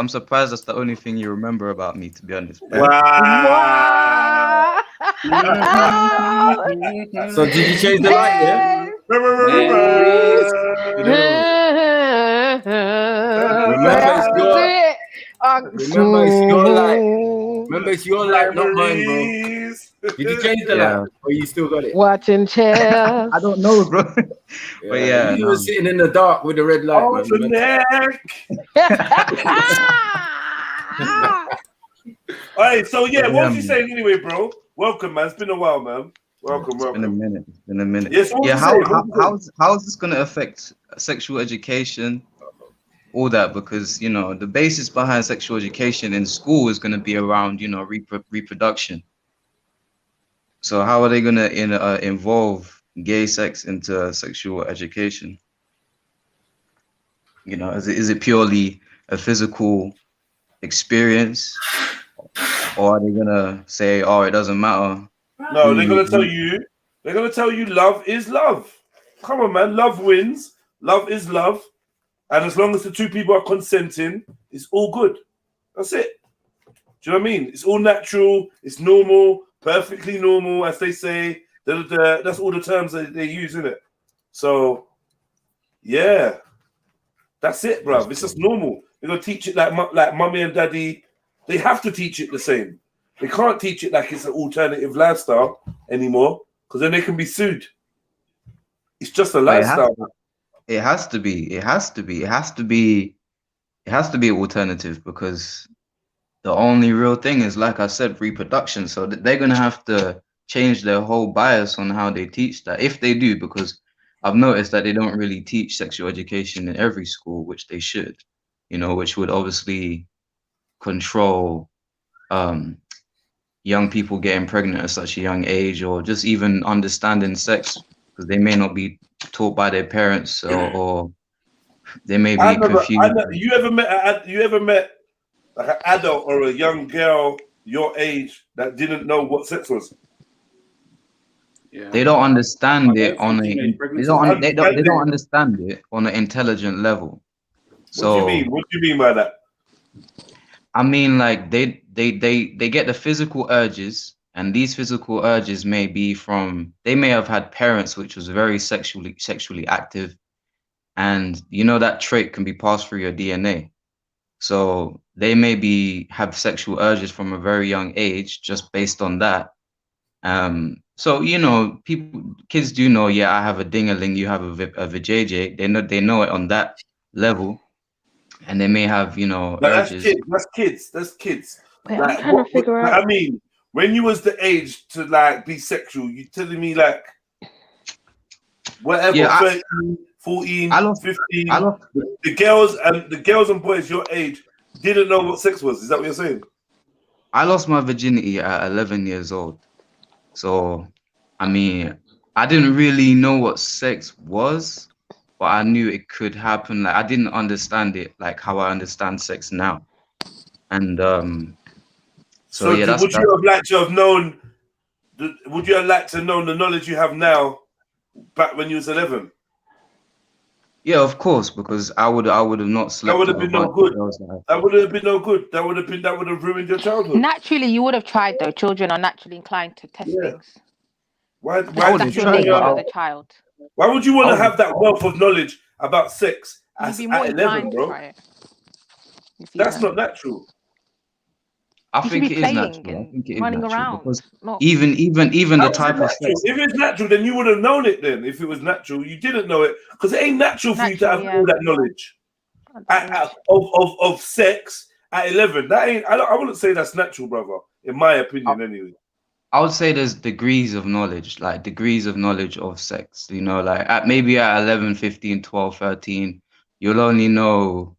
surprised that's the only thing you remember about me, to be honest. Wow. So did you change the light there? Remember, it's your light, not mine, bro. Did you change the light, or you still got it? Watching chairs. I don't know, bro. But yeah, you were sitting in the dark with the red light. Oh, the neck. All right, so yeah, what was you saying anyway, bro? Welcome, man. It's been a while, man. Welcome. It's been a minute. Yes, how's this gonna affect sexual education? All that, because you know the basis behind sexual education in school is going to be around, you know, reproduction. So how are they going to involve gay sex into sexual education? You know, is it purely a physical experience, or are they going to say, oh, it doesn't matter? No, they're going to tell you. They're going to tell you love is love. Come on, man. Love wins. Love is love. And as long as the two people are consenting, it's all good. That's it. Do you know what I mean? It's all natural. It's normal, perfectly normal, as they say. That's all the terms that they use, isn't it? So, yeah, that's it, bro. It's just normal. They're gonna teach it like mommy and daddy. They have to teach it the same. They can't teach it like it's an alternative lifestyle anymore, because then they can be sued. It's just a lifestyle. It has to be alternative, because the only real thing is, like I said, reproduction. So they're gonna have to change their whole bias on how they teach that, if they do, because I've noticed that they don't really teach sexual education in every school, which they should, you know, which would obviously control young people getting pregnant at such a young age, or just even understanding sex, because they may not be taught by their parents, or they may be confused. You ever met like an adult or a young girl your age that didn't know what sex was? Yeah. They don't understand it on a. They don't understand it on an intelligent level. So What do you mean? What do you mean by that? I mean, like they get the physical urges, and these physical urges may be from, they may have had parents which was very sexually active, and you know that trait can be passed through your DNA. So they may have sexual urges from a very young age just based on that. So you know, kids do know. Yeah, I have a ding-a-ling. You have a vajayjay. They know it on that level, and they may have, you know, urges. That's kids. Wait, Like, I'm trying to figure out. I mean, when you was the age to like be sexual, you telling me like whatever, Yeah, 13, 14, 15. The girls and boys your age didn't know what sex was. Is that what you're saying? I lost my virginity at 11 years old. So, I mean, I didn't really know what sex was, but I knew it could happen. Like, I didn't understand it like how I understand sex now. And so yeah, would you have liked to have known? Would you have liked to know the knowledge you have now back when you was 11? Yeah, of course, because I would have not slept. That would have been no good. That would have been no good. That would have ruined your childhood. Naturally, you would have tried though. Children are naturally inclined to test things. Why That's your nature as a child. Why would you want to have that wealth of knowledge about sex You'd be more at 11, inclined to bro? try it. That's not natural. I think it is natural. I think it is natural because even the type of sex. If it's natural, then you would have known it. Then, if it was natural, you didn't know it because it ain't natural for you to have all that knowledge of sex at 11. That ain't. I wouldn't say that's natural, brother. In my opinion, anyway. I would say there's degrees of knowledge, like degrees of knowledge of sex. You know, like maybe at 11, 15, 12, 13, you'll only know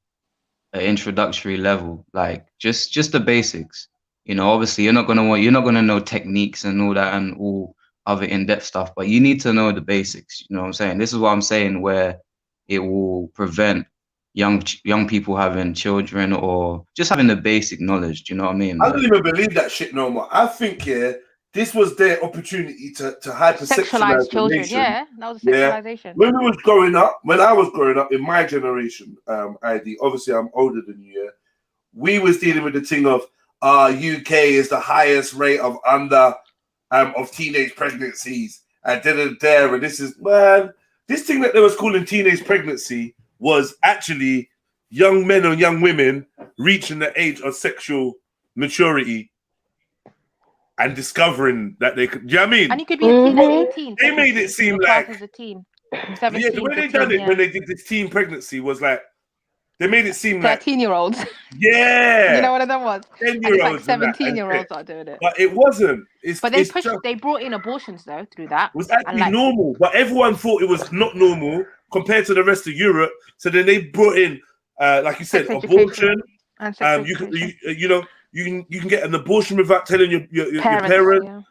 an introductory level, like just the basics. You know, obviously you're not gonna know techniques and all that and all other in-depth stuff, but you need to know the basics. You know what I'm saying? This is what I'm saying, where it will prevent young people having children or just having the basic knowledge. Do you know what I mean? I don't even believe that shit no more. I think this was their opportunity to hypersexualize children. nation. Yeah, that was sexualization. When I was growing up in my generation, ID, obviously I'm older than you, yeah, we was dealing with the thing of UK is the highest rate of of teenage pregnancies and and this is, man, this thing that they was calling teenage pregnancy was actually young men and young women reaching the age of sexual maturity and discovering that they could. Do you know what I mean? And you could be a teen at 18. They made it seem like as a teen. 17, the way they done it when they did this teen pregnancy was like they made it seem like 13-year-olds. Yeah, you know what that was. 10-year-olds, like 17-year-olds are doing it. But it wasn't. But they brought in abortions though through that. It was actually normal, but everyone thought it was not normal compared to the rest of Europe. So then they brought in, like you said, abortion. You can get an abortion without telling your parents. Yeah.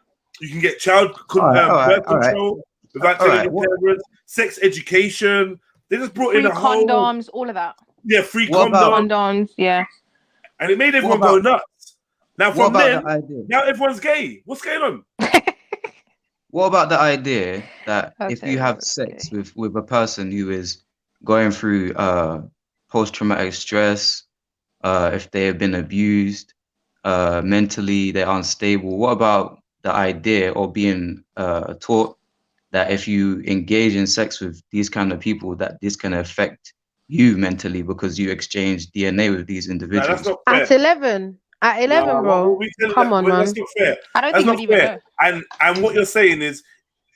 You can get child birth control without telling your parents. Sex education. They just brought in a whole condoms, all of that. Yeah, free condoms. Yeah. And it made everyone go nuts. Now from then, now everyone's gay. What's going on? What about the idea that if you have sex with a person who is going through post-traumatic stress, if they have been abused, mentally they're unstable, what about the idea or being taught that if you engage in sex with these kind of people, that this can affect you mentally because you exchange DNA with these individuals? That's not fair. At 11, bro. Come on, man. That's not fair. I don't that's think not we'd even fair. know. And what you're saying is,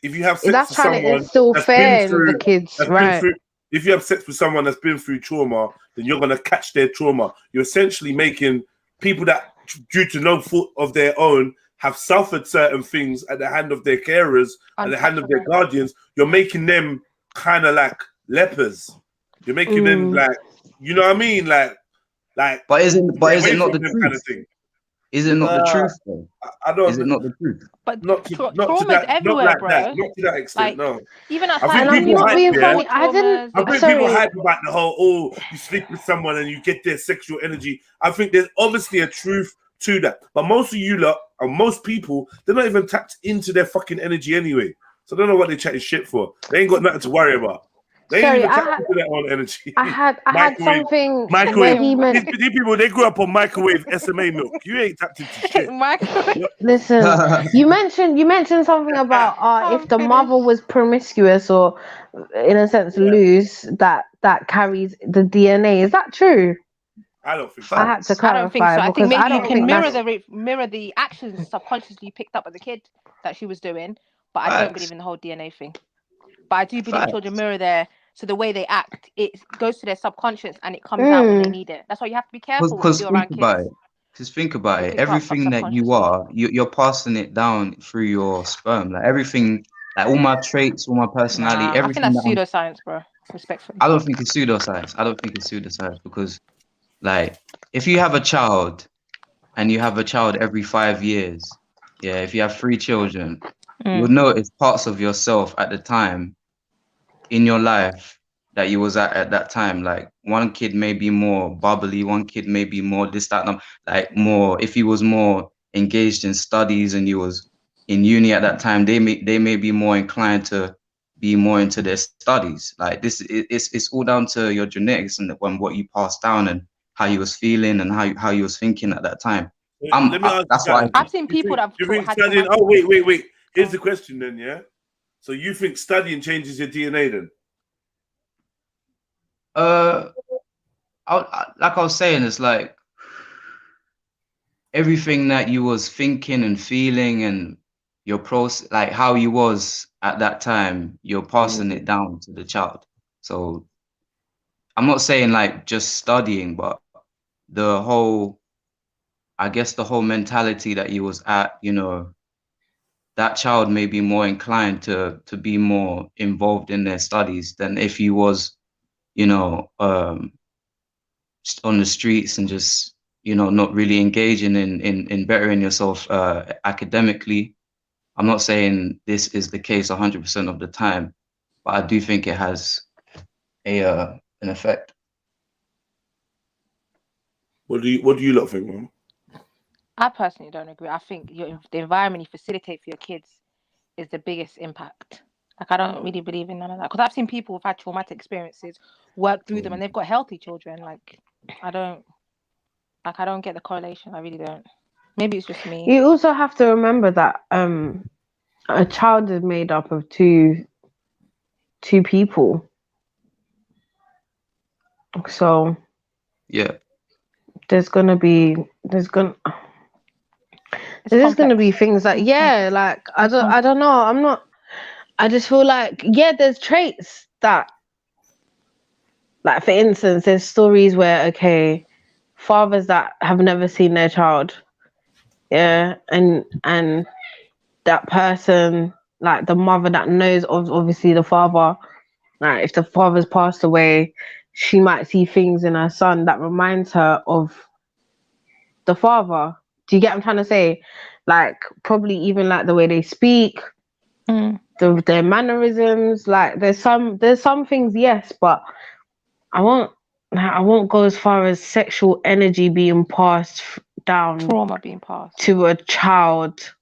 if you have sex That's with trying someone to instill that's fear been in the kids, right? If you have sex with someone that's been through trauma, then you're gonna catch their trauma. You're essentially making people that, due to no fault of their own, have suffered certain things at the hand of their carers, at the hand of their guardians, you're making them kind of like lepers. You're making them like, you know what I mean? Like. But is it not the kind truth? of thing. Is it not the truth though? I don't. Is it not the truth? But not to trauma's that, everywhere, not like bro. that, not to that extent. Like, No, even I outside, think And I'm people not hype. being Yeah, funny. I didn't. I think people hype about the whole, oh, you sleep with someone and you get their sexual energy. I think there's obviously a truth to that. But most of you lot, and most people, they're not even tapped into their fucking energy anyway. So I don't know what they're chatting shit for. They ain't got nothing to worry about. They ain't even tapped into their own energy. I had something where Microwave. he meant. These people, they grew up on microwave SMA milk. You ain't tapped into shit. Listen, you mentioned something about if the mother was promiscuous or, in a sense, loose, that carries the DNA. Is that true? I don't think so. I had to I don't think clarify so. I think because maybe I you don't can think mirror that's. mirror the actions subconsciously you picked up as a kid that she was doing, but I don't believe in the whole DNA thing. But I do believe children mirror so the way they act, it goes to their subconscious and it comes out when they need it. That's why you have to be careful what you Because do think around about kids. it. Just think about it. pick up Everything that you are, you're passing it down through your sperm. Like everything, like all my traits, all my personality, Nah, I think everything that's that I'm. pseudoscience, bro. Respectfully. I don't think it's pseudoscience. I don't think it's pseudoscience because, like, if you have a child and you have a child every 5 years, yeah, if you have 3 children, you'll notice parts of yourself at the time in your life that you was at that time. Like one kid may be more bubbly, one kid may be more this, that, and like more. If he was more engaged in studies and he was in uni at that time, they may be more inclined to be more into their studies. Like this, it's all down to your genetics and what you passed down and how you was feeling and how you was thinking at that time. Let me ask That's you why guys. I've seen people that You think had studying? traumatic. Oh, wait. Here's the question then. Yeah. So you think studying changes your DNA then? Like I was saying, it's like everything that you was thinking and feeling and your process, like how you was at that time, you're passing it down to the child. So I'm not saying like just studying, but the whole, I guess the whole mentality that you was at, you know, that child may be more inclined to be more involved in their studies than if he was, you know, on the streets and just, you know, not really engaging in bettering yourself academically. I'm not saying this is the case 100% of the time, but I do think it has an effect. What do you lot think, man? I personally don't agree. I think the environment you facilitate for your kids is the biggest impact. Like I don't really believe in none of that because I've seen people who've had traumatic experiences work through them and they've got healthy children. Like I don't get the correlation. I really don't. Maybe it's just me. You also have to remember that a child is made up of two people. So yeah, there's gonna be things that like I don't know. I just feel like there's traits that, like for instance, there's stories where fathers that have never seen their child, and that person, like the mother that knows of obviously the father, like if the father's passed away, she might see things in her son that reminds her of the father. Do you get what I'm trying to say? Like probably even like the way they speak, their mannerisms. Like there's some things, yes, but I won't go as far as sexual energy being passed down, trauma being passed to a child.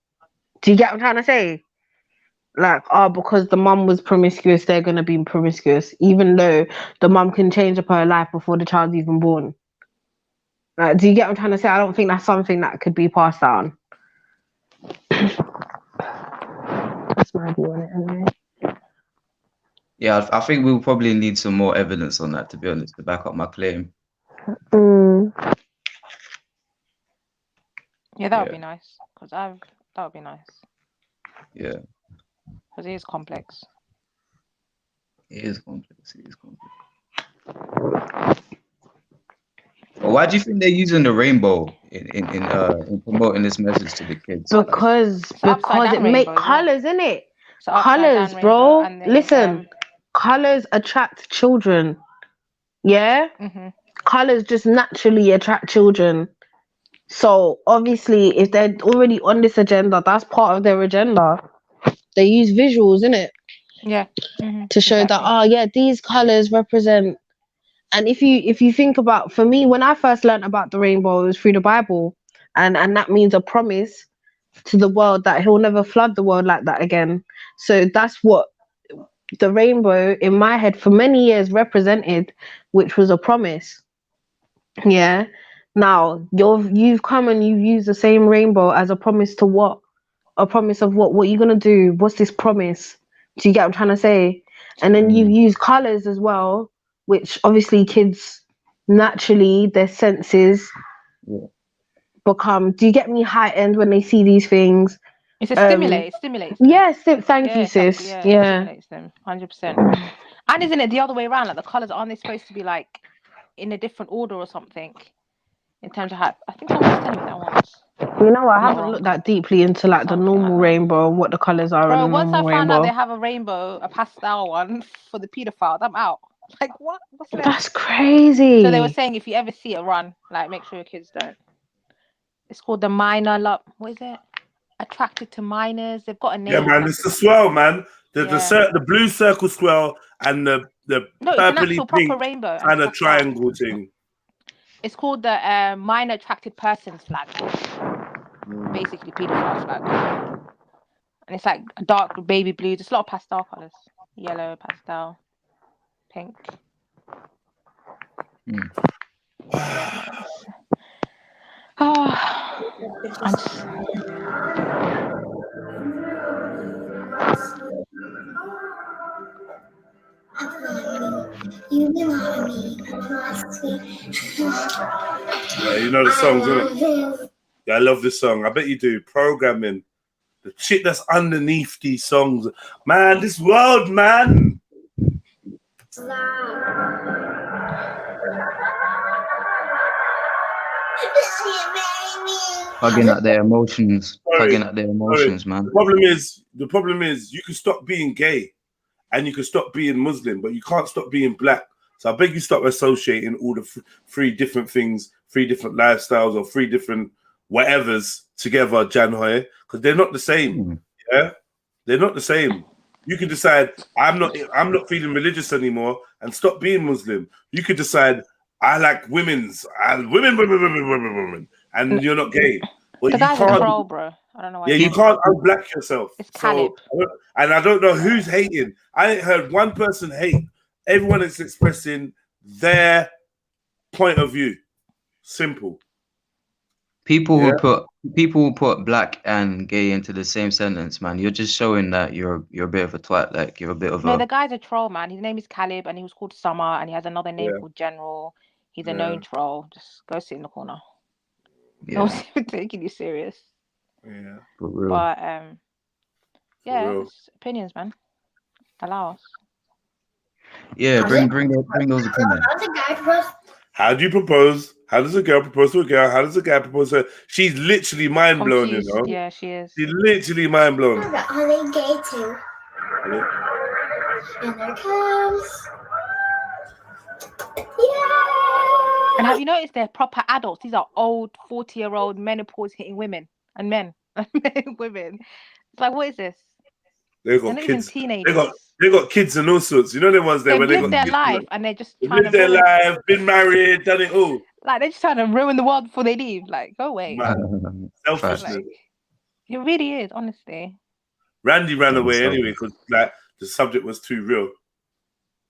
Do you get what I'm trying to say? Like, because the mum was promiscuous, they're gonna be promiscuous, even though the mum can change up her life before the child's even born. Like, do you get what I'm trying to say? I don't think that's something that could be passed down. That's my view on it, anyway. Yeah, I think we'll probably need some more evidence on that, to be honest, to back up my claim. Yeah, that would be nice. That would be nice. Yeah. Because it is complex. It is complex. But why do you think they're using the rainbow in promoting this message to the kids? Because it make colors, innit? Colors, rainbow, bro. and then, Listen, colors attract children. Yeah? Colors just naturally attract children. So obviously, if they're already on this agenda, that's part of their agenda. They use visuals, innit? Yeah. To show that, oh yeah, these colors represent. And if you think about, for me, when I first learned about the rainbow, it was through the Bible, and that means a promise to the world that he'll never flood the world like that again. So that's what the rainbow in my head for many years represented, which was a promise. Yeah. Now you've come and you've used the same rainbow as a promise to what? A promise of what? What are you gonna do? What's this promise? Do you get what I'm trying to say? And then you've used colors as well, which obviously kids naturally their senses become. Do you get me? Heightened when they see these things. It's a stimulate. It stimulates them. Yes, thank you, sis. It Yeah. stimulates them, 100%. And isn't it the other way around? Like the colors, aren't they supposed to be like in a different order or something? In terms of how, I think someone was telling me that once. You know, I haven't looked that deeply into like the normal rainbow and what the colors are in Bro, the once I normal found out rainbow. they have a rainbow, a pastel one for the pedophiles, I'm out. Like what? What's that? That's crazy. So they were saying if you ever see it, run. Like make sure your kids don't. It's called the minor love. What is it? Attracted to minors. They've got a name. Yeah, man, it's the swirl, man. The blue circle swirl and the no, it's an actual proper rainbow and a triangle thing. It's called the minor attracted persons flag. Basically, pedophile flag. And it's like dark baby blue. There's a lot of pastel colors. Yellow, pastel, pink. You belong me, must be. Yeah, you know the songs, innit? Yeah, I love this song. I bet you do. Programming. The shit that's underneath these songs. Man, this world, man. Hugging at their emotions. Hugging at their emotions, man. The problem is you can stop being gay and you can stop being Muslim, but you can't stop being black. So I beg you stop associating all the three different things, three different lifestyles or three different whatevers together, Janhoy, because they're not the same. Yeah, they're not the same. You can decide I'm not feeling religious anymore and stop being Muslim. You could decide I like women, and you're not gay. But The you guy's a can't, troll, bro. I don't know why. yeah, you can't unblack yourself. It's So, and I don't know who's hating. I ain't heard one person hate. Everyone is expressing their point of view. Simple. People will put black and gay into the same sentence, man. You're just showing that you're a bit of a twat, like you're a bit of No, a the guy's a troll, man. His name is Caleb, and he was called Summer, and he has another name called General. He's a known troll. Just go sit in the corner. No one's even taking you serious. Yeah. For real. But real. it's opinions, man. Allow us. Yeah, bring those opinions. How do you propose? How does a girl propose to a girl? How does a guy propose to her? She's literally mind blown, you know. Yeah, she is. She's literally mind blown. Are they gay too? And there comes. And have you noticed they're proper adults? These are old 40-year-old menopause hitting women and men and women. It's like, what is this? They They're got not even kids. teenagers. They got kids and all sorts. You know the ones there They've when they lived got their kids, life and they're just they've trying lived to their ruin, life, been married, done it all. like they're just trying to ruin the world before they leave. Like, go away. Selfishness. Like, it really is, honestly. Randy ran away anyway because like the subject was too real.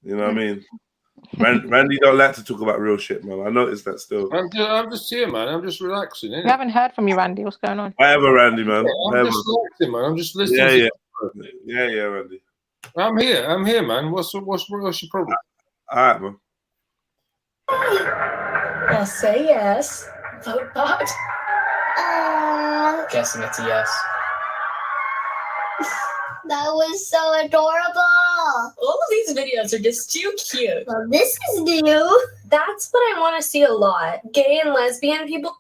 You know what I mean? Randy don't like to talk about real shit, man. I noticed that still. I'm just here, man. I'm just relaxing. We haven't heard from you, Randy. What's going on? Whatever, Randy, man. I'm just relaxing, man. I'm just listening. Yeah, Randy. I'm here, man. What's your problem? All right, man. Yes, say yes. Vote bot. Guessing it's a yes. That was so adorable. All of these videos are just too cute. Well, this is new. That's what I want to see a lot. Gay and lesbian people.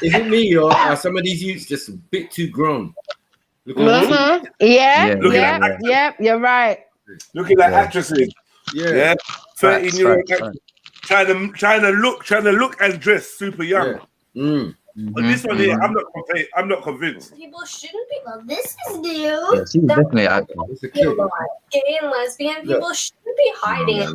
Is it me or are some of these youths just a bit too grown? Look at Mhm. Yeah, Looking yeah, at yeah, you're right. Looking at actresses. Yeah. 13-year-old actress. Trying to look and dress super young. But this one here, I'm not convinced. People shouldn't be. Well, this is new. Yeah, she's definitely acting. Gay and lesbian people shouldn't be hiding it.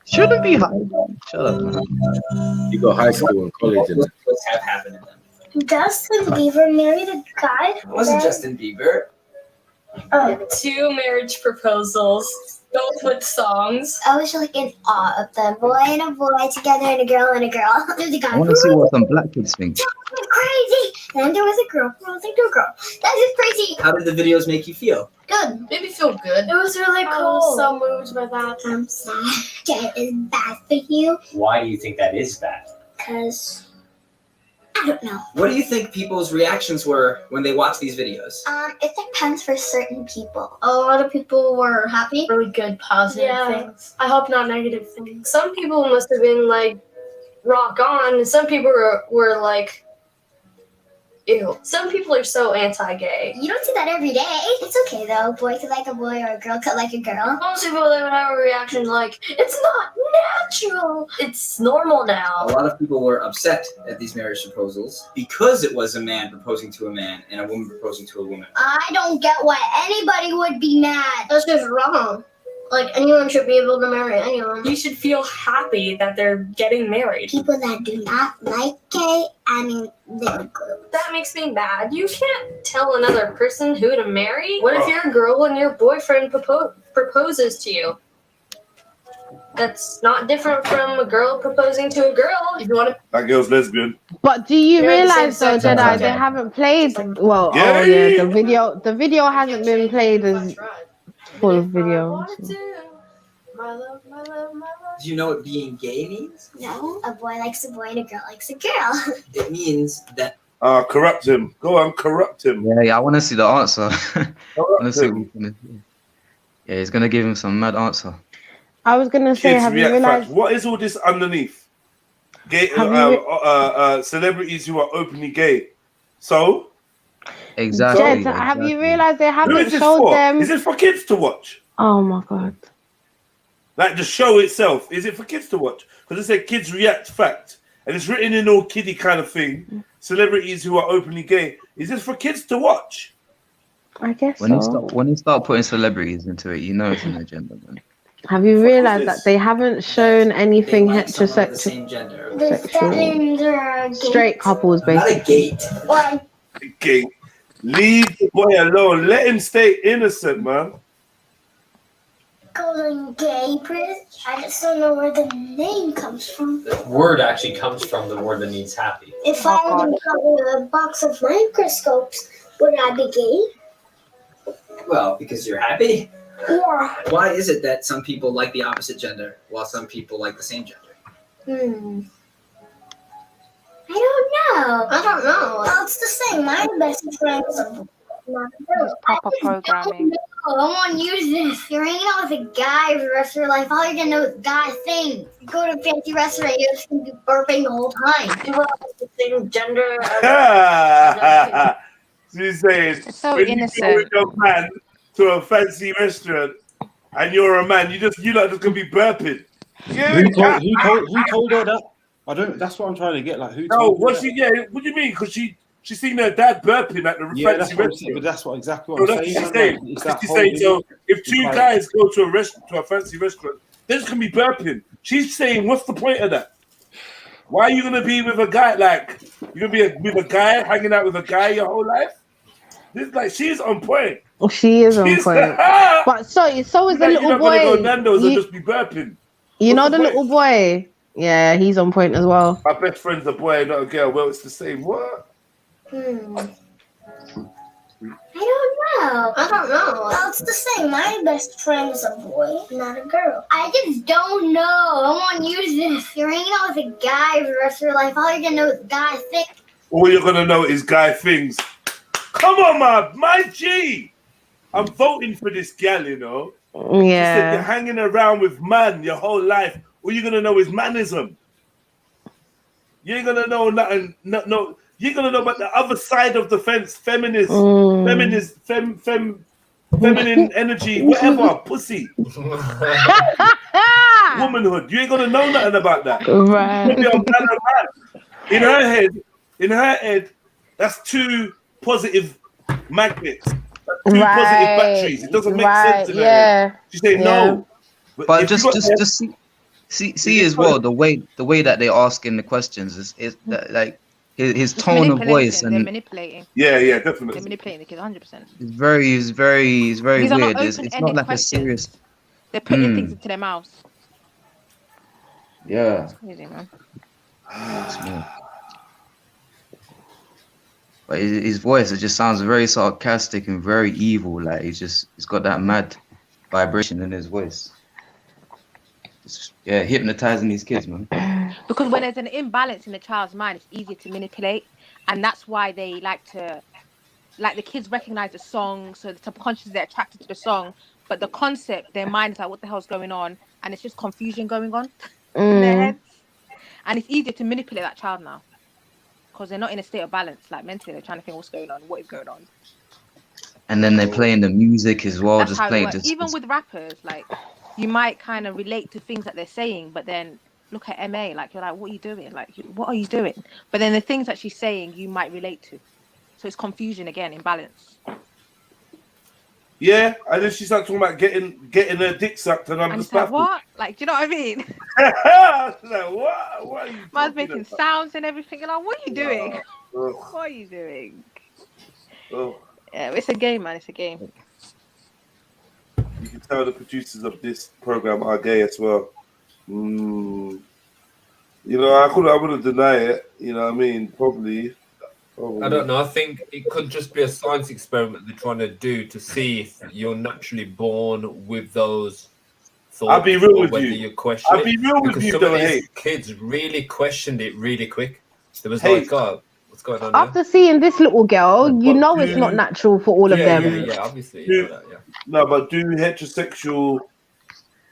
Shouldn't be hiding. Shut up, man. You got high school and college and What's have happened to them? Justin Bieber married a guy. It wasn't Justin Bieber. 2 marriage proposals, both with songs. I was like in awe of them. Boy and a boy together and a girl and a girl. There's a guy. I want to see what some black kids think. Crazy. And there was a girl proposing to a girl. That is crazy. How did the videos make you feel? Good. Made me feel good. It was really I cool. was so moved by that. I'm sad. That is bad for you. Why do you think that is bad? Because I don't know. What do you think people's reactions were when they watched these videos? It depends for certain people. A lot of people were happy. Really good, positive things. I hope not negative things. Some people must have been like rock on, and some people were like, ew. Some people are so anti-gay. You don't see that every day. It's okay though. Boy could like a boy or a girl could like a girl. Most people they would have a reaction like, it's not natural. It's normal now. A lot of people were upset at these marriage proposals because it was a man proposing to a man and a woman proposing to a woman. I don't get why anybody would be mad. That's just wrong. Like, anyone should be able to marry anyone. You should feel happy that they're getting married. People that do not like gay, I mean, they're good. That makes me mad. You can't tell another person who to marry. What if you're a girl and your boyfriend proposes to you? That's not different from a girl proposing to a girl. If you want to. That girl's lesbian. But do you They're the realize same though, sex, Jedi, okay. they haven't played well, Yeah. oh yeah, the video hasn't been played as full video. So. My love, my love, my love. Do you know what being gay means? No, a boy likes a boy and a girl likes a girl. It means that Corrupt him. Go on, corrupt him. Yeah, I want to see the answer. I want to see what he's gonna do. Yeah, he's gonna give him some mad answer. I was gonna say, Kids have you react realized? fast. What is all this underneath? Gay celebrities who are openly gay. So Exactly. Jed, have you realized they who haven't is this showed for? them? Is it for kids to watch? Oh my god. Like the show itself, is it for kids to watch? Because it said kids react fact, and it's written in all kiddie kind of thing. Celebrities who are openly gay. Is this for kids to watch? I guess When so. you start putting celebrities into it, you know it's an agenda, man. Have you realized that they haven't shown anything like someone of the heterosexual, same gender. straight couples, Not a basically? gate. Or Gay. Leave the boy alone. Let him stay innocent, man. calling gay British. I just don't know where the name comes from. The word actually comes from the word that means happy. If I were to cover a box of microscopes, would I be gay? Well, because you're happy. Yeah. Why is it that some people like the opposite gender while some people like the same gender? I don't know. I don't know. Well, it's the same. My best friend is a Proper programming. I want to use this. You're hanging out with a guy for the rest of your life. All you're gonna know is guy things. You go to a fancy restaurant, you're just gonna be burping the whole time. People have the same gender. She's saying, so when innocent. you go with your man to a fancy restaurant and you're a man, you're not just gonna be burping. Who told her that? I don't. That's what I'm trying to get. Like, who? No, told her what that? she? Yeah, what do you mean? Because she seen her dad burping at the Yeah, that's fancy what I'm restaurant. saying, but that's what exactly So what that's I'm what saying. she's saying. Like, it's that She's whole saying, so thing. if two Like- guys go to a fancy restaurant, they're just gonna be burping. She's saying, what's the point of that? Why are you gonna be with a guy like you're gonna be with a guy hanging out with a guy your whole life? This like she's on point. She is on She's- point. But so is the You're little not boy. gonna go Nando's and You, just be burping. you know What's the the little boy? Yeah, he's on point as well. My best friend's a boy, not a girl. Well, it's the same. What? I don't know. I don't know. Well, it's the same. My best friend is a boy, not a girl. I just don't know. I want to use this. You're hanging out with a guy for the rest of your life. All you're gonna know is guy thick. All you're gonna know is guy things. Come on, my G. I'm voting for this gal, you know. She said, you're hanging around with man your whole life. All you're gonna know is manism. You ain't gonna know nothing. No, you're gonna know about the other side of the fence, feminist, feminine energy, whatever, pussy, womanhood. You ain't gonna know nothing about that. Right. You're gonna be a man. In her head, that's two positive magnets, two positive batteries. It doesn't make sense in her head. She say no. But just see as well the way that they're asking the questions is that, like his tone of voice and they're manipulating. Yeah, definitely. They're manipulating the kids 100%. It's very These are weird. not It's not like questions. a serious. They're putting things into their mouths. Yeah. It's crazy, man. But his voice, it just sounds very sarcastic and very evil. Like he's got that mad vibration in his voice. Yeah, hypnotizing these kids, man. Because when there's an imbalance in the child's mind, it's easier to manipulate, and that's why they like the kids recognize the song, so the subconscious, they're attracted to the song, but the concept, their mind is like, what the hell's going on? And it's just confusion going on in their heads, and it's easier to manipulate that child now because they're not in a state of balance, like mentally. They're trying to think what's going on, what is going on. And then they're playing the music as well. That's just how playing it works. Even with rappers, like you might kind of relate to things that they're saying, but then look at MA, like you're like, what are you doing? Like, what are you doing? But then the things that she's saying, you might relate to. So it's confusion again, imbalance. Yeah, and then she started talking about getting her dick sucked, and I'm And just it's like, baffled. what? Like, do you know what I mean? Like, what? What are you Man's making sounds and everything. You're like, what are you doing? Ugh. What are you doing? Ugh. Yeah, it's a game, man. It's a game. You can tell the producers of this program are gay as well. You know, I wouldn't deny it. You know what I mean? Probably. I don't know. I think it could just be a science experiment they're trying to do to see if you're naturally born with those thoughts. I'll be real with whether you. question I'll it. be real with Because you, some of though, these hey. kids really questioned it really quick. There was Hey. like, oh, what's going on here? After seeing this little girl, you know it's not natural for all of them. Yeah, obviously. You know that, yeah. No, but do heterosexual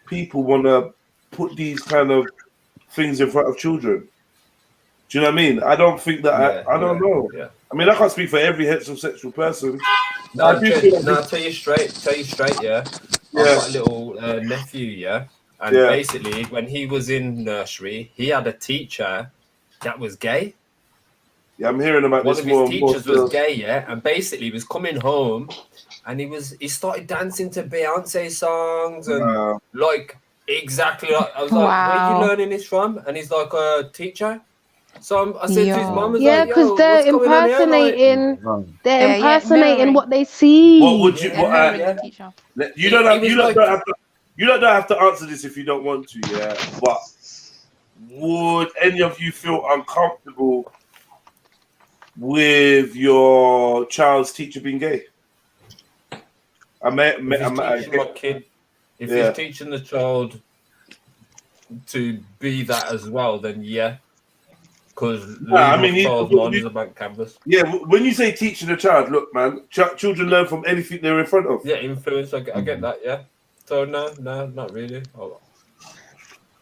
people want to put these kind of things in front of children? Do you know what I mean? I don't think that. I don't know. Yeah. I mean, I can't speak for every heterosexual person. No, I do feel like I'll tell you straight, yeah. I've got a little nephew, yeah. And Yeah. basically, when he was in nursery, he had a teacher that was gay. Yeah, I'm hearing about One this of more his and more. teachers was gay, yeah, and basically he was coming home, and he started dancing to Beyonce songs and like exactly like I was like, where are you learning this from? And he's like, teacher. So I said to his mum, Yeah, because they're impersonating. They're impersonating what they see. What would you? You don't have to answer this if you don't want to. Yeah, but would any of you feel uncomfortable with your child's teacher being gay? If he's teaching the child to be that as well, then yeah. Because child's mind is a blank canvas. Yeah, when you say teaching a child, look, man, children learn from anything they're in front of. Yeah, influence. I get that. Yeah. So no, not really.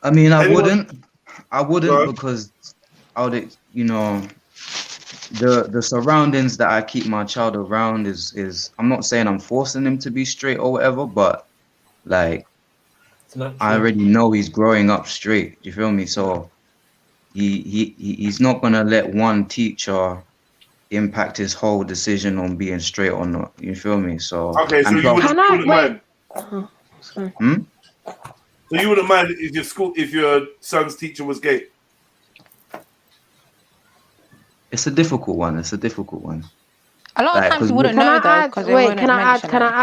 I mean, I wouldn't because I would, you know, the surroundings that I keep my child around is I'm not saying I'm forcing him to be straight or whatever, but like I already know he's growing up straight. You feel me? So he's not gonna let one teacher impact his whole decision on being straight or not. You feel me? So okay, so you wouldn't mind. Sorry. So you wouldn't mind if your son's teacher was gay? It's a difficult one. A lot of times you wouldn't know though. Can I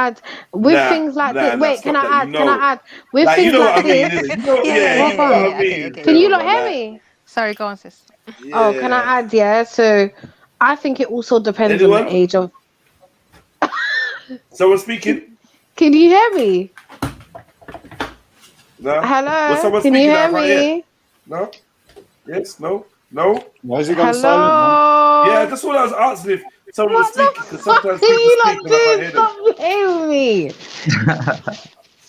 add? With things like this, wait, can I add? With things like this, can you not hear me? Sorry, go on, sis. Oh, can I add? Yeah, so I think it also depends on the age of. Someone speaking? Can you hear me? No. Hello. Can you hear me? No. Yes. No. No. Why is he gone silent? Yeah, that's what I was asking. someone What speaking, the because fuck sometimes are people you speak not and I can't doing? hear them. Stop playing with me.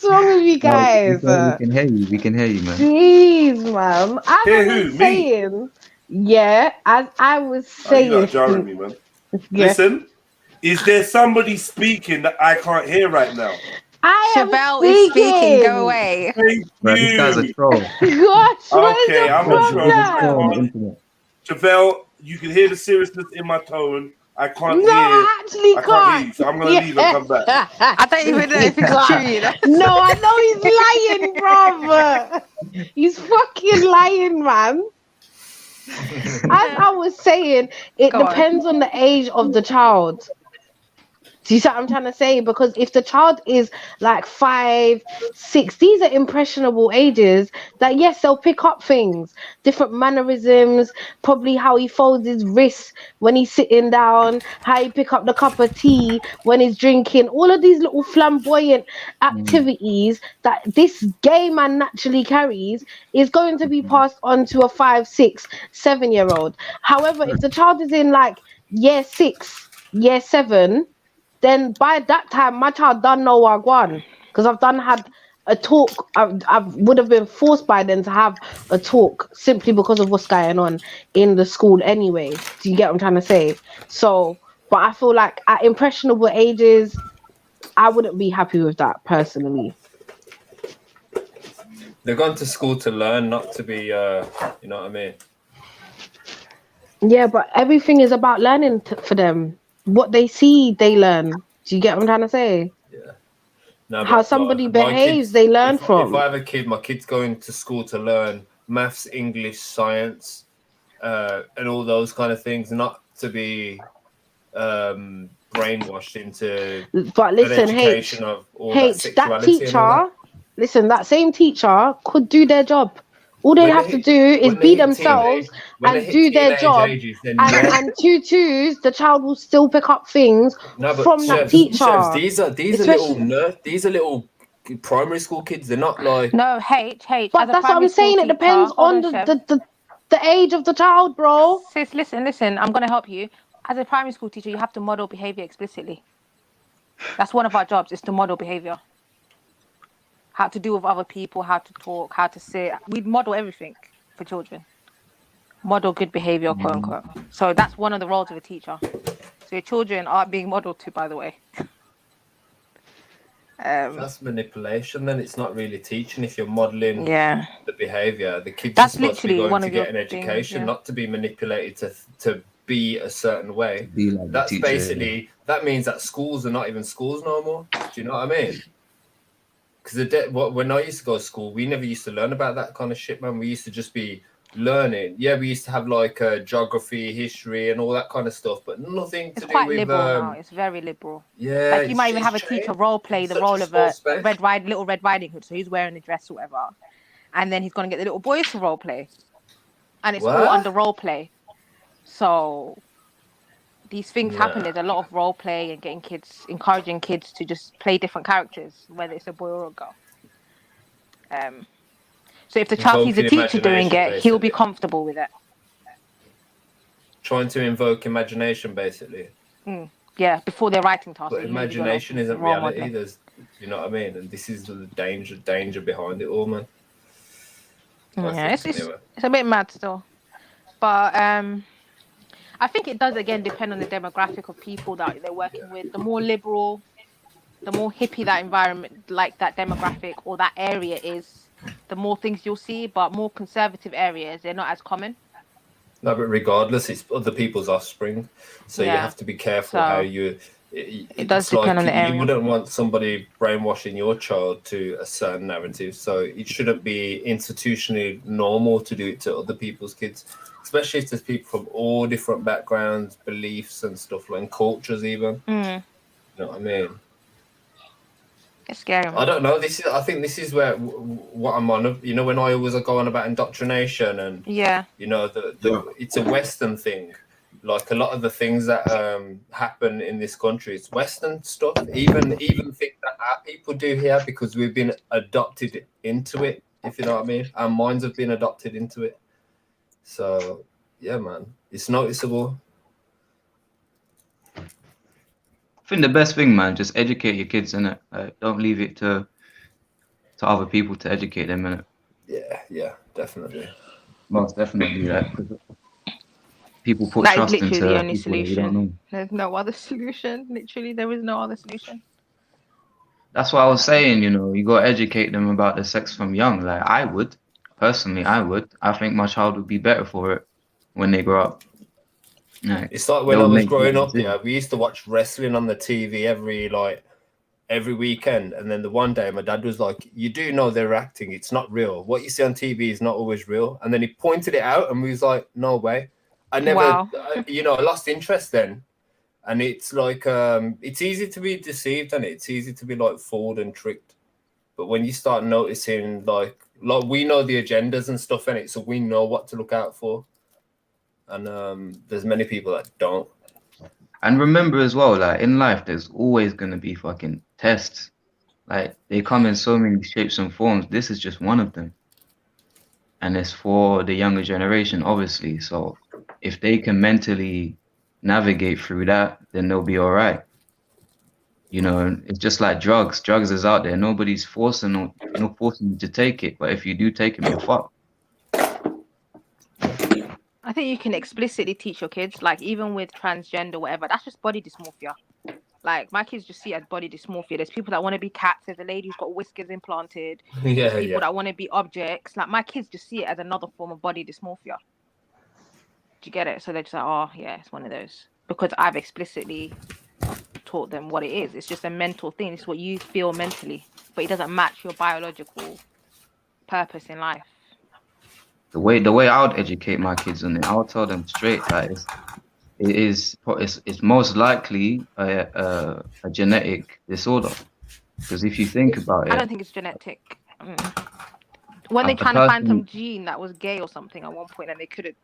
What's wrong with you No, guys? we can hear you. We can hear you, man. Jeez, man. As Hear I who? was Me? saying, yeah, as I was Oh, you saying, lot jarring me, man. yeah. Listen, is there somebody speaking that I can't hear right now? I am Chevelle is speaking. Go speaking. away. Thank Bro, this guy's a you. troll. Gosh, what is Okay, your I'm a He's troll. a troll on the problem? internet. Chevelle, you can hear the seriousness in my tone. I can't No, hear. I actually I can't hear can't. you, so I'm gonna leave and come back. I don't even know if it's true. You know? No, I know he's lying, bruv. He's fucking lying, man. As I was saying, it Go on. depends on the age of the child. Do you see what I'm trying to say? Because if the child is like 5, 6, these are impressionable ages that, yes, they'll pick up things, different mannerisms, probably how he folds his wrists when he's sitting down, how he pick up the cup of tea when he's drinking, all of these little flamboyant activities that this gay man naturally carries is going to be passed on to a 5, 6, 7-year-old. However, if the child is in like year 6, year 7, then by that time my child done know Wagwan, because I've done had a talk. I would have been forced by then to have a talk simply because of what's going on in the school anyway. Do you get what I'm trying to say? So, but I feel like at impressionable ages, I wouldn't be happy with that personally. They're going to school to learn, not to be, you know what I mean? Yeah, but everything is about learning for them. What they see, they learn. Do you get what I'm trying to say? No, How but, somebody like, my behaves, kids, they learn if from. I have a kid, my kid's going to school to learn maths, English, science, and all those kind of things, not to be brainwashed into But listen, an education of all that that sexuality and all that. teacher, listen, that same teacher could do their job. All they have to do is be themselves and do their job. Ages, then And tutus, the child will still pick up things No, but from that Chefs, teacher. these are Especially- these are little primary school kids. They're not like No, H. But that's what I'm saying. It depends on the age of the child, bro. Sis, listen. I'm gonna help you. As a primary school teacher, you have to model behavior explicitly. That's one of our jobs. Is to model behavior. How to deal with other people, how to talk, how to sit. We model everything for children. Model good behavior, quote unquote. So that's one of the roles of a teacher. So your children are being modeled to, by the way. that's manipulation. Then it's not really teaching if you're modeling Yeah. the behavior. The kids That's are supposed to be literally going one to of get your an things, education, yeah. not to be manipulated to be a certain way. Be like the That's teacher, basically that means that schools are not even schools no more. Do you know what I mean? Because when I used to go to school, we never used to learn about that kind of shit, man. We used to just be learning. Yeah, we used to have like geography, history, and all that kind of stuff, but nothing It's to do quite with. liberal now. It's very liberal. Yeah, Like you might even have a teacher role play the role of a Little Red Riding Hood. So he's wearing a dress or whatever, and then he's gonna get the little boys to role play, and it's all What? under role play. So these things happen. Yeah. There's a lot of role play and encouraging kids to just play different characters, whether it's a boy or a girl. So if the child sees a Invoking teacher doing it, imagination, he'll be basically. comfortable with it. Trying to invoke imagination, basically. Yeah, before their writing task. But imagination isn't reality. There's, you know what I mean? And this is the danger behind it all, man. Yeah, it's a bit mad still, but I think it does again depend on the demographic of people that they're working with. The more liberal, the more hippie that environment, like that demographic or that area is, the more things you'll see. But more conservative areas, they're not as common. No, but regardless, it's other people's offspring, so you Yeah. have to be careful So, how you. it does It's depend on the you area. wouldn't want somebody brainwashing your child to a certain narrative, so it shouldn't be institutionally normal to do it to other people's kids, especially if there's people from all different backgrounds, beliefs, and stuff like and cultures, even. You know what I mean? It's scary. Man. I don't know. I think this is where what I'm on. You know, when I always go on about indoctrination and Yeah. you know, it's a Western thing. Like a lot of the things that happen in this country, it's Western stuff. Even things that our people do here because we've been adopted into it. If you know what I mean, our minds have been adopted into it. So yeah, man, it's noticeable. I think the best thing, man, just educate your kids in it. Don't leave it to other people to educate them in it. Yeah, definitely. Most definitely, like people put That is trust literally the into only people that you don't solution. know. There's no other solution. Literally, there is no other solution. That's what I was saying. You know, you got to educate them about the sex from young. Like I would personally, I think my child would be better for it when they grow up. Like, It's like when I was growing up, yeah, we used to watch wrestling on the TV every weekend, and then the one day my dad was like, "You do know they're acting, it's not real. What you see on TV is not always real." And then he pointed it out and we was like, "No way." I never I lost interest then. And it's like it's easy to be deceived and it's easy to be like fooled and tricked. But when you start noticing like we know the agendas and stuff in it, so we know what to look out for. And there's many people that don't. And remember as well, like in life, there's always gonna be fucking tests. Like they come in so many shapes and forms. This is just one of them. And it's for the younger generation, obviously. So if they can mentally navigate through that, then they'll be all right. You know, it's just like drugs. Drugs is out there. Nobody's forcing you to take it. But if you do take it, you're fucked. I think you can explicitly teach your kids, like even with transgender, whatever. That's just body dysmorphia. Like my kids just see it as body dysmorphia. There's people that want to be cats. There's a lady who's got whiskers implanted. There's people that want to be objects. Like my kids just see it as another form of body dysmorphia. Do you get it? So they're just like, oh yeah, it's one of those. Because I've explicitly taught them what it is. It's just a mental thing. It's what you feel mentally, but it doesn't match your biological purpose in life. The way I would educate my kids on it, I would tell them straight that it's most likely a genetic disorder. Because if you think about it, I don't think it's genetic. When they trying to find some gene that was gay or something at one point and they couldn't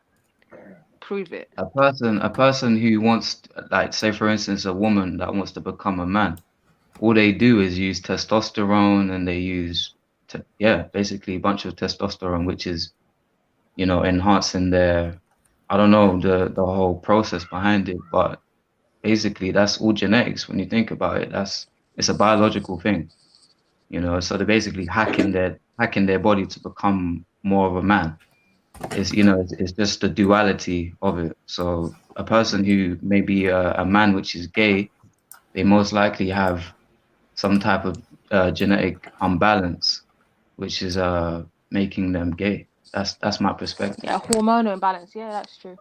prove it. A person who wants, like, say for instance, a woman that wants to become a man, all they do is use testosterone, and they use, basically a bunch of testosterone, which is, you know, enhancing their, I don't know the whole process behind it, but basically that's all genetics. When you think about it, it's a biological thing, you know. So they're basically hacking their body to become more of a man. It's, you know, it's just the duality of it. So a person who may be a man which is gay, they most likely have some type of genetic imbalance, which is making them gay. That's my perspective. Yeah, hormonal imbalance. Yeah, that's true.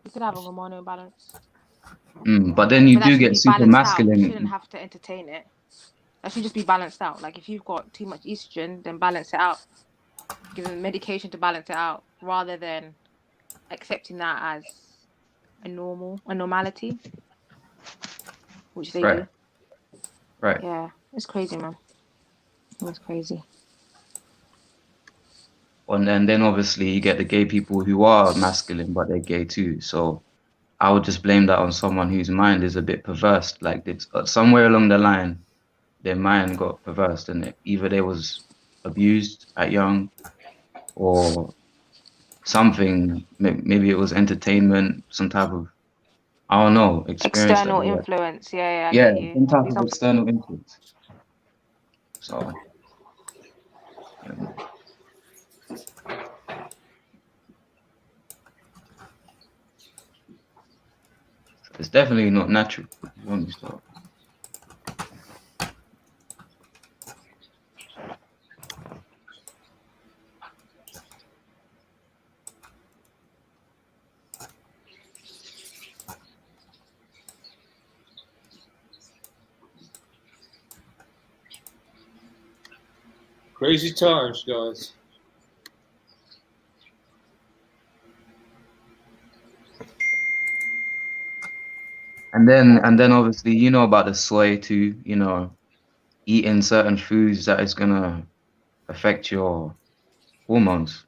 You could have a hormonal imbalance. But then you do get super masculine. You shouldn't have to entertain it. That should just be balanced out. Like if you've got too much estrogen, then balance it out. Give them medication to balance it out, rather than accepting that as a normality, which they do. Right. Yeah, it's crazy, man. It's crazy. And then obviously you get the gay people who are masculine, but they're gay too. So I would just blame that on someone whose mind is a bit perverse. Like it's somewhere along the line, their mind got perverse, and either they was abused at young, or something. Maybe it was entertainment, some type of, I don't know, experience. External influence. Yeah, some type of external influence. So. It's definitely not natural. Crazy times, guys. And then obviously, you know about the soy too, you know, eating certain foods that is gonna affect your hormones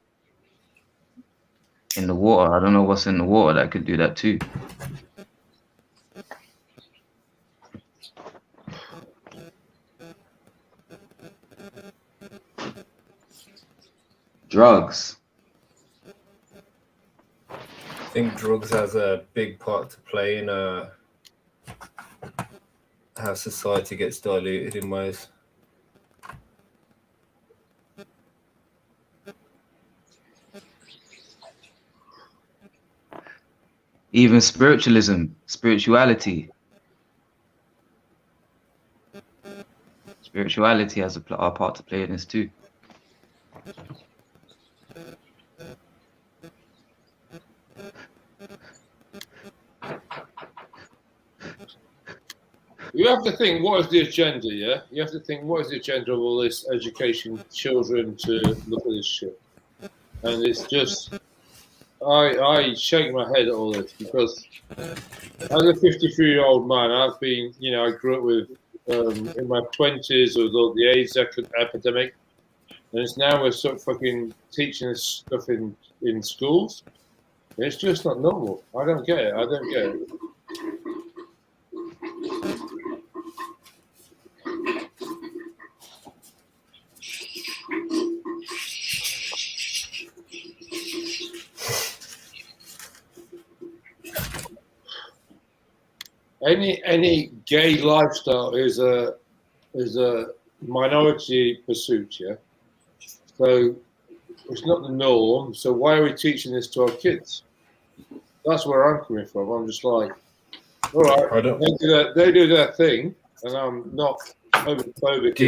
in the water. I don't know what's in the water that could do that too. Drugs. I think drugs has a big part to play in how society gets diluted in ways. Even spirituality has a part to play in this too. You have to think, what is the agenda, yeah? You have to think, what is the agenda of all this education, children to look at this shit? And it's just, I shake my head at all this because as a 53-year-old man, I've been, I grew up with, in my 20s with all the AIDS epidemic. And it's now we're sort of fucking teaching this stuff in schools. It's just not normal. I don't get it. Any gay lifestyle is a minority pursuit, yeah. So it's not the norm. So why are we teaching this to our kids? That's where I'm coming from. I'm just like, all right, they do their thing, and I'm not homophobic. Do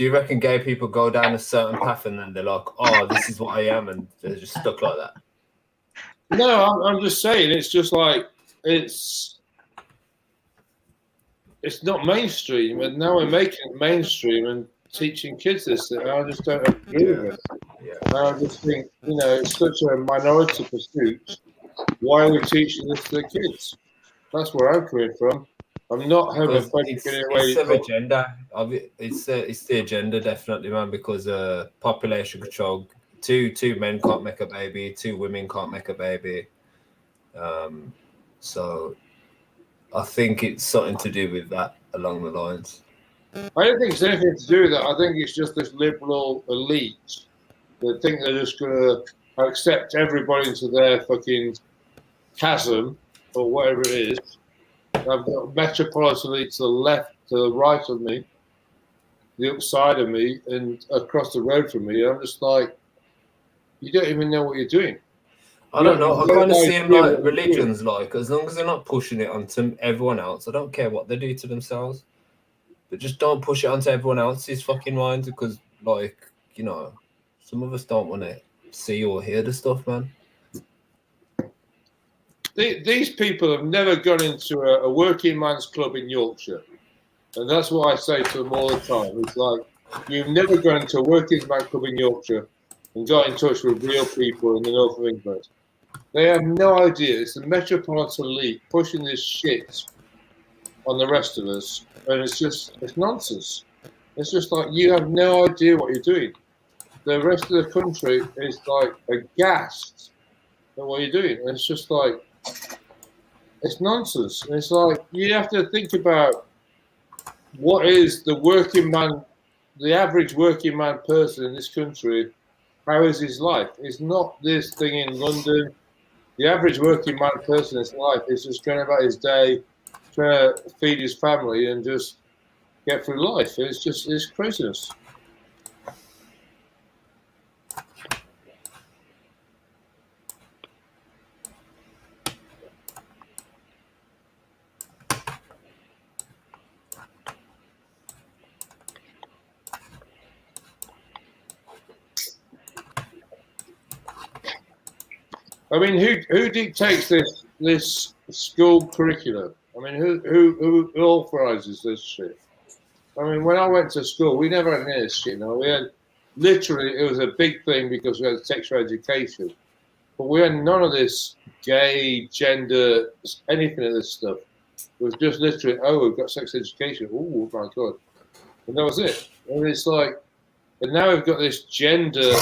you reckon gay people go down a certain path and then they're like, oh, this is what I am, and they're just stuck like that? No, I'm just saying. It's just like it's not mainstream, and now we're making it mainstream and teaching kids this. And I just don't agree with it. And I just think, it's such a minority pursuit. Why are we teaching this to the kids? That's where I'm coming from. I'm not homophobic in any way. It's the agenda. It's the agenda, definitely, man. Because population control. Two men can't make a baby. 2 women can't make a baby. So I think it's something to do with that along the lines. I don't think it's anything to do with that. I think it's just this liberal elite that think they're just going to accept everybody into their fucking chasm or whatever it is. I've got metropolitan elite to the left, to the right of me, the other side of me, and across the road from me. I'm just like, you don't even know what you're doing. I don't know. I kind of see them like religions, like, as long as they're not pushing it onto everyone else, I don't care what they do to themselves. But just don't push it onto everyone else's fucking minds because, like, some of us don't want to see or hear the stuff, man. These people have never gone into a working man's club in Yorkshire. And that's what I say to them all the time. It's like, you've never gone into a working man's club in Yorkshire and got in touch with real people in the north of England. They have no idea. It's the metropolitan elite pushing this shit on the rest of us. And it's nonsense. It's just like, you have no idea what you're doing. The rest of the country is like aghast at what you're doing. And it's just like, it's nonsense. And it's like, you have to think about what is the working man, the average working man person in this country, how is his life? It's not this thing in London. The average working man person in his life is just going about his day, trying to feed his family and just get through life. It's craziness. I mean, who dictates this school curriculum? I mean, who authorizes this shit? I mean, when I went to school, we never had any of this shit. We had literally, it was a big thing because we had sexual education, but we had none of this gay, gender, anything of this stuff. It was just literally, oh, we've got sex education. Oh my god, and that was it. And it's like, and now we've got this gender,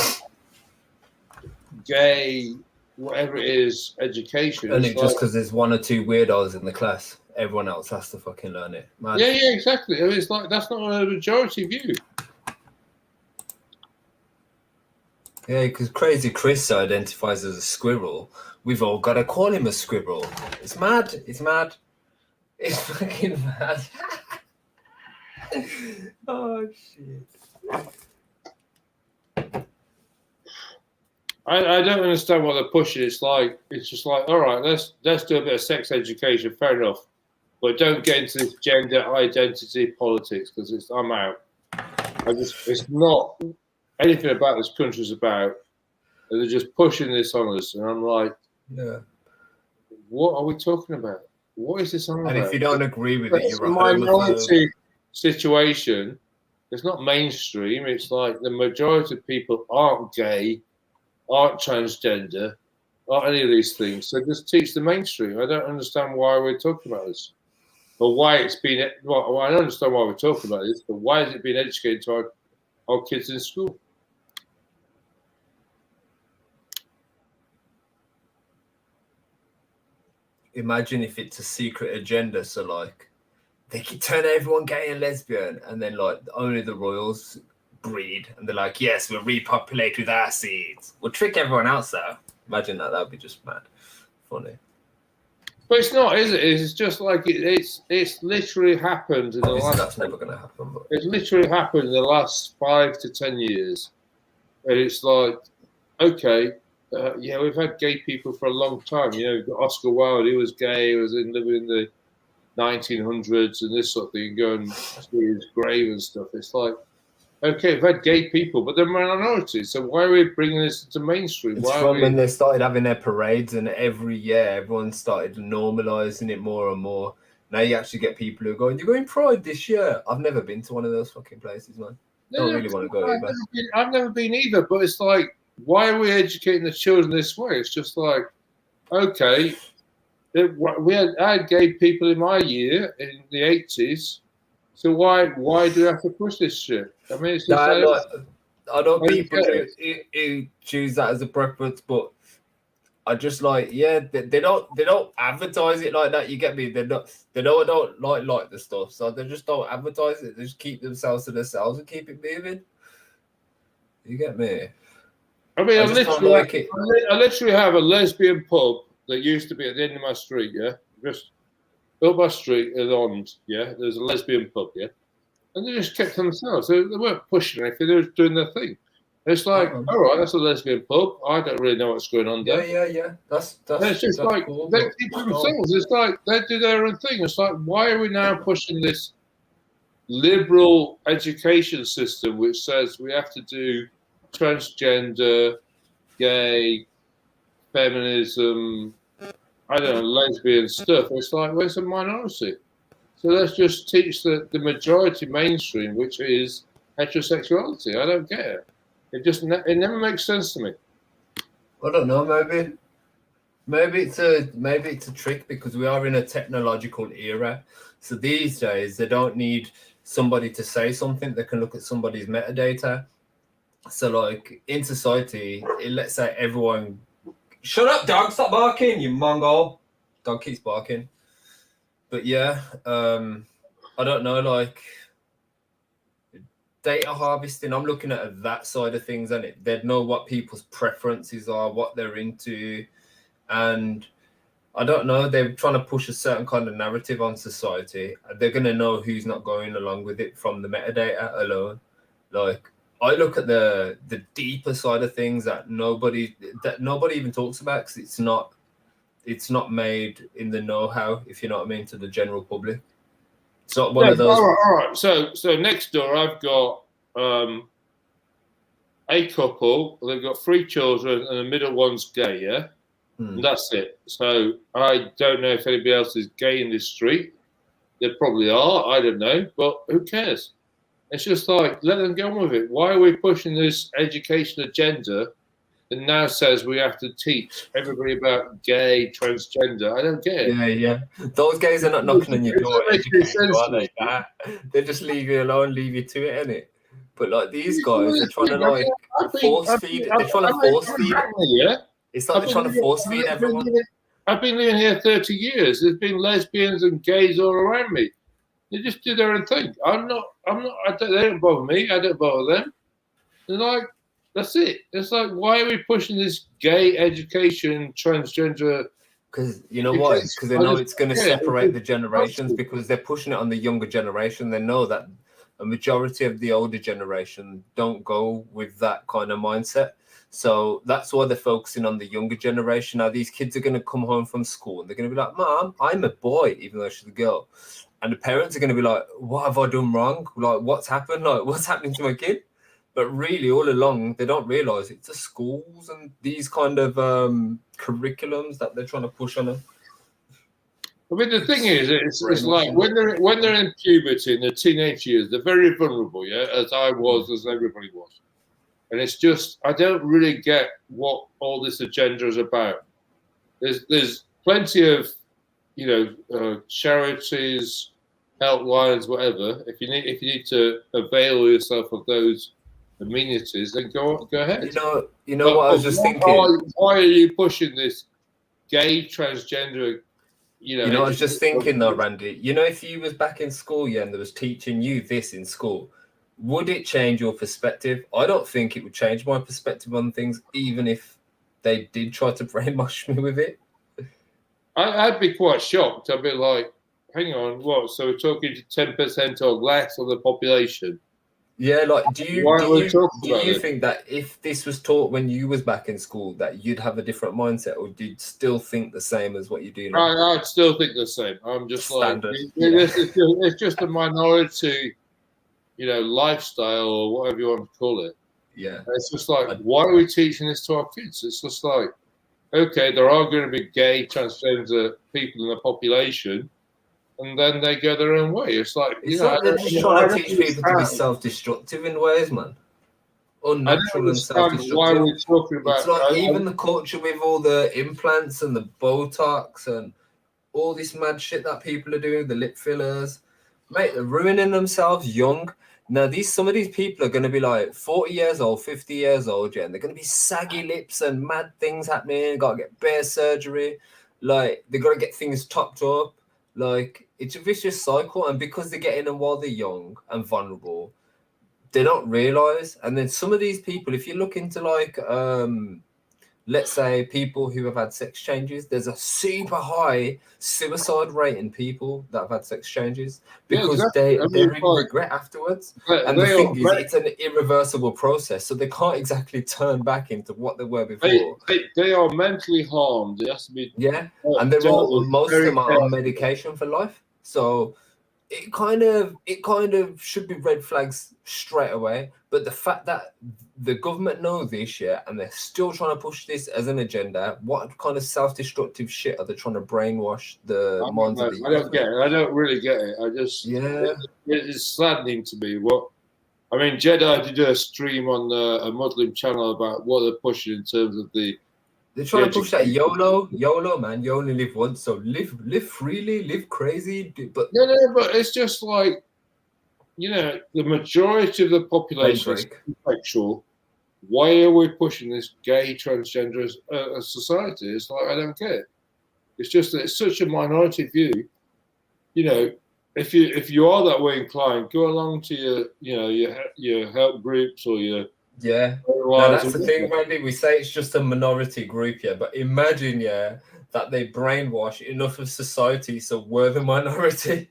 gay, whatever it is, education. And just because there's 1 or 2 weirdos in the class, everyone else has to fucking learn it. Man. Yeah, exactly. I mean, it's like, that's not a majority view. Yeah, because Crazy Chris identifies as a squirrel. We've all got to call him a squirrel. It's mad. It's mad. It's fucking mad. Oh shit. I don't understand what they're pushing. It's just like, all right, let's do a bit of sex education, fair enough, but don't get into this gender identity politics because I'm out. It's not anything about this country's about. And they're just pushing this on us, and I'm like, yeah, what are we talking about? What is this on about? And if you don't agree with it, It's you're a a homophobe. minority situation. It's not mainstream. It's like the majority of people aren't gay, aren't transgender, aren't any of these things. So just teach the mainstream. I don't understand why we're talking about this, or why it's been. Well, I don't understand why we're talking about this, but why is it being educated to our kids in school? Imagine if it's a secret agenda, so like they can turn everyone gay and lesbian, and then like only the royals breed, and they're like, yes, we'll repopulate with our seeds. We'll trick everyone else though. Imagine that. That'd be just mad. Funny. But it's not, is it? It's just like it's literally happened in the last. That's never going to happen. But it's literally happened in the last 5 to 10 years, and it's like, okay, yeah, we've had gay people for a long time. You know, you've got Oscar Wilde. He was gay. He was living in the 1900s and this sort of thing, going to his grave and stuff. It's like, okay, we've had gay people, but they're minorities. So why are we bringing this to mainstream? it's from when they started having their parades, and every year everyone started normalizing it more and more. Now you actually get people who are going, "You're going Pride this year." I've never been to one of those fucking places, man. Don't really want to go either. I've never been either, but it's like, why are we educating the children this way? It's just like, okay, I had gay people in my year in the 80s, so why do we have to push this shit? I mean, it's just I know people who choose that as a preference, but I just like, yeah, they don't advertise it like that. You get me? They don't like the stuff, so they just don't advertise it. They just keep themselves to themselves and keep it moving. You get me? I mean, I I literally have a lesbian pub that used to be at the end of my street, yeah? Just up my street at Ond, yeah? There's a lesbian pub, yeah? And they just kept to themselves. They weren't pushing anything, they were just doing their thing. It's like, all right, that's a lesbian pub. I don't really know what's going on there. Yeah. That's it's just like, cool, they keep to themselves. It's like, they do their own thing. It's like, why are we now pushing this liberal education system which says we have to do transgender, gay, feminism, I don't know, lesbian stuff? It's like, where's the minority? So let's just teach the majority mainstream, which is heterosexuality. I don't get it. It never makes sense to me. I don't know. Maybe it's a trick because we are in a technological era. So these days they don't need somebody to say something. They can look at somebody's metadata. So like in society, let's say everyone, shut up, dog! Stop barking, you Mongol. Dog keeps barking. But yeah, I don't know, like data harvesting, I'm looking at that side of things, and they'd know what people's preferences are, what they're into, and I don't know, they're trying to push a certain kind of narrative on society. They're going to know who's not going along with it from the metadata alone. Like, I look at the deeper side of things that nobody even talks about because it's not made in the know-how, if you know what I mean, to the general public. It's not one of those. All right. So next door, I've got a couple. They've got 3 children, and the middle one's gay. Yeah, and that's it. So I don't know if anybody else is gay in this street. They probably are. I don't know, but who cares? It's just like, let them get on with it. Why are we pushing this education agenda that now says we have to teach everybody about gay, transgender? I don't get it. Yeah. Those guys are not knocking on your door. They just leave you alone, leave you to it, innit? But like these guys, they're trying to like force feed. They're trying to force feed. Yeah. It's like they're trying to force feed everyone. I've been living here 30 years. There's been lesbians and gays all around me. They just do their own thing. They don't bother me. I don't bother them. They're like, that's it. It's like, why are we pushing this gay education, transgender? Because you know why? Because they know it's going to separate the generations, because they're pushing it on the younger generation. They know that a majority of the older generation don't go with that kind of mindset. So that's why they're focusing on the younger generation. Now, these kids are going to come home from school and they're going to be like, Mom, I'm a boy, even though she's a girl. And the parents are going to be like, what have I done wrong? Like, what's happened? Like, what's happening to my kid? But really, all along, they don't realize it's the schools and these kind of curriculums that they're trying to push on them. I mean, the thing is, it's like when they're in puberty, in the teenage years, they're very vulnerable, yeah, as I was, as everybody was. And it's just, I don't really get what all this agenda is about. There's plenty of, charities, helplines, whatever. If you need to avail yourself of those amenities, then go ahead. You know what I was just thinking. Why are you pushing this gay transgender? I was just thinking though, Randy. If you was back in school, and they was teaching you this in school, would it change your perspective? I don't think it would change my perspective on things, even if they did try to brainwash me with it. I'd be quite shocked. I'd be like, hang on, what? So we're talking to 10% or less of the population? Yeah, like, do you think that if this was taught when you was back in school, that you'd have a different mindset, or do you still think the same as what you do now? I'd still think the same. I'm just Standard. It's just a minority, lifestyle or whatever you want to call it. Yeah. And it's just like, why are we teaching this to our kids? It's just like, okay, there are going to be gay, transgender people in the population, and then they go their own way. It's like, they're just trying to teach people to be self-destructive in ways, man. Unnatural and self-destructive. Why are we talking about? It's like even the culture with all the implants and the Botox and all this mad shit that people are doing, the lip fillers, mate, they're ruining themselves young. Now, some of these people are going to be like 40 years old, 50 years old, and they're going to be saggy lips and mad things happening. Got to get bare surgery. Like, they got to get things topped up. Like, it's a vicious cycle. And because they're getting them while they're young and vulnerable, they don't realize. And then some of these people, if you look into like, let's say people who have had sex changes, there's a super high suicide rate in people that have had sex changes because they really regret afterwards. And the thing is, it's an irreversible process, so they can't exactly turn back into what they were before. They are mentally harmed. It has to be. Yeah, and they're most of them are on medication for life. So it kind of should be red flags straight away. But the fact that the government know this, and they're still trying to push this as an agenda, what kind of self-destructive shit are they trying to brainwash the minds of the youth? I don't get it. I don't really get it. It's saddening to me. Jedi did a stream on a Muslim channel about what they're pushing in terms of the. They're trying to push that YOLO, man. You only live once, so live freely, live crazy. But but it's just like, the majority of the population is sexual. Why are we pushing this gay transgender society? It's like, I don't get it. It's just that it's such a minority view. If you are that way inclined, go along to your help groups or your. Yeah, no, that's the thing, Randy. We say it's just a minority group, but imagine, that they brainwash enough of society so we're the minority.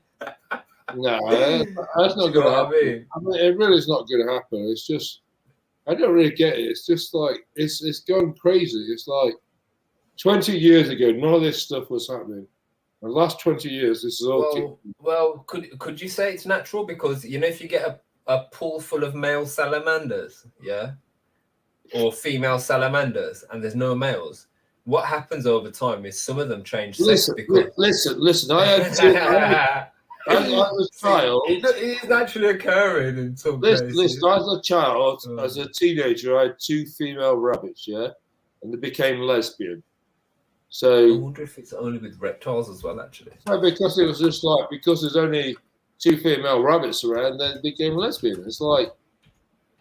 No, that's not going to happen. It really is not going to happen. It's just, I don't really get it. It's just like, it's gone crazy. It's like 20 years ago, none of this stuff was happening. The last 20 years, this is all. Well, could you say it's natural? Because, if you get a pool full of male salamanders, or female salamanders, and there's no males, what happens over time is some of them change sex. Listen. I had as a child, it is actually occurring in some cases. Listen, as a child, as a teenager, I had 2 female rabbits, and they became lesbian. So I wonder if it's only with reptiles as well, actually. No, because it was just like, because there's only 2 female rabbits around, then it became lesbian. It's like,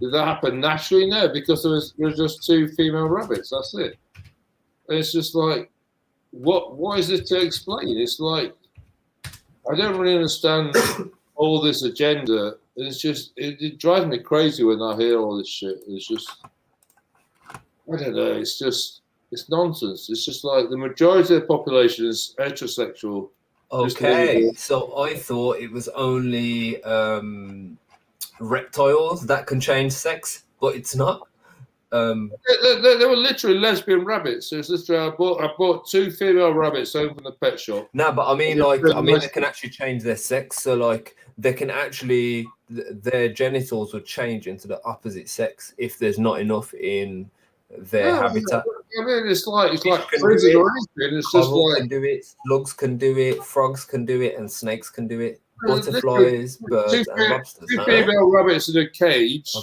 did that happen naturally? No, because there was just 2 female rabbits. That's it. And it's just like, what is it to explain? It's like, I don't really understand all this agenda. It's just, it drives me crazy when I hear all this shit. It's just, I don't know. It's nonsense. It's just like the majority of the population is heterosexual. Okay, so I thought it was only reptiles that can change sex, but it's not. They were literally lesbian rabbits. It's just, I bought 2 female rabbits home from the pet shop. No, but I mean, they can actually change their sex. So, like, they can actually their genitals would change into the opposite sex if there's not enough in their habitat. I mean, it's like crazy or anything. It's just Coral like can do it, slugs can do it, frogs can do it, and snakes can do it. Butterflies, birds, and lobsters. 2 female rabbits in a cage.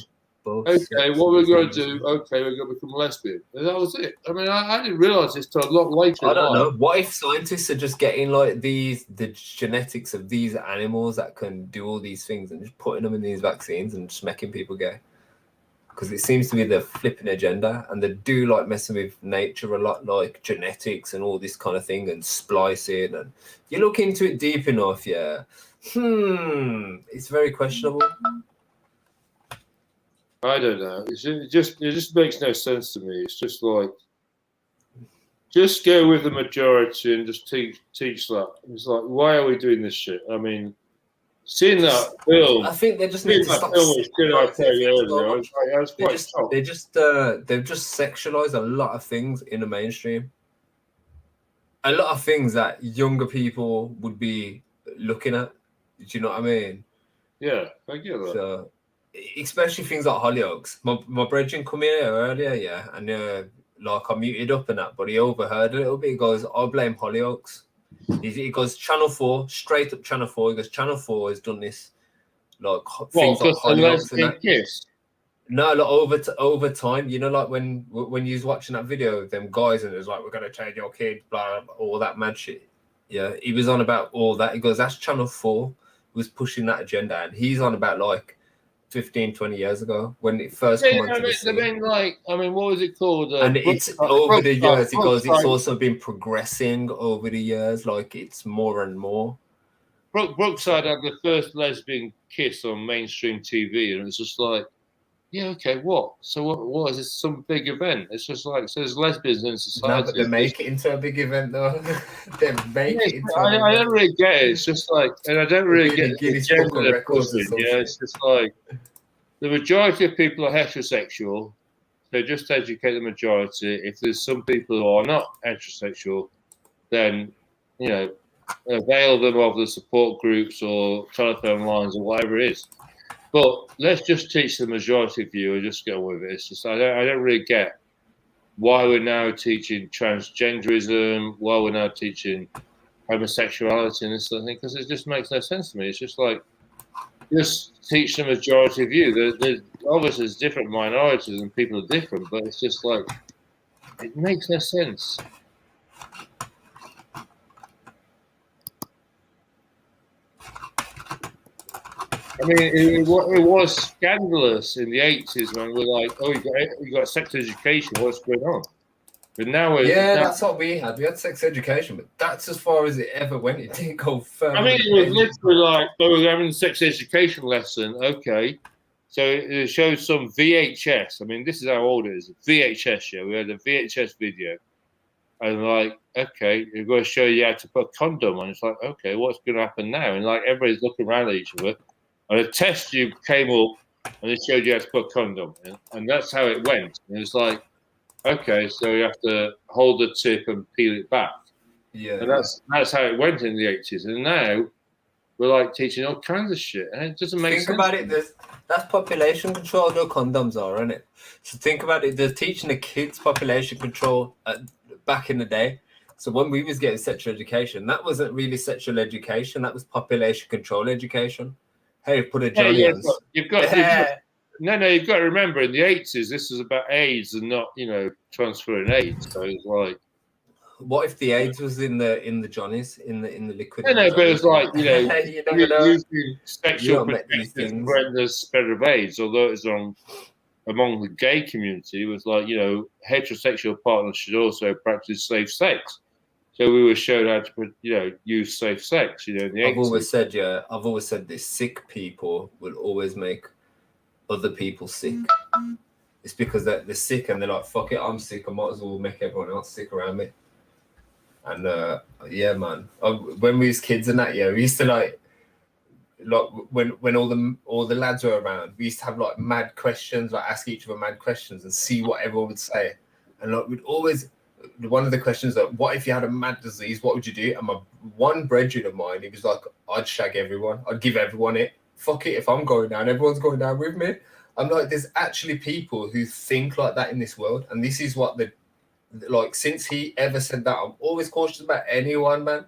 Okay, what we're going to do? Okay, we're going to become lesbian. And that was it. I mean, I didn't realize this till a lot later. I don't know. What if scientists are just getting like the genetics of these animals that can do all these things and just putting them in these vaccines and just making people gay? Because it seems to be the flipping agenda, and they do like messing with nature a lot, like genetics and all this kind of thing and splicing. And you look into it deep enough, yeah. It's very questionable. I don't know. It just makes no sense to me. It's just like, just go with the majority and just teach that. It's like, why are we doing this shit? I mean, seeing that film, I think they just need to stop. They've just sexualized a lot of things in the mainstream. A lot of things that younger people would be looking at. Do you know what I mean? Yeah, I get that. So, especially things like Hollyoaks. My brethren come here earlier, yeah, and like I muted up and that, but he overheard a little bit. He goes, "I blame Hollyoaks." He goes, Channel 4, straight up Channel 4. He goes, Channel 4 has done this, like things like Hollyoaks and that. Kiss? No, like over time, you know, like when you was watching that video of them guys and it was like, we're gonna change your kid, blah, blah, all that mad shit. Yeah, he was on about all that. He goes, that's Channel 4 was pushing that agenda, and he's on about like 15, 20 years ago when it first came onto the scene. I mean, what was it called? And it's over the years, because it's also been progressing over the years, like it's more and more. Brookside had the first lesbian kiss on mainstream TV, and it's just like, yeah, okay, what? So what is this, some big event? It's just like, so there's lesbians in society. No, but they make it into a big event, though. They make it into I don't really get it. It's just like, and I don't really get the agenda they're pushing. Yeah, it's just like, the majority of people are heterosexual, so just educate the majority. If there's some people who are not heterosexual, then, you know, avail them of the support groups or telephone lines or whatever it is. But let's just teach the majority view and just go with it. It's just, I don't really get why we're now teaching transgenderism, why we're now teaching homosexuality and this sort of thing, because it just makes no sense to me. It's just like, just teach the majority view. There's obviously there's different minorities and people are different, but it's just like, it makes no sense. I mean, it was scandalous in the 80s when we're like, oh, you got sex education, what's going on? But now that's what we had. We had sex education, but that's as far as it ever went. It didn't go further. I mean, it was literally like, oh, we're having a sex education lesson. Okay. So it shows some VHS. I mean, this is how old it is. A VHS show. We had a VHS video. And like, okay, we're going to show you how to put a condom on. It's like, okay, what's going to happen now? And like, everybody's looking around at each other. And a test tube came up and it showed you how to put a condom in. And that's how it went. And it's like, okay, so you have to hold the tip and peel it back. Yeah. And that's how it went in the 80s. And now we're like teaching all kinds of shit. And it doesn't make sense. Think about it, that's population control, no condoms are, isn't it? So think about it, they're teaching the kids population control back in the day. So when we was getting sexual education, that wasn't really sexual education, that was population control education. Hey, put a Johnny on. You've got to remember, in the 80s, this was about AIDS and not, you know, transferring AIDS. So it's like, what if the AIDS was in the Johnnies, in the liquid? No, but it's like, you know, you never know. Using sexual protection to prevent the spread of AIDS, although it's among the gay community, it was like, you know, heterosexual partners should also practice safe sex. So we were shown how to, you know, use safe sex, you know, in the 80s. I've always said this, sick people will always make other people sick. It's because they're sick and they're like, fuck it, I'm sick, I might as well make everyone else sick around me. And yeah, man, when we was kids and that, yeah, we used to like when all the lads were around, we used to have like mad questions, like ask each other mad questions and see what everyone would say. And like we'd always, one of the questions like, what if you had a mad disease? What would you do? And my one brethren of mine, he was like, I'd shag everyone. I'd give everyone it. Fuck it, if I'm going down, everyone's going down with me. I'm like, there's actually people who think like that in this world, and this is what like since he ever said that, I'm always cautious about anyone, man.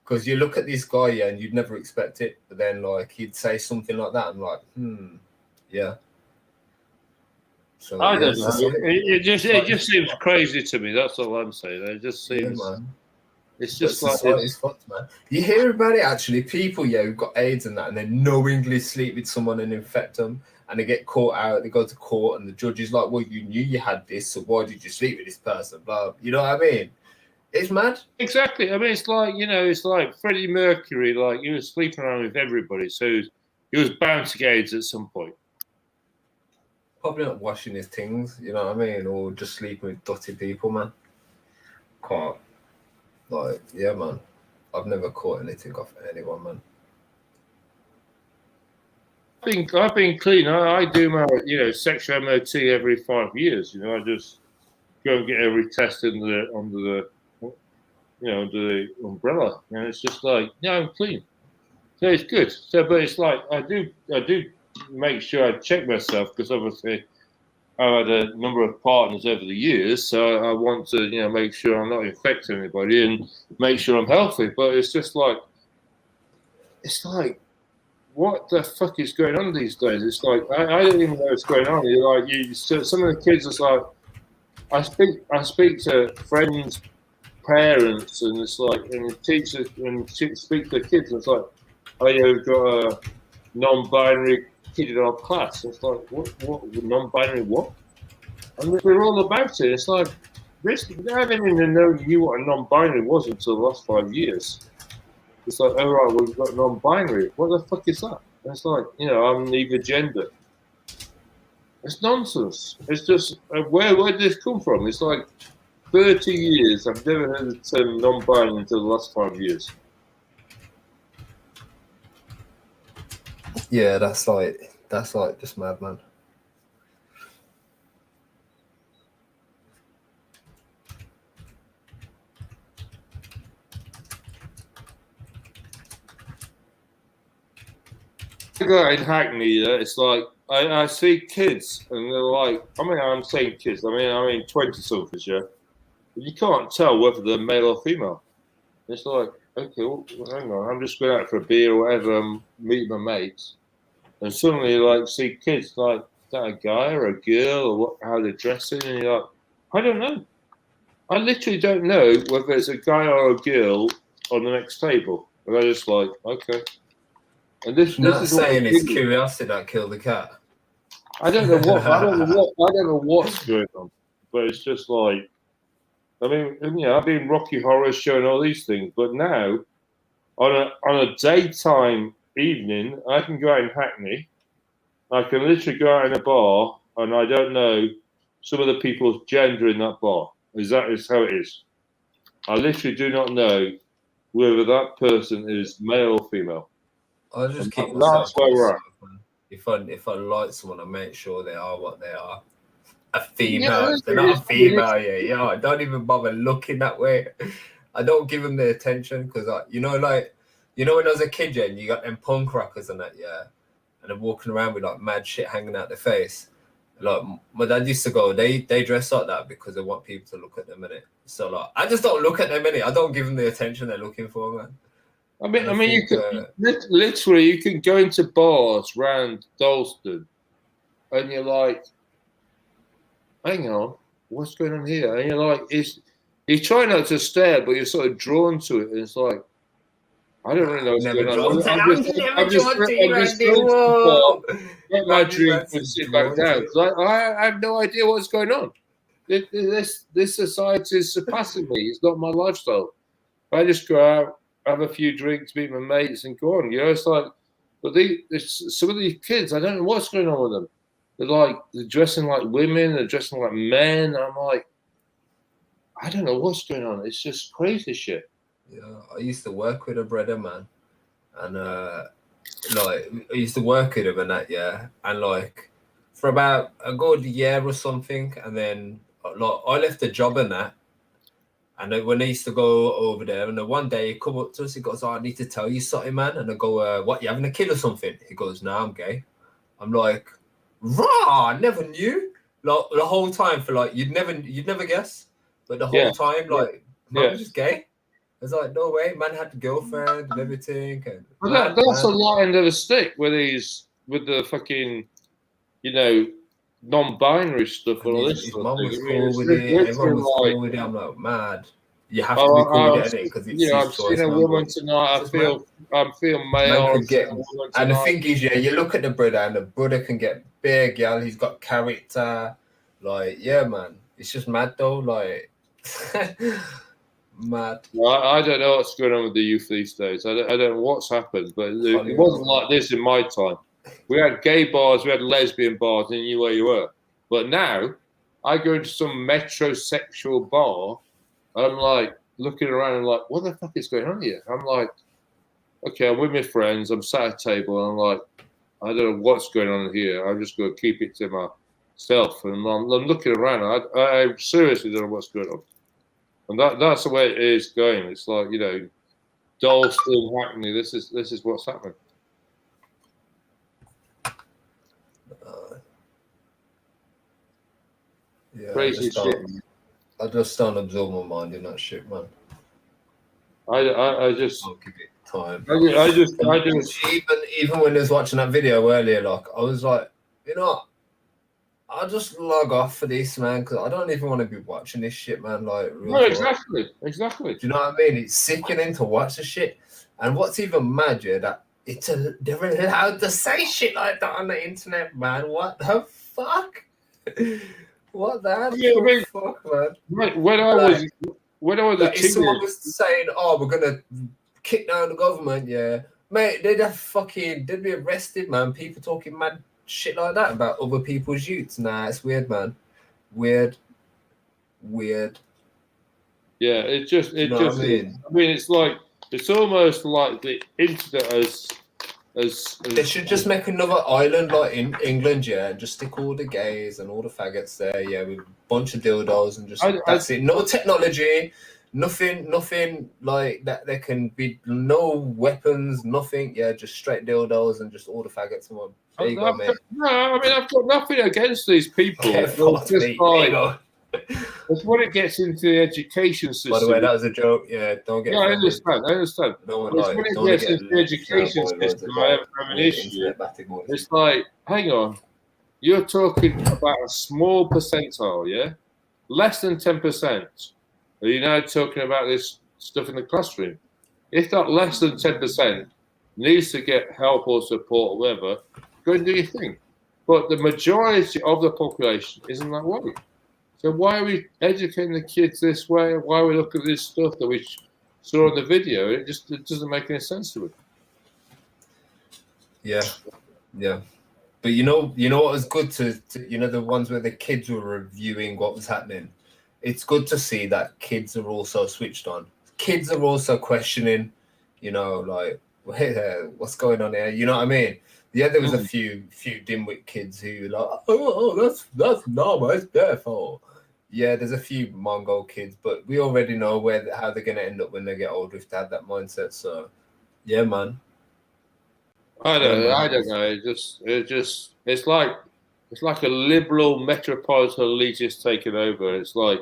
Because you look at this guy, yeah, and you'd never expect it, but then like he'd say something like that, and like, yeah. So I don't know. It just seems crazy to me. That's all I'm saying. It just seems. Yeah, man. It's just like it's fucked, man. You hear about it actually. People, yeah, who've got AIDS and that, and they knowingly sleep with someone and infect them, and they get caught out. They go to court, and the judge is like, "Well, you knew you had this, so why did you sleep with this person?" Blah. You know what I mean? It's mad. Exactly. I mean, it's like, you know, it's like Freddie Mercury. Like he was sleeping around with everybody, so he was bound to get AIDS at some point. Probably not washing his things, you know what I mean, or just sleeping with dirty people, man. Can't. Like, yeah, man. I've never caught anything off anyone, man. I've been clean. I do my, you know, sexual MOT every 5 years. You know, I just go and get every test under the umbrella, and it's just like, yeah, I'm clean. So it's good. So, but it's like I do make sure I check myself, because obviously I've had a number of partners over the years, so I want to, you know, make sure I'm not infecting anybody and make sure I'm healthy. But it's just like, what the fuck is going on these days? It's like I don't even know what's going on. You're like, some of the kids, it's like I speak to friends, parents, and it's like, and teachers, and speak to kids, and it's like, oh yeah, we've got a non-binary kid in our class. It's like, what non-binary what? And we're all about it. It's like, this, I didn't even knew what a non-binary was until the last 5 years. It's like, oh right, we've got non-binary. What the fuck is that? And it's like, you know, I'm neither gender. It's nonsense. It's just, where did this come from? It's like 30 years. I've never heard the term non-binary until the last 5 years. Yeah, that's like just mad, man. In Hackney, it's like I see kids, and they're like, I mean, I'm saying kids, I mean 20-somethings, yeah. But you can't tell whether they're male or female. It's like, okay, well, hang on, I'm just going out for a beer or whatever, and meet my mates, and suddenly, like, see kids, like, is that a guy or a girl, or what, how they're dressing, and you're like, I don't know. I literally don't know whether it's a guy or a girl on the next table. And I'm just like, okay. And this is saying it's curiosity that killed the cat. I don't know what's going on, but it's just like, I mean, you know, I've been Rocky Horror Show and all these things, but now on a daytime evening, I can go out in Hackney. I can literally go out in a bar, and I don't know some of the people's gender in that bar. That is how it is. I literally do not know whether that person is male or female. I just keep that's where we're at. If I like someone, I make sure they are what they are. A female. If they're not a female, yeah, I don't even bother looking that way. I don't give them the attention, because, you know, like, you know, when I was a kid, yeah, and you got them punk rockers and that, yeah, and they're walking around with like mad shit hanging out their face. Like my dad used to go, they dress like that because they want people to look at them in it. So like, I just don't look at them in it. I don't give them the attention they're looking for, man. I mean, you can literally, you can go into bars around Dalston, and you're like, hang on, what's going on here? And you're like, you try not to stare, but you're sort of drawn to it. And it's like, I don't really know what's going on. I'm just get my drink and sit back down. I have no idea what's going on. This society is surpassing me. It's not my lifestyle. I just go out, have a few drinks, meet my mates, and go on. You know, it's like, but some of these kids, I don't know what's going on with them. They're dressing like women, they're dressing like men. I'm like, I don't know what's going on. It's just crazy shit. Yeah, I used to work with a brother, man, and like I used to work with him and that, yeah, and like for about a good year or something, and then like I left the job and that, and then when I used to go over there, and then one day he come up to us, he goes, "Oh, I need to tell you something, man," and I go, "What? You having a kid or something?" He goes, "No, I'm gay." I'm like, "Raw, I never knew." Like the whole time for like you'd never guess, but the whole time like man was just gay. It's like, no way, man had a girlfriend and everything. And But that's a light end of the stick with the fucking, you know, non-binary stuff and all this his stuff. mum was I mean, cool it's with it. Everyone was like, cool with it. I'm like, mad. You have to be cool with it because it's I've his choice. seen a man, woman but tonight. it's I feel male. man I've could seen get, a woman and the tonight. thing is, yeah, you look at the brother, and the brother can get big, yeah. He's got character. Like, yeah, man. It's just mad though. Like, mad. I don't know what's going on with the youth these days. I don't know what's happened, but it wasn't like this in my time. We had gay bars, we had lesbian bars, and you knew where you were. But now, I go into some metrosexual bar, and I'm like looking around and like, what the fuck is going on here? I'm like, okay, I'm with my friends, I'm sat at a table, and I'm like, I don't know what's going on here. I'm just going to keep it to myself. And I'm looking around. I seriously don't know what's going on. And that's the way it is going. It's like, you know, Dalston, Hackney. This is what's happening. Yeah, Crazy shit. I just don't absorb my mind in that shit, man. I just I'll give it time. I just even when I was watching that video earlier, like I was like, you know, I'll just log off for this, man, because I don't even want to be watching this shit, man. Like, no, exactly. Do you know what I mean? It's sickening to watch the shit. And what's even mad, yeah, that they're allowed to say shit like that on the internet, man. What the fuck? What the actual fuck, man? When I was a if someone teenager, was saying, "Oh, we're gonna kick down the government," yeah, mate, they'd be arrested, man. People talking mad shit like that about other people's youths. Nah, it's weird, man. Weird. Yeah, I mean, it's like it's almost like the internet as they should just make another island like in England, yeah, and just stick all the gays and all the faggots there, yeah, with a bunch of dildos and just that's it. No technology, nothing like that. There can be no weapons, nothing. Yeah, just straight dildos and just all the faggots in one. There you go, mate. No, I mean I've got nothing against these people. It's just like it's when it gets into the education system. By the way, that was a joke. Yeah, don't get. Yeah, I understand. It's when it gets into the education system, I have an issue. It's like, hang on, you're talking about a small percentile, yeah, less than 10%. Are you now talking about this stuff in the classroom? If that less than 10% needs to get help or support or whatever, go and do your thing. But the majority of the population isn't that way. So why are we educating the kids this way? Why are we looking at this stuff that we saw in the video? It doesn't make any sense to it. Yeah. But you know what was good to the ones where the kids were reviewing what was happening. It's good to see that kids are also switched on. Kids are also questioning, like, what's going on here? You know what I mean? Yeah, there was a few dimwit kids who were like, oh, that's normal, it's their fault. Yeah, there's a few Mongol kids, but we already know how they're gonna end up when they get older if they have that mindset. So, yeah, man. I don't know. It's like a liberal metropolitan elite is taking over. It's like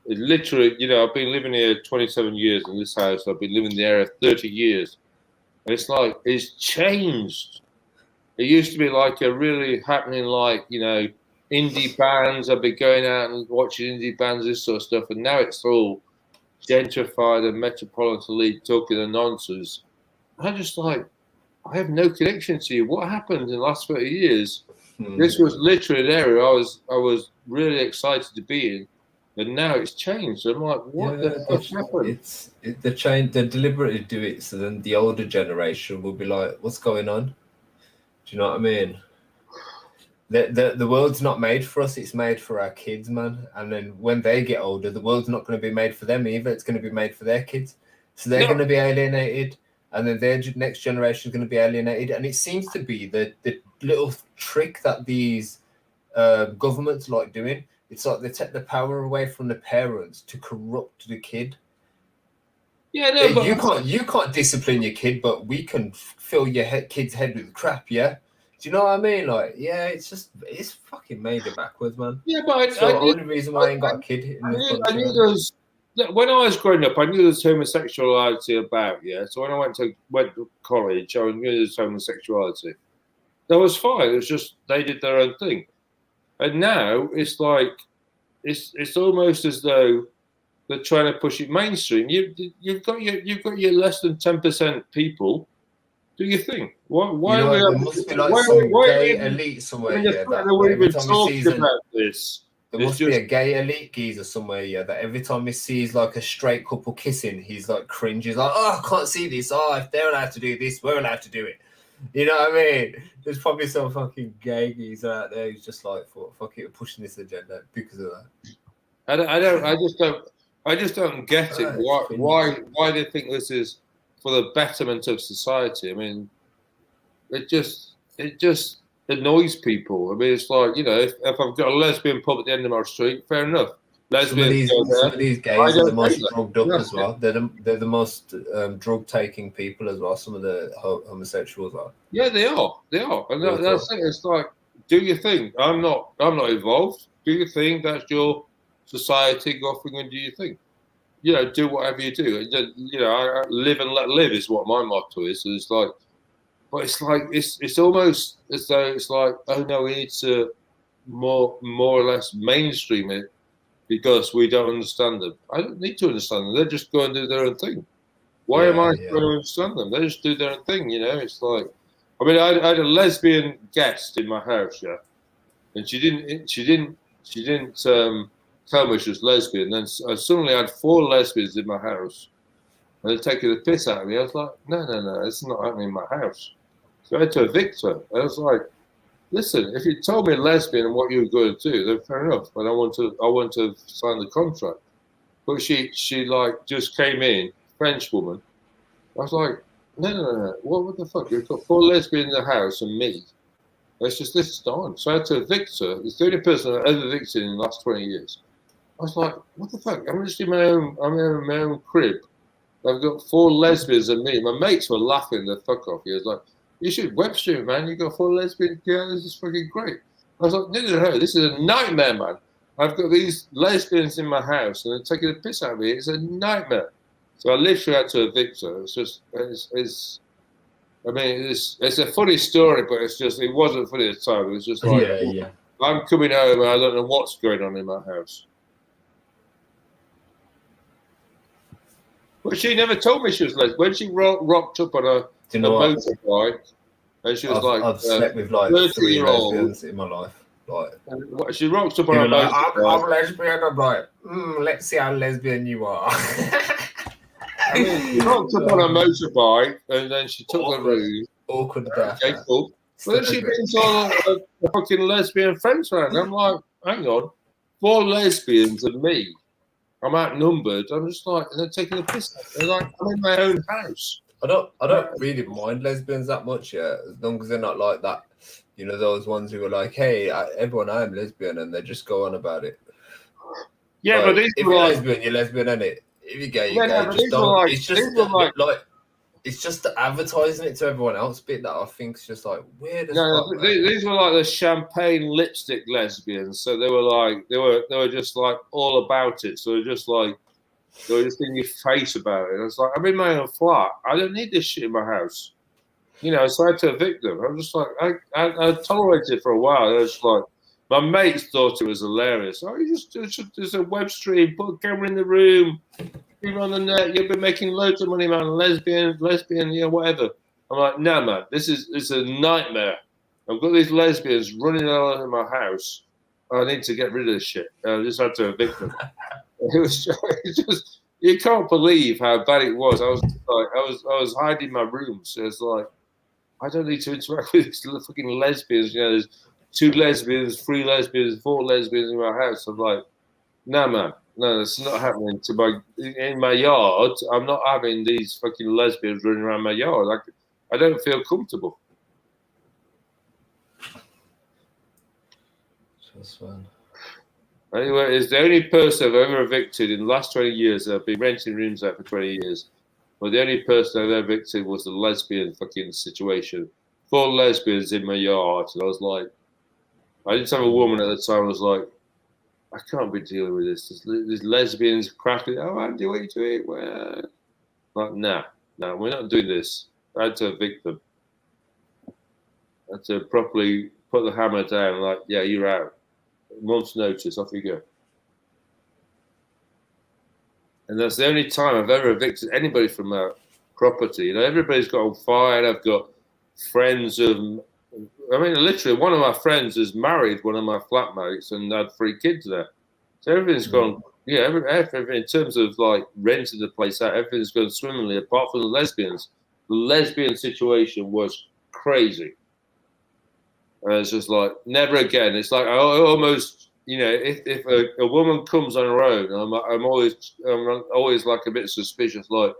it literally. I've been living here 27 years in this house. I've been living in the area 30 years. And it's like it's changed. It used to be like a really happening, like, indie bands. I've been going out and watching indie bands, this sort of stuff. And now it's all gentrified and metropolitan elite talking the nonsense. I'm just like, I have no connection to you. What happened in the last 30 years? This was literally an area I was really excited to be in. And now it's changed. I'm like, what the fuck happened? They deliberately do it so then the older generation will be like, what's going on? Do you know what I mean? The world's not made for us, it's made for our kids, man. And then when they get older, the world's not going to be made for them either. It's going to be made for their kids. So they're going to be alienated. and then their next generation is going to be alienated. And it seems to be the little trick that these governments like doing. It's like they take the power away from the parents to corrupt the kid. Yeah, no, but you can't discipline your kid, but we can fill your kid's head with crap. Yeah, do you know what I mean? Like, yeah, it's fucking made it backwards, man. Yeah, but so the only reason why I ain't got a kid in this country. I knew there was, when I was growing up, I knew there was homosexuality about. Yeah, so when I went to college, I knew there was homosexuality. That was fine. It was just they did their own thing, and now it's like it's almost as though they're trying to push it mainstream. You've got your less than 10% people. Do your thing. Why you know, are we? there must be like some gay elite somewhere. Yeah, that every time he sees about this, there must be a gay elite geezer somewhere. Yeah, that every time he sees like a straight couple kissing, he's like cringes. Like, oh, I can't see this. Oh, if they're allowed to do this, we're allowed to do it. You know what I mean? There's probably some fucking gay geezer out there who's just like, fuck it, pushing this agenda because of that. I just don't get it. Why they think this is for the betterment of society? I mean, it just annoys people. I mean, it's like, you know, if I've got a lesbian pub at the end of my street, fair enough. Some of these gays are the most drugged up as well. They're the most drug taking people as well. Some of the homosexuals are. Yeah, they are. And that's it. It's like, do your thing. I'm not involved. Do your thing. That's your society. Go off and do your thing. You know, do whatever you do. You know, live and let live is what my motto is. So it's like, but it's like it's almost as though it's like, oh no, we need to more or less mainstream it because we don't understand them. I don't need to understand them. They're just going to do their own thing. Why am I going to understand them? They just do their own thing. You know, it's like, I mean, I had a lesbian guest in my house, yeah, and she didn't tell me she was lesbian. Then I suddenly had 4 lesbians in my house, and they're taking the piss out of me. I was like, no, it's not happening in my house. So I had to evict her. I was like, listen, if you told me lesbian and what you were going to do, then fair enough. But I want to sign the contract. But she like just came in, French woman. I was like, no. What the fuck? You've got 4 lesbians in the house and me. This is on. So I had to evict her. It's the only person I've ever evicted in the last 20 years. I was like, what the fuck? I'm just in my own crib. I've got 4 lesbians and me. My mates were laughing the fuck off. He was like, you should web stream it, man. You got 4 lesbians. Yeah, this is fucking great. I was like, no. This is a nightmare, man. I've got these lesbians in my house and they're taking the piss out of me. It's a nightmare. So I literally had to evict her. It's a funny story, but it wasn't funny at the time. It was just like, I'm coming home and I don't know what's going on in my house. But she never told me she was lesbian. When she rocked up on a motorbike, and she was I've slept with like 3 lesbians in my life. Like, she rocked up on a motorbike. I'm lesbian. I'm like, let's see how lesbian you are. I mean, she rocked up on a motorbike, and then she took the route. Awkward. Okay, cool. But then she brings all the fucking lesbian friends around. I'm like, hang on, 4 lesbians and me. I'm outnumbered. I'm just like, they're taking the piss out. They're like, I'm in my own house. I don't really mind lesbians that much, yeah, as long as they're not like that. You know, those ones who are like, hey, everyone, I'm lesbian, and they just go on about it. Yeah, like, but these if you're lesbian, you're lesbian, innit? If you're gay, you're gay. Just don't. It's just the advertising it to everyone else bit that I think is just like weird as fuck. These were like the champagne lipstick lesbians. So they were just like all about it. So they were just in your face about it. And it's like, I'm in my own flat. I don't need this shit in my house. You know, so I had to evict them. I'm just like, I tolerated it for a while. I was like, my mates thought it was hilarious. Oh, there's a web stream, put a camera in the room, you're on the net, you'll be making loads of money, man. Lesbian, you know, whatever. I'm like, no, man, it's a nightmare. I've got these lesbians running all over my house. I need to get rid of this shit. I just had to evict them. It was just you can't believe how bad it was. I was hiding in my room. So it's like, I don't need to interact with these fucking lesbians. You know, there's 2 lesbians, 3 lesbians, 4 lesbians in my house. I'm like, nah, man, No, it's not happening in my yard. I'm not having these fucking lesbians running around my yard. I don't feel comfortable. Just one. Anyway, it's the only person I've ever evicted in the last 20 years. I've been renting rooms out for 20 years. But the only person I've ever evicted was the lesbian fucking situation. 4 lesbians in my yard. And I was like, I didn't have a woman at the time. I was like, I can't be dealing with this. There's lesbians cracking. Oh, Andy, what are you doing? Well, like, no, we're not doing this. I had to evict them. I had to properly put the hammer down. Like, yeah, you're out. Month's notice, off you go. And that's the only time I've ever evicted anybody from a property. You know, everybody's got on fire. I've got friends of, I mean, literally, one of my friends has married one of my flatmates and had 3 kids there. So everything's gone, yeah, everything in terms of like renting the place out, everything's gone swimmingly apart from the lesbians. The lesbian situation was crazy. And it's just like, never again. It's like, I almost, you know, if a woman comes on her own, I'm always like a bit suspicious, like,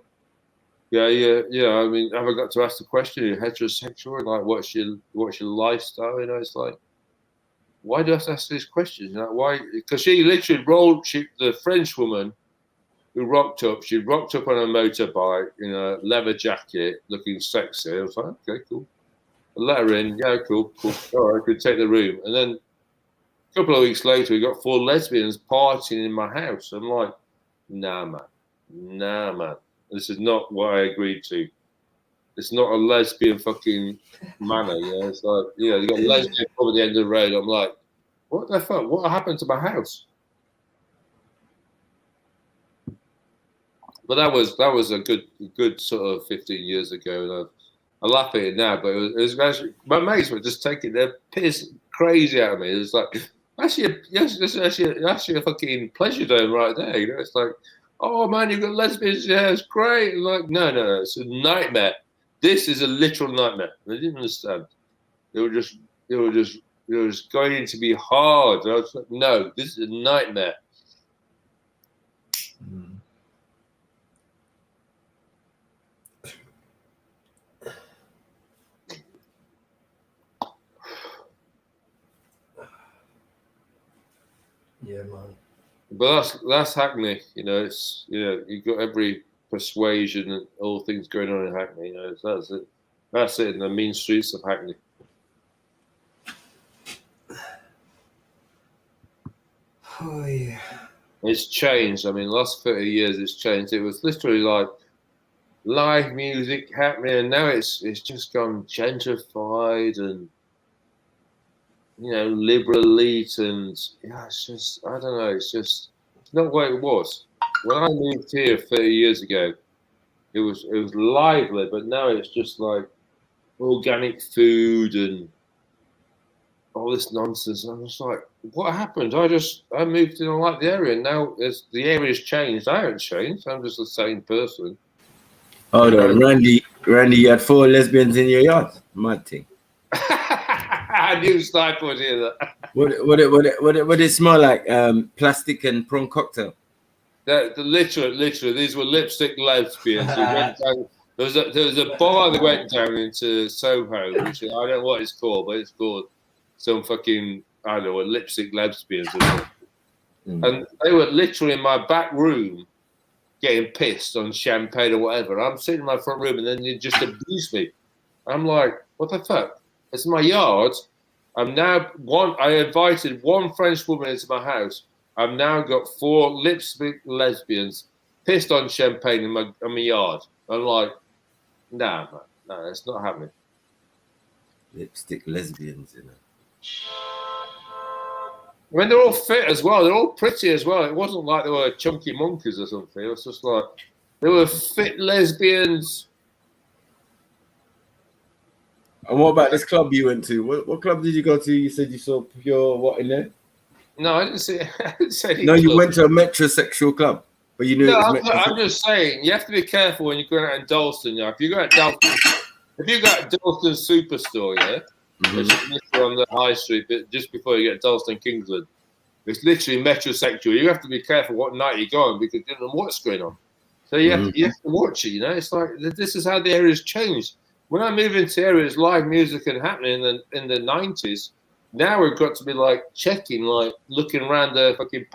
yeah. I mean, have I got to ask the question? Are you heterosexual? Like, what's your lifestyle? You know, it's like, why do I have to ask these questions? You know, why? Because she literally the French woman who rocked up. She rocked up on a motorbike in a leather jacket, looking sexy. I was like, okay, cool. I let her in. Yeah, cool. All right, I could take the room. And then a couple of weeks later, we got 4 lesbians partying in my house. I'm like, nah, man. This is not what I agreed to. It's not a lesbian fucking manner, you know. It's like, you know, you got lesbian pub at the end of the road. I'm like, what the fuck? What happened to my house? But that was a good sort of 15 years ago, and I laugh at it now. But it was actually, my mates were just taking their piss crazy out of me. It was like, actually a fucking pleasure dome right there. You know, it's like, oh man, you've got lesbians. Yeah, it's great. And like, no, it's a nightmare. This is a literal nightmare. They didn't understand. They were just going to be hard. And I was like, no, this is a nightmare. Yeah, man. But that's Hackney, you know. It's, you know, you've got every persuasion and all things going on in Hackney. You know, that's it in the mean streets of Hackney. Oh yeah. It's changed. I mean, the last 30 years it's changed. It was literally like live music happening, and now it's just gone gentrified and, you know, liberal elite, and yeah, it's just, I don't know, it's not what it was. When I moved here 30 years ago, it was lively, but now it's just like organic food and all this nonsense. And I'm just like, what happened? I moved in, I like the area, and now the area's changed. I haven't changed. I'm just the same person. Hold on, Randy, you had 4 lesbians in your yard. Mad thing. I knew Sniper would hear that. What it smell like? Plastic and prawn cocktail. Literally, these were lipstick lesbians. Who went down, there was a bar that went down into Soho, which I don't know what it's called, but it's called some fucking, I don't know, lipstick lesbians or something. And they were literally in my back room getting pissed on champagne or whatever. I'm sitting in my front room and then they just abuse me. I'm like, what the fuck? It's my yard. I invited 1 French woman into my house. I've now got 4 lipstick lesbians pissed on champagne in my yard. I'm like, nah, man, no, it's not happening. Lipstick lesbians, you know. I mean, they're all fit as well. They're all pretty as well. It wasn't like they were chunky monkeys or something. It was just like they were fit lesbians. And what about this club you went to? What club did you go to? You said you saw pure what in there? No, I didn't see. I didn't say. No, you went to a metrosexual club, but you knew. No, it was I'm just saying you have to be careful when you're going out in Dalston. You know, if you go out Dalston, Superstore, yeah, which is on the high street, just before you get Dalston Kingsland, It's literally metrosexual. You have to be careful what night you're going because you don't know what's going on. So you have to watch it. You know, it's like this is how the area's changed. When I move into areas live music and happening in the 90s, now we've got to be like checking, like looking around the fucking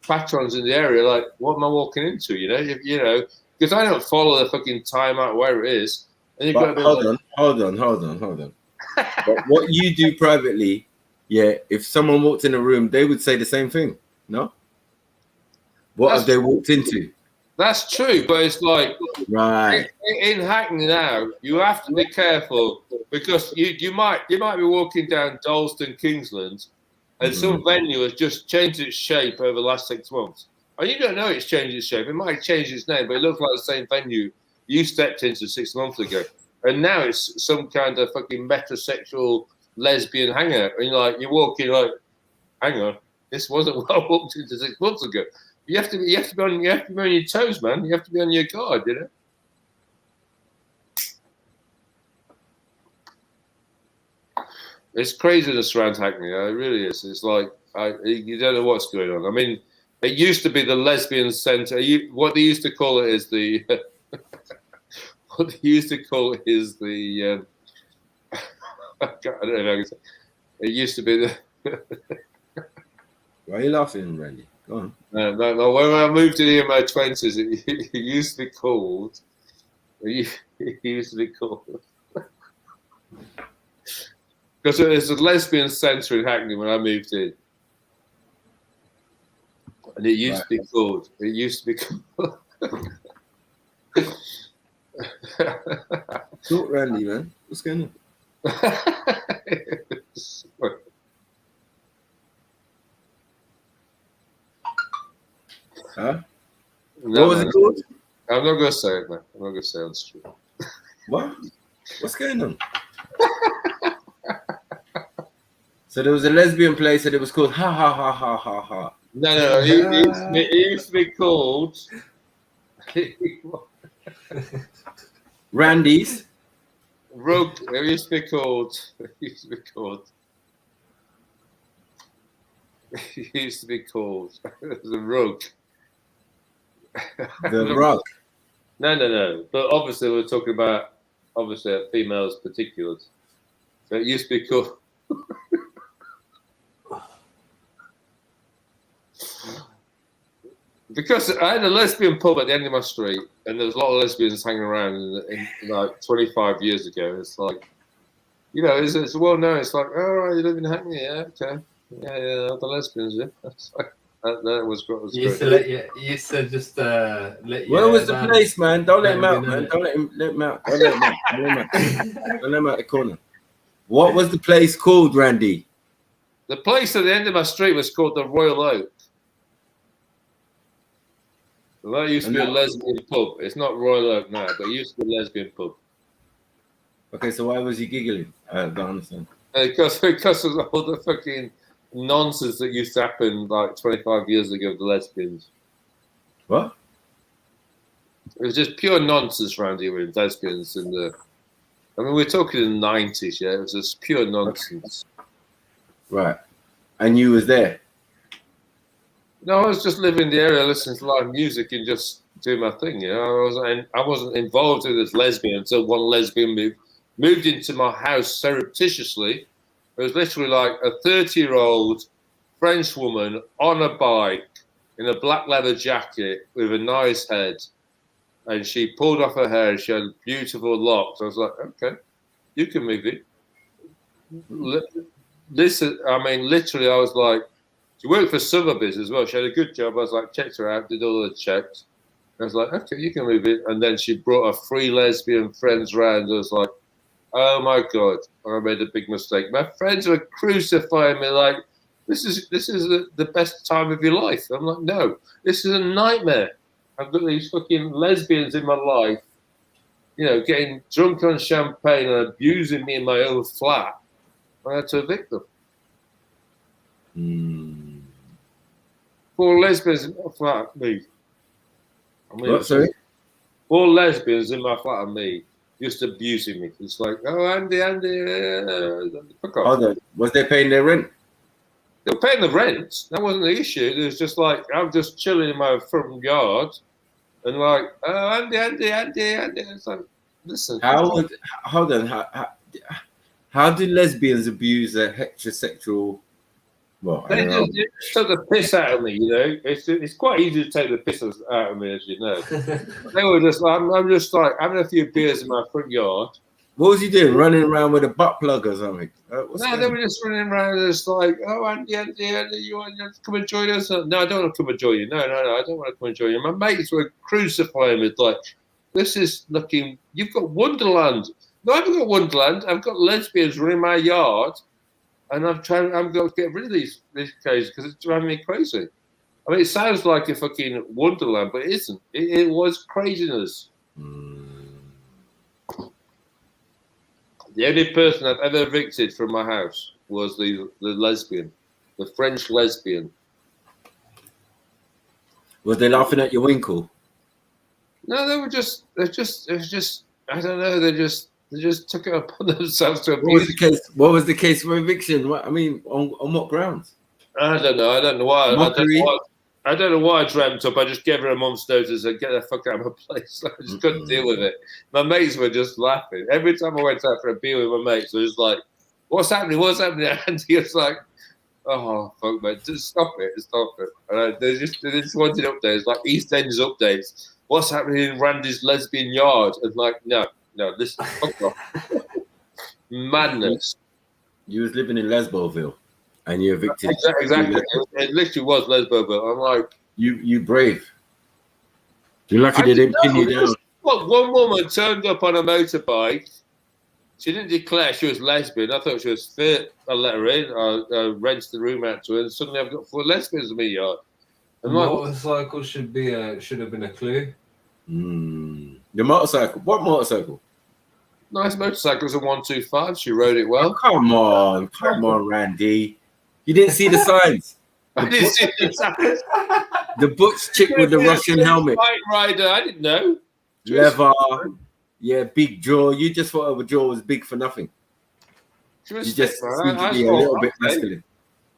patrons in the area, like what am I walking into? You know, because I don't follow the fucking timeout where it is. And you've got to be hold on. But what you do privately, yeah, if someone walked in a room, they would say the same thing. No? What have they walked into? That's true, but it's like right in Hackney now, you have to be careful because you might be walking down Dalston, Kingsland, and some venue has just changed its shape over the last 6 months. And you don't know it's changed its shape. It might change its name, but it looks like the same venue you stepped into 6 months ago. And now it's some kind of fucking metrosexual lesbian hangout. And you're walking like, hang on, this wasn't what I walked into 6 months ago. You have to be on your toes, man. You have to be on your guard, you know. It's craziness around Hackney. It really is. It's like you don't know what's going on. I mean, it used to be the lesbian centre. What they used to call it is the. What they used to call it is the. I don't know how to say. It used to be the. Why are you laughing, Randy? Go on. No. When I moved in my 20s, it used to be called. It used to be called. Because there's a lesbian centre in Hackney when I moved in. And it used to be called. It used to be called. Talk, Randy, man. What's going on? Huh? No, what was it called? I'm not going to say it, man. I'm not going to say it on the street. What? What's going on? So there was a lesbian place and it was called Ha Ha Ha Ha Ha Ha. No. It used to be called Randy's. Rug. It used to be called. It used to be called. It used to be called the Rug. The Rug. No. But obviously we're talking about females' particulars. So it used to be called. Because I had a lesbian pub at the end of my street, and there was a lot of lesbians hanging around in like 25 years ago. It's like, you know, it's well known. It's like, oh, right, you live in Hackney, yeah, okay, yeah, the lesbians, yeah. That's like, that was great. Used to just let you. Where was the place, man? Don't let him out, man. Don't let him out. Don't let him out. Don't let him out the corner. What was the place called, Randy? The place at the end of my street was called the Royal Oak. And that used to be a lesbian pub. It's not Royal Oak now, but it used to be a lesbian pub. Okay, so why was he giggling? I don't understand. Because of all the fucking nonsense that used to happen like 25 years ago with the lesbians. What? It was just pure nonsense around here with lesbians and the. I mean, we're talking in the 90s, yeah. It was just pure nonsense. Right, and you was there. No, I was just living in the area, listening to live music and just doing my thing. You know, I wasn't involved with this lesbian until one lesbian moved into my house surreptitiously. It was literally like a 30-year-old French woman on a bike in a black leather jacket with a nice head, and she pulled off her hair. She had beautiful locks. I was like, okay, you can move in. Listen, I mean, literally, I was like. She worked for Sotheby's as well. She had a good job. I was like, checked her out, did all the checks. I was like, okay, you can move in. And then she brought her 3 lesbian friends round. I was like, oh my God, I made a big mistake. My friends were crucifying me like, this is the best time of your life. I'm like, no, this is a nightmare. I've got these fucking lesbians in my life, you know, getting drunk on champagne and abusing me in my own flat. I had to evict them. 4 lesbians in my flat at me. What, sorry? 4 lesbians in my flat at me, just abusing me. It's like, oh, Andy, fuck off. Was they paying their rent? They were paying the rent. That wasn't the issue. It was just like, I'm just chilling in my front yard and like, oh, Andy. It's like, listen. Hold on. How do lesbians abuse a heterosexual? Well, They just took the piss out of me, you know. It's quite easy to take the piss out of me, as you know. They were just like, I'm just like having a few beers in my front yard. What was he doing? Running around with a butt plug or something? No, they were just running around just like, oh, Andy, you want to come and join us? No, I don't want to come and join you. No, I don't want to come and join you. My mates were crucifying me like, this is looking, you've got Wonderland. No, I haven't got Wonderland. I've got lesbians running my yard, and I'm going to get rid of these cases because it's driving me crazy. I mean, it sounds like a fucking Wonderland, but it isn't. It was craziness. The only person I've ever evicted from my house was the lesbian, the French lesbian. Was they laughing at your winkle? No, they were just, I don't know, they just took it upon themselves to abuse. What was the case for eviction? I mean, on what grounds? I don't know why. Mockery? I don't know why I dreamt up. I just gave her a month's notice and get the fuck out of my place. I just couldn't deal with it. My mates were just laughing. Every time I went out for a beer with my mates, I was like, what's happening? And he was like, oh, fuck, man, just stop it. And they just wanted updates, like EastEnders updates. What's happening in Randy's lesbian yard? And like, no, listen, fuck off. Madness. You was living in Lesboville. And you evicted. Exactly. It literally was Lesboville. I'm like, you brave. You're lucky they didn't pin you down. Well, one woman turned up on a motorbike. She didn't declare she was lesbian. I thought she was fit. I let her in. I rented the room out to her, and suddenly I've got 4 lesbians in my yard. The motorcycle should have been a clue. The motorcycle. What motorcycle? Nice motorcycle. It was a 125. She rode it well. Oh, come on, Randy. You didn't see the signs. I didn't see the signs. The butch chick with the Russian helmet. Bike rider. I didn't know. Leather. Yeah, big jaw. You just thought her jaw was big for nothing. She was you just seemed to be a little bit masculine.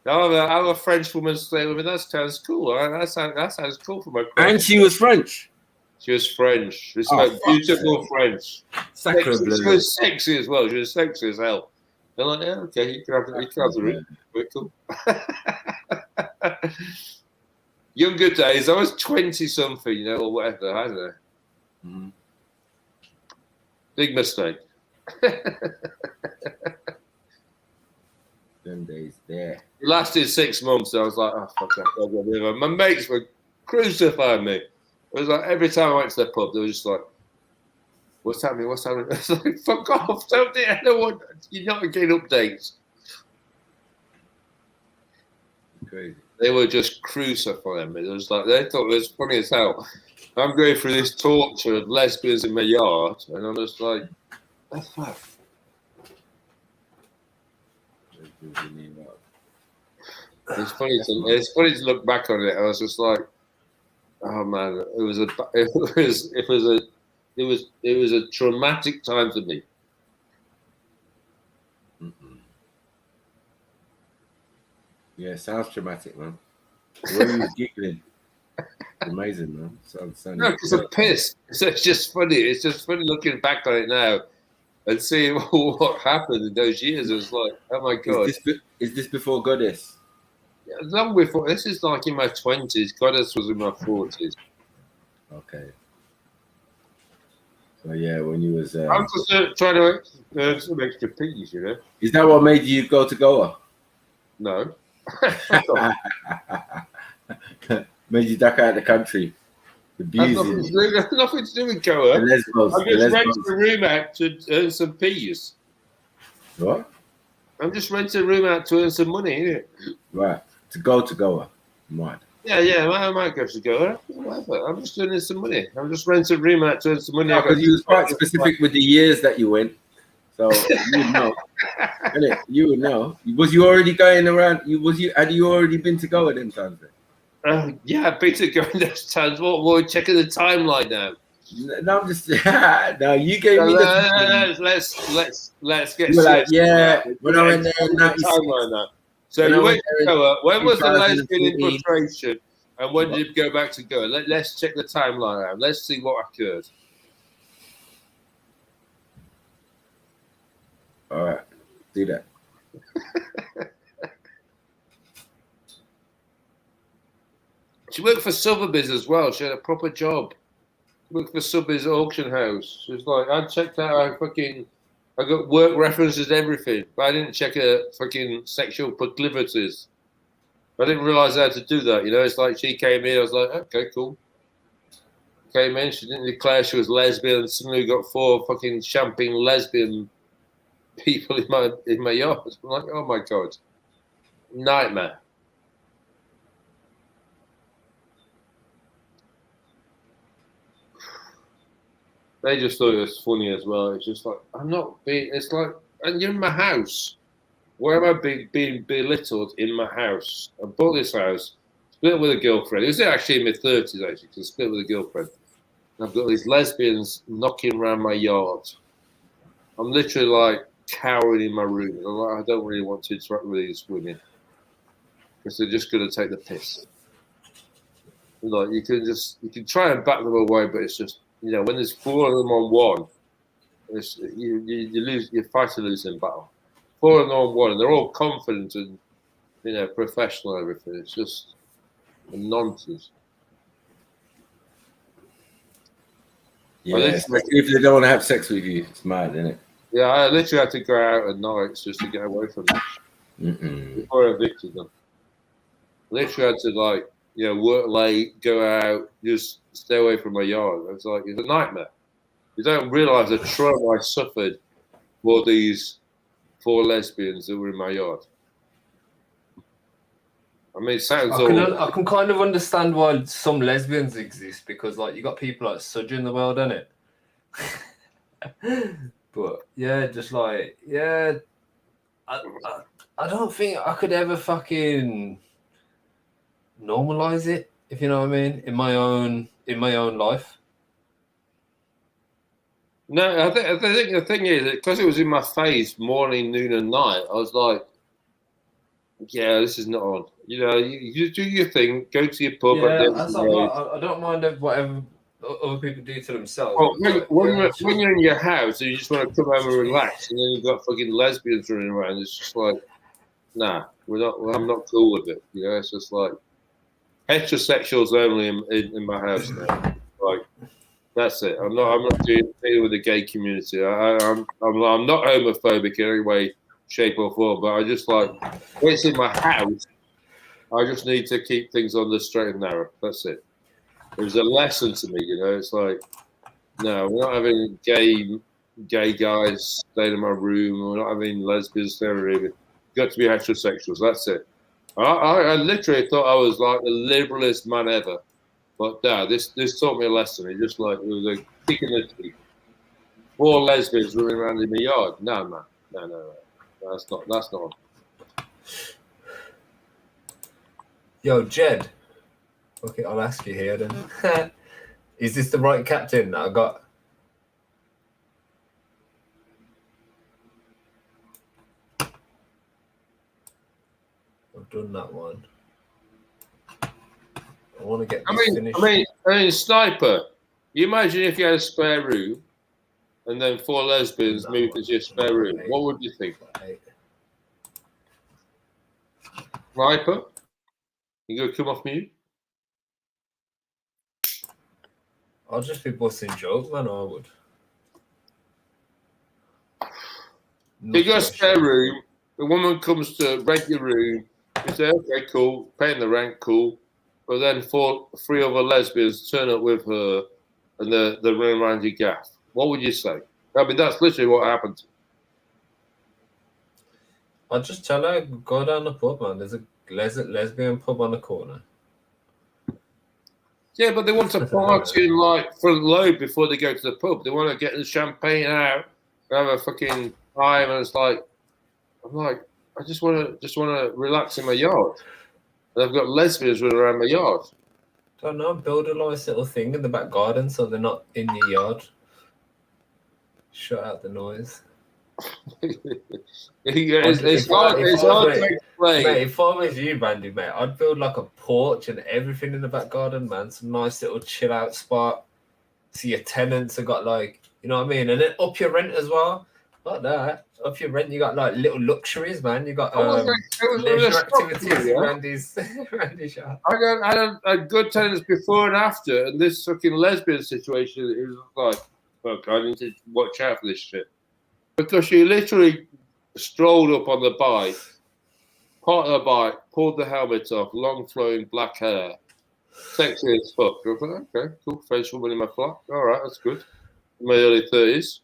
I'm a French woman staying with me. That sounds cool. That sounds cool for my friend. And she was French. She was French. She spoke beautiful French. Sacre She was sexy as well. She was sexy as hell. They're like, yeah, okay, you can have the room. Very cool. Younger days, I was 20-something, you know, or whatever. I don't know. Big mistake. Them days there. It lasted 6 months. I was like, oh, fuck that. My mates were crucifying me. It was like every time I went to the pub, they were just like, what's happening? I was like, fuck off. I don't want, you're not getting updates. Crazy. They were just crucifying me. It was like, they thought it was funny as hell. I'm going through this torture of lesbians in my yard, and I'm just like, that's fuck. It's funny to look back on it. I was just like, oh man, it was a traumatic time for me. Yeah, sounds traumatic, man. Where are you giggling? Amazing, man. No, it's a piss. So it's just funny. It's just funny looking back on it now and seeing what happened in those years. It was like, oh my god. Is this before Goddess? Yeah, long before. This is like in my 20s. Goddess was in my 40s. Okay. So yeah, when you was. I'm just trying to earn some extra piggies, you know. Is that what made you go to Goa? No. Made you duck out of the country. That's nothing to do with Goa. I just rented a room out to earn some peas. What? I'm just renting a room out to earn some money, innit? Right. To go to Goa. Right. Yeah, I might go to Goa. Whatever. I'm just earning some money. I'm just renting a room out to earn some money. Because you was quite specific with the years that you went. So you would know. You would know. Was you already going around? Had you already been to Goa them times then? Yeah, I've been to Goa those times. What? We're checking the timeline now. No, I'm just. No, you gave me the. Let's get. You were like, yeah, when I went there, So You you know, went to Goa. When was the lesbian 2014. infiltration? And when did you go back to Goa? Let's check the timeline out. Let's see what occurred. All right, do that. She worked for Sotheby's as well. She had a proper job. She worked for Sotheby's auction house. She was like, I checked out I got work references, everything, but I didn't check her fucking sexual proclivities. I didn't realize how to do that. You know, it's like she came in. I was like, okay, cool. Came in. She didn't declare she was lesbian. And suddenly got 4 fucking champagne lesbian people in my yard. I'm like, oh my god, nightmare. They just thought it was funny as well. It's just like, I'm not being. It's like, and you're in my house. Where am I being belittled in my house? I bought this house, split with a girlfriend. It was actually in my 30s, actually, because I split with a girlfriend. I've got these lesbians knocking around my yard. I'm literally like cowering in my room. I'm like, I don't really want to interact with these women because they're just going to take the piss. Like you can try and back them away, but it's just, you know, when there's 4 of them on one, you fight a losing battle. 4 of them on one, and they're all confident and, you know, professional and everything. It's just nonsense. Yeah, especially if they don't want to have sex with you, it's mad, isn't it? Yeah, I literally had to go out at nights just to get away from them. Before I evicted them. Literally had to, like, you know, work late, go out, just stay away from my yard. It's like, it's a nightmare. You don't realise the trauma I suffered for these 4 lesbians that were in my yard. I mean, it sounds I can kind of understand why some lesbians exist, because, like, you got people like Sudge in the world, innit? But yeah, just like, yeah, I don't think I could ever fucking normalize it, if you know what I mean, in my own life. No, I think the thing is that because it was in my face morning, noon, and night, I was like, yeah, this is not on. You know, you do your thing, go to your pub. Yeah, that's like, I don't mind whatever other people do to themselves. Well, when you're in your house and you just want to come home and relax, and then you've got fucking lesbians running around, it's just like, nah, I'm not cool with it. You know, it's just like heterosexuals only in my house now. Like, that's it. I'm not dealing with the gay community. I'm not homophobic in any way, shape, or form. But I just like, when it's in my house, I just need to keep things on the straight and narrow. That's it. It was a lesson to me, you know. It's like, no, we're not having gay guys staying in my room. We're not having lesbians staying in my room. You've got to be heterosexuals. That's it. I literally thought I was like the liberalist man ever. But no, this taught me a lesson. It just like, it was a kick in the teeth. 4 lesbians running around in the yard. No. That's not. Yo, Jed. Okay, I'll ask you here then. Is this the right captain that I got? I've done that one. I want to get this finished. I mean, Sniper, you imagine if you had a spare room and then 4 lesbians moved into your spare room. What would you think? Sniper? You gonna come off mute? I'll just be busting jokes, man, I would. You got a spare room, the woman comes to rent your room, you say, okay, cool, paying the rent, cool. But then 3 other lesbians turn up with her and they're running around your gaff. What would you say? I mean, that's literally what happened. I'll just tell her, go down the pub, man. There's a lesbian pub on the corner. Yeah, but they want to party like front load before they go to the pub. They want to get the champagne out, have a fucking time, and it's like, I'm like, I just want to relax in my yard. And I've got lesbians running around my yard. Don't know. Build a nice little thing in the back garden so they're not in your yard. Shut out the noise. It's hard. Wait. Mate, if I was you, Randy, mate, I'd build like a porch and everything in the back garden, man. Some nice little chill out spot. See your tenants have got like, you know what I mean? And then up your rent as well. Like that. Up your rent, you got like little luxuries, man. You got leisure activities in Randy's shop. I had good tenants before and after, and this fucking lesbian situation is like, fuck, I need to watch out for this shit. Because she literally strolled up on the bike, parked the bike, pulled the helmet off, long flowing black hair, sexy as fuck. I was like, okay, cool, French woman in my flat. All right, that's good. In my early 30s,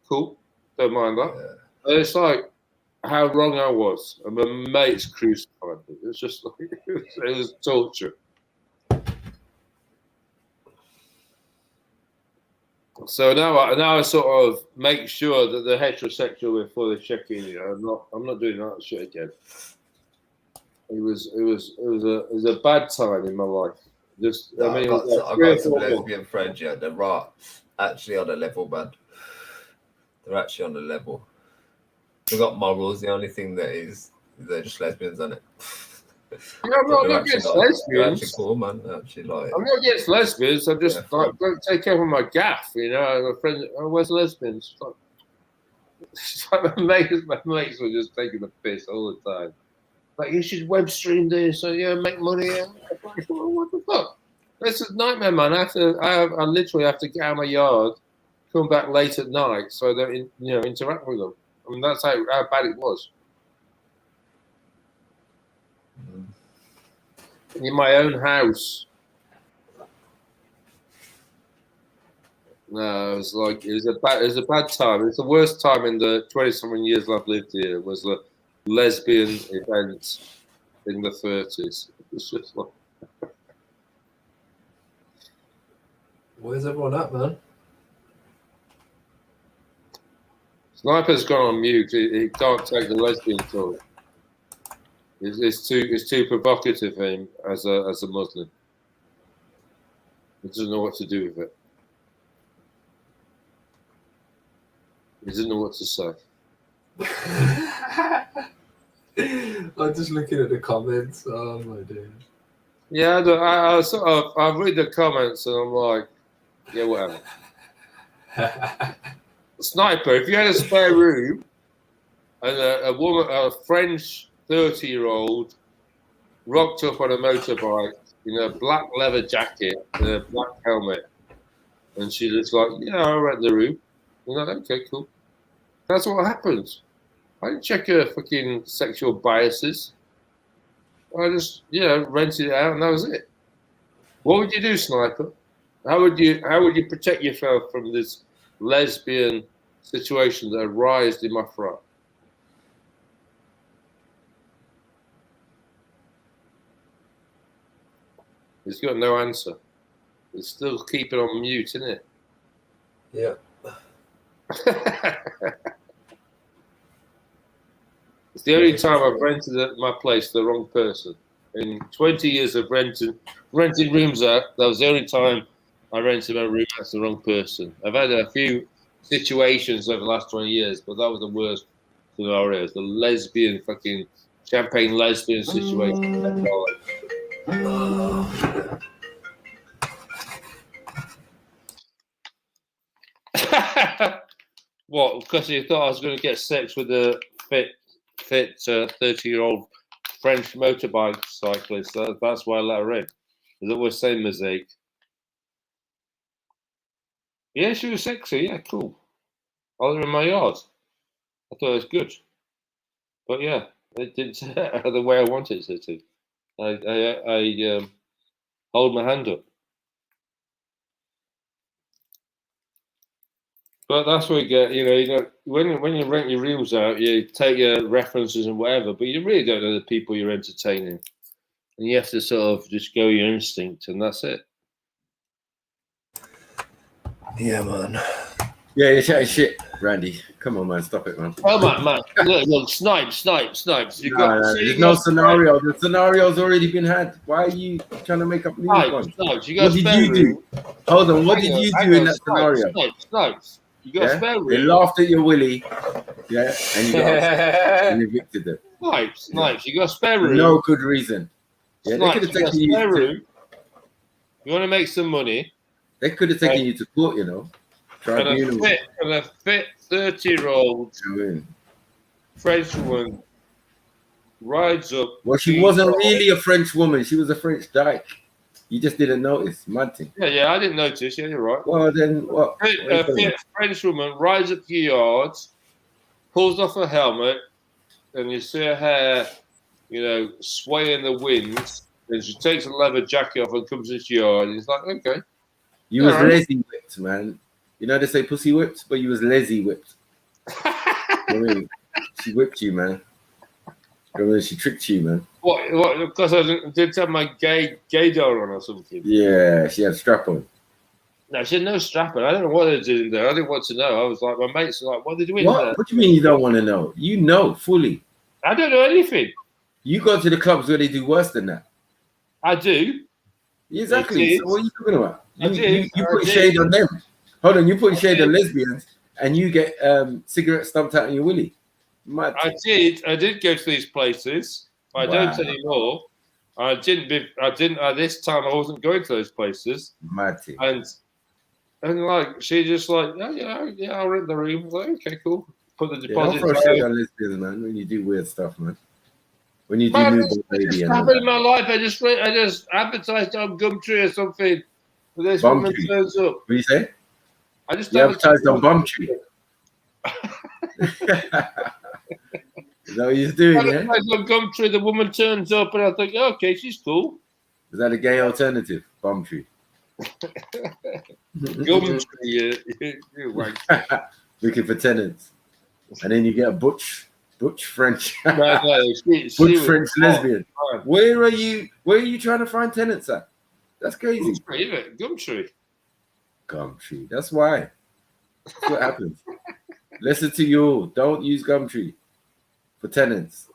cool, don't mind that. Yeah. And it's like how wrong I was, and my mates crucified me. It was just like it was torture. So now I sort of make sure that the heterosexual before they check in. You know, I'm not doing that shit again. It was a bad time in my life. Just No, I mean, I've got some lesbian friends. Yeah, they're actually on a level, man. They're actually on a level. They've got morals. The only thing that is they're just lesbians, isn't it? Yeah, I'm not against lesbians. They're actually cool, man. They're actually like. I'm not against lesbians. I'm just like don't take care of my gaff. You know, my friends. Oh, where's lesbians? Like, my mates were just taking the piss all the time. Like, you should web stream this, so yeah, make money. What the fuck? This is a nightmare, man. I literally have to get out of my yard, come back late at night, so I don't interact with them. I mean, that's how bad it was. In my own house. No, it was a bad time. It's the worst time in the 20-something years I've lived here. It was the lesbian event in the 30s. It's just like. Where's everyone at, man? Sniper's gone on mute. He can't take the lesbian talk. It's too provocative for him as a Muslim. He doesn't know what to do with it. He doesn't know what to say. I'm just looking at the comments. Oh my dear. Yeah, I read the comments and I'm like, yeah, whatever. Sniper, if you had a spare room and a French 30-year-old rocked up on a motorbike in a black leather jacket and a black helmet, and she was like, yeah, I'll rent the room. You're like, okay, cool. That's what happens. I didn't check her fucking sexual biases. I just, rented it out and that was it. What would you do, Sniper? How would you protect yourself from this lesbian situation that arose in my flat? He's got no answer. He's still keeping on mute, isn't it? Yeah. It's the only time I've rented my place to the wrong person. In 20 years of renting rooms out, that was the only time I rented my room out to the wrong person. I've had a few situations over the last 20 years, but that was the worst scenario. The lesbian fucking champagne lesbian situation. What? Because you thought I was going to get sex with a fit 30-year-old French motorbike cyclist. That's why I let her in. Is that what same mosaic? Yeah, she was sexy. Yeah, cool. I was in my yard. I thought it was good. But yeah, it didn't turn out the way I wanted it to. I hold my hand up. But that's what you get, when you rent your rooms out, you take your references and whatever, but you really don't know the people you're entertaining. And you have to sort of just go your instinct, and that's it. Yeah, man. Yeah, you're chatting shit, Randy. Come on, man. Stop it, man. Oh, man. Look, snipes. There's no scenario. The scenario's already been had. Why are you trying to make up new ones? Snipes. What did you do? Hold on. What did you do in that scenario? Snipes. You got a spare room. They laughed at your willy, and you got and evicted it. Snipes, you got a spare For room. no good reason. Yeah, they could Snipes, have you got a taken you spare to. room. You want to make some money. They could have taken you to court, you know. Tribunal. And a fit 30-year-old French woman rides up. Well, she wasn't really a French woman. She was a French dyke. You just didn't notice. Mad thing. Yeah, I didn't notice. Yeah, you're right. Well, then what? A fit French woman rides up to your yard, pulls off her helmet, and you see her hair, you know, sway in the wind. And she takes a leather jacket off and comes into your yard. And it's like, okay. You was lazy whipped, man. You know they say pussy whipped, but you was lazy whipped. I mean, she whipped you, man. I mean, she tricked you, man. What? Because I didn't have my gay doll on or something. Yeah, she had a strap on. No, she had no strap on. I don't know what they're doing there. I didn't want to know. I was like, my mates were like, what are they doing there? What do you mean you don't want to know? You know fully. I don't know anything. You go to the clubs where they do worse than that. I do. Exactly. So what are you talking about? You put shade on them. Hold on, you put shade on lesbians and you get cigarettes stumped out in your willy. Mad. I did go to these places. I don't anymore. I didn't at this time. I wasn't going to those places. Mad. And like she just like, yeah, I'll rent the room. I was like, okay, cool. Put the deposit. Don't throw shade on lesbians, man. When you do weird stuff, man. When you do newborn baby and happened in my life. I just advertised on Gumtree or something. And this woman turns up. What do you say? I just advertised on Gumtree. Is that what you're doing, yeah? On Gumtree, the woman turns up, and I think, okay, she's cool. Is that a gay alternative? Gumtree. Gumtree, you wank. Looking for tenants, and then you get a butch French, she French lesbian. Where are you trying to find tenants at? That's crazy. Gumtree. That's why. That's what happens. Listen to you. Don't use Gumtree for tenants.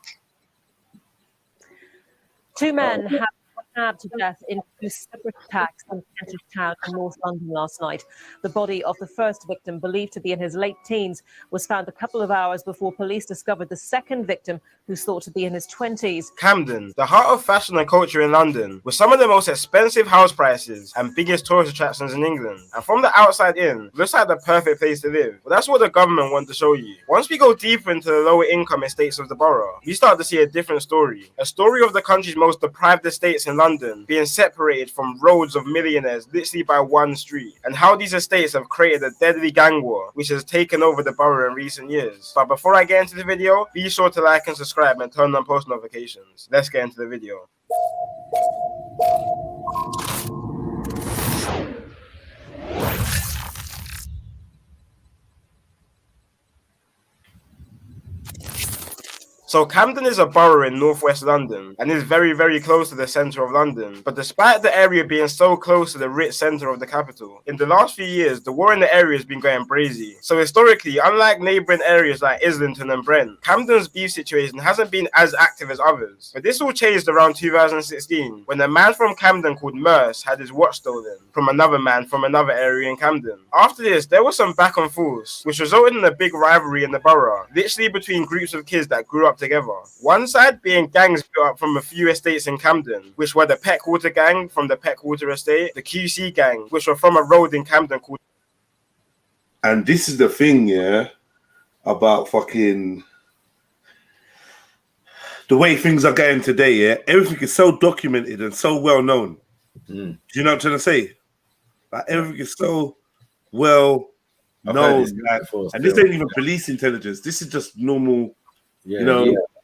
Two men have stabbed to death in two separate attacks in Kentish Town in North London last night. The body of the first victim, believed to be in his late teens, was found a couple of hours before police discovered the second victim, who's thought to be in his 20s. Camden, the heart of fashion and culture in London, with some of the most expensive house prices and biggest tourist attractions in England. And from the outside in, looks like the perfect place to live. But that's what the government want to show you. Once we go deeper into the lower income estates of the borough, we start to see a different story. A story of the country's most deprived estates in London being separated from roads of millionaires literally by one street, and how these estates have created a deadly gang war which has taken over the borough in recent years. But before I get into the video, be sure to like and subscribe and turn on post notifications. Let's get into the video. So Camden is a borough in northwest London and is very, very close to the centre of London. But despite the area being so close to the rich centre of the capital, in the last few years, the war in the area has been going brazy. So historically, unlike neighbouring areas like Islington and Brent, Camden's beef situation hasn't been as active as others. But this all changed around 2016, when a man from Camden called Merce had his watch stolen from another man from another area in Camden. After this, there was some back and forth, which resulted in a big rivalry in the borough, literally between groups of kids that grew up together. One side being gangs built up from a few estates in Camden, which were the Peckwater gang from the Peckwater estate, the QC gang, which were from a road in Camden called... And this is the thing, yeah, about fucking the way things are going today, yeah? Everything is so documented and so well known. Do you know what I'm trying to say? Like, everything is so well known. Like, and this ain't even police intelligence. This is just normal,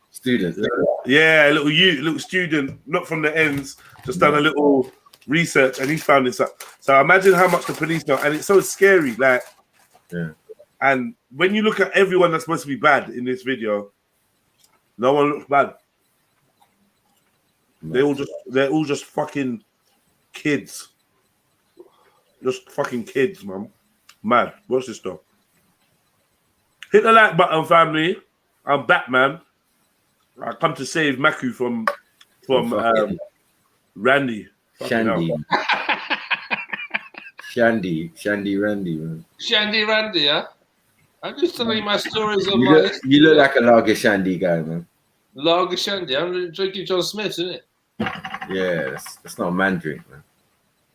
student. Yeah, a little student, not from the ends, just done a little research and he found this up. So imagine how much the police know, and it's so scary. Like, and when you look at everyone that's supposed to be bad in this video, no one looks bad. They're all just fucking kids. Just fucking kids, man. Mad. Watch this stuff. Hit the like button, family. I'm Batman. I come to save Maku from Randy. Shandy, Randy, man. Shandy Randy, yeah? I'm just telling you my stories of You look like a lager Shandy guy, man. Lager Shandy. I'm drinking John Smith, isn't it? Yeah, that's not a man drink, man.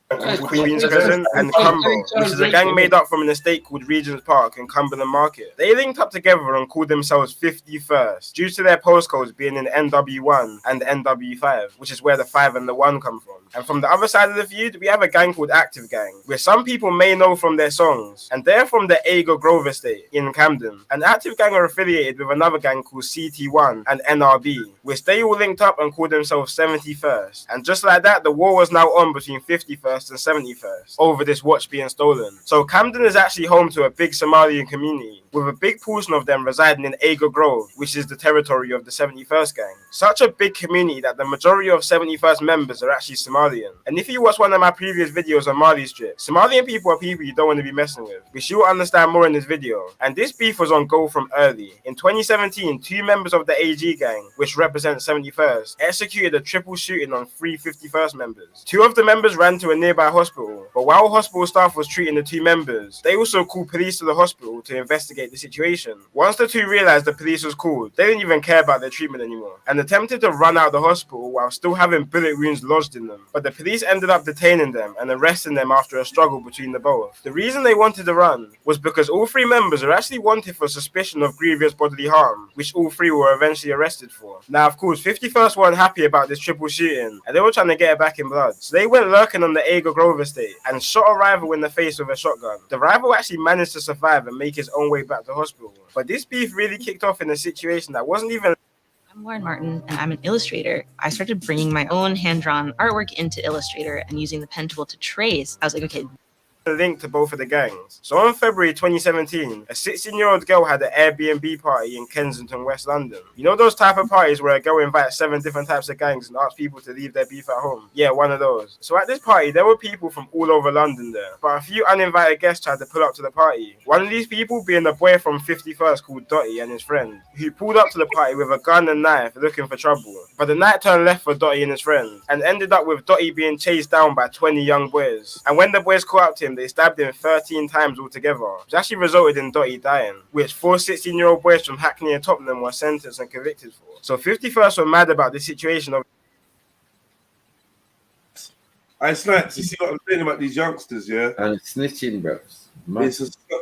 Queen's Crescent and Cumbo, which is a gang made up from an estate called Regent's Park in Cumberland Market. They linked up together and called themselves 51st, due to their postcodes being in NW1 and NW5, which is where the 5 and the 1 come from. And from the other side of the feud, we have a gang called Active Gang, which some people may know from their songs, and they're from the Agar Grove estate in Camden. And Active Gang are affiliated with another gang called CT1 and NRB, which they all linked up and called themselves 71st. And just like that, the war was now on between 51st and 71st over this watch being stolen. So Camden is actually home to a big Somalian community, with a big portion of them residing in Agar Grove, which is the territory of the 71st gang. Such a big community that the majority of 71st members are actually Somalian. And if you watch one of my previous videos on Mali Strip, Somalian people are people you don't want to be messing with, which you'll understand more in this video. And this beef was on go from early. In 2017, 2 members of the AG gang, which represent 71st, executed a triple shooting on 3 51st members. 2 of the members ran to a nearby hospital, but while hospital staff was treating the 2 members, they also called police to the hospital to investigate the situation. Once the 2 realized the police was called, they didn't even care about their treatment anymore, and attempted to run out of the hospital while still having bullet wounds lodged in them. But the police ended up detaining them and arresting them after a struggle between the both. The reason they wanted to run was because all 3 members are actually wanted for suspicion of grievous bodily harm, which all 3 were eventually arrested for. Now, of course, 51st weren't happy about this triple shooting, and they were trying to get it back in blood. So they went lurking on the Agar Grove estate and shot a rival in the face with a shotgun. The rival actually managed to survive and make his own way back to hospital. But this beef really kicked off in a situation that wasn't even... I'm Lauren Martin, and I'm an illustrator. I started bringing my own hand-drawn artwork into Illustrator and using the pen tool to trace. I was like, okay, link to both of the gangs. So on February 2017, a 16-year-old girl had an Airbnb party in Kensington, West London. You know those type of parties where a girl invites 7 different types of gangs and asks people to leave their beef at home? Yeah, one of those. So at this party, there were people from all over London there, but a few uninvited guests tried to pull up to the party. One of these people being the boy from 51st called Dotty and his friend, who pulled up to the party with a gun and knife looking for trouble. But the night turned left for Dotty and his friend, and ended up with Dotty being chased down by 20 young boys. And when the boys caught up to him, they stabbed him 13 times altogether, which actually resulted in Dotty dying, which 4 16-year-old boys from Hackney and Tottenham were sentenced and convicted for. So 51st were mad about the situation of... I Snipes, you see what I'm saying about these youngsters, yeah? And snitching, bro.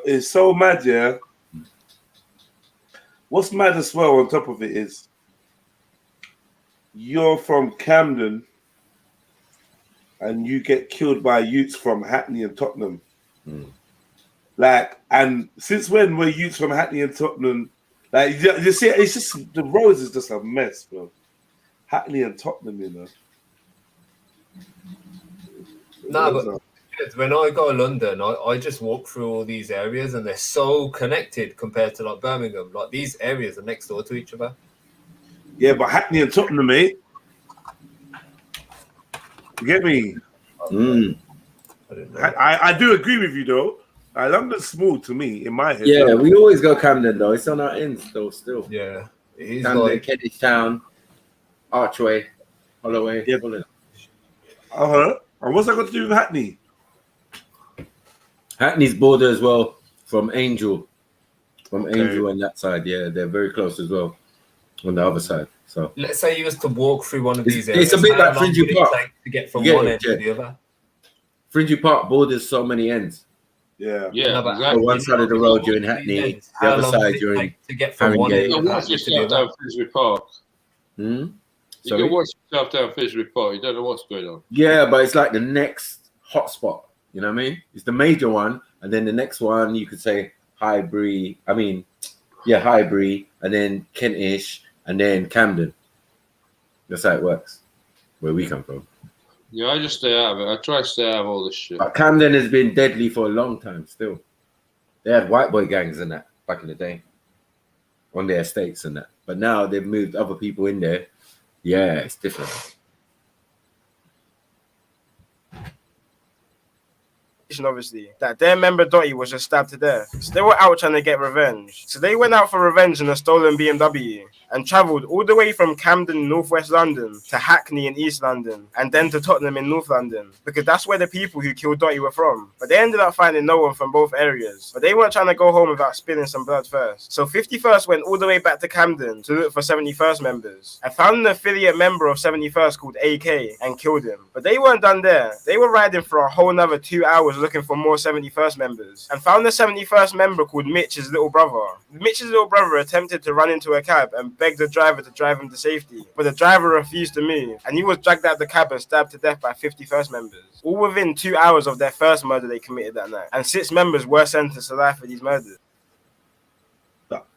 It's so mad, yeah? What's mad as well on top of it is, you're from Camden, and you get killed by youths from Hackney and Tottenham. Like, and since when were youths from Hackney and Tottenham? Like, you see, it's just, the roads is just a mess, bro. Hackney and Tottenham, you know. No, but when I go to London, I just walk through all these areas and they're so connected compared to like Birmingham. Like these areas are next door to each other. Yeah, but Hackney and Tottenham, mate. You get me? I do agree with you though. London's small to me in my head. Yeah, we always go Camden though. It's on our ends though still. Yeah. It Camden, like... Kentish Town, Archway, Holloway. Yeah. And what's that got to do with Hackney? Hackney's border as well from Angel. Angel on that side, yeah. They're very close as well on the other side. So let's say you was to walk through one of these areas. It's a bit like Fringy Park. To get from one end to the other. Fringy Park borders so many ends. Yeah. Yeah. No, exactly. On one side of the road you're in Hackney, the other side you're in to get from one end to the other. Finsbury Park. Hmm? You can watch yourself down Finsbury Park. You don't know what's going on. Yeah, but it's like the next hotspot. You know what I mean? It's the major one, and then the next one you could say Highbury. Highbury, and then Kentish, and then Camden. That's how it works. Where we come from. Yeah, I just stay out of it. I try to stay out of all this shit. But Camden has been deadly for a long time still. They had white boy gangs and that back in the day. On their estates and that. But now they've moved other people in there. Yeah, it's different. Obviously, that their member Dotty was just stabbed to death. So they were out trying to get revenge. So they went out for revenge in a stolen BMW. and travelled all the way from Camden in northwest London to Hackney in East London and then to Tottenham in North London because that's where the people who killed Dottie were from. But they ended up finding no one from both areas. But they weren't trying to go home without spilling some blood first. So 51st went all the way back to Camden to look for 71st members and found an affiliate member of 71st called AK and killed him. But they weren't done there. They were riding for a whole nother 2 hours looking for more 71st members and found a 71st member called Mitch's little brother. Mitch's little brother attempted to run into a cab and begged the driver to drive him to safety, but the driver refused to move and he was dragged out the cab and stabbed to death by 51st members. All within 2 hours of their first murder they committed that night, and 6 members were sentenced to life for these murders.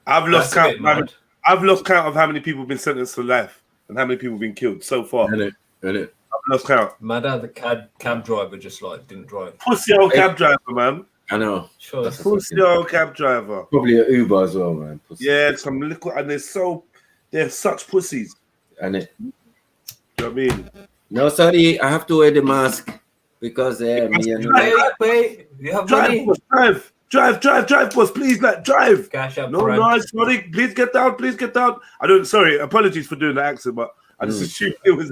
I've lost count. I've lost count of how many people have been sentenced to life and how many people have been killed so far. Really? I've lost count. My dad, the cab driver, just like didn't drive. Pussy old cab driver, man. I know. Sure, That's pussy old cab driver. Probably an Uber as well, man. Pussy. Yeah, some little, and they're such pussies. And it. Do you know what I mean? No, sorry, I have to wear the mask because me and wait, you have drive, money. Boss, drive, boss, please, like drive. Cash up, No, sorry, please get down. I don't. Sorry, apologies for doing the accent, but I just assumed it was.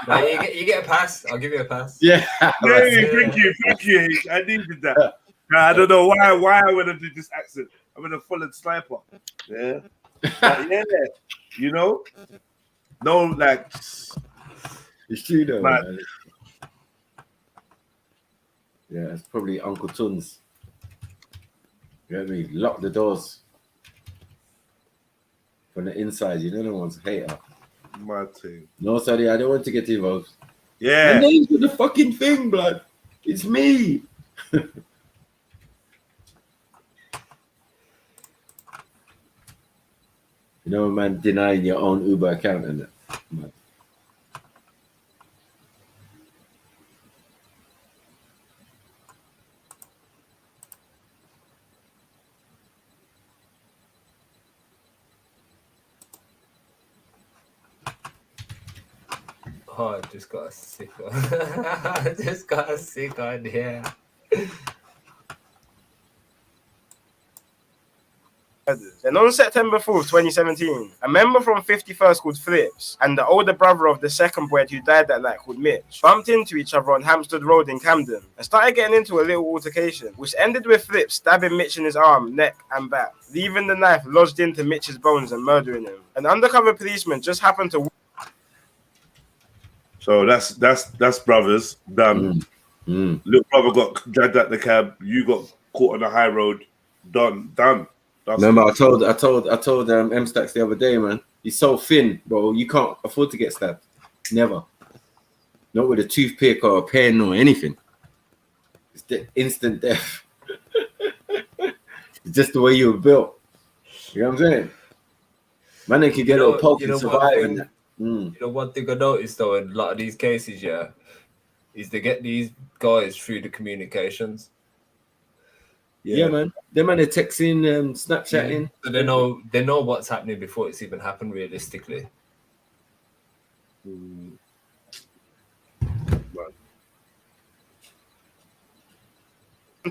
No, you get a pass. I'll give you a pass. Yeah. Thank you. I needed that. I don't know why I went to do this accent. I'm in a full sniper. Yeah. Yeah. You know? No, like. It's true though, man. Yeah, it's probably Uncle Tuns. You know what I mean? Lock the doors from the inside. You know, no one's a hater. My team. No, sorry, I don't want to get involved. Yeah. My name's with the fucking thing, blood. It's me. You know, man, denying your own Uber account and that. Man. Oh, I just got a sick one. I just got a sick idea. Then on September 4th, 2017, a member from 51st called Flips and the older brother of the second boy who died that night called Mitch bumped into each other on Hampstead Road in Camden and started getting into a little altercation, which ended with Flips stabbing Mitch in his arm, neck and back, leaving the knife lodged into Mitch's bones and murdering him. An undercover policeman just happened to... So that's brothers done. Little brother got dragged out the cab. You got caught on the high road. Done. Remember, I told M Stacks the other day, man. He's so thin, bro. You can't afford to get stabbed. Never. Not with a toothpick or a pen or anything. It's the instant death. It's just the way you were built. You know what I'm saying? Man, they could get a little poke and survive. You know, one thing I noticed though in a lot of these cases, is they get these guys through the communications. Yeah, man. Them man are texting, Snapchatting. So they know what's happening before it's even happened realistically.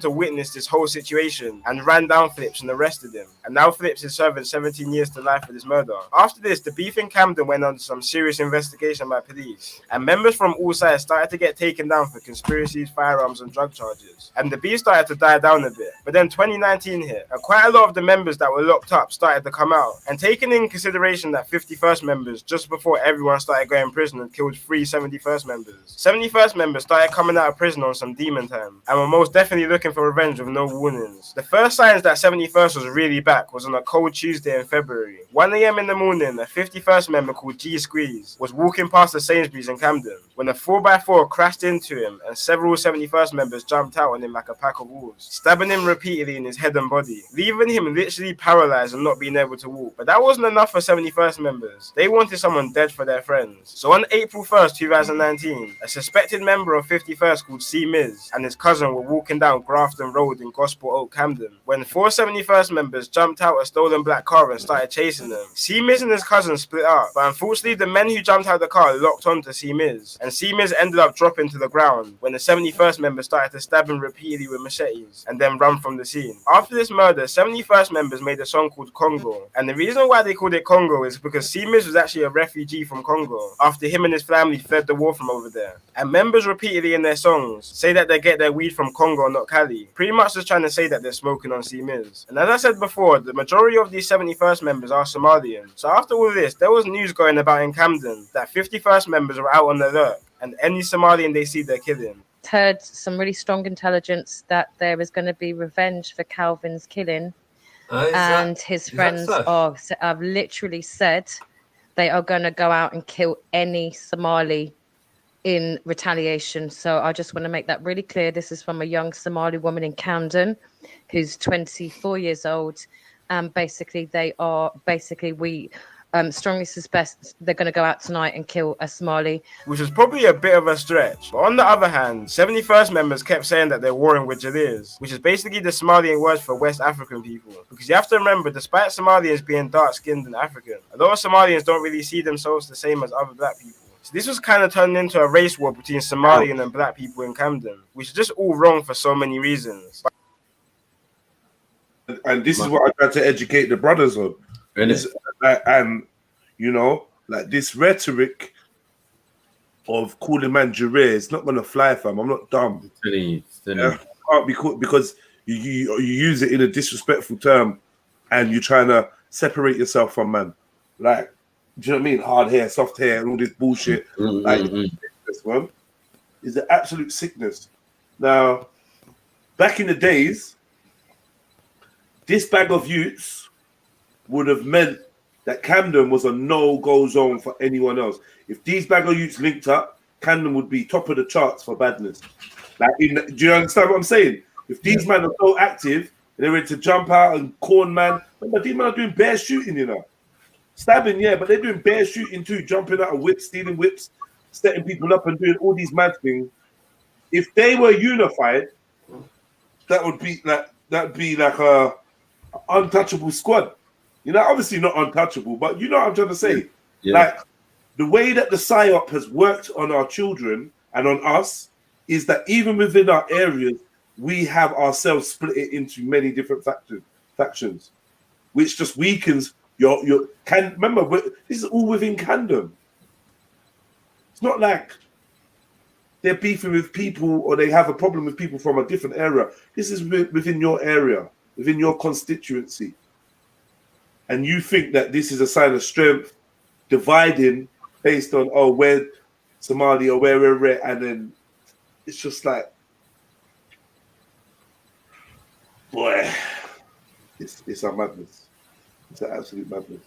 To witness this whole situation and ran down Flips and arrested him. And now Flips is serving 17 years to life for this murder. After this, the beef in Camden went under some serious investigation by police, and members from all sides started to get taken down for conspiracies, firearms, and drug charges. And the beef started to die down a bit. But then 2019 hit, and quite a lot of the members that were locked up started to come out. And taking in consideration that 51st members, just before everyone started going to prison, and killed 3 71st members. 71st members started coming out of prison on some demon time, and were most definitely looking for revenge with no warnings. The first signs that 71st was really back was on a cold Tuesday in February. 1 a.m. in the morning, a 51st member called G Squeeze was walking past the Sainsbury's in Camden when a 4x4 crashed into him and several 71st members jumped out on him like a pack of wolves, stabbing him repeatedly in his head and body, leaving him literally paralyzed and not being able to walk. But that wasn't enough for 71st members. They wanted someone dead for their friends. So on April 1st, 2019, a suspected member of 51st called C Miz and his cousin were walking down Grafton Road in Gospel Oak, Camden, when 4 71st members jumped out a stolen black car and started chasing them. C-Miz and his cousin split up, but unfortunately the men who jumped out the car locked onto C-Miz, and C-Miz ended up dropping to the ground when the 71st members started to stab him repeatedly with machetes and then run from the scene. After this murder, 71st members made a song called Congo, and the reason why they called it Congo is because C-Miz was actually a refugee from Congo after him and his family fled the war from over there. And members repeatedly in their songs say that they get their weed from Congo, not Cali, pretty much just trying to say that they're smoking on C-Miz. And as I said before, the majority of these 71st members are Somalian. So after all this, there was news going about in Camden that 51st members were out on the alert, and any Somalian they see, they're killing. Heard some really strong intelligence that there is going to be revenge for Calvin's killing, and his friends have literally said they are going to go out and kill any Somali in retaliation. So I just want to make that really clear. This is from a young Somali woman in Camden who's 24 years old, and basically we strongly suspect they're going to go out tonight and kill a Somali. Which is probably a bit of a stretch. But on the other hand, 71st members kept saying that they're warring with Jalirs, which is basically the Somalian word for West African people. Because you have to remember, despite Somalians being dark-skinned and African, a lot of Somalians don't really see themselves the same as other black people. So this was kind of turned into a race war between Somalian and black people in Camden, which is just all wrong for so many reasons. And this is what I try to educate the brothers on. And, you know, like this rhetoric of calling man Jareer is not going to fly, fam. I'm not dumb. Because you use it in a disrespectful term and you're trying to separate yourself from man. Like, do you know what I mean? Hard hair, soft hair, and all this bullshit. This one is an absolute sickness. Now, back in the days, this bag of youths would have meant that Camden was a no-go zone for anyone else. If these bag of youths linked up, Camden would be top of the charts for badness. Like, do you understand what I'm saying? If these men are so active, they're ready to jump out and corn man. Remember, these men are doing bare shooting, you know. Stabbing, yeah, but they're doing bare shooting too, jumping out of whips, stealing whips, setting people up and doing all these mad things. If they were unified, that would be like a untouchable squad. You know, obviously not untouchable, but you know what I'm trying to say. Yeah. Like the way that the PSYOP has worked on our children and on us is that even within our areas, we have ourselves split it into many different factions, which just weakens remember, this is all within Camden. It's not like they're beefing with people or they have a problem with people from a different area. This is within your area, within your constituency. And you think that this is a sign of strength, dividing based on, where Somali or where, and then it's just like, boy, it's a madness. It's an absolute madness.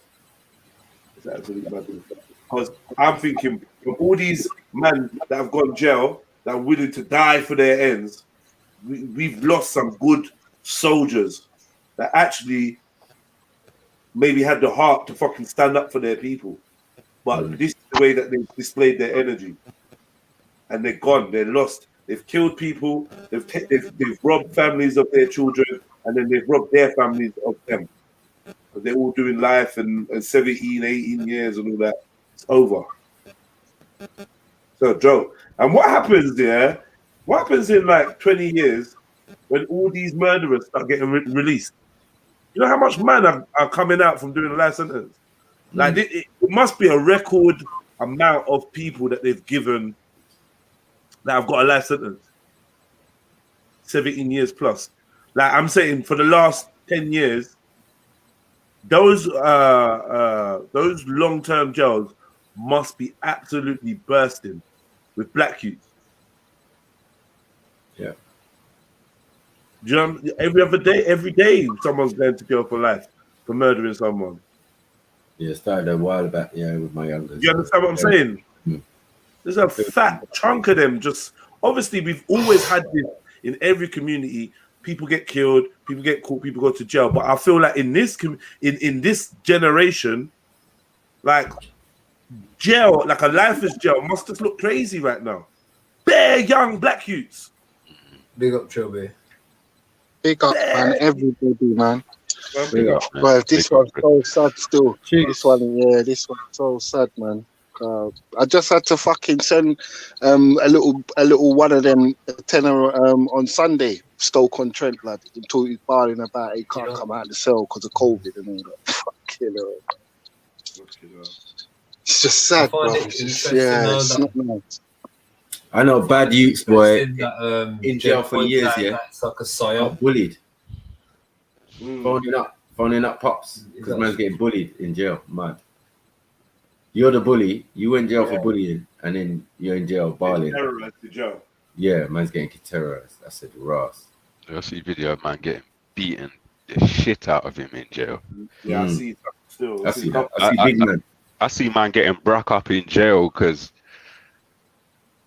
It's an absolute madness. Because I'm thinking of all these men that have gone jail, that are willing to die for their ends, we've lost some good soldiers that actually maybe had the heart to fucking stand up for their people. But this is the way that they've displayed their energy. And they're gone, they're lost. They've killed people, they've robbed families of their children, and then they've robbed their families of them. They're all doing life and 17, 18 years and all that. It's over. So, Joe, and what happens there? What happens in like 20 years when all these murderers start getting released? You know how much man are coming out from doing a life sentence? Like it must be a record amount of people that they've given that have got a life sentence. 17 years plus. Like I'm saying, for the last 10 years, those long-term jails must be absolutely bursting with black youth. Yeah. Do you know, every day someone's going to jail for life for murdering someone. Yeah, started a while back, with my youngest. You understand what I'm saying? There's a fat chunk of them. Just obviously, we've always had this in every community. People get killed, people get caught, people go to jail. But I feel like in this generation, like jail, like a lifeless jail, must just look crazy right now. Bare young black youths. Big up, Trilby. Big up, man. Everybody, man. Big up, man. Well, this Big up, one's so sad still. This one's so sad, man. I just had to fucking send a little one of them tenner on Sunday, Stoke-on-Trent, lad, until he's barring about he can't come out of the cell because of COVID and all that. Fucking hell. It's just sad, bro. It's not nice. I know bad youths, boy, that, in jail for years, yeah. That's like a psyop. Bullied. Phoning up pops because man's getting bullied in jail. Mad. You're the bully. You went in jail for bullying, and then you're in jail barling. Terrorized the jail. Yeah, man's getting terrorized. I said, Ross. I see video of man getting beaten the shit out of him in jail. Yeah, I see that still. I see that. I see big man. I see man getting broke up in jail because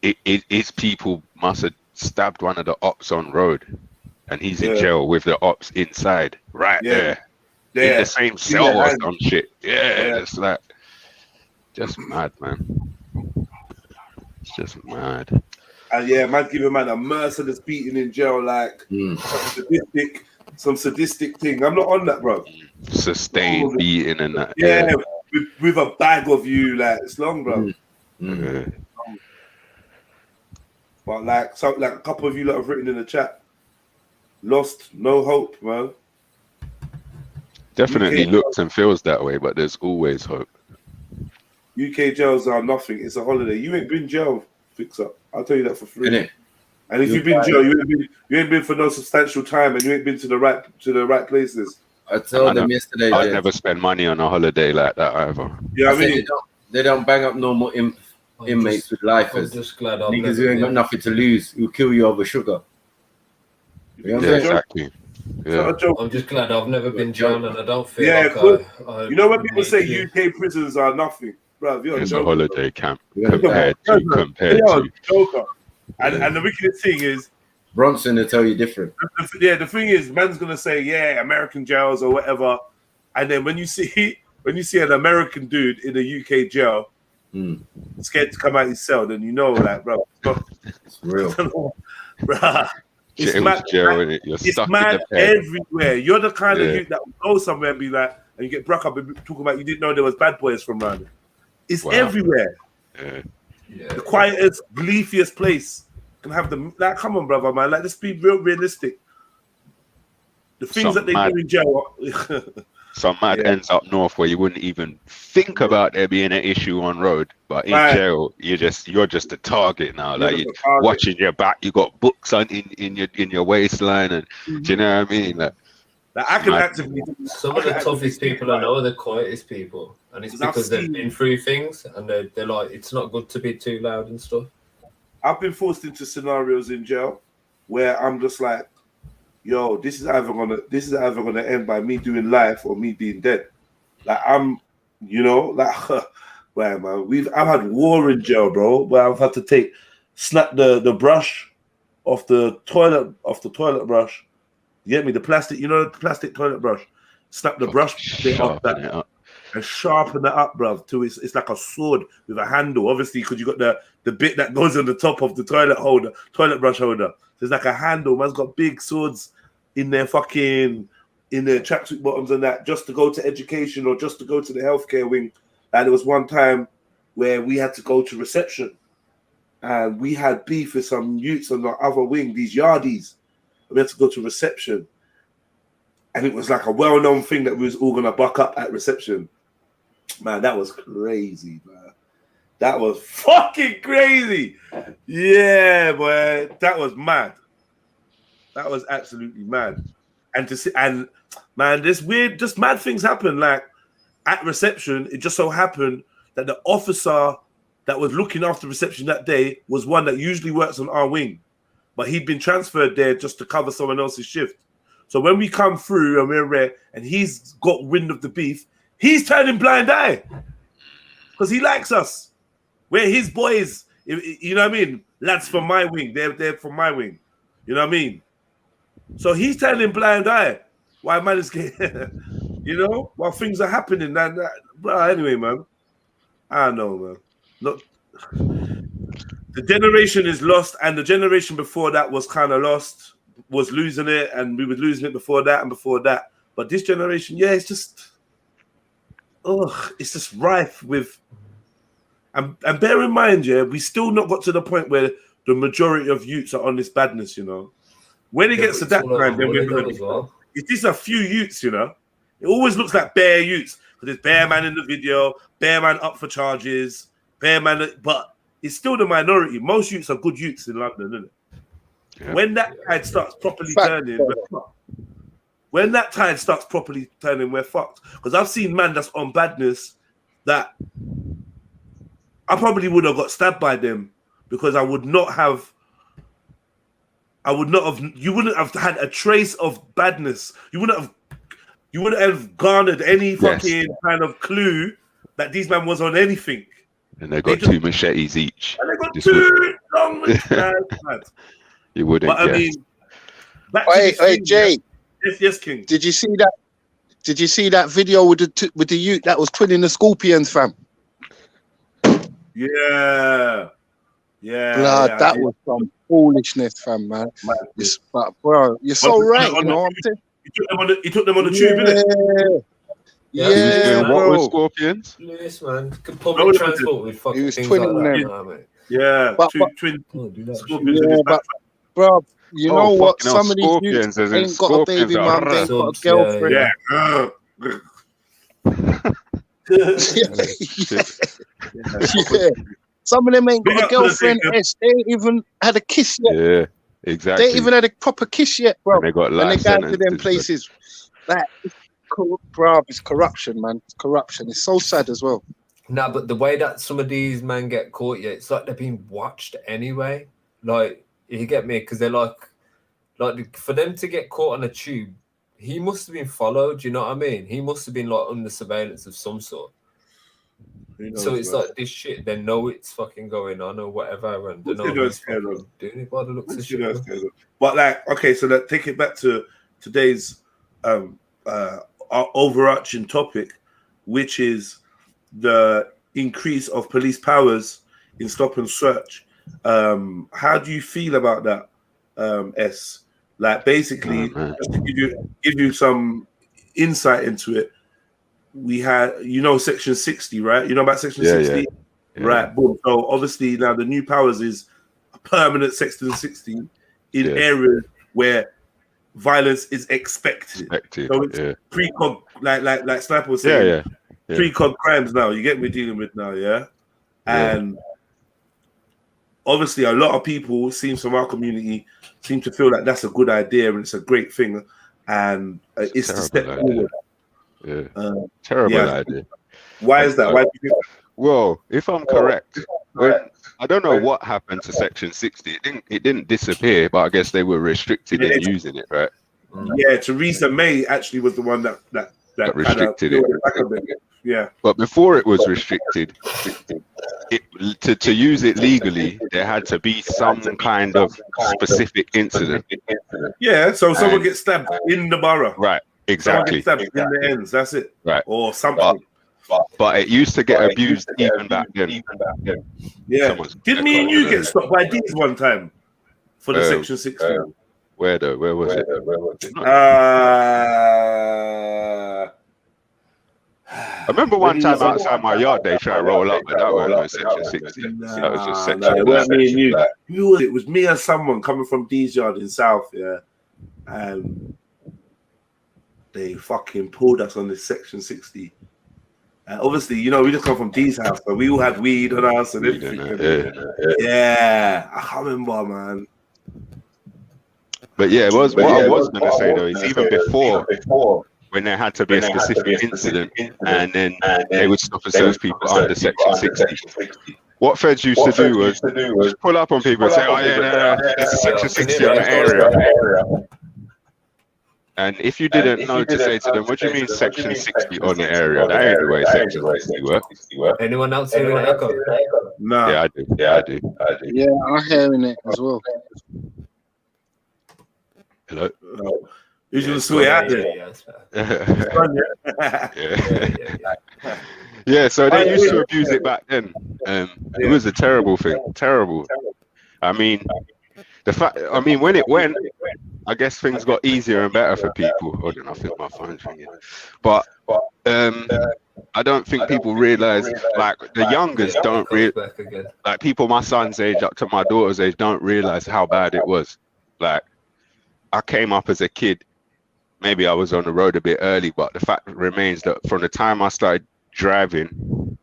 his people must have stabbed one of the ops on road, and he's in jail with the ops inside, right there, in the same cell or some shit. It's like just mad, man. It's just mad. And yeah, man, give a man a merciless beating in jail, like some sadistic thing. I'm not on that, bro. Sustained beating and that. Yeah, with a bag of you, like it's long, bro. But like a couple of you that have written in the chat, lost, no hope, man. Definitely looks and feels that way, but there's always hope. UK jails are nothing. It's a holiday. You ain't been jail, fix up. I'll tell you that for free. And if you've been jail, you ain't been for no substantial time, and you ain't been to the right places. I told them yesterday. I'd never spend money on a holiday like that either. Yeah, I mean, they don't bang up normal inmates with lifers. I'm just glad niggas who ain't got nothing to lose, who kill you over sugar. Yeah, exactly. Yeah. I'm just glad I've never been jailed, and I don't feel you know when people say UK prisons are nothing, bro? It's a holiday camp compared to. Joker. And the wickedest thing is, Bronson will tell you different. The thing is, man's gonna say, yeah, American jails or whatever, and then when you see an American dude in a UK jail, scared to come out his cell, then you know, like, bro, it's real, bro. It's mad, it's mad everywhere. You're the kind of dude that will go somewhere and be like, and you get broke up and talking about you didn't know there was bad boys from around. It's everywhere. The quietest, leafiest place can have the like. Come on, brother, man. Like, let's be realistic. The things that they do in jail. Some mad ends up north where you wouldn't even think about there being an issue on road, but in jail you're just a target now. Like, you're watching your back, you got books on in your waistline, and do you know what I mean? Like I can actively. Some of the toughest people I know are the quietest people, and it's because they've been through things, and they're like, it's not good to be too loud and stuff. I've been forced into scenarios in jail where I'm just like, yo, this is either gonna end by me doing life or me being dead. Like, I'm, well, man, I've had war in jail, bro, where I've had to snap the brush off the toilet brush. You get me? The plastic, the plastic toilet brush. Snap the brush bit off that and sharpen it up, bro. To it's like a sword with a handle. Obviously, because you got the bit that goes on the top of the toilet brush holder. There's like a handle. Man's got big swords in their tracksuit bottoms and that, just to go to education or just to go to the healthcare wing. And there was one time where we had to go to reception, and we had beef with some youths on the other wing, these yardies. We had to go to reception, and it was like a well-known thing that we was all gonna buck up at reception. Man, that was crazy, man. That was fucking crazy. Yeah, boy, that was mad. That was absolutely mad. And man, just mad things happen. Like, at reception, it just so happened that the officer that was looking after reception that day was one that usually works on our wing, but he'd been transferred there just to cover someone else's shift. So when we come through and we're there and he's got wind of the beef, he's turning blind eye because he likes us. We're his boys. You know what I mean? Lads from my wing. They're from my wing. You know what I mean? So he's turning blind eye. Why man is getting, while things are happening. Bro, anyway, man. I don't know, man. Look, the generation is lost, and the generation before that was kind of lost. was losing it, and we were losing it before that and before that. But this generation, yeah, it's just, it's just rife with. And bear in mind, yeah, we still not got to the point where the majority of youths are on this badness, you know. When it gets to that time, then we're going to. It's just a few youths, you know. It always looks like bare youths because there's bare man in the video, bare man up for charges, bare man, but it's still the minority. Most youths are good youths in London, isn't it? Yeah. When that tide starts properly turning, we're fucked. When that tide starts properly turning, we're fucked. Because I've seen man that's on badness that I probably would have got stabbed by them because you wouldn't have had a trace of badness. You wouldn't have garnered any fucking kind of clue that these man was on anything. And they got 2 machetes each. And they got 2 long machetes. You wouldn't. But I mean, hey, Jay. Yes, King. Did you see that? Did you see that video with the youth that was twinning the Scorpions, fam? Yeah. Blood, that was some foolishness, fam, man. But bro, you're so right. You know what I'm saying? He took them on the tube, innit? Yeah. What was Scorpions? Yes, man. Public transport with fucking things twinning like them. that, Yeah, twin Scorpions. Yeah, but bro, you know what? Some of these youths ain't got a baby mum, they ain't got a girlfriend. Yeah. Some of them ain't got a girlfriend. They ain't even had a kiss yet. Yeah, exactly. They ain't even had a proper kiss yet, bro. And they got and they go to them places. That, bro, it's corruption, man. It's corruption. It's so sad as well. No, but the way that some of these men get caught, yeah, it's like they're being watched anyway. Like, you get me? Because they're like for them to get caught on a tube, he must have been followed. You know what I mean? He must have been like under surveillance of some sort. So it's like this shit. They know it's fucking going on or whatever, and they know who's doing it by the looks of shit. But like, okay, so that take it back to today's overarching topic, which is the increase of police powers in stop and search. How do you feel about that, S? Like, basically, just to give you some insight into it, we had, Section 60, right? You know about Section 60? Yeah. Right, boom. So obviously now the new powers is a permanent Section 60 in areas where violence is expected. So it's pre-cog, like Sniper was saying, pre-cog crimes now. You get me dealing with now, and obviously a lot of people, seems from our community, seem to feel like that's a good idea and it's a great thing, and it's the step forward. Terrible idea. Why is that? Why do you think that? Well, if I'm correct, I don't know what happened to Section 60. It didn't disappear, but I guess they were restricted in using it, right? Yeah, Theresa May actually was the one that restricted it. Yeah. But before it was restricted, to use it legally, there had to be some kind of specific incident. Yeah, so someone gets stabbed in the borough. Right, exactly. Someone gets stabbed in the ends, that's it. Right. Or something. But it used to get abused even back then. Yeah. Didn't me and you get stopped by these one time for the Section 60? Where though? Where was it? I remember one time outside my yard they tried to roll up, but that wasn't Section 60. That was just Section 60. It was me and someone coming from D's yard in South, and they fucking pulled us on this Section 60. And obviously, we just come from D's house, so we all had weed on us and everything. Yeah, I can't remember, man. But yeah, what I was going to say though is even before, when there had to be a specific incident, and then they would stop and search people under Section 60. What feds used to do was just pull up on people and say, "Oh yeah, there's a Section 60 in the area." And if you didn't know to say to them, "What do you mean Section 60 on the area?" That ain't the way Section 60 works. Anyone else hearing an echo? No. Yeah, I do. Yeah, I'm hearing it as well. Hello. You should swear out there. Yeah, so they used to abuse it back then. It was a terrible thing. Terrible. I mean, when it went, I guess things got easier and better for people. Hold on, I think my phone's ringing. But I don't think people realize, like the youngers don't like people my son's age up to my daughter's age don't realize how bad it was. Like I came up as a kid, maybe I was on the road a bit early, but the fact remains that from the time I started driving,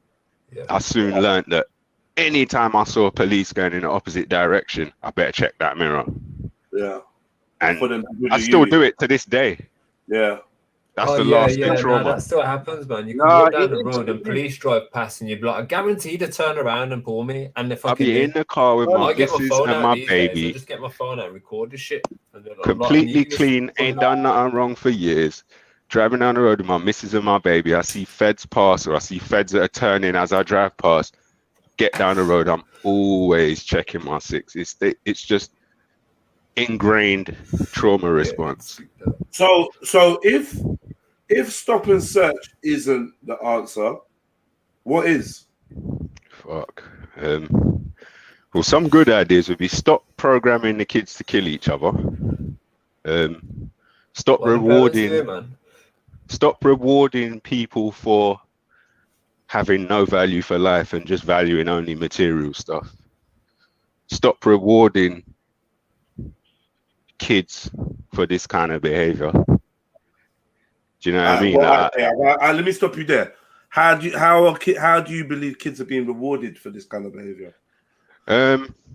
I soon learned that anytime I saw police going in the opposite direction, I better check that mirror. Yeah. And I still do it to this day. Yeah. That's the last big trauma. No, that still happens, man. You can walk down the road and police drive past and you'd be like, I guarantee to turn around and pull me. And if I'll be in the car with my missus and my baby. I just get my phone out and record this shit. Completely clean, ain't done nothing wrong for years. Driving down the road with my missus and my baby. I see feds pass or I see feds that are turning as I drive past. Get down the road, I'm always checking my six. It's just ingrained trauma response. So if stop and search isn't the answer, what is? Fuck. Well, some good ideas would be stop programming the kids to kill each other. Stop rewarding people for having no value for life and just valuing only material stuff. Stop rewarding kids for this kind of behavior. Do you know what I mean? Let me stop you there. How do you believe kids are being rewarded for this kind of behavior?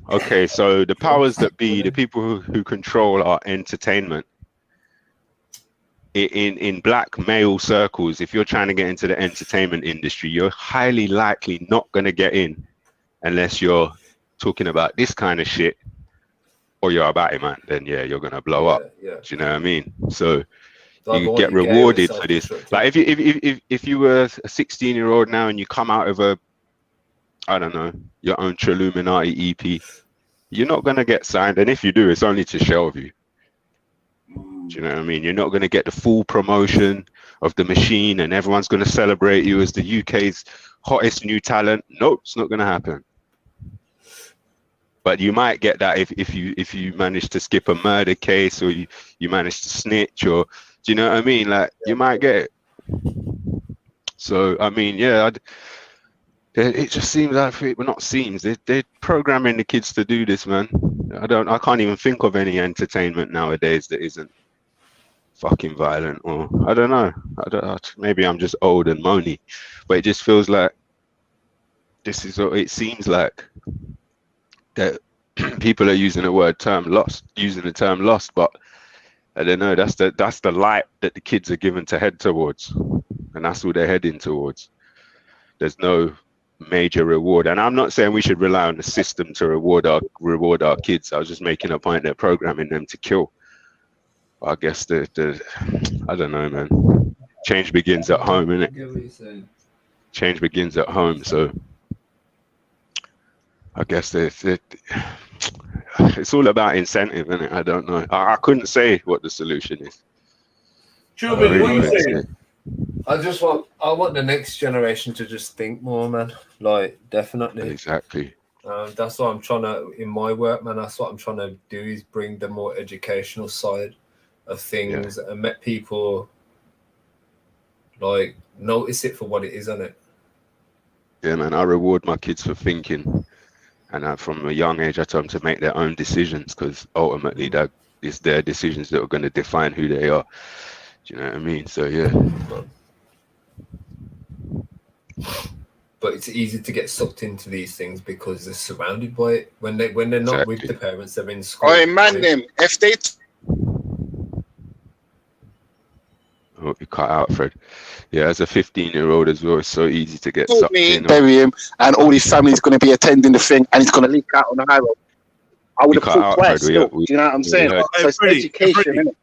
Okay, so the powers that be, the people who control our entertainment, in black male circles, if you're trying to get into the entertainment industry, you're highly likely not going to get in unless you're talking about this kind of shit or you're about it, man. Then yeah, you're going to blow up. Do you know what I mean? So you get rewarded for this. Like if you were a 16-year-old now and you come out of I don't know, your own Trilluminati EP, you're not going to get signed. And if you do, it's only to shelve you. Do you know what I mean? You're not going to get the full promotion of the machine and everyone's going to celebrate you as the UK's hottest new talent. Nope, it's not going to happen. But you might get that if you manage to skip a murder case or you manage to snitch, or do you know what I mean? Like you might get it. So I mean, yeah, it just seems like they're programming the kids to do this, man. I can't even think of any entertainment nowadays that isn't fucking violent, or I don't know. Maybe I'm just old and moany, but it just feels like this is what it seems like. That people are using the term lost, but I don't know. That's the light that the kids are given to head towards, and that's what they're heading towards. There's no major reward, and I'm not saying we should rely on the system to reward our kids. I was just making a point that programming them to kill. I guess I don't know, man. Change begins at home, innit? Change begins at home, so. I guess it's all about incentive, isn't it? I don't know. I couldn't say what the solution is. Children, what are you saying? I want the next generation to just think more, man. Like, definitely. Exactly. That's what I'm trying to, in my work, man, that's what I'm trying to do, is bring the more educational side of things and let people, like, notice it for what it is, isn't it? Yeah, man, I reward my kids for thinking. And from a young age, I tell them to make their own decisions, because ultimately that is their decisions that are going to define who they are. Do you know what I mean? So, yeah. But it's easy to get sucked into these things because they're surrounded by it. When they're not with the parents, they're in school. Oh, man, them. If they... Oh, you cut out, Fred. Yeah, as a 15-year-old as well, it's so easy to get sucked in. Bury him, and all his family's going to be attending the thing, and it's going to leak out on the high road. I would have thought twice. Do you know what I'm saying? So it's education, innit?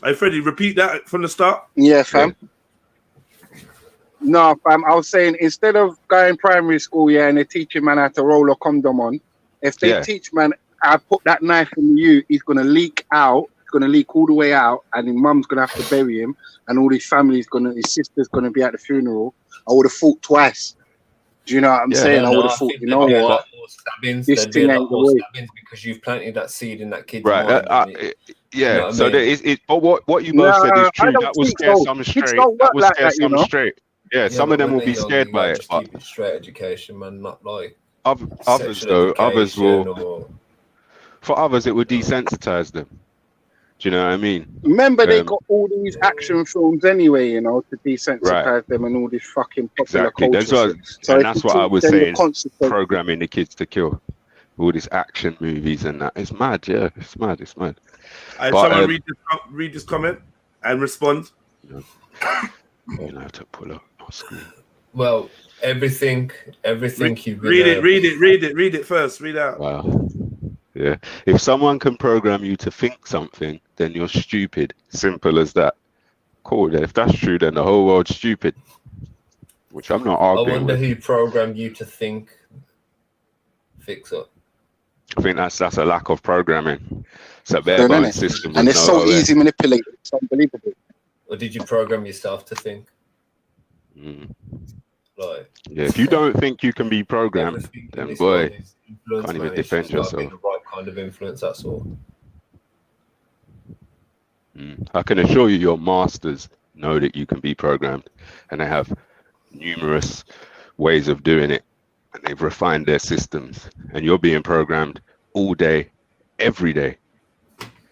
Hey, Freddie, repeat that from the start. Yeah, fam. No, fam. I was saying, instead of going primary school, and they're teaching man how to roll a condom on, if they teach man, I put that knife in you, he's going to leak out. Going to leak all the way out, and his mum's going to have to bury him, and all his family's his sister's going to be at the funeral. I would have thought twice. Do you know what I'm saying? I would have thought, you know what? Stabbings, This there'd be a thing lot ain't the more way. stabbings because you've planted that seed in that kid's Right. mind. Yeah. know what I So mean? there is. But what you both said is true. That will scare some straight. That will scare some straight. Yeah. Some of them will be scared by it. Just But keep it straight education, man. Not like others though, others will. For others, it will desensitize them. Do you know what I mean? Remember, they got all these action films anyway, you know, to desensitize Right. them and all this fucking popular Exactly. culture. That's what I was saying. Programming the kids to kill. All these action movies and that. It's mad. Yeah, it's mad. It's mad. And But, someone read this comment and respond. You know how to pull up our screen. Well, everything you've been, read it first. Read out. Wow. Yeah. If someone can program you to think something, then you're stupid. Simple as that. Cool. If that's true, then the whole world's stupid. Which I'm not I arguing wonder with. who programmed you to think. Fix up. I think that's a lack of programming. It's a bare bone system. And it's so easy manipulated. It's unbelievable. Or did you program yourself to think? Like, Yeah, if you don't think you can be programmed, then boy, can't even defend yourself. Being the right kind of influence, that's all. I can assure you, your masters know that you can be programmed, and they have numerous ways of doing it, and they've refined their systems, and you're being programmed all day, every day.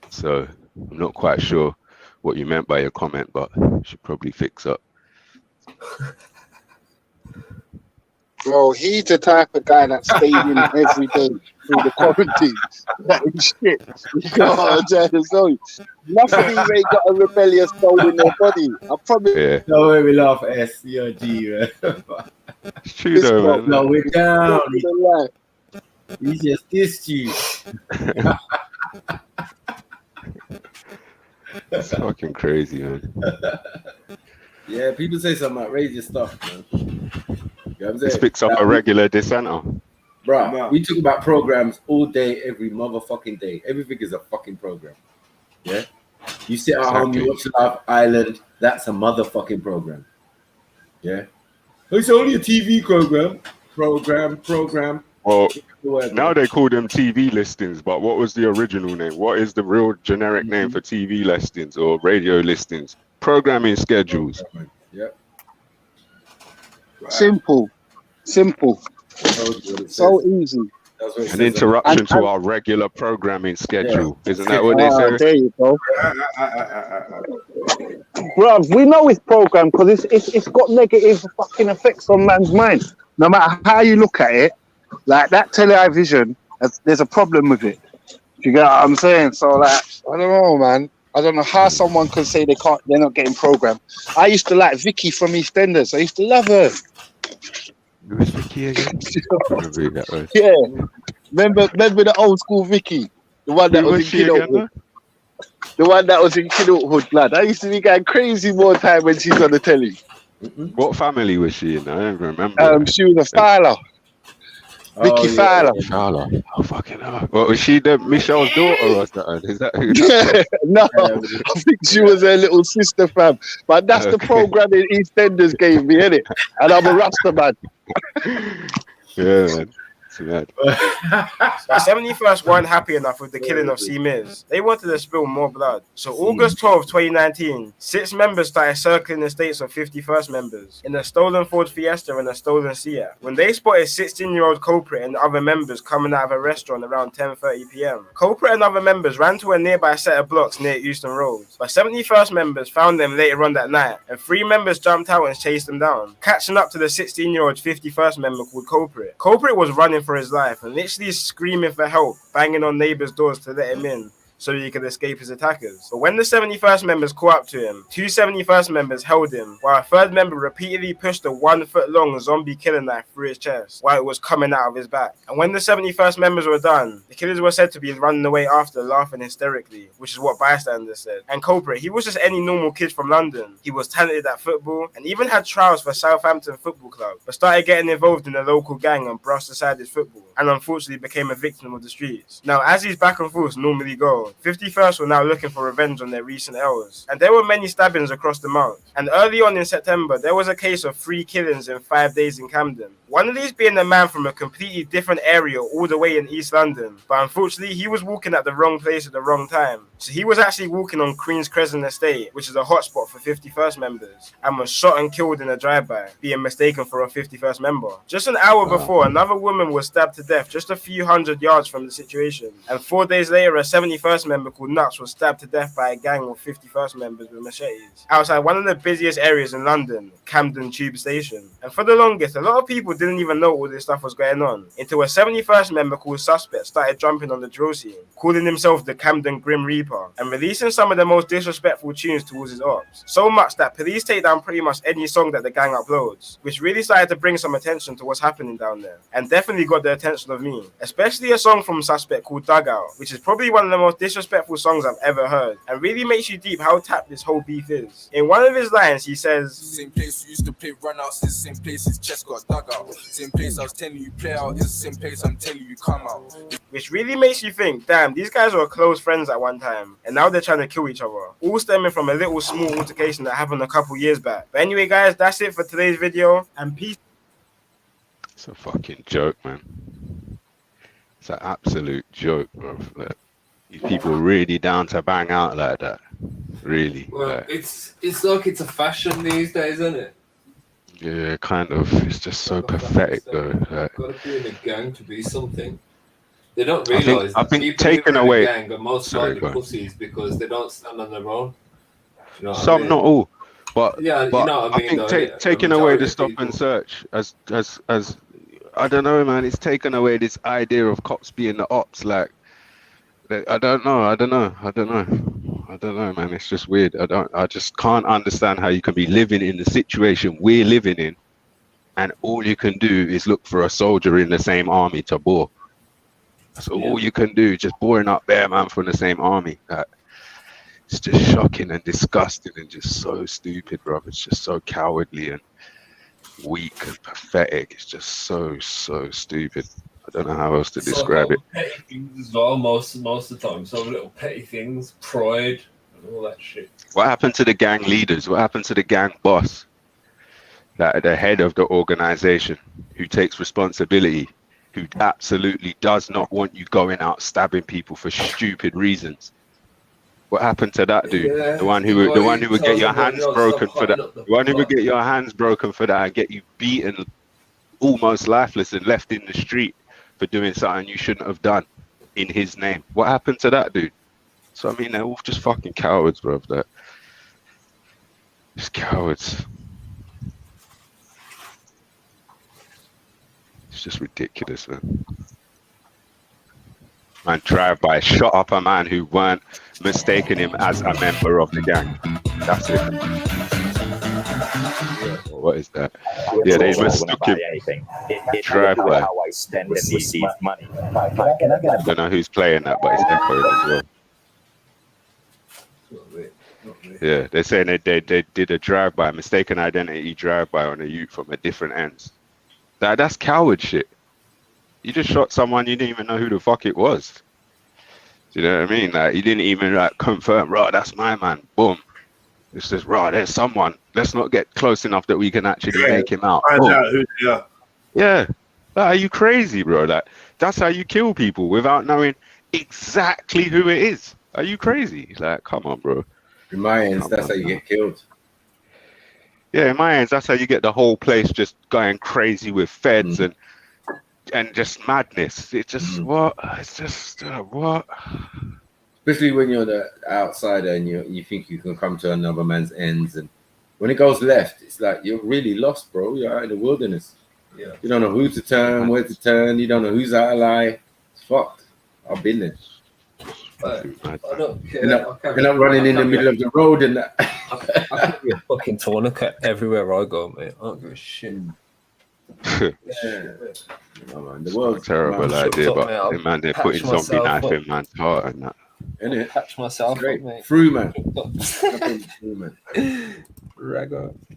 So I'm not quite sure what you meant by your comment, but you should probably fix up. Bro, he's the type of guy that stayed in every day through the quarantine. That is shit. You know what I'm trying to tell you? Nothing even got a rebellious soul in their body. I promise. Yeah. No way we laugh at S-C-O-G, man. It's true though, man. No, we're down. He's just dissed you. It's fucking crazy, man. Yeah, people say some outrageous stuff, man. You know what I'm saying? This picks up a regular dissenter. Bruh, we talk about programs all day, every motherfucking day. Everything is a fucking program. Yeah? You sit at home, you watch Love Island, that's a motherfucking program. Yeah? It's only a TV program. Program. Well, now they call them TV listings, but what was the original name? What is the real generic name for TV listings or radio listings? Programming schedules. Yeah. Simple. So easy. An interruption to our regular programming schedule. Yeah. Isn't that what they say? There you go. Bro, we know it's programmed because it's got negative fucking effects on man's mind. No matter how you look at it, like that television, there's a problem with it. You get what I'm saying? So like, I don't know, man. I don't know how someone can say they're not getting programmed. I used to like Vicky from EastEnders. I used to love her. Who's Vicky again? Yeah. Remember the old school Vicky? The one that was in Kidulthood. The one that was in Kidulthood, lad. I used to be going crazy more time when she's on the telly. What family was she in? I don't remember. She was a Fowler. Vicky Fowler. Fowler. Oh, fucking hell. What, was she Michelle's daughter or something? Is that who that was? No, I think she was her little sister, fam. But that's the programming EastEnders gave me, innit? And I'm a Rasta man. Yeah, man. So 71st weren't happy enough with the killing of C. Miz. They wanted to spill more blood. So August 12, 2019, 6 members started circling the states of 51st members in a stolen Ford Fiesta and a stolen Seat. When they spotted 16-year-old culprit and other members coming out of a restaurant around 10:30 p.m. Culprit and other members ran to a nearby set of blocks near Euston Road. But 71st members found them later on that night, and 3 members jumped out and chased them down, catching up to the 16-year-old 51st member called Culprit. Culprit was running for his life and literally screaming for help, banging on neighbors' doors to let him in so he could escape his attackers. But when the 71st members caught up to him, 2 71st members held him, while a 3rd member repeatedly pushed a 1-foot-long zombie killer knife through his chest while it was coming out of his back. And when the 71st members were done, the killers were said to be running away after, laughing hysterically, which is what bystanders said. And Culprit, he was just any normal kid from London. He was talented at football and even had trials for Southampton Football Club, but started getting involved in a local gang and brushed aside his football, and unfortunately became a victim of the streets. Now, as these back and forths normally go, ago, 51st were now looking for revenge on their recent errors, and there were many stabbings across the mount. And early on in September, there was a case of 3 killings in 5 days in Camden. One of these being a man from a completely different area all the way in East London, but unfortunately he was walking at the wrong place at the wrong time. So he was actually walking on Queen's Crescent Estate, which is a hotspot for 51st members, and was shot and killed in a drive-by, being mistaken for a 51st member. Just an hour before, another woman was stabbed to death just a few hundred yards from the situation, and 4 days later a 71st member called Nuts was stabbed to death by a gang of 51st members with machetes outside one of the busiest areas in London, Camden Tube Station. And for the longest, a lot of people didn't even know all this stuff was going on until a 71st member called Suspect started jumping on the drill scene, calling himself the Camden Grim Reaper and releasing some of the most disrespectful tunes towards his ops, so much that police take down pretty much any song that the gang uploads, which really started to bring some attention to what's happening down there, and definitely got the attention of me, especially a song from Suspect called Dugout, which is probably one of the most disrespectful songs I've ever heard, and really makes you deep how tapped this whole beef is. In one of his lines he says, "Same place we used to play runouts, is the same place his chest got dug out. Same place I was telling you play out, is the same place I'm telling you come out." Which really makes you think, damn, these guys were close friends at one time, and now they're trying to kill each other, all stemming from a little small altercation that happened a couple years back. But anyway guys, that's it for today's video, and peace. It's a fucking joke, man. It's an absolute joke, bro. Like, these people are really down to bang out like that. Really. Well, like, it's like it's a fashion these days, isn't it? yeah, kind of. It's just so pathetic, though. Like, Got to be in a gang to be something. They don't I think- realise I that think people taken who are in away- a gang are most Sorry, likely go on. pussies because they don't stand on their own. You know what I some, mean? not all. But, Yeah, you but know what I mean, think though, yeah. taking The away majority the of stop and search as I don't know, man. It's taken away this idea of cops being the ops. Like, I don't know, man. It's just weird. I just can't understand how you can be living in the situation we're living in, and all you can do is look for a soldier in the same army to bore. That's all you can do, just boring up bare man from the same army. Like, it's just shocking and disgusting and just so stupid, bro. It's just so cowardly and weak and pathetic. It's just so stupid. I don't know how else to describe it. Petty things as well, most of the time. So little petty things, pride, and all that shit. What happened to the gang leaders? What happened to the gang boss? That the head of the organization who takes responsibility, who absolutely does not want you going out stabbing people for stupid reasons. What happened to that dude? Yeah, the one who would get your hands broken for that. The one who would get your hands broken for that and get you beaten almost lifeless and left in the street for doing something you shouldn't have done in his name. What happened to that dude? So I mean, they're all just fucking cowards, bro. That just cowards. It's just ridiculous, man. Man, drive-by shot up a man who weren't mistaken him as a member of the gang. That's it. What is that? Yeah, they mistook him. Drive-by. How I spend and receive money. I don't know who's playing that, but it's echoed as well. Yeah, they're saying they did a drive-by, mistaken identity drive-by on a youth from a different ends. That's coward shit. You just shot someone, you didn't even know who the fuck it was. Do you know what I mean? Like, you didn't even like confirm, right, that's my man. Boom. It's just, right, there's someone. Let's not get close enough that we can actually make him out. Yeah. Like, are you crazy, bro? Like, that's how you kill people without knowing exactly who it is. Are you crazy? Like, come on, bro. In my hands, that's how you get killed. Yeah, in my hands, that's how you get the whole place just going crazy with feds and just madness. It's just what? It's just what? Especially when you're the outsider and you think you can come to another man's ends, and when it goes left, it's like you're really lost, bro. You're out in the wilderness. Yeah. You don't know who to turn, where to turn. You don't know who's ally. It's fucked. I've been there. I don't care. You're not running in the middle of the road and that. I can be a fucking tourniquet everywhere I go, mate. I don't give a shit. The world's terrible idea, but man, they're putting patch zombie knife myself in man's heart and that. Innit? Patch myself Great. up, mate. Through, man. Through, man.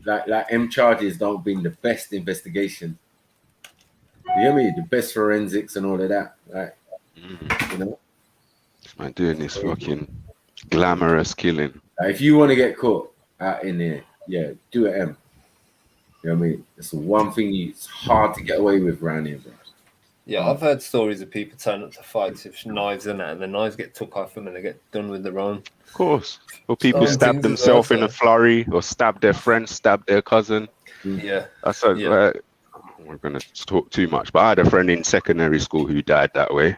Like M charges don't bring the best investigation. You hear me? The best forensics and all of that. Right? You know? Man, doing this fucking glamorous killing. If you want to get caught out in there, yeah, do it, M. You know what I mean? It's the one thing it's hard to get away with around here, bro. Yeah, I've heard stories of people turn up to fights with knives and that, and the knives get took off them and they get done with their own. Of course. Or people stab themselves in a flurry, or stab their friend, stab their cousin. Yeah. That's we're going to talk too much, but I had a friend in secondary school who died that way.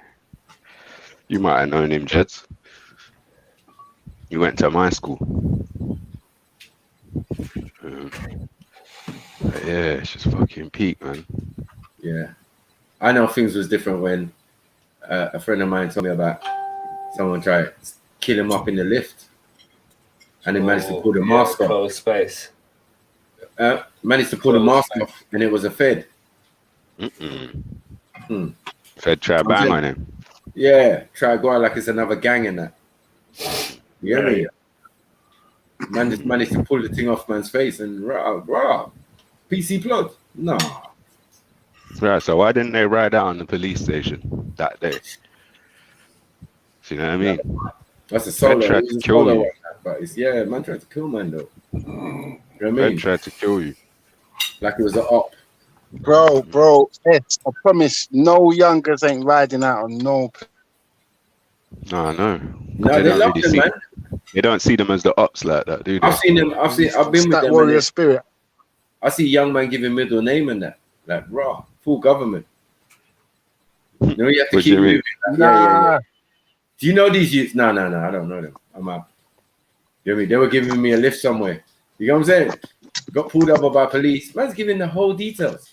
You might have known him, Jets. He went to my school. Yeah, it's just fucking peak, man. Yeah. I know things was different when a friend of mine told me about someone tried to kill him up in the lift and they managed to pull the mask off. Close space. Managed to pull the mask off and it was a Fed. Fed tried bang on him. Yeah, try go out like it's another gang in that. You get me? Man just managed to pull the thing off man's face and rah, PC plug. No. Right, so why didn't they ride out on the police station that day? You know what I mean? That's a solo. Tried to kill you. But it's, man tried to kill man though. You know what I mean? Fed tried to kill you. Like it was an op. Bro, yes, I promise no youngers ain't riding out on no. No. No, they love them, man. They don't see them as the ops like that, do they? I've seen them. I've been with that them. warrior spirit. I see young man giving middle name and that. Like, raw, full government. You know, you have to What keep you mean? moving. Yeah. Do you know these youths? No, I don't know them. I'm out. You know what I mean? They were giving me a lift somewhere. You know what I'm saying? Got pulled over by police. Man's giving the whole details.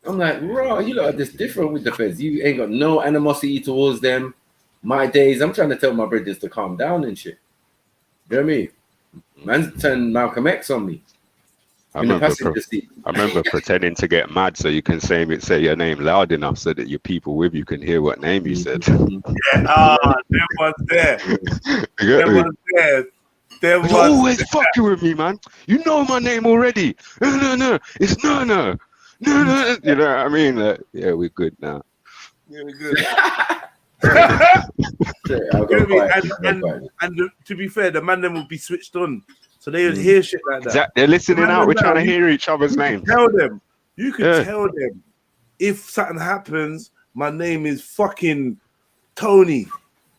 I'm like, raw, you lot are just different with the feds. You ain't got no animosity towards them. My days, I'm trying to tell my brothers to calm down and shit. You know what I mean? Man's turned Malcolm X on me. I remember pretending to get mad so you can say your name loud enough so that your people with you can hear what name you said. Them ones there. Them ones there. You're always fucking with me, man. You know my name already. No. It's no. You know what I mean? Yeah, we're good now. Yeah, we're good. And to be fair, the man them would be switched on. So they would hear shit like that. They're listening out. We're trying to hear each other's names. You could tell them if something happens, my name is fucking Tony.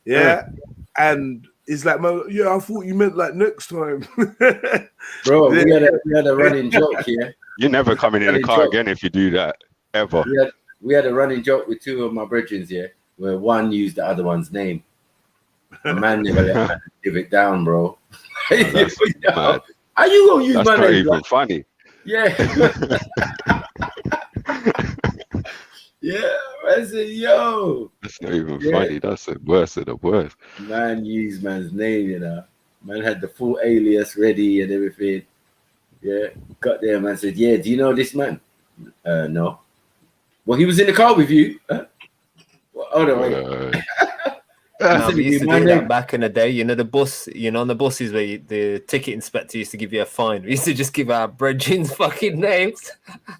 Yeah. And it's like, I thought you meant like next time. Bro, we had a running joke here. You're never coming in the car again if you do that, ever. We had a running joke with two of my brethren here, where one used the other one's name. A man never let man give it down, bro. How you gonna use my name? That's not even funny. Yeah. I said, yo. That's not even funny. That's the worst of the worst. Man used man's name, you know. Man had the full alias ready and everything. Yeah. Got there, man said, yeah, do you know this man? No. Well, he was in the car with you. Hold on, wait. We used to do that back in the day. You know, the bus, on the buses where the ticket inspector used to give you a fine. We used to just give our brethren's fucking names.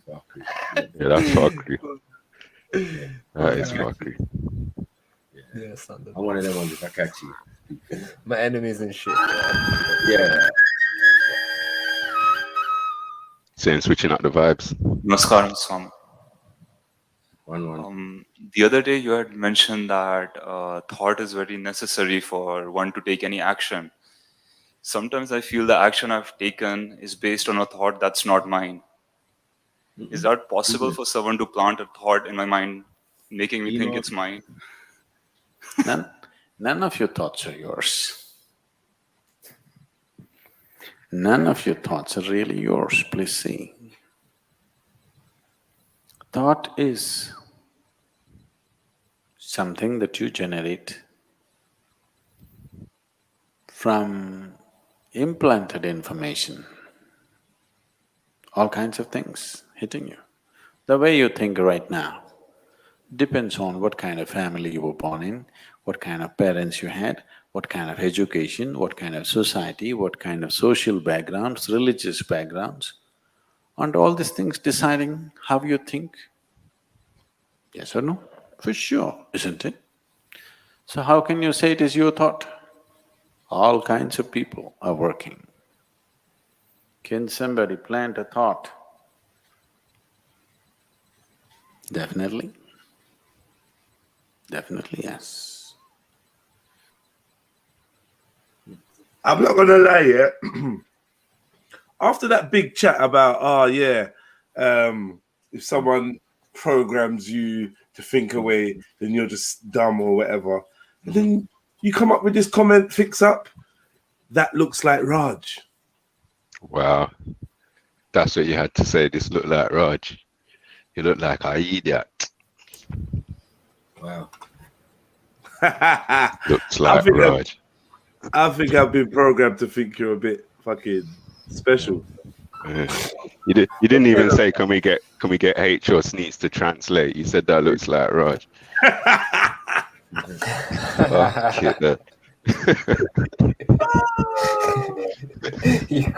Yeah, that's fuckery. That is fuckery. Yeah, standard. I'm one of them ones if I catch you. My enemies and shit. Yeah. Saying switching up the vibes. Namaskaram, Swami. One. The other day you had mentioned that thought is very necessary for one to take any action. Sometimes I feel the action I've taken is based on a thought that's not mine. Mm-hmm. Is that possible for someone to plant a thought in my mind, making me think it's mine? None of your thoughts are yours. None of your thoughts are really yours, please see. Thought is something that you generate from implanted information, all kinds of things hitting you. The way you think right now depends on what kind of family you were born in, what kind of parents you had, what kind of education, what kind of society, what kind of social backgrounds, religious backgrounds, and all these things deciding how you think. Yes or no? For sure, isn't it? So how can you say it is your thought? All kinds of people are working. Can somebody plant a thought? Definitely. Definitely, yes. I'm not gonna lie, yeah. After that big chat about, if someone programs you to think away, then you're just dumb or whatever. And then you come up with this comment, fix up. That looks like Raj. Wow. That's what you had to say. This look like Raj. You look like I idiot. Wow. Looks like Raj. I think I've been programmed to think you're a bit fucking special. Yeah. You didn't even say can we get H or Sneaks to translate. You said that looks like Raj. Oh, shit, that. You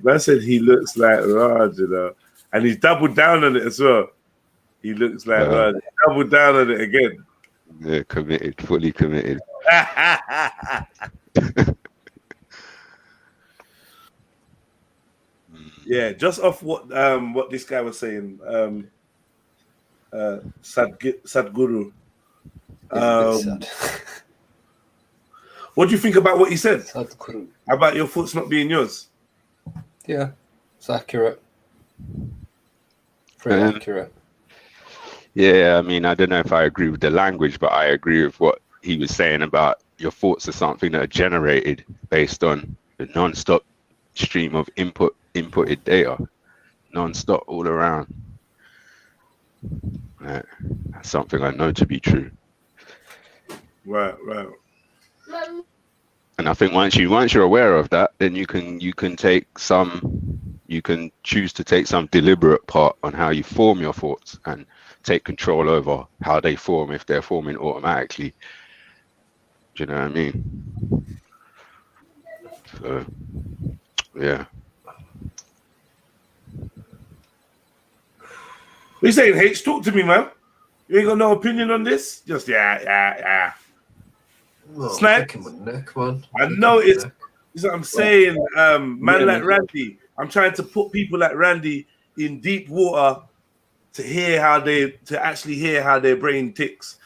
Man said he looks like Raj, you know, and he's doubled down on it as well. He looks like Raj. He doubled down on it again. Yeah, committed, fully committed. Yeah, just off what this guy was saying, Sadhguru. What do you think about what he said? Sadhguru. About your thoughts not being yours? Yeah, it's accurate. Very accurate. Yeah, I mean, I don't know if I agree with the language, but I agree with what he was saying about your thoughts are something that are generated based on the non-stop stream of inputted data, non-stop all around. Right. That's something I know to be true. Right. And I think once you're aware of that, then you can choose to take some deliberate part on how you form your thoughts and take control over how they form if they're forming automatically. Do you know what I mean? So, yeah. What are you saying, H? Talk to me, man. You ain't got no opinion on this? Just yeah. Oh, Snack. Come on. I know it's what I'm saying. Man like Randy. I'm trying to put people like Randy in deep water to actually hear how their brain ticks.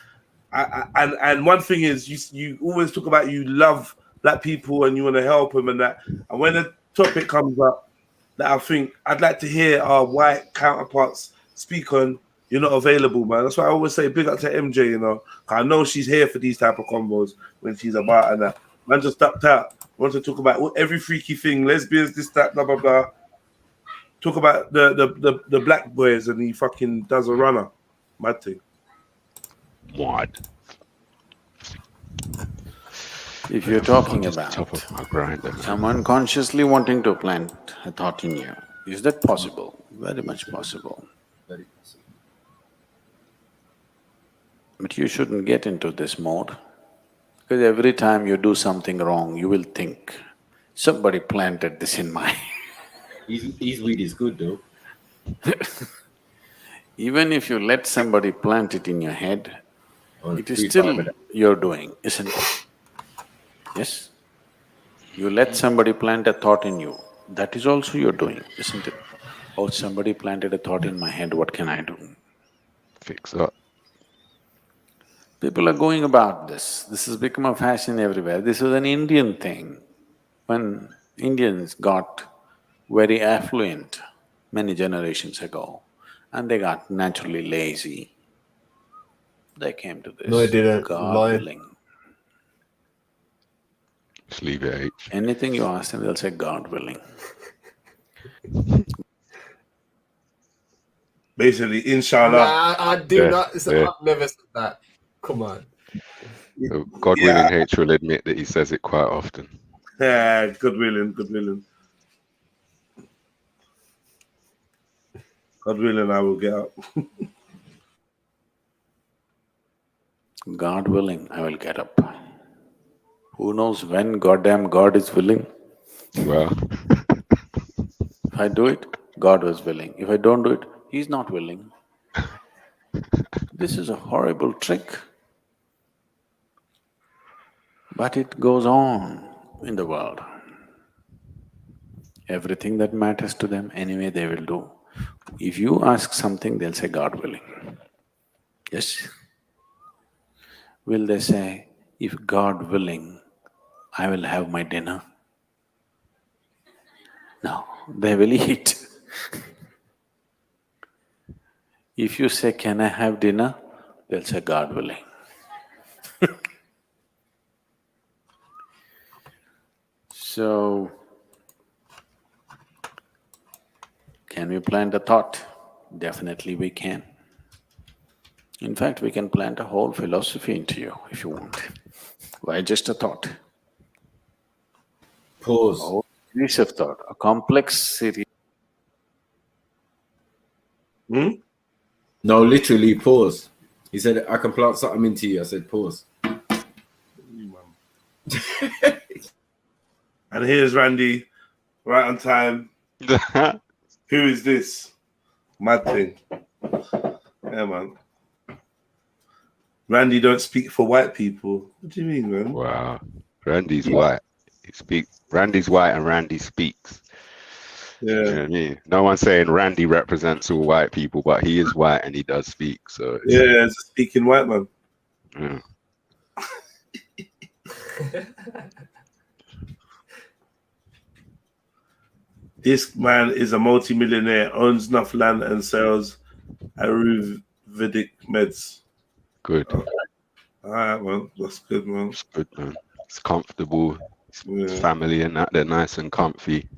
And one thing is you always talk about you love black people and you want to help them and that. And when a topic comes up that I think I'd like to hear our white counterparts speak on, you're not available, man. That's why I always say big up to MJ, you know. I know she's here for these type of combos when she's about and that. Man just ducked out. Want to talk about every freaky thing, lesbians, this, that, blah, blah, blah. Talk about the black boys and he fucking does a runner. Mad thing. What? If you're talking about someone consciously wanting to plant a thought in you, is that possible? Very much possible. Very possible. But you shouldn't get into this mode, because every time you do something wrong, you will think, somebody planted this in my… His weed is good though. Even if you let somebody plant it in your head, it is still you're doing, isn't it? Yes? You let somebody plant a thought in you, that is also you're doing, isn't it? Oh, somebody planted a thought in my head, what can I do? Fix up. People are going about this. This has become a fashion everywhere. This was an Indian thing. When Indians got very affluent many generations ago, and they got naturally lazy, they came to this. No, I didn't. God willing. Just leave it, H. Anything you ask them, they'll say, God willing. Basically, inshallah. Nah, I do not. I've never said that. Come on. God willing, H will admit that he says it quite often. Yeah, good willing. God willing, I will get up. God willing, I will get up. Who knows when goddamn God is willing? Well, if I do it, God was willing. If I don't do it, He's not willing. This is a horrible trick, but it goes on in the world. Everything that matters to them, anyway they will do. If you ask something, they'll say, God willing. Yes? Will they say, if God willing, I will have my dinner? No, they will eat. If you say, can I have dinner? They'll say, God willing. So, can we plant a thought? Definitely we can. In fact, we can plant a whole philosophy into you if you want. Why just a thought? Pause. A whole series of thought, a complex series. No, literally pause. He said, I can plant something into you. I said, pause. And here's Randy, right on time. Who is this? Mad thing. Yeah, man. Randy don't speak for white people. What do you mean, man? Wow. Randy's white. Randy's white and Randy speaks. Yeah. You know what I mean? No one's saying Randy represents all white people, but he is white and he does speak. So yeah, it's a speaking white man. Yeah. This man is a multi-millionaire, owns enough land and sells Ayurvedic meds. Good. All right, man. That's good, man. It's good, man. It's comfortable. It's family and that. They're nice and comfy.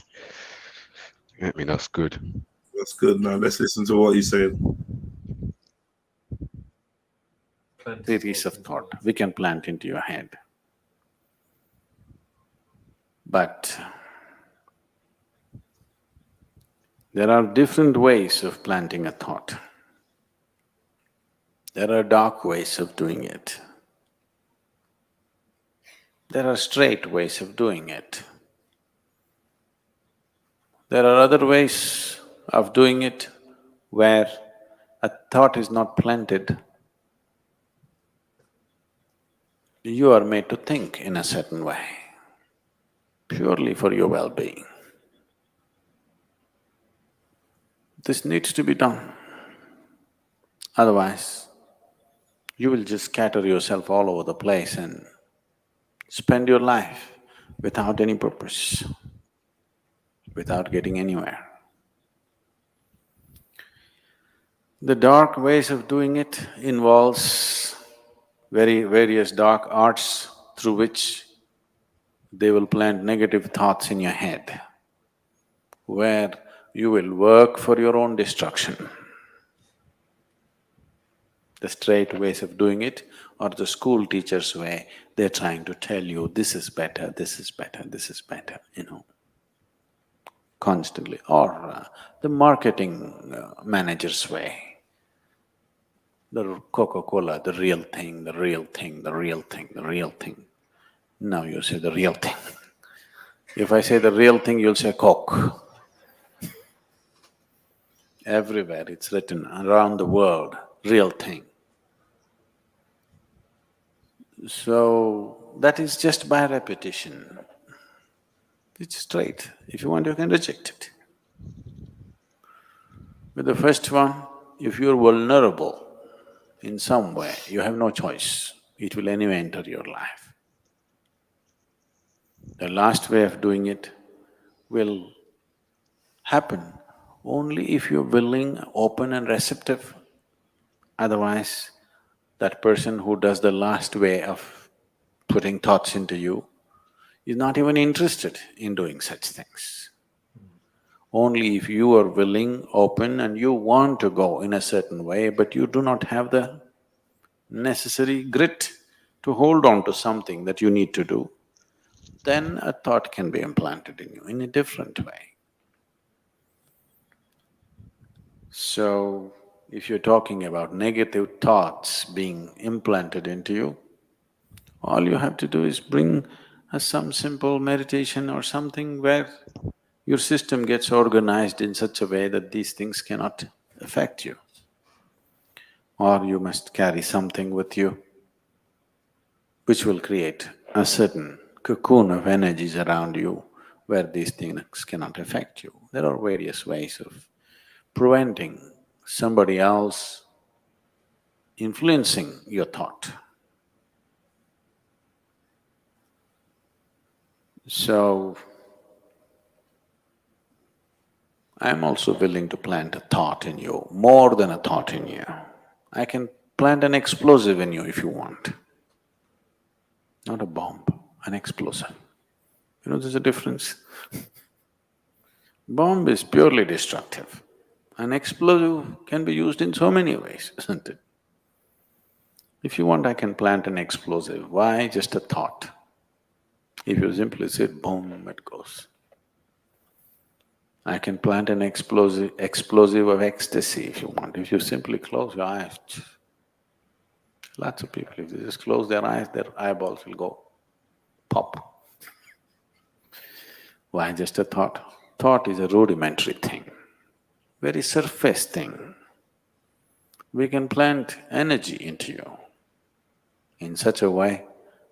I mean, that's good. That's good. Now let's listen to what he's saying. Series of thought we can plant into your head. But there are different ways of planting a thought. There are dark ways of doing it. There are straight ways of doing it. There are other ways of doing it where a thought is not planted. You are made to think in a certain way, purely for your well-being. This needs to be done. Otherwise, you will just scatter yourself all over the place and spend your life without any purpose, without getting anywhere. The dark ways of doing it involves various dark arts through which they will plant negative thoughts in your head, where you will work for your own destruction. The straight ways of doing it or the school teacher's way, they're trying to tell you this is better, this is better, this is better, constantly. Or the marketing manager's way. The Coca-Cola, the real thing, the real thing, the real thing, the real thing. Now you say the real thing. If I say the real thing, you'll say Coke. Everywhere it's written around the world, real thing. So that is just by repetition. It's straight. If you want, you can reject it. With the first one, if you're vulnerable in some way, you have no choice. It will anyway enter your life. The last way of doing it will happen only if you're willing, open and receptive. Otherwise, that person who does the last way of putting thoughts into you is not even interested in doing such things. Only if you are willing, open and you want to go in a certain way, but you do not have the necessary grit to hold on to something that you need to do, then a thought can be implanted in you in a different way. So, if you're talking about negative thoughts being implanted into you, all you have to do is bring some simple meditation or something where your system gets organized in such a way that these things cannot affect you. or you must carry something with you which will create a certain cocoon of energies around you where these things cannot affect you. There are various ways of preventing somebody else influencing your thought. So, I'm also willing to plant a thought in you, more than a thought in you. I can plant an explosive in you if you want. Not a bomb, an explosive. You know, there's a difference. Bomb is purely destructive. An explosive can be used in so many ways, isn't it? If you want, I can plant an explosive. Why? Just a thought. If you simply say boom, it goes. I can plant an explosive of ecstasy if you want. If you simply close your eyes, lots of people, if they just close their eyes, their eyeballs will go pop. Why? Just a thought. Thought is a rudimentary thing, very surface thing. We can plant energy into you in such a way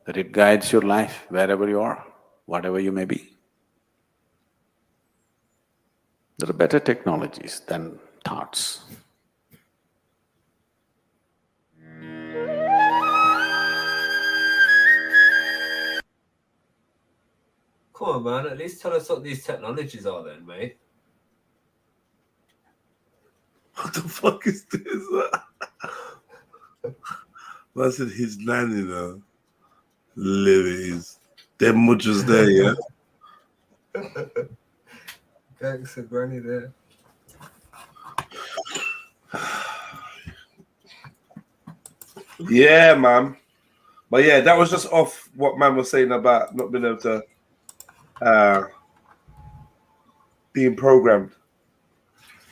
that it guides your life wherever you are, whatever you may be. There are better technologies than thoughts. Come on, man, at least tell us what these technologies are then, mate. What the fuck is this? I said his nan, you know. Lily's. Them muchas there, yeah? Thanks to Granny there. Yeah, man. But yeah, that was just off what man was saying about not being able to being programmed.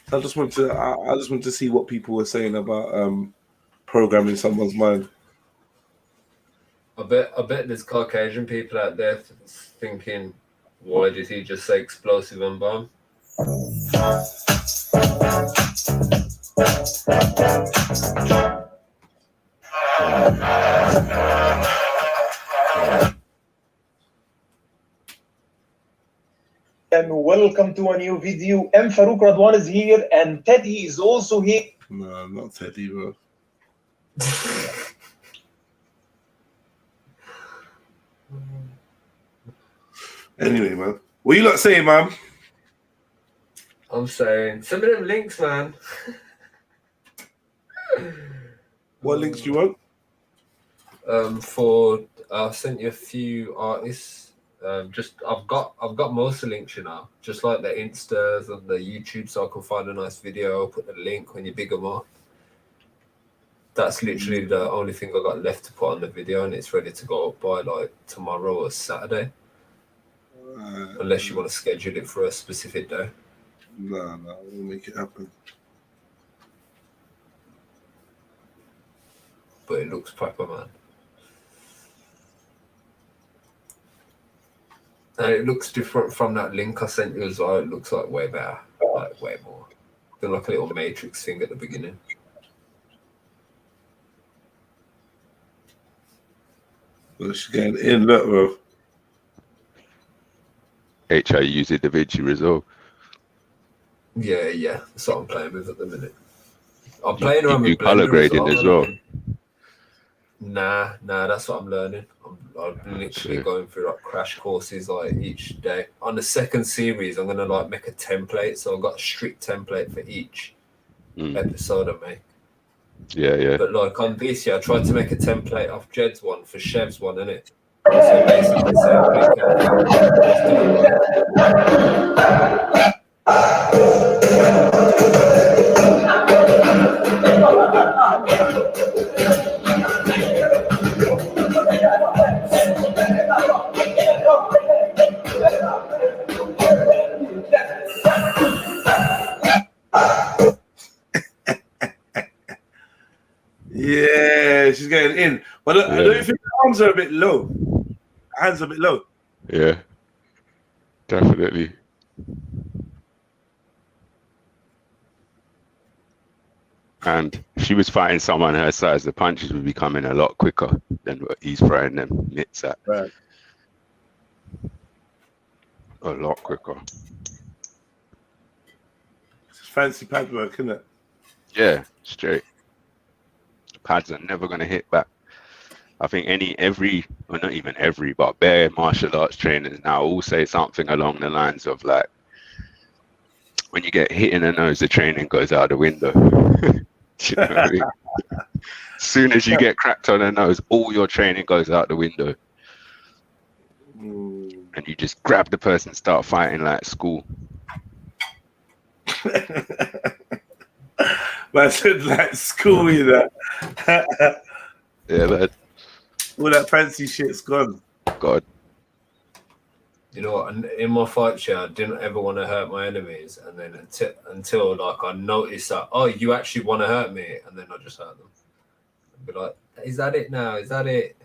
So I just want to see what people were saying about programming someone's mind. I bet there's Caucasian people out there thinking, why did he just say explosive and bomb? And welcome to a new video. M. Farouk Radwan is here and Teddy is also here. No, not Teddy, bro. Anyway, man. What you lot saying, man? I'm saying, send me them links, man. What links do you want? I sent you a few artists. I've got most of the links, you know, just like the Instas and the YouTube, so I can find a nice video, put the link when you big them up. That's literally the only thing I got left to put on the video, and it's ready to go up by like tomorrow or Saturday. Unless you want to schedule it for a specific day. No, we'll make it happen. But it looks proper, man. And it looks different from that link I sent you as well. It looks like way better, like way more. They're like a little matrix thing at the beginning. Well, she's getting in, look, bro. HI using DaVinci Resolve. Yeah, that's what I'm playing with at the minute. I'm playing around You with color Blender grading as well. Nah, that's what I'm learning. I'm literally going through like crash courses like each day. On the second series, I'm gonna like make a template. So I've got a strict template for each episode I make. Yeah. But like on this year, I tried to make a template of Jed's one for Chev's one, innit? So basically, Yeah, she's getting in. But I don't think the arms are a bit low. Hands are a bit low. Yeah, definitely. And if she was fighting someone her size, the punches would be coming a lot quicker than what he's throwing them mitts at. Right. A lot quicker. It's fancy pad work, isn't it? Yeah, straight. Pads are never going to hit back. I think well, not even every, but bare martial arts trainers now all say something along the lines of like, when you get hit in the nose, the training goes out the window. Do you know what I mean? As soon as you get cracked on the nose, all your training goes out the window. And you just grab the person and start fighting like school. Man said like school, you know. Yeah, man. All that fancy shit's gone. God. You know what? In my fight show, I didn't ever want to hurt my enemies, and then until like I noticed that, oh, you actually want to hurt me, and then I just hurt them. I'd be like, is that it now? Is that it?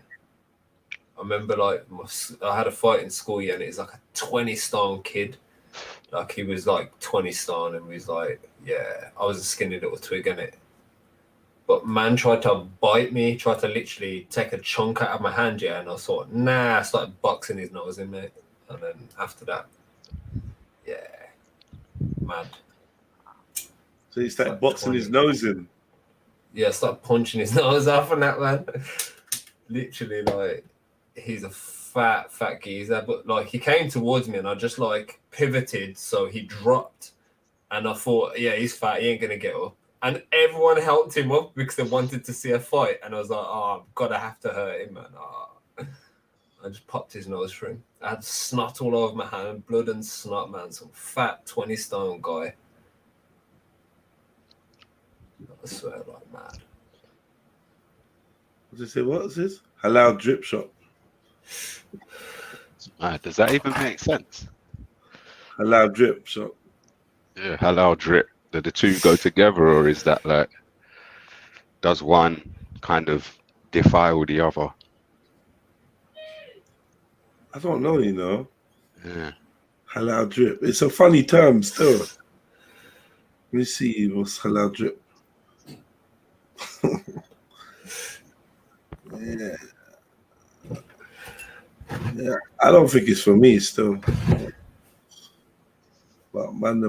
I remember like I had a fight in school, yeah, and it was like a 20-stone kid. Like he was like 20 stone, and we was like, yeah, I was a skinny little twig, innit? But man tried to bite me, tried to literally take a chunk out of my hand, yeah, and I thought, nah, I started boxing his nose in, mate. And then after that, yeah, mad. So he started boxing his nose in? Yeah, I started punching his nose off and that, man. Literally, like, he's a fat geezer, but like he came towards me and I just like pivoted, so he dropped. And I thought, yeah, he's fat, he ain't gonna get up. And everyone helped him up because they wanted to see a fight. And I was like, oh, God, I have to hurt him, man. Oh. I just popped his nose for him. I had snot all over my hand, blood and snot, man. Some fat 20-stone guy. I swear, like mad. What did you say? What is this? Halal drip shop. Does that even make sense? Halal drip shop. Yeah, halal drip. Do the two go together, or is that like, does one kind of defile the other? I don't know, you know. Yeah. Halal drip. It's a funny term still. Let me see what's halal drip. Yeah. Yeah. I don't think it's for me still. But man,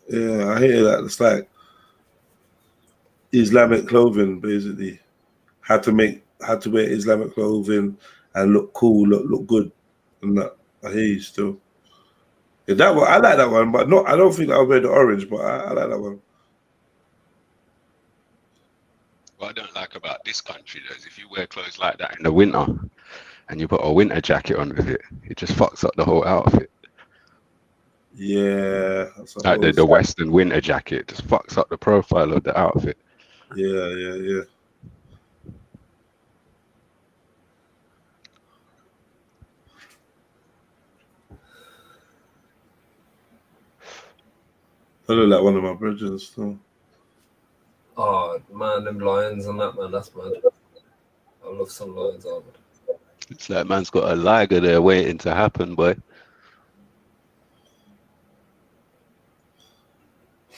yeah, I hear that. It's like Islamic clothing, basically. How to wear Islamic clothing and look cool, look good. And that, I hear you still. Yeah, that one, I like that one, but not. I don't think I'll wear the orange, but I like that one. What I don't like about this country though is if you wear clothes like that in the winter and you put a winter jacket on with it, it just fucks up the whole outfit. Yeah, like the Western winter jacket just fucks up the profile of the outfit. Yeah. I look like one of my brethren still. Oh man, them lions and that, man, that's mad. I love some lions, Ahmed. It's like man's got a liger there waiting to happen, boy.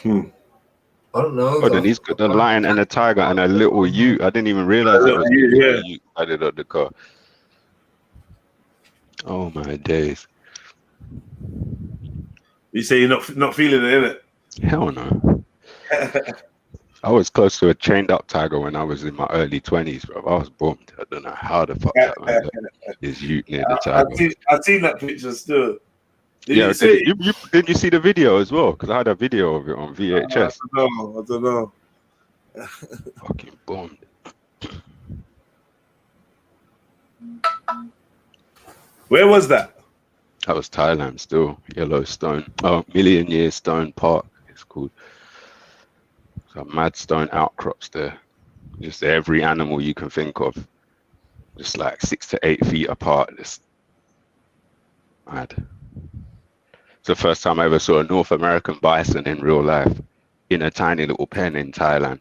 I don't know. Oh, then he's got the lion and a tiger and a little ute. I didn't even realize it was a little ute added on the car. Oh my days. You say you're not feeling it, innit? Hell no. I was close to a chained up tiger when I was in my early 20s, bro. I was bummed. I don't know how the fuck that man is ute near the tiger. I've seen that picture still. Didn't you see the video as well? Because I had a video of it on VHS. I don't know. Fucking bummed. Where was that? That was Thailand still. Yellowstone. Oh, Million Year Stone Park, it's called. Some mad stone outcrops there. Just every animal you can think of. Just like 6 to 8 feet apart. Just mad. It's the first time I ever saw a North American bison in real life in a tiny little pen in Thailand.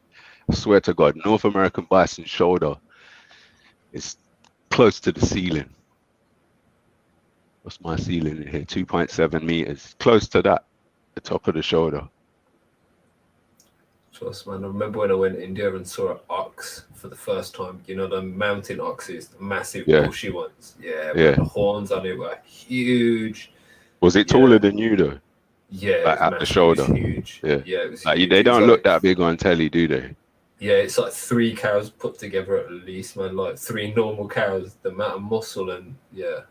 I swear to God, North American bison's shoulder is close to the ceiling. What's my ceiling in here? 2.7 meters. Close to that, the top of the shoulder. Trust, man. I remember when I went to India and saw an ox for the first time. You know, the mountain oxes, the massive bushy ones. Yeah, Yeah. man, the horns on it were huge. Was it taller than you though? Yeah, it Like was at the massive. shoulder. It was huge. Yeah. Yeah, it was Like huge. they It was don't look like- that big on telly, do they? Yeah, it's like 3 cows put together at least, man. Like 3 normal cows, the amount of muscle and yeah.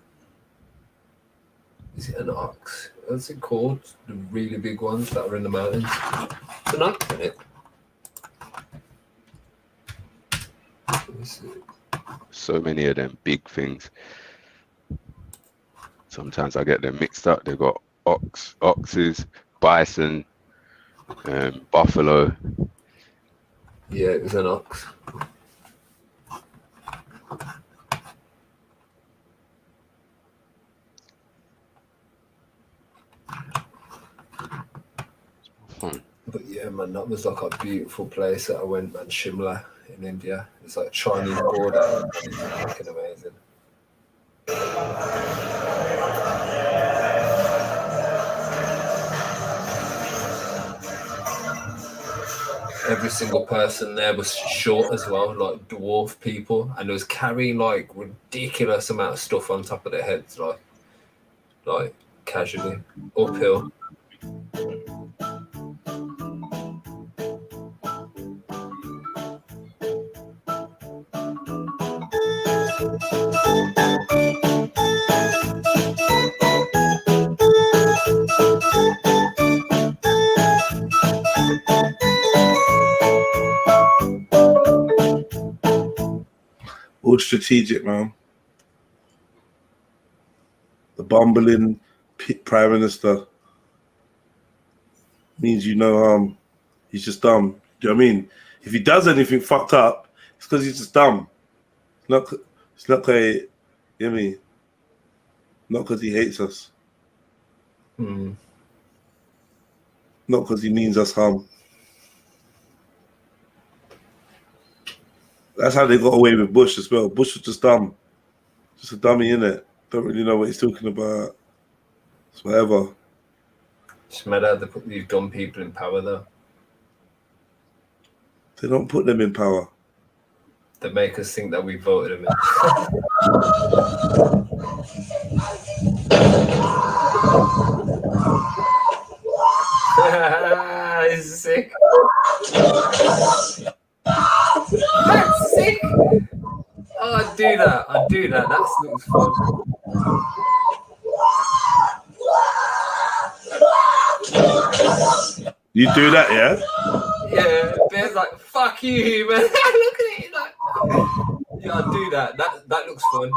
Is it an ox? What's it called? The really big ones that are in the mountains. It's an ox, isn't it? Let me see. So many of them big things. Sometimes I get them mixed up. They've got oxes, bison, buffalo. Yeah, it was an ox. But yeah, man, that was like a beautiful place that I went, man. Shimla in India. It's like Chinese border, and it's fucking amazing. Every single person there was short as well, like dwarf people, and they was carrying like ridiculous amount of stuff on top of their heads, like casually uphill. All strategic, man. The bumbling prime minister means he's just dumb. Do you know what I mean? If he does anything fucked up, it's because he's just dumb. It's not you know what I mean? Not because he hates us. Mm. Not because he means us harm. That's how they got away with Bush as well. Bush was just dumb. Just a dummy, innit? Don't really know what he's talking about. It's whatever. It's mad how they put these dumb people in power, though. They don't put them in power. They make us think that we voted him in. He's sick. That's sick. Oh, I'd do that. That looks fun. You do that, yeah? Yeah, Bear's like, fuck you, man. Look at it. Like, yeah, I'd do that. That looks fun.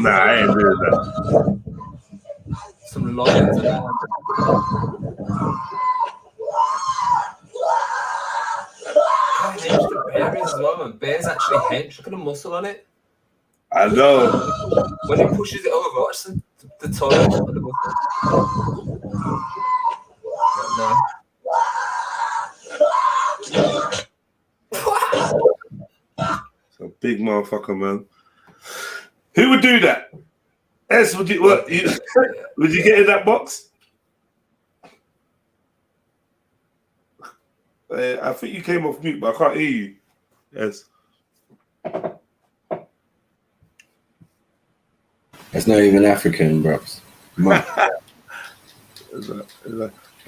Nah, I ain't doing that. Some lions and that. How hench the bear is as well, man. Bear's actually hench. Look at the muscle on it. I know. When he pushes it over, watch the tolerance of the It's a big motherfucker, man. Who would do that? S, would you would you get in that box? I think you came off mute, but I can't hear you. Yes. That's not even African, bros. I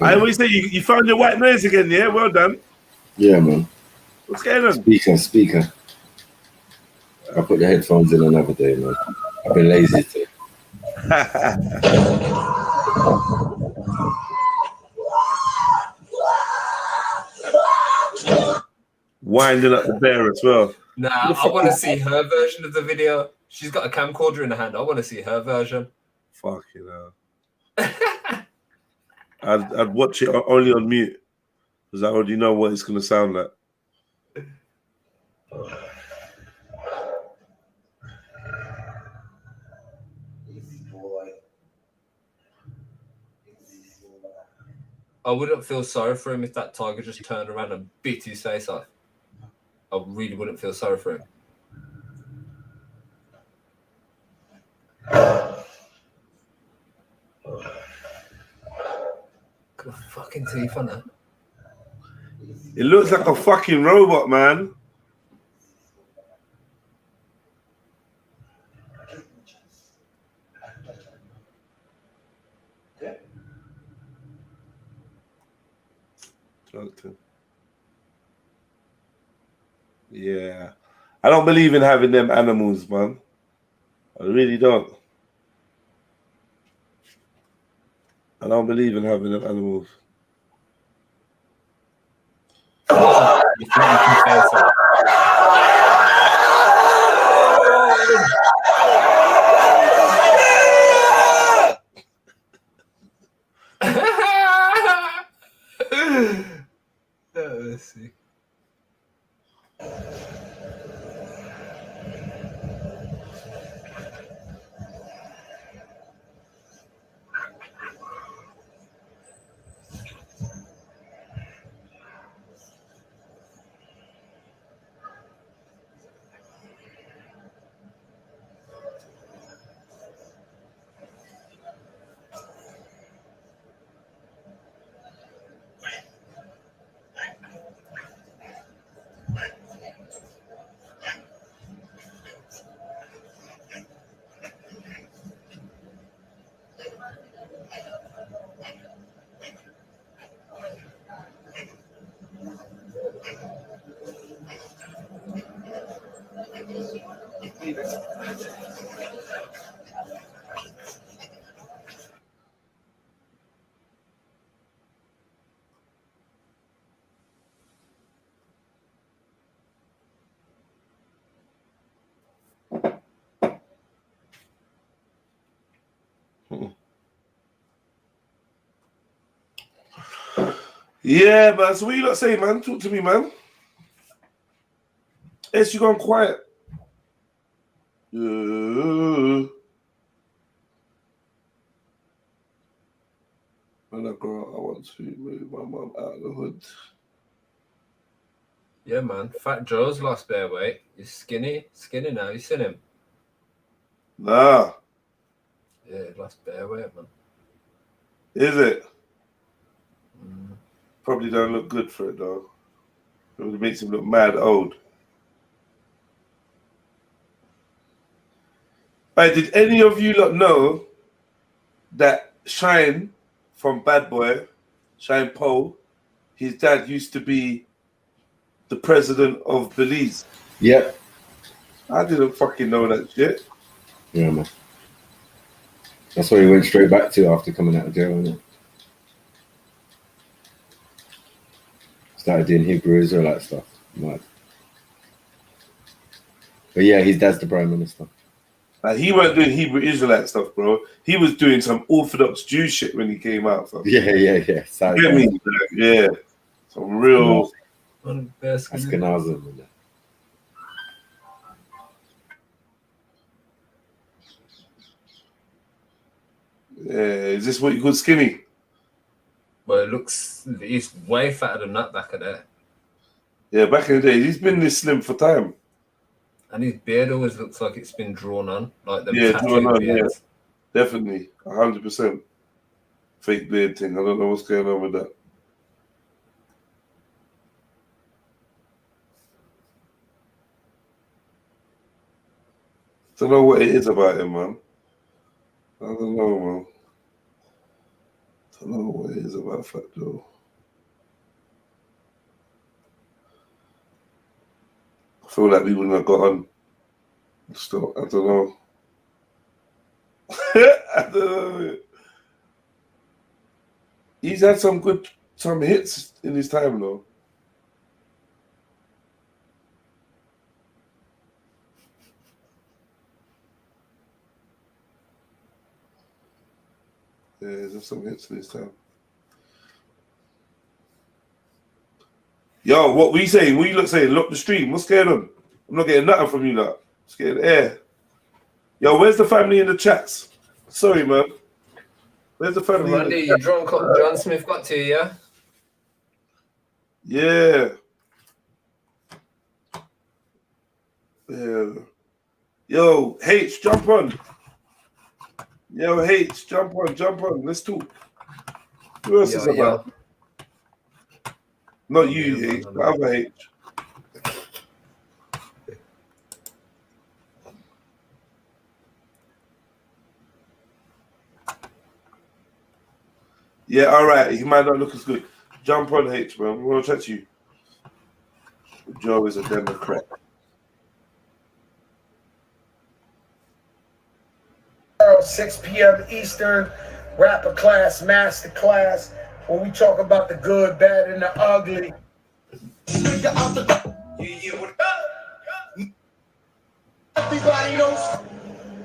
always say you found your white noise again, yeah? Well done. Yeah, man. What's going on? Speaker. I put the headphones in another day, man. I've been lazy today. Winding up the bear as well. Nah, I want to see her version of the video. She's got a camcorder in her hand. I want to see her version. Fuck you know. I'd watch it only on mute because I already know what it's gonna sound like. I wouldn't feel sorry for him if that tiger just turned around and bit his face off. I really wouldn't feel sorry for him. Got fucking teeth on her. It looks like a fucking robot, man. Yeah. I don't believe in having them animals, man. I really don't. I don't believe in having them animals. You think you can face her? Let's see. Yeah, man. So what you lot say, man? Talk to me, man. Yes, you gone quiet. And I grow up, I want to move my mum out of the hood. Yeah, man. Fat Joe's lost bare weight. He's skinny now. You seen him? Nah. Yeah, he lost bare weight, man. Is it? Probably don't look good for it, though. It makes him look mad old. Hey, did any of you lot know that Shine from Bad Boy, Shine Poe, his dad used to be the president of Belize? Yep. I didn't fucking know that shit. Yeah, man. That's what he went straight back to after coming out of jail, innit? Started doing Hebrew Israelite stuff. Mad. But yeah, his dad's the prime minister. Like, he weren't doing Hebrew Israelite stuff, bro. He was doing some Orthodox Jew shit when he came out. Fam. Yeah. You get me? Yeah. Some real... Ashkenazim. Yeah, is this what you call skinny? Well, it looks... He's way fatter than that back of there. Yeah, back in the day. He's been this slim for time. And his beard always looks like it's been drawn on. Like them Drawn on, beards. yeah. Definitely. 100%. Fake beard thing. I don't know what's going on with that. Don't know what it is about him, man. I don't know, man. Don't know what it is about Fat Joe. I feel like we wouldn't have got on. Still, I don't know. I don't know. He's had some hits in his time, though. Yeah, there's some hits in his time. Yo, what we saying? What you lot saying? Lock the stream. What's going on? I'm not getting nothing from you lot. Just getting air. Yo, where's the family in the chats? Sorry, man. Where's the family? Randy, you drunk up John Smith got to you, yeah? Yeah. Yeah. Yo, H, jump on. Yo, H, jump on. Let's talk. Who else is about? Not you, H. The other H. Yeah, all right. He might not look as good. Jump on H, man. We want to chat to you. Joe is a Democrat. 6 p.m. Eastern, rapper class, master class, where we talk about the good, bad, and the ugly. Everybody knows.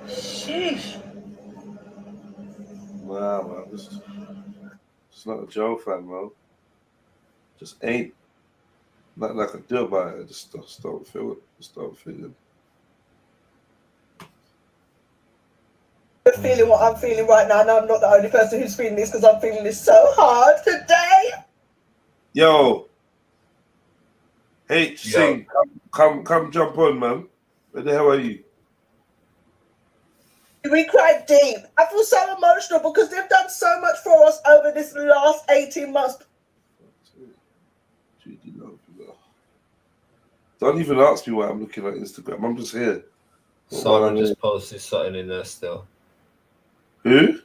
Sheesh. Wow, man. Just not a Joe fan, man. Just ain't. Nothing I can do about it. I just don't feel it. Just don't feel it. Feeling what I'm feeling right now, and I'm not the only person who's feeling this because I'm feeling this so hard today. Yo, H, sing. Come jump on, man. Where the hell are you? We cried deep. I feel so emotional because they've done so much for us over this last 18 months. Don't even ask me why I'm looking at Instagram. I'm just here. Sarah just posted something in there still. Who?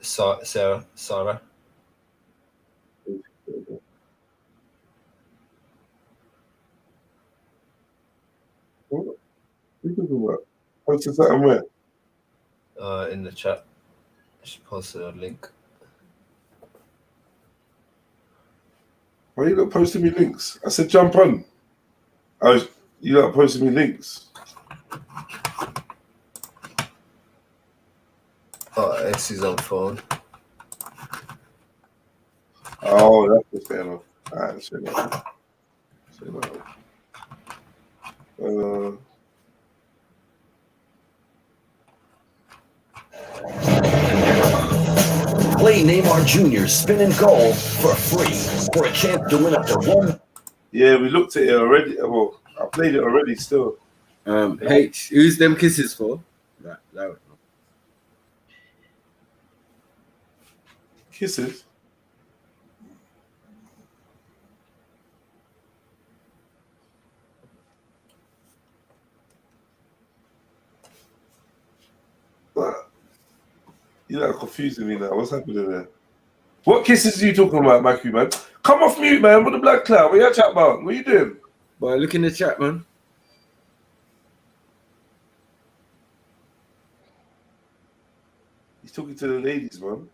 Sarah. What are you talking about? Posted something where? In the chat. She posted a link. Why are you not posting me links? I said jump on. You not posting me links. Oh, S is on phone. Oh, that's what's going on. Alright, say that. Play Neymar Jr. Spin and Goal for free for a chance to win up to $1. Yeah, we looked at it already. Well, I played it already still. H, who's them kisses for? That Kisses? What? You're like confusing me now. What's happening there? What kisses are you talking about, Matthew, man? Come off mute, man. With the blood cloud. What you chat about? What are you doing? Boy, look in the chat, man. He's talking to the ladies, man.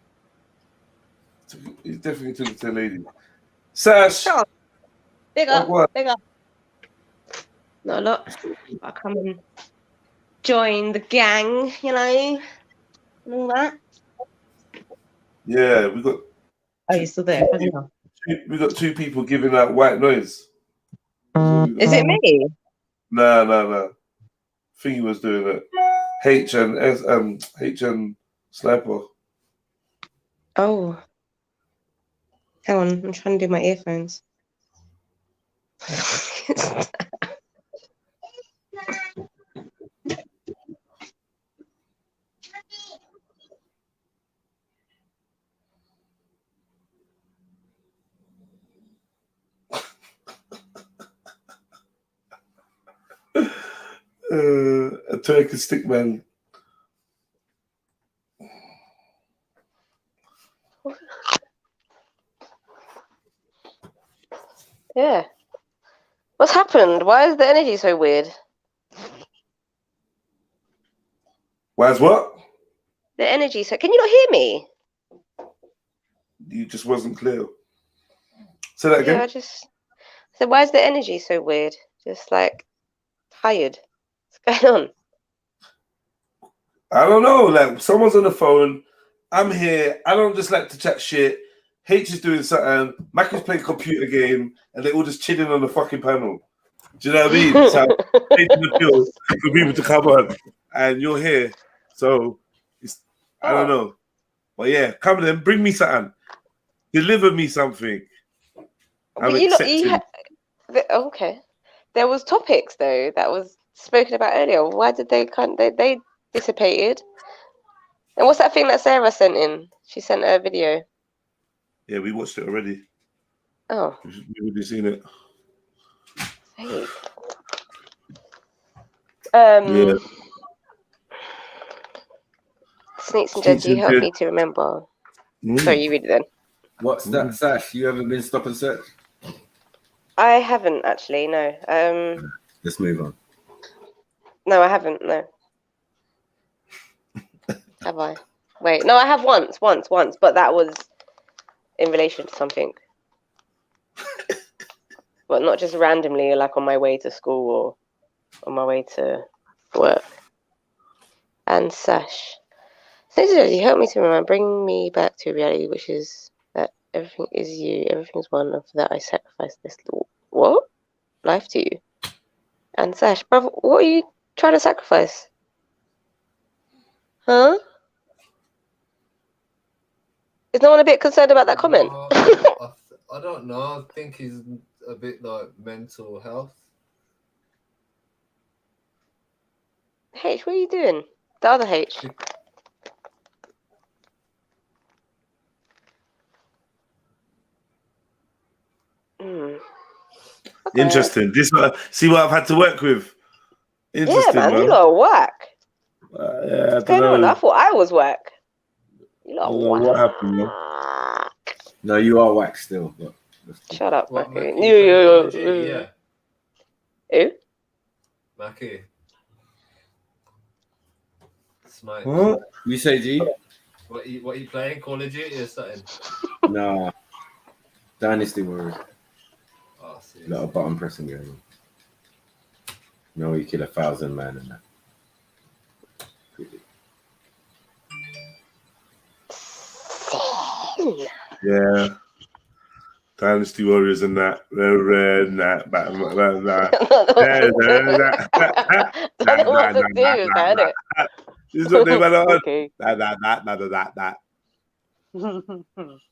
He's definitely talking to the ladies. Sash. Sure. Big up, what? big up. Not a lot. I come and join the gang, you know, and all that. Yeah, we got. Oh, you're still there? We got two people giving out white noise. Is it me? No. Thingy was doing it. H and Sniper. Oh. Hang on, I'm trying to do my earphones. A Turkish stick man. Yeah. What's happened? Why is the energy so weird? Why is what? The energy so. Can you not hear me? You just wasn't clear. Say that again. Yeah, I just. So why is the energy so weird? Just like tired. What's going on? I don't know. Like someone's on the phone. I'm here. I don't just like to chat shit. H is doing something. Mac is playing a computer game, and they're all just chilling on the fucking panel. Do you know what I mean? So taking the pill for people to come on, and you're here. So it's I don't know, but yeah, come then. Bring me something. Deliver me something. I'm accepting. Okay. There was topics though that was spoken about earlier. Why did they they dissipated? And what's that thing that Sarah sent in? She sent a video. Yeah, we watched it already. Oh. We've already seen it. Hey. Yeah. Snakes and Judge, you help me to remember. Sorry, you read it then. What's that, Sash? You ever been stop and search? I haven't actually, no. Let's move on. No, I haven't, no. Have I? Wait, no, I have once, but that was in relation to something. But not just randomly, like on my way to school or on my way to work. And Sash. Snakes and Judge, you help me to remember, bring me back to reality, which is that everything is you, everything is one, and for that I sacrifice this what? Life to you. And Sash, brother, what are you trying to sacrifice? Huh? Is no one a bit concerned about that comment? I don't know. I think he's a bit like mental health. H, what are you doing? The other H. Interesting. This see what I've had to work with. Interesting, Yeah, man, you lot are whack. Yeah, What's going on? I thought I was whack. You lot are whack. What happened, man? No, you are whack still. But shut up, What, Mackie. Mackie? Yeah. Who? Mackie. Smite. What? You say, G? What are you playing? Call of Duty or something? Nah. Dynasty Warriors. Oh, seriously. Little button pressing game. No, you kill 1,000 man in that. Yeah. Dynasty Warriors and that. This is what they went on. Okay. That.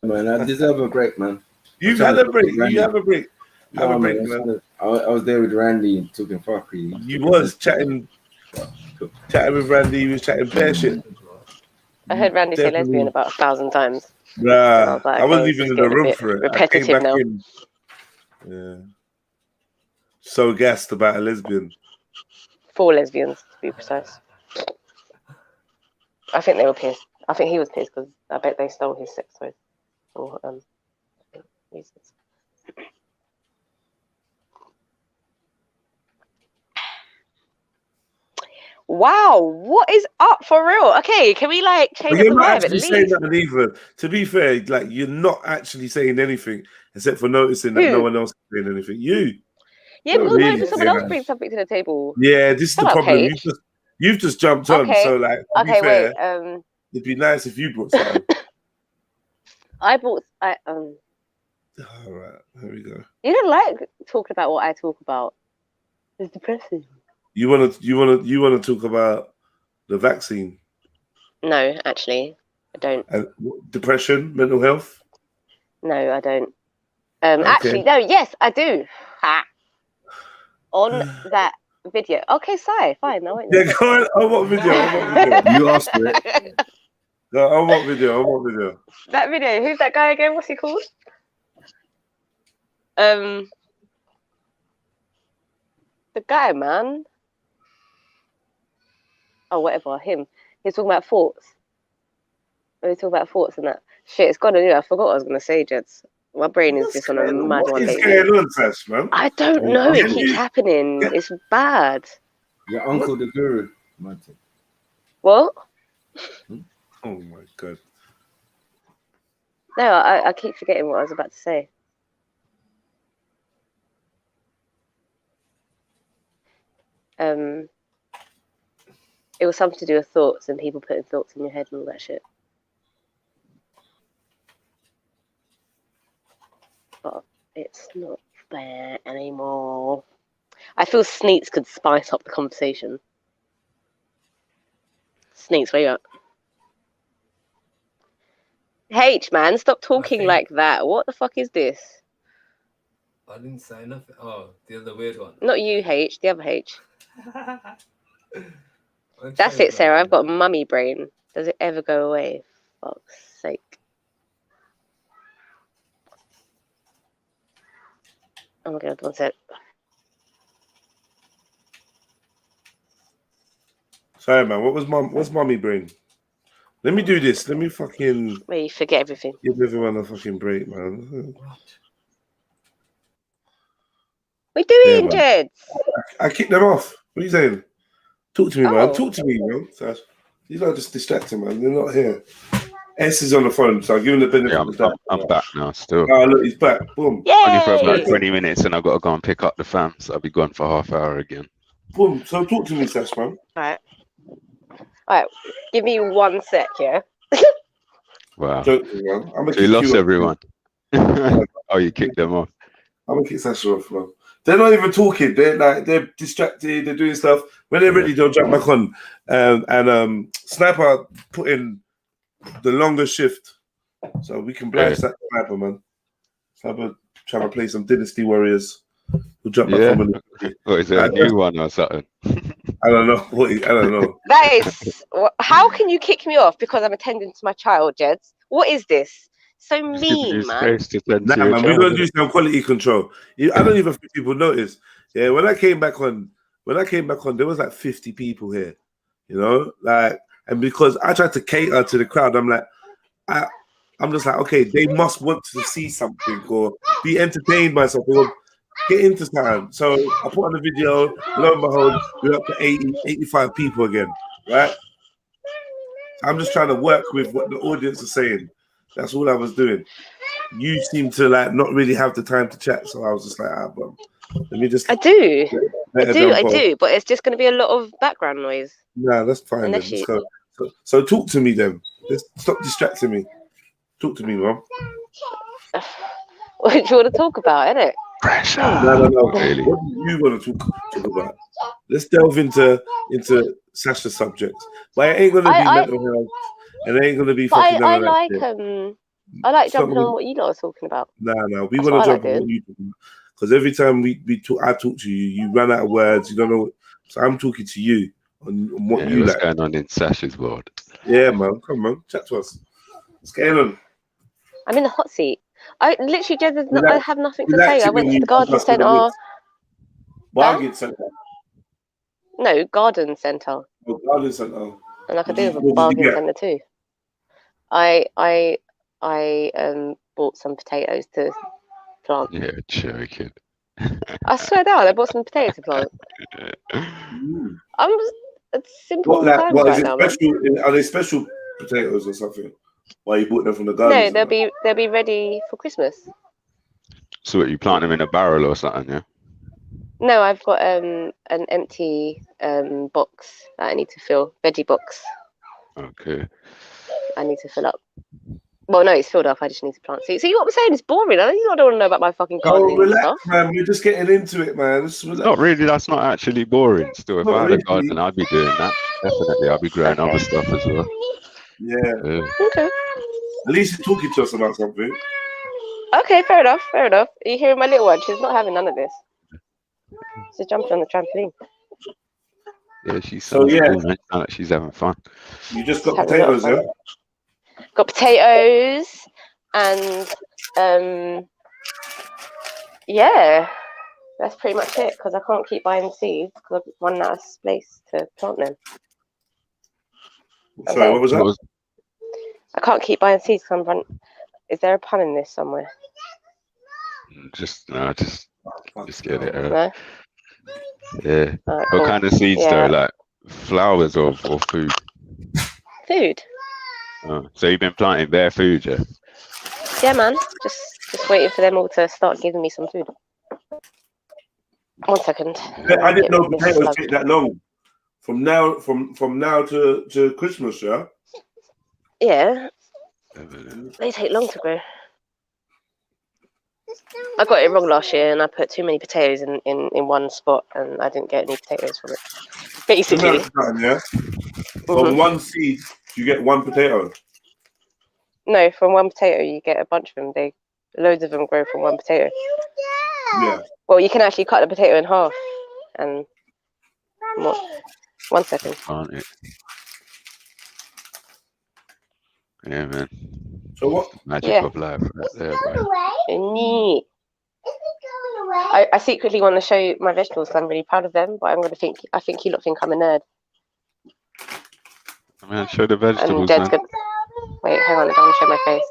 Man, I deserve a break, man. You've had a break. You have a break. Have a break, man. I was there with Randy and talking fuckery. You was chatting with Randy. He was chatting bare shit. I heard Randy say lesbian about 1,000 times. Nah, I wasn't even in the room for it. Repetitive I came back now. in. Yeah. So gassed about a lesbian. 4 lesbians, to be precise. I think they were pissed. I think he was pissed because I bet they stole his sex toys. Or uses. Wow, what is up for real? Okay, can we like change the vibe at least? Saying that either. To be fair, like you're not actually saying anything except for noticing that no one else is saying anything. You. Yeah, but really someone else brings something to the table. Yeah, this is the problem. Paige. You've just jumped on. Okay. So like, to be fair, it'd be nice if you brought something. All right, here we go. You don't like talking about what I talk about. It's depressing. You wanna talk about the vaccine? No, actually, I don't. And depression, mental health? No, I don't. Actually, no. Yes, I do. Ha. On that video. Okay, sorry, fine. No, yeah, go on. On what video? You asked for it. No, on what video? That video. Who's that guy again? What's he called? The guy, man. Oh, whatever. Him. He's talking about thoughts. He's talking about thoughts and that. Shit, it's gone anyway. I forgot what I was gonna say, Jets. My brain is just on a mad one lately. What is going on, Sash, man? I don't know. It keeps happening. It's bad. Your uncle, the guru, Martin. What? Oh my god. No, I keep forgetting what I was about to say. It was something to do with thoughts and people putting thoughts in your head and all that shit. But it's not there anymore. I feel Sneaks could spice up the conversation. Sneaks, where you at? H, man, stop talking like that. What the fuck is this? I didn't say nothing. Oh, the other weird one. Not you, H, the other H. That's it, Sarah. I've got mummy brain. Does it ever go away? Fuck's sake. Oh my god, what's it? Sorry, man. What's mommy brain? Let me do this. Let me fucking. Where you forget everything. Give everyone a fucking break, man. What are you doing, Jed? I kicked them off. What are you saying? Talk to me, man. Oh. Talk to me, man. Sash. These are just distracting, man. They're not here. S is on the phone, so I'll give him the benefit of the doubt. I'm back now still. Oh, look, he's back. Boom. Only for about 20 minutes and I've got to go and pick up the fam, so I'll be gone for half hour again. Boom. So talk to me, Sash, man. Alright. Alright, give me 1 sec, yeah? Wow. Joking, man. So you lost everyone. Oh, you kicked them off. I'm gonna kick Sash off, man. They're not even talking. They're distracted. They're doing stuff. When they're ready, they'll jump back on. Sniper put in the longest shift, so we can blast that Sniper, man. Sniper trying to play some Dynasty Warriors. We'll jump back on. What is it? A new one or something? I don't know. I don't know. That is, how can you kick me off because I'm attending to my child, Jed? What is this? So mean, man. Nah, man, we're gonna do some quality control. I don't even think people notice. Yeah, when I came back on, there was like 50 people here. You know, like, and because I tried to cater to the crowd, I'm like, I'm just like, okay, they must want to see something or be entertained by something or get into time. So I put on the video, lo and behold, we're up to 80, 85 people again, right? I'm just trying to work with what the audience is saying. That's all I was doing. You seem to like not really have the time to chat, so I was just like, but let me just. I do, but it's just going to be a lot of background noise. Nah, that's fine. Then. Let's go. So talk to me then. Let's stop distracting me. Talk to me, Mom. What do you want to talk about, innit? Pressure. No. Really? What do you want to talk about? Let's delve into Sasha's subjects. But it ain't gonna be mental health, and it ain't gonna be fucking. I like jumping on what you lot are talking about. No. We want to jump on what you talking about. Because every time I talk to you, you run out of words. You don't know. So I'm talking to you on what you what's like. going on in Sasha's world? Yeah, man. Come on, chat to us. What's going on? I'm in the hot seat. I literally, I have nothing to say. I went to the garden centre. Bargain centre. No, garden centre. Oh, garden centre. And I could do with a bargain centre too. I bought some potatoes to plant. Yeah, joking. I swear down, I bought some potatoes to plant. I'm just a simple time right now. Are they special potatoes or something? Why you bought them from the garden? No, they'll be ready for Christmas. So what, you plant them in a barrel or something, yeah? No, I've got an empty box that I need to fill, veggie box. Okay. I need to fill up. Well, no, it's filled up. I just need to plant seeds. See what I'm saying? It's boring. I don't want to know about my fucking gardening relax, stuff. man. We're just getting into it, man. Not really. That's not actually boring. Still, if I had a garden, I'd be doing that. Definitely, I'd be growing other stuff as well. Yeah. Okay. At least you're talking to us about something. Okay, fair enough. Are you hearing my little one? She's not having none of this. She's jumping on the trampoline. Yeah, she's cool, man. Sounds like she's having fun. You just got potatoes, yeah? Got potatoes and yeah, that's pretty much it because I can't keep buying seeds because I've run out of space to plant them. Sorry, what was that? I can't keep buying seeds because I'm run. Is there a pun in this somewhere? Just get it out. No? Yeah. Right, what cool. kind of seeds though? Like flowers or food? Food. Oh, so you've been planting bare food, yeah? Yeah, man. Just waiting for them all to start giving me some food. 1 second. I didn't know potatoes take that long. From now to Christmas, yeah? Yeah. They take long to grow. I got it wrong last year and I put too many potatoes in one spot and I didn't get any potatoes from it. Basically. Yeah? From one seed, you get one potato. No, from one potato you get a bunch of them. Loads of them grow from one potato. Yeah. Well, you can actually cut the potato in half and what? 1 second. Yeah, man. So what? Magic of life right there, bro. I secretly want to show you my vegetables because I'm really proud of them, but I think you lot think I'm a nerd. Man, show the vegetables, Jed's man. good. Wait, hang on, I don't want to show my face.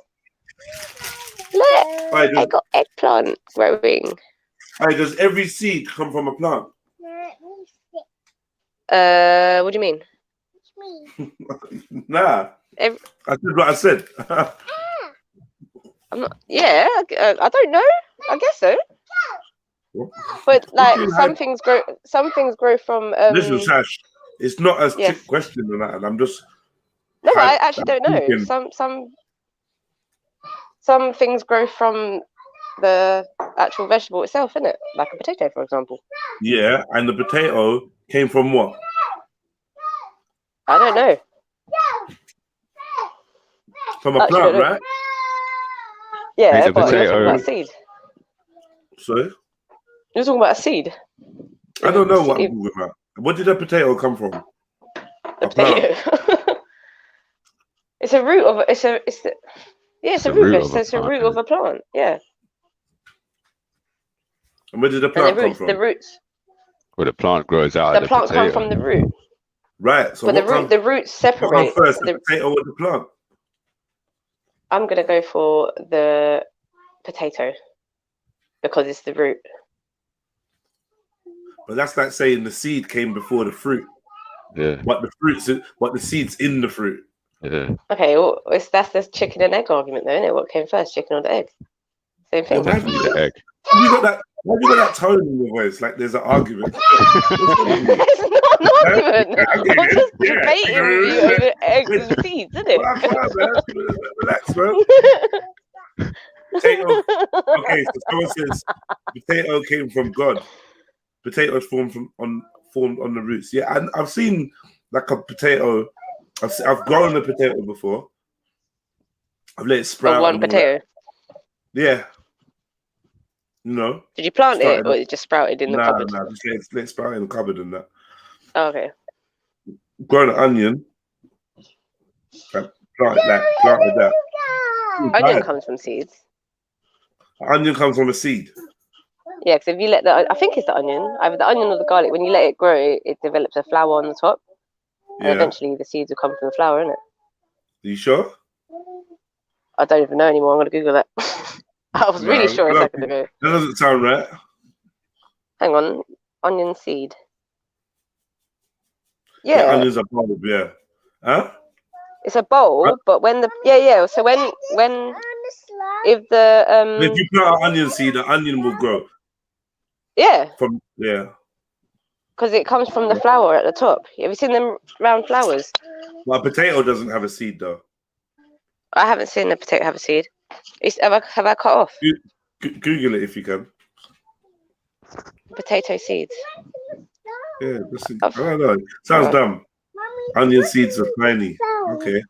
Look, I got eggplant growing. Hey, does every seed come from a plant? What do you mean? Nah. I said what I said. I'm not. Yeah, I don't know. I guess so. But like some things grow from. Listen, Sash, it's not a trick question than that, and I'm just. No, but I actually don't know. Some things grow from the actual vegetable itself, isn't it? Like a potato, for example. Yeah, and the potato came from what? I don't know. From a plant, right? Yeah, but you're talking about a seed. Sorry? You're talking about a seed. I don't know what I'm talking about. Where did a potato come from? A potato. It's a root of it's a root of a plant. Yeah. And where did the plant come from? The roots. Well, the plant grows out of the plant potato. comes from the root. Right. So but the roots separate. What comes first, the potato or the plant? I'm gonna go for the potato because it's the root. But that's like saying the seed came before the fruit. Yeah. What the seed's in the fruit. Yeah. Okay, well, that's the chicken and egg argument, though, isn't it? What came first, chicken or the egg? Same thing. Definitely the egg. Have you got that tone in your voice? Like there's an argument. It's not an argument. I'm just debating with you over eggs and seeds, isn't it? Relax, bro. Potato. Okay, so someone says potato came from God. Potatoes formed on the roots. Yeah, and I've seen like a potato. I've grown a potato before. I've let it sprout. One potato. Yeah. No. Did you plant it, or it just sprouted in the cupboard? No, just let it sprout in the cupboard and that. Oh, okay. Grown an onion. Planted that. Onion comes from seeds. Onion comes from a seed. Yeah, because if you let I think it's the onion, either the onion or the garlic. When you let it grow, it develops a flower on the top, and eventually the seeds will come from the flower, isn't it? Are you sure? I don't even know anymore. I'm gonna Google that. I was really sure a second ago. That doesn't sound right. Hang on, onion seed. Yeah, onion's a bulb. Yeah. Huh? It's a bulb, but when the so when if the if you plant an onion seed, the onion will grow. Yeah. Because it comes from the flower at the top. Have you seen them round flowers? Well, a potato doesn't have a seed though. I haven't seen a potato have a seed. Have I cut off? Google it if you can. Potato seeds. Yeah, I don't know. Sounds dumb. Onion seeds are tiny. Okay.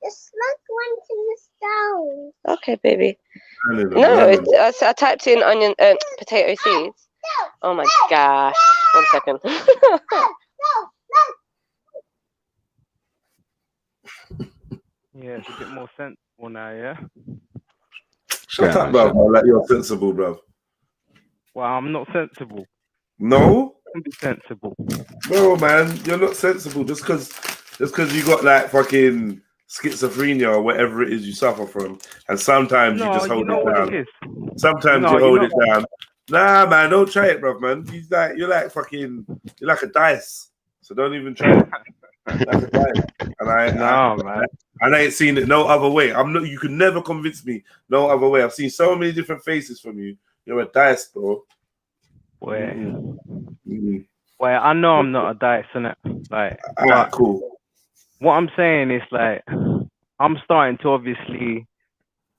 It's like one in the stone. Okay, baby. I typed in onion potato seeds. Oh my gosh. 1 second. Yeah, it's a bit more sensible now, yeah? Shut up, bro. Like you're sensible, bro. Well, I'm not sensible. No? I'm sensible. No, man, you're not sensible just because you got like fucking schizophrenia or whatever it is you suffer from, and sometimes you just hold it down. Sometimes you hold it down. Nah, man, don't try it, bro, man. You're like a dice, so don't even try it. Like a dice. And I ain't seen it no other way. You can never convince me no other way. I've seen so many different faces from you. You're a dice, bro. Well, I know I'm not a dice, innit? Like, cool. What I'm saying is, like, I'm starting to obviously.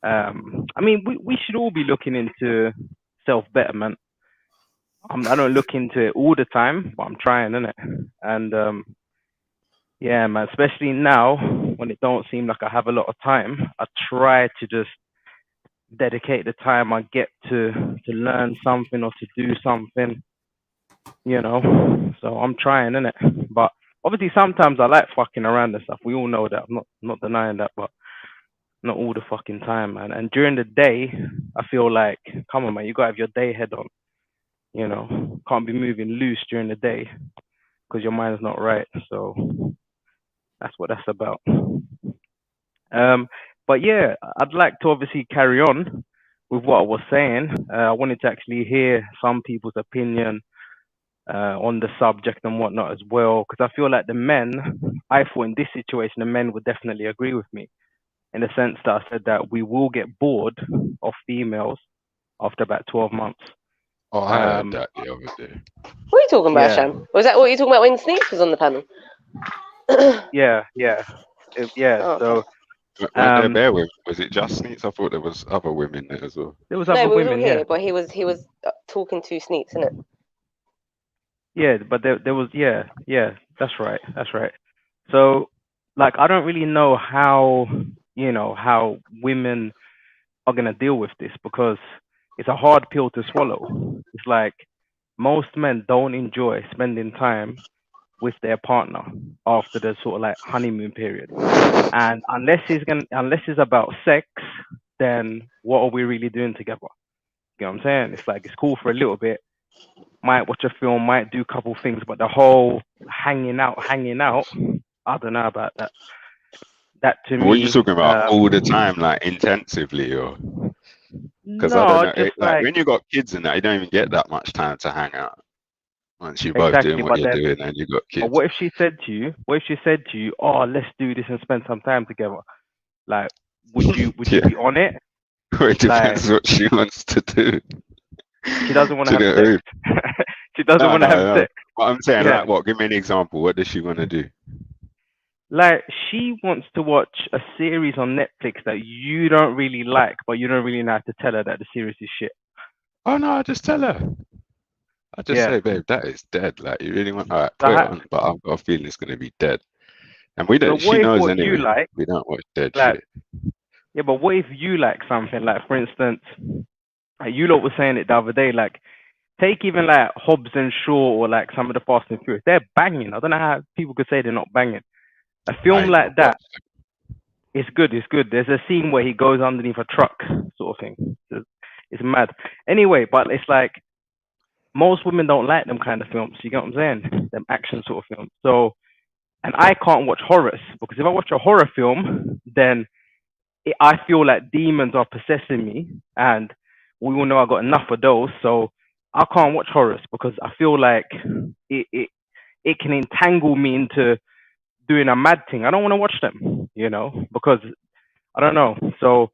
I mean, we should all be looking into self-betterment. I don't look into it all the time, but I'm trying, innit? And yeah, man, especially now when it don't seem like I have a lot of time, I try to just dedicate the time I get to learn something or to do something, you know. So I'm trying, innit? But obviously sometimes I like fucking around and stuff. We all know that. I'm not denying that, but not all the fucking time, man. And during the day, I feel like, come on, man, you gotta have your day head on. You know, can't be moving loose during the day because your mind's not right. So that's what that's about. But yeah, I'd like to obviously carry on with what I was saying. I wanted to actually hear some people's opinion on the subject and whatnot as well, because I feel like the men, I thought in this situation, the men would definitely agree with me in the sense that I said that we will get bored of females after about 12 months. Oh, I heard that the other day. What are you talking about, Yeah. Sham? Was that what you were talking about when Sneaks was on the panel? Yeah. Oh, So Weren't there bare women? Was it just Sneaks? I thought there was other women there as well. there was no, other we was all women, here, yeah. but he was talking to Sneaks, isn't it? Yeah, but there was that's right. So like I don't really know how how women are gonna deal with this because it's a hard pill to swallow. It's like most men don't enjoy spending time with their partner after the sort of like honeymoon period. And unless it's about sex, then what are we really doing together? You know what I'm saying? It's like it's cool for a little bit, might watch a film, might do a couple things, but the whole hanging out, I don't know about that. That to What are you me, talking about? All the time, like intensively, or? Because I don't no, know, just like like when you got kids and that, you don't even get that much time to hang out. Once you're both exactly. doing what But you're then, doing and you got but kids. what if she said to you, oh, let's do this and spend some time together? Like, would you Yeah. be on it? Well, it depends what she wants to do. She doesn't want to To have the sex. She doesn't want to have no. sex. But I'm saying, Yeah. like, what? Give me an example. What does she want to do? Like she wants to watch a series on Netflix that you don't really like, but you don't really know how to tell her that the series is shit. Oh no, I just tell her. I just Yeah. say, babe, that is dead. Like, you really want? All right, So put it on. But I've got a feeling it's gonna be dead. And we So don't. what She if knows what you anyway. like, We don't watch dead like, shit. yeah, but what if you like something, like for instance, like you lot were saying it the other day, like take even like Hobbs and Shaw or like some of the Fast and Furious, they're banging. I don't know how people could say they're not banging. A film like that, it's good. There's a scene where he goes underneath a truck, sort of thing. It's mad. Anyway, but it's like most women don't like them kind of films. You get what I'm saying? Them action sort of films. So, and I can't watch horrors because if I watch a horror film, then I feel like demons are possessing me, and we all know I got enough of those. So I can't watch horrors because I feel like it can entangle me into doing a mad thing. I don't want to watch them, because I don't know. So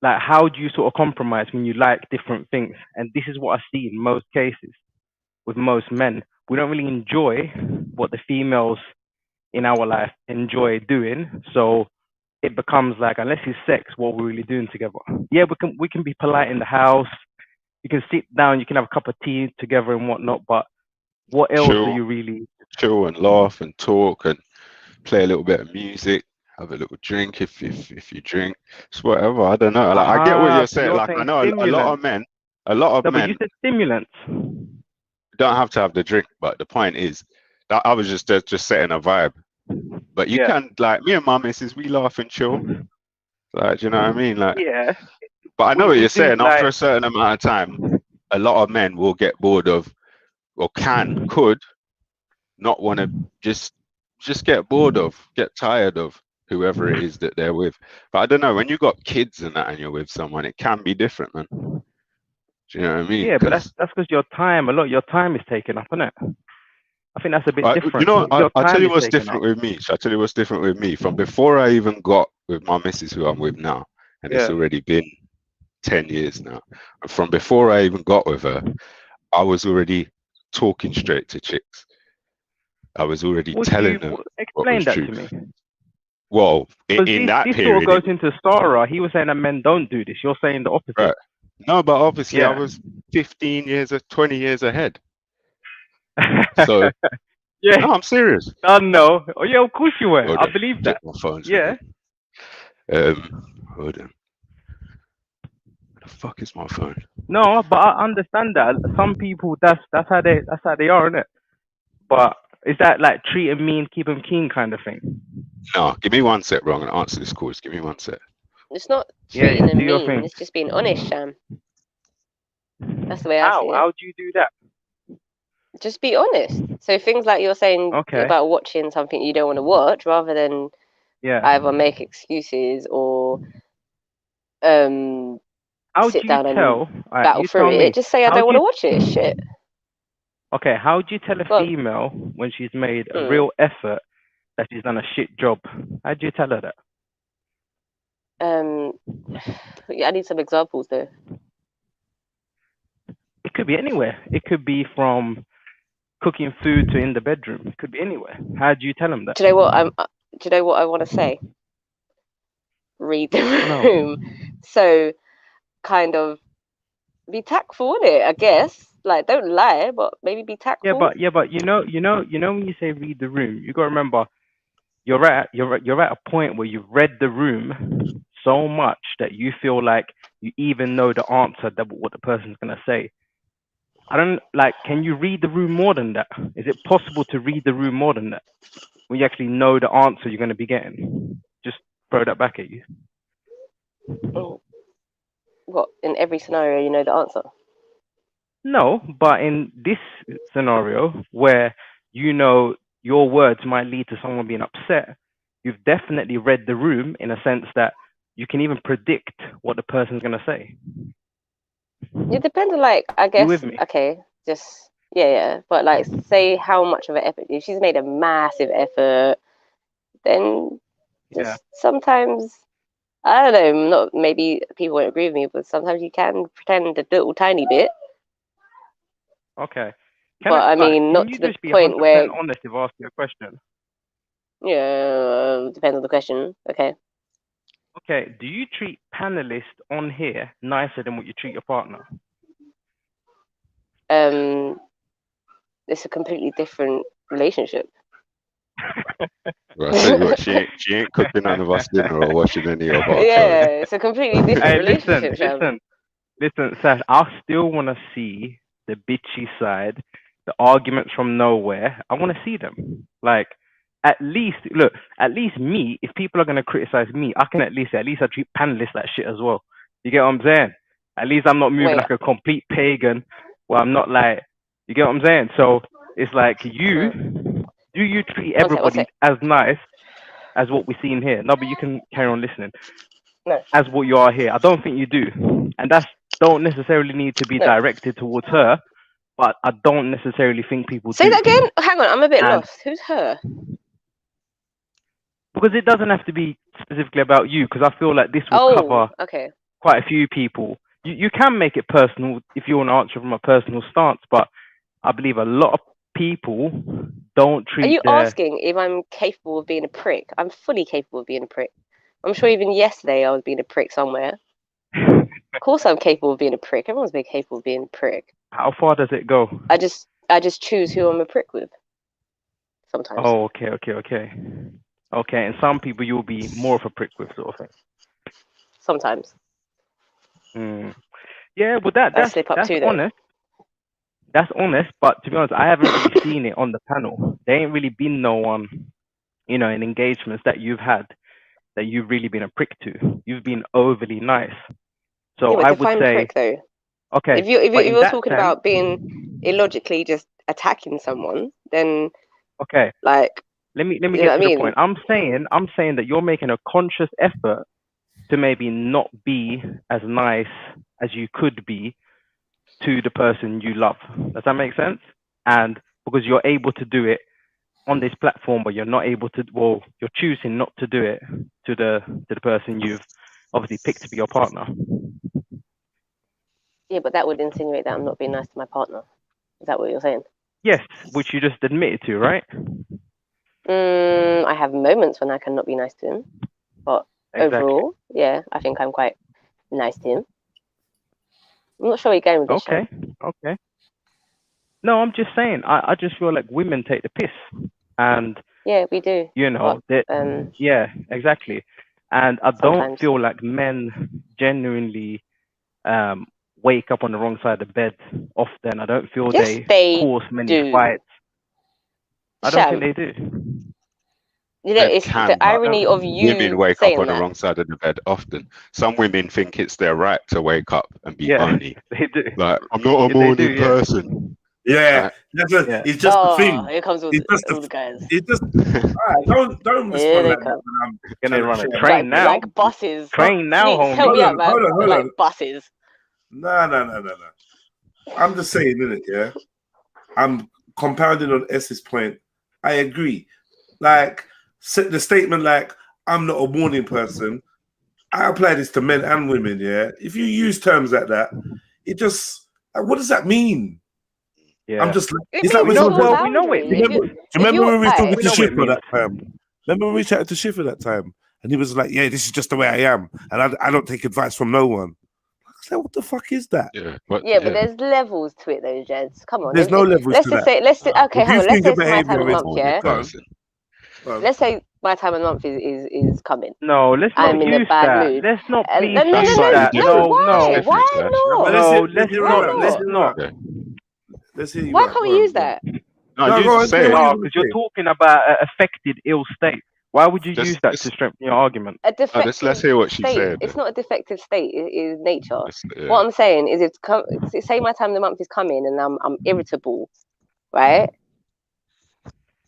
like, how do you sort of compromise when you like different things? And this is what I see in most cases with most men. We don't really enjoy what the females in our life enjoy doing. So it becomes like, unless it's sex, what we're really doing together. Yeah, we can be polite in the house. You can sit down, you can have a cup of tea together and whatnot. But what else are you really? Chill and laugh and talk and play a little bit of music. Have a little drink if you drink. It's whatever. I don't know. Like I get what you're So saying. you're Like I saying know a lot of men. No, but you said stimulants. Don't have to have the drink. But the point is that I was just setting a vibe. But you can, like me and my missus, we laugh and chill. Like, do you know what I mean? Like, yeah. But I know what we you're do, saying. like, After a certain amount of time, a lot of men will get bored of, or could not want to just get bored of, get tired of whoever it is that they're with. But I don't know, when you got kids and that and you're with someone, it can be different, man. Do you know what I mean? Yeah, but that's because your time, a lot of your time is taken up, isn't it? I think that's a bit different. You know, Your I'll tell time you is what's taken different up. with me. I'll tell you what's different with me. From before I even got with my missus, who I'm with now, and it's Yeah. already been 10 years now. And from before I even got with her, I was already talking straight to chicks. I was already telling them what explain was that true. to me? Well, Because in that this period, sort of goes into Stara. He was saying that men don't do this. You're saying the opposite. right? No, but obviously I Yeah. was 15 years or 20 years ahead. So Yeah. no, I'm serious. No. Oh yeah, of course you were. Hold I on. believe Check that. my phone's Yeah. Hold on. Where the fuck is my phone? No, but I understand that. Some people, that's how they are, isn't it? But is that like treat them mean, keep them keen kind of thing? No, give me one sec, bro. I'm gonna answer this call. Just give me one sec. It's not Yeah, treating them do your mean. thing. It's just being honest, Sham. That's the way I see it. How do you do that? Just be honest. So things like you're saying about watching something you don't want to watch, rather than either make excuses or how sit do you down tell? and battle You through tell me. it. Just say I How don't do want to watch it. Shit. Okay, how do you tell a Go on. female when she's made a real effort that she's done a shit job? How do you tell her that? I need some examples though. It could be anywhere. It could be from cooking food to in the bedroom. It could be anywhere. How do you tell them that? Do you know what do you know what I want to say? Read the room. So kind of be tactful in it, I guess. Like, don't lie, but maybe be tactful. Yeah, but you know when you say read the room, you gotta remember you're at a point where you've read the room so much that you feel like you even know the answer that what the person's gonna say. I don't can you read the room more than that? Is it possible to read the room more than that? When you actually know the answer you're gonna be getting? Just throw that back at you. What, in every scenario you know the answer? No, but in this scenario where you know your words might lead to someone being upset, you've definitely read the room in a sense that you can even predict what the person's going to say. It depends on, like, I guess, You with me? okay, just, yeah, but, like, say how much of an effort. If she's made a massive effort, then just sometimes, I don't know, not maybe people won't agree with me, but sometimes you can pretend a little tiny bit. Okay. But I mean, not to the point where. Honest if I ask you a question. Yeah, depends on the question. Okay. Okay. Do you treat panelists on here nicer than what you treat your partner? It's a completely different relationship. Well, I tell you what, she ain't cooking none of us dinner or washing any of our Yeah, clothes. it's a completely different relationship. Listen, Sash, I still want to see the bitchy side, the arguments from nowhere. I want to see them. Like, at least me, if people are going to criticize me, I can at least I treat panelists like shit as well. You get what I'm saying? At least I'm not moving like a complete pagan, where I'm not like, you get what I'm saying? So it's like, do you treat everybody as nice as what we see in here? No, but you can carry on listening. No. As what you are here. I don't think you do. And that's don't necessarily need to be directed towards her, but I don't necessarily think people Say do. that again? Hang on, I'm a bit lost. Who's her? Because it doesn't have to be specifically about you, because I feel like this will cover quite a few people. You can make it personal if you want to answer from a personal stance, but I believe a lot of people don't treat Are you asking if I'm capable of being a prick? I'm fully capable of being a prick. I'm sure even yesterday I was being a prick somewhere. Of course I'm capable of being a prick. Everyone's been capable of being a prick. How far does it go? I just choose who I'm a prick with. Sometimes. Oh, okay. Okay, and some people you'll be more of a prick with, sort of thing. Sometimes. Yeah, well that's honest. That's honest, but to be honest, I haven't really seen it on the panel. There ain't really been no one, in engagements that you've had that you've really been a prick to. You've been overly nice. So I would say, prick, though. Okay. If you're talking about being illogically just attacking someone, then okay, like let me get to the point. I'm saying that you're making a conscious effort to maybe not be as nice as you could be to the person you love. Does that make sense? And because you're able to do it on this platform, but you're not able to, you're choosing not to do it to the person you've obviously picked to be your partner. Yeah, but that would insinuate that I'm not being nice to my partner. Is that what you're saying? Yes, which you just admitted to, right? I have moments when I cannot be nice to him, but overall, yeah, I think I'm quite nice to him. I'm not sure where you're going with this. Okay. No, I'm just saying. I just feel like women take the piss, and yeah, we do. Yeah, exactly. And I don't feel like men genuinely wake up on the wrong side of the bed often. I don't feel they cause many fights. I don't think they do. You know, Men it's can, the but irony of women you wake up saying on the that. wrong side of the bed often. Some women think it's their right to wake up and be moany. They do. Like, I'm not a They morning do, yeah. person. Yeah, Like, it's just the thing. Here comes all It's just the guys. It's just. Alright, don't Here respond they like that come. when I'm Gonna trying run to a share train now. Like buses. Train now, Please, help homie. me out, man. Hold on. Like buses. No. I'm just saying, innit? Yeah, I'm compounding on S's point. I agree. Like the statement, like I'm not a morning person. I apply this to men and women. Yeah, if you use terms like that, it just like, what does that mean? Yeah. I'm just like, It it's like means when it's your we know it boundary. means. do you remember when we were talking to We know what it Schiffer means. that time? Remember when we chatted to Schiffer that time, and he was like, "Yeah, this is just the way I am, and I don't take advice from no one." I was like, "What the fuck is that?" Yeah, but there's levels to it, though, Jeds. Come on. There's no levels let's to just that. say, okay, If hang you on. Let's think say a it's my time behavior of is month, yeah. go on. Let's say my time of month is coming. No, let's not I'm in a use bad that. mood. Let's not No, please no, no, use no, that. no. Why? No. Why not? No, let's hear not. him out. Let's not. Let's hear you Why out. can't we Go on, use go on. that? No, you go on. say it. No, because you're talking about an affected ill state. Why would you use that to strengthen your argument? A defective let's hear what she's state. saying. It's not a defective state. It is nature. Yeah. What I'm saying is, say my time of the month is coming and I'm irritable, right?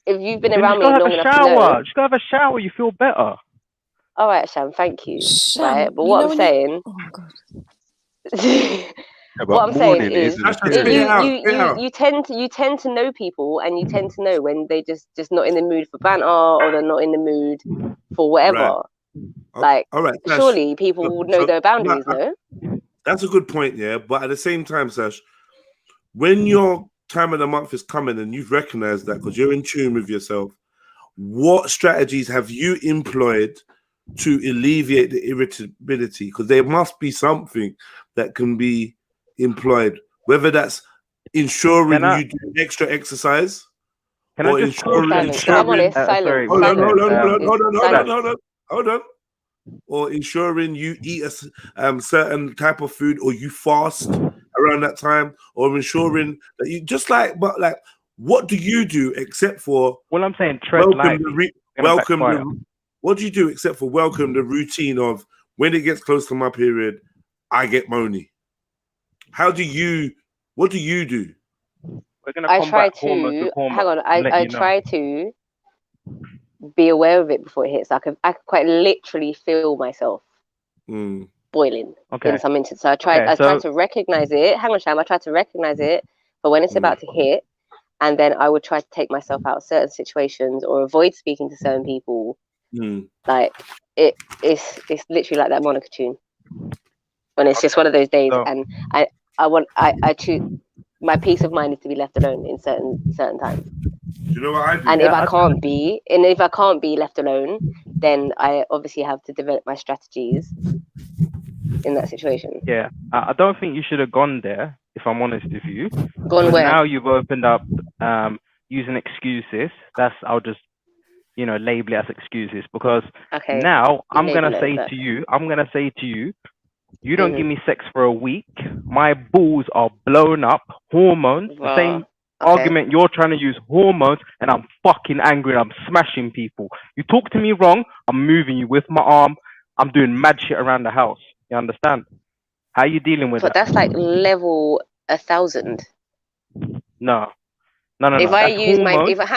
If you've been Then around just me go have long a enough to know. shower. Just go have a shower. You feel better. All right, Sham, thank you. Sham, right, but you what know I'm when saying, Oh god. Yeah, what I'm saying morning is, isn't Spit it out, spit it out. you tend to know people, and you tend to know when they just not in the mood for banter or they're not in the mood for whatever. Right. Like, All right, Sash. surely people would know their boundaries, no? That's a good point, yeah. But at the same time, Sash, when your time of the month is coming and you've recognized that because you're in tune with yourself, what strategies have you employed to alleviate the irritability? Because there must be something that can be employed, whether that's ensuring you do extra exercise or ensuring. If I'm honest, silence. Hold on. Or ensuring you eat a certain type of food, or you fast around that time, or ensuring that you just but what do you do except for? Well, I'm saying tread lightly. What do you do except for welcome the routine of when it gets close to my period, I get moany. What do you do? I try to hang on. I try to be aware of it before it hits. I can quite literally feel myself boiling in some instances. So I try to recognize it. Hang on, Sham. I try to recognize it for when it's about to hit, and then I would try to take myself out of certain situations or avoid speaking to certain people. Like it's literally like that Monica tune when it's just one of those days, and I choose my peace of mind is to be left alone in certain times. You know what I do? And if I can't be left alone, then I obviously have to develop my strategies in that situation. Yeah, I don't think you should have gone there, if I'm honest with you. Gone where? Now you've opened up using excuses. I'll just label it as excuses, because now I'm gonna say to you, you don't give me sex for a week, my balls are blown up, hormones, the same argument you're trying to use, hormones, and I'm fucking angry, I'm smashing people. You talk to me wrong, I'm moving you with my arm, I'm doing mad shit around the house. You understand? How are you dealing with that? But that's like level 1,000. No. If I use hormones, if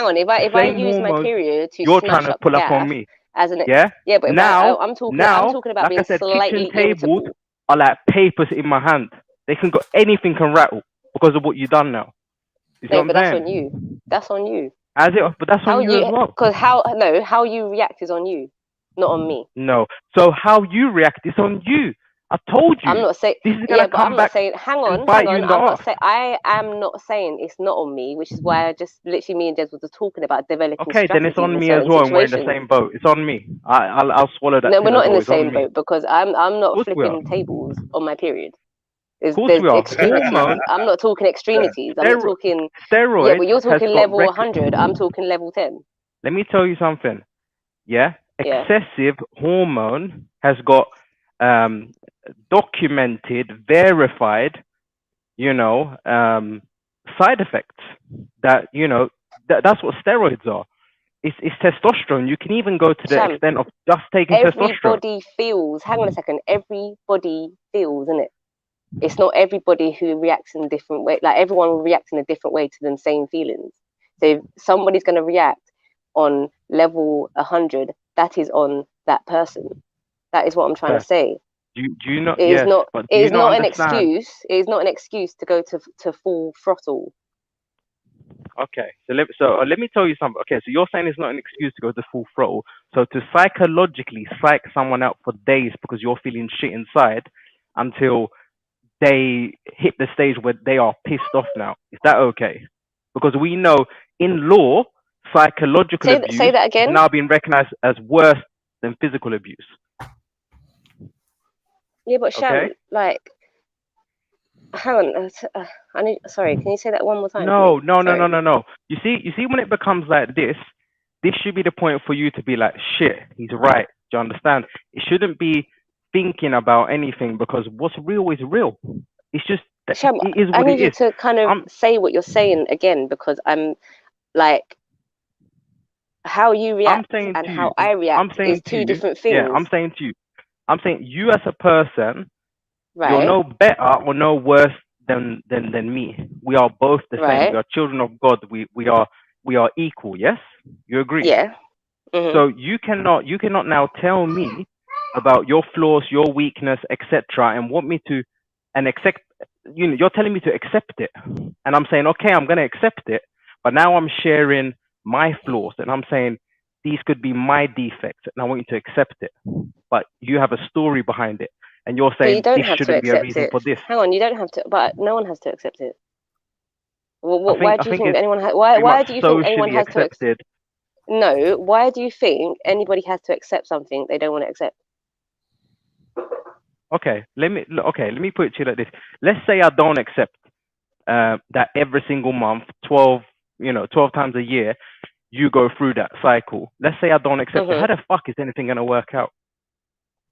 I use my period to you're smash trying to up pull the up on gas me. as an Yeah. but I'm talking about like being I said, slightly kitchen tables irritable. are like papers in my hand. They can go, anything can rattle because of what you've done now. You see No, what but I'm that's saying? on you. That's on you. As it, but that's on you as well. Because how you react is on you, not on me. No. So how you react is on you. I told you. I'm not saying. This is gonna come I'm back not saying. Hang on. I am not saying it's not on me, which is why I just literally me and Des was talking about developing. Okay, then it's on me as well, and we're in the same boat. It's on me. I'll swallow that. No, we're not in the same boat boat because I'm not flipping tables on my period. Of course we are. Hormones. I'm not talking extremities. I'm not talking steroids. Yeah, but you're talking level 100. I'm talking level 10. Let me tell you something. Yeah, excessive hormone has got documented, verified, side effects. That's what steroids are. It's testosterone. You can even go to the Sham, extent of just taking testosterone. everybody feels. Hang on a second. Everybody feels, isn't it? It's not everybody who reacts in a different way. Like everyone will react in a different way to the same feelings. So if somebody's going to react on level 100, that is on that person. That is what I'm trying to say. Do you not? It is Yes, not. but It do is you not not an understand? excuse. It is not an excuse to go to full throttle. Okay, so let me tell you something. Okay, so you're saying it's not an excuse to go to full throttle. So to psychologically psych someone out for days because you're feeling shit inside until they hit the stage where they are pissed off now. Is that okay? Because we know in law, psychological abuse Say that again. is now being recognized as worse than physical abuse. Yeah, but Sham, Okay? like, hang on. Sorry, can you say that one more time? No. Sorry. You see, when it becomes like this should be the point for you to be like, shit, he's right. Do you understand? It shouldn't be thinking about anything because what's real is real. It's just that Sham, it is I what need it you is. to kind of say what you're saying again because I'm like, how you react and how I react is two different things. Yeah, I'm saying you as a person, Right. you're no better or no worse than me. We are both the same. Right. We are children of God. We are equal. Yes, you agree? Yeah. Mm-hmm. So you cannot now tell me about your flaws, your weakness, etc., and want me to accept. You're telling me to accept it, and I'm saying, okay, I'm going to accept it, but now I'm sharing my flaws, and I'm saying these could be my defects, and I want you to accept it. But you have a story behind it, and you're But saying you don't this have to shouldn't be a accept reason it. for this. Hang on, you don't have to, but no one has to accept it. Well, I why do you think think it's anyone has? pretty Why much do you think anyone socially has to? accepted. No, why do you think anybody has to accept something they don't want to accept? Okay, let me put it to you like this. Let's say I don't accept that every single month, 12 times a year, you go through that cycle. Let's say I don't accept it. How the fuck is anything going to work out?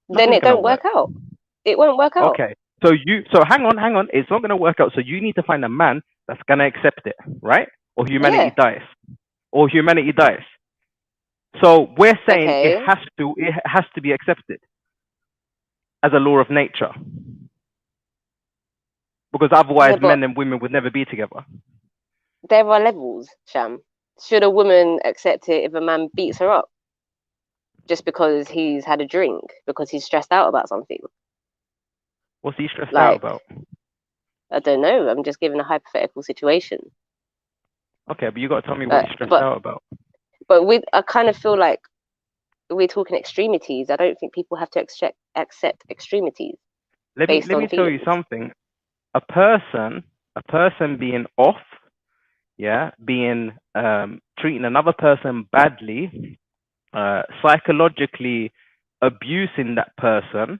Then it don't work out. It won't work out. Okay, so hang on. It's not going to work out. So you need to find a man that's going to accept it, right? Or humanity dies. So we're saying it has to be accepted as a law of nature. Because otherwise men and women would never be together. There are levels, Sham. Should a woman accept it if a man beats her up? Just because he's had a drink, because he's stressed out about something. What's he stressed out about? I don't know. I'm just giving a hypothetical situation. Okay, but you got to tell me what he's stressed out about. But I kind of feel like we're talking extremities. I don't think people have to accept extremities. Let me tell you something. A person being off, being treating another person badly, psychologically abusing that person,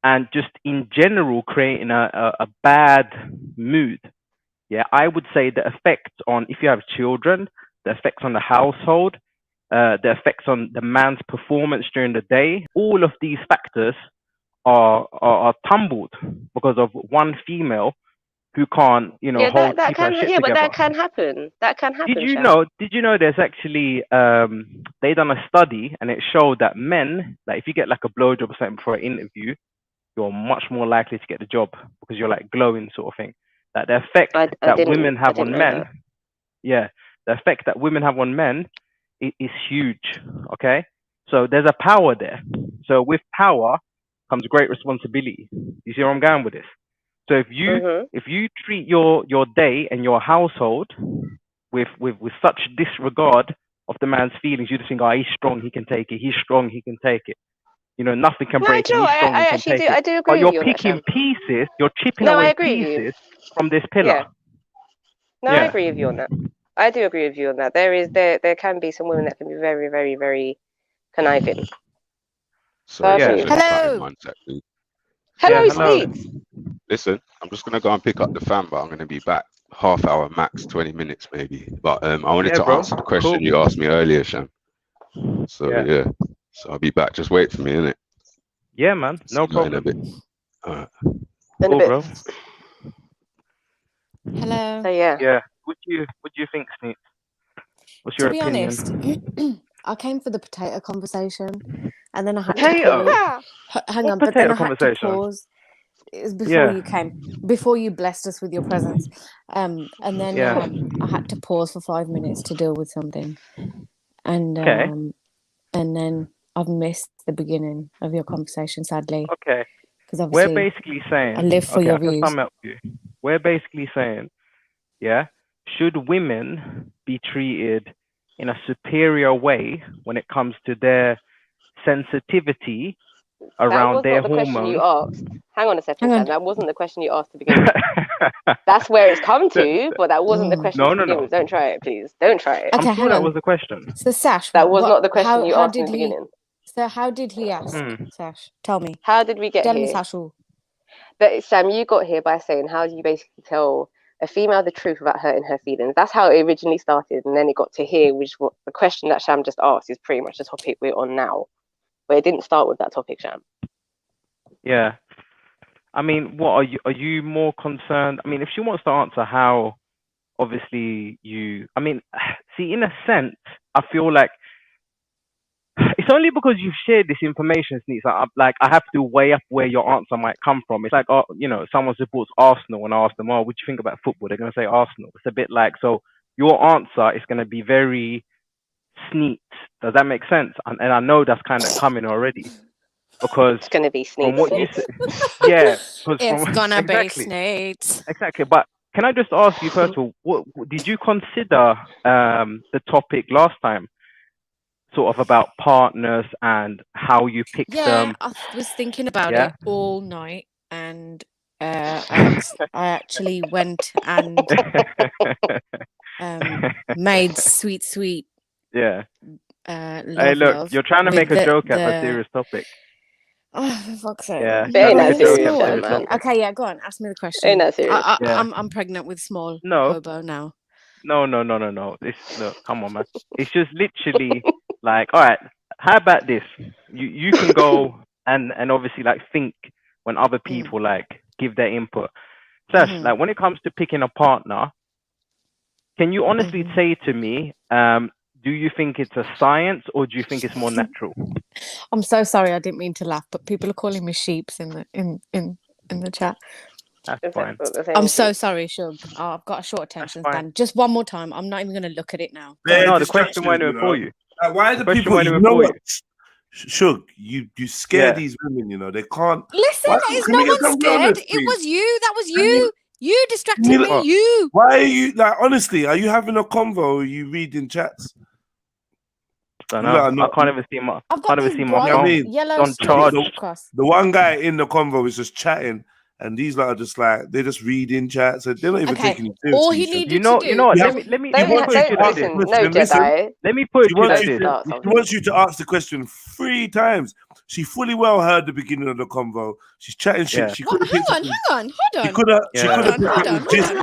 and just in general creating a bad mood. Yeah, I would say the effects on, if you have children, the effects on the household, the effects on the man's performance during the day, all of these factors are tumbled because of one female who can't, hold that keep her can, shit yeah, but together. that can happen. That can happen. Did you know there's actually they done a study and it showed that men, like if you get like a blowjob or something for an interview, you're much more likely to get the job because you're like glowing sort of thing. That the effect that women have on men, the effect that women have on men is huge. Okay, so there's a power there. So with power comes great responsibility. You see where I'm going with this? So if you treat your day and your household with such disregard of the man's feelings, you just think, oh, he's strong, he can take it. He's strong, he can take it. Nothing can break him. He's strong, he can take it. I do agree but you're with you picking pieces, you're chipping I away agree with you. pieces from this pillar. I agree with you on that. I do agree with you on that. There can be some women that can be very, very, very conniving. Sorry, Hello. Hello, Sneaks. Listen, I'm just gonna go and pick up the fan, but I'm gonna be back half hour max, 20 minutes maybe. But I wanted to answer the question you asked me earlier, Sham. So so I'll be back. Just wait for me, innit? Yeah, man. No problem. In a bit. All right. In a bit. Bro. Hello. So yeah. Yeah. What do you think, Sneak? What's your To be opinion? honest, I came for the potato conversation, and then I had Potato? to pause. Hang What on, but then potato I had to conversation? pause. It was before Yeah. you came, before you blessed us with your presence. And then Yeah. I had to pause for 5 minutes to deal with something, and Okay. then I've missed the beginning of your conversation, sadly. Okay. Because We're obviously basically saying, I live for okay, your I can views. sum it up for you. We're basically saying, yeah, should women be treated in a superior way when it comes to their sensitivity That around was their not the question you hormones? asked. Hang on a second, Hang Sam. on. That wasn't the question you asked to begin with. That's where it's come to, but that wasn't the question No, to no, begin no. with. Don't try it, please. Don't try it. I'm Okay, sure hang that on. was the question. So Sash, That was not the question you how asked in did the he? beginning. So how did he ask? Sash, tell me. How did we get Tell me, here? Sashu. Sam, you got here by saying, how do you basically tell a female the truth about hurting her feelings? That's how it originally started, and then it got to here, which what the question that Sham just asked is pretty much the topic we're on now. But it didn't start with that topic, Sham. Yeah. I mean, what are you more concerned? I mean, if she wants to answer how, obviously I mean, see, in a sense, I feel like it's only because you've shared this information, Sneaks. Like, I have to weigh up where your answer might come from. It's like, oh, someone supports Arsenal, and I ask them, oh, what do you think about football? They're going to say Arsenal. It's a bit like, so your answer is going to be very sneaked. Does that make sense? And I know that's kind of coming already. Because it's going to be from what you said, yeah, because It's gonna exactly, be snakes. exactly. But can I just ask you first of all, what did you consider the topic last time, sort of about partners and how you pick Yeah, them? I was thinking about Yeah. it all night, and I actually went and made sweet. Yeah. Love, look, love you're trying to with make a joke at a the. serious topic. Oh, for fuck's sake! Yeah, It trying ain't to that make a joke serious, at a Sham, serious man. topic. Okay, yeah, go on. Ask me the Ain't question. that serious? I'm pregnant with small hobo now. No. Look, come on, man. It's just literally like, all right, how about this? You can go and obviously like think when other people like give their input. Sash, like when it comes to picking a partner, can you honestly say to me, do you think it's a science or do you think it's more natural? I'm so sorry, I didn't mean to laugh, but people are calling me sheeps in the chat. That's fine. I'm so sorry, Shug. Oh, I've got a short attention span. Just one more time. I'm not even going to look at it now. No, the question won't do it for you. Why The do people? question You won't know do it for what? Shug, you scare these women. They can't. Listen, is can no we get one some scared? realness, It please? was you. That was you. You distracted me. You. Why are you like? Honestly, are you having a convo? Or are you reading chats? I don't know. I can't even see my. I've got these bright phone. yellow It's on charge. across. The one guy in the convo is just chatting, and these lot are just like they're just reading chats, and they're not even taking it seriously. All he needed You know what? Let me Don't put it to you like this. Jedi. Let me put it She to you wants like you this. she wants you to ask the question 3 times. She fully well heard the beginning of the convo. She's chatting shit. Yeah. She could have Hang on, hold She on. could have. Yeah. She could have picked up the gist.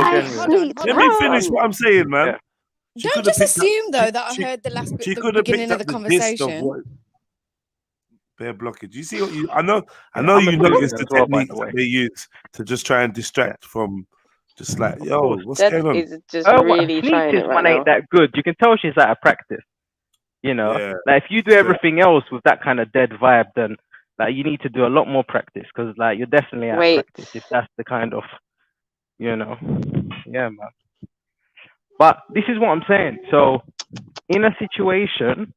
Let me finish what I'm saying, man. Yeah. She Don't could have just picked up- assume though she- that I she- heard the last She the could have beginning picked of up the the gist of conversation. what. Bare blockage. You see what you? I know I'm you a notice Christian the as well, by techniques the way. that they use to just try and distract from, just like, yo, course. what's Jed going on? is just really trying Sneaks' it right one now. ain't that good. You can tell she's out of practice. Yeah. Like if you do everything else with that kind of dead vibe, then like you need to do a lot more practice because like you're definitely out of practice if that's the kind of, yeah, man. But this is what I'm saying. So in a situation,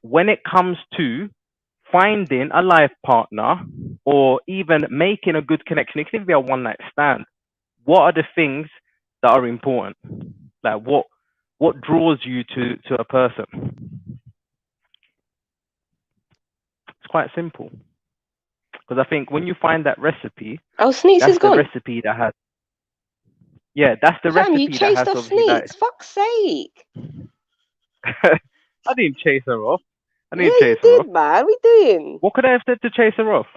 when it comes to finding a life partner or even making a good connection, it can be a one night stand. What are the things that are important? Like what draws you to a person? It's quite simple. Because I think when you find that recipe, Sneaks that's is the gone. recipe that has. Yeah, that's the Fam, recipe you that chased has off obviously like. Sneaks. Fuck's sake. I didn't chase her off. Yeah, you did, man. We doing? What could I have said to chase her off?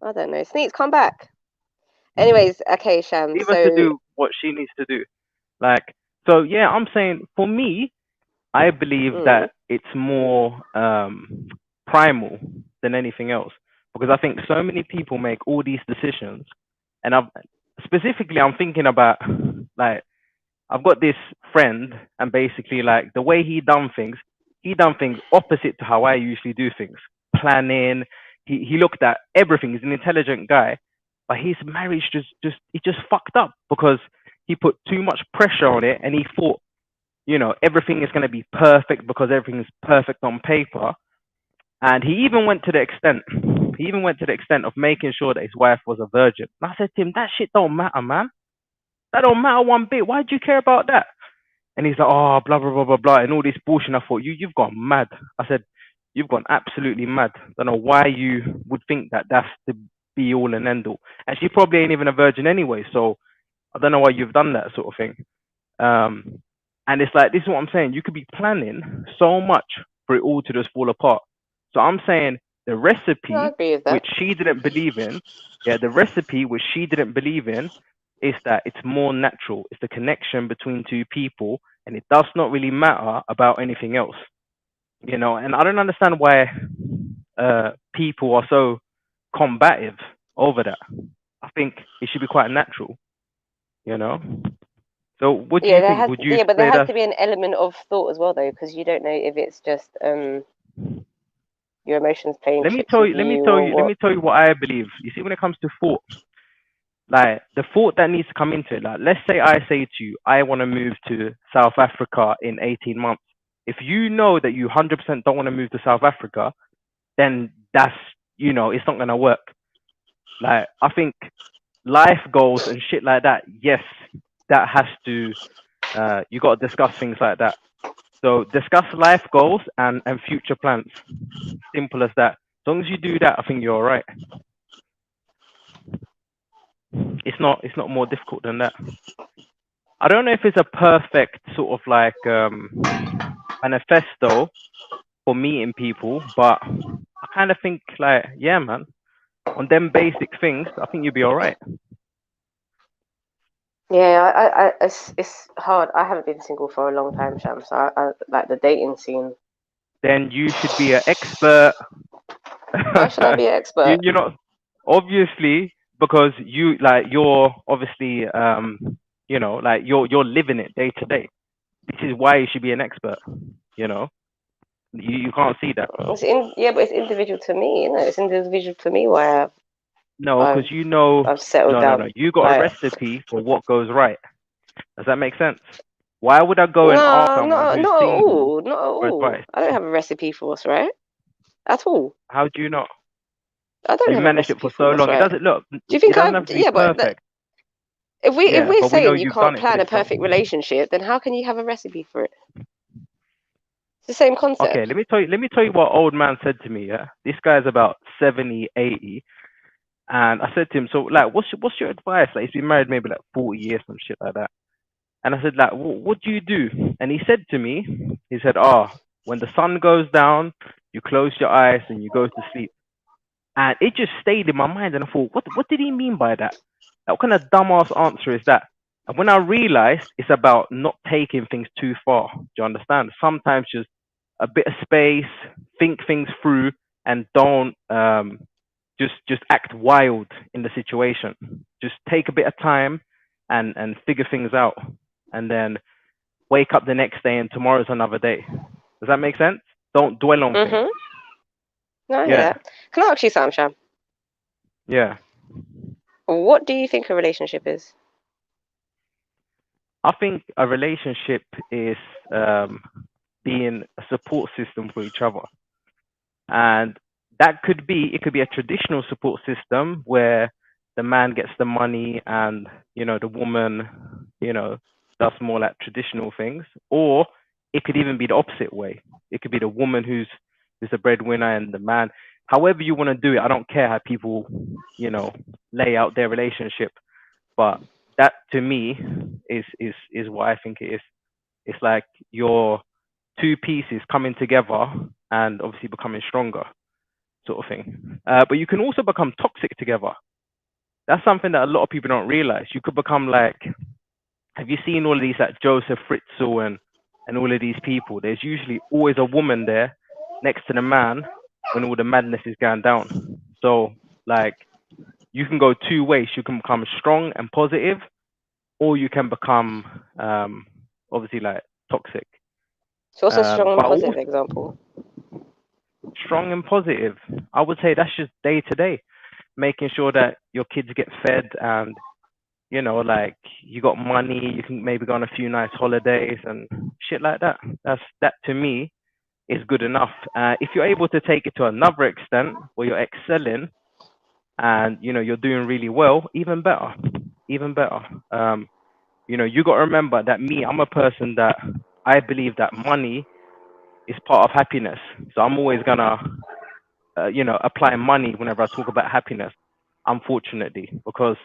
I don't know. Sneaks, come back. Anyways, okay, Sham. Leave her to do what she needs to do. Like, so yeah, I'm saying for me, I believe that it's more primal than anything else because I think so many people make all these decisions, and I'm thinking about like I've got this friend, and basically like the way he done things opposite to how I usually do things. Planning. He looked at everything. He's an intelligent guy, but his marriage just fucked up because he put too much pressure on it, and he thought, you know, everything is going to be perfect because everything is perfect on paper. And he even went to the extent of making sure that his wife was a virgin. And I said to him, that shit don't matter, man. That don't matter one bit. Why do you care about that? And he's like, oh, blah, blah, blah, blah, blah, and all this bullshit. And I thought, you've gone mad. I said, you've gone absolutely mad. I don't know why you would think that that's the be all and end all. And she probably ain't even a virgin anyway, so I don't know why you've done that sort of thing. And it's like, this is what I'm saying. You could be planning so much for it all to just fall apart. So I'm saying the recipe, which she didn't believe in, the recipe which she didn't believe in, is that it's more natural. It's the connection between two people, and it does not really matter about anything else. You know, and I don't understand why people are so combative over that. I think it should be quite natural, you know. So what do you think? Would you but there say has to be an element of thought as well, though, because you don't know if it's just your emotions playing. Let me tell you what I believe. You see, when it comes to thought, like the thought that needs to come into it, like let's say I say to you, I want to move to South Africa in 18 months. If you know that you 100% don't want to move to South Africa, then that's, you know, it's not going to work. Like, I think life goals and shit like that, yes, that has to, you got to discuss things like that. So discuss life goals and future plans. Simple as that. As long as you do that, I think you're all right. It's not more difficult than that. I don't know if it's a perfect sort of like manifesto for meeting people, but I kind of think like, yeah, man, on them basic things, I think you'll be all right. Yeah, it's hard. I haven't been single for a long time, Sham. So I like the dating scene. Then you should be an expert. Why should I be an expert? You're not, obviously, because you're obviously you know, like you're living it day to day. This is why you should be an expert. You know, you can't see that. But it's individual to me, isn't it? It's individual to me why because you know, I've settled down. No, you got a recipe for what goes right. Does that make sense? Why would I go and ask someone who's single not at all. for advice? I don't have a recipe for what's right at all. How do you not? I don't You've have managed a it for recipe so for long. what's It right. doesn't look. Do you think it doesn't have to be perfect. If we're saying you you've can't done it for plan a this long. perfect relationship, then how can you have a recipe for it? It's the same concept. Okay, let me tell you what old man said to me. Yeah, this guy's about 70, 80, and I said to him, so like, what's your advice? Like, he's been married maybe like 40 years, some shit like that. And I said, like, what do you do? And he said to me, he said, when the sun goes down, you close your eyes and you go to sleep. And it just stayed in my mind, and I thought, what did he mean by that? What kind of dumbass answer is that? And when I realized it's about not taking things too far, do you understand? Sometimes just a bit of space, think things through, and don't just act wild in the situation. Just take a bit of time and figure things out, and then wake up the next day, and tomorrow's another day. Does that make sense? Don't dwell on things. No, yeah. Can I ask you something, Sham? Yeah. What do you think a relationship is? I think a relationship is being a support system for each other. And that could be a traditional support system where the man gets the money and, you know, the woman, you know, does more like traditional things. Or it could even be the opposite way. It could be the woman who's the breadwinner and the man. However you want to do it, I don't care how people, you know, lay out their relationship. But that to me is what I think it is. It's like your two pieces coming together and obviously becoming stronger, sort of thing. But you can also become toxic together. That's something that a lot of people don't realize. You could become like, have you seen all of these like Joseph Fritzl and all of these people? There's usually always a woman there next to the man when all the madness is going down. So like, you can go two ways. You can become strong and positive, or you can become obviously like toxic. So what's a strong and But positive also, example? strong and positive, I would say that's just day to day, making sure that your kids get fed and, you know, like you got money, you can maybe go on a few nice holidays and shit like that. That to me is good enough. If you're able to take it to another extent where you're excelling and, you know, you're doing really well, even better, even better. You know, you got to remember that I'm a person that I believe that money is part of happiness. So I'm always gonna, you know, apply money whenever I talk about happiness, unfortunately, because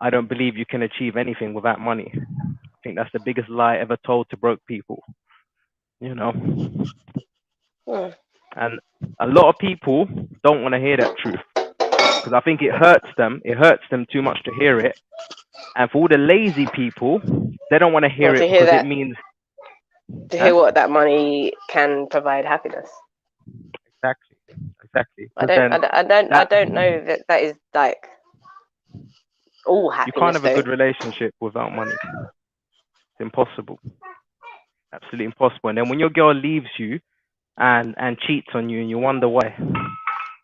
I don't believe you can achieve anything without money. I think that's the biggest lie ever told to broke people, you know. And a lot of people don't want to hear that truth because I think it hurts them. It hurts them too much to hear it. And for all the lazy people, they don't want to hear it because it means to hear what that money can provide happiness. Exactly. I don't know that is like all happiness. You can't have a though. good relationship without money. It's impossible. Absolutely impossible. And then when your girl leaves you and cheats on you, and you wonder why.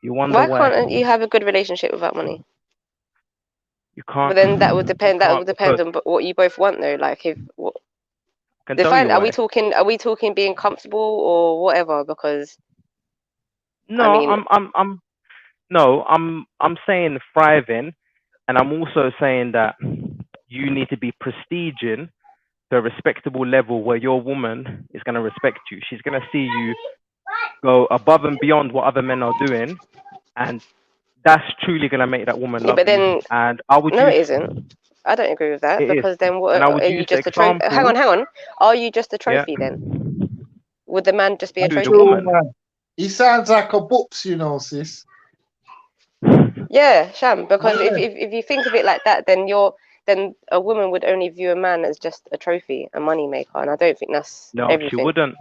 You wonder why can't you have a good relationship without money? You can't. But then that would depend. That would depend on what you both want, though. Like if what. Are we talking? Are we talking being comfortable or whatever? Because no, I mean, I'm saying thriving, and I'm also saying that you need to be prestiging to a respectable level where your woman is going to respect you. She's going to see you go above and beyond what other men are doing, and that's truly going to make that woman love you. And I would it isn't. I don't agree with that because then what? Are you just a trophy? Hang on. Are you just a trophy then? Would the man just be a trophy? He sounds like a boops, you know, sis. Yeah, Sham. Because if you think of it like that, then a woman would only view a man as just a trophy, a money maker, and I don't think that's everything. She wouldn't.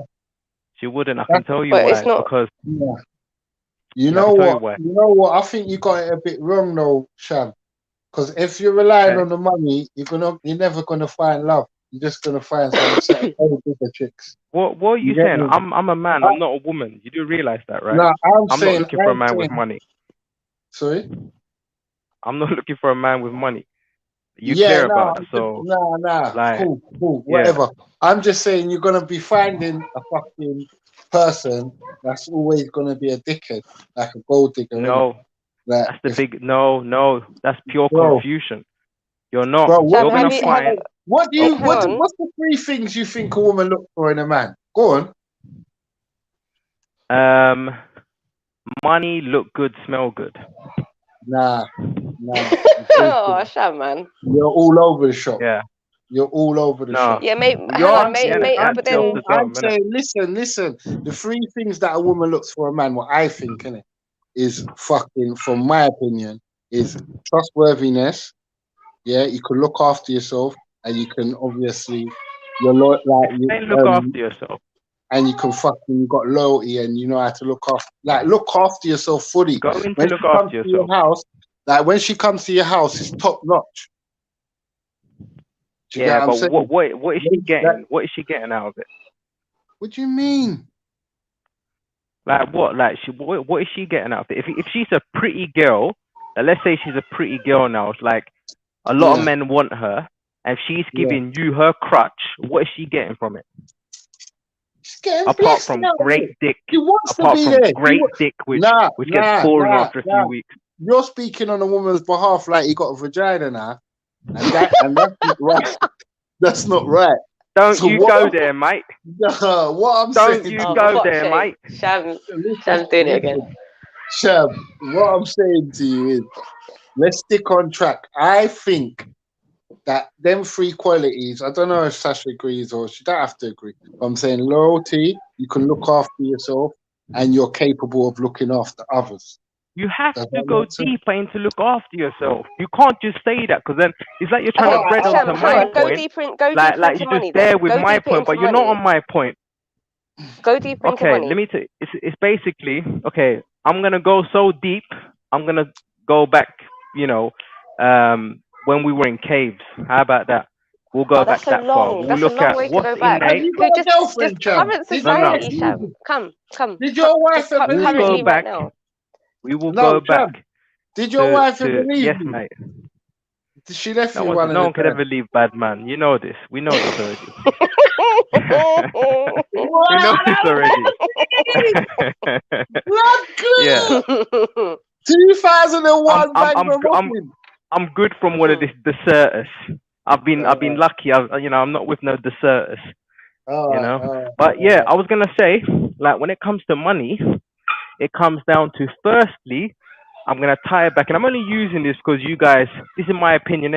She wouldn't. I can tell you why. It's not, because you know what? I think you got it a bit wrong though, Sham. Because if you're relying on the money, you're never gonna find love. You're just gonna find some bigger chicks. What are you saying? I'm a man. I'm not a woman. You do realize that, right? No, I'm not looking for a man with money. Sorry? I'm not looking for a man with money. You clear about that? So like, cool, whatever. I'm just saying you're gonna be finding a fucking person that's always gonna be a dickhead, like a gold digger. No, like, that's the big no. That's pure confusion. You're not. Bro, you're gonna find. What's the three things you think a woman looks for in a man? Go on. Money, look good, smell good. Nah. Oh, Sham, man. You're all over the shop. Yeah. You're all over the shop. Yeah, mate. I'm saying, listen. The three things that a woman looks for a man, what I think, innit, is fucking, from my opinion, is trustworthiness. Yeah, you can look after yourself, and you can obviously, look after yourself. And you can you got loyalty, and you know how to look after yourself fully. Go into look after yourself. Your house, like when she comes to your house, it's top notch. Yeah, but what is she getting? What is she getting out of it? What do you mean? Like what? Like what is she getting out of it? If she's a pretty girl, let's say she's a pretty girl now, it's like a lot of men want her, and she's giving you her crutch. What is she getting from it? Apart from great dick, which gets boring after a few weeks. You're speaking on a woman's behalf like you got a vagina now, and that's not right. That's not right. Don't you go there, mate. No, what I'm saying. Don't you go there, mate. Sham's doing it again. Sham, what I'm saying to you is, let's stick on track. I think that them three qualities, I don't know if Sasha agrees or she don't have to agree. I'm saying loyalty, you can look after yourself, and you're capable of looking after others. You have to go deeper into look after yourself. You can't just say that, because then it's like you're trying to bread onto my point. Go deeper like you're just there with my point, but you're not on my point. Go deeper into money. Let me tell you. It's basically, okay, I'm going to go so deep, I'm going to go back, when we were in caves. How about that? We'll go back that's so that far. long. We'll That's a look long at way to what's go back. innate. You got a girlfriend, Just Cham? current Did society, No. Sham. Come. Did your wife ever We'll leave go Currently, you? back. right now. We will No, go back Cham. Did your wife ever leave yes, you? mate. She left No you one, one of no the one can time. ever leave bad man. You know this. We know this already. We know this already. Yeah. 2001 Bangor. I'm good from one of this deserters. I've been lucky. I'm not with no deserters. But yeah, I was gonna say, like, when it comes to money, it comes down to, firstly, I'm gonna tie it back, and I'm only using this because you guys. This is my opinion anyway.